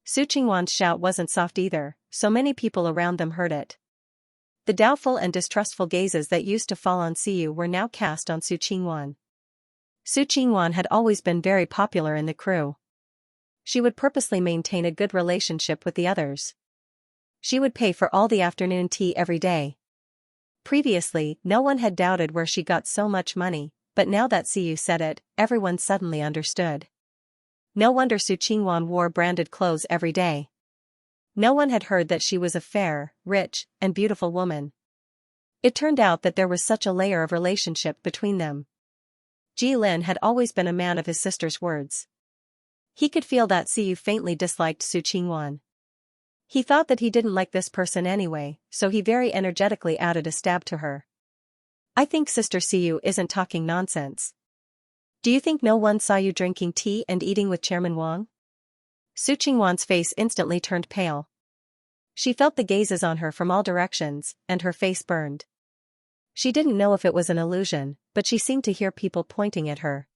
Su Qingwan's shout wasn't soft either, so many people around them heard it. The doubtful and distrustful gazes that used to fall on Siyu were now cast on Su Qingwan. Su Qingwan had always been very popular in the crew. She would purposely maintain a good relationship with the others. She would pay for all the afternoon tea every day. Previously, no one had doubted where she got so much money, but now that Siyu said it, everyone suddenly understood. No wonder Su Qingwan wore branded clothes every day. No one had heard that she was a fair, rich, and beautiful woman. It turned out that there was such a layer of relationship between them. Jilin had always been a man of his sister's words. He could feel that Siyu faintly disliked Su Qingwan. He thought that he didn't like this person anyway, so he very energetically added a stab to her. I think Sister Siyu isn't talking nonsense. Do you think no one saw you drinking tea and eating with Chairman Wang? Su Qingwan's face instantly turned pale. She felt the gazes on her from all directions, and her face burned. She didn't know if it was an illusion, but she seemed to hear people pointing at her.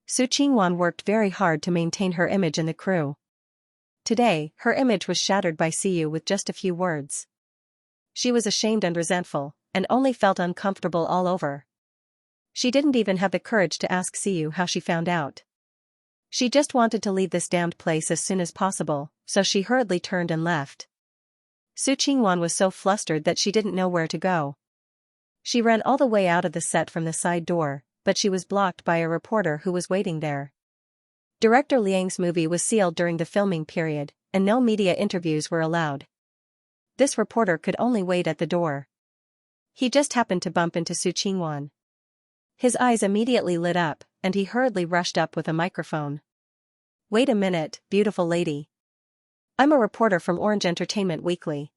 Su Qingwan worked very hard to maintain her image in the crew. Today, her image was shattered by Siyu with just a few words. She was ashamed and resentful, and only felt uncomfortable all over. She didn't even have the courage to ask Siyu how she found out. She just wanted to leave this damned place as soon as possible, so she hurriedly turned and left. Su Qingwan was so flustered that she didn't know where to go. She ran all the way out of the set from the side door, but she was blocked by a reporter who was waiting there. Director Liang's movie was sealed during the filming period, and no media interviews were allowed. This reporter could only wait at the door. He just happened to bump into Su Qingwan. His eyes immediately lit up, and he hurriedly rushed up with a microphone. Wait a minute, beautiful lady. I'm a reporter from Orange Entertainment Weekly.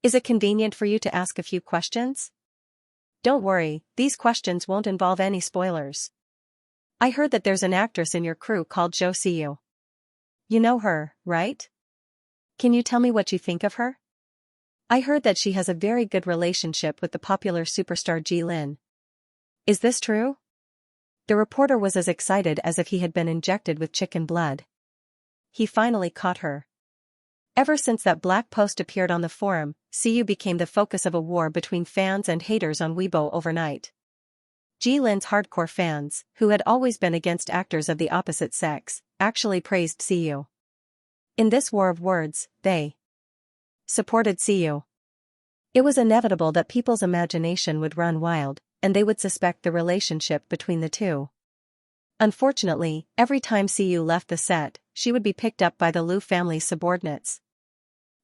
Is it convenient for you to ask a few questions? Don't worry, these questions won't involve any spoilers. I heard that there's an actress in your crew called Zhou Siyu. You know her, right? Can you tell me what you think of her? I heard that she has a very good relationship with the popular superstar Jilin. Is this true? The reporter was as excited as if he had been injected with chicken blood. He finally caught her. Ever since that black post appeared on the forum, Siyu became the focus of a war between fans and haters on Weibo overnight. Jilin's hardcore fans, who had always been against actors of the opposite sex, actually praised Siyu. In this war of words, they supported Siyu. It was inevitable that people's imagination would run wild, and they would suspect the relationship between the two. Unfortunately, every time Siyu left the set, she would be picked up by the Liu family's subordinates.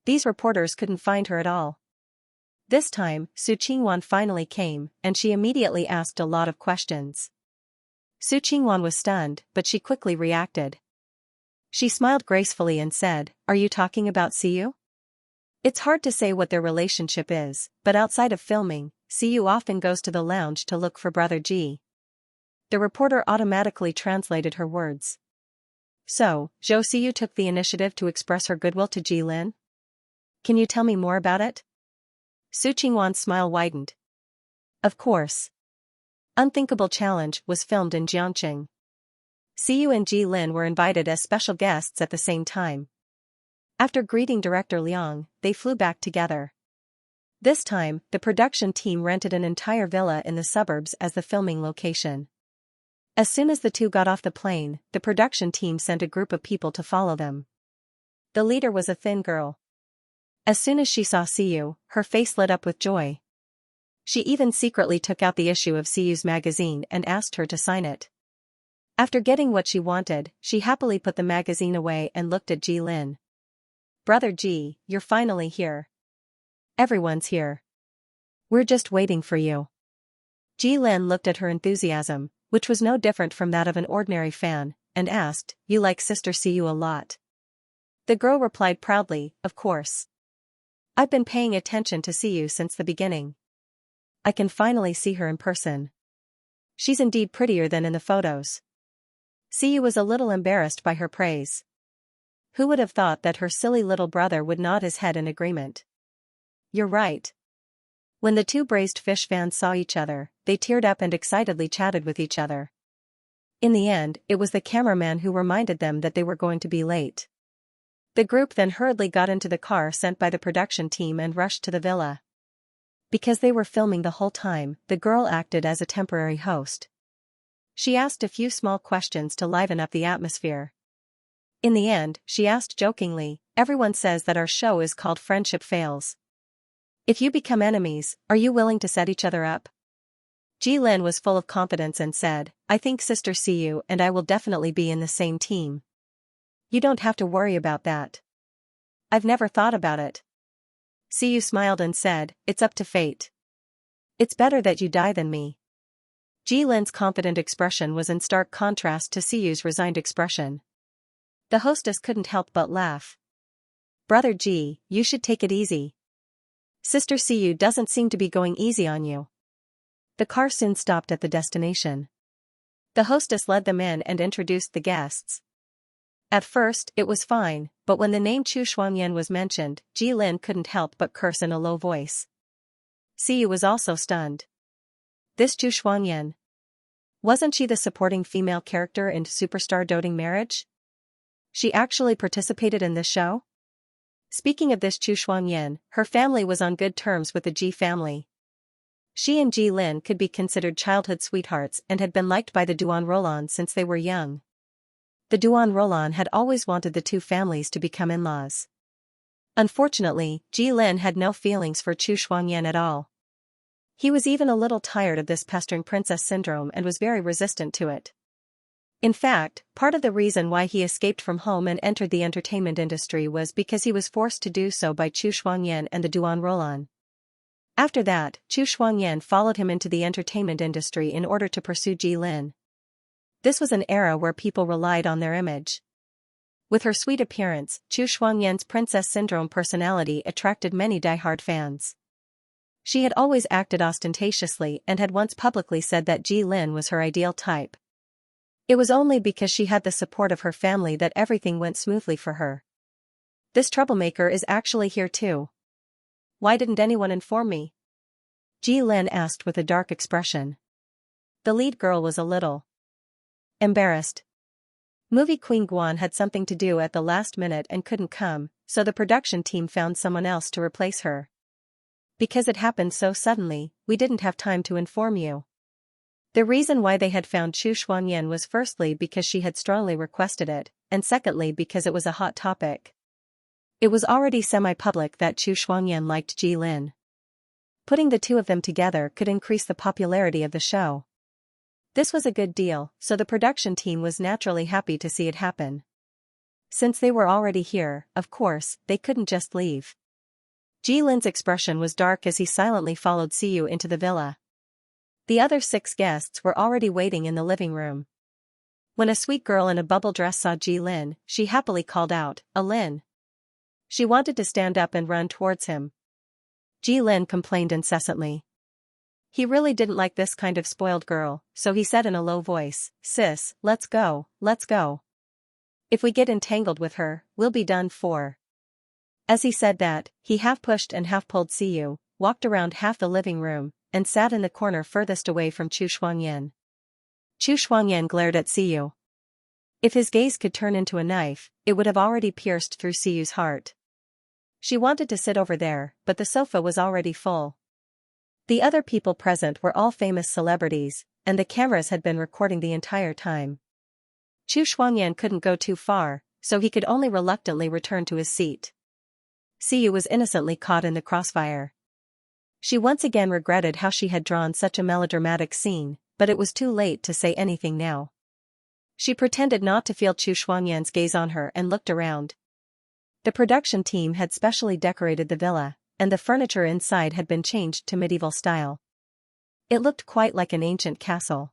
These reporters couldn't find her at all. This time, Su Qingwan finally came, and she immediately asked a lot of questions. Su Qingwan was stunned, but she quickly reacted. She smiled gracefully and said, "Are you talking about Siyu?" It's hard to say what their relationship is, but outside of filming, Siyu often goes to the lounge to look for Brother Ji. The reporter automatically translated her words. So, Zhou Siyu took the initiative to express her goodwill to Jilin? Can you tell me more about it? Su Qingwan's smile widened. Of course. Unthinkable Challenge was filmed in Xianxia. Siyu and Jilin were invited as special guests at the same time. After greeting director Liang, they flew back together. This time, the production team rented an entire villa in the suburbs as the filming location. As soon as the two got off the plane, the production team sent a group of people to follow them. The leader was a thin girl. As soon as she saw Siyu, her face lit up with joy. She even secretly took out the issue of Siyu's magazine and asked her to sign it. After getting what she wanted, she happily put the magazine away and looked at Jilin. Brother Ji, you're finally here. Everyone's here. We're just waiting for you. Jilin looked at her enthusiasm, which was no different from that of an ordinary fan, and asked, "You like Sister Siyu a lot?" The girl replied proudly, "Of course. I've been paying attention to Siyu since the beginning. I can finally see her in person. She's indeed prettier than in the photos." Siyu was a little embarrassed by her praise. Who would have thought that her silly little brother would nod his head in agreement? You're right. When the two braised fish fans saw each other, they teared up and excitedly chatted with each other. In the end, it was the cameraman who reminded them that they were going to be late. The group then hurriedly got into the car sent by the production team and rushed to the villa. Because they were filming the whole time, the girl acted as a temporary host. She asked a few small questions to liven up the atmosphere. In the end, she asked jokingly, "Everyone says that our show is called Friendship Fails. If you become enemies, are you willing to set each other up?" Jilin was full of confidence and said, "I think Sister Siyu and I will definitely be in the same team. You don't have to worry about that." "I've never thought about it." Siyu smiled and said, "It's up to fate. It's better that you die than me." Jilin's confident expression was in stark contrast to Siyu's resigned expression. The hostess couldn't help but laugh. "Brother Ji, you should take it easy. Sister Siyu doesn't seem to be going easy on you." The car soon stopped at the destination. The hostess led them in and introduced the guests. At first, it was fine, but when the name Chu Shuangyan was mentioned, Jilin couldn't help but curse in a low voice. Siyu was also stunned. This Chu Shuangyan? Wasn't she the supporting female character in Superstar Doting Marriage? She actually participated in this show? Speaking of this Chu Shuangyan, her family was on good terms with the Ji family. She and Jilin could be considered childhood sweethearts and had been liked by the Duan Roland since they were young. The Duan Roland had always wanted the two families to become in-laws. Unfortunately, Jilin had no feelings for Chu Shuangyan at all. He was even a little tired of this pestering princess syndrome and was very resistant to it. In fact, part of the reason why he escaped from home and entered the entertainment industry was because he was forced to do so by Chu Shuangyan and the Duan Roland. After that, Chu Shuangyan followed him into the entertainment industry in order to pursue Jilin. This was an era where people relied on their image. With her sweet appearance, Chu Shuangyan's princess syndrome personality attracted many die-hard fans. She had always acted ostentatiously and had once publicly said that Jilin was her ideal type. It was only because she had the support of her family that everything went smoothly for her. "This troublemaker is actually here too. Why didn't anyone inform me?" Jilin asked with a dark expression. The lead girl was a little embarrassed. Movie queen Guan had something to do at the last minute and couldn't come, so the production team found someone else to replace her. "Because it happened so suddenly, we didn't have time to inform you." The reason why they had found Chu Shuangyan was firstly because she had strongly requested it, and secondly because it was a hot topic. It was already semi-public that Chu Shuangyan liked Jilin. Putting the two of them together could increase the popularity of the show. This was a good deal, so the production team was naturally happy to see it happen. Since they were already here, of course, they couldn't just leave. Jilin's expression was dark as he silently followed Siyu into the villa. The other 6 guests were already waiting in the living room. When a sweet girl in a bubble dress saw Jilin, she happily called out, "Alin." She wanted to stand up and run towards him. Jilin complained incessantly. He really didn't like this kind of spoiled girl, so he said in a low voice, "Sis, let's go, let's go. If we get entangled with her, we'll be done for." As he said that, he half pushed and half pulled Siyu, walked around half the living room, and sat in the corner furthest away from Chu Shuangyan. Chu Shuangyan glared at Siyu. If his gaze could turn into a knife, it would have already pierced through Siyu's heart. She wanted to sit over there, but the sofa was already full. The other people present were all famous celebrities, and the cameras had been recording the entire time. Chu Shuangyan couldn't go too far, so he could only reluctantly return to his seat. Siyu was innocently caught in the crossfire. She once again regretted how she had drawn such a melodramatic scene, but it was too late to say anything now. She pretended not to feel Chu Shuangyan's gaze on her and looked around. The production team had specially decorated the villa, and the furniture inside had been changed to medieval style. It looked quite like an ancient castle.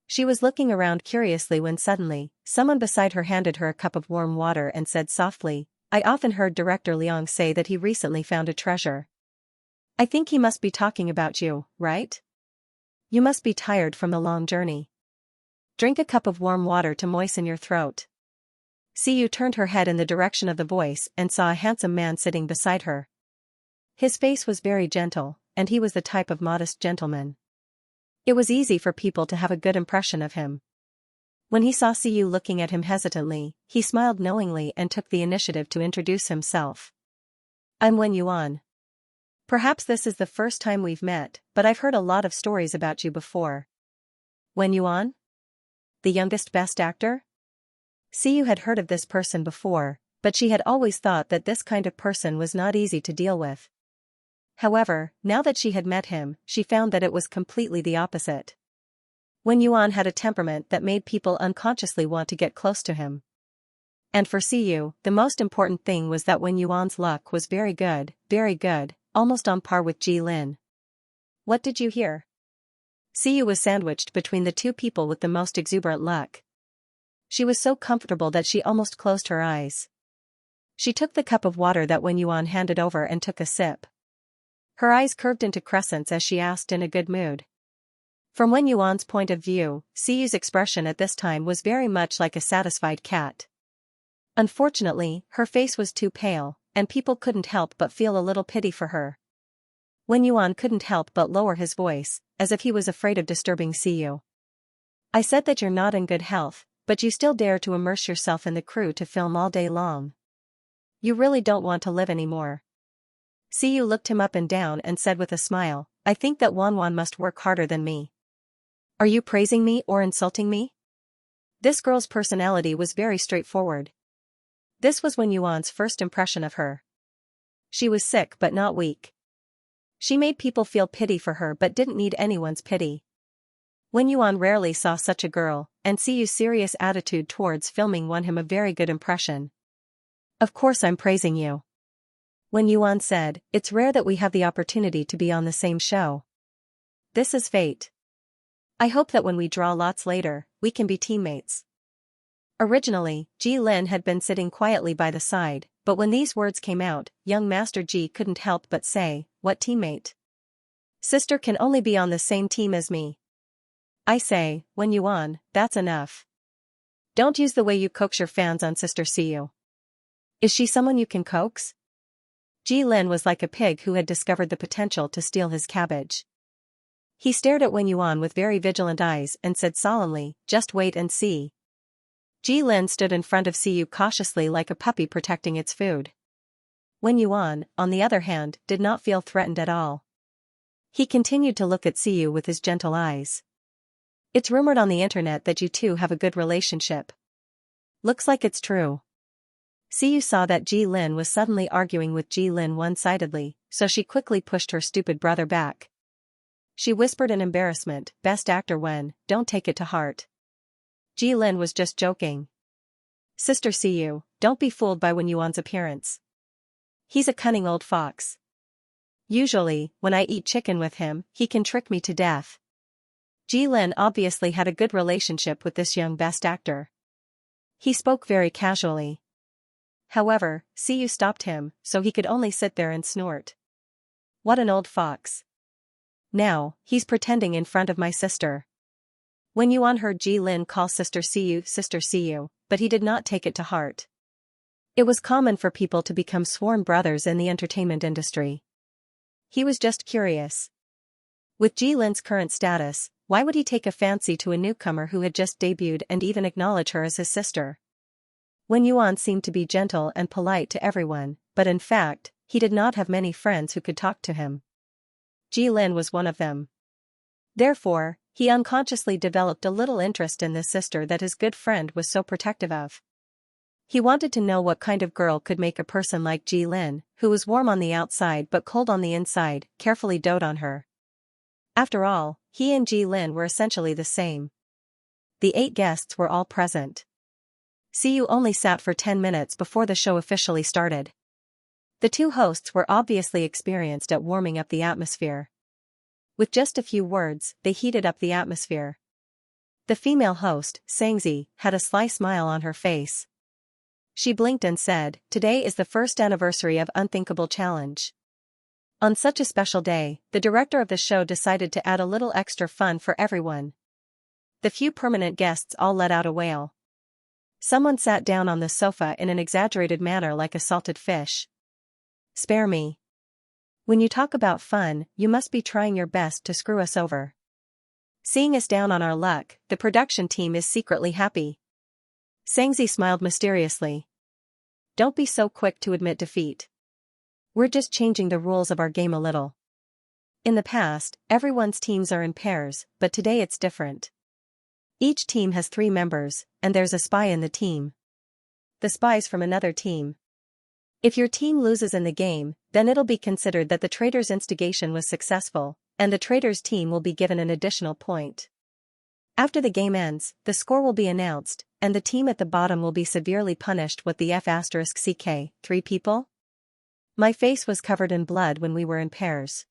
She was looking around curiously when suddenly, someone beside her handed her a cup of warm water and said softly, "I often heard Director Liang say that he recently found a treasure. I think he must be talking about you, right? You must be tired from the long journey. Drink a cup of warm water to moisten your throat." Siyu turned her head in the direction of the voice and saw a handsome man sitting beside her. His face was very gentle, and he was the type of modest gentleman. It was easy for people to have a good impression of him. When he saw Siyu looking at him hesitantly, he smiled knowingly and took the initiative to introduce himself. I'm Wen Yuan. Perhaps this is the first time we've met, but I've heard a lot of stories about you before. Wen Yuan? The youngest best actor? Siyu had heard of this person before, but she had always thought that this kind of person was not easy to deal with. However, now that she had met him, she found that it was completely the opposite. Wen Yuan had a temperament that made people unconsciously want to get close to him. And for Siyu, the most important thing was that Wen Yuan's luck was very good, almost on par with Ji Lin. What did you hear? Siyu was sandwiched between the two people with the most exuberant luck. She was so comfortable that she almost closed her eyes. She took the cup of water that Wen Yuan handed over and took a sip. Her eyes curved into crescents as she asked in a good mood. From Wen Yuan's point of view, Siyu's expression at this time was very much like a satisfied cat. Unfortunately, her face was too pale, and people couldn't help but feel a little pity for her. Wen Yuan couldn't help but lower his voice, as if he was afraid of disturbing Siyu. I said that you're not in good health, but you still dare to immerse yourself in the crew to film all day long. You really don't want to live anymore. Siyu looked him up and down and said with a smile, I think that Wanwan must work harder than me. Are you praising me or insulting me? This girl's personality was very straightforward. This was Wen Yuan's first impression of her. She was sick but not weak. She made people feel pity for her but didn't need anyone's pity. Wen Yuan rarely saw such a girl, and Siyu's serious attitude towards filming won him a very good impression. Of course I'm praising you. Wen Yuan said, it's rare that we have the opportunity to be on the same show. This is fate. I hope that when we draw lots later, we can be teammates. Originally, Ji Lin had been sitting quietly by the side, but when these words came out, young Master Ji couldn't help but say, what teammate? Sister can only be on the same team as me. I say, Wen Yuan, that's enough. Don't use the way you coax your fans on Sister Siyu. Is she someone you can coax? Ji Lin was like a pig who had discovered the potential to steal his cabbage. He stared at Wen Yuan with very vigilant eyes and said solemnly, just wait and see. Ji Lin stood in front of Siyu cautiously like a puppy protecting its food. Wen Yuan, on the other hand, did not feel threatened at all. He continued to look at Siyu with his gentle eyes. It's rumored on the internet that you two have a good relationship. Looks like it's true. Siyu saw that Ji Lin was suddenly arguing with Ji Lin one-sidedly, so she quickly pushed her stupid brother back. She whispered in embarrassment, best actor Wen, don't take it to heart. Ji Lin was just joking. Sister Siyu, don't be fooled by Wen Yuan's appearance. He's a cunning old fox. Usually, when I eat chicken with him, he can trick me to death. Ji Lin obviously had a good relationship with this young best actor. He spoke very casually. However, Siyu stopped him, so he could only sit there and snort. What an old fox. Now, he's pretending in front of my sister. Wen Yuan heard Ji Lin call Sister Siyu, but he did not take it to heart. It was common for people to become sworn brothers in the entertainment industry. He was just curious. With Ji Lin's current status, why would he take a fancy to a newcomer who had just debuted and even acknowledge her as his sister? Wen Yuan seemed to be gentle and polite to everyone, but in fact, he did not have many friends who could talk to him. Ji Lin was one of them. Therefore, he unconsciously developed a little interest in this sister that his good friend was so protective of. He wanted to know what kind of girl could make a person like Ji Lin, who was warm on the outside but cold on the inside, carefully dote on her. After all, he and Ji Lin were essentially the same. The 8 guests were all present. Siyu only sat for 10 minutes before the show officially started. The two hosts were obviously experienced at warming up the atmosphere. With just a few words, they heated up the atmosphere. The female host, Xianxia, had a sly smile on her face. She blinked and said, today is the first anniversary of Unthinkable Challenge. On such a special day, the director of the show decided to add a little extra fun for everyone. The few permanent guests all let out a wail. Someone sat down on the sofa in an exaggerated manner like a salted fish. Spare me. When you talk about fun, you must be trying your best to screw us over. Seeing us down on our luck, the production team is secretly happy. Xianxia smiled mysteriously. Don't be so quick to admit defeat. We're just changing the rules of our game a little. In the past, everyone's teams are in pairs, but today it's different. Each team has 3 members, and there's a spy in the team. The spy's from another team. If your team loses in the game, then it'll be considered that the traitor's instigation was successful, and the traitor's team will be given an additional point. After the game ends, the score will be announced, and the team at the bottom will be severely punished with the F***ck, 3 people? My face was covered in blood when we were in pairs.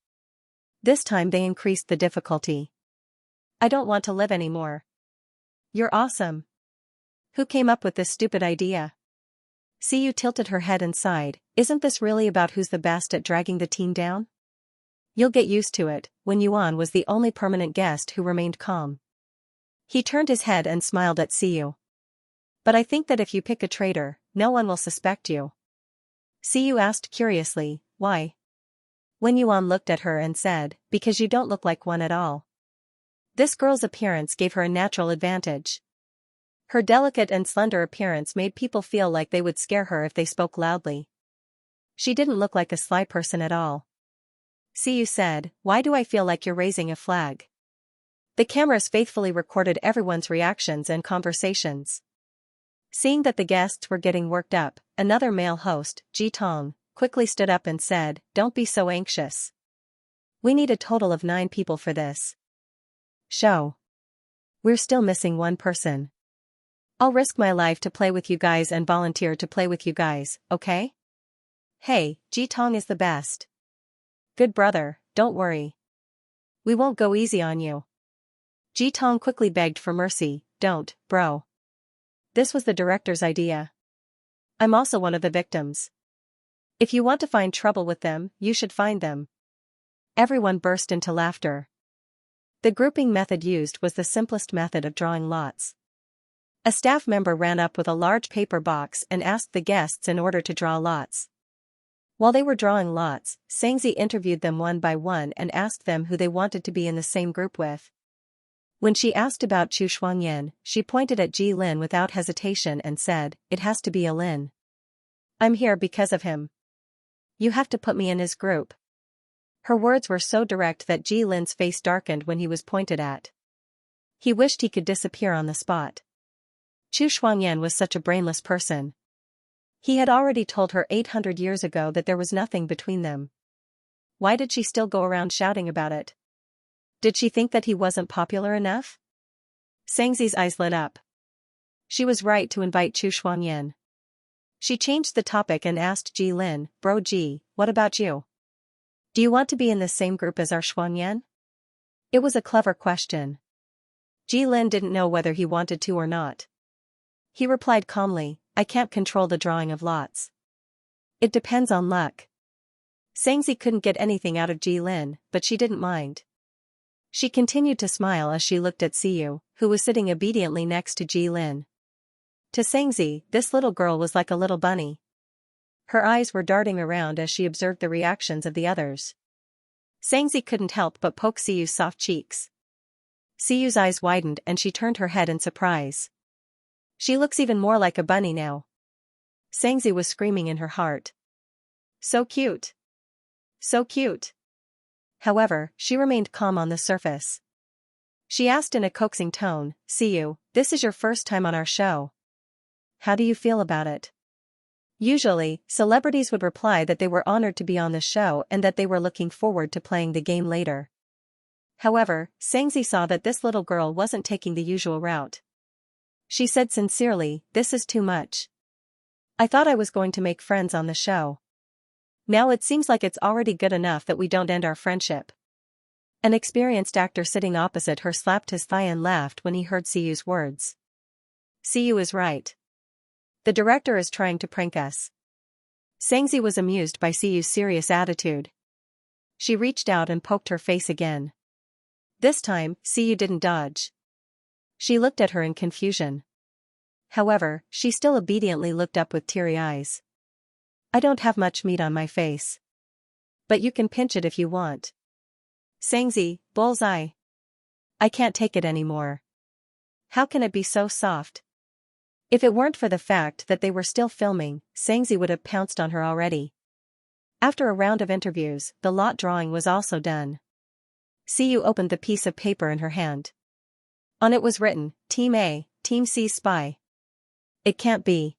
This time they increased the difficulty. I don't want to live anymore. You're awesome. Who came up with this stupid idea? Xiu tilted her head and sighed. Isn't this really about who's the best at dragging the team down? You'll get used to it. When Yuan was the only permanent guest who remained calm. He turned his head and smiled at Xiu. But I think that if you pick a traitor, no one will suspect you. Xiu asked curiously, why? When Yuan looked at her and said, because you don't look like one at all. This girl's appearance gave her a natural advantage. Her delicate and slender appearance made people feel like they would scare her if they spoke loudly. She didn't look like a sly person at all. Xiu said, why do I feel like you're raising a flag? The cameras faithfully recorded everyone's reactions and conversations. Seeing that the guests were getting worked up, another male host, Ji Tong, quickly stood up and said, don't be so anxious. We need a total of 9 people for this show. We're still missing 1 person. I'll risk my life to play with you guys and volunteer to play with you guys, okay? Hey, Ji Tong is the best. Good brother, don't worry. We won't go easy on you. Ji Tong quickly begged for mercy, don't, bro. This was the director's idea. I'm also one of the victims. If you want to find trouble with them, you should find them. Everyone burst into laughter. The grouping method used was the simplest method of drawing lots. A staff member ran up with a large paper box and asked the guests in order to draw lots. While they were drawing lots, Xianxia interviewed them one by one and asked them who they wanted to be in the same group with. When she asked about Chu Shuangyan, she pointed at Ji Lin without hesitation and said, it has to be a Lin. I'm here because of him. You have to put me in his group. Her words were so direct that Ji Lin's face darkened when he was pointed at. He wished he could disappear on the spot. Chu Shuangyan was such a brainless person. He had already told her 800 years ago that there was nothing between them. Why did she still go around shouting about it? Did she think that he wasn't popular enough? Xianxia's eyes lit up. She was right to invite Chu Shuangyan. She changed the topic and asked Ji Lin, Bro Ji, what about you? Do you want to be in the same group as our Shuangyan? It was a clever question. Ji Lin didn't know whether he wanted to or not. He replied calmly, I can't control the drawing of lots. It depends on luck. Xianxia couldn't get anything out of Ji Lin, but she didn't mind. She continued to smile as she looked at Xiu, who was sitting obediently next to Ji Lin. To Xianxia, this little girl was like a little bunny. Her eyes were darting around as she observed the reactions of the others. Xianxia couldn't help but poke Xiu's soft cheeks. Xiu's eyes widened and she turned her head in surprise. She looks even more like a bunny now. Xianxia was screaming in her heart. So cute. So cute. However, she remained calm on the surface. She asked in a coaxing tone, Xiu, this is your first time on our show. How do you feel about it? Usually, celebrities would reply that they were honored to be on the show and that they were looking forward to playing the game later. However, Xianxia saw that this little girl wasn't taking the usual route. She said sincerely, this is too much. I thought I was going to make friends on the show. Now it seems like it's already good enough that we don't end our friendship. An experienced actor sitting opposite her slapped his thigh and laughed when he heard Xiu's words. Xiu is right. The director is trying to prank us. Xianxia was amused by Xiu's serious attitude. She reached out and poked her face again. This time, Xiu didn't dodge. She looked at her in confusion. However, she still obediently looked up with teary eyes. I don't have much meat on my face. But you can pinch it if you want. Xianxia, bullseye. I can't take it anymore. How can it be so soft? If it weren't for the fact that they were still filming, Xianxia would have pounced on her already. After a round of interviews, the lot drawing was also done. Xiu opened the piece of paper in her hand. On it was written, Team A, Team C's spy. It can't be.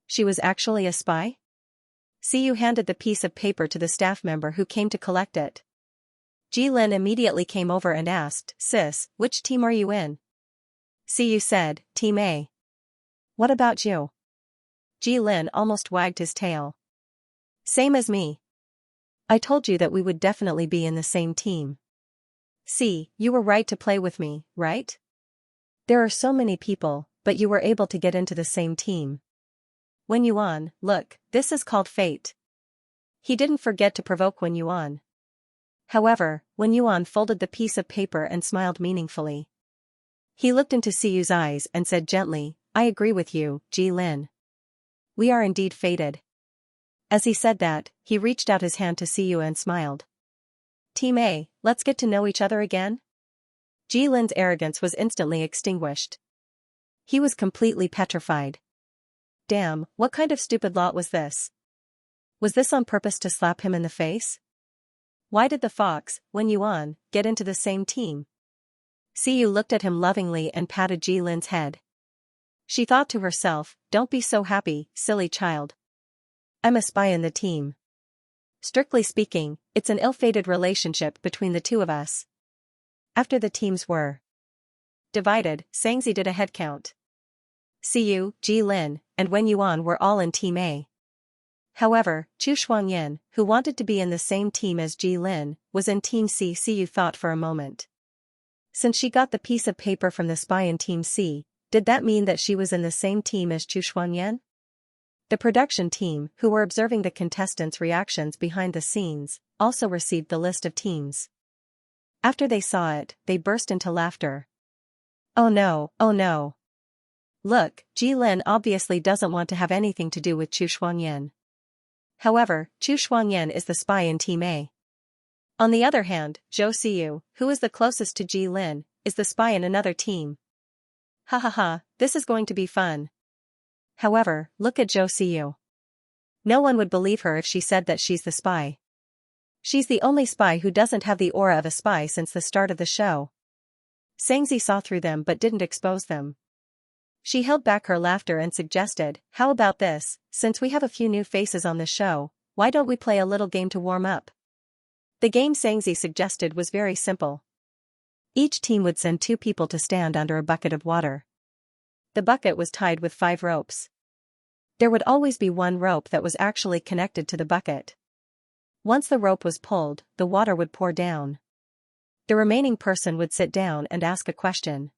She was actually a spy? Xiu handed the piece of paper to the staff member who came to collect it. Jilin immediately came over and asked, Sis, which team are you in? Xiu said, Team A. What about you? Jilin almost wagged his tail. Same as me. I told you that we would definitely be in the same team. See, you were right to play with me, right? There are so many people, but you were able to get into the same team. Wen Yuan, look, this is called fate. He didn't forget to provoke Wen Yuan. However, Wen Yuan folded the piece of paper and smiled meaningfully. He looked into Xiu's eyes and said gently, I agree with you, Jilin. We are indeed fated. As he said that, he reached out his hand to Xiu and smiled. Team A, let's get to know each other again? Jilin's arrogance was instantly extinguished. He was completely petrified. Damn, what kind of stupid lot was this? Was this on purpose to slap him in the face? Why did the fox, Wen Yuan, get into the same team? Xiu looked at him lovingly and patted Jilin's head. She thought to herself, don't be so happy, silly child. I'm a spy in the team. Strictly speaking, it's an ill-fated relationship between the two of us. After the teams were divided, Xianxia did a head count. Xiu, Jilin, and Wen Yuan were all in Team A. However, Chu Shuangyan, who wanted to be in the same team as Jilin, was in Team C. Xiu thought for a moment. Since she got the piece of paper from the spy in Team C, did that mean that she was in the same team as Chu Shuangyan? The production team, who were observing the contestants' reactions behind the scenes, also received the list of teams. After they saw it, they burst into laughter. Oh no, oh no. Look, Jilin obviously doesn't want to have anything to do with Chu Shuangyan. However, Chu Shuangyan is the spy in Team A. On the other hand, Zhou Xiu, who is the closest to Jilin, is the spy in another team. Ha ha ha, this is going to be fun. However, look at Zhou Xiu. No one would believe her if she said that she's the spy. She's the only spy who doesn't have the aura of a spy since the start of the show. Xianxia saw through them but didn't expose them. She held back her laughter and suggested, how about this, since we have a few new faces on the show, why don't we play a little game to warm up? The game Xianxia suggested was very simple. Each team would send 2 people to stand under a bucket of water. The bucket was tied with 5 ropes. There would always be one rope that was actually connected to the bucket. Once the rope was pulled, the water would pour down. The remaining person would sit down and ask a question.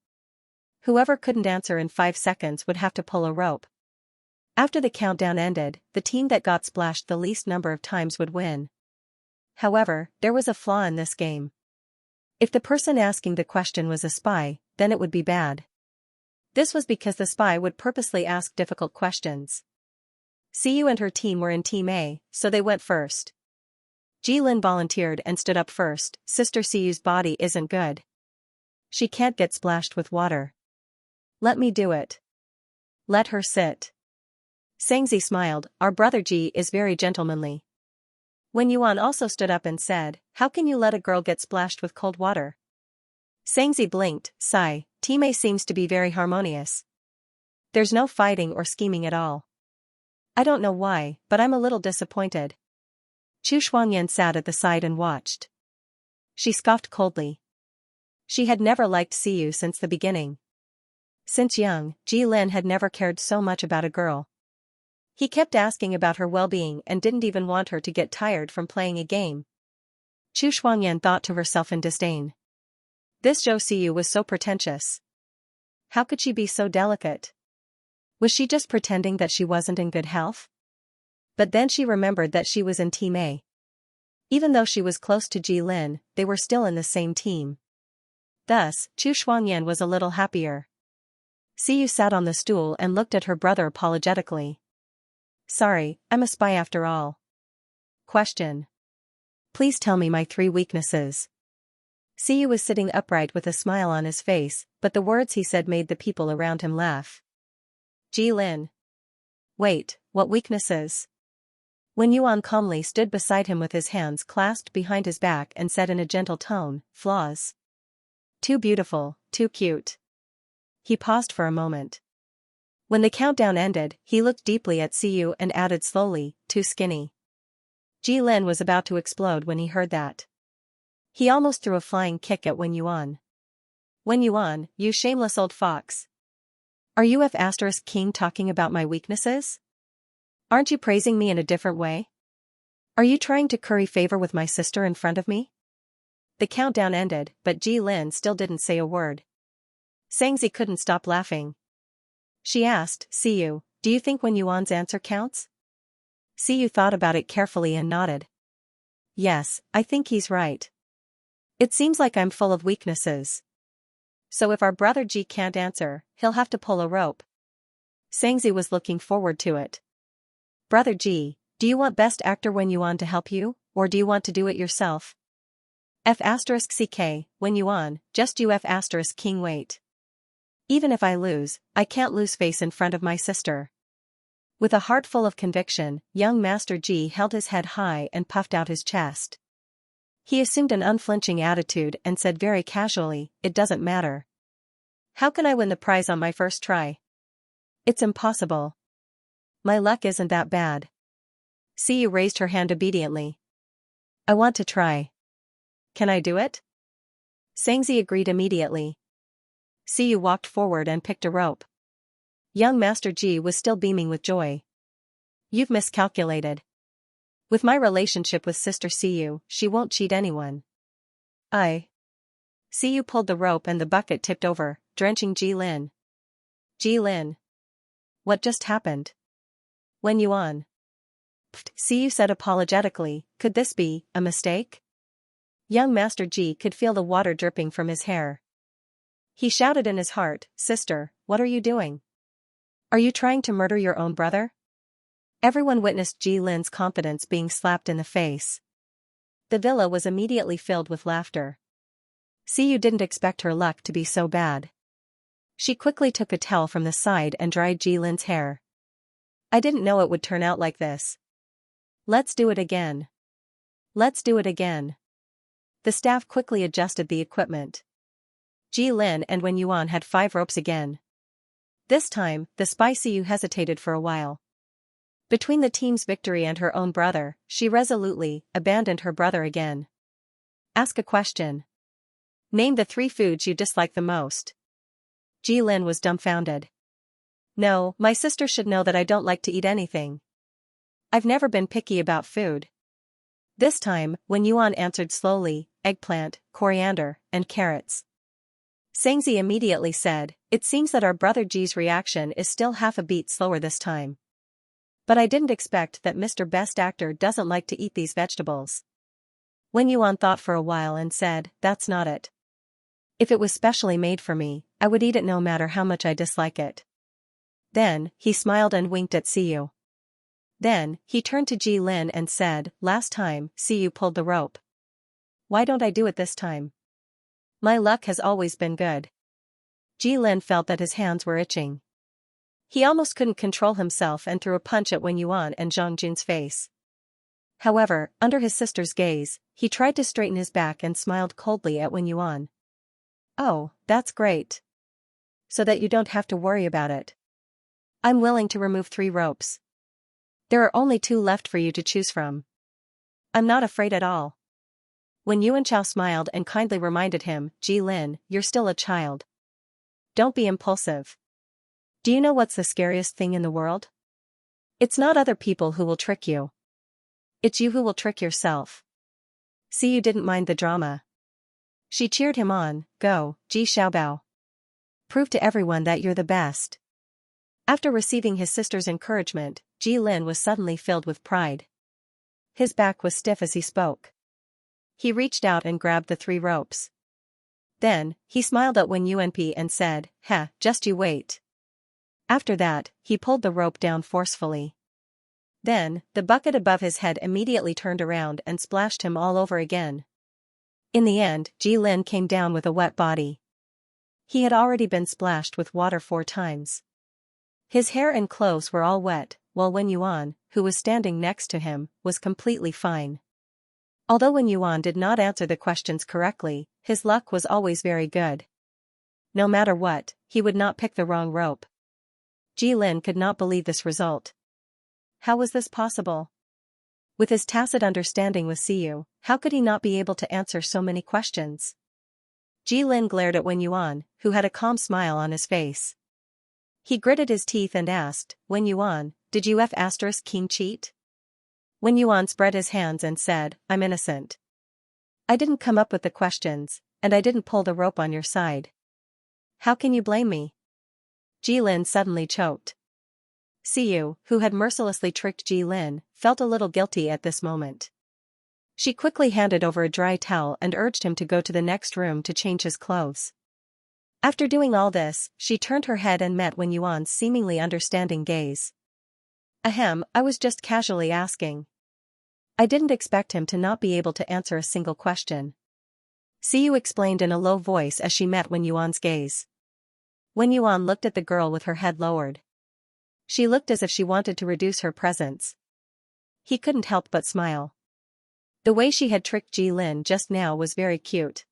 Whoever couldn't answer in 5 seconds would have to pull a rope. After the countdown ended, the team that got splashed the least number of times would win. However, there was a flaw in this game. If the person asking the question was a spy, then it would be bad. This was because the spy would purposely ask difficult questions. Xiu and her team were in Team A, so they went first. Jilin volunteered and stood up first. Sister Xiu's body isn't good. She can't get splashed with water. Let me do it. Let her sit. Xianxia smiled, our brother Ji is very gentlemanly. Wen Yuan also stood up and said, how can you let a girl get splashed with cold water? Xianxia blinked, sigh, Team A seems to be very harmonious. There's no fighting or scheming at all. I don't know why, but I'm a little disappointed. Chu Shuangyan sat at the side and watched. She scoffed coldly. She had never liked Xiu since the beginning. Since young, Jilin had never cared so much about a girl. He kept asking about her well-being and didn't even want her to get tired from playing a game. Chu Shuangyan thought to herself in disdain. This Zhou Xiu was so pretentious. How could she be so delicate? Was she just pretending that she wasn't in good health? But then she remembered that she was in Team A. Even though she was close to Jilin, they were still in the same team. Thus, Chu Shuangyan was a little happier. Xiu sat on the stool and looked at her brother apologetically. Sorry, I'm a spy after all. Question. Please tell me my 3 weaknesses. Siyu was sitting upright with a smile on his face, but the words he said made the people around him laugh. Jilin. Wait, what weaknesses? Wen Yuan calmly stood beside him with his hands clasped behind his back and said in a gentle tone, flaws. Too beautiful, too cute. He paused for a moment. When the countdown ended, he looked deeply at Siyu and added slowly, too skinny. Jilin was about to explode when he heard that. He almost threw a flying kick at Wen Yuan. Wen Yuan, you shameless old fox. Are you King talking about my weaknesses? Aren't you praising me in a different way? Are you trying to curry favor with my sister in front of me? The countdown ended, but Jilin still didn't say a word. Xianxia couldn't stop laughing. She asked, Siyu, do you think Wen Yuan's answer counts? Siyu thought about it carefully and nodded. Yes, I think he's right. It seems like I'm full of weaknesses. So if our brother Ji can't answer, he'll have to pull a rope. Xianxia was looking forward to it. Brother Ji, do you want Best Actor Wen Yuan to help you, or do you want to do it yourself? F*ck, Wen Yuan, just you King wait. Even if I lose, I can't lose face in front of my sister. With a heart full of conviction, young Master Ji held his head high and puffed out his chest. He assumed an unflinching attitude and said very casually, it doesn't matter. How can I win the prize on my first try? It's impossible. My luck isn't that bad. Siyu raised her hand obediently. I want to try. Can I do it? Xianxia agreed immediately. Siyu walked forward and picked a rope. Young Master Ji was still beaming with joy. You've miscalculated. With my relationship with Sister Siyu, she won't cheat anyone. Siyu pulled the rope and the bucket tipped over, drenching Jilin. Jilin. What just happened? Wen Yuan. Siyu said apologetically, could this be a mistake? Young Master Ji could feel the water dripping from his hair. He shouted in his heart, Sister, what are you doing? Are you trying to murder your own brother? Everyone witnessed Jilin's confidence being slapped in the face. The villa was immediately filled with laughter. Siyu didn't expect her luck to be so bad. She quickly took a towel from the side and dried Jilin's hair. I didn't know it would turn out like this. Let's do it again. Let's do it again. The staff quickly adjusted the equipment. Jilin and Wen Yuan had 5 ropes again. This time, the spy Siyu hesitated for a while. Between the team's victory and her own brother, she resolutely abandoned her brother again. Ask a question. Name the 3 foods you dislike the most. Jilin was dumbfounded. No, my sister should know that I don't like to eat anything. I've never been picky about food. This time, Wen Yuan answered slowly, eggplant, coriander, and carrots. Xianxia immediately said, it seems that our brother Ji's reaction is still half a beat slower this time. But I didn't expect that Mr. Best Actor doesn't like to eat these vegetables. Wen Yuan thought for a while and said, that's not it. If it was specially made for me, I would eat it no matter how much I dislike it. Then, he smiled and winked at Siyu. Then, he turned to Jilin and said, last time, Siyu pulled the rope. Why don't I do it this time? My luck has always been good. Jilin felt that his hands were itching. He almost couldn't control himself and threw a punch at Wen Yuan and Zhang Jun's face. However, under his sister's gaze, he tried to straighten his back and smiled coldly at Wen Yuan. Oh, that's great. So that you don't have to worry about it. I'm willing to remove 3 ropes. There are only 2 left for you to choose from. I'm not afraid at all. When Yuan Chao smiled and kindly reminded him, Jilin, you're still a child. Don't be impulsive. Do you know what's the scariest thing in the world? It's not other people who will trick you. It's you who will trick yourself. Siyu didn't mind the drama. She cheered him on, go, Ji Xiaobao. Prove to everyone that you're the best. After receiving his sister's encouragement, Jilin was suddenly filled with pride. His back was stiff as he spoke. He reached out and grabbed the 3 ropes. Then, he smiled at Wen Yuan and said, just you wait. After that, he pulled the rope down forcefully. Then, the bucket above his head immediately turned around and splashed him all over again. In the end, Ji Lin came down with a wet body. He had already been splashed with water 4 times. His hair and clothes were all wet, while Wen Yuan, who was standing next to him, was completely fine. Although Wen Yuan did not answer the questions correctly, his luck was always very good. No matter what, he would not pick the wrong rope. Ji Lin could not believe this result. How was this possible? With his tacit understanding with Siyu, how could he not be able to answer so many questions? Ji Lin glared at Wen Yuan, who had a calm smile on his face. He gritted his teeth and asked, Wen Yuan, did you *king cheat? Wen Yuan spread his hands and said, I'm innocent. I didn't come up with the questions, and I didn't pull the rope on your side. How can you blame me? Ji Lin suddenly choked. Siyu, who had mercilessly tricked Ji Lin, felt a little guilty at this moment. She quickly handed over a dry towel and urged him to go to the next room to change his clothes. After doing all this, she turned her head and met Wen Yuan's seemingly understanding gaze. Ahem, I was just casually asking. I didn't expect him to not be able to answer a single question. Siyu explained in a low voice as she met Wen Yuan's gaze. Wen Yuan looked at the girl with her head lowered. She looked as if she wanted to reduce her presence. He couldn't help but smile. The way she had tricked Ji Lin just now was very cute.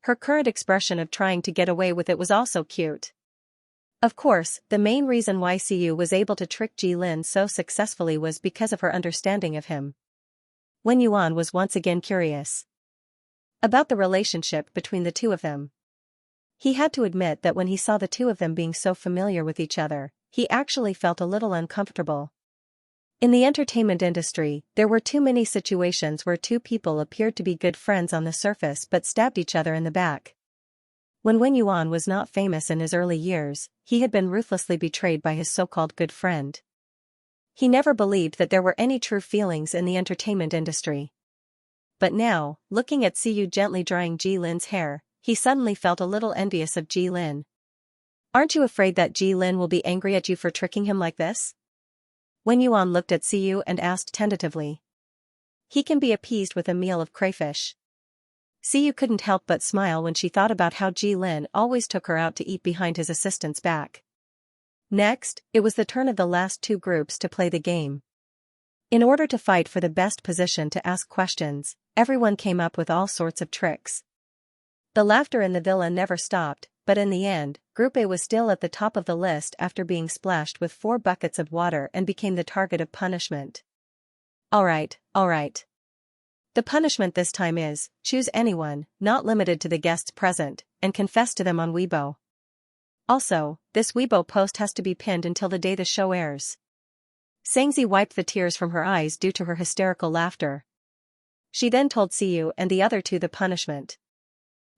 Her current expression of trying to get away with it was also cute. Of course, the main reason why Siyu was able to trick Ji Lin so successfully was because of her understanding of him. Wen Yuan was once again curious about the relationship between the two of them. He had to admit that when he saw the two of them being so familiar with each other, he actually felt a little uncomfortable. In the entertainment industry, there were too many situations where two people appeared to be good friends on the surface but stabbed each other in the back. When Wen Yuan was not famous in his early years, he had been ruthlessly betrayed by his so-called good friend. He never believed that there were any true feelings in the entertainment industry. But now, looking at Siyu gently drying Ji Lin's hair, he suddenly felt a little envious of Ji Lin. Aren't you afraid that Ji Lin will be angry at you for tricking him like this? Wen Yuan looked at Siyu and asked tentatively. He can be appeased with a meal of crayfish. Siyu couldn't help but smile when she thought about how Ji Lin always took her out to eat behind his assistant's back. Next, it was the turn of the last two groups to play the game. In order to fight for the best position to ask questions, everyone came up with all sorts of tricks. The laughter in the villa never stopped, but in the end, Group A was still at the top of the list after being splashed with 4 buckets of water and became the target of punishment. Alright. The punishment this time is, choose anyone, not limited to the guests present, and confess to them on Weibo. Also, this Weibo post has to be pinned until the day the show airs. Xianxia wiped the tears from her eyes due to her hysterical laughter. She then told Siyu and the other two the punishment.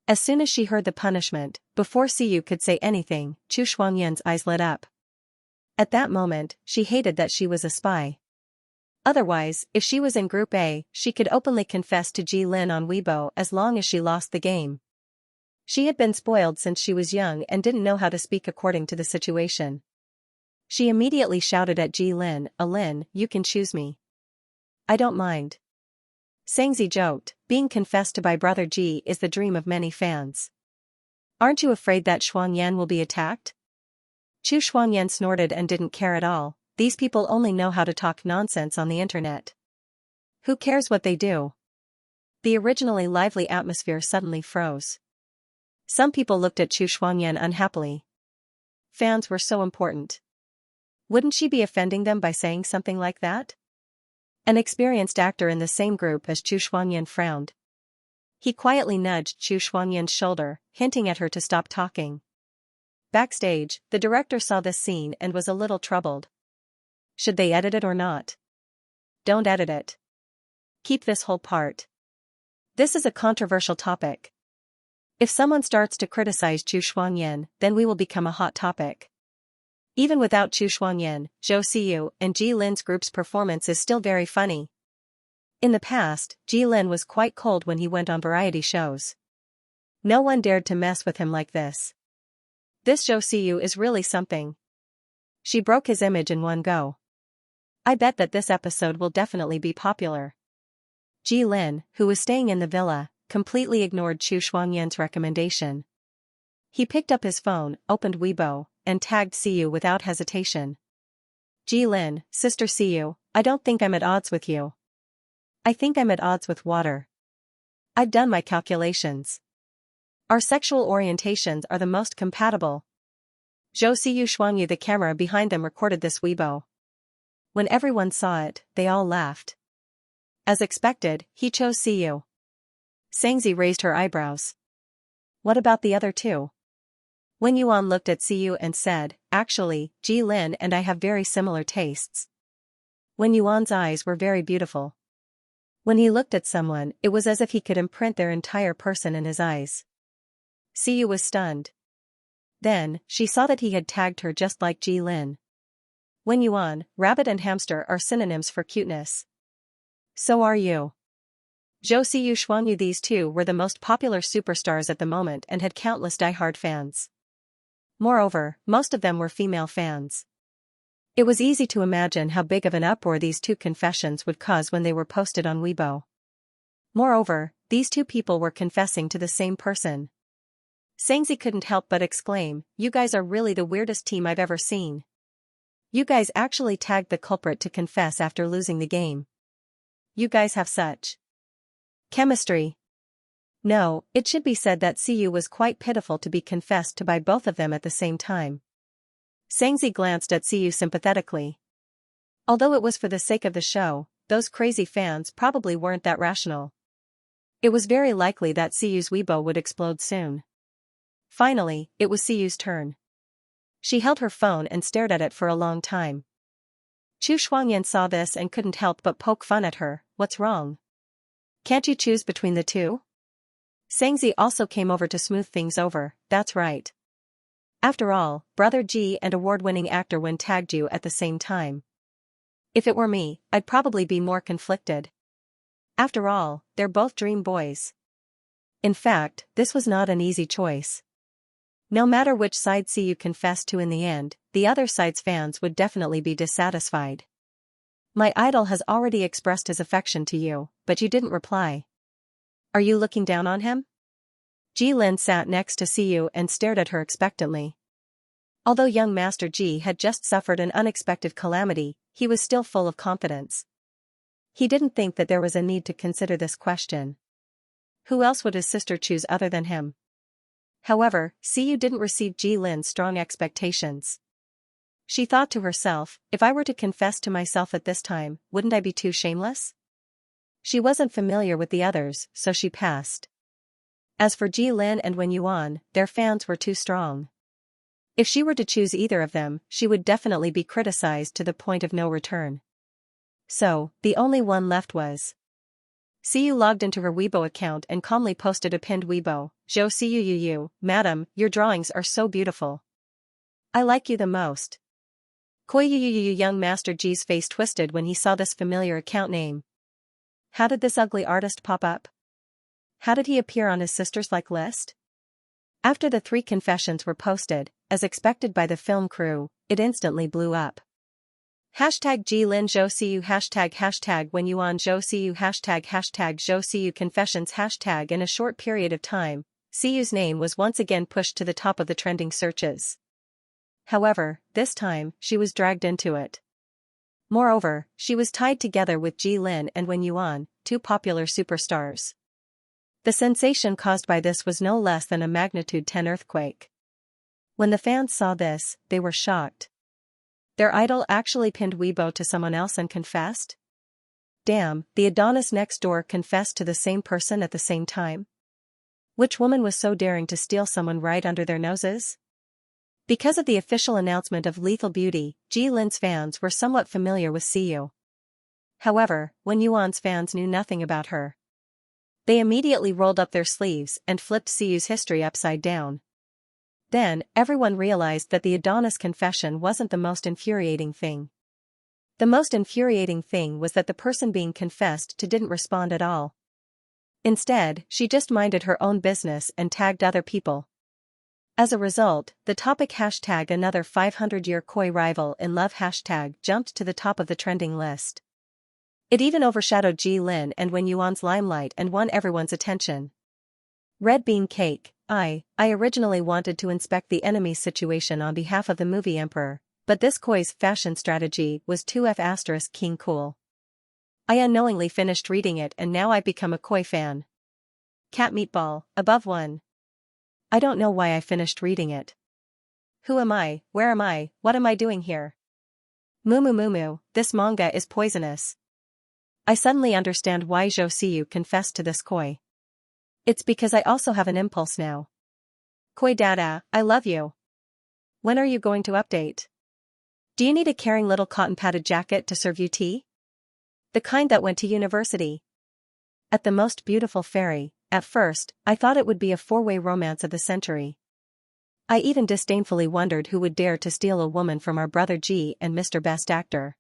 As soon as she heard the punishment, before Siyu could say anything, Chu Shuangyan's eyes lit up. At that moment, she hated that she was a spy. Otherwise, if she was in Group A, she could openly confess to Ji Lin on Weibo as long as she lost the game. She had been spoiled since she was young and didn't know how to speak according to the situation. She immediately shouted at Ji Lin, Lin, you can choose me. I don't mind. Xianxia joked, being confessed to by brother Ji is the dream of many fans. Aren't you afraid that Shuangyan will be attacked? Chu Shuangyan snorted and didn't care at all. These people only know how to talk nonsense on the internet. Who cares what they do? The originally lively atmosphere suddenly froze. Some people looked at Chu Shuangyan unhappily. Fans were so important. Wouldn't she be offending them by saying something like that? An experienced actor in the same group as Chu Shuangyan frowned. He quietly nudged Chu Shuangyan's shoulder, hinting at her to stop talking. Backstage, the director saw this scene and was a little troubled. Should they edit it or not? Don't edit it. Keep this whole part. This is a controversial topic. If someone starts to criticize Chu Shuangyan, then we will become a hot topic. Even without Chu Shuangyan, Zhou Siyu and Ji Lin's group's performance is still very funny. In the past, Ji Lin was quite cold when he went on variety shows. No one dared to mess with him like this. This Zhou Siyu is really something. She broke his image in one go. I bet that this episode will definitely be popular. Ji Lin, who was staying in the villa, completely ignored Chu Shuangyan's recommendation. He picked up his phone, opened Weibo, and tagged Siyu without hesitation. Ji Lin, Sister Siyu, I don't think I'm at odds with you. I think I'm at odds with water. I've done my calculations. Our sexual orientations are the most compatible. Zhou Siyu Shuangyu, the camera behind them, recorded this Weibo. When everyone saw it, they all laughed. As expected, he chose Siyu. Xianxia raised her eyebrows. What about the other two? Wen Yuan looked at Siyu and said, actually, Ji Lin and I have very similar tastes. Wen Yuan's eyes were very beautiful. When he looked at someone, it was as if he could imprint their entire person in his eyes. Siyu was stunned. Then, she saw that he had tagged her just like Ji Lin. Wen Yuan, rabbit and hamster are synonyms for cuteness. So are you. Zhou Siyu Shuangyu. These two were the most popular superstars at the moment and had countless die-hard fans. Moreover, most of them were female fans. It was easy to imagine how big of an uproar these two confessions would cause when they were posted on Weibo. Moreover, these two people were confessing to the same person. Xianxia couldn't help but exclaim, "You guys are really the weirdest team I've ever seen. You guys actually tagged the culprit to confess after losing the game. You guys have such chemistry." No, it should be said that Siyu was quite pitiful to be confessed to by both of them at the same time. Xianxia glanced at Siyu sympathetically. Although it was for the sake of the show, those crazy fans probably weren't that rational. It was very likely that Siyu's Weibo would explode soon. Finally, it was Siyu's turn. She held her phone and stared at it for a long time. Chu Shuangyan saw this and couldn't help but poke fun at her. What's wrong? Can't you choose between the two? Xianxia also came over to smooth things over. That's right. After all, Brother Ji and award-winning actor Wen tagged you at the same time. If it were me, I'd probably be more conflicted. After all, they're both dream boys. In fact, this was not an easy choice. No matter which side Siyu confessed to in the end, the other side's fans would definitely be dissatisfied. My idol has already expressed his affection to you, but you didn't reply. Are you looking down on him? Ji Lin sat next to Siyu and stared at her expectantly. Although young Master Ji had just suffered an unexpected calamity, he was still full of confidence. He didn't think that there was a need to consider this question. Who else would his sister choose other than him? However, Siyu didn't receive Ji Lin's strong expectations. She thought to herself, if I were to confess to myself at this time, wouldn't I be too shameless? She wasn't familiar with the others, so she passed. As for Ji Lin and Wen Yuan, their fans were too strong. If she were to choose either of them, she would definitely be criticized to the point of no return. So, the only one left was. Siyu logged into her Weibo account and calmly posted a pinned Weibo. Zhou Siyu Yu, Madam, your drawings are so beautiful. I like you the most. Koi Yu young Master Ji's face twisted when he saw this familiar account name. How did this ugly artist pop up? How did he appear on his sister's like list? After the 3 confessions were posted, as expected by the film crew, it instantly blew up. Hashtag Ji Lin Zhou Siyu hashtag Wen Yuan Zhou Siyu hashtag Zhou Siyu confessions hashtag. In a short period of time, Siyu's name was once again pushed to the top of the trending searches. However, this time, she was dragged into it. Moreover, she was tied together with Ji Lin and Wen Yuan, 2 popular superstars. The sensation caused by this was no less than a magnitude 10 earthquake. When the fans saw this, they were shocked. Their idol actually pinned Weibo to someone else and confessed? Damn, the Adonis next door confessed to the same person at the same time? Which woman was so daring to steal someone right under their noses? Because of the official announcement of Lethal Beauty, Ji Lin's fans were somewhat familiar with Siyu. However, Wen Yuan's fans knew nothing about her. They immediately rolled up their sleeves and flipped Siyu's history upside down. Then, everyone realized that the Adonis confession wasn't the most infuriating thing. The most infuriating thing was that the person being confessed to didn't respond at all. Instead, she just minded her own business and tagged other people. As a result, the topic hashtag another 500-year koi rival in love hashtag jumped to the top of the trending list. It even overshadowed Ji Lin and Wen Yuan's limelight and won everyone's attention. Red Bean Cake. I originally wanted to inspect the enemy's situation on behalf of the movie Emperor, but this koi's fashion strategy was too King cool. I unknowingly finished reading it and now I've become a koi fan. Cat Meatball, above 1. I don't know why I finished reading it. Who am I, where am I, what am I doing here? Mumu, this manga is poisonous. I suddenly understand why Zhou Siyu confessed to this koi. It's because I also have an impulse now. Koi dada, I love you. When are you going to update? Do you need a caring little cotton-padded jacket to serve you tea? The kind that went to university. At the most beautiful fairy. At first, I thought it would be a four-way romance of the century. I even disdainfully wondered who would dare to steal a woman from our brother G and Mr. Best Actor.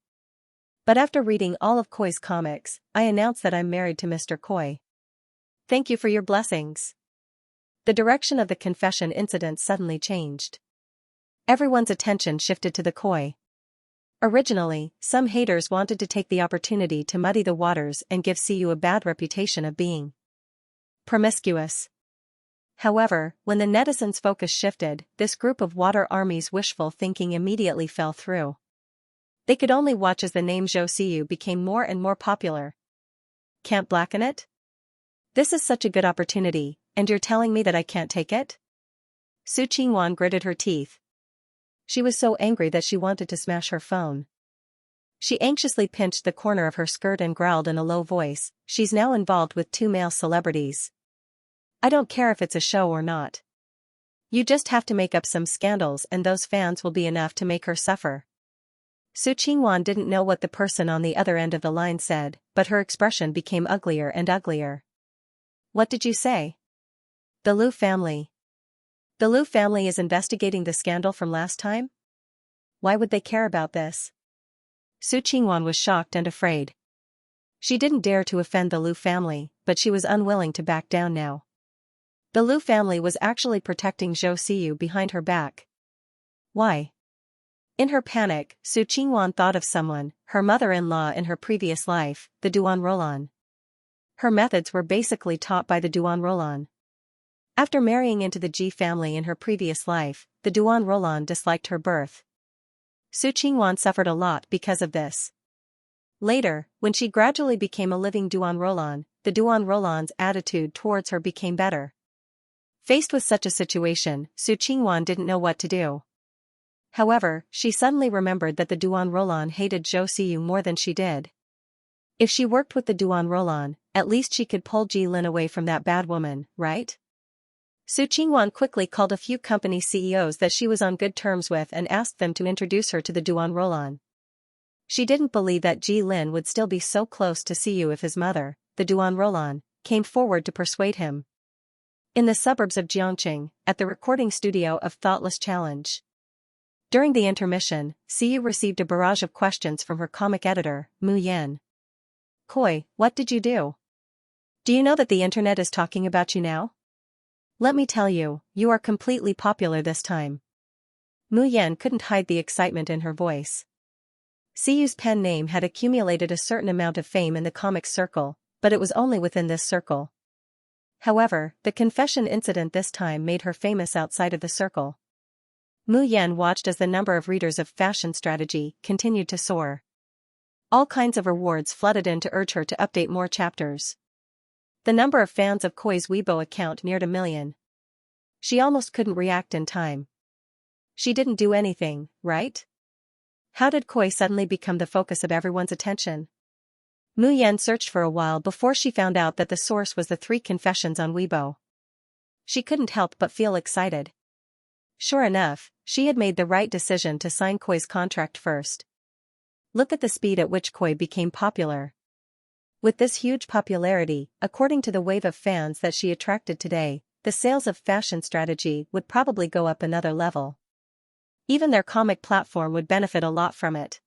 But after reading all of Koi's comics, I announced that I'm married to Mr. Koi. Thank you for your blessings. The direction of the confession incident suddenly changed. Everyone's attention shifted to the koi. Originally, some haters wanted to take the opportunity to muddy the waters and give Siyu a bad reputation of being promiscuous. However, when the netizens' focus shifted, this group of water army's wishful thinking immediately fell through. They could only watch as the name Zhou Siyu became more and more popular. Can't blacken it? This is such a good opportunity, and you're telling me that I can't take it? Su Qingwan gritted her teeth. She was so angry that she wanted to smash her phone. She anxiously pinched the corner of her skirt and growled in a low voice, she's now involved with 2 male celebrities. I don't care if it's a show or not. You just have to make up some scandals and those fans will be enough to make her suffer. Su Qingwan didn't know what the person on the other end of the line said, but her expression became uglier and uglier. What did you say? The Liu family. The Liu family is investigating the scandal from last time? Why would they care about this? Su Qingwan was shocked and afraid. She didn't dare to offend the Liu family, but she was unwilling to back down now. The Liu family was actually protecting Zhou Siyu behind her back. Why? In her panic, Su Qingwan thought of someone, her mother-in-law in her previous life, the Duan Rolan. Her methods were basically taught by the Duan Rolan. After marrying into the Ji family in her previous life, the Duan Rolan disliked her birth. Su Qingwan suffered a lot because of this. Later, when she gradually became a living Duan Rolan, the Duan Rolan's attitude towards her became better. Faced with such a situation, Su Qingwan didn't know what to do. However, she suddenly remembered that the Duan Rolan hated Zhou Siyu more than she did. If she worked with the Duan Rolan, at least she could pull Ji Lin away from that bad woman, right? Su Qingwan quickly called a few company CEOs that she was on good terms with and asked them to introduce her to the Duan Rolan. She didn't believe that Ji Lin would still be so close to Siyu if his mother, the Duan Rolan, came forward to persuade him. In the suburbs of Jiangqing, at the recording studio of Thoughtless Challenge. During the intermission, Siyu received a barrage of questions from her comic editor, Mu Yan. Koi, what did you do? Do you know that the internet is talking about you now? Let me tell you, you are completely popular this time. Mu Yan couldn't hide the excitement in her voice. Siyu's pen name had accumulated a certain amount of fame in the comic circle, but it was only within this circle. However, the confession incident this time made her famous outside of the circle. Mu Yan watched as the number of readers of Fashion Strategy continued to soar. All kinds of rewards flooded in to urge her to update more chapters. The number of fans of Koi's Weibo account neared 1 million. She almost couldn't react in time. She didn't do anything, right? How did Koi suddenly become the focus of everyone's attention? Mu Yan searched for a while before she found out that the source was the 3 confessions on Weibo. She couldn't help but feel excited. Sure enough, she had made the right decision to sign Koi's contract first. Look at the speed at which Koi became popular. With this huge popularity, according to the wave of fans that she attracted today, the sales of Fashion Strategy would probably go up another level. Even their comic platform would benefit a lot from it.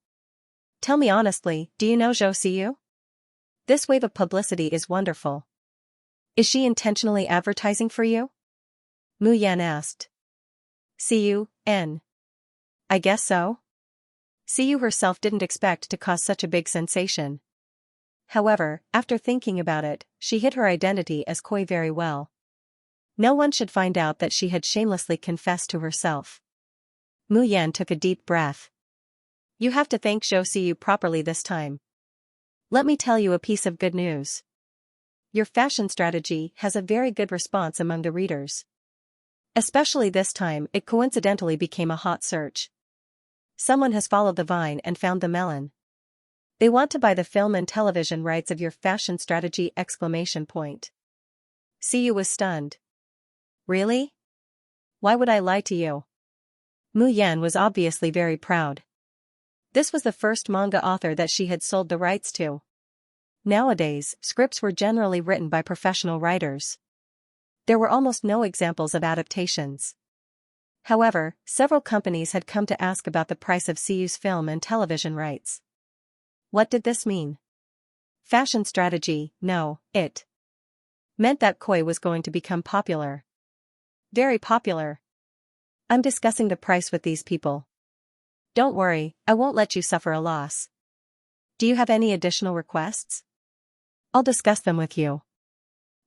Tell me honestly, do you know Zhou Siyu? This wave of publicity is wonderful. Is she intentionally advertising for you? Mu Yan asked. C-U-N. I guess so? Siyu herself didn't expect to cause such a big sensation. However, after thinking about it, she hid her identity as Koi very well. No one should find out that she had shamelessly confessed to herself. Mu Yan took a deep breath. You have to thank Zhou Siyu properly this time. Let me tell you a piece of good news. Your fashion strategy has a very good response among the readers. Especially this time, it coincidentally became a hot search. Someone has followed the vine and found the melon. They want to buy the film and television rights of your fashion strategy! Siyu was stunned. Really? Why would I lie to you? Mu Yan was obviously very proud. This was the first manga author that she had sold the rights to. Nowadays, scripts were generally written by professional writers. There were almost no examples of adaptations. However, several companies had come to ask about the price of Siyu's film and television rights. What did this mean? Fashion strategy? No, it meant that Koi was going to become popular. Very popular. I'm discussing the price with these people. Don't worry, I won't let you suffer a loss. Do you have any additional requests? I'll discuss them with you.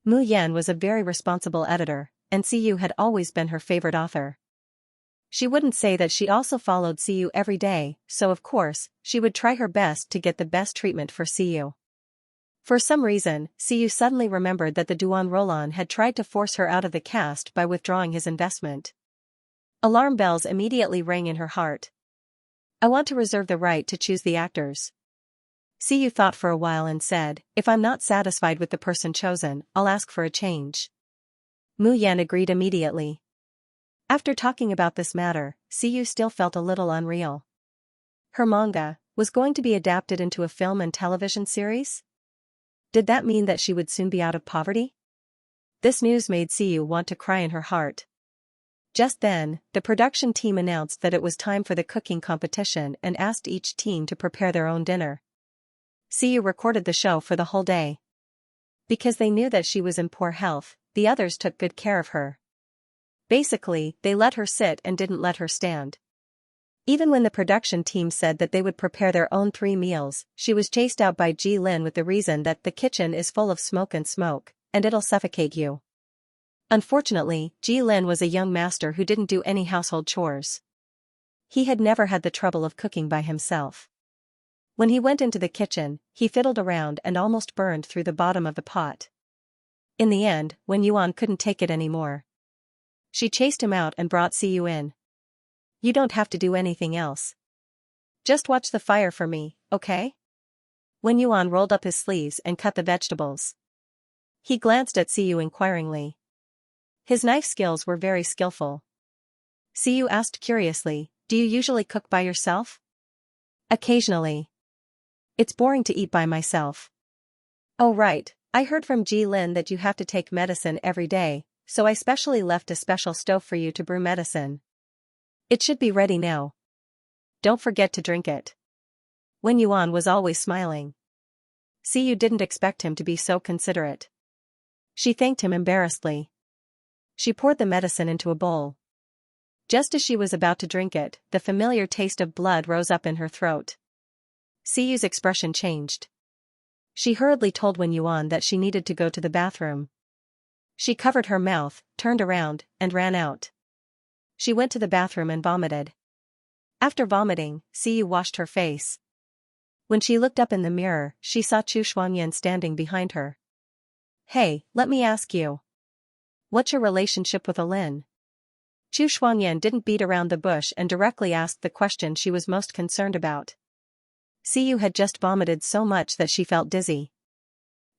Mu Yan was a very responsible editor, and Siyu had always been her favorite author. She wouldn't say that she also followed Siyu every day, so of course, she would try her best to get the best treatment for Siyu. For some reason, Siyu suddenly remembered that the Duan Roland had tried to force her out of the cast by withdrawing his investment. Alarm bells immediately rang in her heart. I want to reserve the right to choose the actors. Siyu thought for a while and said, if I'm not satisfied with the person chosen, I'll ask for a change. Mu Yan agreed immediately. After talking about this matter, Siyu still felt a little unreal. Her manga was going to be adapted into a film and television series? Did that mean that she would soon be out of poverty? This news made Siyu want to cry in her heart. Just then, the production team announced that it was time for the cooking competition and asked each team to prepare their own dinner. Siyu recorded the show for the whole day. Because they knew that she was in poor health, the others took good care of her. Basically, they let her sit and didn't let her stand. Even when the production team said that they would prepare their own 3 meals, she was chased out by Ji Lin with the reason that the kitchen is full of smoke, and it'll suffocate you. Unfortunately, Ji Lin was a young master who didn't do any household chores. He had never had the trouble of cooking by himself. When he went into the kitchen, he fiddled around and almost burned through the bottom of the pot. In the end, when Yuan couldn't take it anymore, she chased him out and brought Siyu in. You don't have to do anything else. Just watch the fire for me, okay? When Yuan rolled up his sleeves and cut the vegetables, he glanced at Siyu inquiringly. His knife skills were very skillful. Siyu asked curiously, do you usually cook by yourself? Occasionally. It's boring to eat by myself. Oh right, I heard from Ji Lin that you have to take medicine every day, so I specially left a special stove for you to brew medicine. It should be ready now. Don't forget to drink it. Wen Yuan was always smiling. Siyu didn't expect him to be so considerate. She thanked him embarrassedly. She poured the medicine into a bowl. Just as she was about to drink it, the familiar taste of blood rose up in her throat. Siyu's expression changed. She hurriedly told Wen Yuan that she needed to go to the bathroom. She covered her mouth, turned around, and ran out. She went to the bathroom and vomited. After vomiting, Siyu washed her face. When she looked up in the mirror, she saw Chu Xuanyan standing behind her. Hey, let me ask you. What's your relationship with Alin? Chu Xuanyan didn't beat around the bush and directly asked the question she was most concerned about. Siyu had just vomited so much that she felt dizzy.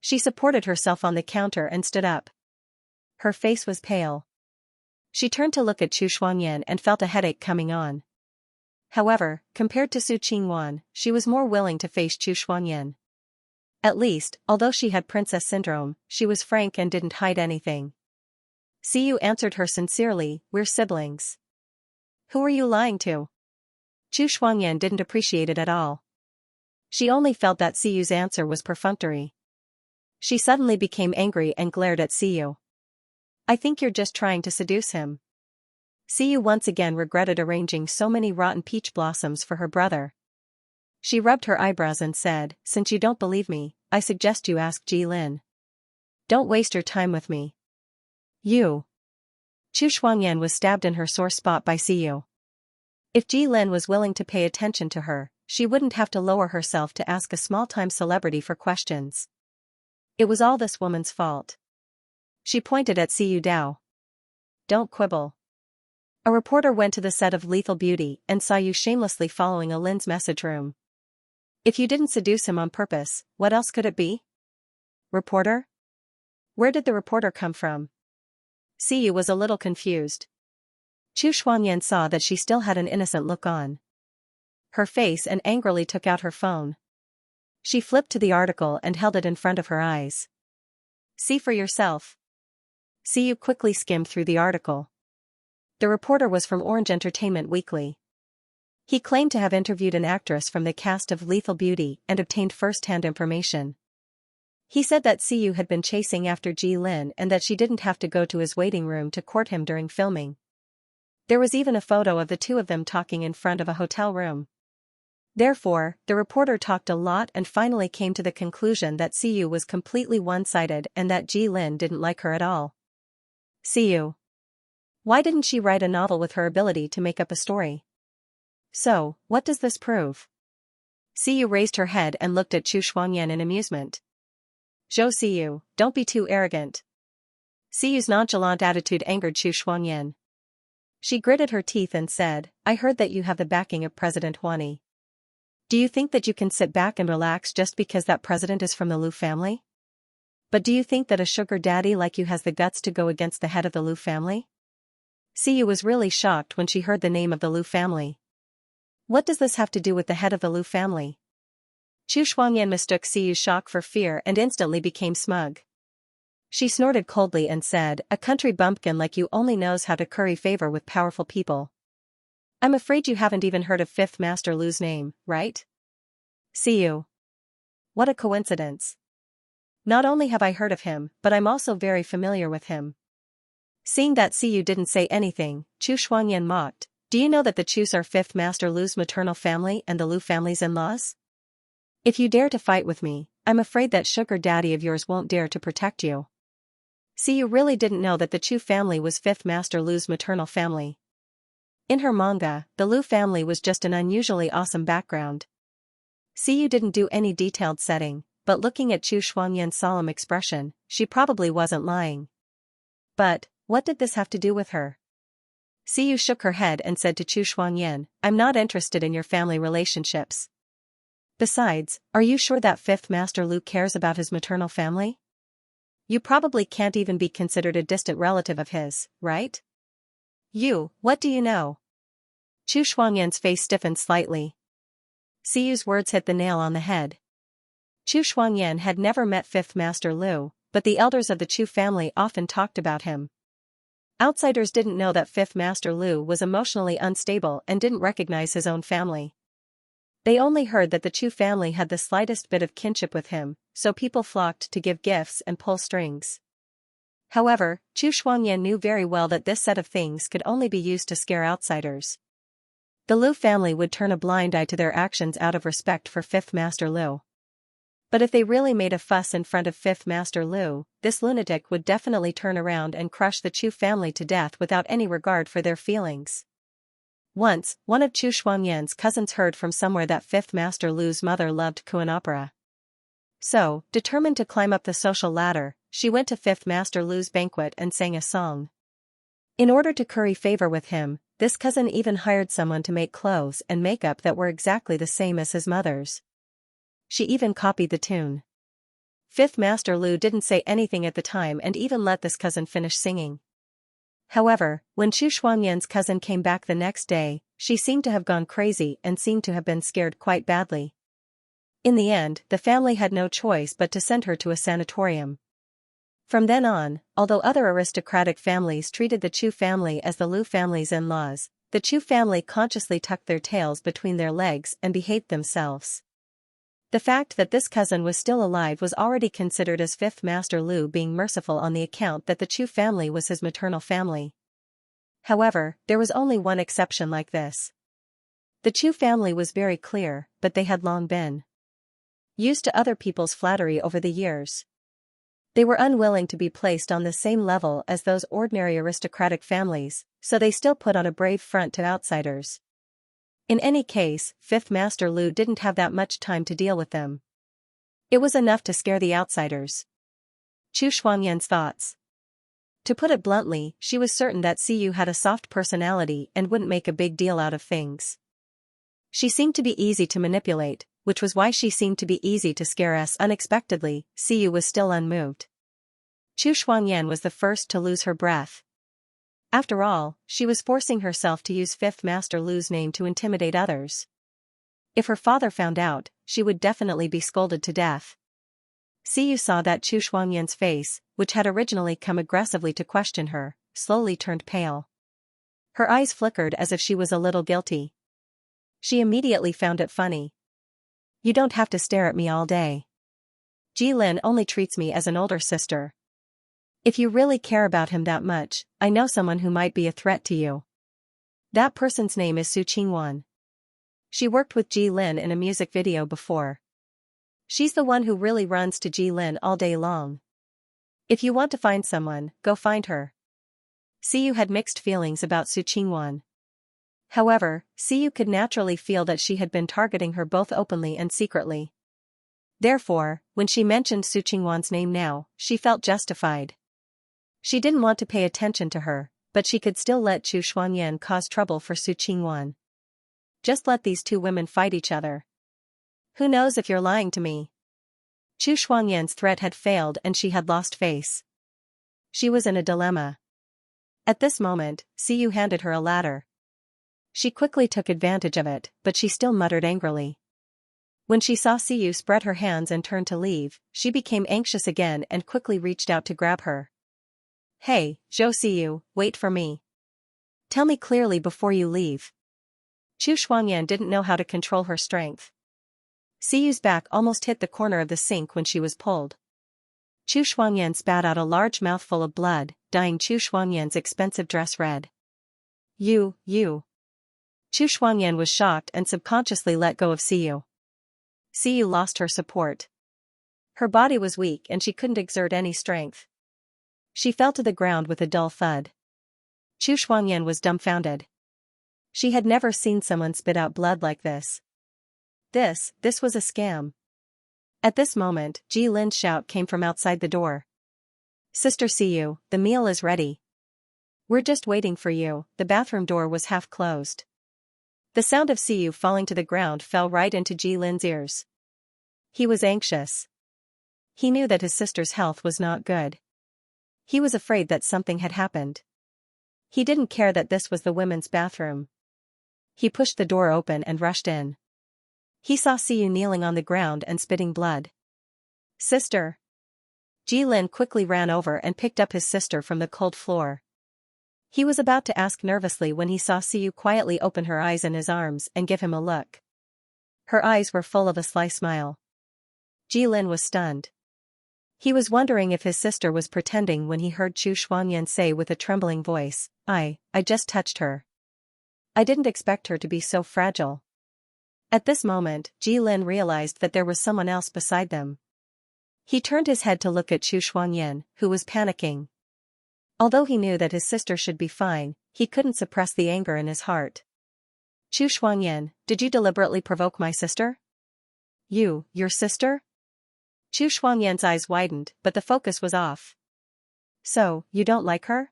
She supported herself on the counter and stood up. Her face was pale. She turned to look at Chu Xuanyan and felt a headache coming on. However, compared to Su Qingwan, she was more willing to face Chu Xuanyan. At least, although she had princess syndrome, she was frank and didn't hide anything. Siyu answered her sincerely, we're siblings. Who are you lying to? Chu Xuanyan didn't appreciate it at all. She only felt that Siyu's answer was perfunctory. She suddenly became angry and glared at Siyu. I think you're just trying to seduce him. Xiyu once again regretted arranging so many rotten peach blossoms for her brother. She rubbed her eyebrows and said, "Since you don't believe me, I suggest you ask Jilin. Don't waste your time with me." You. Chu Shuangyan was stabbed in her sore spot by Xiyu. If Jilin was willing to pay attention to her, she wouldn't have to lower herself to ask a small-time celebrity for questions. It was all this woman's fault. She pointed at Xiyu Dao. "Don't quibble." A reporter went to the set of Lethal Beauty and saw you shamelessly following Alin's message room. If you didn't seduce him on purpose, what else could it be? Reporter? Where did the reporter come from? Xiyu was a little confused. Chu Shuangyan saw that she still had an innocent look on her face and angrily took out her phone. She flipped to the article and held it in front of her eyes. "See for yourself." Xiyu quickly skimmed through the article. The reporter was from Orange Entertainment Weekly. He claimed to have interviewed an actress from the cast of Lethal Beauty and obtained first-hand information. He said that Xiyu had been chasing after Jilin and that she didn't have to go to his waiting room to court him during filming. There was even a photo of the two of them talking in front of a hotel room. Therefore, the reporter talked a lot and finally came to the conclusion that Xiyu was completely one-sided and that Jilin didn't like her at all. Xiyu. Why didn't she write a novel with her ability to make up a story? So, what does this prove? Xiyu raised her head and looked at Chu Shuangyan in amusement. "Zhou Xiyu, don't be too arrogant." Xiyu's nonchalant attitude angered Chu Shuangyan. She gritted her teeth and said, "I heard that you have the backing of President Huani. Do you think that you can sit back and relax just because that president is from the Liu family? But do you think that a sugar daddy like you has the guts to go against the head of the Liu family?" Xiyu was really shocked when she heard the name of the Liu family. What does this have to do with the head of the Liu family? Chu Shuangyan mistook Xiyu's shock for fear and instantly became smug. She snorted coldly and said, "A country bumpkin like you only knows how to curry favor with powerful people. I'm afraid you haven't even heard of Fifth Master Lu's name, right?" Xiyu. What a coincidence. Not only have I heard of him, but I'm also very familiar with him. Seeing that Xiyu didn't say anything, Chu Shuangyan mocked, "Do you know that the Chus are Fifth Master Lu's maternal family and the Lu family's in-laws? If you dare to fight with me, I'm afraid that sugar daddy of yours won't dare to protect you." Xiyu really didn't know that the Chu family was Fifth Master Lu's maternal family. In her manga, the Lu family was just an unusually awesome background. Xiyu didn't do any detailed setting, but looking at Chu Shuangyan's solemn expression, she probably wasn't lying. But, what did this have to do with her? Xiyu shook her head and said to Chu Shuangyan, "I'm not interested in your family relationships. Besides, are you sure that Fifth Master Lu cares about his maternal family? You probably can't even be considered a distant relative of his, right? What do you know?" Chu Shuangyan's face stiffened slightly. Xiyu's words hit the nail on the head. Chu Shuangyan had never met Fifth Master Lu, but the elders of the Chu family often talked about him. Outsiders didn't know that Fifth Master Lu was emotionally unstable and didn't recognize his own family. They only heard that the Chu family had the slightest bit of kinship with him, so people flocked to give gifts and pull strings. However, Chu Shuangyan knew very well that this set of things could only be used to scare outsiders. The Lu family would turn a blind eye to their actions out of respect for Fifth Master Lu. But if they really made a fuss in front of Fifth Master Lu, this lunatic would definitely turn around and crush the Chu family to death without any regard for their feelings. Once, one of Chu Shuangyan's cousins heard from somewhere that Fifth Master Lu's mother loved Koan opera. So, determined to climb up the social ladder, she went to Fifth Master Lu's banquet and sang a song. In order to curry favor with him, this cousin even hired someone to make clothes and makeup that were exactly the same as his mother's. She even copied the tune. Fifth Master Lu didn't say anything at the time and even let this cousin finish singing. However, when Chu Shuangyan's cousin came back the next day, she seemed to have gone crazy and seemed to have been scared quite badly. In the end, the family had no choice but to send her to a sanatorium. From then on, although other aristocratic families treated the Chu family as the Lu family's in-laws, the Chu family consciously tucked their tails between their legs and behaved themselves. The fact that this cousin was still alive was already considered as Fifth Master Lu being merciful on the account that the Chu family was his maternal family. However, there was only one exception like this. The Chu family was very clear, but they had long been used to other people's flattery over the years. They were unwilling to be placed on the same level as those ordinary aristocratic families, so they still put on a brave front to outsiders. In any case, Fifth Master Lu didn't have that much time to deal with them. It was enough to scare the outsiders. Chu Shuangyan's thoughts. To put it bluntly, she was certain that Siyu had a soft personality and wouldn't make a big deal out of things. She seemed to be easy to manipulate, which was why she seemed to be easy to scare us unexpectedly. Siyu was still unmoved. Chu Shuangyan was the first to lose her breath. After all, she was forcing herself to use Fifth Master Lu's name to intimidate others. If her father found out, she would definitely be scolded to death. Siyu saw that Chu Shuangyan's face, which had originally come aggressively to question her, slowly turned pale. Her eyes flickered as if she was a little guilty. She immediately found it funny. You don't have to stare at me all day. Jilin only treats me as an older sister. If you really care about him that much, I know someone who might be a threat to you. That person's name is Su Qingwan. She worked with Jilin in a music video before. She's the one who really runs to Jilin all day long. If you want to find someone, go find her. Siyu had mixed feelings about Su Qingwan. However, Siyu could naturally feel that she had been targeting her both openly and secretly. Therefore, when she mentioned Su Qingwan's name now, she felt justified. She didn't want to pay attention to her, but she could still let Chu Shuangyan cause trouble for Su Qingwan. Just let these two women fight each other. Who knows if you're lying to me? Chu Shuangyan's threat had failed and she had lost face. She was in a dilemma. At this moment, Siyu handed her a ladder. She quickly took advantage of it, but she still muttered angrily. When she saw Siyu spread her hands and turn to leave, she became anxious again and quickly reached out to grab her. Hey, Zhou Siyu, wait for me. Tell me clearly before you leave. Chu Shuangyan didn't know how to control her strength. Siyu's back almost hit the corner of the sink when she was pulled. Chu Shuangyan spat out a large mouthful of blood, dyeing Chu Shuangyan's expensive dress red. You. Chu Shuangyan was shocked and subconsciously let go of Siyu. Siyu lost her support. Her body was weak and she couldn't exert any strength. She fell to the ground with a dull thud. Chu Shuangyan was dumbfounded. She had never seen someone spit out blood like this. This was a scam. At this moment, Ji Lin's shout came from outside the door. Sister Siyu, the meal is ready. We're just waiting for you. The bathroom door was half closed. The sound of Siyu falling to the ground fell right into Ji Lin's ears. He was anxious. He knew that his sister's health was not good. He was afraid that something had happened. He didn't care that this was the women's bathroom. He pushed the door open and rushed in. He saw Siyu kneeling on the ground and spitting blood. Sister! Ji Lin quickly ran over and picked up his sister from the cold floor. He was about to ask nervously when he saw Siyu quietly open her eyes in his arms and give him a look. Her eyes were full of a sly smile. Ji Lin was stunned. He was wondering if his sister was pretending when he heard Chu Shuangyan say with a trembling voice, I just touched her. I didn't expect her to be so fragile. At this moment, Ji Lin realized that there was someone else beside them. He turned his head to look at Chu Shuangyan, who was panicking. Although he knew that his sister should be fine, he couldn't suppress the anger in his heart. Chu Shuangyan, did you deliberately provoke my sister? Your sister? Chu Shuangyan's eyes widened, but the focus was off. So, you don't like her?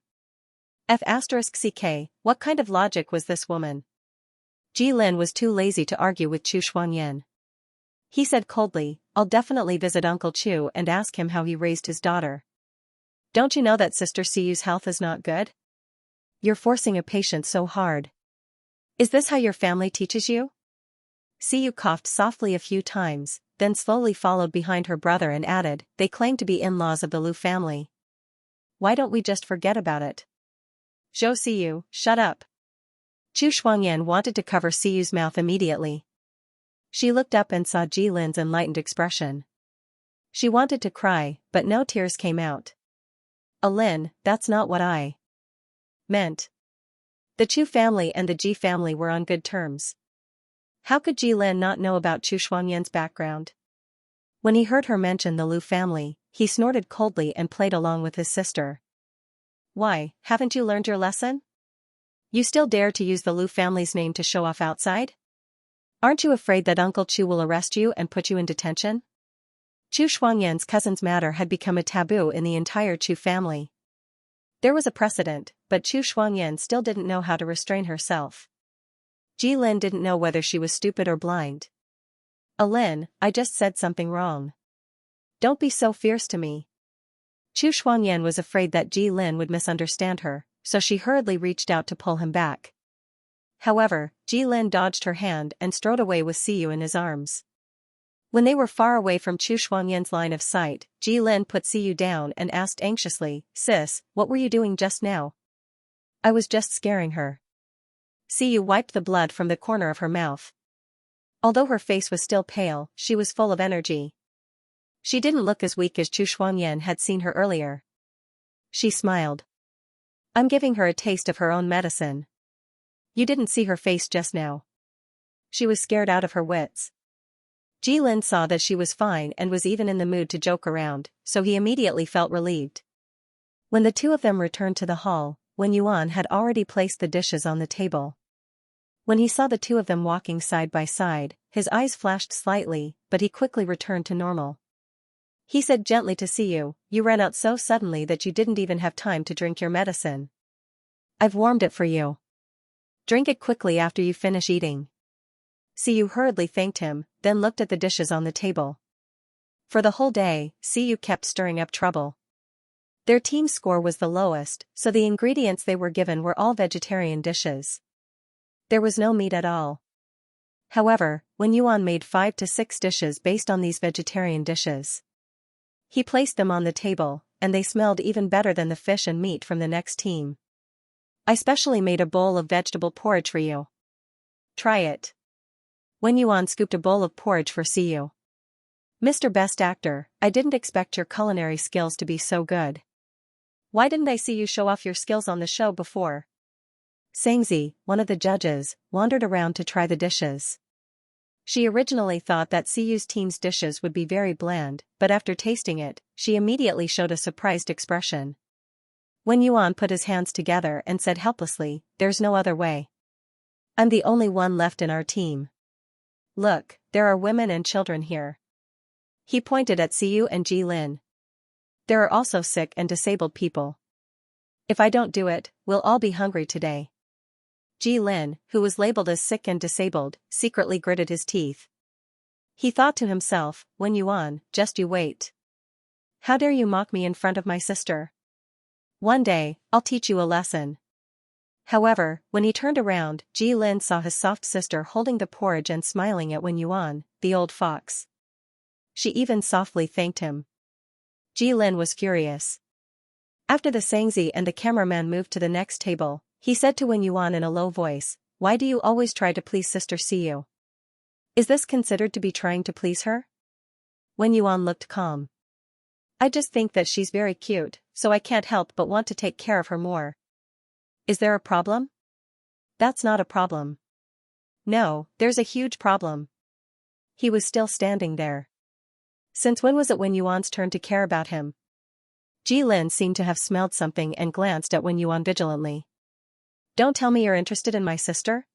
F***ck, what kind of logic was this woman? Ji Lin was too lazy to argue with Chu Shuangyan. He said coldly, I'll definitely visit Uncle Chu and ask him how he raised his daughter. Don't you know that Sister Siyu's health is not good? You're forcing a patient so hard. Is this how your family teaches you? Siyu coughed softly a few times, then slowly followed behind her brother and added, they claim to be in-laws of the Lu family. Why don't we just forget about it? Zhou Siyu, shut up. Chu Shuangyan wanted to cover Siyu's mouth immediately. She looked up and saw Ji Lin's enlightened expression. She wanted to cry, but no tears came out. Lin, that's not what I meant. The Chu family and the Ji family were on good terms. How could Ji Lin not know about Chu Shuangyan's background? When he heard her mention the Lu family, he snorted coldly and played along with his sister. Why, haven't you learned your lesson? You still dare to use the Lu family's name to show off outside? Aren't you afraid that Uncle Chu will arrest you and put you in detention? Chu Shuangyan's cousin's matter had become a taboo in the entire Chu family. There was a precedent, but Chu Shuangyan still didn't know how to restrain herself. Ji Lin didn't know whether she was stupid or blind. Lin, I just said something wrong. Don't be so fierce to me. Chu Shuangyan was afraid that Ji Lin would misunderstand her, so she hurriedly reached out to pull him back. However, Ji Lin dodged her hand and strode away with Siyu in his arms. When they were far away from Chu Shuangyan's line of sight, Ji Lin put Siyu down and asked anxiously, Sis, what were you doing just now? I was just scaring her. Siyu wiped the blood from the corner of her mouth. Although her face was still pale, she was full of energy. She didn't look as weak as Chu Shuangyan had seen her earlier. She smiled. I'm giving her a taste of her own medicine. You didn't see her face just now. She was scared out of her wits. Ji Lin saw that she was fine and was even in the mood to joke around, so he immediately felt relieved. When the two of them returned to the hall, Wen Yuan had already placed the dishes on the table. When he saw the two of them walking side by side, his eyes flashed slightly, but he quickly returned to normal. He said gently to Siyu, You ran out so suddenly that you didn't even have time to drink your medicine. I've warmed it for you. Drink it quickly after you finish eating. Siyu hurriedly thanked him, then looked at the dishes on the table. For the whole day, Siyu kept stirring up trouble. Their team score was the lowest, so the ingredients they were given were all vegetarian dishes. There was no meat at all. However, Wen Yuan made 5 to 6 dishes based on these vegetarian dishes. He placed them on the table, and they smelled even better than the fish and meat from the next team. I specially made a bowl of vegetable porridge for you. Try it. Wen Yuan scooped a bowl of porridge for Siyu. Mr. Best Actor, I didn't expect your culinary skills to be so good. Why didn't I see you show off your skills on the show before? Xianxia, one of the judges, wandered around to try the dishes. She originally thought that Siyu's team's dishes would be very bland, but after tasting it, she immediately showed a surprised expression. Wen Yuan put his hands together and said helplessly, There's no other way. I'm the only one left in our team. Look, there are women and children here. He pointed at Siyu and Ji Lin. There are also sick and disabled people. If I don't do it, we'll all be hungry today. Ji Lin, who was labeled as sick and disabled, secretly gritted his teeth. He thought to himself, Wen Yuan, just you wait. How dare you mock me in front of my sister? One day, I'll teach you a lesson. However, when he turned around, Ji Lin saw his soft sister holding the porridge and smiling at Wen Yuan, the old fox. She even softly thanked him. Ji Lin was furious. After the Xianxia and the cameraman moved to the next table, he said to Wen Yuan in a low voice, Why do you always try to please Sister Siyu? Is this considered to be trying to please her? Wen Yuan looked calm. I just think that she's very cute, so I can't help but want to take care of her more. Is there a problem? That's not a problem. No, there's a huge problem. He was still standing there. Since when was it Wen Yuan's turn to care about him? Ji Lin seemed to have smelled something and glanced at Wen Yuan vigilantly. Don't tell me you're interested in my sister?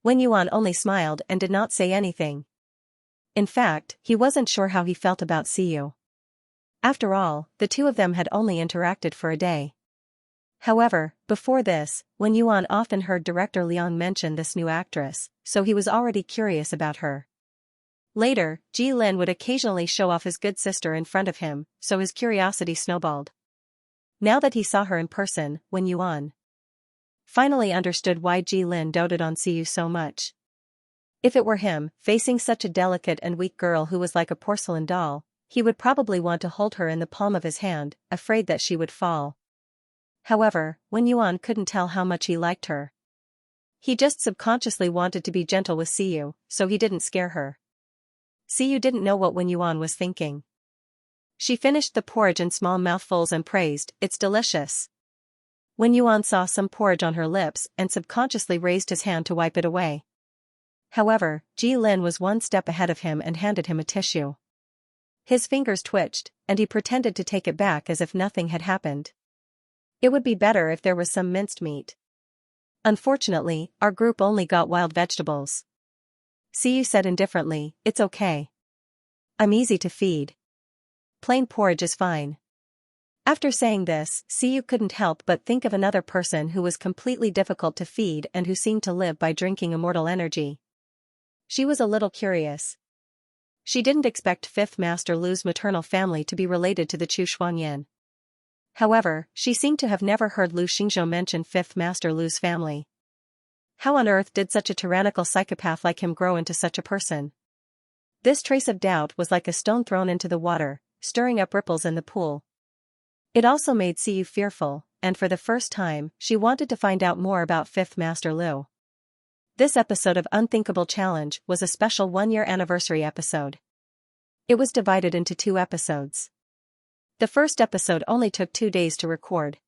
Wen Yuan only smiled and did not say anything. In fact, he wasn't sure how he felt about Siyu. After all, the two of them had only interacted for a day. However, before this, Wen Yuan often heard director Liang mention this new actress, so he was already curious about her. Later, Ji Lin would occasionally show off his good sister in front of him, so his curiosity snowballed. Now that he saw her in person, Wen Yuan finally understood why Ji Lin doted on Siyu so much. If it were him, facing such a delicate and weak girl who was like a porcelain doll, he would probably want to hold her in the palm of his hand, afraid that she would fall. However, Wen Yuan couldn't tell how much he liked her. He just subconsciously wanted to be gentle with Siyu, so he didn't scare her. Siyu didn't know what Wen Yuan was thinking. She finished the porridge in small mouthfuls and praised, It's delicious. Wen Yuan saw some porridge on her lips and subconsciously raised his hand to wipe it away. However, Ji Lin was one step ahead of him and handed him a tissue. His fingers twitched, and he pretended to take it back as if nothing had happened. It would be better if there was some minced meat. Unfortunately, our group only got wild vegetables. Siyu said indifferently, "It's okay. I'm easy to feed. Plain porridge is fine." After saying this, Siyu couldn't help but think of another person who was completely difficult to feed and who seemed to live by drinking immortal energy. She was a little curious. She didn't expect Fifth Master Lu's maternal family to be related to the Chu Xuanyan. However, she seemed to have never heard Lu Xingzhou mention Fifth Master Lu's family. How on earth did such a tyrannical psychopath like him grow into such a person? This trace of doubt was like a stone thrown into the water, stirring up ripples in the pool. It also made Siyu fearful, and for the first time, she wanted to find out more about Fifth Master Lu. This episode of Unthinkable Challenge was a special one-year anniversary episode. It was divided into 2 episodes. The first episode only took 2 days to record.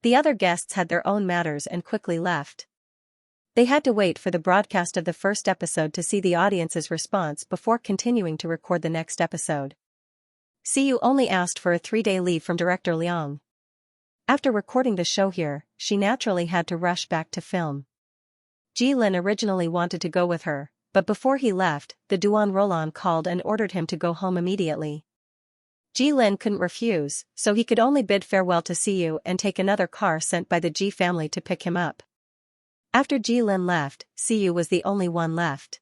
The other guests had their own matters and quickly left. They had to wait for the broadcast of the first episode to see the audience's response before continuing to record the next episode. Siyu only asked for a 3-day leave from director Liang. After recording the show here, she naturally had to rush back to film. Ji Lin originally wanted to go with her, but before he left, the Duan Roland called and ordered him to go home immediately. Ji Lin couldn't refuse, so he could only bid farewell to Siyu and take another car sent by the Ji family to pick him up. After Ji Lin left, Siyu was the only one left.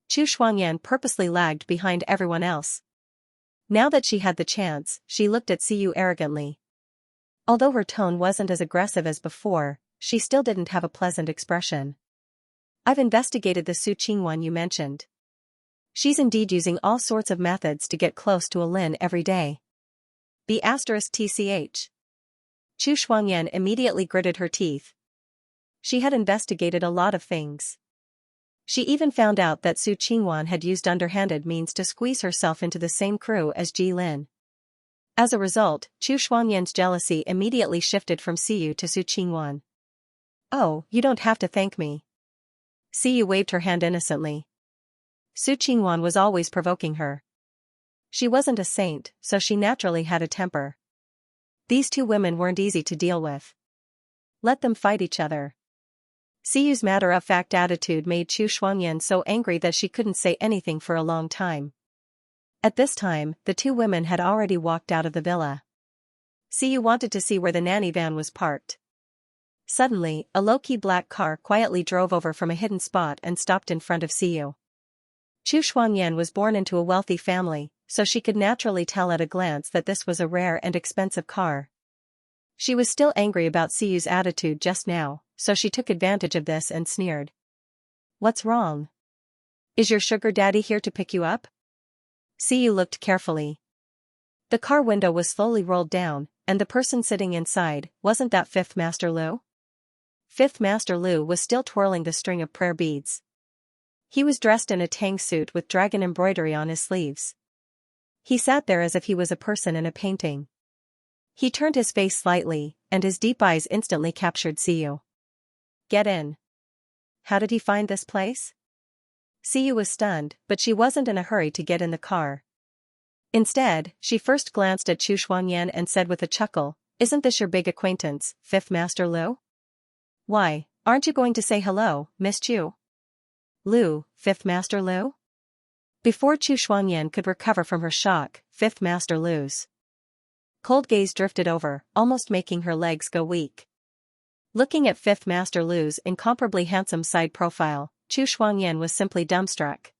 Chu Xuanyan purposely lagged behind everyone else. Now that she had the chance, she looked at Siyu arrogantly. Although her tone wasn't as aggressive as before, she still didn't have a pleasant expression. "I've investigated the Su Qingwan you mentioned. She's indeed using all sorts of methods to get close to a Lin every day." *TCH. Chu Xuanyan immediately gritted her teeth. She had investigated a lot of things. She even found out that Su Qingwan had used underhanded means to squeeze herself into the same crew as Ji Lin. As a result, Chu Xuanyan's jealousy immediately shifted from Siyu to Su Qingwan. "Oh, you don't have to thank me." Siyu waved her hand innocently. Su Qingwan was always provoking her. She wasn't a saint, so she naturally had a temper. These 2 women weren't easy to deal with. Let them fight each other. Siyu's matter-of-fact attitude made Chu Xuanyan so angry that she couldn't say anything for a long time. At this time, the 2 women had already walked out of the villa. Siyu wanted to see where the nanny van was parked. Suddenly, a low-key black car quietly drove over from a hidden spot and stopped in front of Siyu. Chu Xuanyan was born into a wealthy family, so she could naturally tell at a glance that this was a rare and expensive car. She was still angry about Siyu's attitude just now, so she took advantage of this and sneered. "What's wrong? Is your sugar daddy here to pick you up?" Siyu looked carefully. The car window was slowly rolled down, and the person sitting inside, wasn't that Fifth Master Lu? Fifth Master Lu was still twirling the string of prayer beads. He was dressed in a tang suit with dragon embroidery on his sleeves. He sat there as if he was a person in a painting. He turned his face slightly, and his deep eyes instantly captured Siyu. "Get in." "How did he find this place?" Siyu was stunned, but she wasn't in a hurry to get in the car. Instead, she first glanced at Chu Xuanyan and said with a chuckle, "Isn't this your big acquaintance, Fifth Master Lu? Why, aren't you going to say hello, Miss Chu?" "Lu, Fifth Master Lu?" Before Chu Xuanyan could recover from her shock, Fifth Master Lu's cold gaze drifted over, almost making her legs go weak. Looking at Fifth Master Lu's incomparably handsome side profile, Chu Xuanyan was simply dumbstruck.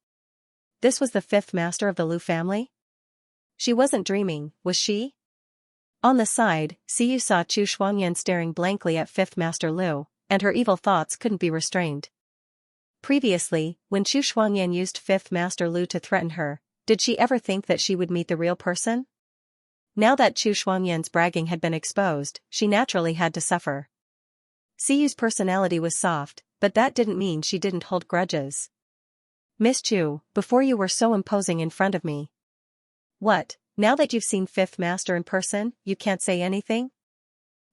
This was the 5th master of the Lu family? She wasn't dreaming, was she? On the side, Siyu saw Chu Xuanyan staring blankly at 5th Master Lu, and her evil thoughts couldn't be restrained. Previously, when Chu Xuanyan used 5th Master Lu to threaten her, did she ever think that she would meet the real person? Now that Chu Xuanyan's bragging had been exposed, she naturally had to suffer. Siyu's personality was soft, but that didn't mean she didn't hold grudges. "Miss Chu, before you were so imposing in front of me. What, now that you've seen 5th Master in person, you can't say anything?"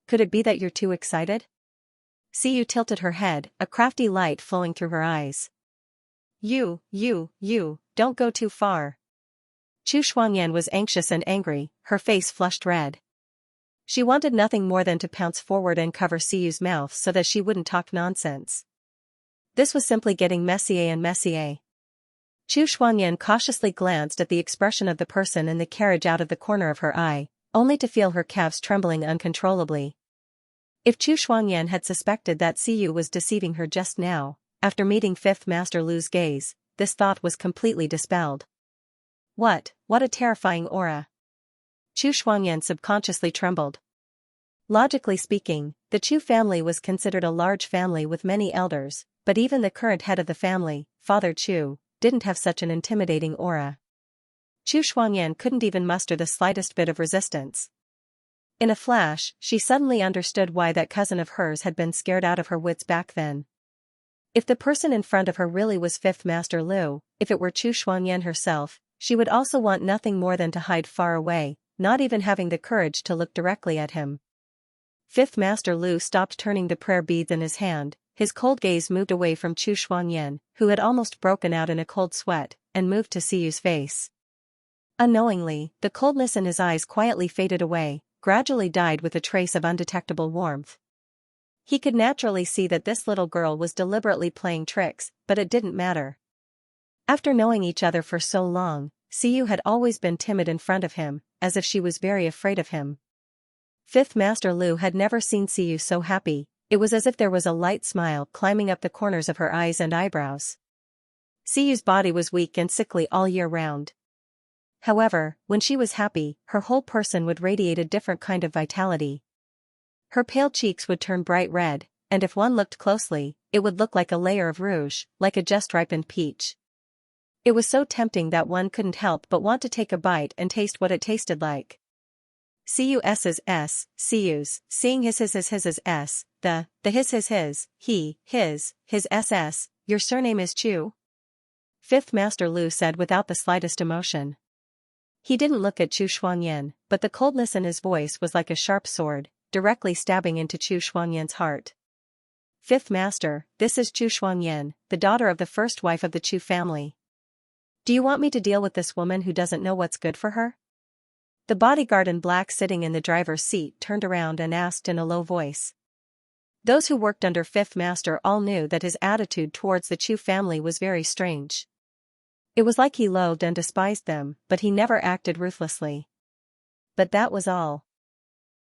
Could it be that you're too excited? Siyu tilted her head, a crafty light flowing through her eyes. You, don't go too far. Chu Shuangyan was anxious and angry, her face flushed red. She wanted nothing more than to pounce forward and cover Siyu's mouth so that she wouldn't talk nonsense. This was simply getting messier and messier. Chu Shuangyan cautiously glanced at the expression of the person in the carriage out of the corner of her eye, only to feel her calves trembling uncontrollably. If Chu Shuangyan had suspected that Siyu was deceiving her just now, after meeting Fifth Master Lu's gaze, this thought was completely dispelled. What a terrifying aura. Chu Shuangyan subconsciously trembled. Logically speaking, the Chu family was considered a large family with many elders, but even the current head of the family, Father Chu, didn't have such an intimidating aura. Chu Shuangyan couldn't even muster the slightest bit of resistance. In a flash, she suddenly understood why that cousin of hers had been scared out of her wits back then. If the person in front of her really was Fifth Master Lu, if it were Chu Shuangyan herself, she would also want nothing more than to hide far away, not even having the courage to look directly at him. Fifth Master Lu stopped turning the prayer beads in his hand, his cold gaze moved away from Chu Shuangyan, who had almost broken out in a cold sweat, and moved to Siyu's face. Unknowingly, the coldness in his eyes quietly faded away, gradually died with a trace of undetectable warmth. He could naturally see that this little girl was deliberately playing tricks, but it didn't matter. After knowing each other for so long, Siyu had always been timid in front of him, as if she was very afraid of him. Fifth Master Lu had never seen Siyu so happy, it was as if there was a light smile climbing up the corners of her eyes and eyebrows. Siyu's body was weak and sickly all year round. However, when she was happy, her whole person would radiate a different kind of vitality. Her pale cheeks would turn bright red, and if one looked closely, it would look like a layer of rouge, like a just ripened peach. It was so tempting that one couldn't help but want to take a bite and taste what it tasted like. Cus's S, Cus, seeing his S, the his, he, his SS, your surname is Chu? Fifth Master Lu said without the slightest emotion. He didn't look at Chu Shuangyan, but the coldness in his voice was like a sharp sword, directly stabbing into Chu Shuangyan's heart. Fifth Master, this is Chu Shuangyan, the daughter of the first wife of the Chu family. Do you want me to deal with this woman who doesn't know what's good for her? The bodyguard in black sitting in the driver's seat turned around and asked in a low voice. Those who worked under Fifth Master all knew that his attitude towards the Chu family was very strange. It was like he loathed and despised them, but he never acted ruthlessly. But that was all.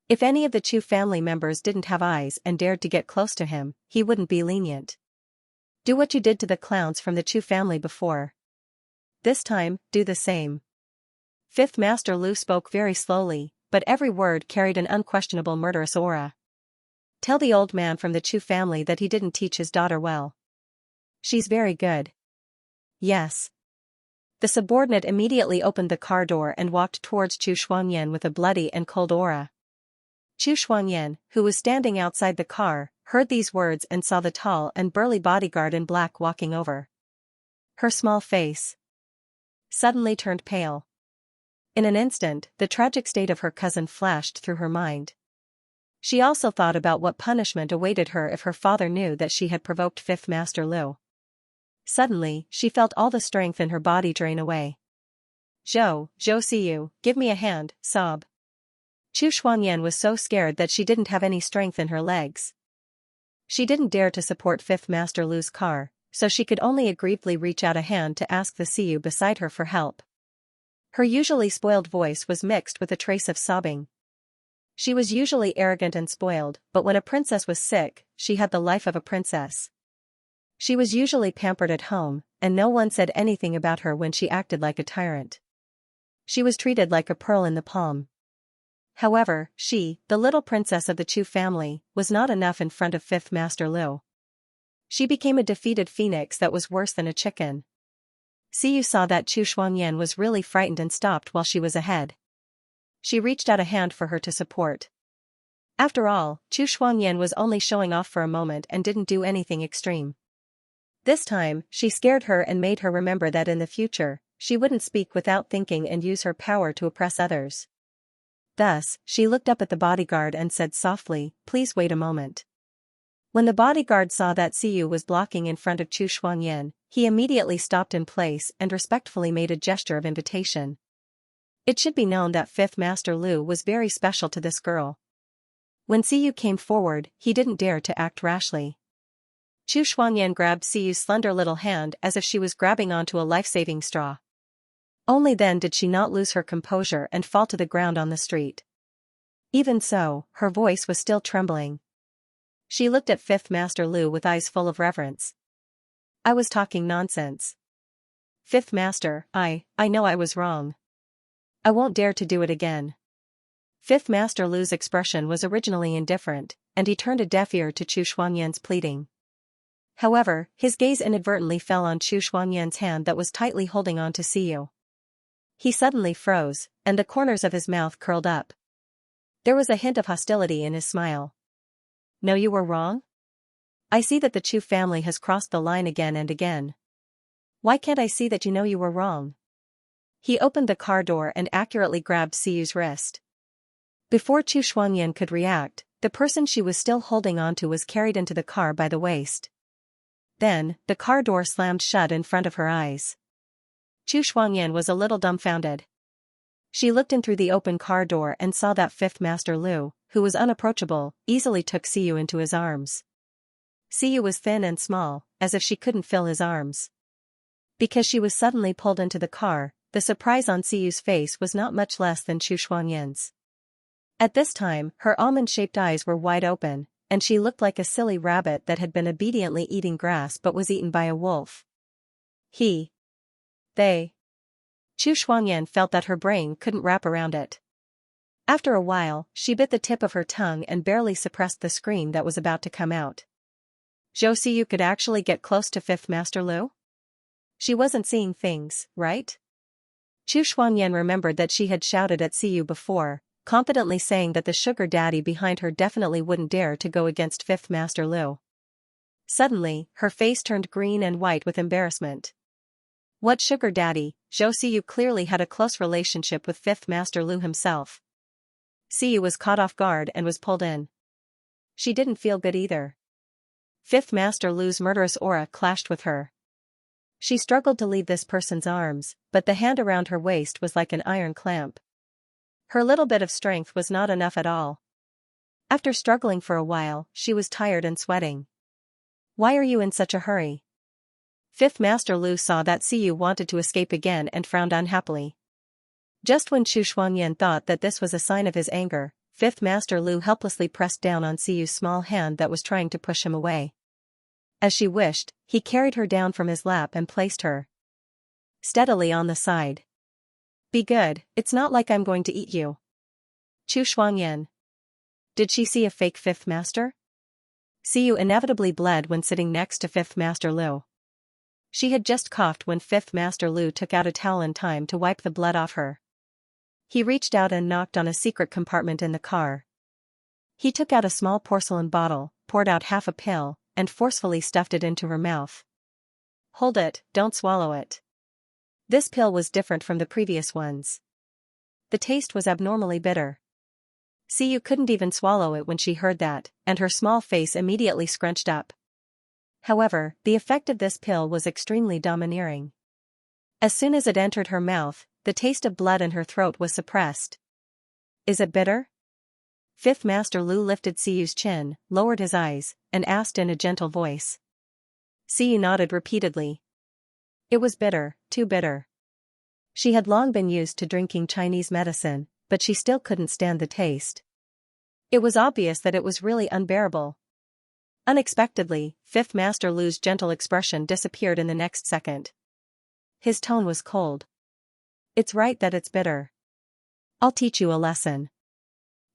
If any of the Chu family members didn't have eyes and dared to get close to him, he wouldn't be lenient. Do what you did to the clowns from the Chu family before. This time, do the same. Fifth Master Lu spoke very slowly, but every word carried an unquestionable murderous aura. Tell the old man from the Chu family that he didn't teach his daughter well. She's very good. Yes. The subordinate immediately opened the car door and walked towards Chu Shuangyan with a bloody and cold aura. Chu Shuangyan, who was standing outside the car, heard these words and saw the tall and burly bodyguard in black walking over. Her small face suddenly turned pale. In an instant, the tragic state of her cousin flashed through her mind. She also thought about what punishment awaited her if her father knew that she had provoked Fifth Master Lu. Suddenly, she felt all the strength in her body drain away. Zhou Siyu, give me a hand, sob. Chu Shuangyan was so scared that she didn't have any strength in her legs. She didn't dare to support Fifth Master Lu's car, so she could only aggrievedly reach out a hand to ask the Siyu beside her for help. Her usually spoiled voice was mixed with a trace of sobbing. She was usually arrogant and spoiled, but when a princess was sick, she had the life of a princess. She was usually pampered at home, and no one said anything about her when she acted like a tyrant. She was treated like a pearl in the palm. However, she, the little princess of the Chu family, was not enough in front of Fifth Master Lu. She became a defeated phoenix that was worse than a chicken. Siyu saw that Chu Shuangyan was really frightened and stopped while she was ahead. She reached out a hand for her to support. After all, Chu Shuangyan was only showing off for a moment and didn't do anything extreme. This time, she scared her and made her remember that in the future, she wouldn't speak without thinking and use her power to oppress others. Thus, she looked up at the bodyguard and said softly, "Please wait a moment." When the bodyguard saw that Siyu was blocking in front of Chu Xuanyan, he immediately stopped in place and respectfully made a gesture of invitation. It should be known that Fifth Master Lu was very special to this girl. When Siyu came forward, he didn't dare to act rashly. Chu Xuanyan grabbed Siyu's slender little hand as if she was grabbing onto a life-saving straw. Only then did she not lose her composure and fall to the ground on the street. Even so, her voice was still trembling. She looked at Fifth Master Lu with eyes full of reverence. "I was talking nonsense. Fifth Master, I know I was wrong. I won't dare to do it again." Fifth Master Lu's expression was originally indifferent, and he turned a deaf ear to Chu Xuanyan's pleading. However, his gaze inadvertently fell on Chu Xuanyan's hand that was tightly holding on to Siyu. He suddenly froze, and the corners of his mouth curled up. There was a hint of hostility in his smile. "No, you were wrong? I see that the Chu family has crossed the line again and again. Why can't I see that you know you were wrong?" He opened the car door and accurately grabbed Siyu's wrist. Before Chu Xuanyan could react, the person she was still holding onto was carried into the car by the waist. Then, the car door slammed shut in front of her eyes. Chu Xuanyan was a little dumbfounded. She looked in through the open car door and saw that Fifth Master Lu, who was unapproachable, easily took Siyu into his arms. Siyu was thin and small, as if she couldn't fill his arms. Because she was suddenly pulled into the car, the surprise on Siyu's face was not much less than Chu Xuanyan's. At this time, her almond-shaped eyes were wide open, and she looked like a silly rabbit that had been obediently eating grass but was eaten by a wolf. They. Chu Xuanyan felt that her brain couldn't wrap around it. After a while, she bit the tip of her tongue and barely suppressed the scream that was about to come out. Zhou Siyu could actually get close to Fifth Master Lu? She wasn't seeing things, right? Chu Xuanyan remembered that she had shouted at Siyu before, confidently saying that the sugar daddy behind her definitely wouldn't dare to go against Fifth Master Lu. Suddenly, her face turned green and white with embarrassment. What sugar daddy? Zhou Siyu clearly had a close relationship with Fifth Master Lu himself. Siyu was caught off guard and was pulled in. She didn't feel good either. Fifth Master Lu's murderous aura clashed with her. She struggled to leave this person's arms, but the hand around her waist was like an iron clamp. Her little bit of strength was not enough at all. After struggling for a while, she was tired and sweating. "Why are you in such a hurry?" Fifth Master Lu saw that Siyu wanted to escape again and frowned unhappily. Just when Chu Xuanyan thought that this was a sign of his anger, Fifth Master Lu helplessly pressed down on Siyu's small hand that was trying to push him away. As she wished, he carried her down from his lap and placed her steadily on the side. "Be good, it's not like I'm going to eat you." Chu Xuanyan. Did she see a fake Fifth Master? Siyu inevitably bled when sitting next to Fifth Master Lu. She had just coughed when Fifth Master Lu took out a towel in time to wipe the blood off her. He reached out and knocked on a secret compartment in the car. He took out a small porcelain bottle, poured out half a pill, and forcefully stuffed it into her mouth. "Hold it, don't swallow it." This pill was different from the previous ones. The taste was abnormally bitter. Siyu couldn't even swallow it when she heard that, and her small face immediately scrunched up. However, the effect of this pill was extremely domineering. As soon as it entered her mouth, the taste of blood in her throat was suppressed. "Is it bitter?" Fifth Master Lu lifted Siyu's chin, lowered his eyes, and asked in a gentle voice. Siyu nodded repeatedly. It was bitter, too bitter. She had long been used to drinking Chinese medicine, but she still couldn't stand the taste. It was obvious that it was really unbearable. Unexpectedly, Fifth Master Lu's gentle expression disappeared in the next second. His tone was cold. "It's right that it's bitter. I'll teach you a lesson.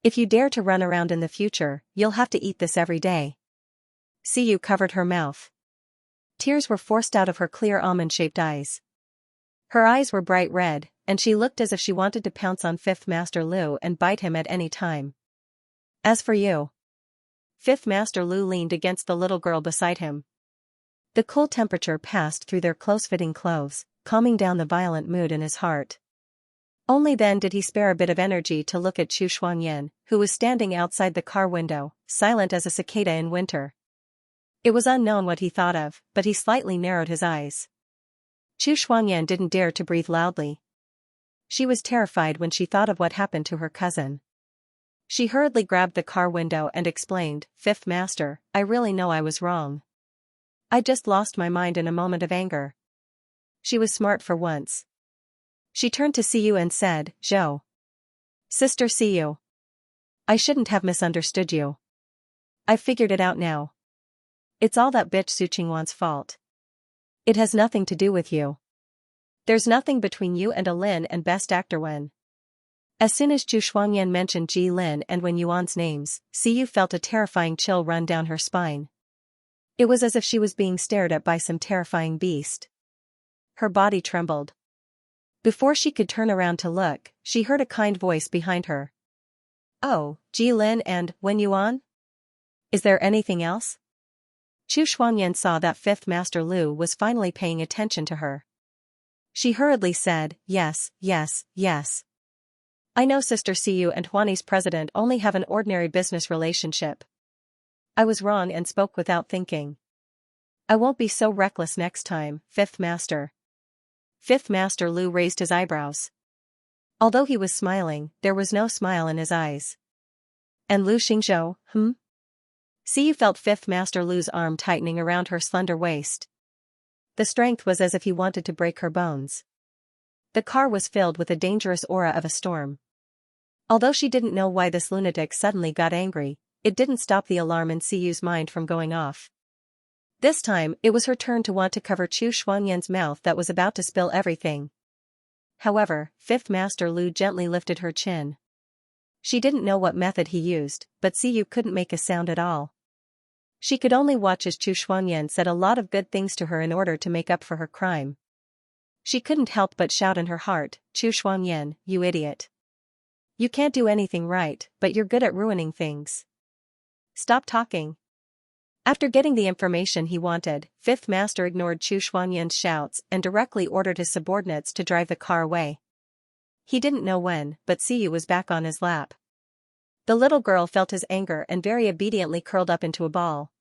If you dare to run around in the future, you'll have to eat this every day." Siyu covered her mouth. Tears were forced out of her clear almond-shaped eyes. Her eyes were bright red, and she looked as if she wanted to pounce on Fifth Master Lu and bite him at any time. "As for you." Fifth Master Lu leaned against the little girl beside him. The cool temperature passed through their close-fitting clothes, calming down the violent mood in his heart. Only then did he spare a bit of energy to look at Chu Shuangyan, who was standing outside the car window, silent as a cicada in winter. It was unknown what he thought of, but he slightly narrowed his eyes. Chu Shuangyan didn't dare to breathe loudly. She was terrified when she thought of what happened to her cousin. She hurriedly grabbed the car window and explained, "Fifth Master, I really know I was wrong. I just lost my mind in a moment of anger." She was smart for once. She turned to Siyu and said, "Zhou. Sister Siyu. I shouldn't have misunderstood you. I've figured it out now. It's all that bitch Su Qingwan's fault. It has nothing to do with you. There's nothing between you and Lin and Best Actor Wen." As soon as Chu Shuangyan mentioned Ji Lin and Wen Yuan's names, Siyu felt a terrifying chill run down her spine. It was as if she was being stared at by some terrifying beast. Her body trembled. Before she could turn around to look, she heard a kind voice behind her. "Oh, Ji Lin and Wen Yuan? Is there anything else?" Chu Shuangyan saw that Fifth Master Lu was finally paying attention to her. She hurriedly said, "Yes, yes, yes. I know Sister Siyu and Huani's president only have an ordinary business relationship. I was wrong and spoke without thinking. I won't be so reckless next time, Fifth Master." Fifth Master Lu raised his eyebrows. Although he was smiling, there was no smile in his eyes. "And Lu Xingzhou, Siyu felt Fifth Master Lu's arm tightening around her slender waist. The strength was as if he wanted to break her bones. The car was filled with a dangerous aura of a storm. Although she didn't know why this lunatic suddenly got angry, it didn't stop the alarm in Siyu's mind from going off. This time, it was her turn to want to cover Chu Shuangyan's mouth that was about to spill everything. However, Fifth Master Lu gently lifted her chin. She didn't know what method he used, but Siyu couldn't make a sound at all. She could only watch as Chu Shuangyan said a lot of good things to her in order to make up for her crime. She couldn't help but shout in her heart, "Chu Shuangyan, you idiot. You can't do anything right, but you're good at ruining things. Stop talking." After getting the information he wanted, Fifth Master ignored Chu Shuangyan's shouts and directly ordered his subordinates to drive the car away. He didn't know when, but Siyu was back on his lap. The little girl felt his anger and very obediently curled up into a ball.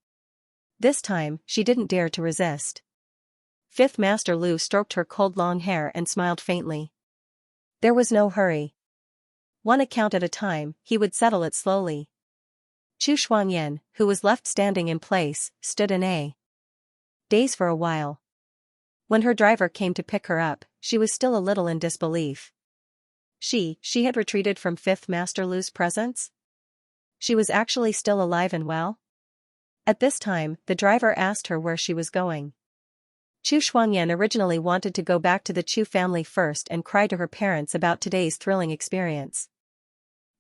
This time, she didn't dare to resist. Fifth Master Lu stroked her cold long hair and smiled faintly. There was no hurry. One account at a time, he would settle it slowly. Chu Shuangyan, who was left standing in place, stood in a daze for a while. When her driver came to pick her up, she was still a little in disbelief. She had retreated from Fifth Master Lu's presence? She was actually still alive and well? At this time, the driver asked her where she was going. Chu Shuangyan originally wanted to go back to the Chu family first and cry to her parents about today's thrilling experience.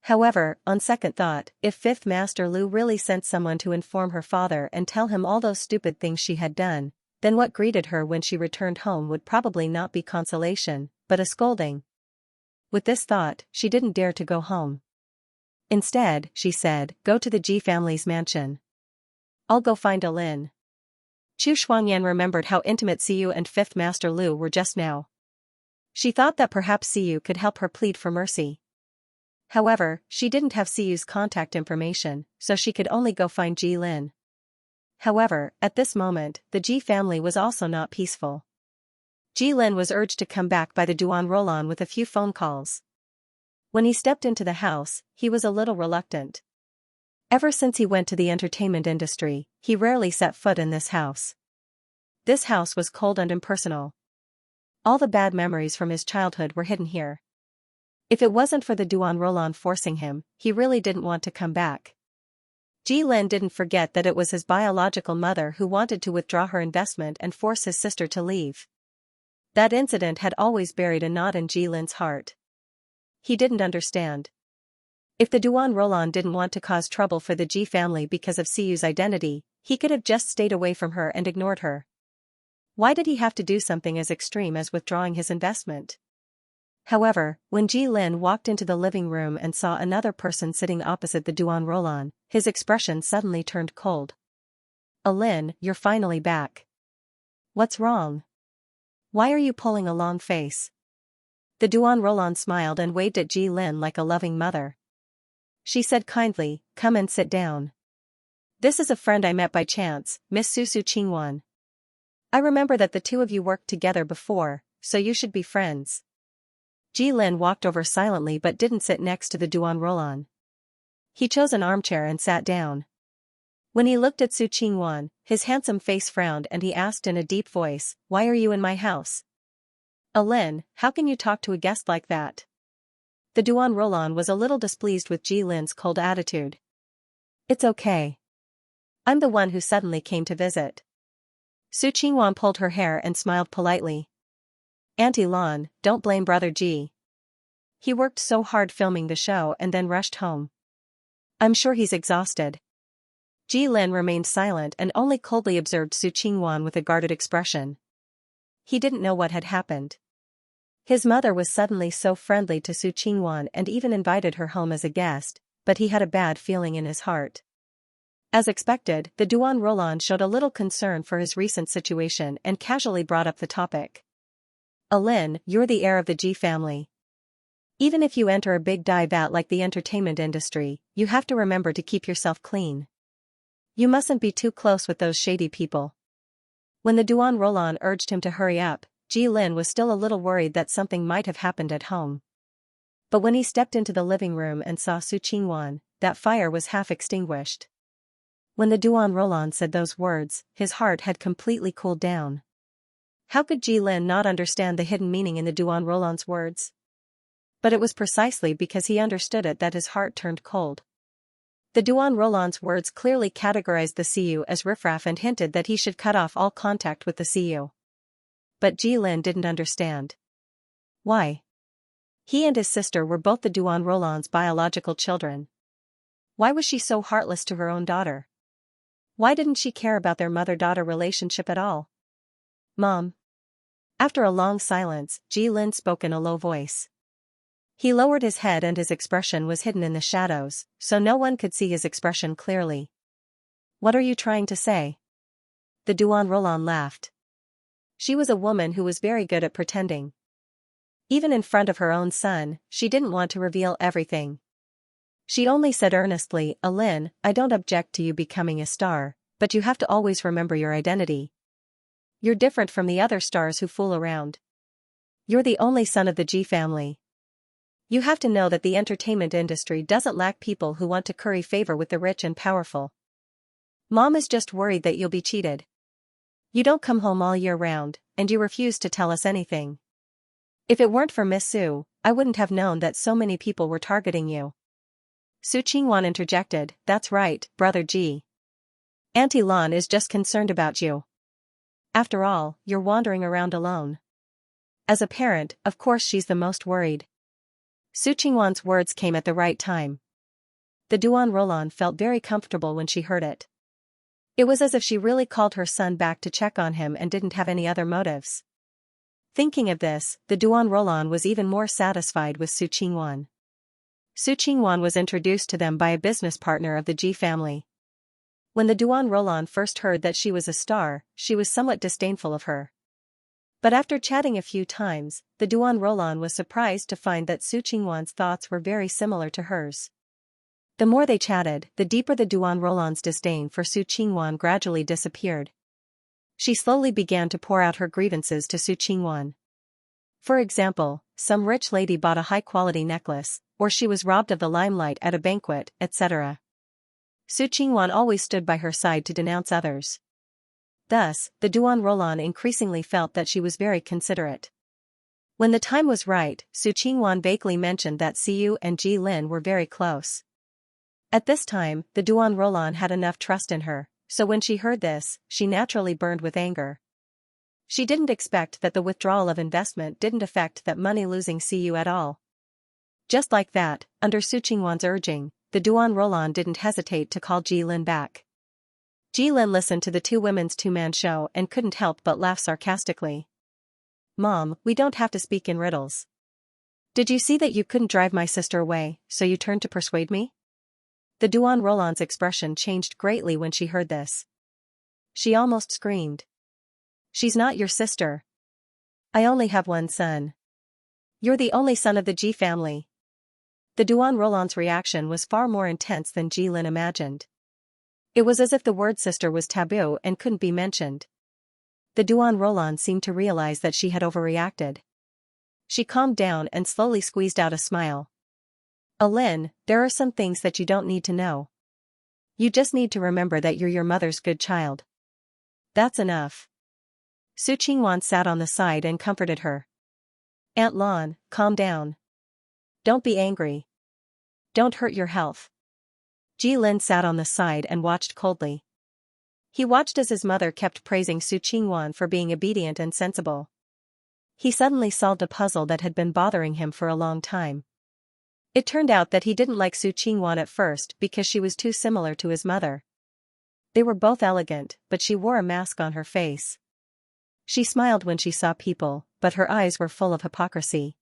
However, on second thought, if Fifth Master Lu really sent someone to inform her father and tell him all those stupid things she had done, then what greeted her when she returned home would probably not be consolation, but a scolding. With this thought, she didn't dare to go home. Instead, she said, "Go to the Ji family's mansion. I'll go find Lin." Chu Shuangyan remembered how intimate Siyu and Fifth Master Lu were just now. She thought that perhaps Siyu could help her plead for mercy. However, she didn't have Siyu's contact information, so she could only go find Ji Lin. However, at this moment, the Ji family was also not peaceful. Ji Lin was urged to come back by the Duan Rolan with a few phone calls. When he stepped into the house, he was a little reluctant. Ever since he went to the entertainment industry, he rarely set foot in this house. This house was cold and impersonal. All the bad memories from his childhood were hidden here. If it wasn't for the Duan Rolan forcing him, he really didn't want to come back. Ji Lin didn't forget that it was his biological mother who wanted to withdraw her investment and force his sister to leave. That incident had always buried a knot in Ji Lin's heart. He didn't understand. If the Duan Rolan didn't want to cause trouble for the Ji family because of Siyu's identity, he could have just stayed away from her and ignored her. Why did he have to do something as extreme as withdrawing his investment? However, when Ji Lin walked into the living room and saw another person sitting opposite the Duan Rolan, his expression suddenly turned cold. "Lin, you're finally back. What's wrong? Why are you pulling a long face?" The Duan Roland smiled and waved at Ji Lin like a loving mother. She said kindly, "Come and sit down. This is a friend I met by chance, Miss Su Qingwan. I remember that the two of you worked together before, so you should be friends." Ji Lin walked over silently but didn't sit next to the Duan Roland. He chose an armchair and sat down. When he looked at Su Qingwan, his handsome face frowned and he asked in a deep voice, "Why are you in my house?" "Lin, how can you talk to a guest like that?" The Duan Roland was a little displeased with Ji Lin's cold attitude. "It's okay. I'm the one who suddenly came to visit." Su Qingwan pulled her hair and smiled politely. "Auntie Lan, don't blame Brother Ji. He worked so hard filming the show and then rushed home. I'm sure he's exhausted." Ji Lin remained silent and only coldly observed Su Qingwan with a guarded expression. He didn't know what had happened. His mother was suddenly so friendly to Su Qingwan and even invited her home as a guest, but he had a bad feeling in his heart. As expected, the Duan Roland showed a little concern for his recent situation and casually brought up the topic. "Lin, you're the heir of the Ji family. Even if you enter a big dive vat like the entertainment industry, you have to remember to keep yourself clean. You mustn't be too close with those shady people." When the Duan Roland urged him to hurry up, Ji Lin was still a little worried that something might have happened at home. But when he stepped into the living room and saw Su Qingwan, that fire was half extinguished. When the Duan Roland said those words, his heart had completely cooled down. How could Ji Lin not understand the hidden meaning in the Duan Roland's words? But it was precisely because he understood it that his heart turned cold. The Duan Roland's words clearly categorized the Siyu as riffraff and hinted that he should cut off all contact with the Siyu. But Ji Lin didn't understand. Why? He and his sister were both the Duan Roland's biological children. Why was she so heartless to her own daughter? Why didn't she care about their mother-daughter relationship at all? "Mom." After a long silence, Ji Lin spoke in a low voice. He lowered his head and his expression was hidden in the shadows, so no one could see his expression clearly. "What are you trying to say?" The Duan Roland laughed. She was a woman who was very good at pretending. Even in front of her own son, she didn't want to reveal everything. She only said earnestly, "Lin, I don't object to you becoming a star, but you have to always remember your identity. You're different from the other stars who fool around. You're the only son of the Ji family. You have to know that the entertainment industry doesn't lack people who want to curry favor with the rich and powerful. Mom is just worried that you'll be cheated. You don't come home all year round, and you refuse to tell us anything. If it weren't for Miss Su, I wouldn't have known that so many people were targeting you." Su Qingwan interjected, "That's right, Brother Ji. Auntie Lan is just concerned about you. After all, you're wandering around alone. As a parent, of course she's the most worried." Su Qingwan's words came at the right time. The Duan Roland felt very comfortable when she heard it. It was as if she really called her son back to check on him and didn't have any other motives. Thinking of this, the Duan Roland was even more satisfied with Su Qingwan. Su Qingwan was introduced to them by a business partner of the Ji family. When the Duan Roland first heard that she was a star, she was somewhat disdainful of her. But after chatting a few times, the Duan Roland was surprised to find that Su Qingwan's thoughts were very similar to hers. The more they chatted, the deeper the Duan Roland's disdain for Su Qingwan gradually disappeared. She slowly began to pour out her grievances to Su Qingwan. For example, some rich lady bought a high-quality necklace, or she was robbed of the limelight at a banquet, etc. Su Qingwan always stood by her side to denounce others. Thus, the Duan Roland increasingly felt that she was very considerate. When the time was right, Su Qingwan vaguely mentioned that Siyu and Ji Lin were very close. At this time, the Duan Roland had enough trust in her, so when she heard this, she naturally burned with anger. She didn't expect that the withdrawal of investment didn't affect that money-losing Siyu at all. Just like that, under Su Qingwan's urging, the Duan Roland didn't hesitate to call Ji Lin back. Ji Lin listened to the two women's two-man show and couldn't help but laugh sarcastically. "Mom, we don't have to speak in riddles. Did you see that you couldn't drive my sister away, so you turned to persuade me?" The Duan Roland's expression changed greatly when she heard this. She almost screamed. "She's not your sister. I only have one son." You're the only son of the Ji family. The Duan Roland's reaction was far more intense than Ji Lin imagined. It was as if the word sister was taboo and couldn't be mentioned. The Duan Roland seemed to realize that she had overreacted. She calmed down and slowly squeezed out a smile. Lin, there are some things that you don't need to know. You just need to remember that you're your mother's good child. That's enough. Su Qingwan sat on the side and comforted her. Aunt Lan, calm down. Don't be angry. Don't hurt your health. Ji Lin sat on the side and watched coldly. He watched as his mother kept praising Su Qingwan for being obedient and sensible. He suddenly solved a puzzle that had been bothering him for a long time. It turned out that he didn't like Su Qingwan at first because she was too similar to his mother. They were both elegant, but she wore a mask on her face. She smiled when she saw people, but her eyes were full of hypocrisy.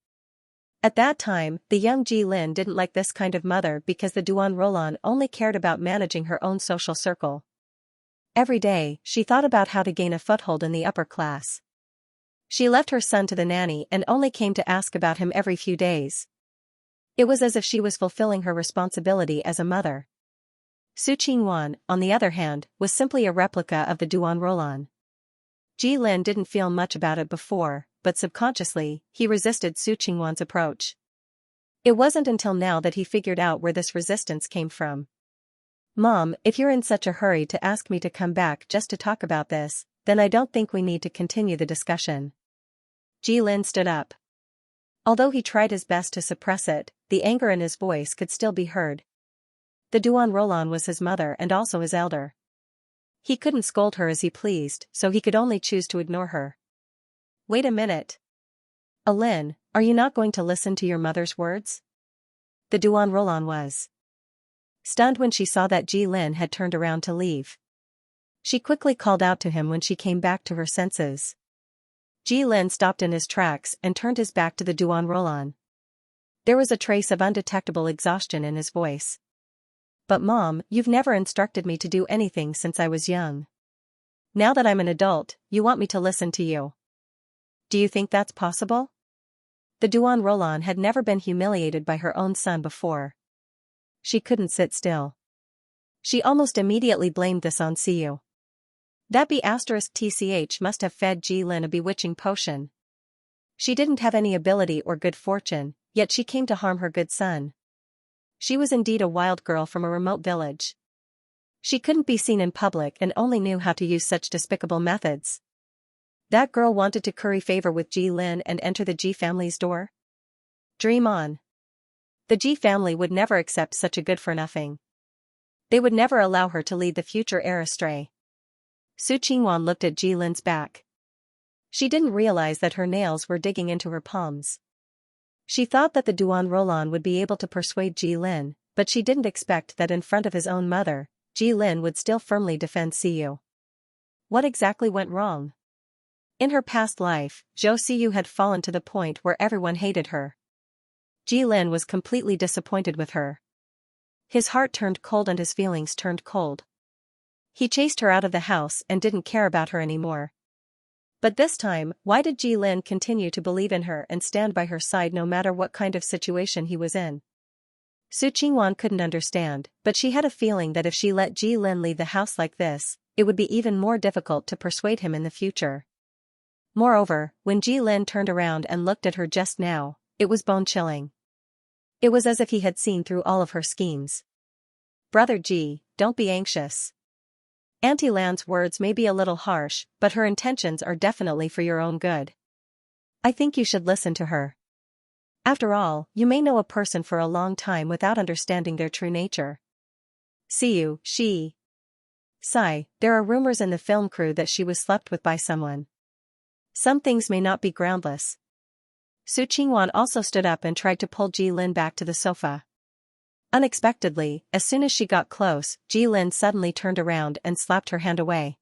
At that time, the young Ji Lin didn't like this kind of mother because the Duan Roland only cared about managing her own social circle. Every day, she thought about how to gain a foothold in the upper class. She left her son to the nanny and only came to ask about him every few days. It was as if she was fulfilling her responsibility as a mother. Su Qingwan, on the other hand, was simply a replica of the Duan Roland. Ji Lin didn't feel much about it before, but subconsciously, he resisted Su Qingwan's approach. It wasn't until now that he figured out where this resistance came from. Mom, if you're in such a hurry to ask me to come back just to talk about this, then I don't think we need to continue the discussion. Ji Lin stood up. Although he tried his best to suppress it, the anger in his voice could still be heard. The Duan Roland was his mother and also his elder. He couldn't scold her as he pleased, so he could only choose to ignore her. Wait a minute. Lin, are you not going to listen to your mother's words? The Duan Roland was stunned when she saw that Ji Lin had turned around to leave. She quickly called out to him when she came back to her senses. Ji Lin stopped in his tracks and turned his back to the Duan Roland. There was a trace of undetectable exhaustion in his voice. But Mom, you've never instructed me to do anything since I was young. Now that I'm an adult, you want me to listen to you. Do you think that's possible? The Duan Roland had never been humiliated by her own son before. She couldn't sit still. She almost immediately blamed this on Siu. That B*TCH must have fed Ji Lin a bewitching potion. She didn't have any ability or good fortune, yet she came to harm her good son. She was indeed a wild girl from a remote village. She couldn't be seen in public and only knew how to use such despicable methods. That girl wanted to curry favor with Ji Lin and enter the Ji family's door? Dream on. The Ji family would never accept such a good-for-nothing. They would never allow her to lead the future heir astray. Su Qingwan looked at Ji Lin's back. She didn't realize that her nails were digging into her palms. She thought that the Duan Roland would be able to persuade Ji Lin, but she didn't expect that in front of his own mother, Ji Lin would still firmly defend Siu. What exactly went wrong? In her past life, Zhou Siu had fallen to the point where everyone hated her. Ji Lin was completely disappointed with her. His heart turned cold and his feelings turned cold. He chased her out of the house and didn't care about her anymore. But this time, why did Ji Lin continue to believe in her and stand by her side no matter what kind of situation he was in? Su Qingwan couldn't understand, but she had a feeling that if she let Ji Lin leave the house like this, it would be even more difficult to persuade him in the future. Moreover, when Ji Lin turned around and looked at her just now, it was bone-chilling. It was as if he had seen through all of her schemes. Brother Ji, don't be anxious. Auntie Lan's words may be a little harsh, but her intentions are definitely for your own good. I think you should listen to her. After all, you may know a person for a long time without understanding their true nature. Siu, Sigh, there are rumors in the film crew that she was slept with by someone. Some things may not be groundless. Su Qingwan also stood up and tried to pull Ji Lin back to the sofa. Unexpectedly, as soon as she got close, Ji Lin suddenly turned around and slapped her hand away.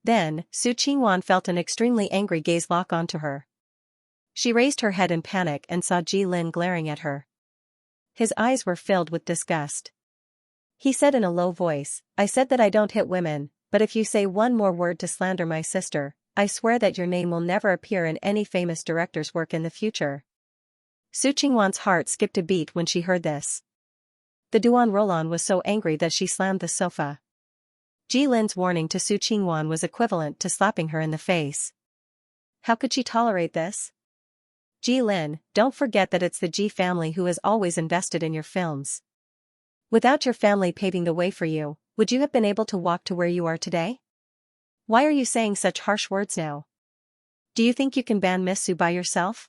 Then, Su Qingwan felt an extremely angry gaze lock onto her. She raised her head in panic and saw Ji Lin glaring at her. His eyes were filled with disgust. He said in a low voice, I said that I don't hit women, but if you say one more word to slander my sister, I swear that your name will never appear in any famous director's work in the future. Su Qingwan's heart skipped a beat when she heard this. The Duan Rolan was so angry that she slammed the sofa. Ji Lin's warning to Su Qingwan was equivalent to slapping her in the face. How could she tolerate this? Ji Lin, don't forget that it's the Ji family who has always invested in your films. Without your family paving the way for you, would you have been able to walk to where you are today? Why are you saying such harsh words now? Do you think you can ban Miss Su by yourself?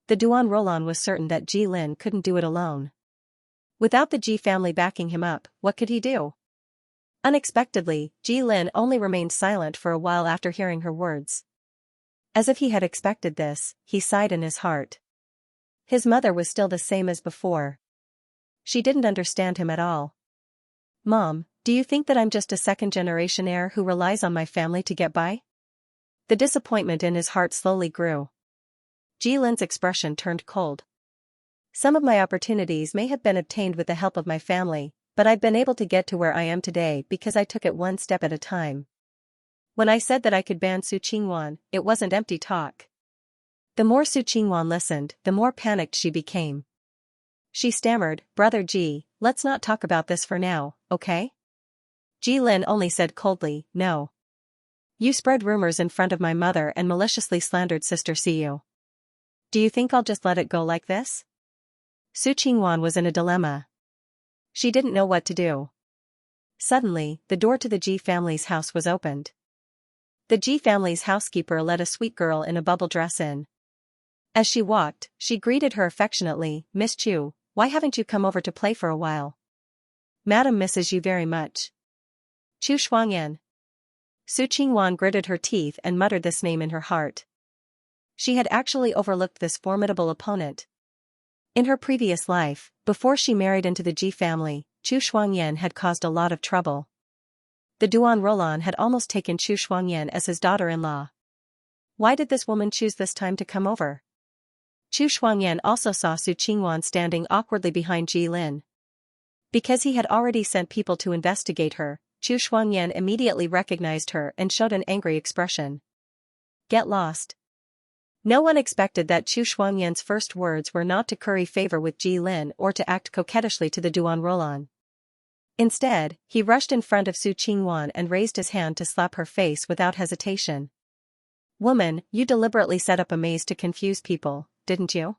The Duan Rolan was certain that Ji Lin couldn't do it alone. Without the Ji family backing him up, what could he do? Unexpectedly, Ji Lin only remained silent for a while after hearing her words. As if he had expected this, he sighed in his heart. His mother was still the same as before. She didn't understand him at all. Mom, do you think that I'm just a second-generation heir who relies on my family to get by? The disappointment in his heart slowly grew. Ji Lin's expression turned cold. Some of my opportunities may have been obtained with the help of my family, but I've been able to get to where I am today because I took it one step at a time. When I said that I could ban Su Qingwan, it wasn't empty talk. The more Su Qingwan listened, the more panicked she became. She stammered, "Brother Ji, let's not talk about this for now, okay?" Ji Lin only said coldly, "No. You spread rumors in front of my mother and maliciously slandered Sister Siyu. Do you think I'll just let it go like this?" Su Qingwan was in a dilemma. She didn't know what to do. Suddenly, the door to the Ji family's house was opened. The Ji family's housekeeper let a sweet girl in a bubble dress in. As she walked, she greeted her affectionately, "Miss Chu, why haven't you come over to play for a while? Madam misses you very much." Chu Shuangyan. Su Qingwan gritted her teeth and muttered this name in her heart. She had actually overlooked this formidable opponent. In her previous life, before she married into the Ji family, Chu Shuangyan had caused a lot of trouble. The Duan Rolan had almost taken Chu Shuangyan as his daughter-in-law. Why did this woman choose this time to come over? Chu Shuangyan also saw Su Qingwan standing awkwardly behind Ji Lin. Because he had already sent people to investigate her, Chu Shuangyan immediately recognized her and showed an angry expression. "Get lost." No one expected that Chu Shuangyan's first words were not to curry favor with Ji Lin or to act coquettishly to the Duan Rolan. Instead, he rushed in front of Su Qingwan and raised his hand to slap her face without hesitation. "Woman, you deliberately set up a maze to confuse people, didn't you?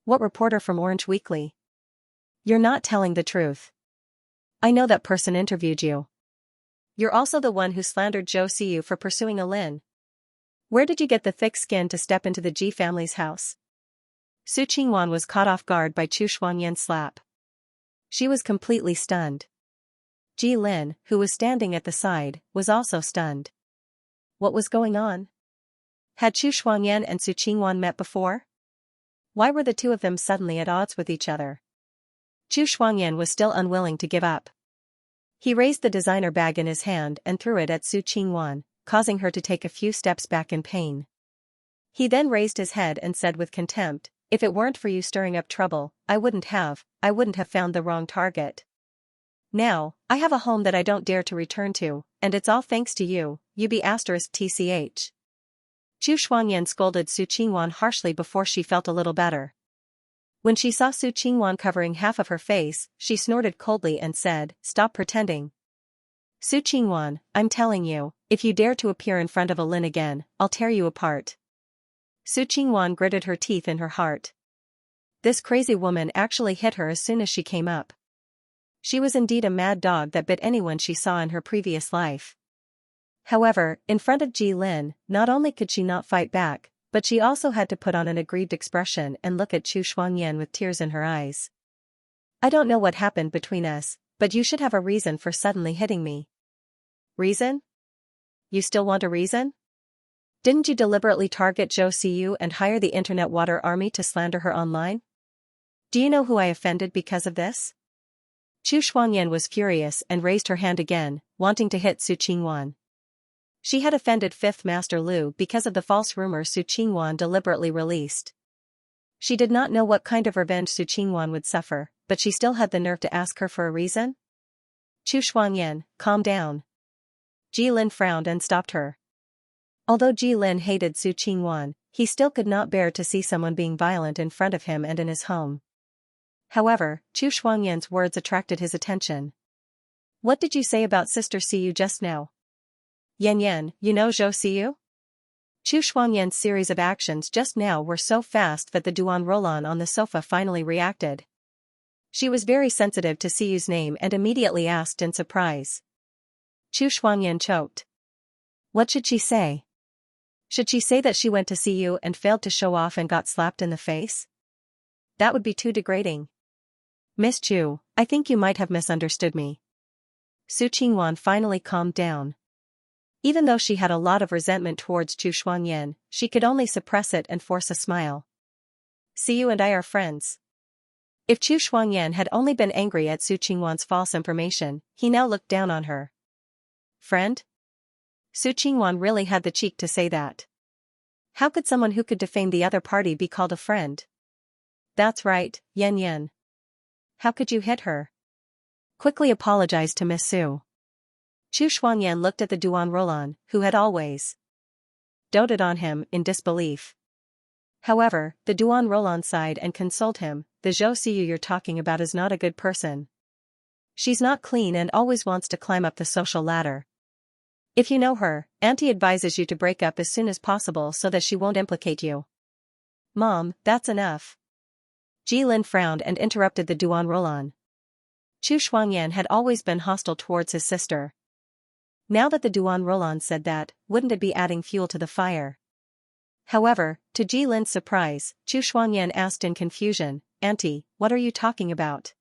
What reporter from Orange Weekly? You're not telling the truth. I know that person interviewed you. You're also the one who slandered Zhou Siyu for pursuing a Lin. Where did you get the thick skin to step into the Ji family's house?" Su Qingwan was caught off guard by Chu Shuangyan's slap. She was completely stunned. Ji Lin, who was standing at the side, was also stunned. What was going on? Had Chu Shuangyan and Su Qingwan met before? Why were the two of them suddenly at odds with each other? Chu Shuangyan was still unwilling to give up. He raised the designer bag in his hand and threw it at Su Qingwan, causing her to take a few steps back in pain. He then raised his head and said with contempt, "If it weren't for you stirring up trouble, I wouldn't have found the wrong target. Now, I have a home that I don't dare to return to, and it's all thanks to you, *tch. Chu Shuangyan scolded Su Qingwan harshly before she felt a little better. When she saw Su Qingwan covering half of her face, she snorted coldly and said, "Stop pretending. Su Qingwan, I'm telling you, if you dare to appear in front of a Lin again, I'll tear you apart." Su Qingwan gritted her teeth in her heart. This crazy woman actually hit her as soon as she came up. She was indeed a mad dog that bit anyone she saw in her previous life. However, in front of Ji Lin, not only could she not fight back, but she also had to put on an aggrieved expression and look at Chu Shuangyan with tears in her eyes. "I don't know what happened between us, but you should have a reason for suddenly hitting me." "Reason? You still want a reason? Didn't you deliberately target Zhou Siyu and hire the internet water army to slander her online? Do you know who I offended because of this?" Chu Shuangyan was furious and raised her hand again, wanting to hit Su Qingwan. She had offended Fifth Master Lu because of the false rumors Su Qingwan deliberately released. She did not know what kind of revenge Su Qingwan would suffer, but she still had the nerve to ask her for a reason? "Chu Shuangyan, calm down." Ji Lin frowned and stopped her. Although Ji Lin hated Su Qingwan, he still could not bear to see someone being violent in front of him and in his home. However, Chu Shuangyan's words attracted his attention. What did you say about Sister Siyu just now? Yan, you know Zhou Siyu? Chu Shuangyan's series of actions just now were so fast that the Duan Roland on the sofa finally reacted. She was very sensitive to Siyu's name and immediately asked in surprise. Chu Shuangyan choked. What should she say? Should she say that she went to Siyu and failed to show off and got slapped in the face? That would be too degrading. Miss Chu, I think you might have misunderstood me. Su Qingwan finally calmed down. Even though she had a lot of resentment towards Chu Shuangyan, she could only suppress it and force a smile. Siyu and I are friends. If Chu Shuangyan had only been angry at Su Qingwan's false information, he now looked down on her. Friend? Su Qingwan really had the cheek to say that. How could someone who could defame the other party be called a friend? That's right, Yan. How could you hit her? Quickly apologize to Miss Su. Chu Shuangyan looked at the Duan Roland, who had always doted on him, in disbelief. However, the Duan Roland sighed and consoled him. The Zhou Siyu you're talking about is not a good person. She's not clean and always wants to climb up the social ladder. If you know her, Auntie advises you to break up as soon as possible so that she won't implicate you. Mom, that's enough. Jilin frowned and interrupted the Duan Roland. Chu Shuangyan had always been hostile towards his sister. Now that the Duan Roland said that, wouldn't it be adding fuel to the fire? However, to Jilin's surprise, Chu Shuangyan asked in confusion, Auntie, what are you talking about?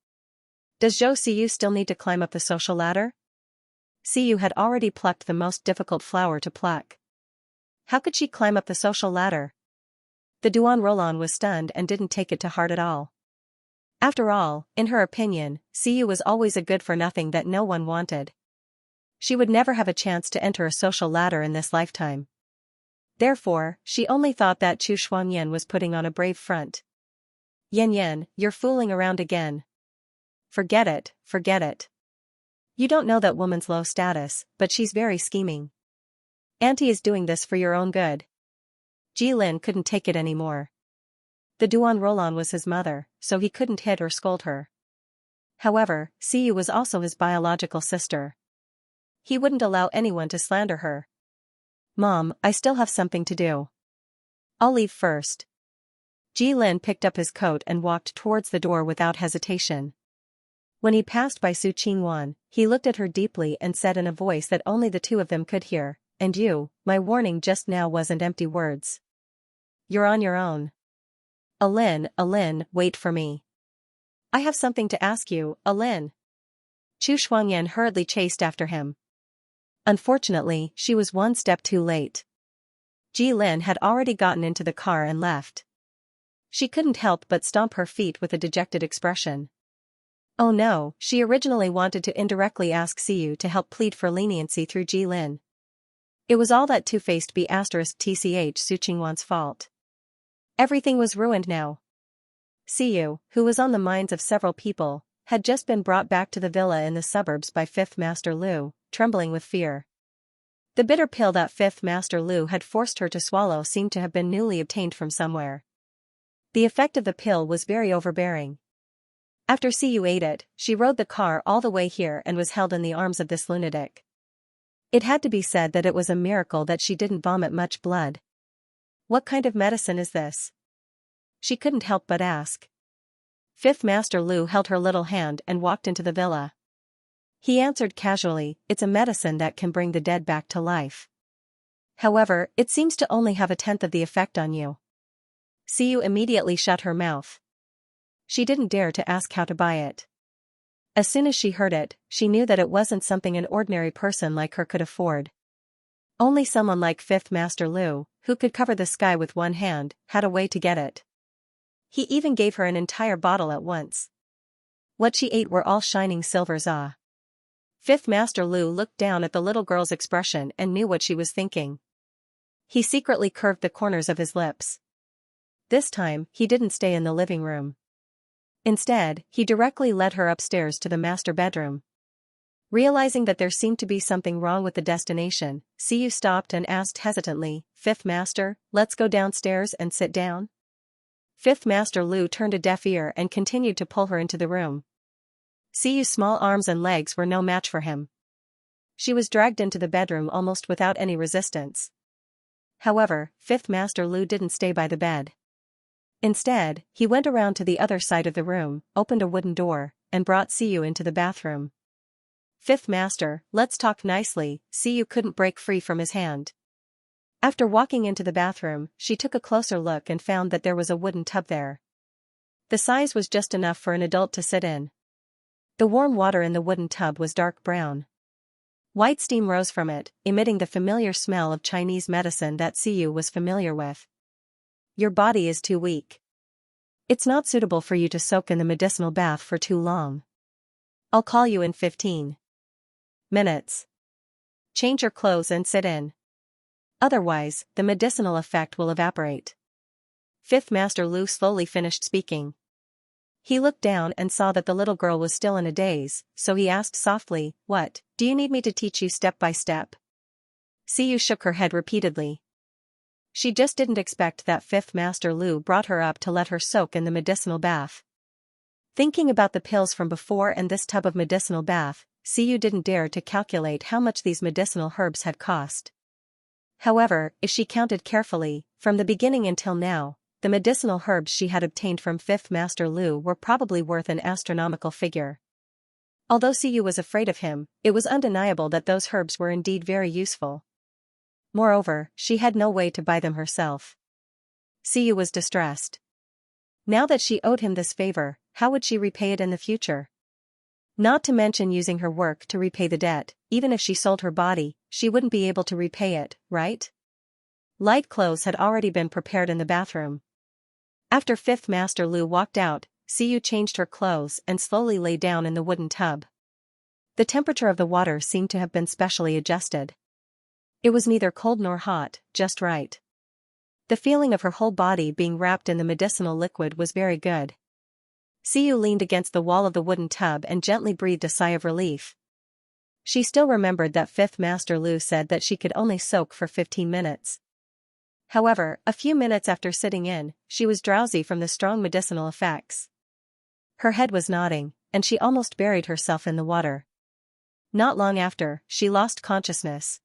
Does Zhou Siyu still need to climb up the social ladder? Siyu had already plucked the most difficult flower to pluck. How could she climb up the social ladder? The Duan Roland was stunned and didn't take it to heart at all. After all, in her opinion, Siyu was always a good-for-nothing that no one wanted. She would never have a chance to enter a social ladder in this lifetime. Therefore, she only thought that Chu Shuangyan was putting on a brave front. Yan, you're fooling around again. Forget it. You don't know that woman's low status, but she's very scheming. Auntie is doing this for your own good. Jilin couldn't take it anymore. The Duan Roland was his mother, so he couldn't hit or scold her. However, Siyu was also his biological sister. He wouldn't allow anyone to slander her. Mom, I still have something to do. I'll leave first. Jilin picked up his coat and walked towards the door without hesitation. When he passed by Su Qingwan, he looked at her deeply and said in a voice that only the two of them could hear, and you, my warning just now wasn't empty words. You're on your own. Alin, wait for me. I have something to ask you, Alin. Chu Shuangyan hurriedly chased after him. Unfortunately, she was one step too late. Jilin had already gotten into the car and left. She couldn't help but stomp her feet with a dejected expression. Oh no, she originally wanted to indirectly ask Siyu to help plead for leniency through Jilin. It was all that two-faced B***tch Su Qingwan's fault. Everything was ruined now. Siyu, who was on the minds of several people, had just been brought back to the villa in the suburbs by Fifth Master Lu, trembling with fear. The bitter pill that Fifth Master Lu had forced her to swallow seemed to have been newly obtained from somewhere. The effect of the pill was very overbearing. After Siyu ate it, she rode the car all the way here and was held in the arms of this lunatic. It had to be said that it was a miracle that she didn't vomit much blood. What kind of medicine is this? She couldn't help but ask. Fifth Master Lu held her little hand and walked into the villa. He answered casually, it's a medicine that can bring the dead back to life. However, it seems to only have 1/10 of the effect on you. Siyu immediately shut her mouth. She didn't dare to ask how to buy it. As soon as she heard it, she knew that it wasn't something an ordinary person like her could afford. Only someone like Fifth Master Lu, who could cover the sky with one hand, had a way to get it. He even gave her an entire bottle at once. What she ate were all shining silvers. Fifth Master Lu looked down at the little girl's expression and knew what she was thinking. He secretly curved the corners of his lips. This time, he didn't stay in the living room. Instead, he directly led her upstairs to the master bedroom. Realizing that there seemed to be something wrong with the destination, Siyu stopped and asked hesitantly, "Fifth Master, let's go downstairs and sit down?" Fifth Master Lu turned a deaf ear and continued to pull her into the room. Siyu's small arms and legs were no match for him. She was dragged into the bedroom almost without any resistance. However, Fifth Master Lu didn't stay by the bed. Instead, he went around to the other side of the room, opened a wooden door, and brought Siyu into the bathroom. "Fifth Master, let's talk nicely," Siyu couldn't break free from his hand. After walking into the bathroom, she took a closer look and found that there was a wooden tub there. The size was just enough for an adult to sit in. The warm water in the wooden tub was dark brown. White steam rose from it, emitting the familiar smell of Chinese medicine that Siyu was familiar with. "Your body is too weak. It's not suitable for you to soak in the medicinal bath for too long. I'll call you in 15 minutes. Change your clothes and sit in. Otherwise, the medicinal effect will evaporate." Fifth Master Lu slowly finished speaking. He looked down and saw that the little girl was still in a daze, so he asked softly, "What, do you need me to teach you step by step?" Siyu shook her head repeatedly. She just didn't expect that Fifth Master Lu brought her up to let her soak in the medicinal bath. Thinking about the pills from before and this tub of medicinal bath, Siyu didn't dare to calculate how much these medicinal herbs had cost. However, if she counted carefully, from the beginning until now, the medicinal herbs she had obtained from Fifth Master Lu were probably worth an astronomical figure. Although Siyu was afraid of him, it was undeniable that those herbs were indeed very useful. Moreover, she had no way to buy them herself. Siyu was distressed. Now that she owed him this favor, how would she repay it in the future? Not to mention using her work to repay the debt, even if she sold her body, she wouldn't be able to repay it, right? Light clothes had already been prepared in the bathroom. After Fifth Master Lu walked out, Siyu changed her clothes and slowly lay down in the wooden tub. The temperature of the water seemed to have been specially adjusted. It was neither cold nor hot, just right. The feeling of her whole body being wrapped in the medicinal liquid was very good. Siyu leaned against the wall of the wooden tub and gently breathed a sigh of relief. She still remembered that Fifth Master Lu said that she could only soak for 15 minutes. However, a few minutes after sitting in, she was drowsy from the strong medicinal effects. Her head was nodding, and she almost buried herself in the water. Not long after, she lost consciousness.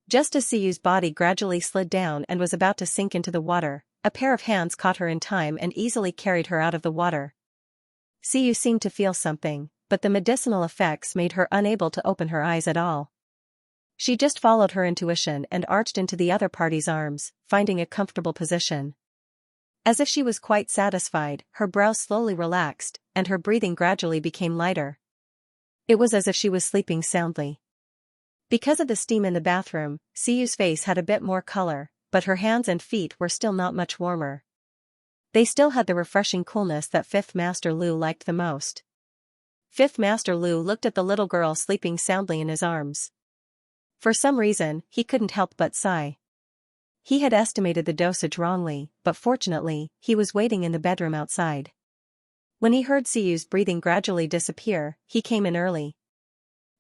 Just as Siyu's body gradually slid down and was about to sink into the water, a pair of hands caught her in time and easily carried her out of the water. Siyu seemed to feel something, but the medicinal effects made her unable to open her eyes at all. She just followed her intuition and arched into the other party's arms, finding a comfortable position. As if she was quite satisfied, her brows slowly relaxed, and her breathing gradually became lighter. It was as if she was sleeping soundly. Because of the steam in the bathroom, Siyu's face had a bit more color, but her hands and feet were still not much warmer. They still had the refreshing coolness that Fifth Master Lu liked the most. Fifth Master Lu looked at the little girl sleeping soundly in his arms. For some reason, he couldn't help but sigh. He had estimated the dosage wrongly, but fortunately, he was waiting in the bedroom outside. When he heard Siyu's breathing gradually disappear, he came in early.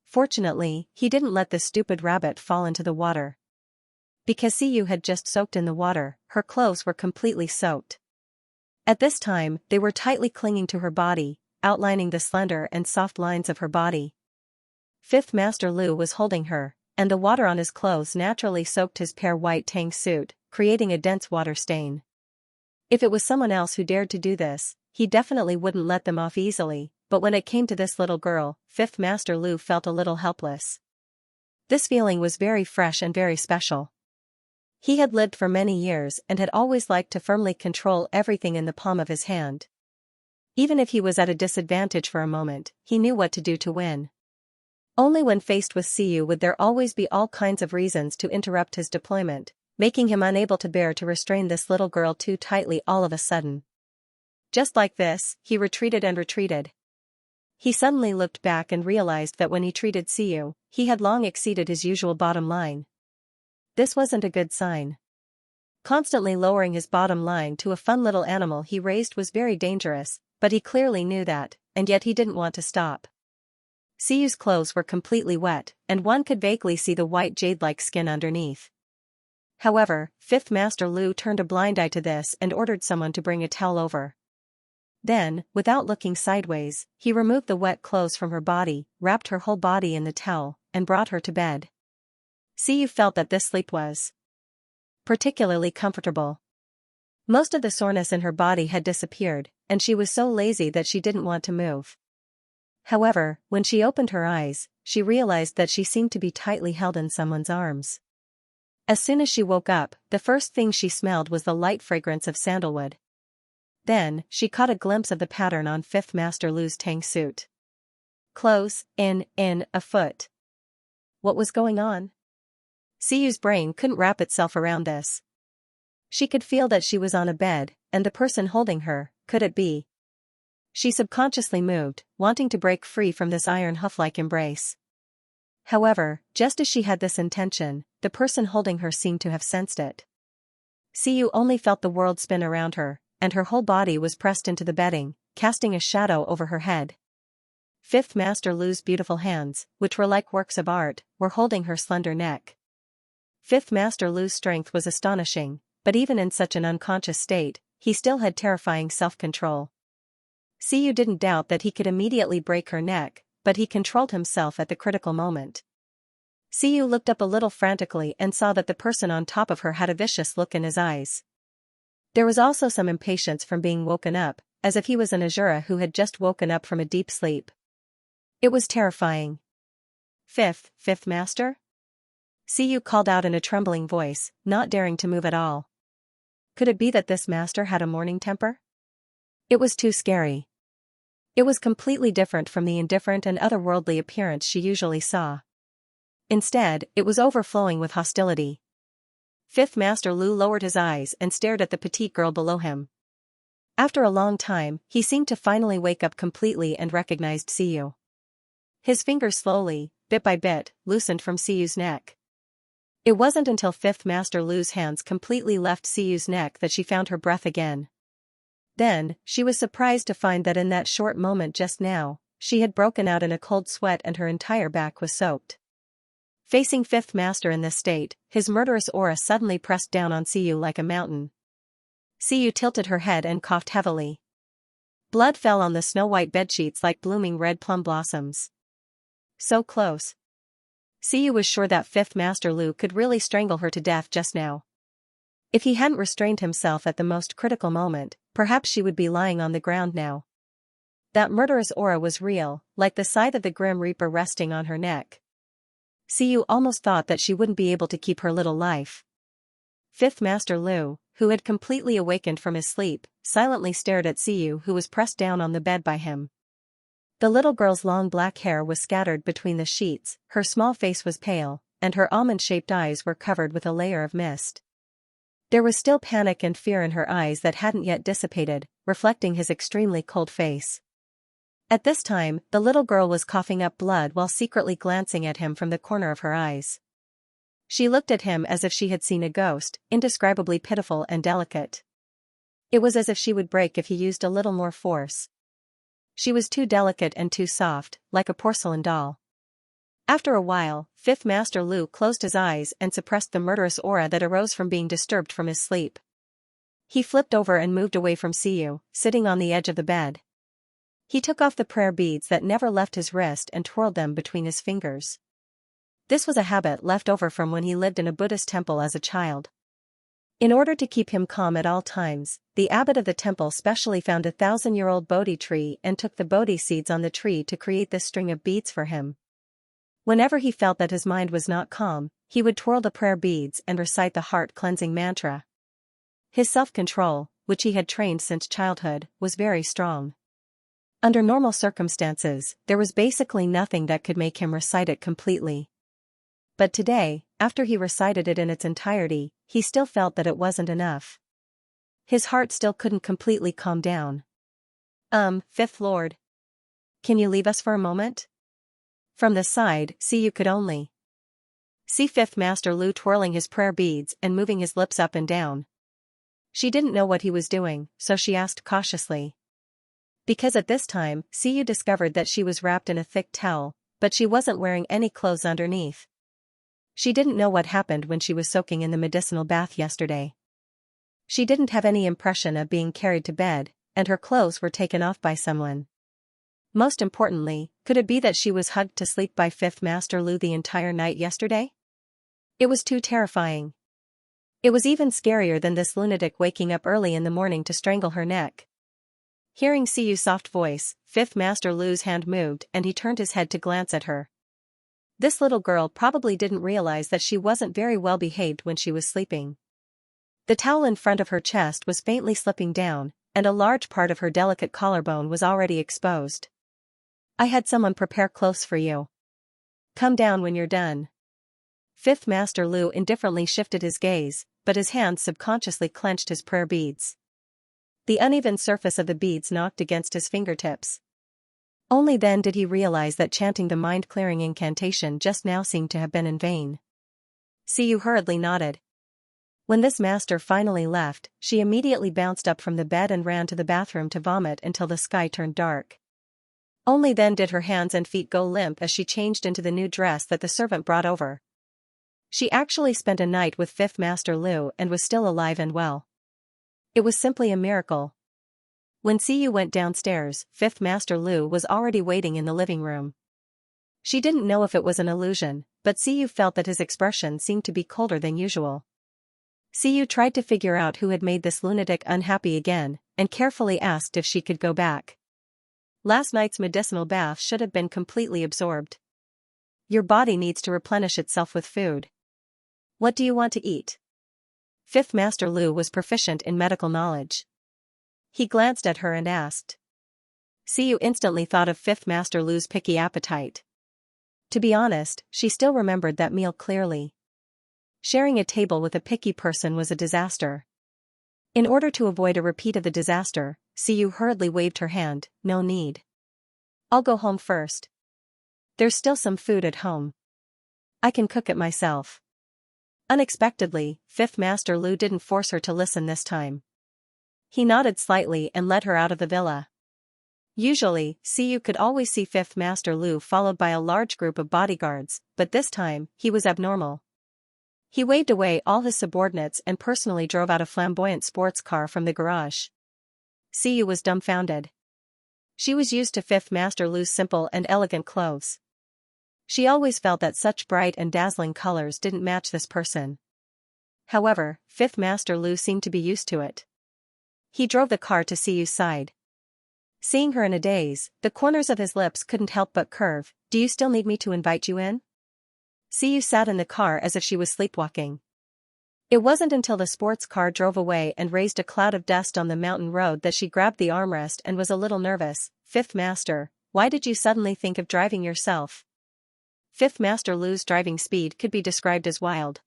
Fortunately, he didn't let the stupid rabbit fall into the water. Because Siyu had just soaked in the water, her clothes were completely soaked. At this time, they were tightly clinging to her body, outlining the slender and soft lines of her body. Fifth Master Lu was holding her, and the water on his clothes naturally soaked his pale white tang suit, creating a dense water stain. If it was someone else who dared to do this, he definitely wouldn't let them off easily, but when it came to this little girl, Fifth Master Lu felt a little helpless. This feeling was very fresh and very special. He had lived for many years and had always liked to firmly control everything in the palm of his hand. Even if he was at a disadvantage for a moment, he knew what to do to win. Only when faced with Siyu would there always be all kinds of reasons to interrupt his deployment, making him unable to bear to restrain this little girl too tightly all of a sudden. Just like this, he retreated and retreated. He suddenly looked back and realized that when he treated Siyu, he had long exceeded his usual bottom line. This wasn't a good sign. Constantly lowering his bottom line to a fun little animal he raised was very dangerous, but he clearly knew that, and yet he didn't want to stop. Siyu's clothes were completely wet, and one could vaguely see the white jade-like skin underneath. However, Fifth Master Lu turned a blind eye to this and ordered someone to bring a towel over. Then, without looking sideways, he removed the wet clothes from her body, wrapped her whole body in the towel, and brought her to bed. Siyu felt that this sleep was particularly comfortable. Most of the soreness in her body had disappeared, and she was so lazy that she didn't want to move. However, when she opened her eyes, she realized that she seemed to be tightly held in someone's arms. As soon as she woke up, the first thing she smelled was the light fragrance of sandalwood. Then, she caught a glimpse of the pattern on Fifth Master Lu's tang suit. Close, in, a foot. What was going on? Siyu's brain couldn't wrap itself around this. She could feel that she was on a bed, and the person holding her, could it be? She subconsciously moved, wanting to break free from this iron hoof-like embrace. However, just as she had this intention, the person holding her seemed to have sensed it. Siyu only felt the world spin around her, and her whole body was pressed into the bedding, casting a shadow over her head. Fifth Master Lu's beautiful hands, which were like works of art, were holding her slender neck. Fifth Master Lu's strength was astonishing, but even in such an unconscious state, he still had terrifying self-control. Siyu didn't doubt that he could immediately break her neck, but he controlled himself at the critical moment. Siyu looked up a little frantically and saw that the person on top of her had a vicious look in his eyes. There was also some impatience from being woken up, as if he was an Azura who had just woken up from a deep sleep. It was terrifying. Fifth Master? Siyu called out in a trembling voice, not daring to move at all. Could it be that this master had a morning temper? It was too scary. It was completely different from the indifferent and otherworldly appearance she usually saw. Instead, it was overflowing with hostility. Fifth Master Lu lowered his eyes and stared at the petite girl below him. After a long time, he seemed to finally wake up completely and recognized Siyu. His fingers slowly, bit by bit, loosened from Siyu's neck. It wasn't until Fifth Master Lu's hands completely left Siyu's neck that she found her breath again. Then, she was surprised to find that in that short moment just now, she had broken out in a cold sweat and her entire back was soaked. Facing Fifth Master in this state, his murderous aura suddenly pressed down on Siyu like a mountain. Siyu tilted her head and coughed heavily. Blood fell on the snow-white bedsheets like blooming red plum blossoms. So close. Siyu was sure that Fifth Master Lu could really strangle her to death just now. If he hadn't restrained himself at the most critical moment, perhaps she would be lying on the ground now. That murderous aura was real, like the scythe of the Grim Reaper resting on her neck. Siyu almost thought that she wouldn't be able to keep her little life. Fifth Master Lu, who had completely awakened from his sleep, silently stared at Siyu who was pressed down on the bed by him. The little girl's long black hair was scattered between the sheets, her small face was pale, and her almond-shaped eyes were covered with a layer of mist. There was still panic and fear in her eyes that hadn't yet dissipated, reflecting his extremely cold face. At this time, the little girl was coughing up blood while secretly glancing at him from the corner of her eyes. She looked at him as if she had seen a ghost, indescribably pitiful and delicate. It was as if she would break if he used a little more force. She was too delicate and too soft, like a porcelain doll. After a while, Fifth Master Lu closed his eyes and suppressed the murderous aura that arose from being disturbed from his sleep. He flipped over and moved away from Siyu, sitting on the edge of the bed. He took off the prayer beads that never left his wrist and twirled them between his fingers. This was a habit left over from when he lived in a Buddhist temple as a child. In order to keep him calm at all times, the abbot of the temple specially found a 1,000-year-old Bodhi tree and took the Bodhi seeds on the tree to create this string of beads for him. Whenever he felt that his mind was not calm, he would twirl the prayer beads and recite the heart-cleansing mantra. His self-control, which he had trained since childhood, was very strong. Under normal circumstances, there was basically nothing that could make him recite it completely. But today, after he recited it in its entirety, he still felt that it wasn't enough. His heart still couldn't completely calm down. Fifth Lord. Can you leave us for a moment? From the side, Siyu could only see Fifth Master Lu twirling his prayer beads and moving his lips up and down. She didn't know what he was doing, so she asked cautiously. Because at this time, Siyu discovered that she was wrapped in a thick towel, but she wasn't wearing any clothes underneath. She didn't know what happened when she was soaking in the medicinal bath yesterday. She didn't have any impression of being carried to bed, and her clothes were taken off by someone. Most importantly, could it be that she was hugged to sleep by Fifth Master Lu the entire night yesterday? It was too terrifying. It was even scarier than this lunatic waking up early in the morning to strangle her neck. Hearing Siyu's soft voice, Fifth Master Lu's hand moved and he turned his head to glance at her. This little girl probably didn't realize that she wasn't very well behaved when she was sleeping. The towel in front of her chest was faintly slipping down, and a large part of her delicate collarbone was already exposed. "I had someone prepare clothes for you. Come down when you're done." Fifth Master Lu indifferently shifted his gaze, but his hands subconsciously clenched his prayer beads. The uneven surface of the beads knocked against his fingertips. Only then did he realize that chanting the mind-clearing incantation just now seemed to have been in vain. Siyu hurriedly nodded. When this master finally left, she immediately bounced up from the bed and ran to the bathroom to vomit until the sky turned dark. Only then did her hands and feet go limp as she changed into the new dress that the servant brought over. She actually spent a night with Fifth Master Lu and was still alive and well. It was simply a miracle. When Siyu went downstairs, Fifth Master Lu was already waiting in the living room. She didn't know if it was an illusion, but Siyu felt that his expression seemed to be colder than usual. Siyu tried to figure out who had made this lunatic unhappy again, and carefully asked if she could go back. Last night's medicinal bath should have been completely absorbed. Your body needs to replenish itself with food. What do you want to eat? Fifth Master Lu was proficient in medical knowledge. He glanced at her and asked. Siyu instantly thought of Fifth Master Lu's picky appetite. To be honest, she still remembered that meal clearly. Sharing a table with a picky person was a disaster. In order to avoid a repeat of the disaster, Siyu hurriedly waved her hand. "No need. I'll go home first. There's still some food at home. I can cook it myself." Unexpectedly, Fifth Master Lu didn't force her to listen this time. He nodded slightly and led her out of the villa. Usually, Siyu could always see Fifth Master Lu followed by a large group of bodyguards, but this time, he was abnormal. He waved away all his subordinates and personally drove out a flamboyant sports car from the garage. Siyu was dumbfounded. She was used to Fifth Master Lu's simple and elegant clothes. She always felt that such bright and dazzling colors didn't match this person. However, Fifth Master Lu seemed to be used to it. He drove the car to Siyu's side. Seeing her in a daze, the corners of his lips couldn't help but curve. "Do you still need me to invite you in?" Siyu sat in the car as if she was sleepwalking. It wasn't until the sports car drove away and raised a cloud of dust on the mountain road that she grabbed the armrest and was a little nervous. "Fifth Master, why did you suddenly think of driving yourself?" Fifth Master Lu's driving speed could be described as wild.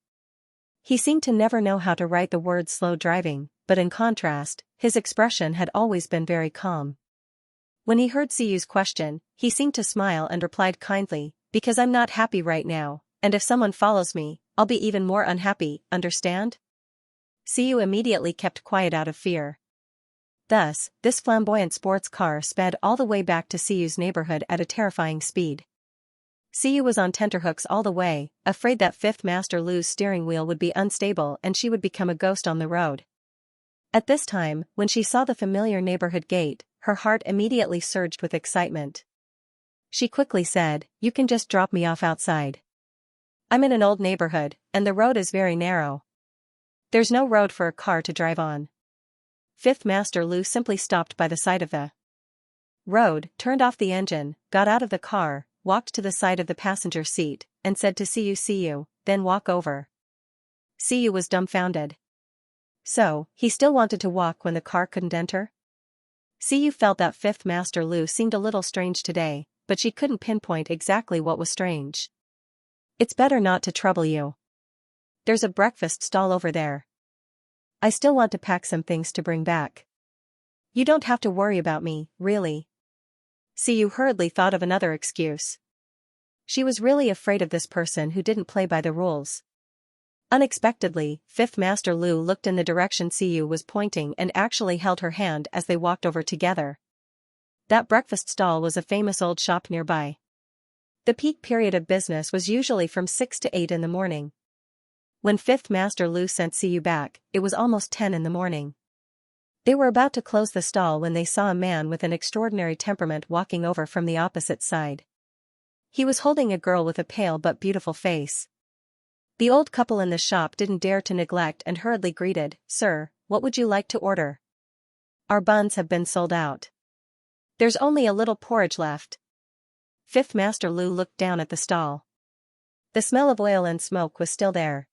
He seemed to never know how to write the word slow driving, but in contrast, his expression had always been very calm. When he heard Siyu's question, he seemed to smile and replied kindly, "Because I'm not happy right now, and if someone follows me, I'll be even more unhappy, understand?" Siyu immediately kept quiet out of fear. Thus, this flamboyant sports car sped all the way back to Siyu's neighborhood at a terrifying speed. Siyu was on tenterhooks all the way, afraid that Fifth Master Lu's steering wheel would be unstable and she would become a ghost on the road. At this time, when she saw the familiar neighborhood gate, her heart immediately surged with excitement. She quickly said, "You can just drop me off outside. I'm in an old neighborhood, and the road is very narrow. There's no road for a car to drive on." Fifth Master Lu simply stopped by the side of the road, turned off the engine, got out of the car, walked to the side of the passenger seat, and said to Siyu, "Then walk over." Siyu was dumbfounded. So, he still wanted to walk when the car couldn't enter? Siyu felt that Fifth Master Lu seemed a little strange today, but she couldn't pinpoint exactly what was strange. "It's better not to trouble you. There's a breakfast stall over there. I still want to pack some things to bring back. You don't have to worry about me, really." Siyu hurriedly thought of another excuse. She was really afraid of this person who didn't play by the rules. Unexpectedly, Fifth Master Lu looked in the direction Siyu was pointing and actually held her hand as they walked over together. That breakfast stall was a famous old shop nearby. The peak period of business was usually from 6 to 8 in the morning. When Fifth Master Lu sent Xiyu back, it was almost 10 in the morning. They were about to close the stall when they saw a man with an extraordinary temperament walking over from the opposite side. He was holding a girl with a pale but beautiful face. The old couple in the shop didn't dare to neglect and hurriedly greeted, "Sir, what would you like to order? Our buns have been sold out. There's only a little porridge left." Fifth Master Lu looked down at the stall. The smell of oil and smoke was still there.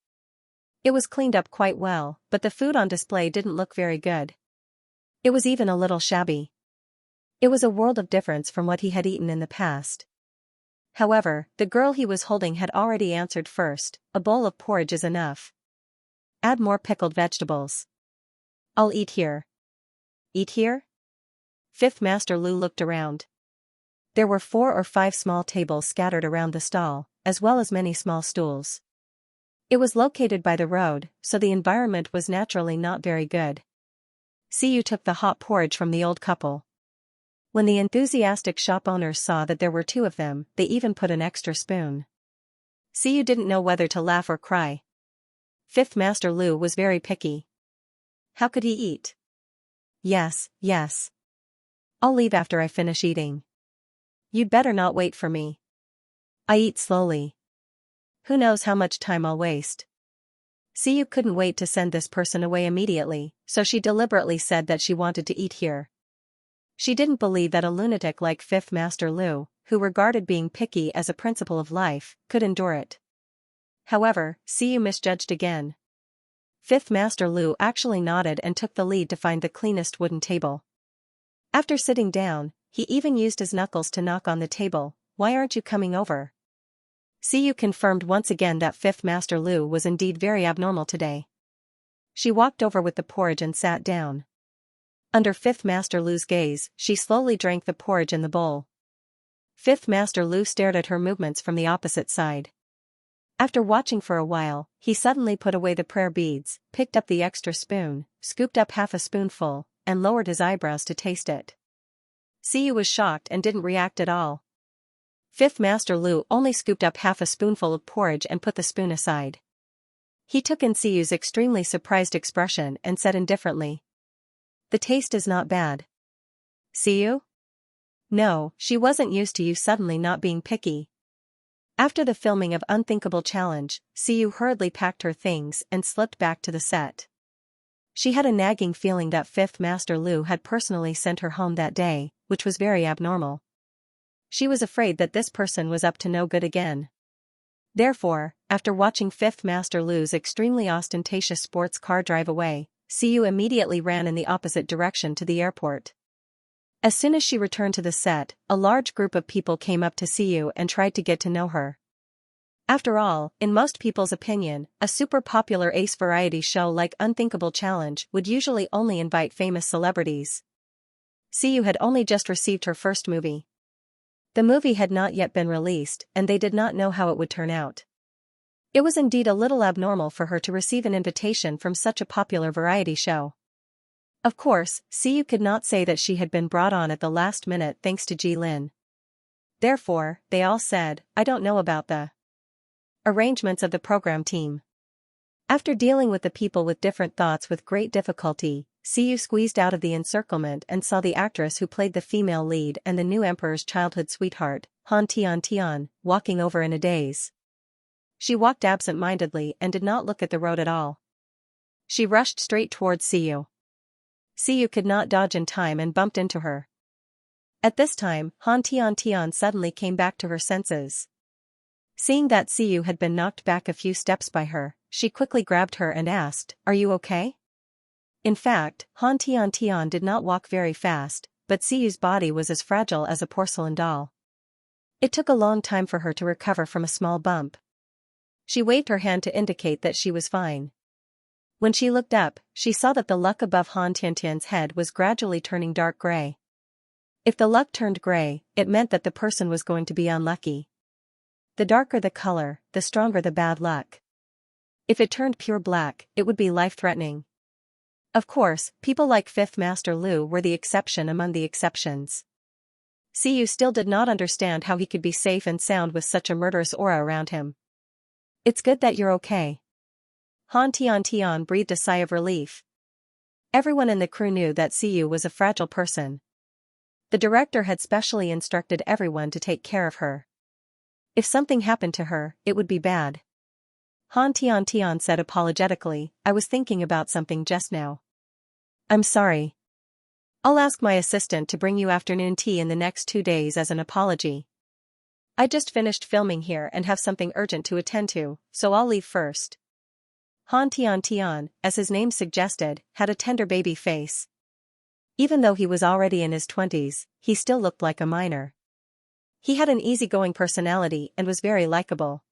It was cleaned up quite well, but the food on display didn't look very good. It was even a little shabby. It was a world of difference from what he had eaten in the past. However, the girl he was holding had already answered first, "A bowl of porridge is enough. Add more pickled vegetables. I'll eat here." "Eat here?" Fifth Master Lu looked around. There were 4 or 5 small tables scattered around the stall, as well as many small stools. It was located by the road, so the environment was naturally not very good. Xiyu took the hot porridge from the old couple. When the enthusiastic shop owners saw that there were 2 of them, they even put an extra spoon. Xiyu didn't know whether to laugh or cry. Fifth Master Lu was very picky. How could he eat? Yes. I'll leave after I finish eating. You'd better not wait for me. I eat slowly. Who knows how much time I'll waste. Xiyu couldn't wait to send this person away immediately, so she deliberately said that she wanted to eat here. She didn't believe that a lunatic like Fifth Master Lu, who regarded being picky as a principle of life, could endure it. However, Xiyu misjudged again. Fifth Master Lu actually nodded and took the lead to find the cleanest wooden table. After sitting down, he even used his knuckles to knock on the table. "Why aren't you coming over?" Xiyu confirmed once again that Fifth Master Lu was indeed very abnormal today. She walked over with the porridge and sat down. Under Fifth Master Lu's gaze, she slowly drank the porridge in the bowl. Fifth Master Lu stared at her movements from the opposite side. After watching for a while, he suddenly put away the prayer beads, picked up the extra spoon, scooped up half a spoonful, and lowered his eyebrows to taste it. Xiyu was shocked and didn't react at all. Fifth Master Lu only scooped up half a spoonful of porridge and put the spoon aside. He took in Xiyu's extremely surprised expression and said indifferently, "The taste is not bad." "Xiyu?" "No, she wasn't used to you suddenly not being picky." After the filming of Unthinkable Challenge, Xiyu hurriedly packed her things and slipped back to the set. She had a nagging feeling that Fifth Master Lu had personally sent her home that day, which was very abnormal. She was afraid that this person was up to no good again. Therefore, after watching Fifth Master Lu's extremely ostentatious sports car drive away, Xiyu immediately ran in the opposite direction to the airport. As soon as she returned to the set, a large group of people came up to Xiyu and tried to get to know her. After all, in most people's opinion, a super popular ace variety show like Unthinkable Challenge would usually only invite famous celebrities. Xiyu had only just received her first movie. The movie had not yet been released, and they did not know how it would turn out. It was indeed a little abnormal for her to receive an invitation from such a popular variety show. Of course, Xiyu could not say that she had been brought on at the last minute thanks to Ji Lin. Therefore, they all said, "I don't know about the arrangements of the program team." After dealing with the people with different thoughts with great difficulty, Xiyu squeezed out of the encirclement and saw the actress who played the female lead and the new emperor's childhood sweetheart, Han Tian, walking over in a daze. She walked absent-mindedly and did not look at the road at all. She rushed straight towards Xiyu. Xiyu could not dodge in time and bumped into her. At this time, Han Tian suddenly came back to her senses. Seeing that Xiyu had been knocked back a few steps by her, she quickly grabbed her and asked, "Are you okay?" In fact, Han Tian did not walk very fast, but Xiyu's body was as fragile as a porcelain doll. It took a long time for her to recover from a small bump. She waved her hand to indicate that she was fine. When she looked up, she saw that the luck above Han Tian's head was gradually turning dark gray. If the luck turned gray, it meant that the person was going to be unlucky. The darker the color, the stronger the bad luck. If it turned pure black, it would be life-threatening. Of course, people like Fifth Master Lu were the exception among the exceptions. Siyu still did not understand how he could be safe and sound with such a murderous aura around him. It's good that you're okay. Han Tian breathed a sigh of relief. Everyone in the crew knew that Siyu was a fragile person. The director had specially instructed everyone to take care of her. If something happened to her, it would be bad. Han Tian said apologetically, I was thinking about something just now. I'm sorry. I'll ask my assistant to bring you afternoon tea in the next 2 days as an apology. I just finished filming here and have something urgent to attend to, so I'll leave first. Han Tian, as his name suggested, had a tender baby face. Even though he was already in his 20s, he still looked like a minor. He had an easygoing personality and was very likable.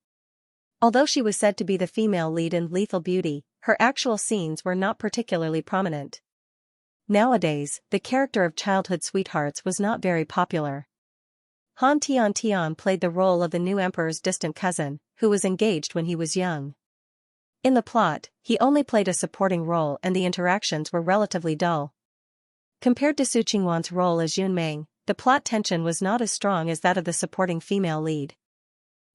Although she was said to be the female lead in Lethal Beauty, her actual scenes were not particularly prominent. Nowadays, the character of childhood sweethearts was not very popular. Han Tian played the role of the new emperor's distant cousin, who was engaged when he was young. In the plot, he only played a supporting role and the interactions were relatively dull. Compared to Su Qingwan's role as Yun Meng, the plot tension was not as strong as that of the supporting female lead.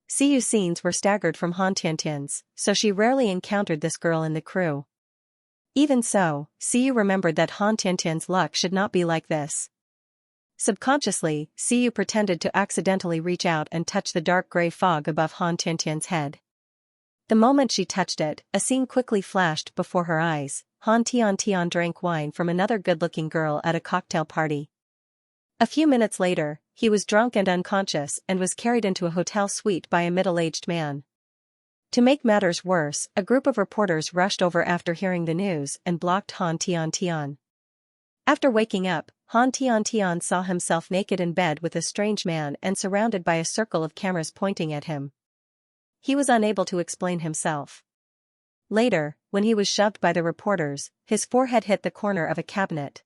Siyu's scenes were staggered from Han Tian's, so she rarely encountered this girl in the crew. Even so, Siyu remembered that Han Tian's luck should not be like this. Subconsciously, Siyu pretended to accidentally reach out and touch the dark gray fog above Han Tian's head. The moment she touched it, a scene quickly flashed before her eyes. Han Tian drank wine from another good-looking girl at a cocktail party. A few minutes later, he was drunk and unconscious and was carried into a hotel suite by a middle-aged man. To make matters worse, a group of reporters rushed over after hearing the news and blocked Han Tian. After waking up, Han Tian saw himself naked in bed with a strange man and surrounded by a circle of cameras pointing at him. He was unable to explain himself. Later, when he was shoved by the reporters, his forehead hit the corner of a cabinet.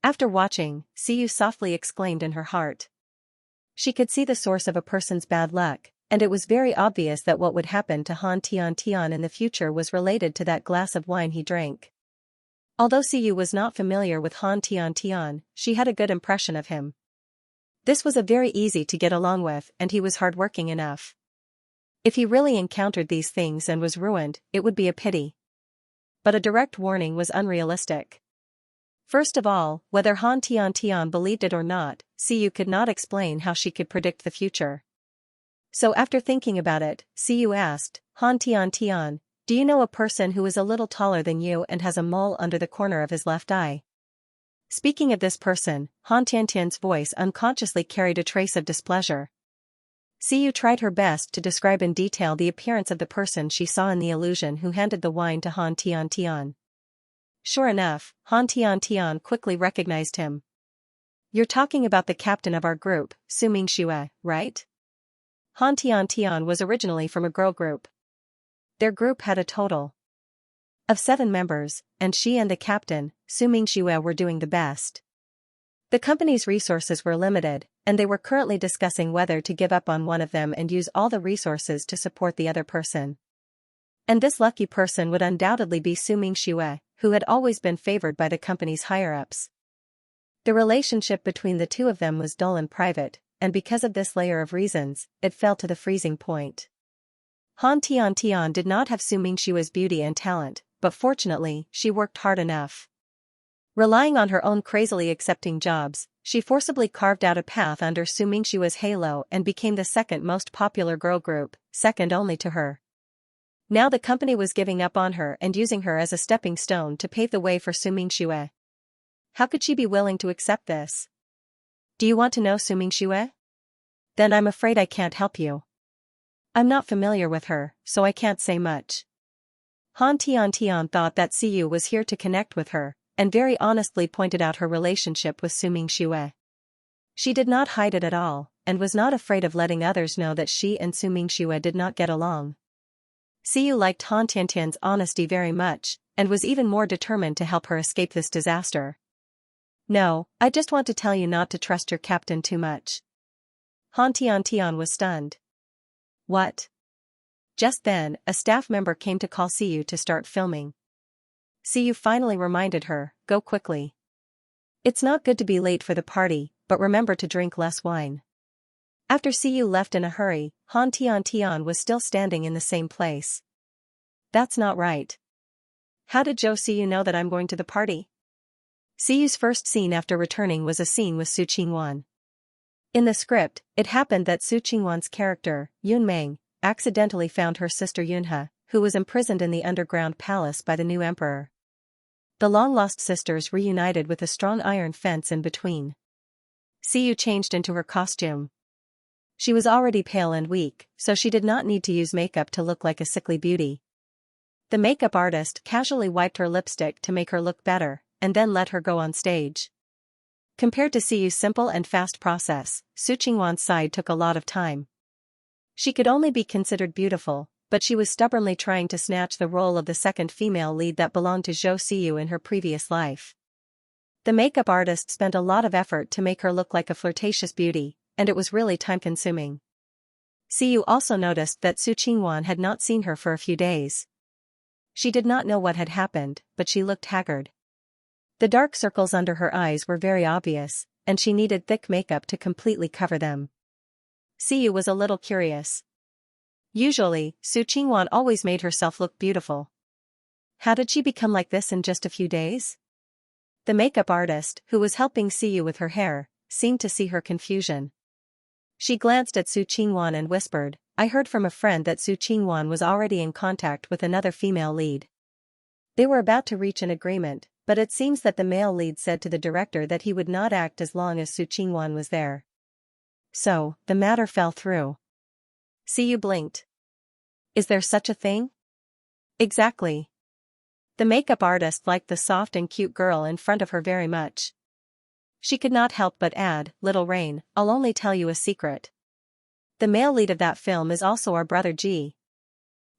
After watching, Siyu softly exclaimed in her heart. She could see the source of a person's bad luck, and it was very obvious that what would happen to Han Tian in the future was related to that glass of wine he drank. Although Siyu was not familiar with Han Tian, she had a good impression of him. This was a very easy to get along with and he was hardworking enough. If he really encountered these things and was ruined, it would be a pity. But a direct warning was unrealistic. First of all, whether Han Tian believed it or not, Siyu could not explain how she could predict the future. So after thinking about it, Siyu asked, Han Tian, do you know a person who is a little taller than you and has a mole under the corner of his left eye? Speaking of this person, Han Tian's voice unconsciously carried a trace of displeasure. Siyu tried her best to describe in detail the appearance of the person she saw in the illusion who handed the wine to Han Tian. Sure enough, Han Tian quickly recognized him. You're talking about the captain of our group, Xianxia, right? Han Tian was originally from a girl group. Their group had a total of 7 members, and she and the captain, Xianxia, were doing the best. The company's resources were limited, and they were currently discussing whether to give up on one of them and use all the resources to support the other person. And this lucky person would undoubtedly be Xianxia, who had always been favored by the company's higher-ups. The relationship between the two of them was dull and private, and because of this layer of reasons, it fell to the freezing point. Han Tian did not have Xianxia's beauty and talent, but fortunately, she worked hard enough. Relying on her own crazily accepting jobs, she forcibly carved out a path under Xianxia's halo and became the second most popular girl group, second only to her. Now the company was giving up on her and using her as a stepping stone to pave the way for Xianxia. How could she be willing to accept this? Do you want to know Xianxia? Then I'm afraid I can't help you. I'm not familiar with her, so I can't say much. Han Tian thought that Siyu was here to connect with her, and very honestly pointed out her relationship with Xianxia. She did not hide it at all, and was not afraid of letting others know that she and Xianxia did not get along. Siyu liked Han Tian's honesty very much, and was even more determined to help her escape this disaster. No, I just want to tell you not to trust your captain too much. Han Tian was stunned. What? Just then, a staff member came to call Siyu to start filming. Siyu finally reminded her, go quickly. It's not good to be late for the party, but remember to drink less wine. After Siyu left in a hurry, Han Tian was still standing in the same place. That's not right. How did Zhou Siyu know that I'm going to the party? Siyu's first scene after returning was a scene with Su Qingwan. In the script, it happened that Su Qingwan's character, Yun Meng, accidentally found her sister Yunhe, who was imprisoned in the underground palace by the new emperor. The long-lost sisters reunited with a strong iron fence in between. Siyu changed into her costume. She was already pale and weak, so she did not need to use makeup to look like a sickly beauty. The makeup artist casually wiped her lipstick to make her look better, and then let her go on stage. Compared to Siyu's simple and fast process, Su Qingwan's side took a lot of time. She could only be considered beautiful, but she was stubbornly trying to snatch the role of the second female lead that belonged to Zhou Siyu in her previous life. The makeup artist spent a lot of effort to make her look like a flirtatious beauty, and it was really time-consuming. Siyu also noticed that Su Qingwan had not seen her for a few days. She did not know what had happened, but she looked haggard. The dark circles under her eyes were very obvious, and she needed thick makeup to completely cover them. Siyu was a little curious. Usually, Su Qingwan always made herself look beautiful. How did she become like this in just a few days? The makeup artist, who was helping Siyu with her hair, seemed to see her confusion. She glanced at Su Qingwan and whispered, "I heard from a friend that Su Qingwan was already in contact with another female lead." They were about to reach an agreement, but it seems that the male lead said to the director that he would not act as long as Su Qingwan was there. So, the matter fell through. Siyu blinked. Is there such a thing? Exactly. The makeup artist liked the soft and cute girl in front of her very much. She could not help but add, "Little Rain, I'll only tell you a secret. The male lead of that film is also our brother Ji.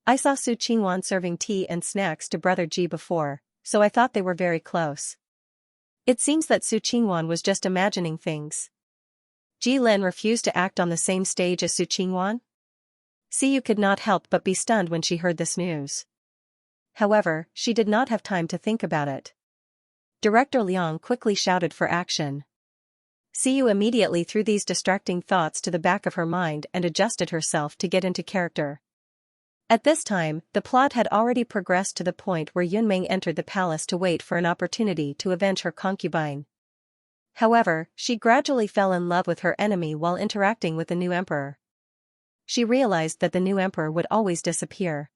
I saw Su Qingwan serving tea and snacks to brother Ji before, so I thought they were very close. It seems that Su Qingwan was just imagining things." Ji Lin refused to act on the same stage as Su Qingwan? Siyu could not help but be stunned when she heard this news. However, she did not have time to think about it. Director Liang quickly shouted for action. Siyu immediately threw these distracting thoughts to the back of her mind and adjusted herself to get into character. At this time, the plot had already progressed to the point where Yunmeng entered the palace to wait for an opportunity to avenge her concubine. However, she gradually fell in love with her enemy while interacting with the new emperor. She realized that the new emperor would always disappear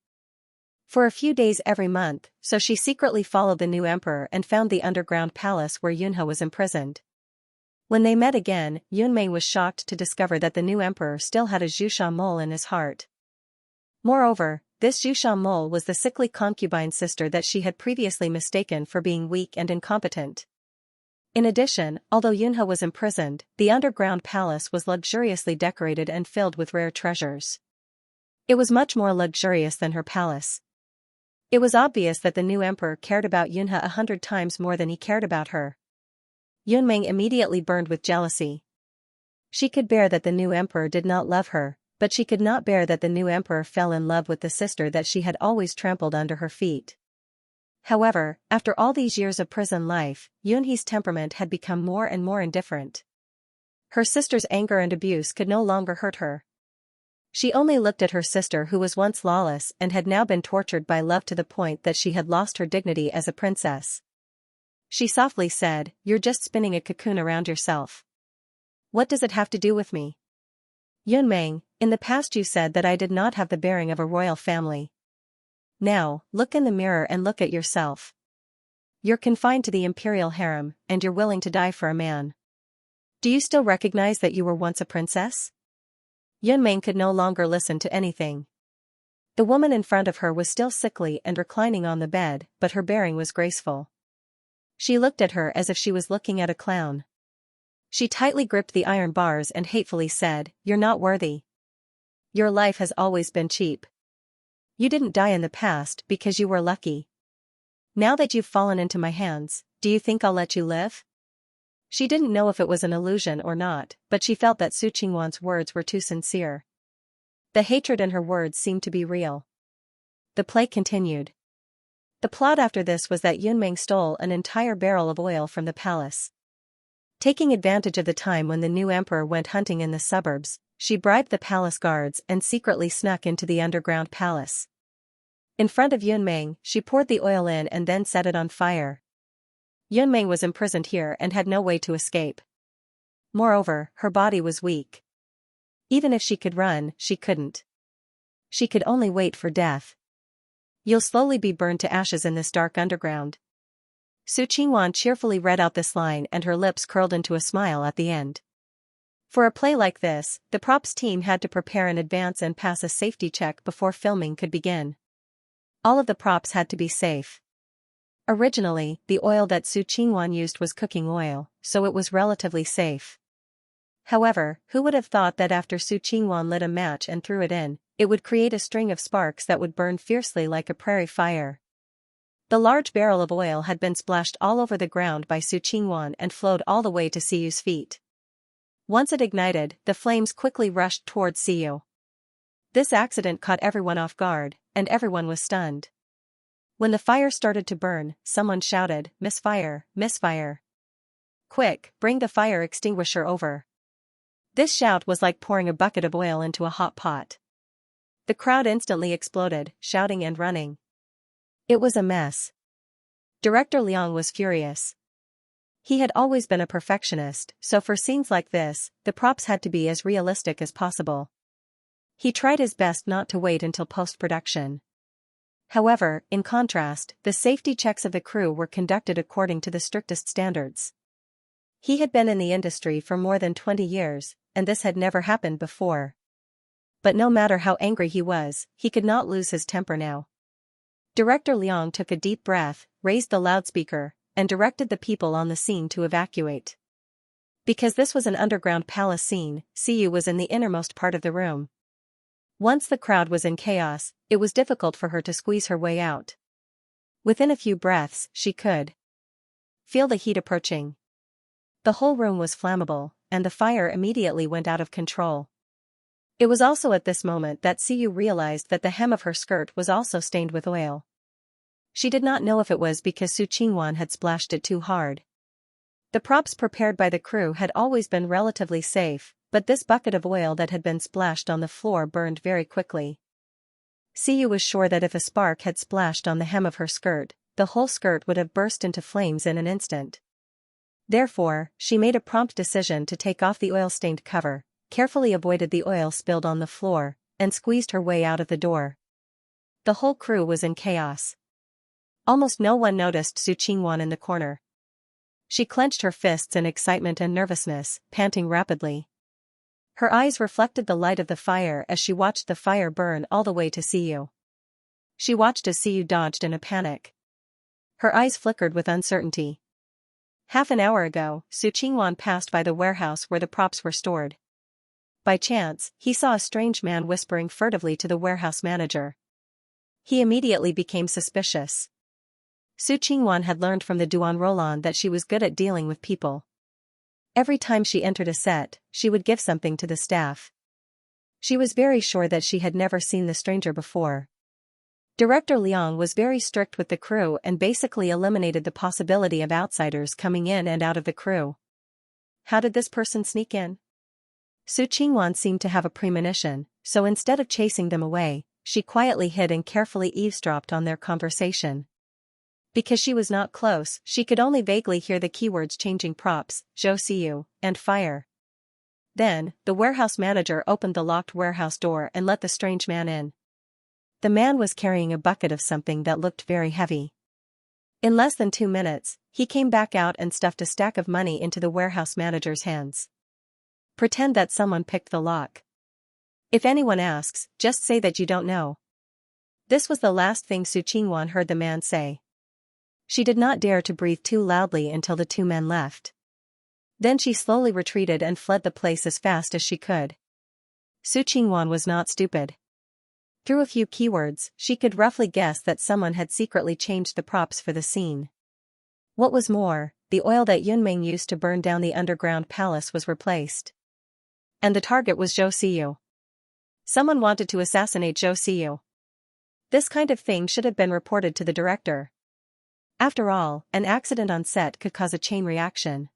for a few days every month, so she secretly followed the new emperor and found the underground palace where Yunhe was imprisoned. When they met again, Yunmeng was shocked to discover that the new emperor still had a Zhuxia mole in his heart. Moreover, this Zhuxia mole was the sickly concubine sister that she had previously mistaken for being weak and incompetent. In addition, although Yunhe was imprisoned, the underground palace was luxuriously decorated and filled with rare treasures. It was much more luxurious than her palace. It was obvious that the new emperor cared about Yunhe 100 times more than he cared about her. Yunmeng immediately burned with jealousy. She could bear that the new emperor did not love her, but she could not bear that the new emperor fell in love with the sister that she had always trampled under her feet. However, after all these years of prison life, Yunhe's temperament had become more and more indifferent. Her sister's anger and abuse could no longer hurt her. She only looked at her sister who was once lawless and had now been tortured by love to the point that she had lost her dignity as a princess. She softly said, "You're just spinning a cocoon around yourself. What does it have to do with me? Yunmeng, in the past you said that I did not have the bearing of a royal family. Now, look in the mirror and look at yourself. You're confined to the imperial harem, and you're willing to die for a man. Do you still recognize that you were once a princess?" Yunmeng could no longer listen to anything. The woman in front of her was still sickly and reclining on the bed, but her bearing was graceful. She looked at her as if she was looking at a clown. She tightly gripped the iron bars and hatefully said, "You're not worthy. Your life has always been cheap. You didn't die in the past because you were lucky. Now that you've fallen into my hands, do you think I'll let you live?" She didn't know if it was an illusion or not, but she felt that Su Qingwan's words were too sincere. The hatred in her words seemed to be real. The play continued. The plot after this was that Yunmeng stole an entire barrel of oil from the palace. Taking advantage of the time when the new emperor went hunting in the suburbs, she bribed the palace guards and secretly snuck into the underground palace. In front of Yunmeng, she poured the oil in and then set it on fire. Yunmeng was imprisoned here and had no way to escape. Moreover, her body was weak. Even if she could run, she couldn't. She could only wait for death. You'll slowly be burned to ashes in this dark underground. Su Qingwan cheerfully read out this line and her lips curled into a smile at the end. For a play like this, the props team had to prepare in advance and pass a safety check before filming could begin. All of the props had to be safe. Originally, the oil that Su Qingwan used was cooking oil, so it was relatively safe. However, who would have thought that after Su Qingwan lit a match and threw it in, it would create a string of sparks that would burn fiercely like a prairie fire. The large barrel of oil had been splashed all over the ground by Su Qingwan and flowed all the way to Siyu's feet. Once it ignited, the flames quickly rushed towards Siyu. This accident caught everyone off guard, and everyone was stunned. When the fire started to burn, someone shouted, "Misfire, misfire! Quick, bring the fire extinguisher over." This shout was like pouring a bucket of oil into a hot pot. The crowd instantly exploded, shouting and running. It was a mess. Director Liang was furious. He had always been a perfectionist, so for scenes like this, the props had to be as realistic as possible. He tried his best not to wait until post-production. However, in contrast, the safety checks of the crew were conducted according to the strictest standards. He had been in the industry for more than 20 years, and this had never happened before. But no matter how angry he was, he could not lose his temper now. Director Liang took a deep breath, raised the loudspeaker, and directed the people on the scene to evacuate. Because this was an underground palace scene, Siyu was in the innermost part of the room. Once the crowd was in chaos, it was difficult for her to squeeze her way out. Within a few breaths, she could feel the heat approaching. The whole room was flammable, and the fire immediately went out of control. It was also at this moment that Siyu realized that the hem of her skirt was also stained with oil. She did not know if it was because Su Qingwan had splashed it too hard. The props prepared by the crew had always been relatively safe, but this bucket of oil that had been splashed on the floor burned very quickly. Siyu was sure that if a spark had splashed on the hem of her skirt, the whole skirt would have burst into flames in an instant. Therefore, she made a prompt decision to take off the oil-stained cover, carefully avoided the oil spilled on the floor, and squeezed her way out of the door. The whole crew was in chaos. Almost no one noticed Su Qingwan in the corner. She clenched her fists in excitement and nervousness, panting rapidly. Her eyes reflected the light of the fire as she watched the fire burn all the way to Siyu. She watched as Siyu dodged in a panic. Her eyes flickered with uncertainty. Half an hour ago, Su Qingwan passed by the warehouse where the props were stored. By chance, he saw a strange man whispering furtively to the warehouse manager. He immediately became suspicious. Su Qingwan had learned from the Duan Roland that she was good at dealing with people. Every time she entered a set, she would give something to the staff. She was very sure that she had never seen the stranger before. Director Liang was very strict with the crew and basically eliminated the possibility of outsiders coming in and out of the crew. How did this person sneak in? Su Qingwan seemed to have a premonition, so instead of chasing them away, she quietly hid and carefully eavesdropped on their conversation. Because she was not close, she could only vaguely hear the keywords changing props, Zhou Siyu, and fire. Then, the warehouse manager opened the locked warehouse door and let the strange man in. The man was carrying a bucket of something that looked very heavy. In less than 2 minutes, he came back out and stuffed a stack of money into the warehouse manager's hands. Pretend that someone picked the lock. If anyone asks, just say that you don't know. This was the last thing Su Qingwan heard the man say. She did not dare to breathe too loudly until the 2 men left. Then she slowly retreated and fled the place as fast as she could. Su Qingwan was not stupid. Through a few keywords, she could roughly guess that someone had secretly changed the props for the scene. What was more, the oil that Yunmeng used to burn down the underground palace was replaced. And the target was Zhou Siyu. Someone wanted to assassinate Zhou Siyu. This kind of thing should have been reported to the director. After all, an accident on set could cause a chain reaction.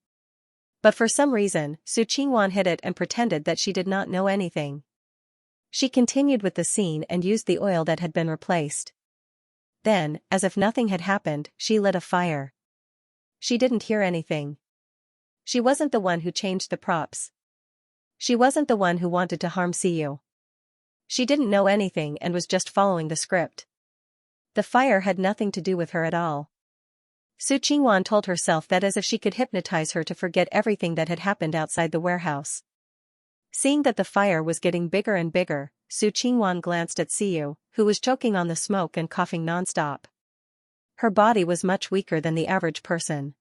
But for some reason, Su Qingwan hid it and pretended that she did not know anything. She continued with the scene and used the oil that had been replaced. Then, as if nothing had happened, she lit a fire. She didn't hear anything. She wasn't the one who changed the props. She wasn't the one who wanted to harm Siyu. She didn't know anything and was just following the script. The fire had nothing to do with her at all. Su Qingwan told herself that as if she could hypnotize her to forget everything that had happened outside the warehouse. Seeing that the fire was getting bigger and bigger, Su Qingwan glanced at Siyu, who was choking on the smoke and coughing nonstop. Her body was much weaker than the average person.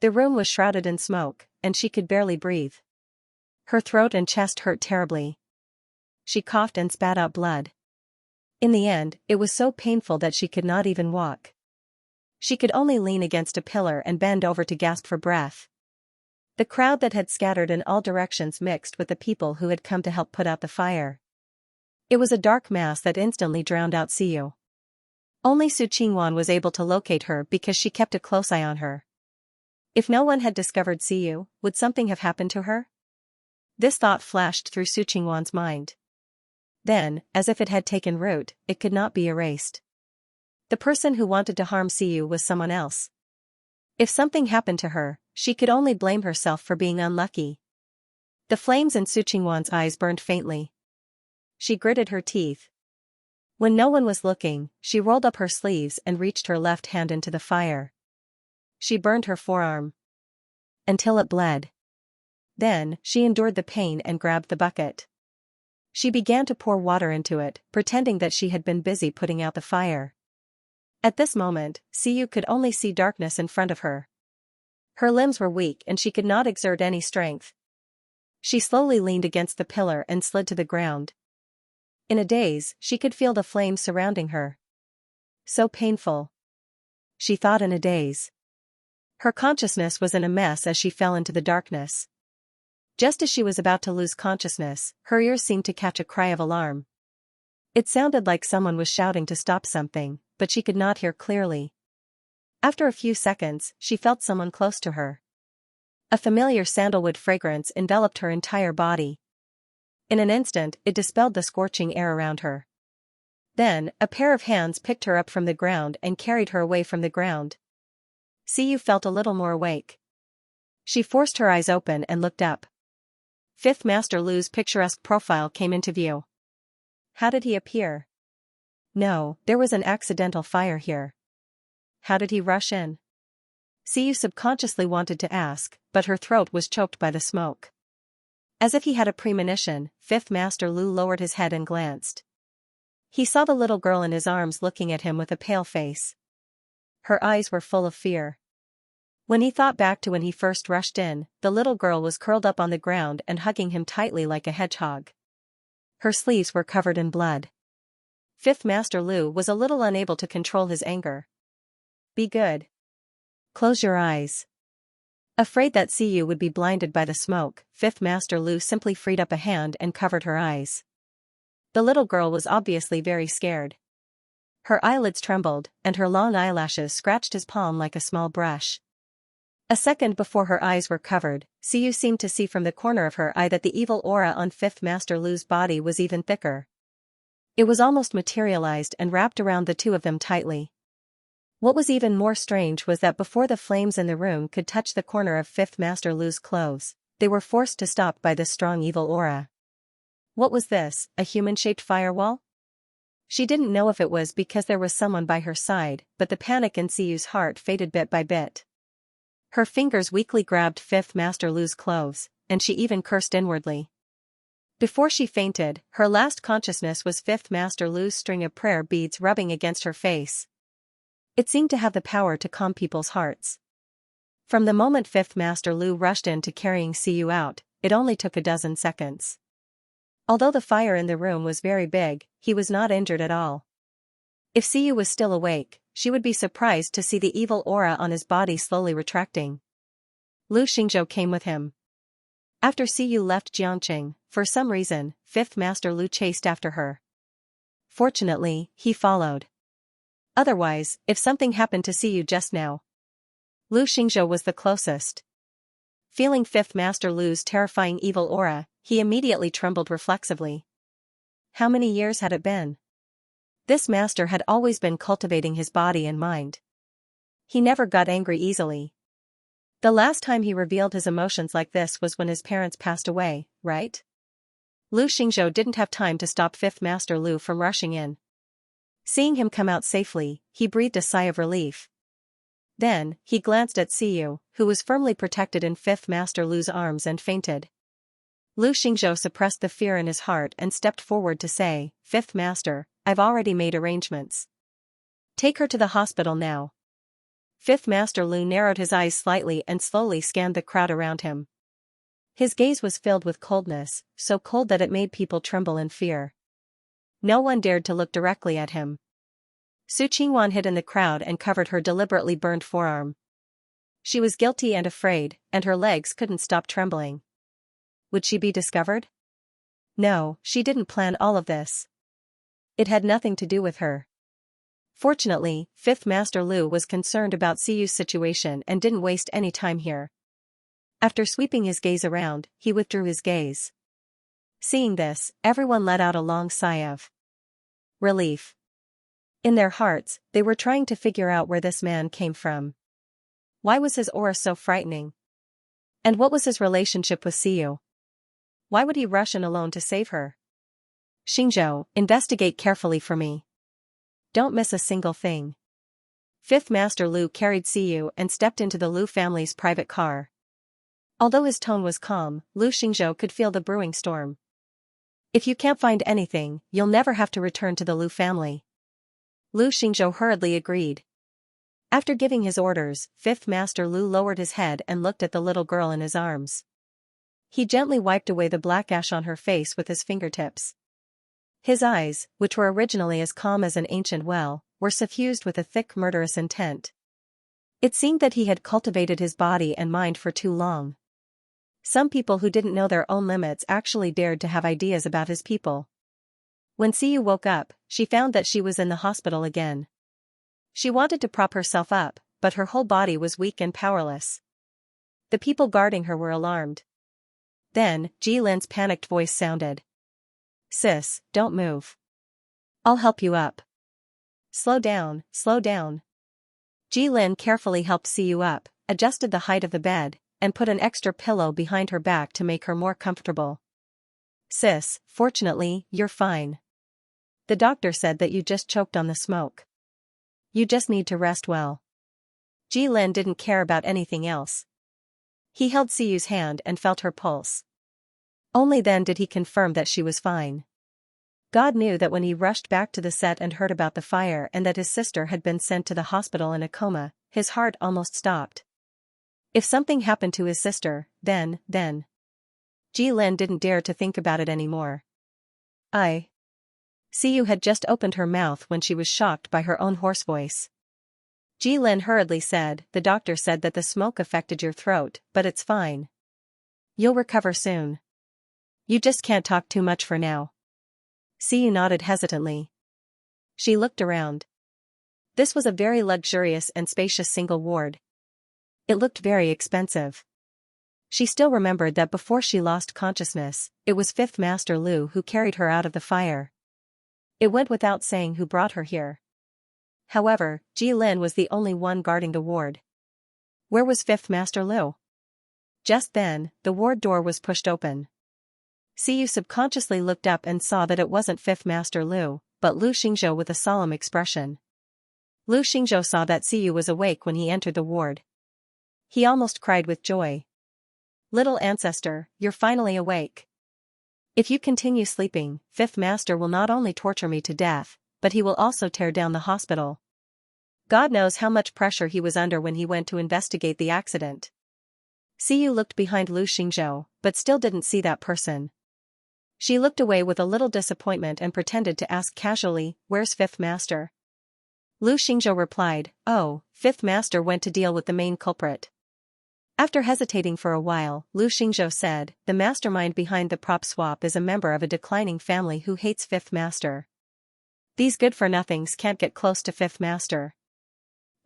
The room was shrouded in smoke, and she could barely breathe. Her throat and chest hurt terribly. She coughed and spat out blood. In the end, it was so painful that she could not even walk. She could only lean against a pillar and bend over to gasp for breath. The crowd that had scattered in all directions mixed with the people who had come to help put out the fire. It was a dark mass that instantly drowned out Siyu. Only Su Qingwan was able to locate her because she kept a close eye on her. If no one had discovered Siyu, would something have happened to her? This thought flashed through Su Qingwan's mind. Then, as if it had taken root, it could not be erased. The person who wanted to harm Siyu was someone else. If something happened to her, she could only blame herself for being unlucky. The flames in Su Qingwan's eyes burned faintly. She gritted her teeth. When no one was looking, she rolled up her sleeves and reached her left hand into the fire. She burned her forearm until it bled. Then, she endured the pain and grabbed the bucket. She began to pour water into it, pretending that she had been busy putting out the fire. At this moment, Siyu could only see darkness in front of her. Her limbs were weak and she could not exert any strength. She slowly leaned against the pillar and slid to the ground. In a daze, she could feel the flames surrounding her. So painful. She thought in a daze. Her consciousness was in a mess as she fell into the darkness. Just as she was about to lose consciousness, her ears seemed to catch a cry of alarm. It sounded like someone was shouting to stop something, but she could not hear clearly. After a few seconds, she felt someone close to her. A familiar sandalwood fragrance enveloped her entire body. In an instant, it dispelled the scorching air around her. Then, a pair of hands picked her up from the ground and carried her away from the ground. Siyu felt a little more awake. She forced her eyes open and looked up. Fifth Master Lu's picturesque profile came into view. How did he appear? No, there was an accidental fire here. How did he rush in? Siyu subconsciously wanted to ask, but her throat was choked by the smoke. As if he had a premonition, Fifth Master Lu lowered his head and glanced. He saw the little girl in his arms looking at him with a pale face. Her eyes were full of fear. When he thought back to when he first rushed in, the little girl was curled up on the ground and hugging him tightly like a hedgehog. Her sleeves were covered in blood. Fifth Master Lu was a little unable to control his anger. Be good. Close your eyes. Afraid that Siyu would be blinded by the smoke, Fifth Master Lu simply freed up a hand and covered her eyes. The little girl was obviously very scared. Her eyelids trembled, and her long eyelashes scratched his palm like a small brush. A second before her eyes were covered, Siyu seemed to see from the corner of her eye that the evil aura on Fifth Master Lu's body was even thicker. It was almost materialized and wrapped around the two of them tightly. What was even more strange was that before the flames in the room could touch the corner of Fifth Master Lu's clothes, they were forced to stop by this strong evil aura. What was this, a human-shaped firewall? She didn't know if it was because there was someone by her side, but the panic in Siyu's heart faded bit by bit. Her fingers weakly grabbed Fifth Master Lu's clothes, and she even cursed inwardly. Before she fainted, her last consciousness was Fifth Master Lu's string of prayer beads rubbing against her face. It seemed to have the power to calm people's hearts. From the moment Fifth Master Lu rushed in to carrying Siyu out, it only took a dozen seconds. Although the fire in the room was very big, he was not injured at all. If Siyu was still awake, she would be surprised to see the evil aura on his body slowly retracting. Lu Xingzhou came with him. After Siyu left Jiangqing, for some reason, Fifth Master Lu chased after her. Fortunately, he followed. Otherwise, if something happened to Siyu just now. Lu Xingzhou was the closest. Feeling Fifth Master Lu's terrifying evil aura, he immediately trembled reflexively. How many years had it been? This master had always been cultivating his body and mind. He never got angry easily. The last time he revealed his emotions like this was when his parents passed away, right? Lu Xingzhou didn't have time to stop Fifth Master Lu from rushing in. Seeing him come out safely, he breathed a sigh of relief. Then, he glanced at Siyu, who was firmly protected in Fifth Master Lu's arms, and fainted. Lu Xingzhou suppressed the fear in his heart and stepped forward to say, "Fifth Master, I've already made arrangements. Take her to the hospital now." Fifth Master Lu narrowed his eyes slightly and slowly scanned the crowd around him. His gaze was filled with coldness, so cold that it made people tremble in fear. No one dared to look directly at him. Su Qingwan hid in the crowd and covered her deliberately burned forearm. She was guilty and afraid, and her legs couldn't stop trembling. Would she be discovered? No, she didn't plan all of this. It had nothing to do with her. Fortunately, Fifth Master Lu was concerned about Siyu's situation and didn't waste any time here. After sweeping his gaze around, he withdrew his gaze. Seeing this, everyone let out a long sigh of relief. In their hearts, they were trying to figure out where this man came from. Why was his aura so frightening? And what was his relationship with Siyu? Why would he rush in alone to save her? Xingzhou, investigate carefully for me. Don't miss a single thing. Fifth Master Lu carried Siyu and stepped into the Lu family's private car. Although his tone was calm, Lu Xingzhou could feel the brewing storm. If you can't find anything, you'll never have to return to the Lu family. Lu Xingzhou hurriedly agreed. After giving his orders, Fifth Master Lu lowered his head and looked at the little girl in his arms. He gently wiped away the black ash on her face with his fingertips. His eyes, which were originally as calm as an ancient well, were suffused with a thick murderous intent. It seemed that he had cultivated his body and mind for too long. Some people who didn't know their own limits actually dared to have ideas about his people. When Siyu woke up, she found that she was in the hospital again. She wanted to prop herself up, but her whole body was weak and powerless. The people guarding her were alarmed. Then, Ji Lin's panicked voice sounded. "Sis, don't move. I'll help you up." Slow down, slow down." Ji Lin carefully helped Siyu up, adjusted the height of the bed, and put an extra pillow behind her back to make her more comfortable. "Sis, fortunately, you're fine. The doctor said that you just choked on the smoke. You just need to rest well." Ji Lin didn't care about anything else. He held Siyu's hand and felt her pulse. Only then did he confirm that she was fine. God knew that when he rushed back to the set and heard about the fire and that his sister had been sent to the hospital in a coma, his heart almost stopped. If something happened to his sister, then. Ji Lin didn't dare to think about it anymore. Siyu had just opened her mouth when she was shocked by her own hoarse voice. Ji Lin hurriedly said, "The doctor said that the smoke affected your throat, but it's fine. You'll recover soon. You just can't talk too much for now." Siyu nodded hesitantly. She looked around. This was a very luxurious and spacious single ward. It looked very expensive. She still remembered that before she lost consciousness, it was Fifth Master Lu who carried her out of the fire. It went without saying who brought her here. However, Ji Lin was the only one guarding the ward. Where was Fifth Master Lu? Just then, the ward door was pushed open. Siyu subconsciously looked up and saw that it wasn't Fifth Master Lu, but Lu Xingzhou with a solemn expression. Lu Xingzhou saw that Siyu was awake when he entered the ward. He almost cried with joy. "Little ancestor, you're finally awake. If you continue sleeping, Fifth Master will not only torture me to death, but he will also tear down the hospital." God knows how much pressure he was under when he went to investigate the accident. Siyu looked behind Lu Xingzhou, but still didn't see that person. She looked away with a little disappointment and pretended to ask casually, "Where's Fifth Master?" Lu Xingzhou replied, "Oh, Fifth Master went to deal with the main culprit." After hesitating for a while, Lu Xingzhou said, "The mastermind behind the prop swap is a member of a declining family who hates Fifth Master. These good-for-nothings can't get close to Fifth Master.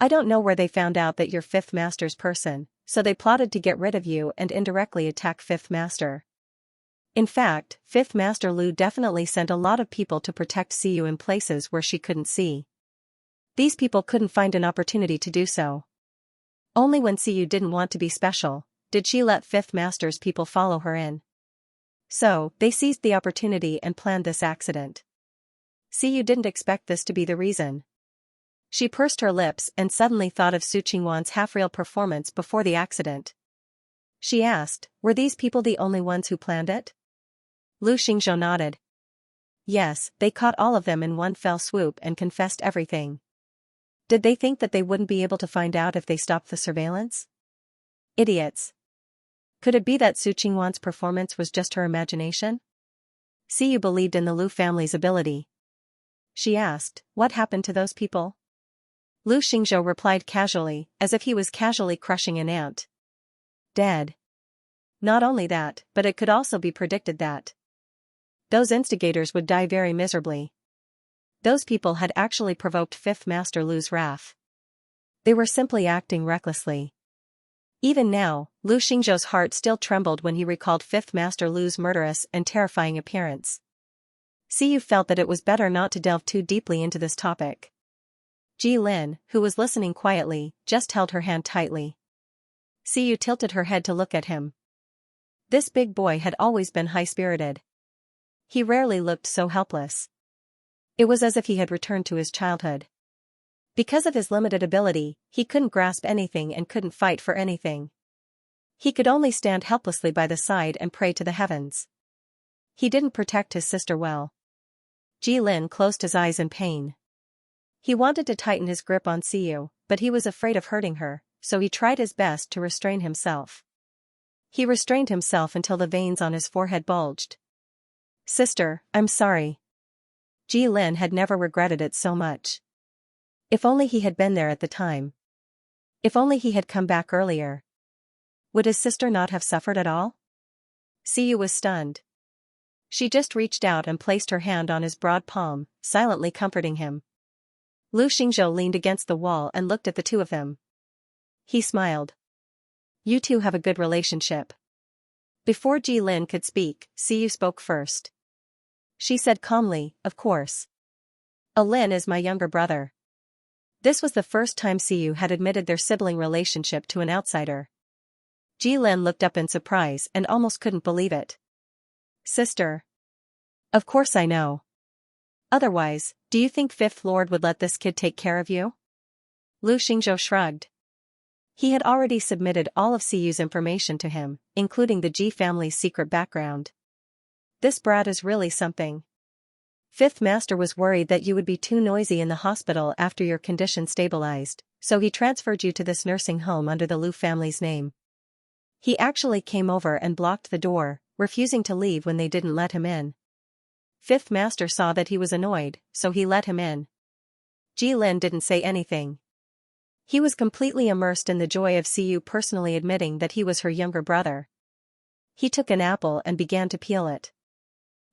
I don't know where they found out that you're Fifth Master's person, so they plotted to get rid of you and indirectly attack Fifth Master. In fact, Fifth Master Lu definitely sent a lot of people to protect Xiu in places where she couldn't see. These people couldn't find an opportunity to do so. Only when Xiu didn't want to be special, did she let Fifth Master's people follow her in. So, they seized the opportunity and planned this accident. Xiu didn't expect this to be the reason. She pursed her lips and suddenly thought of Su Qingwan's half-real performance before the accident. She asked, were these people the only ones who planned it? Lu Xingzhou nodded. Yes, they caught all of them in one fell swoop and confessed everything. Did they think that they wouldn't be able to find out if they stopped the surveillance? Idiots. Could it be that Su Qingwan's performance was just her imagination? Xiu believed in the Lu family's ability. She asked, what happened to those people? Lu Xingzhou replied casually, as if he was casually crushing an ant. Dead. Not only that, but it could also be predicted that those instigators would die very miserably. Those people had actually provoked Fifth Master Lu's wrath. They were simply acting recklessly. Even now, Lu Xingzhou's heart still trembled when he recalled Fifth Master Lu's murderous and terrifying appearance. Xiu felt that it was better not to delve too deeply into this topic. Ji Lin, who was listening quietly, just held her hand tightly. Xiu tilted her head to look at him. This big boy had always been high-spirited. He rarely looked so helpless. It was as if he had returned to his childhood. Because of his limited ability, he couldn't grasp anything and couldn't fight for anything. He could only stand helplessly by the side and pray to the heavens. He didn't protect his sister well. Ji Lin closed his eyes in pain. He wanted to tighten his grip on Xiu, but he was afraid of hurting her, so he tried his best to restrain himself. He restrained himself until the veins on his forehead bulged. Sister, I'm sorry. Ji Lin had never regretted it so much. If only he had been there at the time. If only he had come back earlier. Would his sister not have suffered at all? Xiu was stunned. She just reached out and placed her hand on his broad palm, silently comforting him. Lu Xingzhou leaned against the wall and looked at the two of them. He smiled. You two have a good relationship. Before Ji Lin could speak, Xiu spoke first. She said calmly, of course. Lin is my younger brother. This was the first time Xiu had admitted their sibling relationship to an outsider. Ji Lin looked up in surprise and almost couldn't believe it. Sister. Of course I know. Otherwise, do you think Fifth Lord would let this kid take care of you? Lu Xingzhou shrugged. He had already submitted all of Xiu's information to him, including the Ji family's secret background. This brat is really something. Fifth Master was worried that you would be too noisy in the hospital after your condition stabilized, so he transferred you to this nursing home under the Lu family's name. He actually came over and blocked the door, refusing to leave when they didn't let him in. Fifth Master saw that he was annoyed, so he let him in. Ji Lin didn't say anything. He was completely immersed in the joy of Xiu personally admitting that he was her younger brother. He took an apple and began to peel it.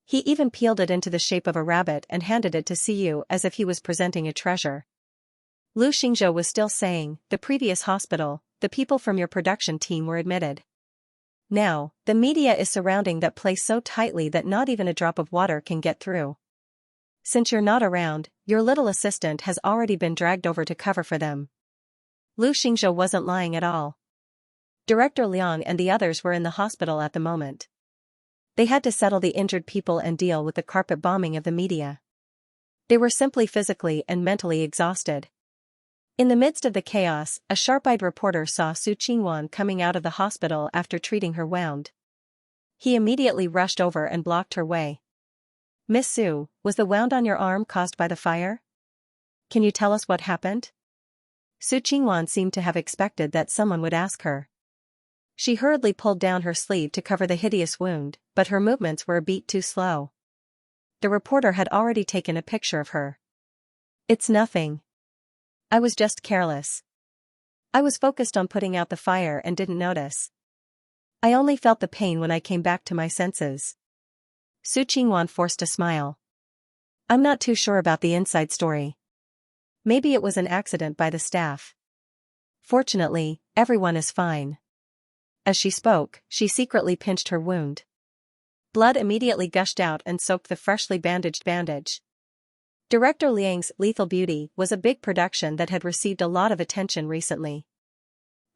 He even peeled it into the shape of a rabbit and handed it to Xiu as if he was presenting a treasure. Lu Xingzhou was still saying, the previous hospital, the people from your production team were admitted. Now, the media is surrounding that place so tightly that not even a drop of water can get through. Since you're not around, your little assistant has already been dragged over to cover for them. Lu Xingzhou wasn't lying at all. Director Liang and the others were in the hospital at the moment. They had to settle the injured people and deal with the carpet bombing of the media. They were simply physically and mentally exhausted. In the midst of the chaos, a sharp-eyed reporter saw Su Qingwan coming out of the hospital after treating her wound. He immediately rushed over and blocked her way. Miss Su, was the wound on your arm caused by the fire? Can you tell us what happened? Su Qingwan seemed to have expected that someone would ask her. She hurriedly pulled down her sleeve to cover the hideous wound, but her movements were a beat too slow. The reporter had already taken a picture of her. It's nothing. I was just careless. I was focused on putting out the fire and didn't notice. I only felt the pain when I came back to my senses. Su Qingwan forced a smile. I'm not too sure about the inside story. Maybe it was an accident by the staff. Fortunately, everyone is fine. As she spoke, she secretly pinched her wound. Blood immediately gushed out and soaked the freshly bandaged bandage. Director Liang's Lethal Beauty was a big production that had received a lot of attention recently.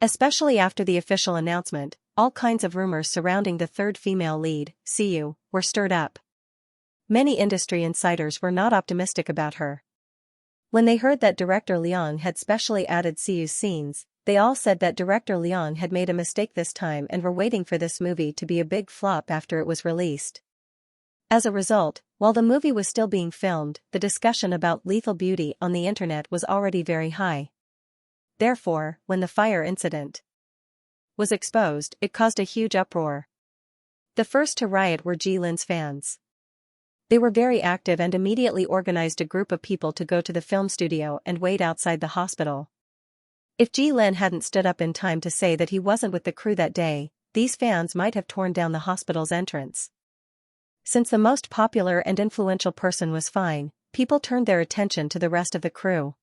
Especially after the official announcement, all kinds of rumors surrounding the third female lead, Xiu, were stirred up. Many industry insiders were not optimistic about her. When they heard that director Liang had specially added Xiu's scenes, they all said that director Liang had made a mistake this time and were waiting for this movie to be a big flop after it was released. As a result, while the movie was still being filmed, the discussion about Lethal Beauty on the internet was already very high. Therefore, when the fire incident was exposed, it caused a huge uproar. The first to riot were Jilin's fans. They were very active and immediately organized a group of people to go to the film studio and wait outside the hospital. If Jilin hadn't stood up in time to say that he wasn't with the crew that day, these fans might have torn down the hospital's entrance. Since the most popular and influential person was fine, people turned their attention to the rest of the crew.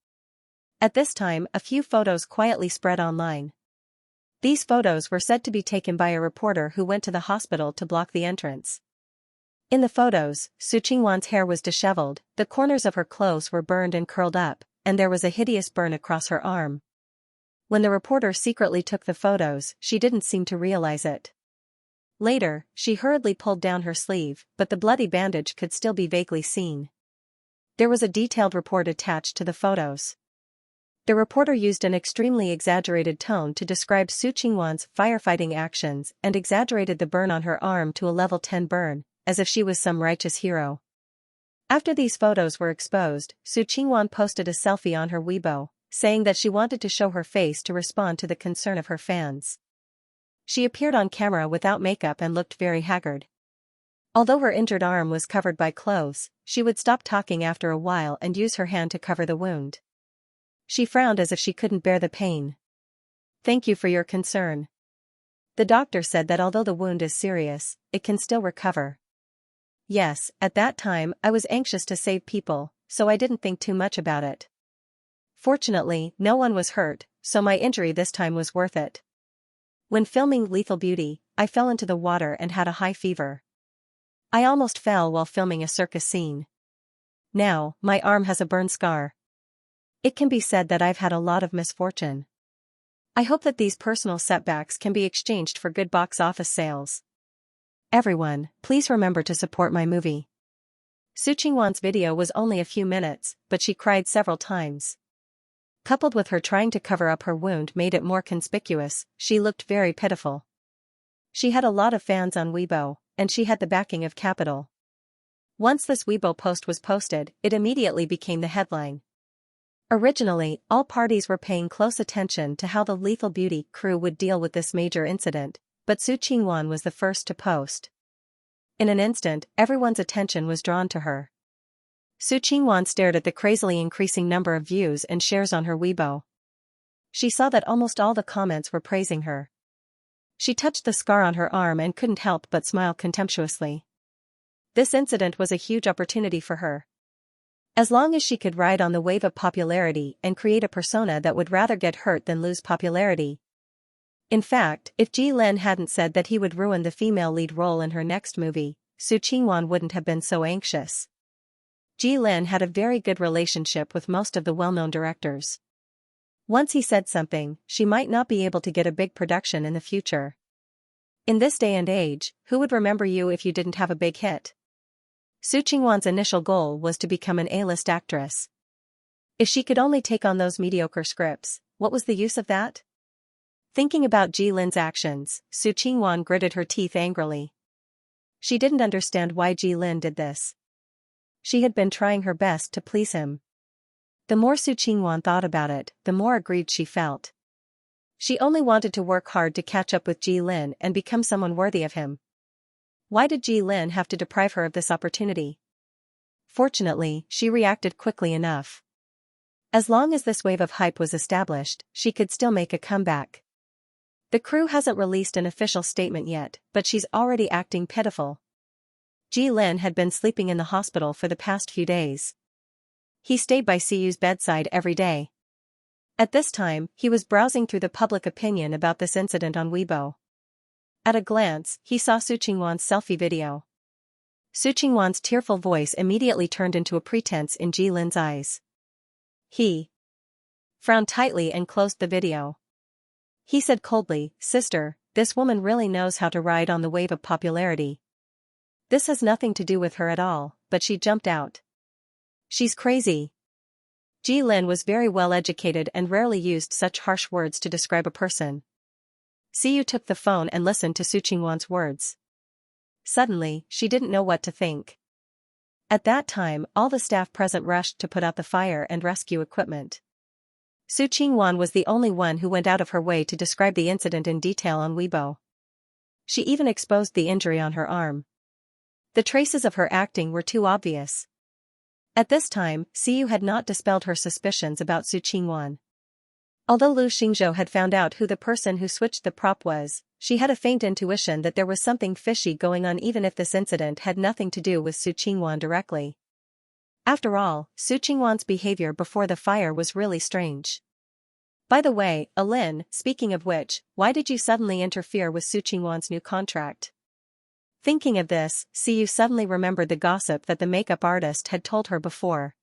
At this time, a few photos quietly spread online. These photos were said to be taken by a reporter who went to the hospital to block the entrance. In the photos, Su Qingwan's hair was disheveled, the corners of her clothes were burned and curled up, and there was a hideous burn across her arm. When the reporter secretly took the photos, she didn't seem to realize it. Later, she hurriedly pulled down her sleeve, but the bloody bandage could still be vaguely seen. There was a detailed report attached to the photos. The reporter used an extremely exaggerated tone to describe Su Qingwan's firefighting actions and exaggerated the burn on her arm to a level 10 burn, as if she was some righteous hero. After these photos were exposed, Su Qingwan posted a selfie on her Weibo, saying that she wanted to show her face to respond to the concern of her fans. She appeared on camera without makeup and looked very haggard. Although her injured arm was covered by clothes, she would stop talking after a while and use her hand to cover the wound. She frowned as if she couldn't bear the pain. "Thank you for your concern. The doctor said that although the wound is serious, it can still recover. Yes, at that time I was anxious to save people, so I didn't think too much about it. Fortunately, no one was hurt, so my injury this time was worth it. When filming Lethal Beauty, I fell into the water and had a high fever. I almost fell while filming a circus scene. Now, my arm has a burn scar. It can be said that I've had a lot of misfortune. I hope that these personal setbacks can be exchanged for good box office sales. Everyone, please remember to support my movie." Su Qingwan's video was only a few minutes, but she cried several times. Coupled with her trying to cover up her wound made it more conspicuous, she looked very pitiful. She had a lot of fans on Weibo, and she had the backing of capital. Once this Weibo post was posted, it immediately became the headline. Originally, all parties were paying close attention to how the Lethal Beauty crew would deal with this major incident, but Su Qingwan was the first to post. In an instant, everyone's attention was drawn to her. Su Qingwan stared at the crazily increasing number of views and shares on her Weibo. She saw that almost all the comments were praising her. She touched the scar on her arm and couldn't help but smile contemptuously. This incident was a huge opportunity for her. As long as she could ride on the wave of popularity and create a persona that would rather get hurt than lose popularity. In fact, if Ji Lin hadn't said that he would ruin the female lead role in her next movie, Su Qingwan wouldn't have been so anxious. Ji Lin had a very good relationship with most of the well-known directors. Once he said something, she might not be able to get a big production in the future. In this day and age, who would remember you if you didn't have a big hit? Su Qingwan's initial goal was to become an A-list actress. If she could only take on those mediocre scripts, what was the use of that? Thinking about Ji Lin's actions, Su Qingwan gritted her teeth angrily. She didn't understand why Ji Lin did this. She had been trying her best to please him. The more Su Qingwan thought about it, the more aggrieved she felt. She only wanted to work hard to catch up with Ji Lin and become someone worthy of him. Why did Ji Lin have to deprive her of this opportunity? Fortunately, she reacted quickly enough. As long as this wave of hype was established, she could still make a comeback. The crew hasn't released an official statement yet, but she's already acting pitiful. Ji Lin had been sleeping in the hospital for the past few days. He stayed by Siu's bedside every day. At this time, he was browsing through the public opinion about this incident on Weibo. At a glance, he saw Su Qingwan's selfie video. Su Qingwan's tearful voice immediately turned into a pretense in Ji Lin's eyes. He frowned tightly and closed the video. He said coldly, "Sister, this woman really knows how to ride on the wave of popularity. This has nothing to do with her at all," but she jumped out. "She's crazy." Ji Lin was very well educated and rarely used such harsh words to describe a person. Siyu took the phone and listened to Su Qingwan's words. Suddenly, she didn't know what to think. At that time, all the staff present rushed to put out the fire and rescue equipment. Su Qingwan was the only one who went out of her way to describe the incident in detail on Weibo. She even exposed the injury on her arm. The traces of her acting were too obvious. At this time, Siyu had not dispelled her suspicions about Su Qingwan. Although Lu Xingzhou had found out who the person who switched the prop was, she had a faint intuition that there was something fishy going on even if this incident had nothing to do with Su Qingwan directly. After all, Su Qingwan's behavior before the fire was really strange. By the way, Alin, speaking of which, why did you suddenly interfere with Su Qingwan's new contract? Thinking of this, Siyu suddenly remembered the gossip that the makeup artist had told her before.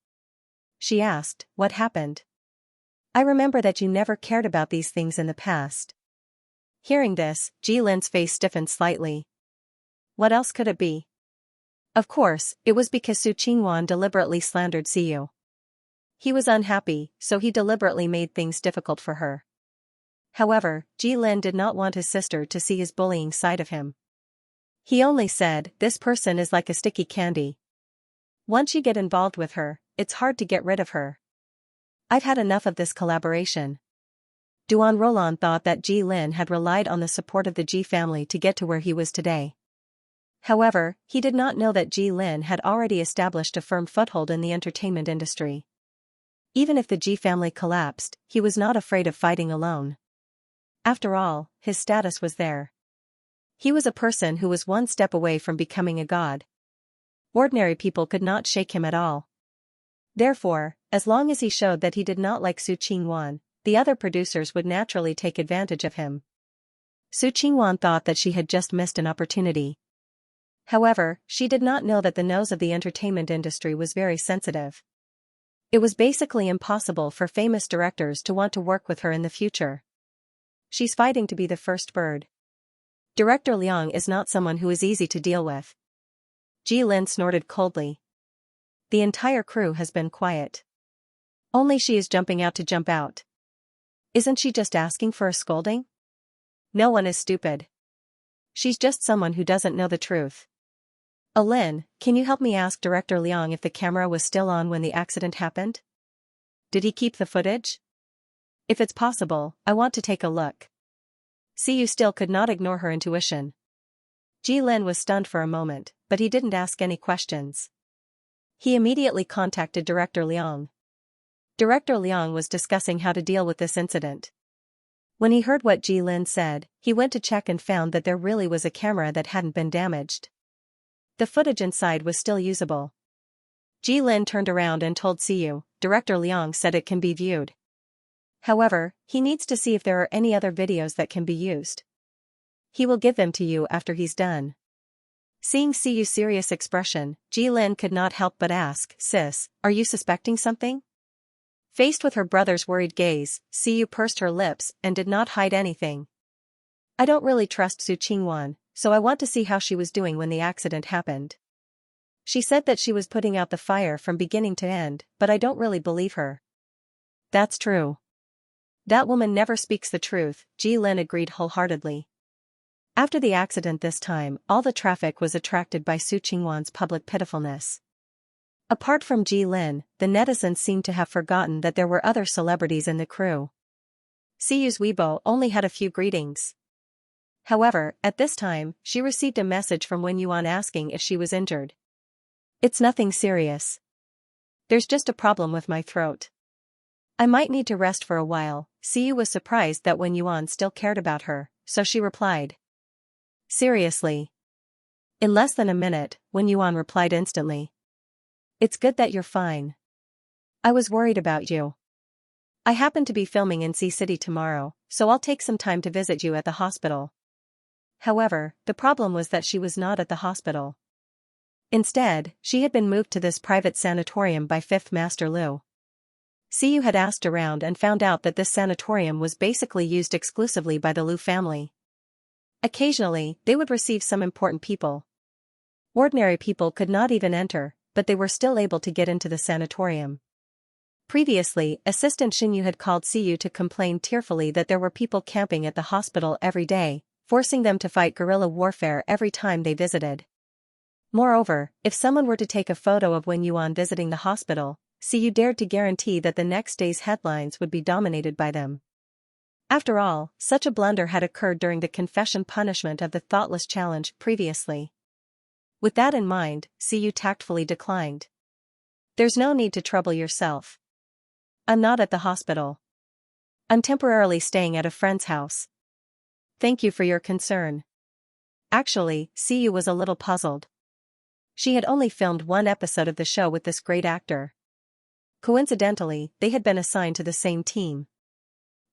She asked, "What happened?" "I remember that you never cared about these things in the past." Hearing this, Ji Lin's face stiffened slightly. What else could it be? Of course, it was because Su Qingwan deliberately slandered Siyu. He was unhappy, so he deliberately made things difficult for her. However, Ji Lin did not want his sister to see his bullying side of him. He only said, "This person is like a sticky candy. Once you get involved with her, it's hard to get rid of her. I've had enough of this collaboration." Duan Roland thought that Ji Lin had relied on the support of the Ji family to get to where he was today. However, he did not know that Ji Lin had already established a firm foothold in the entertainment industry. Even if the Ji family collapsed, he was not afraid of fighting alone. After all, his status was there. He was a person who was one step away from becoming a god. Ordinary people could not shake him at all. Therefore, as long as he showed that he did not like Su Qingwan, the other producers would naturally take advantage of him. Su Qingwan thought that she had just missed an opportunity. However, she did not know that the nose of the entertainment industry was very sensitive. It was basically impossible for famous directors to want to work with her in the future. She's fighting to be the first bird. Director Liang is not someone who is easy to deal with. Ji Lin snorted coldly. The entire crew has been quiet. Only she is jumping out to jump out. Isn't she just asking for a scolding? No one is stupid. She's just someone who doesn't know the truth. Alin, can you help me ask Director Liang if the camera was still on when the accident happened? Did he keep the footage? If it's possible, I want to take a look. Siyu still could not ignore her intuition. Ji Lin was stunned for a moment, but he didn't ask any questions. He immediately contacted Director Liang. Director Liang was discussing how to deal with this incident. When he heard what Ji Lin said, he went to check and found that there really was a camera that hadn't been damaged. The footage inside was still usable. Ji Lin turned around and told Siyu, Director Liang said it can be viewed. However, he needs to see if there are any other videos that can be used. He will give them to you after he's done. Seeing Siyu's serious expression, Ji Lin could not help but ask, Sis, are you suspecting something? Faced with her brother's worried gaze, Siyu pursed her lips and did not hide anything. I don't really trust Su Qingwan, so I want to see how she was doing when the accident happened. She said that she was putting out the fire from beginning to end, but I don't really believe her. That's true. That woman never speaks the truth, Ji Lin agreed wholeheartedly. After the accident this time, all the traffic was attracted by Su Qingwan's public pitifulness. Apart from Ji Lin, the netizens seemed to have forgotten that there were other celebrities in the crew. Siyu's Weibo only had a few greetings. However, at this time, she received a message from Wen Yuan asking if she was injured. It's nothing serious. There's just a problem with my throat. I might need to rest for a while. Siyu was surprised that Wen Yuan still cared about her, so she replied. Seriously? In less than a minute, Wen Yuan replied instantly. It's good that you're fine. I was worried about you. I happen to be filming in Sea City tomorrow, so I'll take some time to visit you at the hospital. However, the problem was that she was not at the hospital. Instead, she had been moved to this private sanatorium by Fifth Master Lu. Siyu had asked around and found out that this sanatorium was basically used exclusively by the Lu family. Occasionally, they would receive some important people. Ordinary people could not even enter, but they were still able to get into the sanatorium. Previously, Assistant Xinyu had called Siyu to complain tearfully that there were people camping at the hospital every day, forcing them to fight guerrilla warfare every time they visited. Moreover, if someone were to take a photo of Wen Yuan visiting the hospital, Siyu dared to guarantee that the next day's headlines would be dominated by them. After all, such a blunder had occurred during the confession punishment of the Thoughtless Challenge previously. With that in mind, Siyu tactfully declined. "There's no need to trouble yourself. I'm not at the hospital. I'm temporarily staying at a friend's house. Thank you for your concern." Actually, Siyu was a little puzzled. She had only filmed one episode of the show with this great actor. Coincidentally, they had been assigned to the same team.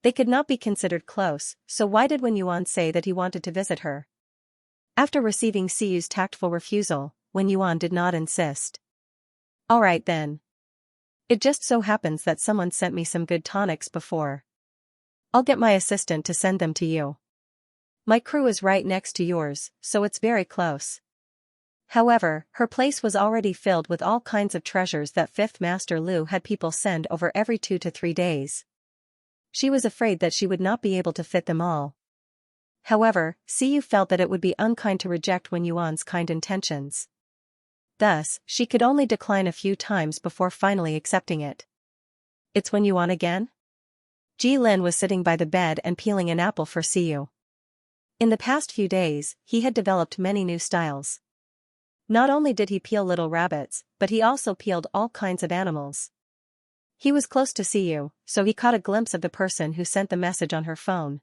They could not be considered close, so why did Wen Yuan say that he wanted to visit her? After receiving Siyu's tactful refusal, Wen Yuan did not insist. "Alright then. It just so happens that someone sent me some good tonics before. I'll get my assistant to send them to you. My crew is right next to yours, so it's very close." However, her place was already filled with all kinds of treasures that Fifth Master Lu had people send over every 2 to 3 days. She was afraid that she would not be able to fit them all. However, Siyu felt that it would be unkind to reject Wen Yuan's kind intentions. Thus, she could only decline a few times before finally accepting it. "It's Wen Yuan again?" Ji Lin was sitting by the bed and peeling an apple for Siyu. In the past few days, he had developed many new styles. Not only did he peel little rabbits, but he also peeled all kinds of animals. He was close to Siyu, so he caught a glimpse of the person who sent the message on her phone.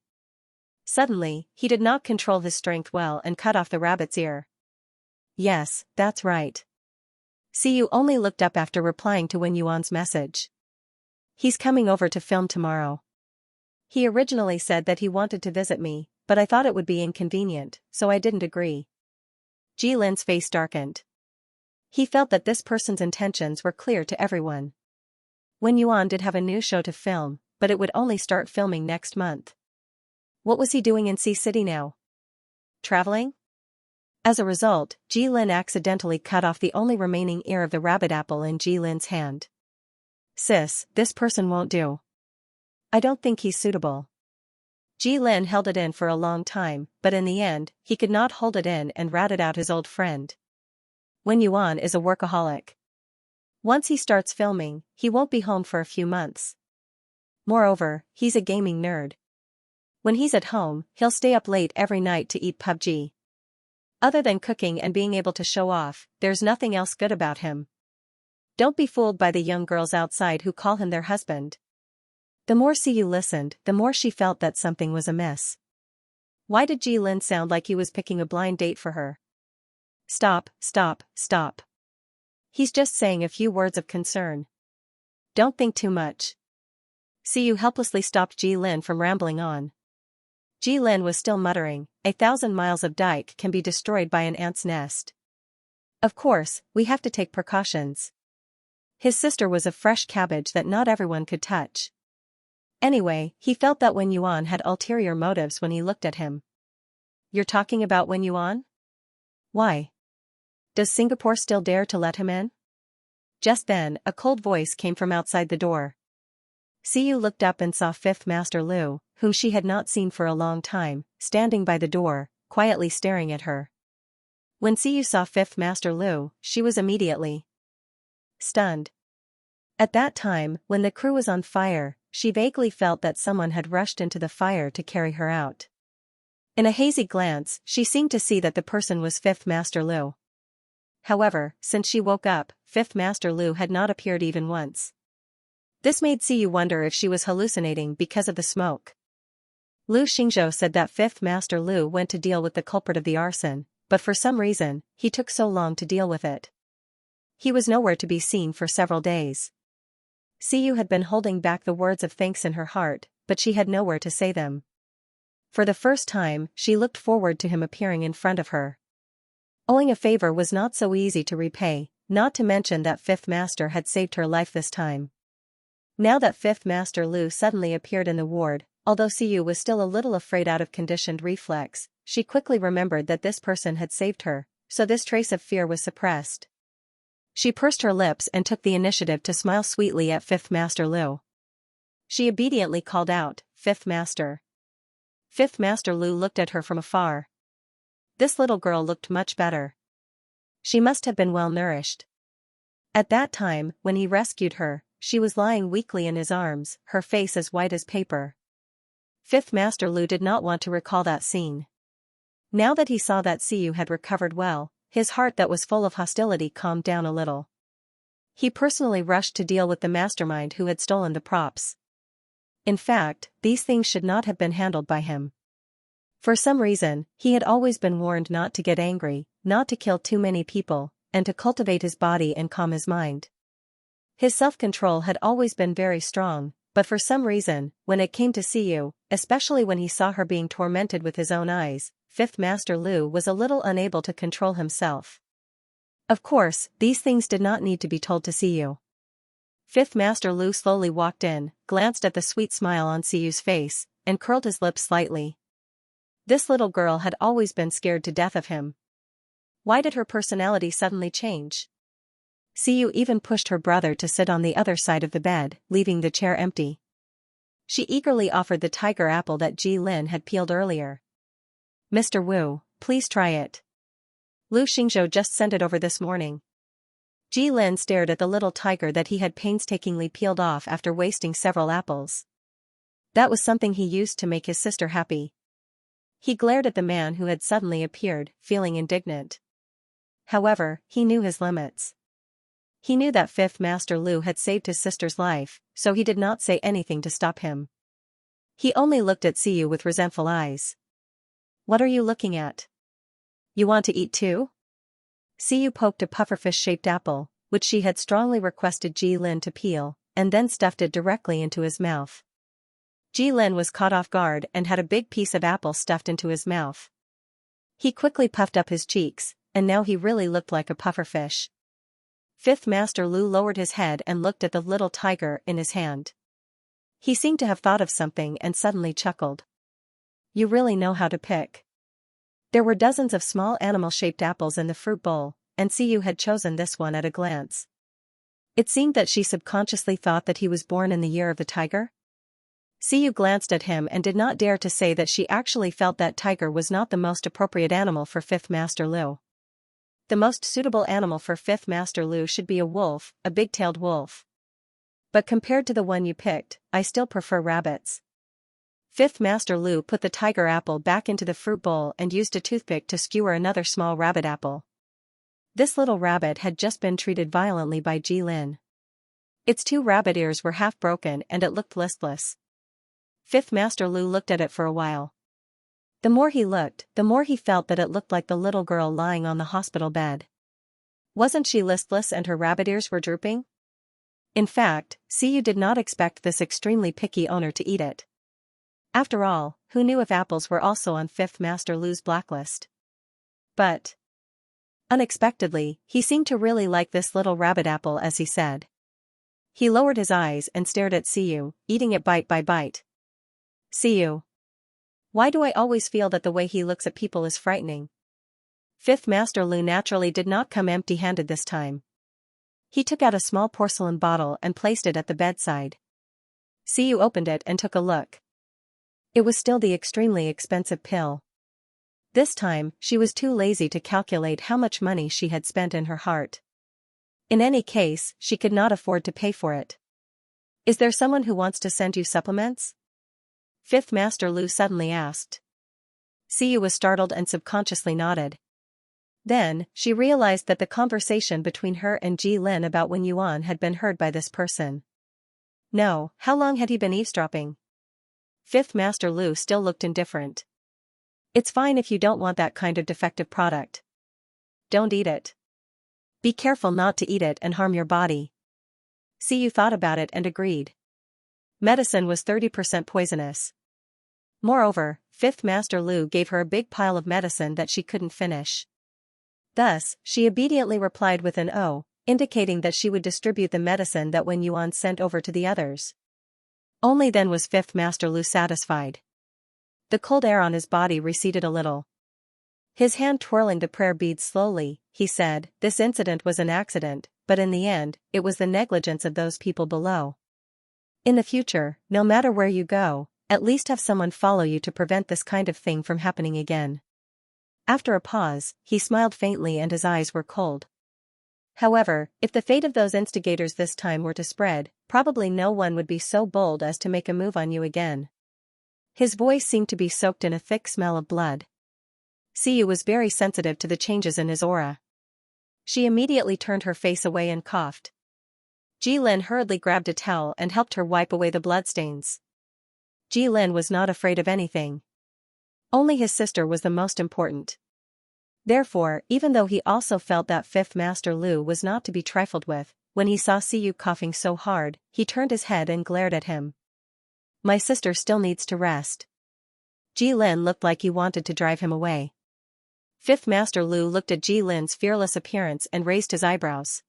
Suddenly, he did not control his strength well and cut off the rabbit's ear. "Yes, that's right." Siyu only looked up after replying to Wen Yuan's message. "He's coming over to film tomorrow. He originally said that he wanted to visit me, but I thought it would be inconvenient, so I didn't agree." Ji Lin's face darkened. He felt that this person's intentions were clear to everyone. Wen Yuan did have a new show to film, but it would only start filming next month. What was he doing in Sea City now? Traveling? As a result, Ji Lin accidentally cut off the only remaining ear of the rabbit apple in Ji Lin's hand. "Sis, this person won't do. I don't think he's suitable." Ji Lin held it in for a long time, but in the end, he could not hold it in and ratted out his old friend. Wen Yuan is a workaholic. Once he starts filming, he won't be home for a few months. Moreover, he's a gaming nerd. When he's at home, he'll stay up late every night to eat PUBG. Other than cooking and being able to show off, there's nothing else good about him. Don't be fooled by the young girls outside who call him their husband. The more Siyu listened, the more she felt that something was amiss. Why did Ji Lin sound like he was picking a blind date for her? Stop, stop, stop. He's just saying a few words of concern. Don't think too much." Siyu helplessly stopped Ji Lin from rambling on. Ji Lin was still muttering, 1,000 miles of dike can be destroyed by an ant's nest. Of course, we have to take precautions. His sister was a fresh cabbage that not everyone could touch. Anyway, he felt that Wen Yuan had ulterior motives when he looked at him. "You're talking about Wen Yuan? Why? Does Singapore still dare to let him in?" Just then, a cold voice came from outside the door. Siyu looked up and saw Fifth Master Lu, whom she had not seen for a long time, standing by the door, quietly staring at her. When Siyu saw Fifth Master Lu, she was immediately stunned. At that time, when the crew was on fire, she vaguely felt that someone had rushed into the fire to carry her out. In a hazy glance, she seemed to see that the person was Fifth Master Lu. However, since she woke up, Fifth Master Lu had not appeared even once. This made Siyu wonder if she was hallucinating because of the smoke. Lu Xingzhou said that Fifth Master Lu went to deal with the culprit of the arson, but for some reason, he took so long to deal with it. He was nowhere to be seen for several days. Siyu had been holding back the words of thanks in her heart, but she had nowhere to say them. For the first time, she looked forward to him appearing in front of her. Owing a favor was not so easy to repay, not to mention that Fifth Master had saved her life this time. Now that Fifth Master Lu suddenly appeared in the ward, although Siyu was still a little afraid out of conditioned reflex, she quickly remembered that this person had saved her, so this trace of fear was suppressed. She pursed her lips and took the initiative to smile sweetly at Fifth Master Lu. She obediently called out, "Fifth Master." Fifth Master Lu looked at her from afar. This little girl looked much better. She must have been well nourished. At that time, when he rescued her, she was lying weakly in his arms, her face as white as paper. Fifth Master Lu did not want to recall that scene. Now that he saw that Siyu had recovered well, his heart that was full of hostility calmed down a little. He personally rushed to deal with the mastermind who had stolen the props. In fact, these things should not have been handled by him. For some reason, he had always been warned not to get angry, not to kill too many people, and to cultivate his body and calm his mind. His self-control had always been very strong, but for some reason, when it came to Siyu, especially when he saw her being tormented with his own eyes, Fifth Master Lu was a little unable to control himself. Of course, these things did not need to be told to Siyu. Fifth Master Lu slowly walked in, glanced at the sweet smile on Siyu's face, and curled his lips slightly. This little girl had always been scared to death of him. Why did her personality suddenly change? Siyu even pushed her brother to sit on the other side of the bed, leaving the chair empty. She eagerly offered the tiger apple that Ji Lin had peeled earlier. "Mr. Wu, please try it. Lu Xingzhou just sent it over this morning." Ji Lin stared at the little tiger that he had painstakingly peeled off after wasting several apples. That was something he used to make his sister happy. He glared at the man who had suddenly appeared, feeling indignant. However, he knew his limits. He knew that Fifth Master Lu had saved his sister's life, so he did not say anything to stop him. He only looked at Siyu with resentful eyes. "What are you looking at? You want to eat too?" Siyu poked a pufferfish-shaped apple, which she had strongly requested Ji Lin to peel, and then stuffed it directly into his mouth. Ji Lin was caught off guard and had a big piece of apple stuffed into his mouth. He quickly puffed up his cheeks, and now he really looked like a pufferfish. Fifth Master Lu lowered his head and looked at the little tiger in his hand. He seemed to have thought of something and suddenly chuckled. "You really know how to pick." There were dozens of small animal-shaped apples in the fruit bowl, and Siyu had chosen this one at a glance. It seemed that she subconsciously thought that he was born in the year of the tiger. Siyu glanced at him and did not dare to say that she actually felt that tiger was not the most appropriate animal for Fifth Master Lu. The most suitable animal for Fifth Master Lu should be a wolf, a big-tailed wolf. But compared to the one you picked, I still prefer rabbits. Fifth Master Lu put the tiger apple back into the fruit bowl and used a toothpick to skewer another small rabbit apple. This little rabbit had just been treated violently by Ji Lin. Its two rabbit ears were half broken and it looked listless. Fifth Master Lu looked at it for a while. The more he looked, the more he felt that it looked like the little girl lying on the hospital bed. Wasn't she listless and her rabbit ears were drooping? In fact, Siyu did not expect this extremely picky owner to eat it. After all, who knew if apples were also on Fifth Master Lu's blacklist? But unexpectedly, he seemed to really like this little rabbit apple as he said. He lowered his eyes and stared at Siyu, eating it bite by bite. "Siyu. Why do I always feel that the way he looks at people is frightening?" Fifth Master Lu naturally did not come empty-handed this time. He took out a small porcelain bottle and placed it at the bedside. Siyu opened it and took a look. It was still the extremely expensive pill. This time, she was too lazy to calculate how much money she had spent in her heart. In any case, she could not afford to pay for it. "Is there someone who wants to send you supplements?" Fifth Master Lu suddenly asked. Siyu was startled and subconsciously nodded. Then, she realized that the conversation between her and Ji Lin about Wen Yuan had been heard by this person. No, how long had he been eavesdropping? Fifth Master Lu still looked indifferent. "It's fine if you don't want that kind of defective product. Don't eat it. Be careful not to eat it and harm your body." Siyu thought about it and agreed. Medicine was 30% poisonous. Moreover, Fifth Master Lu gave her a big pile of medicine that she couldn't finish. Thus, she obediently replied with an "oh," indicating that she would distribute the medicine that Wen Yuan sent over to the others. Only then was Fifth Master Lu satisfied. The cold air on his body receded a little. His hand twirling the prayer beads slowly, he said, "This incident was an accident, but in the end, it was the negligence of those people below. In the future, no matter where you go, at least have someone follow you to prevent this kind of thing from happening again." After a pause, he smiled faintly and his eyes were cold. However, if the fate of those instigators this time were to spread, probably no one would be so bold as to make a move on you again. His voice seemed to be soaked in a thick smell of blood. Xiu was very sensitive to the changes in his aura. She immediately turned her face away and coughed. Jilin hurriedly grabbed a towel and helped her wipe away the bloodstains. Jilin was not afraid of anything. Only his sister was the most important. Therefore, even though he also felt that Fifth Master Lu was not to be trifled with, when he saw Xiu coughing so hard, he turned his head and glared at him. "My sister still needs to rest." Jilin looked like he wanted to drive him away. Fifth Master Lu looked at Jilin's fearless appearance and raised his eyebrows.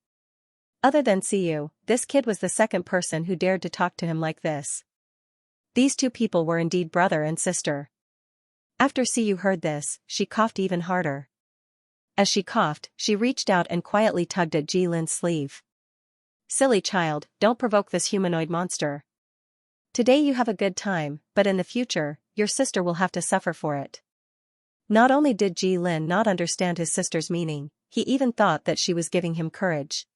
Other than Xiu, this kid was the second person who dared to talk to him like this. These two people were indeed brother and sister. After Xiu heard this, she coughed even harder. As she coughed, she reached out and quietly tugged at Jilin's sleeve. "Silly child, don't provoke this humanoid monster. Today you have a good time, but in the future, your sister will have to suffer for it." Not only did Jilin not understand his sister's meaning, he even thought that she was giving him courage.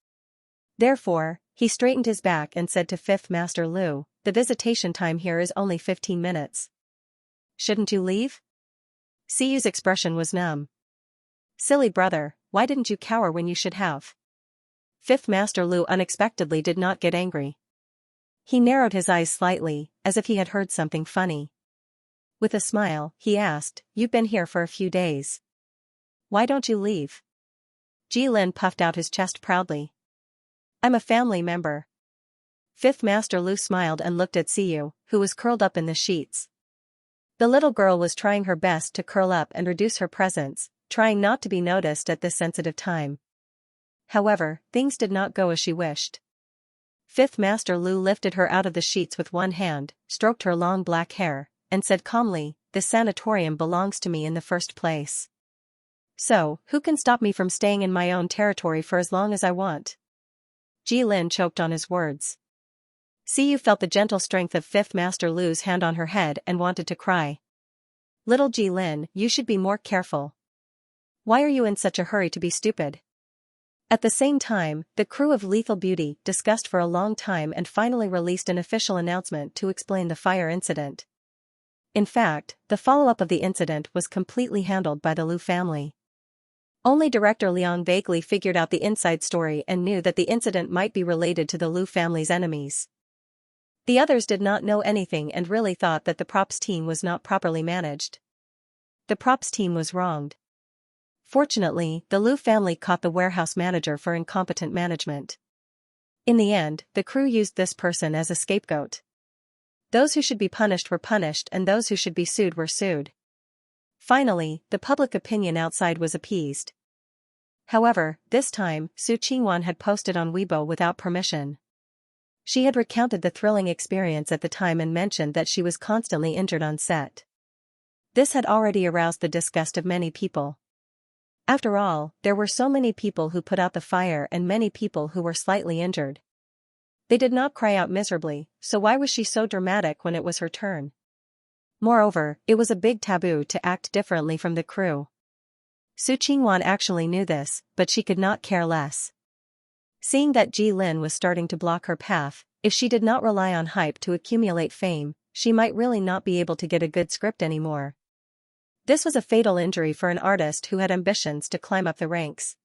Therefore, he straightened his back and said to Fifth Master Lu, "The visitation time here is only 15 minutes. Shouldn't you leave?" Xiu's expression was numb. "Silly brother, why didn't you cower when you should have?" Fifth Master Lu unexpectedly did not get angry. He narrowed his eyes slightly, as if he had heard something funny. With a smile, he asked, "You've been here for a few days. Why don't you leave?" Jilin puffed out his chest proudly. "I'm a family member." Fifth Master Lu smiled and looked at Xiu, who was curled up in the sheets. The little girl was trying her best to curl up and reduce her presence, trying not to be noticed at this sensitive time. However, things did not go as she wished. Fifth Master Lu lifted her out of the sheets with one hand, stroked her long black hair, and said calmly, "This sanatorium belongs to me in the first place. So, who can stop me from staying in my own territory for as long as I want?" Jilin choked on his words. Xiu felt the gentle strength of Fifth Master Lu's hand on her head and wanted to cry. "Little Jilin, you should be more careful. Why are you in such a hurry to be stupid?" At the same time, the crew of Lethal Beauty discussed for a long time and finally released an official announcement to explain the fire incident. In fact, the follow-up of the incident was completely handled by the Lu family. Only Director Liang vaguely figured out the inside story and knew that the incident might be related to the Lu family's enemies. The others did not know anything and really thought that the props team was not properly managed. The props team was wronged. Fortunately, the Lu family caught the warehouse manager for incompetent management. In the end, the crew used this person as a scapegoat. Those who should be punished were punished and those who should be sued were sued. Finally, the public opinion outside was appeased. However, this time, Su Qingwan had posted on Weibo without permission. She had recounted the thrilling experience at the time and mentioned that she was constantly injured on set. This had already aroused the disgust of many people. After all, there were so many people who put out the fire and many people who were slightly injured. They did not cry out miserably, so why was she so dramatic when it was her turn? Moreover, it was a big taboo to act differently from the crew. Su Qingwan actually knew this, but she could not care less. Seeing that Jilin was starting to block her path, if she did not rely on hype to accumulate fame, she might really not be able to get a good script anymore. This was a fatal injury for an artist who had ambitions to climb up the ranks.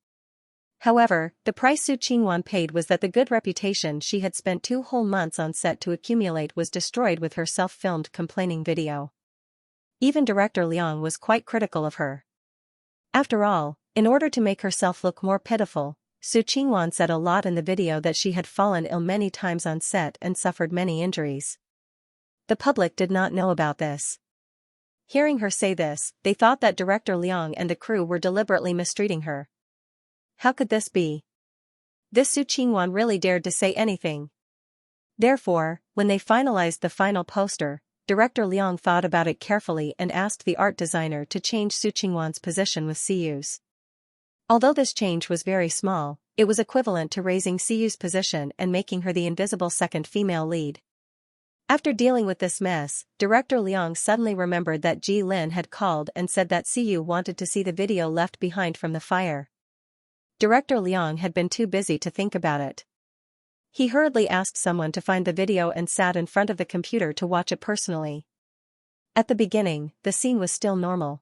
However, the price Su Qingwan paid was that the good reputation she had spent 2 whole months on set to accumulate was destroyed with her self-filmed complaining video. Even director Liang was quite critical of her. After all, in order to make herself look more pitiful, Su Qingwan said a lot in the video that she had fallen ill many times on set and suffered many injuries. The public did not know about this. Hearing her say this, they thought that Director Liang and the crew were deliberately mistreating her. How could this be? This Su Qingwan really dared to say anything. Therefore, when they finalized the final poster, Director Liang thought about it carefully and asked the art designer to change Su Qingwan's position with Siyu's. Although this change was very small, it was equivalent to raising Siyu's position and making her the invisible second female lead. After dealing with this mess, Director Liang suddenly remembered that Ji Lin had called and said that Siyu wanted to see the video left behind from the fire. Director Liang had been too busy to think about it. He hurriedly asked someone to find the video and sat in front of the computer to watch it personally. At the beginning, the scene was still normal.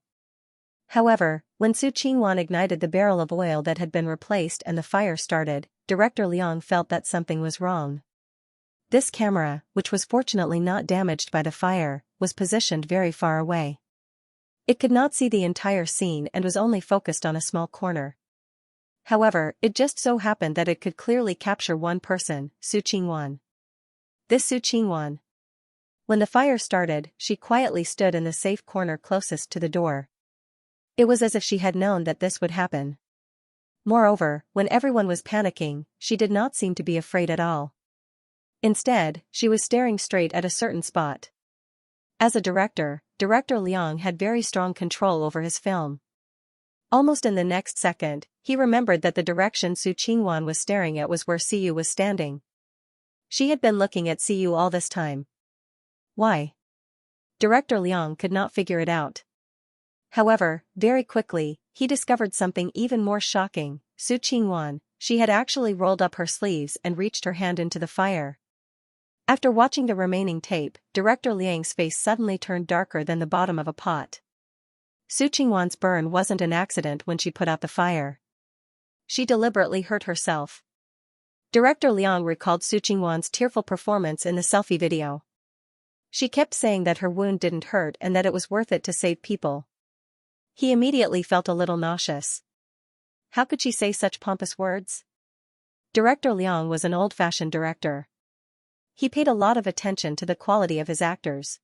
However, when Su Qingwan ignited the barrel of oil that had been replaced and the fire started, Director Liang felt that something was wrong. This camera, which was fortunately not damaged by the fire, was positioned very far away. It could not see the entire scene and was only focused on a small corner. However, it just so happened that it could clearly capture one person, Su Qingwan. This Su Qingwan. When the fire started, she quietly stood in the safe corner closest to the door. It was as if she had known that this would happen. Moreover, when everyone was panicking, she did not seem to be afraid at all. Instead, she was staring straight at a certain spot. As a director, Director Liang had very strong control over his film. Almost in the next second, he remembered that the direction Su Qingwan was staring at was where Siyu was standing. She had been looking at Siyu all this time. Why? Director Liang could not figure it out. However, very quickly, he discovered something even more shocking. Su Qingwan, she had actually rolled up her sleeves and reached her hand into the fire. After watching the remaining tape, Director Liang's face suddenly turned darker than the bottom of a pot. Su Qingwan's burn wasn't an accident when she put out the fire. She deliberately hurt herself. Director Liang recalled Su Qingwan's tearful performance in the selfie video. She kept saying that her wound didn't hurt and that it was worth it to save people. He immediately felt a little nauseous. How could she say such pompous words? Director Liang was an old-fashioned director. He paid a lot of attention to the quality of his actors.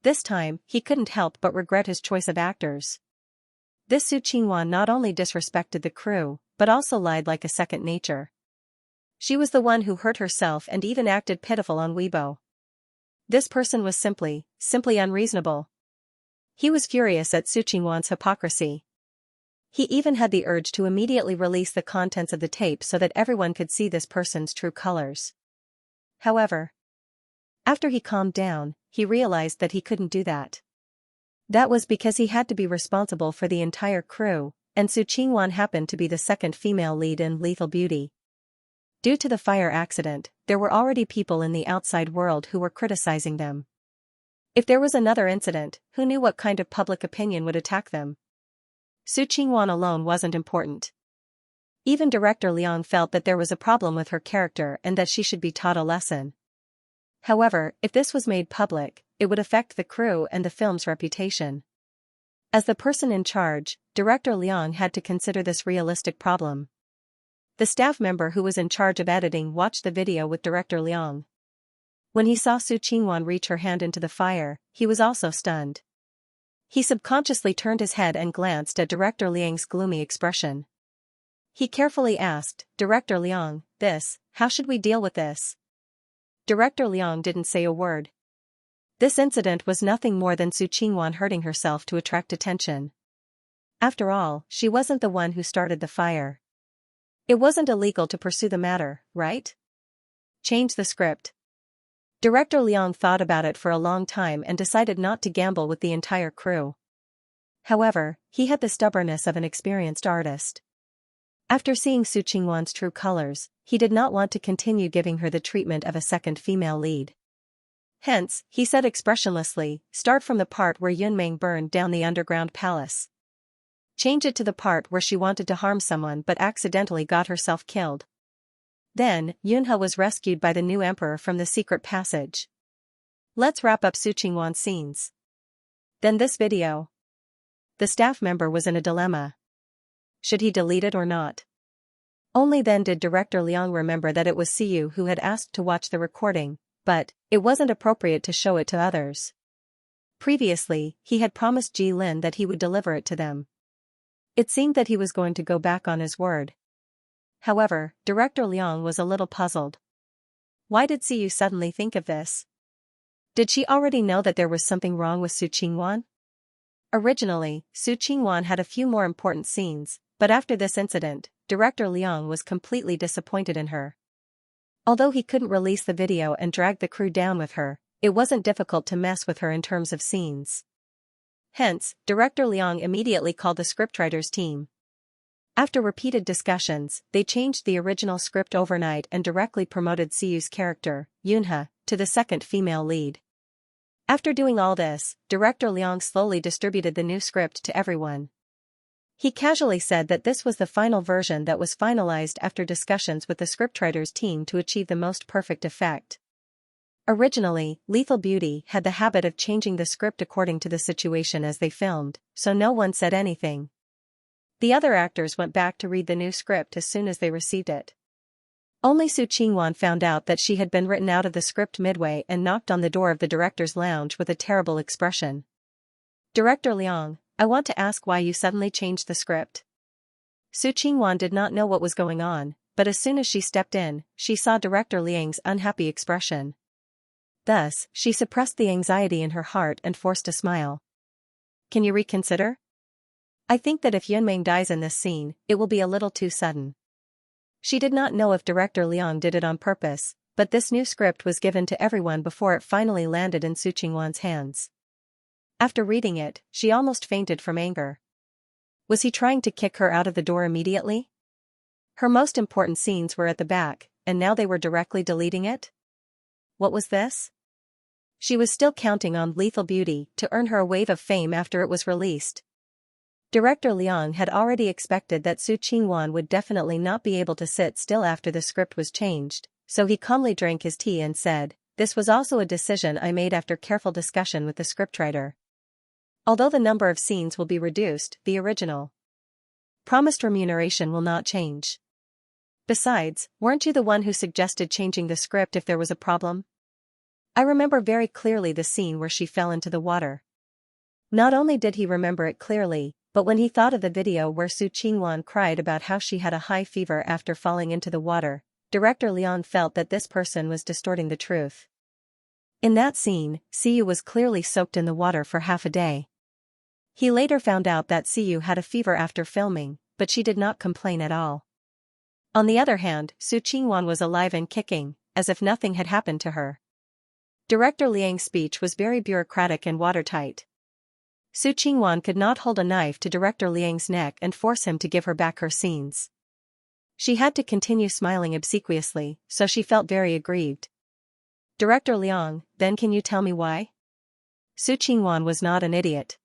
This time, he couldn't help but regret his choice of actors. This Su Qingwan not only disrespected the crew, but also lied like a second nature. She was the one who hurt herself and even acted pitiful on Weibo. This person was simply unreasonable. He was furious at Su Qingwan's hypocrisy. He even had the urge to immediately release the contents of the tape so that everyone could see this person's true colors. However, after he calmed down, he realized that he couldn't do that. That was because he had to be responsible for the entire crew, and Su Qingwan happened to be the second female lead in Lethal Beauty. Due to the fire accident, there were already people in the outside world who were criticizing them. If there was another incident, who knew what kind of public opinion would attack them? Su Qingwan alone wasn't important. Even Director Liang felt that there was a problem with her character and that she should be taught a lesson. However, if this was made public, it would affect the crew and the film's reputation. As the person in charge, Director Liang had to consider this realistic problem. The staff member who was in charge of editing watched the video with Director Liang. When he saw Su Qingwan reach her hand into the fire, he was also stunned. He subconsciously turned his head and glanced at Director Liang's gloomy expression. He carefully asked, "Director Liang, how should we deal with this?" Director Liang didn't say a word. This incident was nothing more than Su Qingwan hurting herself to attract attention. After all, she wasn't the one who started the fire. It wasn't illegal to pursue the matter, right? Change the script. Director Liang thought about it for a long time and decided not to gamble with the entire crew. However, he had the stubbornness of an experienced artist. After seeing Su Qingwan's true colors, he did not want to continue giving her the treatment of a second female lead. Hence, he said expressionlessly, "Start from the part where Yunmeng burned down the underground palace. Change it to the part where she wanted to harm someone but accidentally got herself killed. Then, Yunhe was rescued by the new emperor from the secret passage. Let's wrap up Su Qingwan's scenes. Then this video." The staff member was in a dilemma. Should he delete it or not? Only then did Director Liang remember that it was Siyu who had asked to watch the recording, but it wasn't appropriate to show it to others. Previously, he had promised Ji Lin that he would deliver it to them. It seemed that he was going to go back on his word. However, Director Liang was a little puzzled. Why did Siyu suddenly think of this? Did she already know that there was something wrong with Su Qingwan? Originally, Su Qingwan had a few more important scenes, but after this incident, Director Liang was completely disappointed in her. Although he couldn't release the video and drag the crew down with her, it wasn't difficult to mess with her in terms of scenes. Hence, Director Liang immediately called the scriptwriters team. After repeated discussions, they changed the original script overnight and directly promoted Siyu's character, Yunhe, to the second female lead. After doing all this, Director Liang slowly distributed the new script to everyone. He casually said that this was the final version that was finalized after discussions with the scriptwriters team to achieve the most perfect effect. Originally, Lethal Beauty had the habit of changing the script according to the situation as they filmed, so no one said anything. The other actors went back to read the new script as soon as they received it. Only Su Qingwan found out that she had been written out of the script midway and knocked on the door of the director's lounge with a terrible expression. "Director Liang, I want to ask why you suddenly changed the script." Su Qingwan did not know what was going on, but as soon as she stepped in, she saw Director Liang's unhappy expression. Thus, she suppressed the anxiety in her heart and forced a smile. "Can you reconsider? I think that if Yunmeng dies in this scene, it will be a little too sudden." She did not know if Director Liang did it on purpose, but this new script was given to everyone before it finally landed in Su Qingwan's hands. After reading it, she almost fainted from anger. Was he trying to kick her out of the door immediately? Her most important scenes were at the back, and now they were directly deleting it? What was this? She was still counting on Lethal Beauty to earn her a wave of fame after it was released. Director Liang had already expected that Su Qingwan would definitely not be able to sit still after the script was changed, so he calmly drank his tea and said, "This was also a decision I made after careful discussion with the scriptwriter. Although the number of scenes will be reduced, the original promised remuneration will not change. Besides, weren't you the one who suggested changing the script if there was a problem? I remember very clearly the scene where she fell into the water." Not only did he remember it clearly, but when he thought of the video where Su Qingwan cried about how she had a high fever after falling into the water, Director Liang felt that this person was distorting the truth. In that scene, Siyu was clearly soaked in the water for half a day. He later found out that Siyu had a fever after filming, but she did not complain at all. On the other hand, Su Qingwan was alive and kicking, as if nothing had happened to her. Director Liang's speech was very bureaucratic and watertight. Su Qingwan could not hold a knife to Director Liang's neck and force him to give her back her scenes. She had to continue smiling obsequiously, so she felt very aggrieved. "Director Liang, then can you tell me why?" Su Qingwan was not an idiot.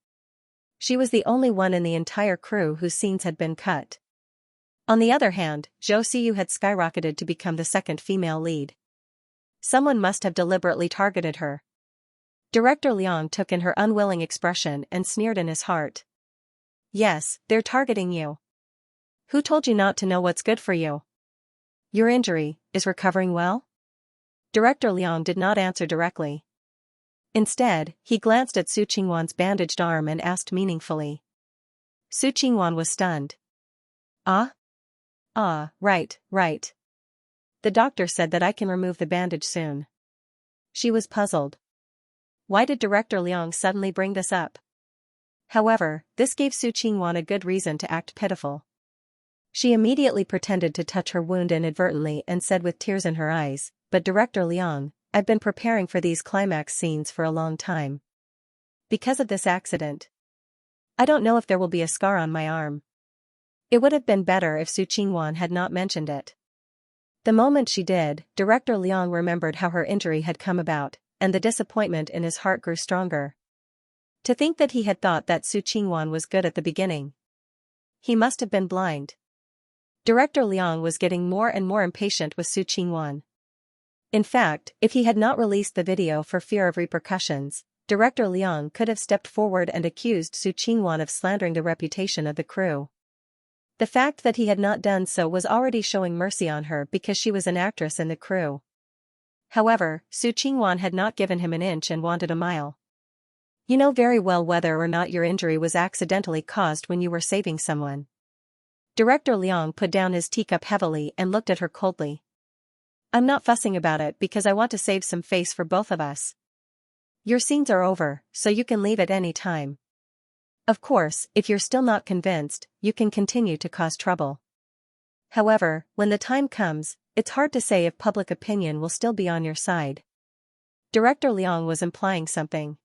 She was the only one in the entire crew whose scenes had been cut. On the other hand, Zhou Siyu had skyrocketed to become the second female lead. Someone must have deliberately targeted her. Director Liang took in her unwilling expression and sneered in his heart. "Yes, they're targeting you. Who told you not to know what's good for you? Your injury is recovering well?" Director Liang did not answer directly. Instead, he glanced at Su Qingwan's bandaged arm and asked meaningfully. Su Qingwan was stunned. Ah, right. The doctor said that I can remove the bandage soon." She was puzzled. Why did Director Liang suddenly bring this up? However, this gave Su Qingwan a good reason to act pitiful. She immediately pretended to touch her wound inadvertently and said with tears in her eyes, "But Director Liang, I've been preparing for these climax scenes for a long time. Because of this accident, I don't know if there will be a scar on my arm." It would have been better if Su Qingwan had not mentioned it. The moment she did, Director Liang remembered how her injury had come about, and the disappointment in his heart grew stronger. To think that he had thought that Su Qingwan was good at the beginning. He must have been blind. Director Liang was getting more and more impatient with Su Qingwan. In fact, if he had not released the video for fear of repercussions, Director Liang could have stepped forward and accused Su Qingwan of slandering the reputation of the crew. The fact that he had not done so was already showing mercy on her because she was an actress in the crew. However, Su Qingwan had not given him an inch and wanted a mile. You know very well whether or not your injury was accidentally caused when you were saving someone. Director Liang put down his teacup heavily and looked at her coldly. I'm not fussing about it because I want to save some face for both of us. Your scenes are over, so you can leave at any time. Of course, if you're still not convinced, you can continue to cause trouble. However, when the time comes, it's hard to say if public opinion will still be on your side. Director Liang was implying something.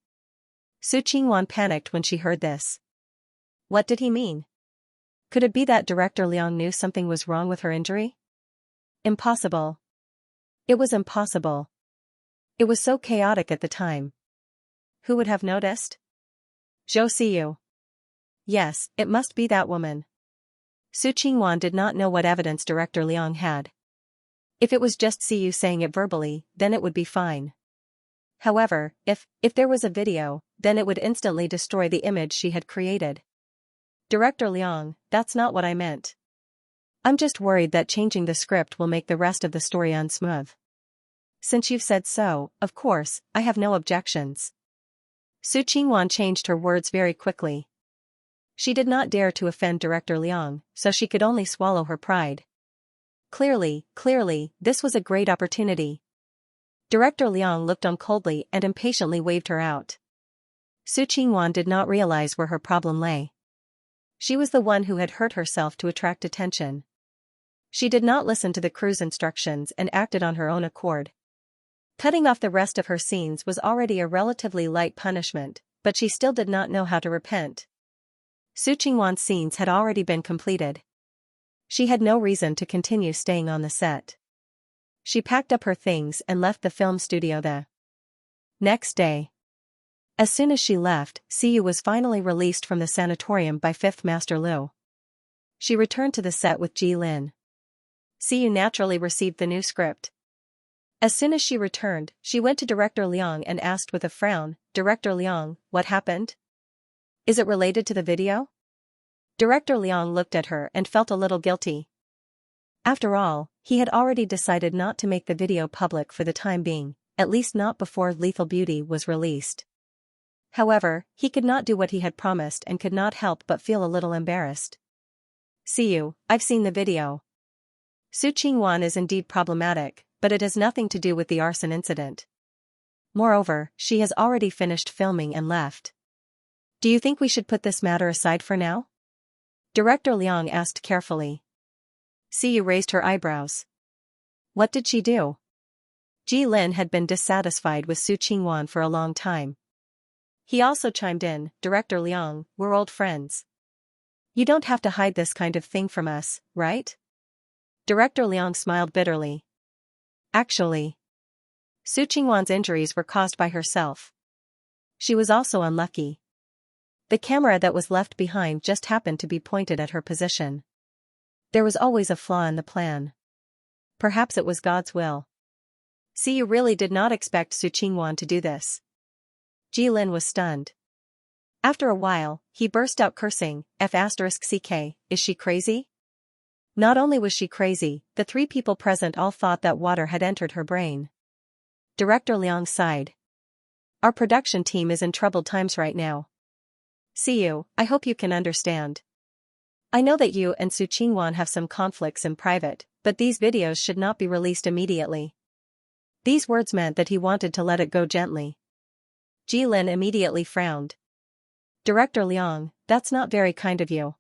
Su Qingwan panicked when she heard this. What did he mean? Could it be that Director Liang knew something was wrong with her injury? Impossible. It was impossible. It was so chaotic at the time. Who would have noticed? Zhou Siyu. Yes, it must be that woman. Su Qingwan did not know what evidence Director Liang had. If it was just Siyu saying it verbally, then it would be fine. However, if there was a video, then it would instantly destroy the image she had created. Director Liang, that's not what I meant. I'm just worried that changing the script will make the rest of the story unsmooth. Since you've said so, of course, I have no objections. Su Qingwan changed her words very quickly. She did not dare to offend Director Liang, so she could only swallow her pride. Clearly, this was a great opportunity. Director Liang looked on coldly and impatiently waved her out. Su Qingwan did not realize where her problem lay. She was the one who had hurt herself to attract attention. She did not listen to the crew's instructions and acted on her own accord. Cutting off the rest of her scenes was already a relatively light punishment, but she still did not know how to repent. Su Qingwan's scenes had already been completed. She had no reason to continue staying on the set. She packed up her things and left the film studio the next day. As soon as she left, Siyu was finally released from the sanatorium by Fifth Master Liu. She returned to the set with Ji Lin. Siyu naturally received the new script. As soon as she returned, she went to Director Liang and asked with a frown, Director Liang, what happened? Is it related to the video? Director Liang looked at her and felt a little guilty. After all, he had already decided not to make the video public for the time being, at least not before Lethal Beauty was released. However, he could not do what he had promised and could not help but feel a little embarrassed. Siyu, I've seen the video. Su Qingwan is indeed problematic, but it has nothing to do with the arson incident. Moreover, she has already finished filming and left. Do you think we should put this matter aside for now? Director Liang asked carefully. Siyu raised her eyebrows. What did she do? Ji Lin had been dissatisfied with Su Qingwan for a long time. He also chimed in, Director Liang, we're old friends. You don't have to hide this kind of thing from us, right? Director Liang smiled bitterly. Actually, Su Qingwan's injuries were caused by herself. She was also unlucky. The camera that was left behind just happened to be pointed at her position. There was always a flaw in the plan. Perhaps it was God's will. Siyu really did not expect Su Qingwan to do this. Ji Lin was stunned. After a while, he burst out cursing, F***ck, is she crazy? Not only was she crazy, the three people present all thought that water had entered her brain. Director Liang sighed. Our production team is in troubled times right now. Siyu, I hope you can understand. I know that you and Su Qingwan have some conflicts in private, but these videos should not be released immediately. These words meant that he wanted to let it go gently. Ji Lin immediately frowned. Director Liang, that's not very kind of you.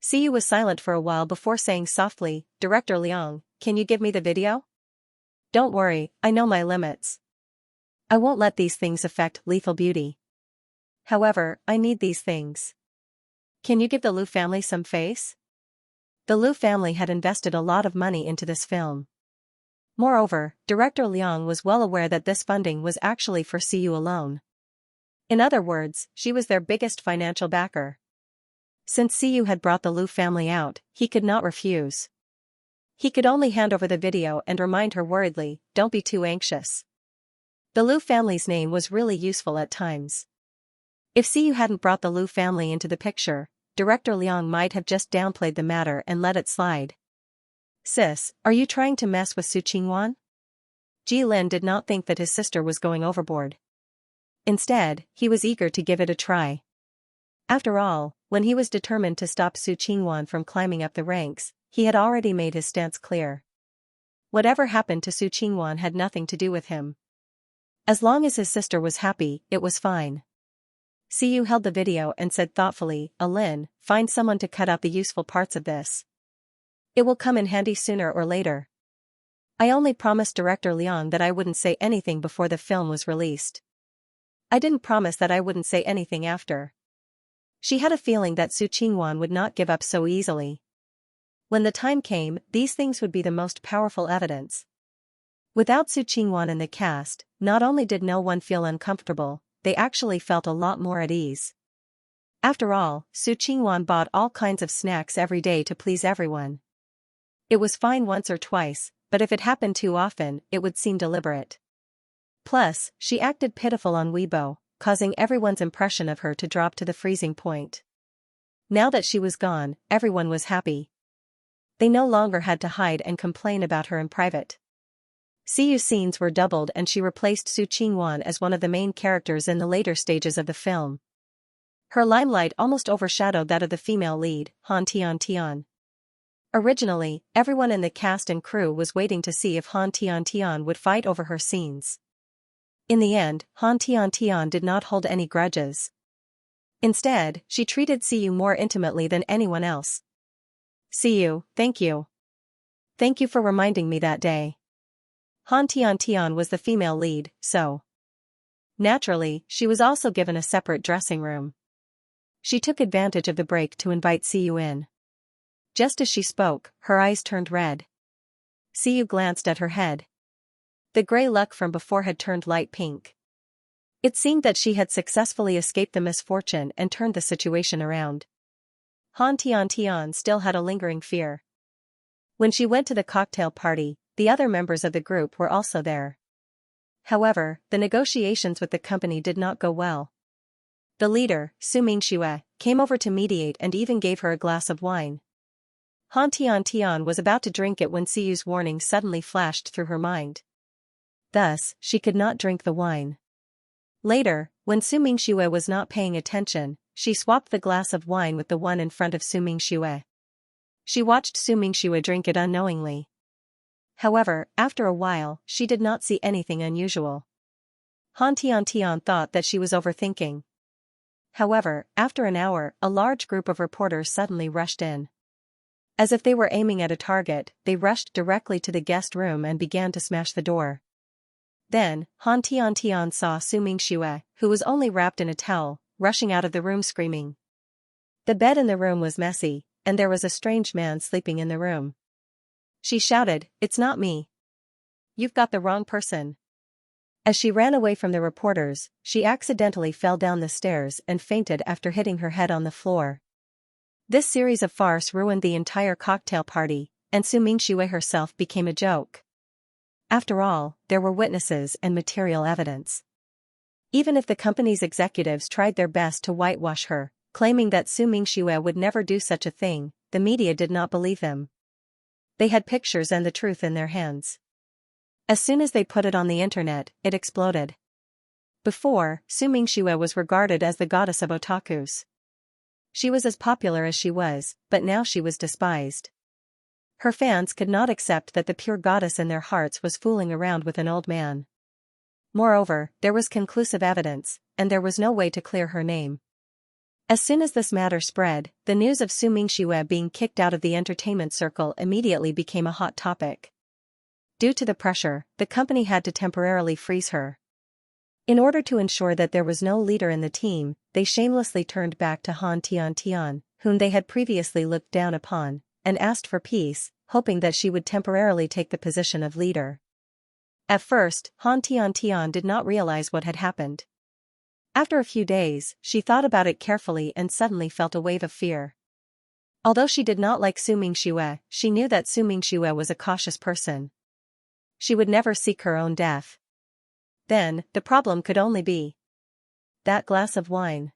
Siyu was silent for a while before saying softly, Director Liang, can you give me the video? Don't worry, I know my limits. I won't let these things affect Lethal Beauty. However, I need these things. Can you give the Liu family some face? The Liu family had invested a lot of money into this film. Moreover, Director Liang was well aware that this funding was actually for Siyu alone. In other words, she was their biggest financial backer. Since Siyu had brought the Liu family out, he could not refuse. He could only hand over the video and remind her worriedly, don't be too anxious. The Liu family's name was really useful at times. If Siyu hadn't brought the Liu family into the picture, Director Liang might have just downplayed the matter and let it slide. Sis, are you trying to mess with Su Qingwan? Ji Lin did not think that his sister was going overboard. Instead, he was eager to give it a try. After all, when he was determined to stop Su Qingwan from climbing up the ranks, he had already made his stance clear. Whatever happened to Su Qingwan had nothing to do with him. As long as his sister was happy, it was fine. Siyu held the video and said thoughtfully, "Alin, find someone to cut out the useful parts of this. It will come in handy sooner or later. I only promised director Liang that I wouldn't say anything before the film was released. I didn't promise that I wouldn't say anything after." She had a feeling that Su Qingwan would not give up so easily. When the time came, these things would be the most powerful evidence. Without Su Qingwan in the cast, not only did no one feel uncomfortable, they actually felt a lot more at ease. After all, Su Qingwan bought all kinds of snacks every day to please everyone. It was fine once or twice, but if it happened too often, it would seem deliberate. Plus, she acted pitiful on Weibo, causing everyone's impression of her to drop to the freezing point. Now that she was gone, everyone was happy. They no longer had to hide and complain about her in private. Siyu's scenes were doubled and she replaced Su Qingwan as one of the main characters in the later stages of the film. Her limelight almost overshadowed that of the female lead, Han Tian. Originally, everyone in the cast and crew was waiting to see if Han Tian would fight over her scenes. In the end, Han Tian did not hold any grudges. Instead, she treated Siyu more intimately than anyone else. "Siyu, thank you. Thank you for reminding me that day." Han Tian was the female lead, so naturally, she was also given a separate dressing room. She took advantage of the break to invite Siyu in. Just as she spoke, her eyes turned red. Siyu glanced at her head. The gray luck from before had turned light pink. It seemed that she had successfully escaped the misfortune and turned the situation around. Han Tian still had a lingering fear. When she went to the cocktail party, the other members of the group were also there. However, the negotiations with the company did not go well. The leader, Su Mingxue, came over to mediate and even gave her a glass of wine. Han Tian was about to drink it when Siyu's warning suddenly flashed through her mind. Thus, she could not drink the wine. Later, when Su Mingxue was not paying attention, she swapped the glass of wine with the one in front of Su Mingxue. She watched Su Mingxue drink it unknowingly. However, after a while, she did not see anything unusual. Han Tian thought that she was overthinking. However, after an hour, a large group of reporters suddenly rushed in. As if they were aiming at a target, they rushed directly to the guest room and began to smash the door. Then, Han Tian saw Su Mingxue, who was only wrapped in a towel, rushing out of the room screaming. The bed in the room was messy, and there was a strange man sleeping in the room. She shouted, "It's not me. You've got the wrong person." As she ran away from the reporters, she accidentally fell down the stairs and fainted after hitting her head on the floor. This series of farce ruined the entire cocktail party, and Su Mingxue herself became a joke. After all, there were witnesses and material evidence. Even if the company's executives tried their best to whitewash her, claiming that Su Mingxue would never do such a thing, the media did not believe them. They had pictures and the truth in their hands. As soon as they put it on the internet, it exploded. Before, Su Mingxue was regarded as the goddess of otakus. She was as popular as she was, but now she was despised. Her fans could not accept that the pure goddess in their hearts was fooling around with an old man. Moreover, there was conclusive evidence, and there was no way to clear her name. As soon as this matter spread, the news of Su Mingxue being kicked out of the entertainment circle immediately became a hot topic. Due to the pressure, the company had to temporarily freeze her. In order to ensure that there was no leader in the team, they shamelessly turned back to Han Tian, whom they had previously looked down upon, and asked for peace, hoping that she would temporarily take the position of leader. At first, Han Tian did not realize what had happened. After a few days, she thought about it carefully and suddenly felt a wave of fear. Although she did not like Su Mingxue, she knew that Su Mingxue was a cautious person. She would never seek her own death. Then, the problem could only be that glass of wine.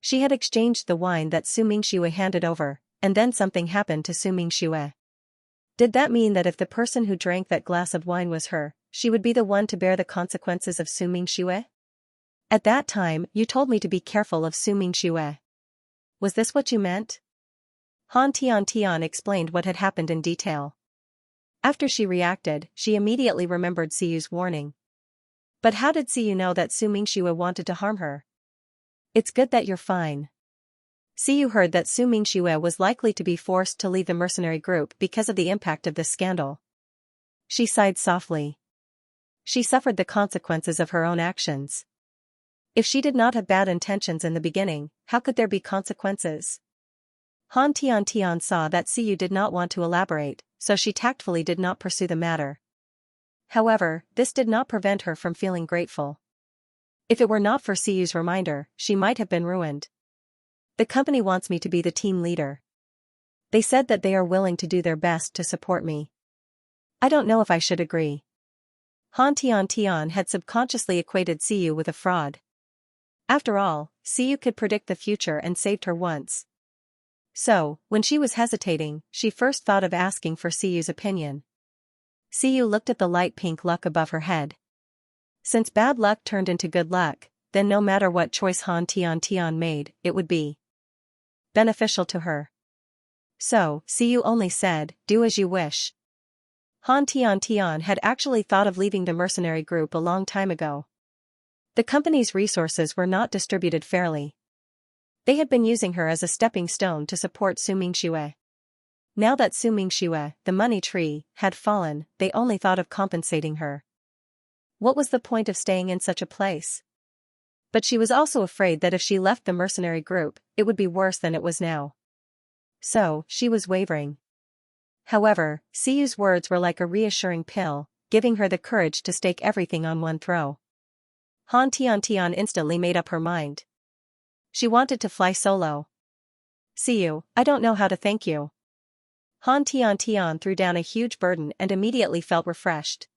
She had exchanged the wine that Su Mingxue handed over, and then something happened to Su Mingxue. Did that mean that if the person who drank that glass of wine was her, she would be the one to bear the consequences of Su Mingxue? At that time, you told me to be careful of Su Mingxue. Was this what you meant? Han Tian explained what had happened in detail. After she reacted, she immediately remembered Siyu's warning. But how did Siyu know that Su Mingxue wanted to harm her? It's good that you're fine. Siyu heard that Su Mingxue was likely to be forced to leave the mercenary group because of the impact of this scandal. She sighed softly. She suffered the consequences of her own actions. If she did not have bad intentions in the beginning, how could there be consequences? Han Tian saw that Siyu did not want to elaborate, so she tactfully did not pursue the matter. However, this did not prevent her from feeling grateful. If it were not for Siyu's reminder, she might have been ruined. The company wants me to be the team leader. They said that they are willing to do their best to support me. I don't know if I should agree. Han Tian had subconsciously equated Siyu with a fraud. After all, Siyu could predict the future and saved her once. So, when she was hesitating, she first thought of asking for Siyu's opinion. Siyu looked at the light pink luck above her head. Since bad luck turned into good luck, then no matter what choice Han Tian made, it would be beneficial to her. So, Siyu only said, "Do as you wish." Han Tian had actually thought of leaving the mercenary group a long time ago. The company's resources were not distributed fairly. They had been using her as a stepping stone to support Su Mingxue. Now that Su Mingxue, the money tree, had fallen, they only thought of compensating her. What was the point of staying in such a place? But she was also afraid that if she left the mercenary group, it would be worse than it was now. So, she was wavering. However, Siyu's words were like a reassuring pill, giving her the courage to stake everything on one throw. Han Tian instantly made up her mind. She wanted to fly solo. Siyu, I don't know how to thank you. Han Tian threw down a huge burden and immediately felt refreshed.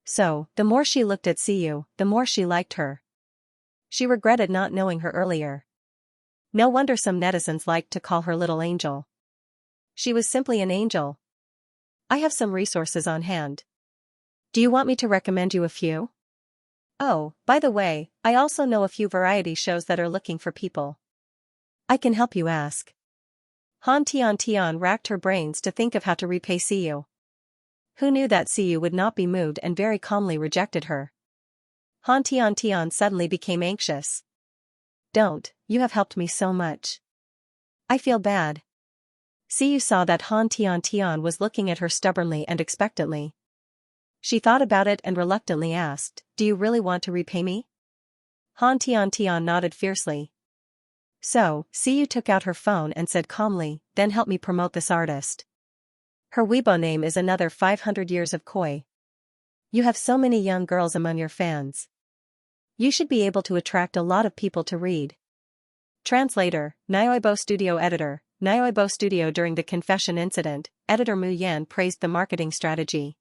So, the more she looked at Siyu, the more she liked her. She regretted not knowing her earlier. No wonder some netizens liked to call her little angel. She was simply an angel. I have some resources on hand. Do you want me to recommend you a few? Oh, by the way, I also know a few variety shows that are looking for people. I can help you ask. Han Tian racked her brains to think of how to repay Siyu. Who knew that Siyu would not be moved and very calmly rejected her? Han Tian suddenly became anxious. Don't, you have helped me so much. I feel bad. Siyu saw that Han Tian was looking at her stubbornly and expectantly. She thought about it and reluctantly asked, "Do you really want to repay me?" Han Tian nodded fiercely. So, Siyu took out her phone and said calmly, "Then help me promote this artist. Her Weibo name is another 500 years of koi. You have so many young girls among your fans. You should be able to attract a lot of people to read." Translator, Audioboo Studio Editor, Audioboo Studio. During the confession incident, editor Mu Yan praised the marketing strategy.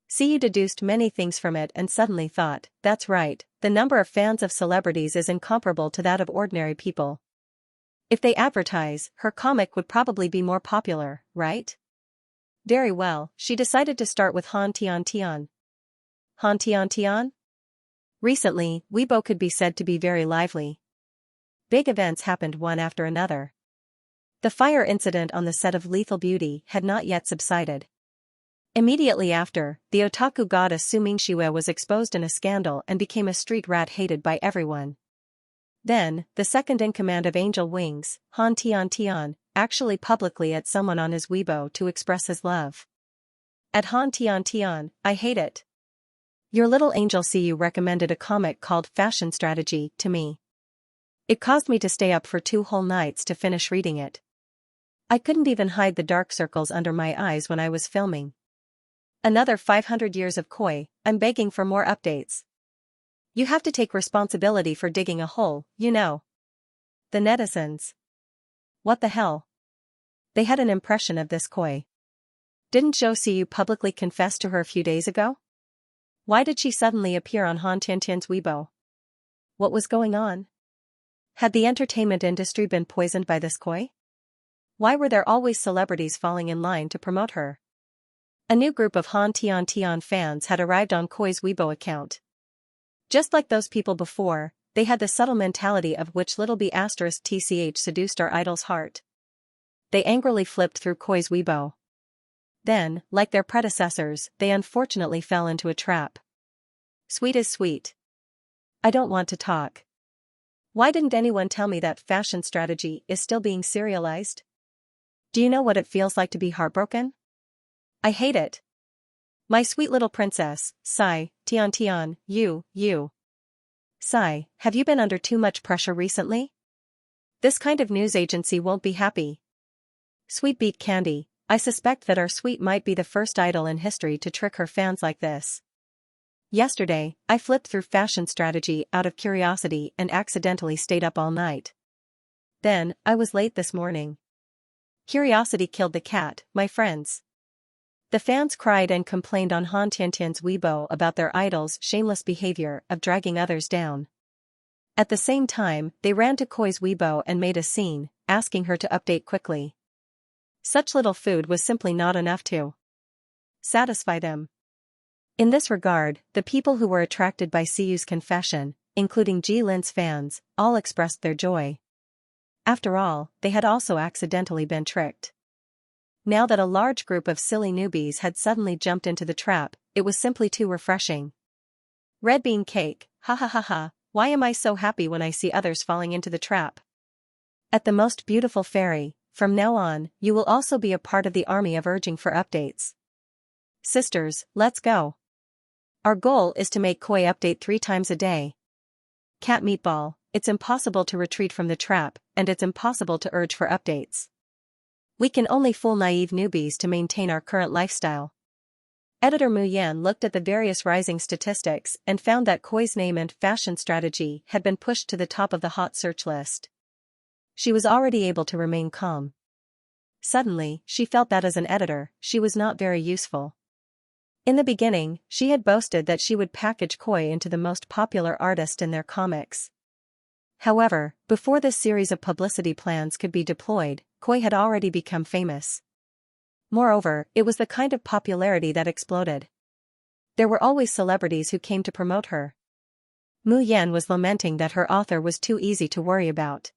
Siyu deduced many things from it and suddenly thought, that's right, the number of fans of celebrities is incomparable to that of ordinary people. If they advertise, her comic would probably be more popular, right? Very well, she decided to start with Han Tian. Han Tian? Recently, Weibo could be said to be very lively. Big events happened one after another. The fire incident on the set of Lethal Beauty had not yet subsided. Immediately after, the otaku goddess Su Mingxue was exposed in a scandal and became a street rat hated by everyone. Then, the second-in-command of Angel Wings, Han Tian, actually publicly at someone on his Weibo to express his love. At Han Tian, I hate it. Your little angel Siyu recommended a comic called Fashion Strategy to me. It caused me to stay up for 2 whole nights to finish reading it. I couldn't even hide the dark circles under my eyes when I was filming. Another 500 years of koi, I'm begging for more updates. You have to take responsibility for digging a hole, you know. The netizens. What the hell? They had an impression of this koi. Didn't Zhou Siyu publicly confess to her a few days ago? Why did she suddenly appear on Han Tian's Weibo? What was going on? Had the entertainment industry been poisoned by this koi? Why were there always celebrities falling in line to promote her? A new group of Han Tian fans had arrived on Koi's Weibo account. Just like those people before, they had the subtle mentality of which little b asterisk tch seduced our idol's heart. They angrily flipped through Koi's Weibo. Then, like their predecessors, they unfortunately fell into a trap. Sweet is sweet. I don't want to talk. Why didn't anyone tell me that fashion strategy is still being serialized? Do you know what it feels like to be heartbroken? I hate it. My sweet little princess, sigh, Tian, you. Sigh, have you been under too much pressure recently? This kind of news agency won't be happy. Sweet beat candy, I suspect that our sweet might be the first idol in history to trick her fans like this. Yesterday, I flipped through fashion strategy out of curiosity and accidentally stayed up all night. Then, I was late this morning. Curiosity killed the cat, my friends. The fans cried and complained on Han Tiantian's Weibo about their idol's shameless behavior of dragging others down. At the same time, they ran to Koi's Weibo and made a scene, asking her to update quickly. Such little food was simply not enough to satisfy them. In this regard, the people who were attracted by Siyu's confession, including Jilin's fans, all expressed their joy. After all, they had also accidentally been tricked. Now that a large group of silly newbies had suddenly jumped into the trap, it was simply too refreshing. Red bean cake, ha ha ha ha, why am I so happy when I see others falling into the trap? At the most beautiful fairy, from now on, you will also be a part of the army of urging for updates. Sisters, let's go. Our goal is to make Koi update 3 times a day. Cat meatball, it's impossible to retreat from the trap, and it's impossible to urge for updates. We can only fool naive newbies to maintain our current lifestyle. Editor Mu Yan looked at the various rising statistics and found that Koi's name and fashion strategy had been pushed to the top of the hot search list. She was already able to remain calm. Suddenly, she felt that as an editor, she was not very useful. In the beginning, she had boasted that she would package Koi into the most popular artist in their comics. However, before this series of publicity plans could be deployed, Koi had already become famous. Moreover, it was the kind of popularity that exploded. There were always celebrities who came to promote her. Mu Yan was lamenting that her author was too easy to worry about.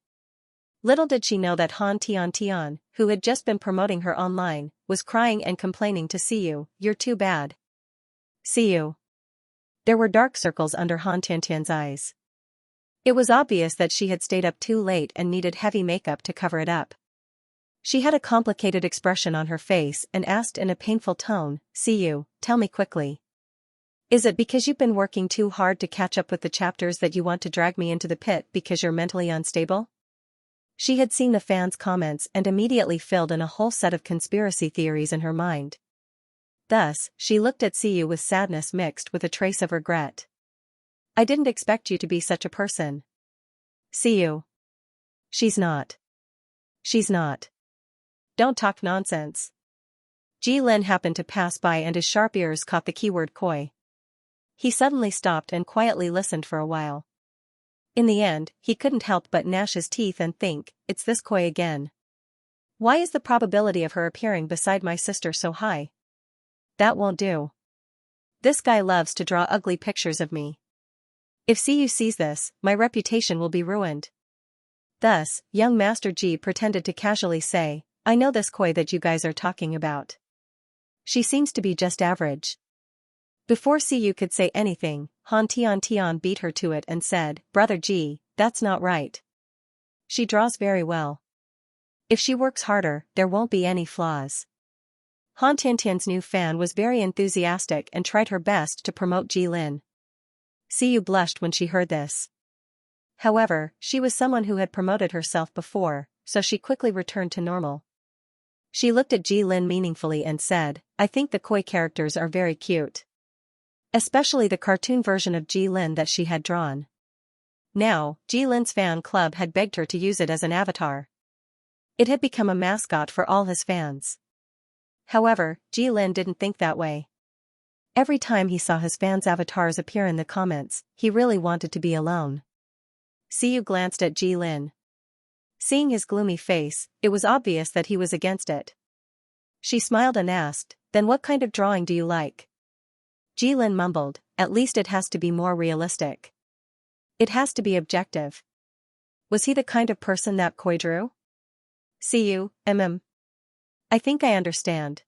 Little did she know that Han Tian, who had just been promoting her online, was crying and complaining to Siyu, "You're too bad." Siyu. There were dark circles under Han Tian's eyes. It was obvious that she had stayed up too late and needed heavy makeup to cover it up. She had a complicated expression on her face and asked in a painful tone, "Siyu, tell me quickly. Is it because you've been working too hard to catch up with the chapters that you want to drag me into the pit because you're mentally unstable?" She had seen the fans' comments and immediately filled in a whole set of conspiracy theories in her mind. Thus, she looked at Siyu with sadness mixed with a trace of regret. "I didn't expect you to be such a person." Siyu. She's not. She's not. Don't talk nonsense. Jilin happened to pass by and his sharp ears caught the keyword Koi. He suddenly stopped and quietly listened for a while. In the end, he couldn't help but gnash his teeth and think, it's this Koi again. Why is the probability of her appearing beside my sister so high? That won't do. This guy loves to draw ugly pictures of me. If Siyu sees this, my reputation will be ruined. Thus, young Master Ji pretended to casually say, "I know this Koi that you guys are talking about. She seems to be just average." Before Siyu could say anything, Han Tian beat her to it and said, "Brother Ji, that's not right. She draws very well. If she works harder, there won't be any flaws." Han Tian's new fan was very enthusiastic and tried her best to promote Jilin. Siyu blushed when she heard this. However, she was someone who had promoted herself before, so she quickly returned to normal. She looked at Jilin meaningfully and said, "I think the Koi characters are very cute. Especially the cartoon version of Jilin that she had drawn." Now, Jilin's fan club had begged her to use it as an avatar. It had become a mascot for all his fans. However, Jilin didn't think that way. Every time he saw his fans' avatars appear in the comments, he really wanted to be alone. Siyu glanced at Jilin. Seeing his gloomy face, it was obvious that he was against it. She smiled and asked, "Then what kind of drawing do you like?" Jilin mumbled, at least it has to be more realistic. It has to be objective. Was he the kind of person that Koi drew? See you, I think I understand.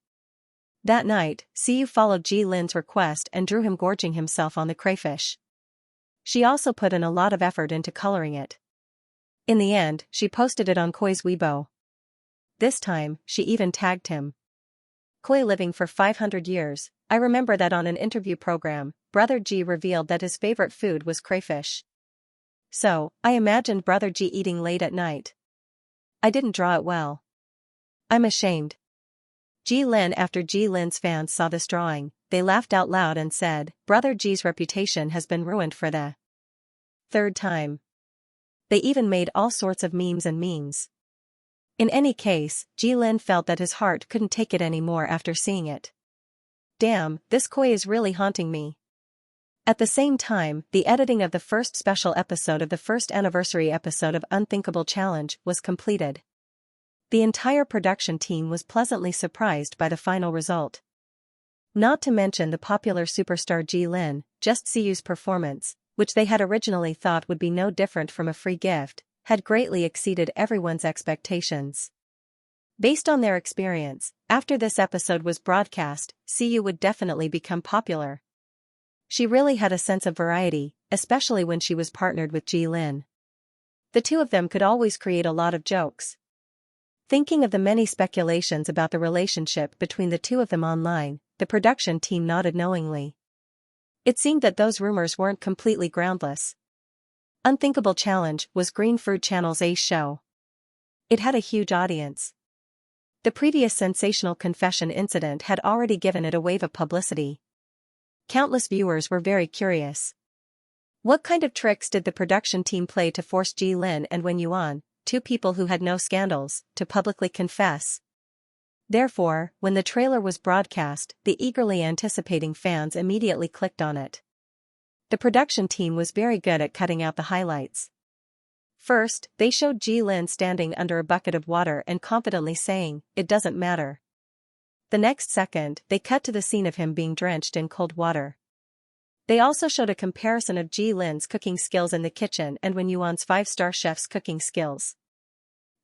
That night, Siyu followed Ji Lin's request and drew him gorging himself on the crayfish. She also put in a lot of effort into coloring it. In the end, she posted it on Koi's Weibo. This time, she even tagged him. Koi living for 500 years, I remember that on an interview program, Brother Ji revealed that his favorite food was crayfish. So, I imagined Brother Ji eating late at night. I didn't draw it well. I'm ashamed. Ji Lin. After Ji Lin's fans saw this drawing, they laughed out loud and said, Brother Ji's reputation has been ruined for the third time. They even made all sorts of memes. In any case, Ji Lin felt that his heart couldn't take it anymore after seeing it. Damn, this Koi is really haunting me. At the same time, the editing of the first special episode of the first anniversary episode of Unthinkable Challenge was completed. The entire production team was pleasantly surprised by the final result. Not to mention the popular superstar Ji Lin, just Siyu's performance, which they had originally thought would be no different from a free gift, had greatly exceeded everyone's expectations. Based on their experience, after this episode was broadcast, Siyu would definitely become popular. She really had a sense of variety, especially when she was partnered with Ji Lin. The two of them could always create a lot of jokes. Thinking of the many speculations about the relationship between the two of them online, the production team nodded knowingly. It seemed that those rumors weren't completely groundless. Unthinkable Challenge was Green Fruit Channel's ace show. It had a huge audience. The previous sensational confession incident had already given it a wave of publicity. Countless viewers were very curious. What kind of tricks did the production team play to force Ji Lin and Wen Yuan, two people who had no scandals, to publicly confess? Therefore, when the trailer was broadcast, the eagerly anticipating fans immediately clicked on it. The production team was very good at cutting out the highlights. First, they showed Ji Lin standing under a bucket of water and confidently saying, "It doesn't matter." The next second, they cut to the scene of him being drenched in cold water. They also showed a comparison of Ji Lin's cooking skills in the kitchen and Wen Yuan's 5-star chef's cooking skills.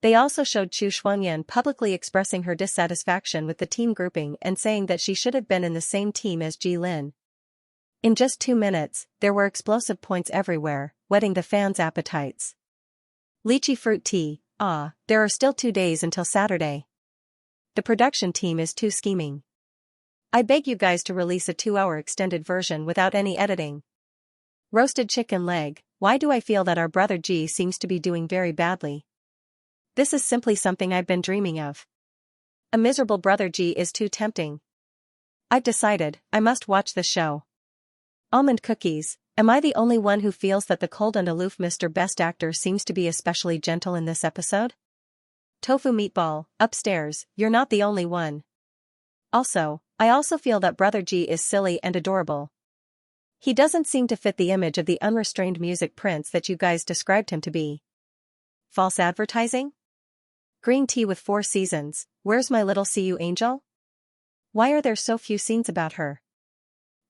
They also showed Chu Xuanyan publicly expressing her dissatisfaction with the team grouping and saying that she should have been in the same team as Ji Lin. In just 2 minutes, there were explosive points everywhere, whetting the fans' appetites. Lychee fruit tea, there are still 2 days until Saturday. The production team is too scheming. I beg you guys to release a 2-hour extended version without any editing. Roasted chicken leg, why do I feel that our brother G seems to be doing very badly? This is simply something I've been dreaming of. A miserable brother G is too tempting. I've decided, I must watch the show. Almond cookies, am I the only one who feels that the cold and aloof Mr. Best Actor seems to be especially gentle in this episode? Tofu meatball, upstairs, you're not the only one. Also, I also feel that Brother G is silly and adorable. He doesn't seem to fit the image of the unrestrained music prince that you guys described him to be. False advertising? Green tea with 4 seasons, where's my little CU angel? Why are there so few scenes about her?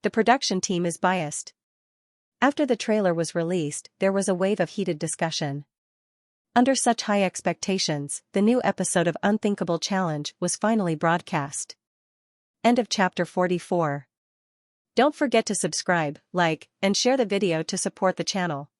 The production team is biased. After the trailer was released, there was a wave of heated discussion. Under such high expectations, the new episode of Unthinkable Challenge was finally broadcast. End of chapter 44. Don't forget to subscribe, like, and share the video to support the channel.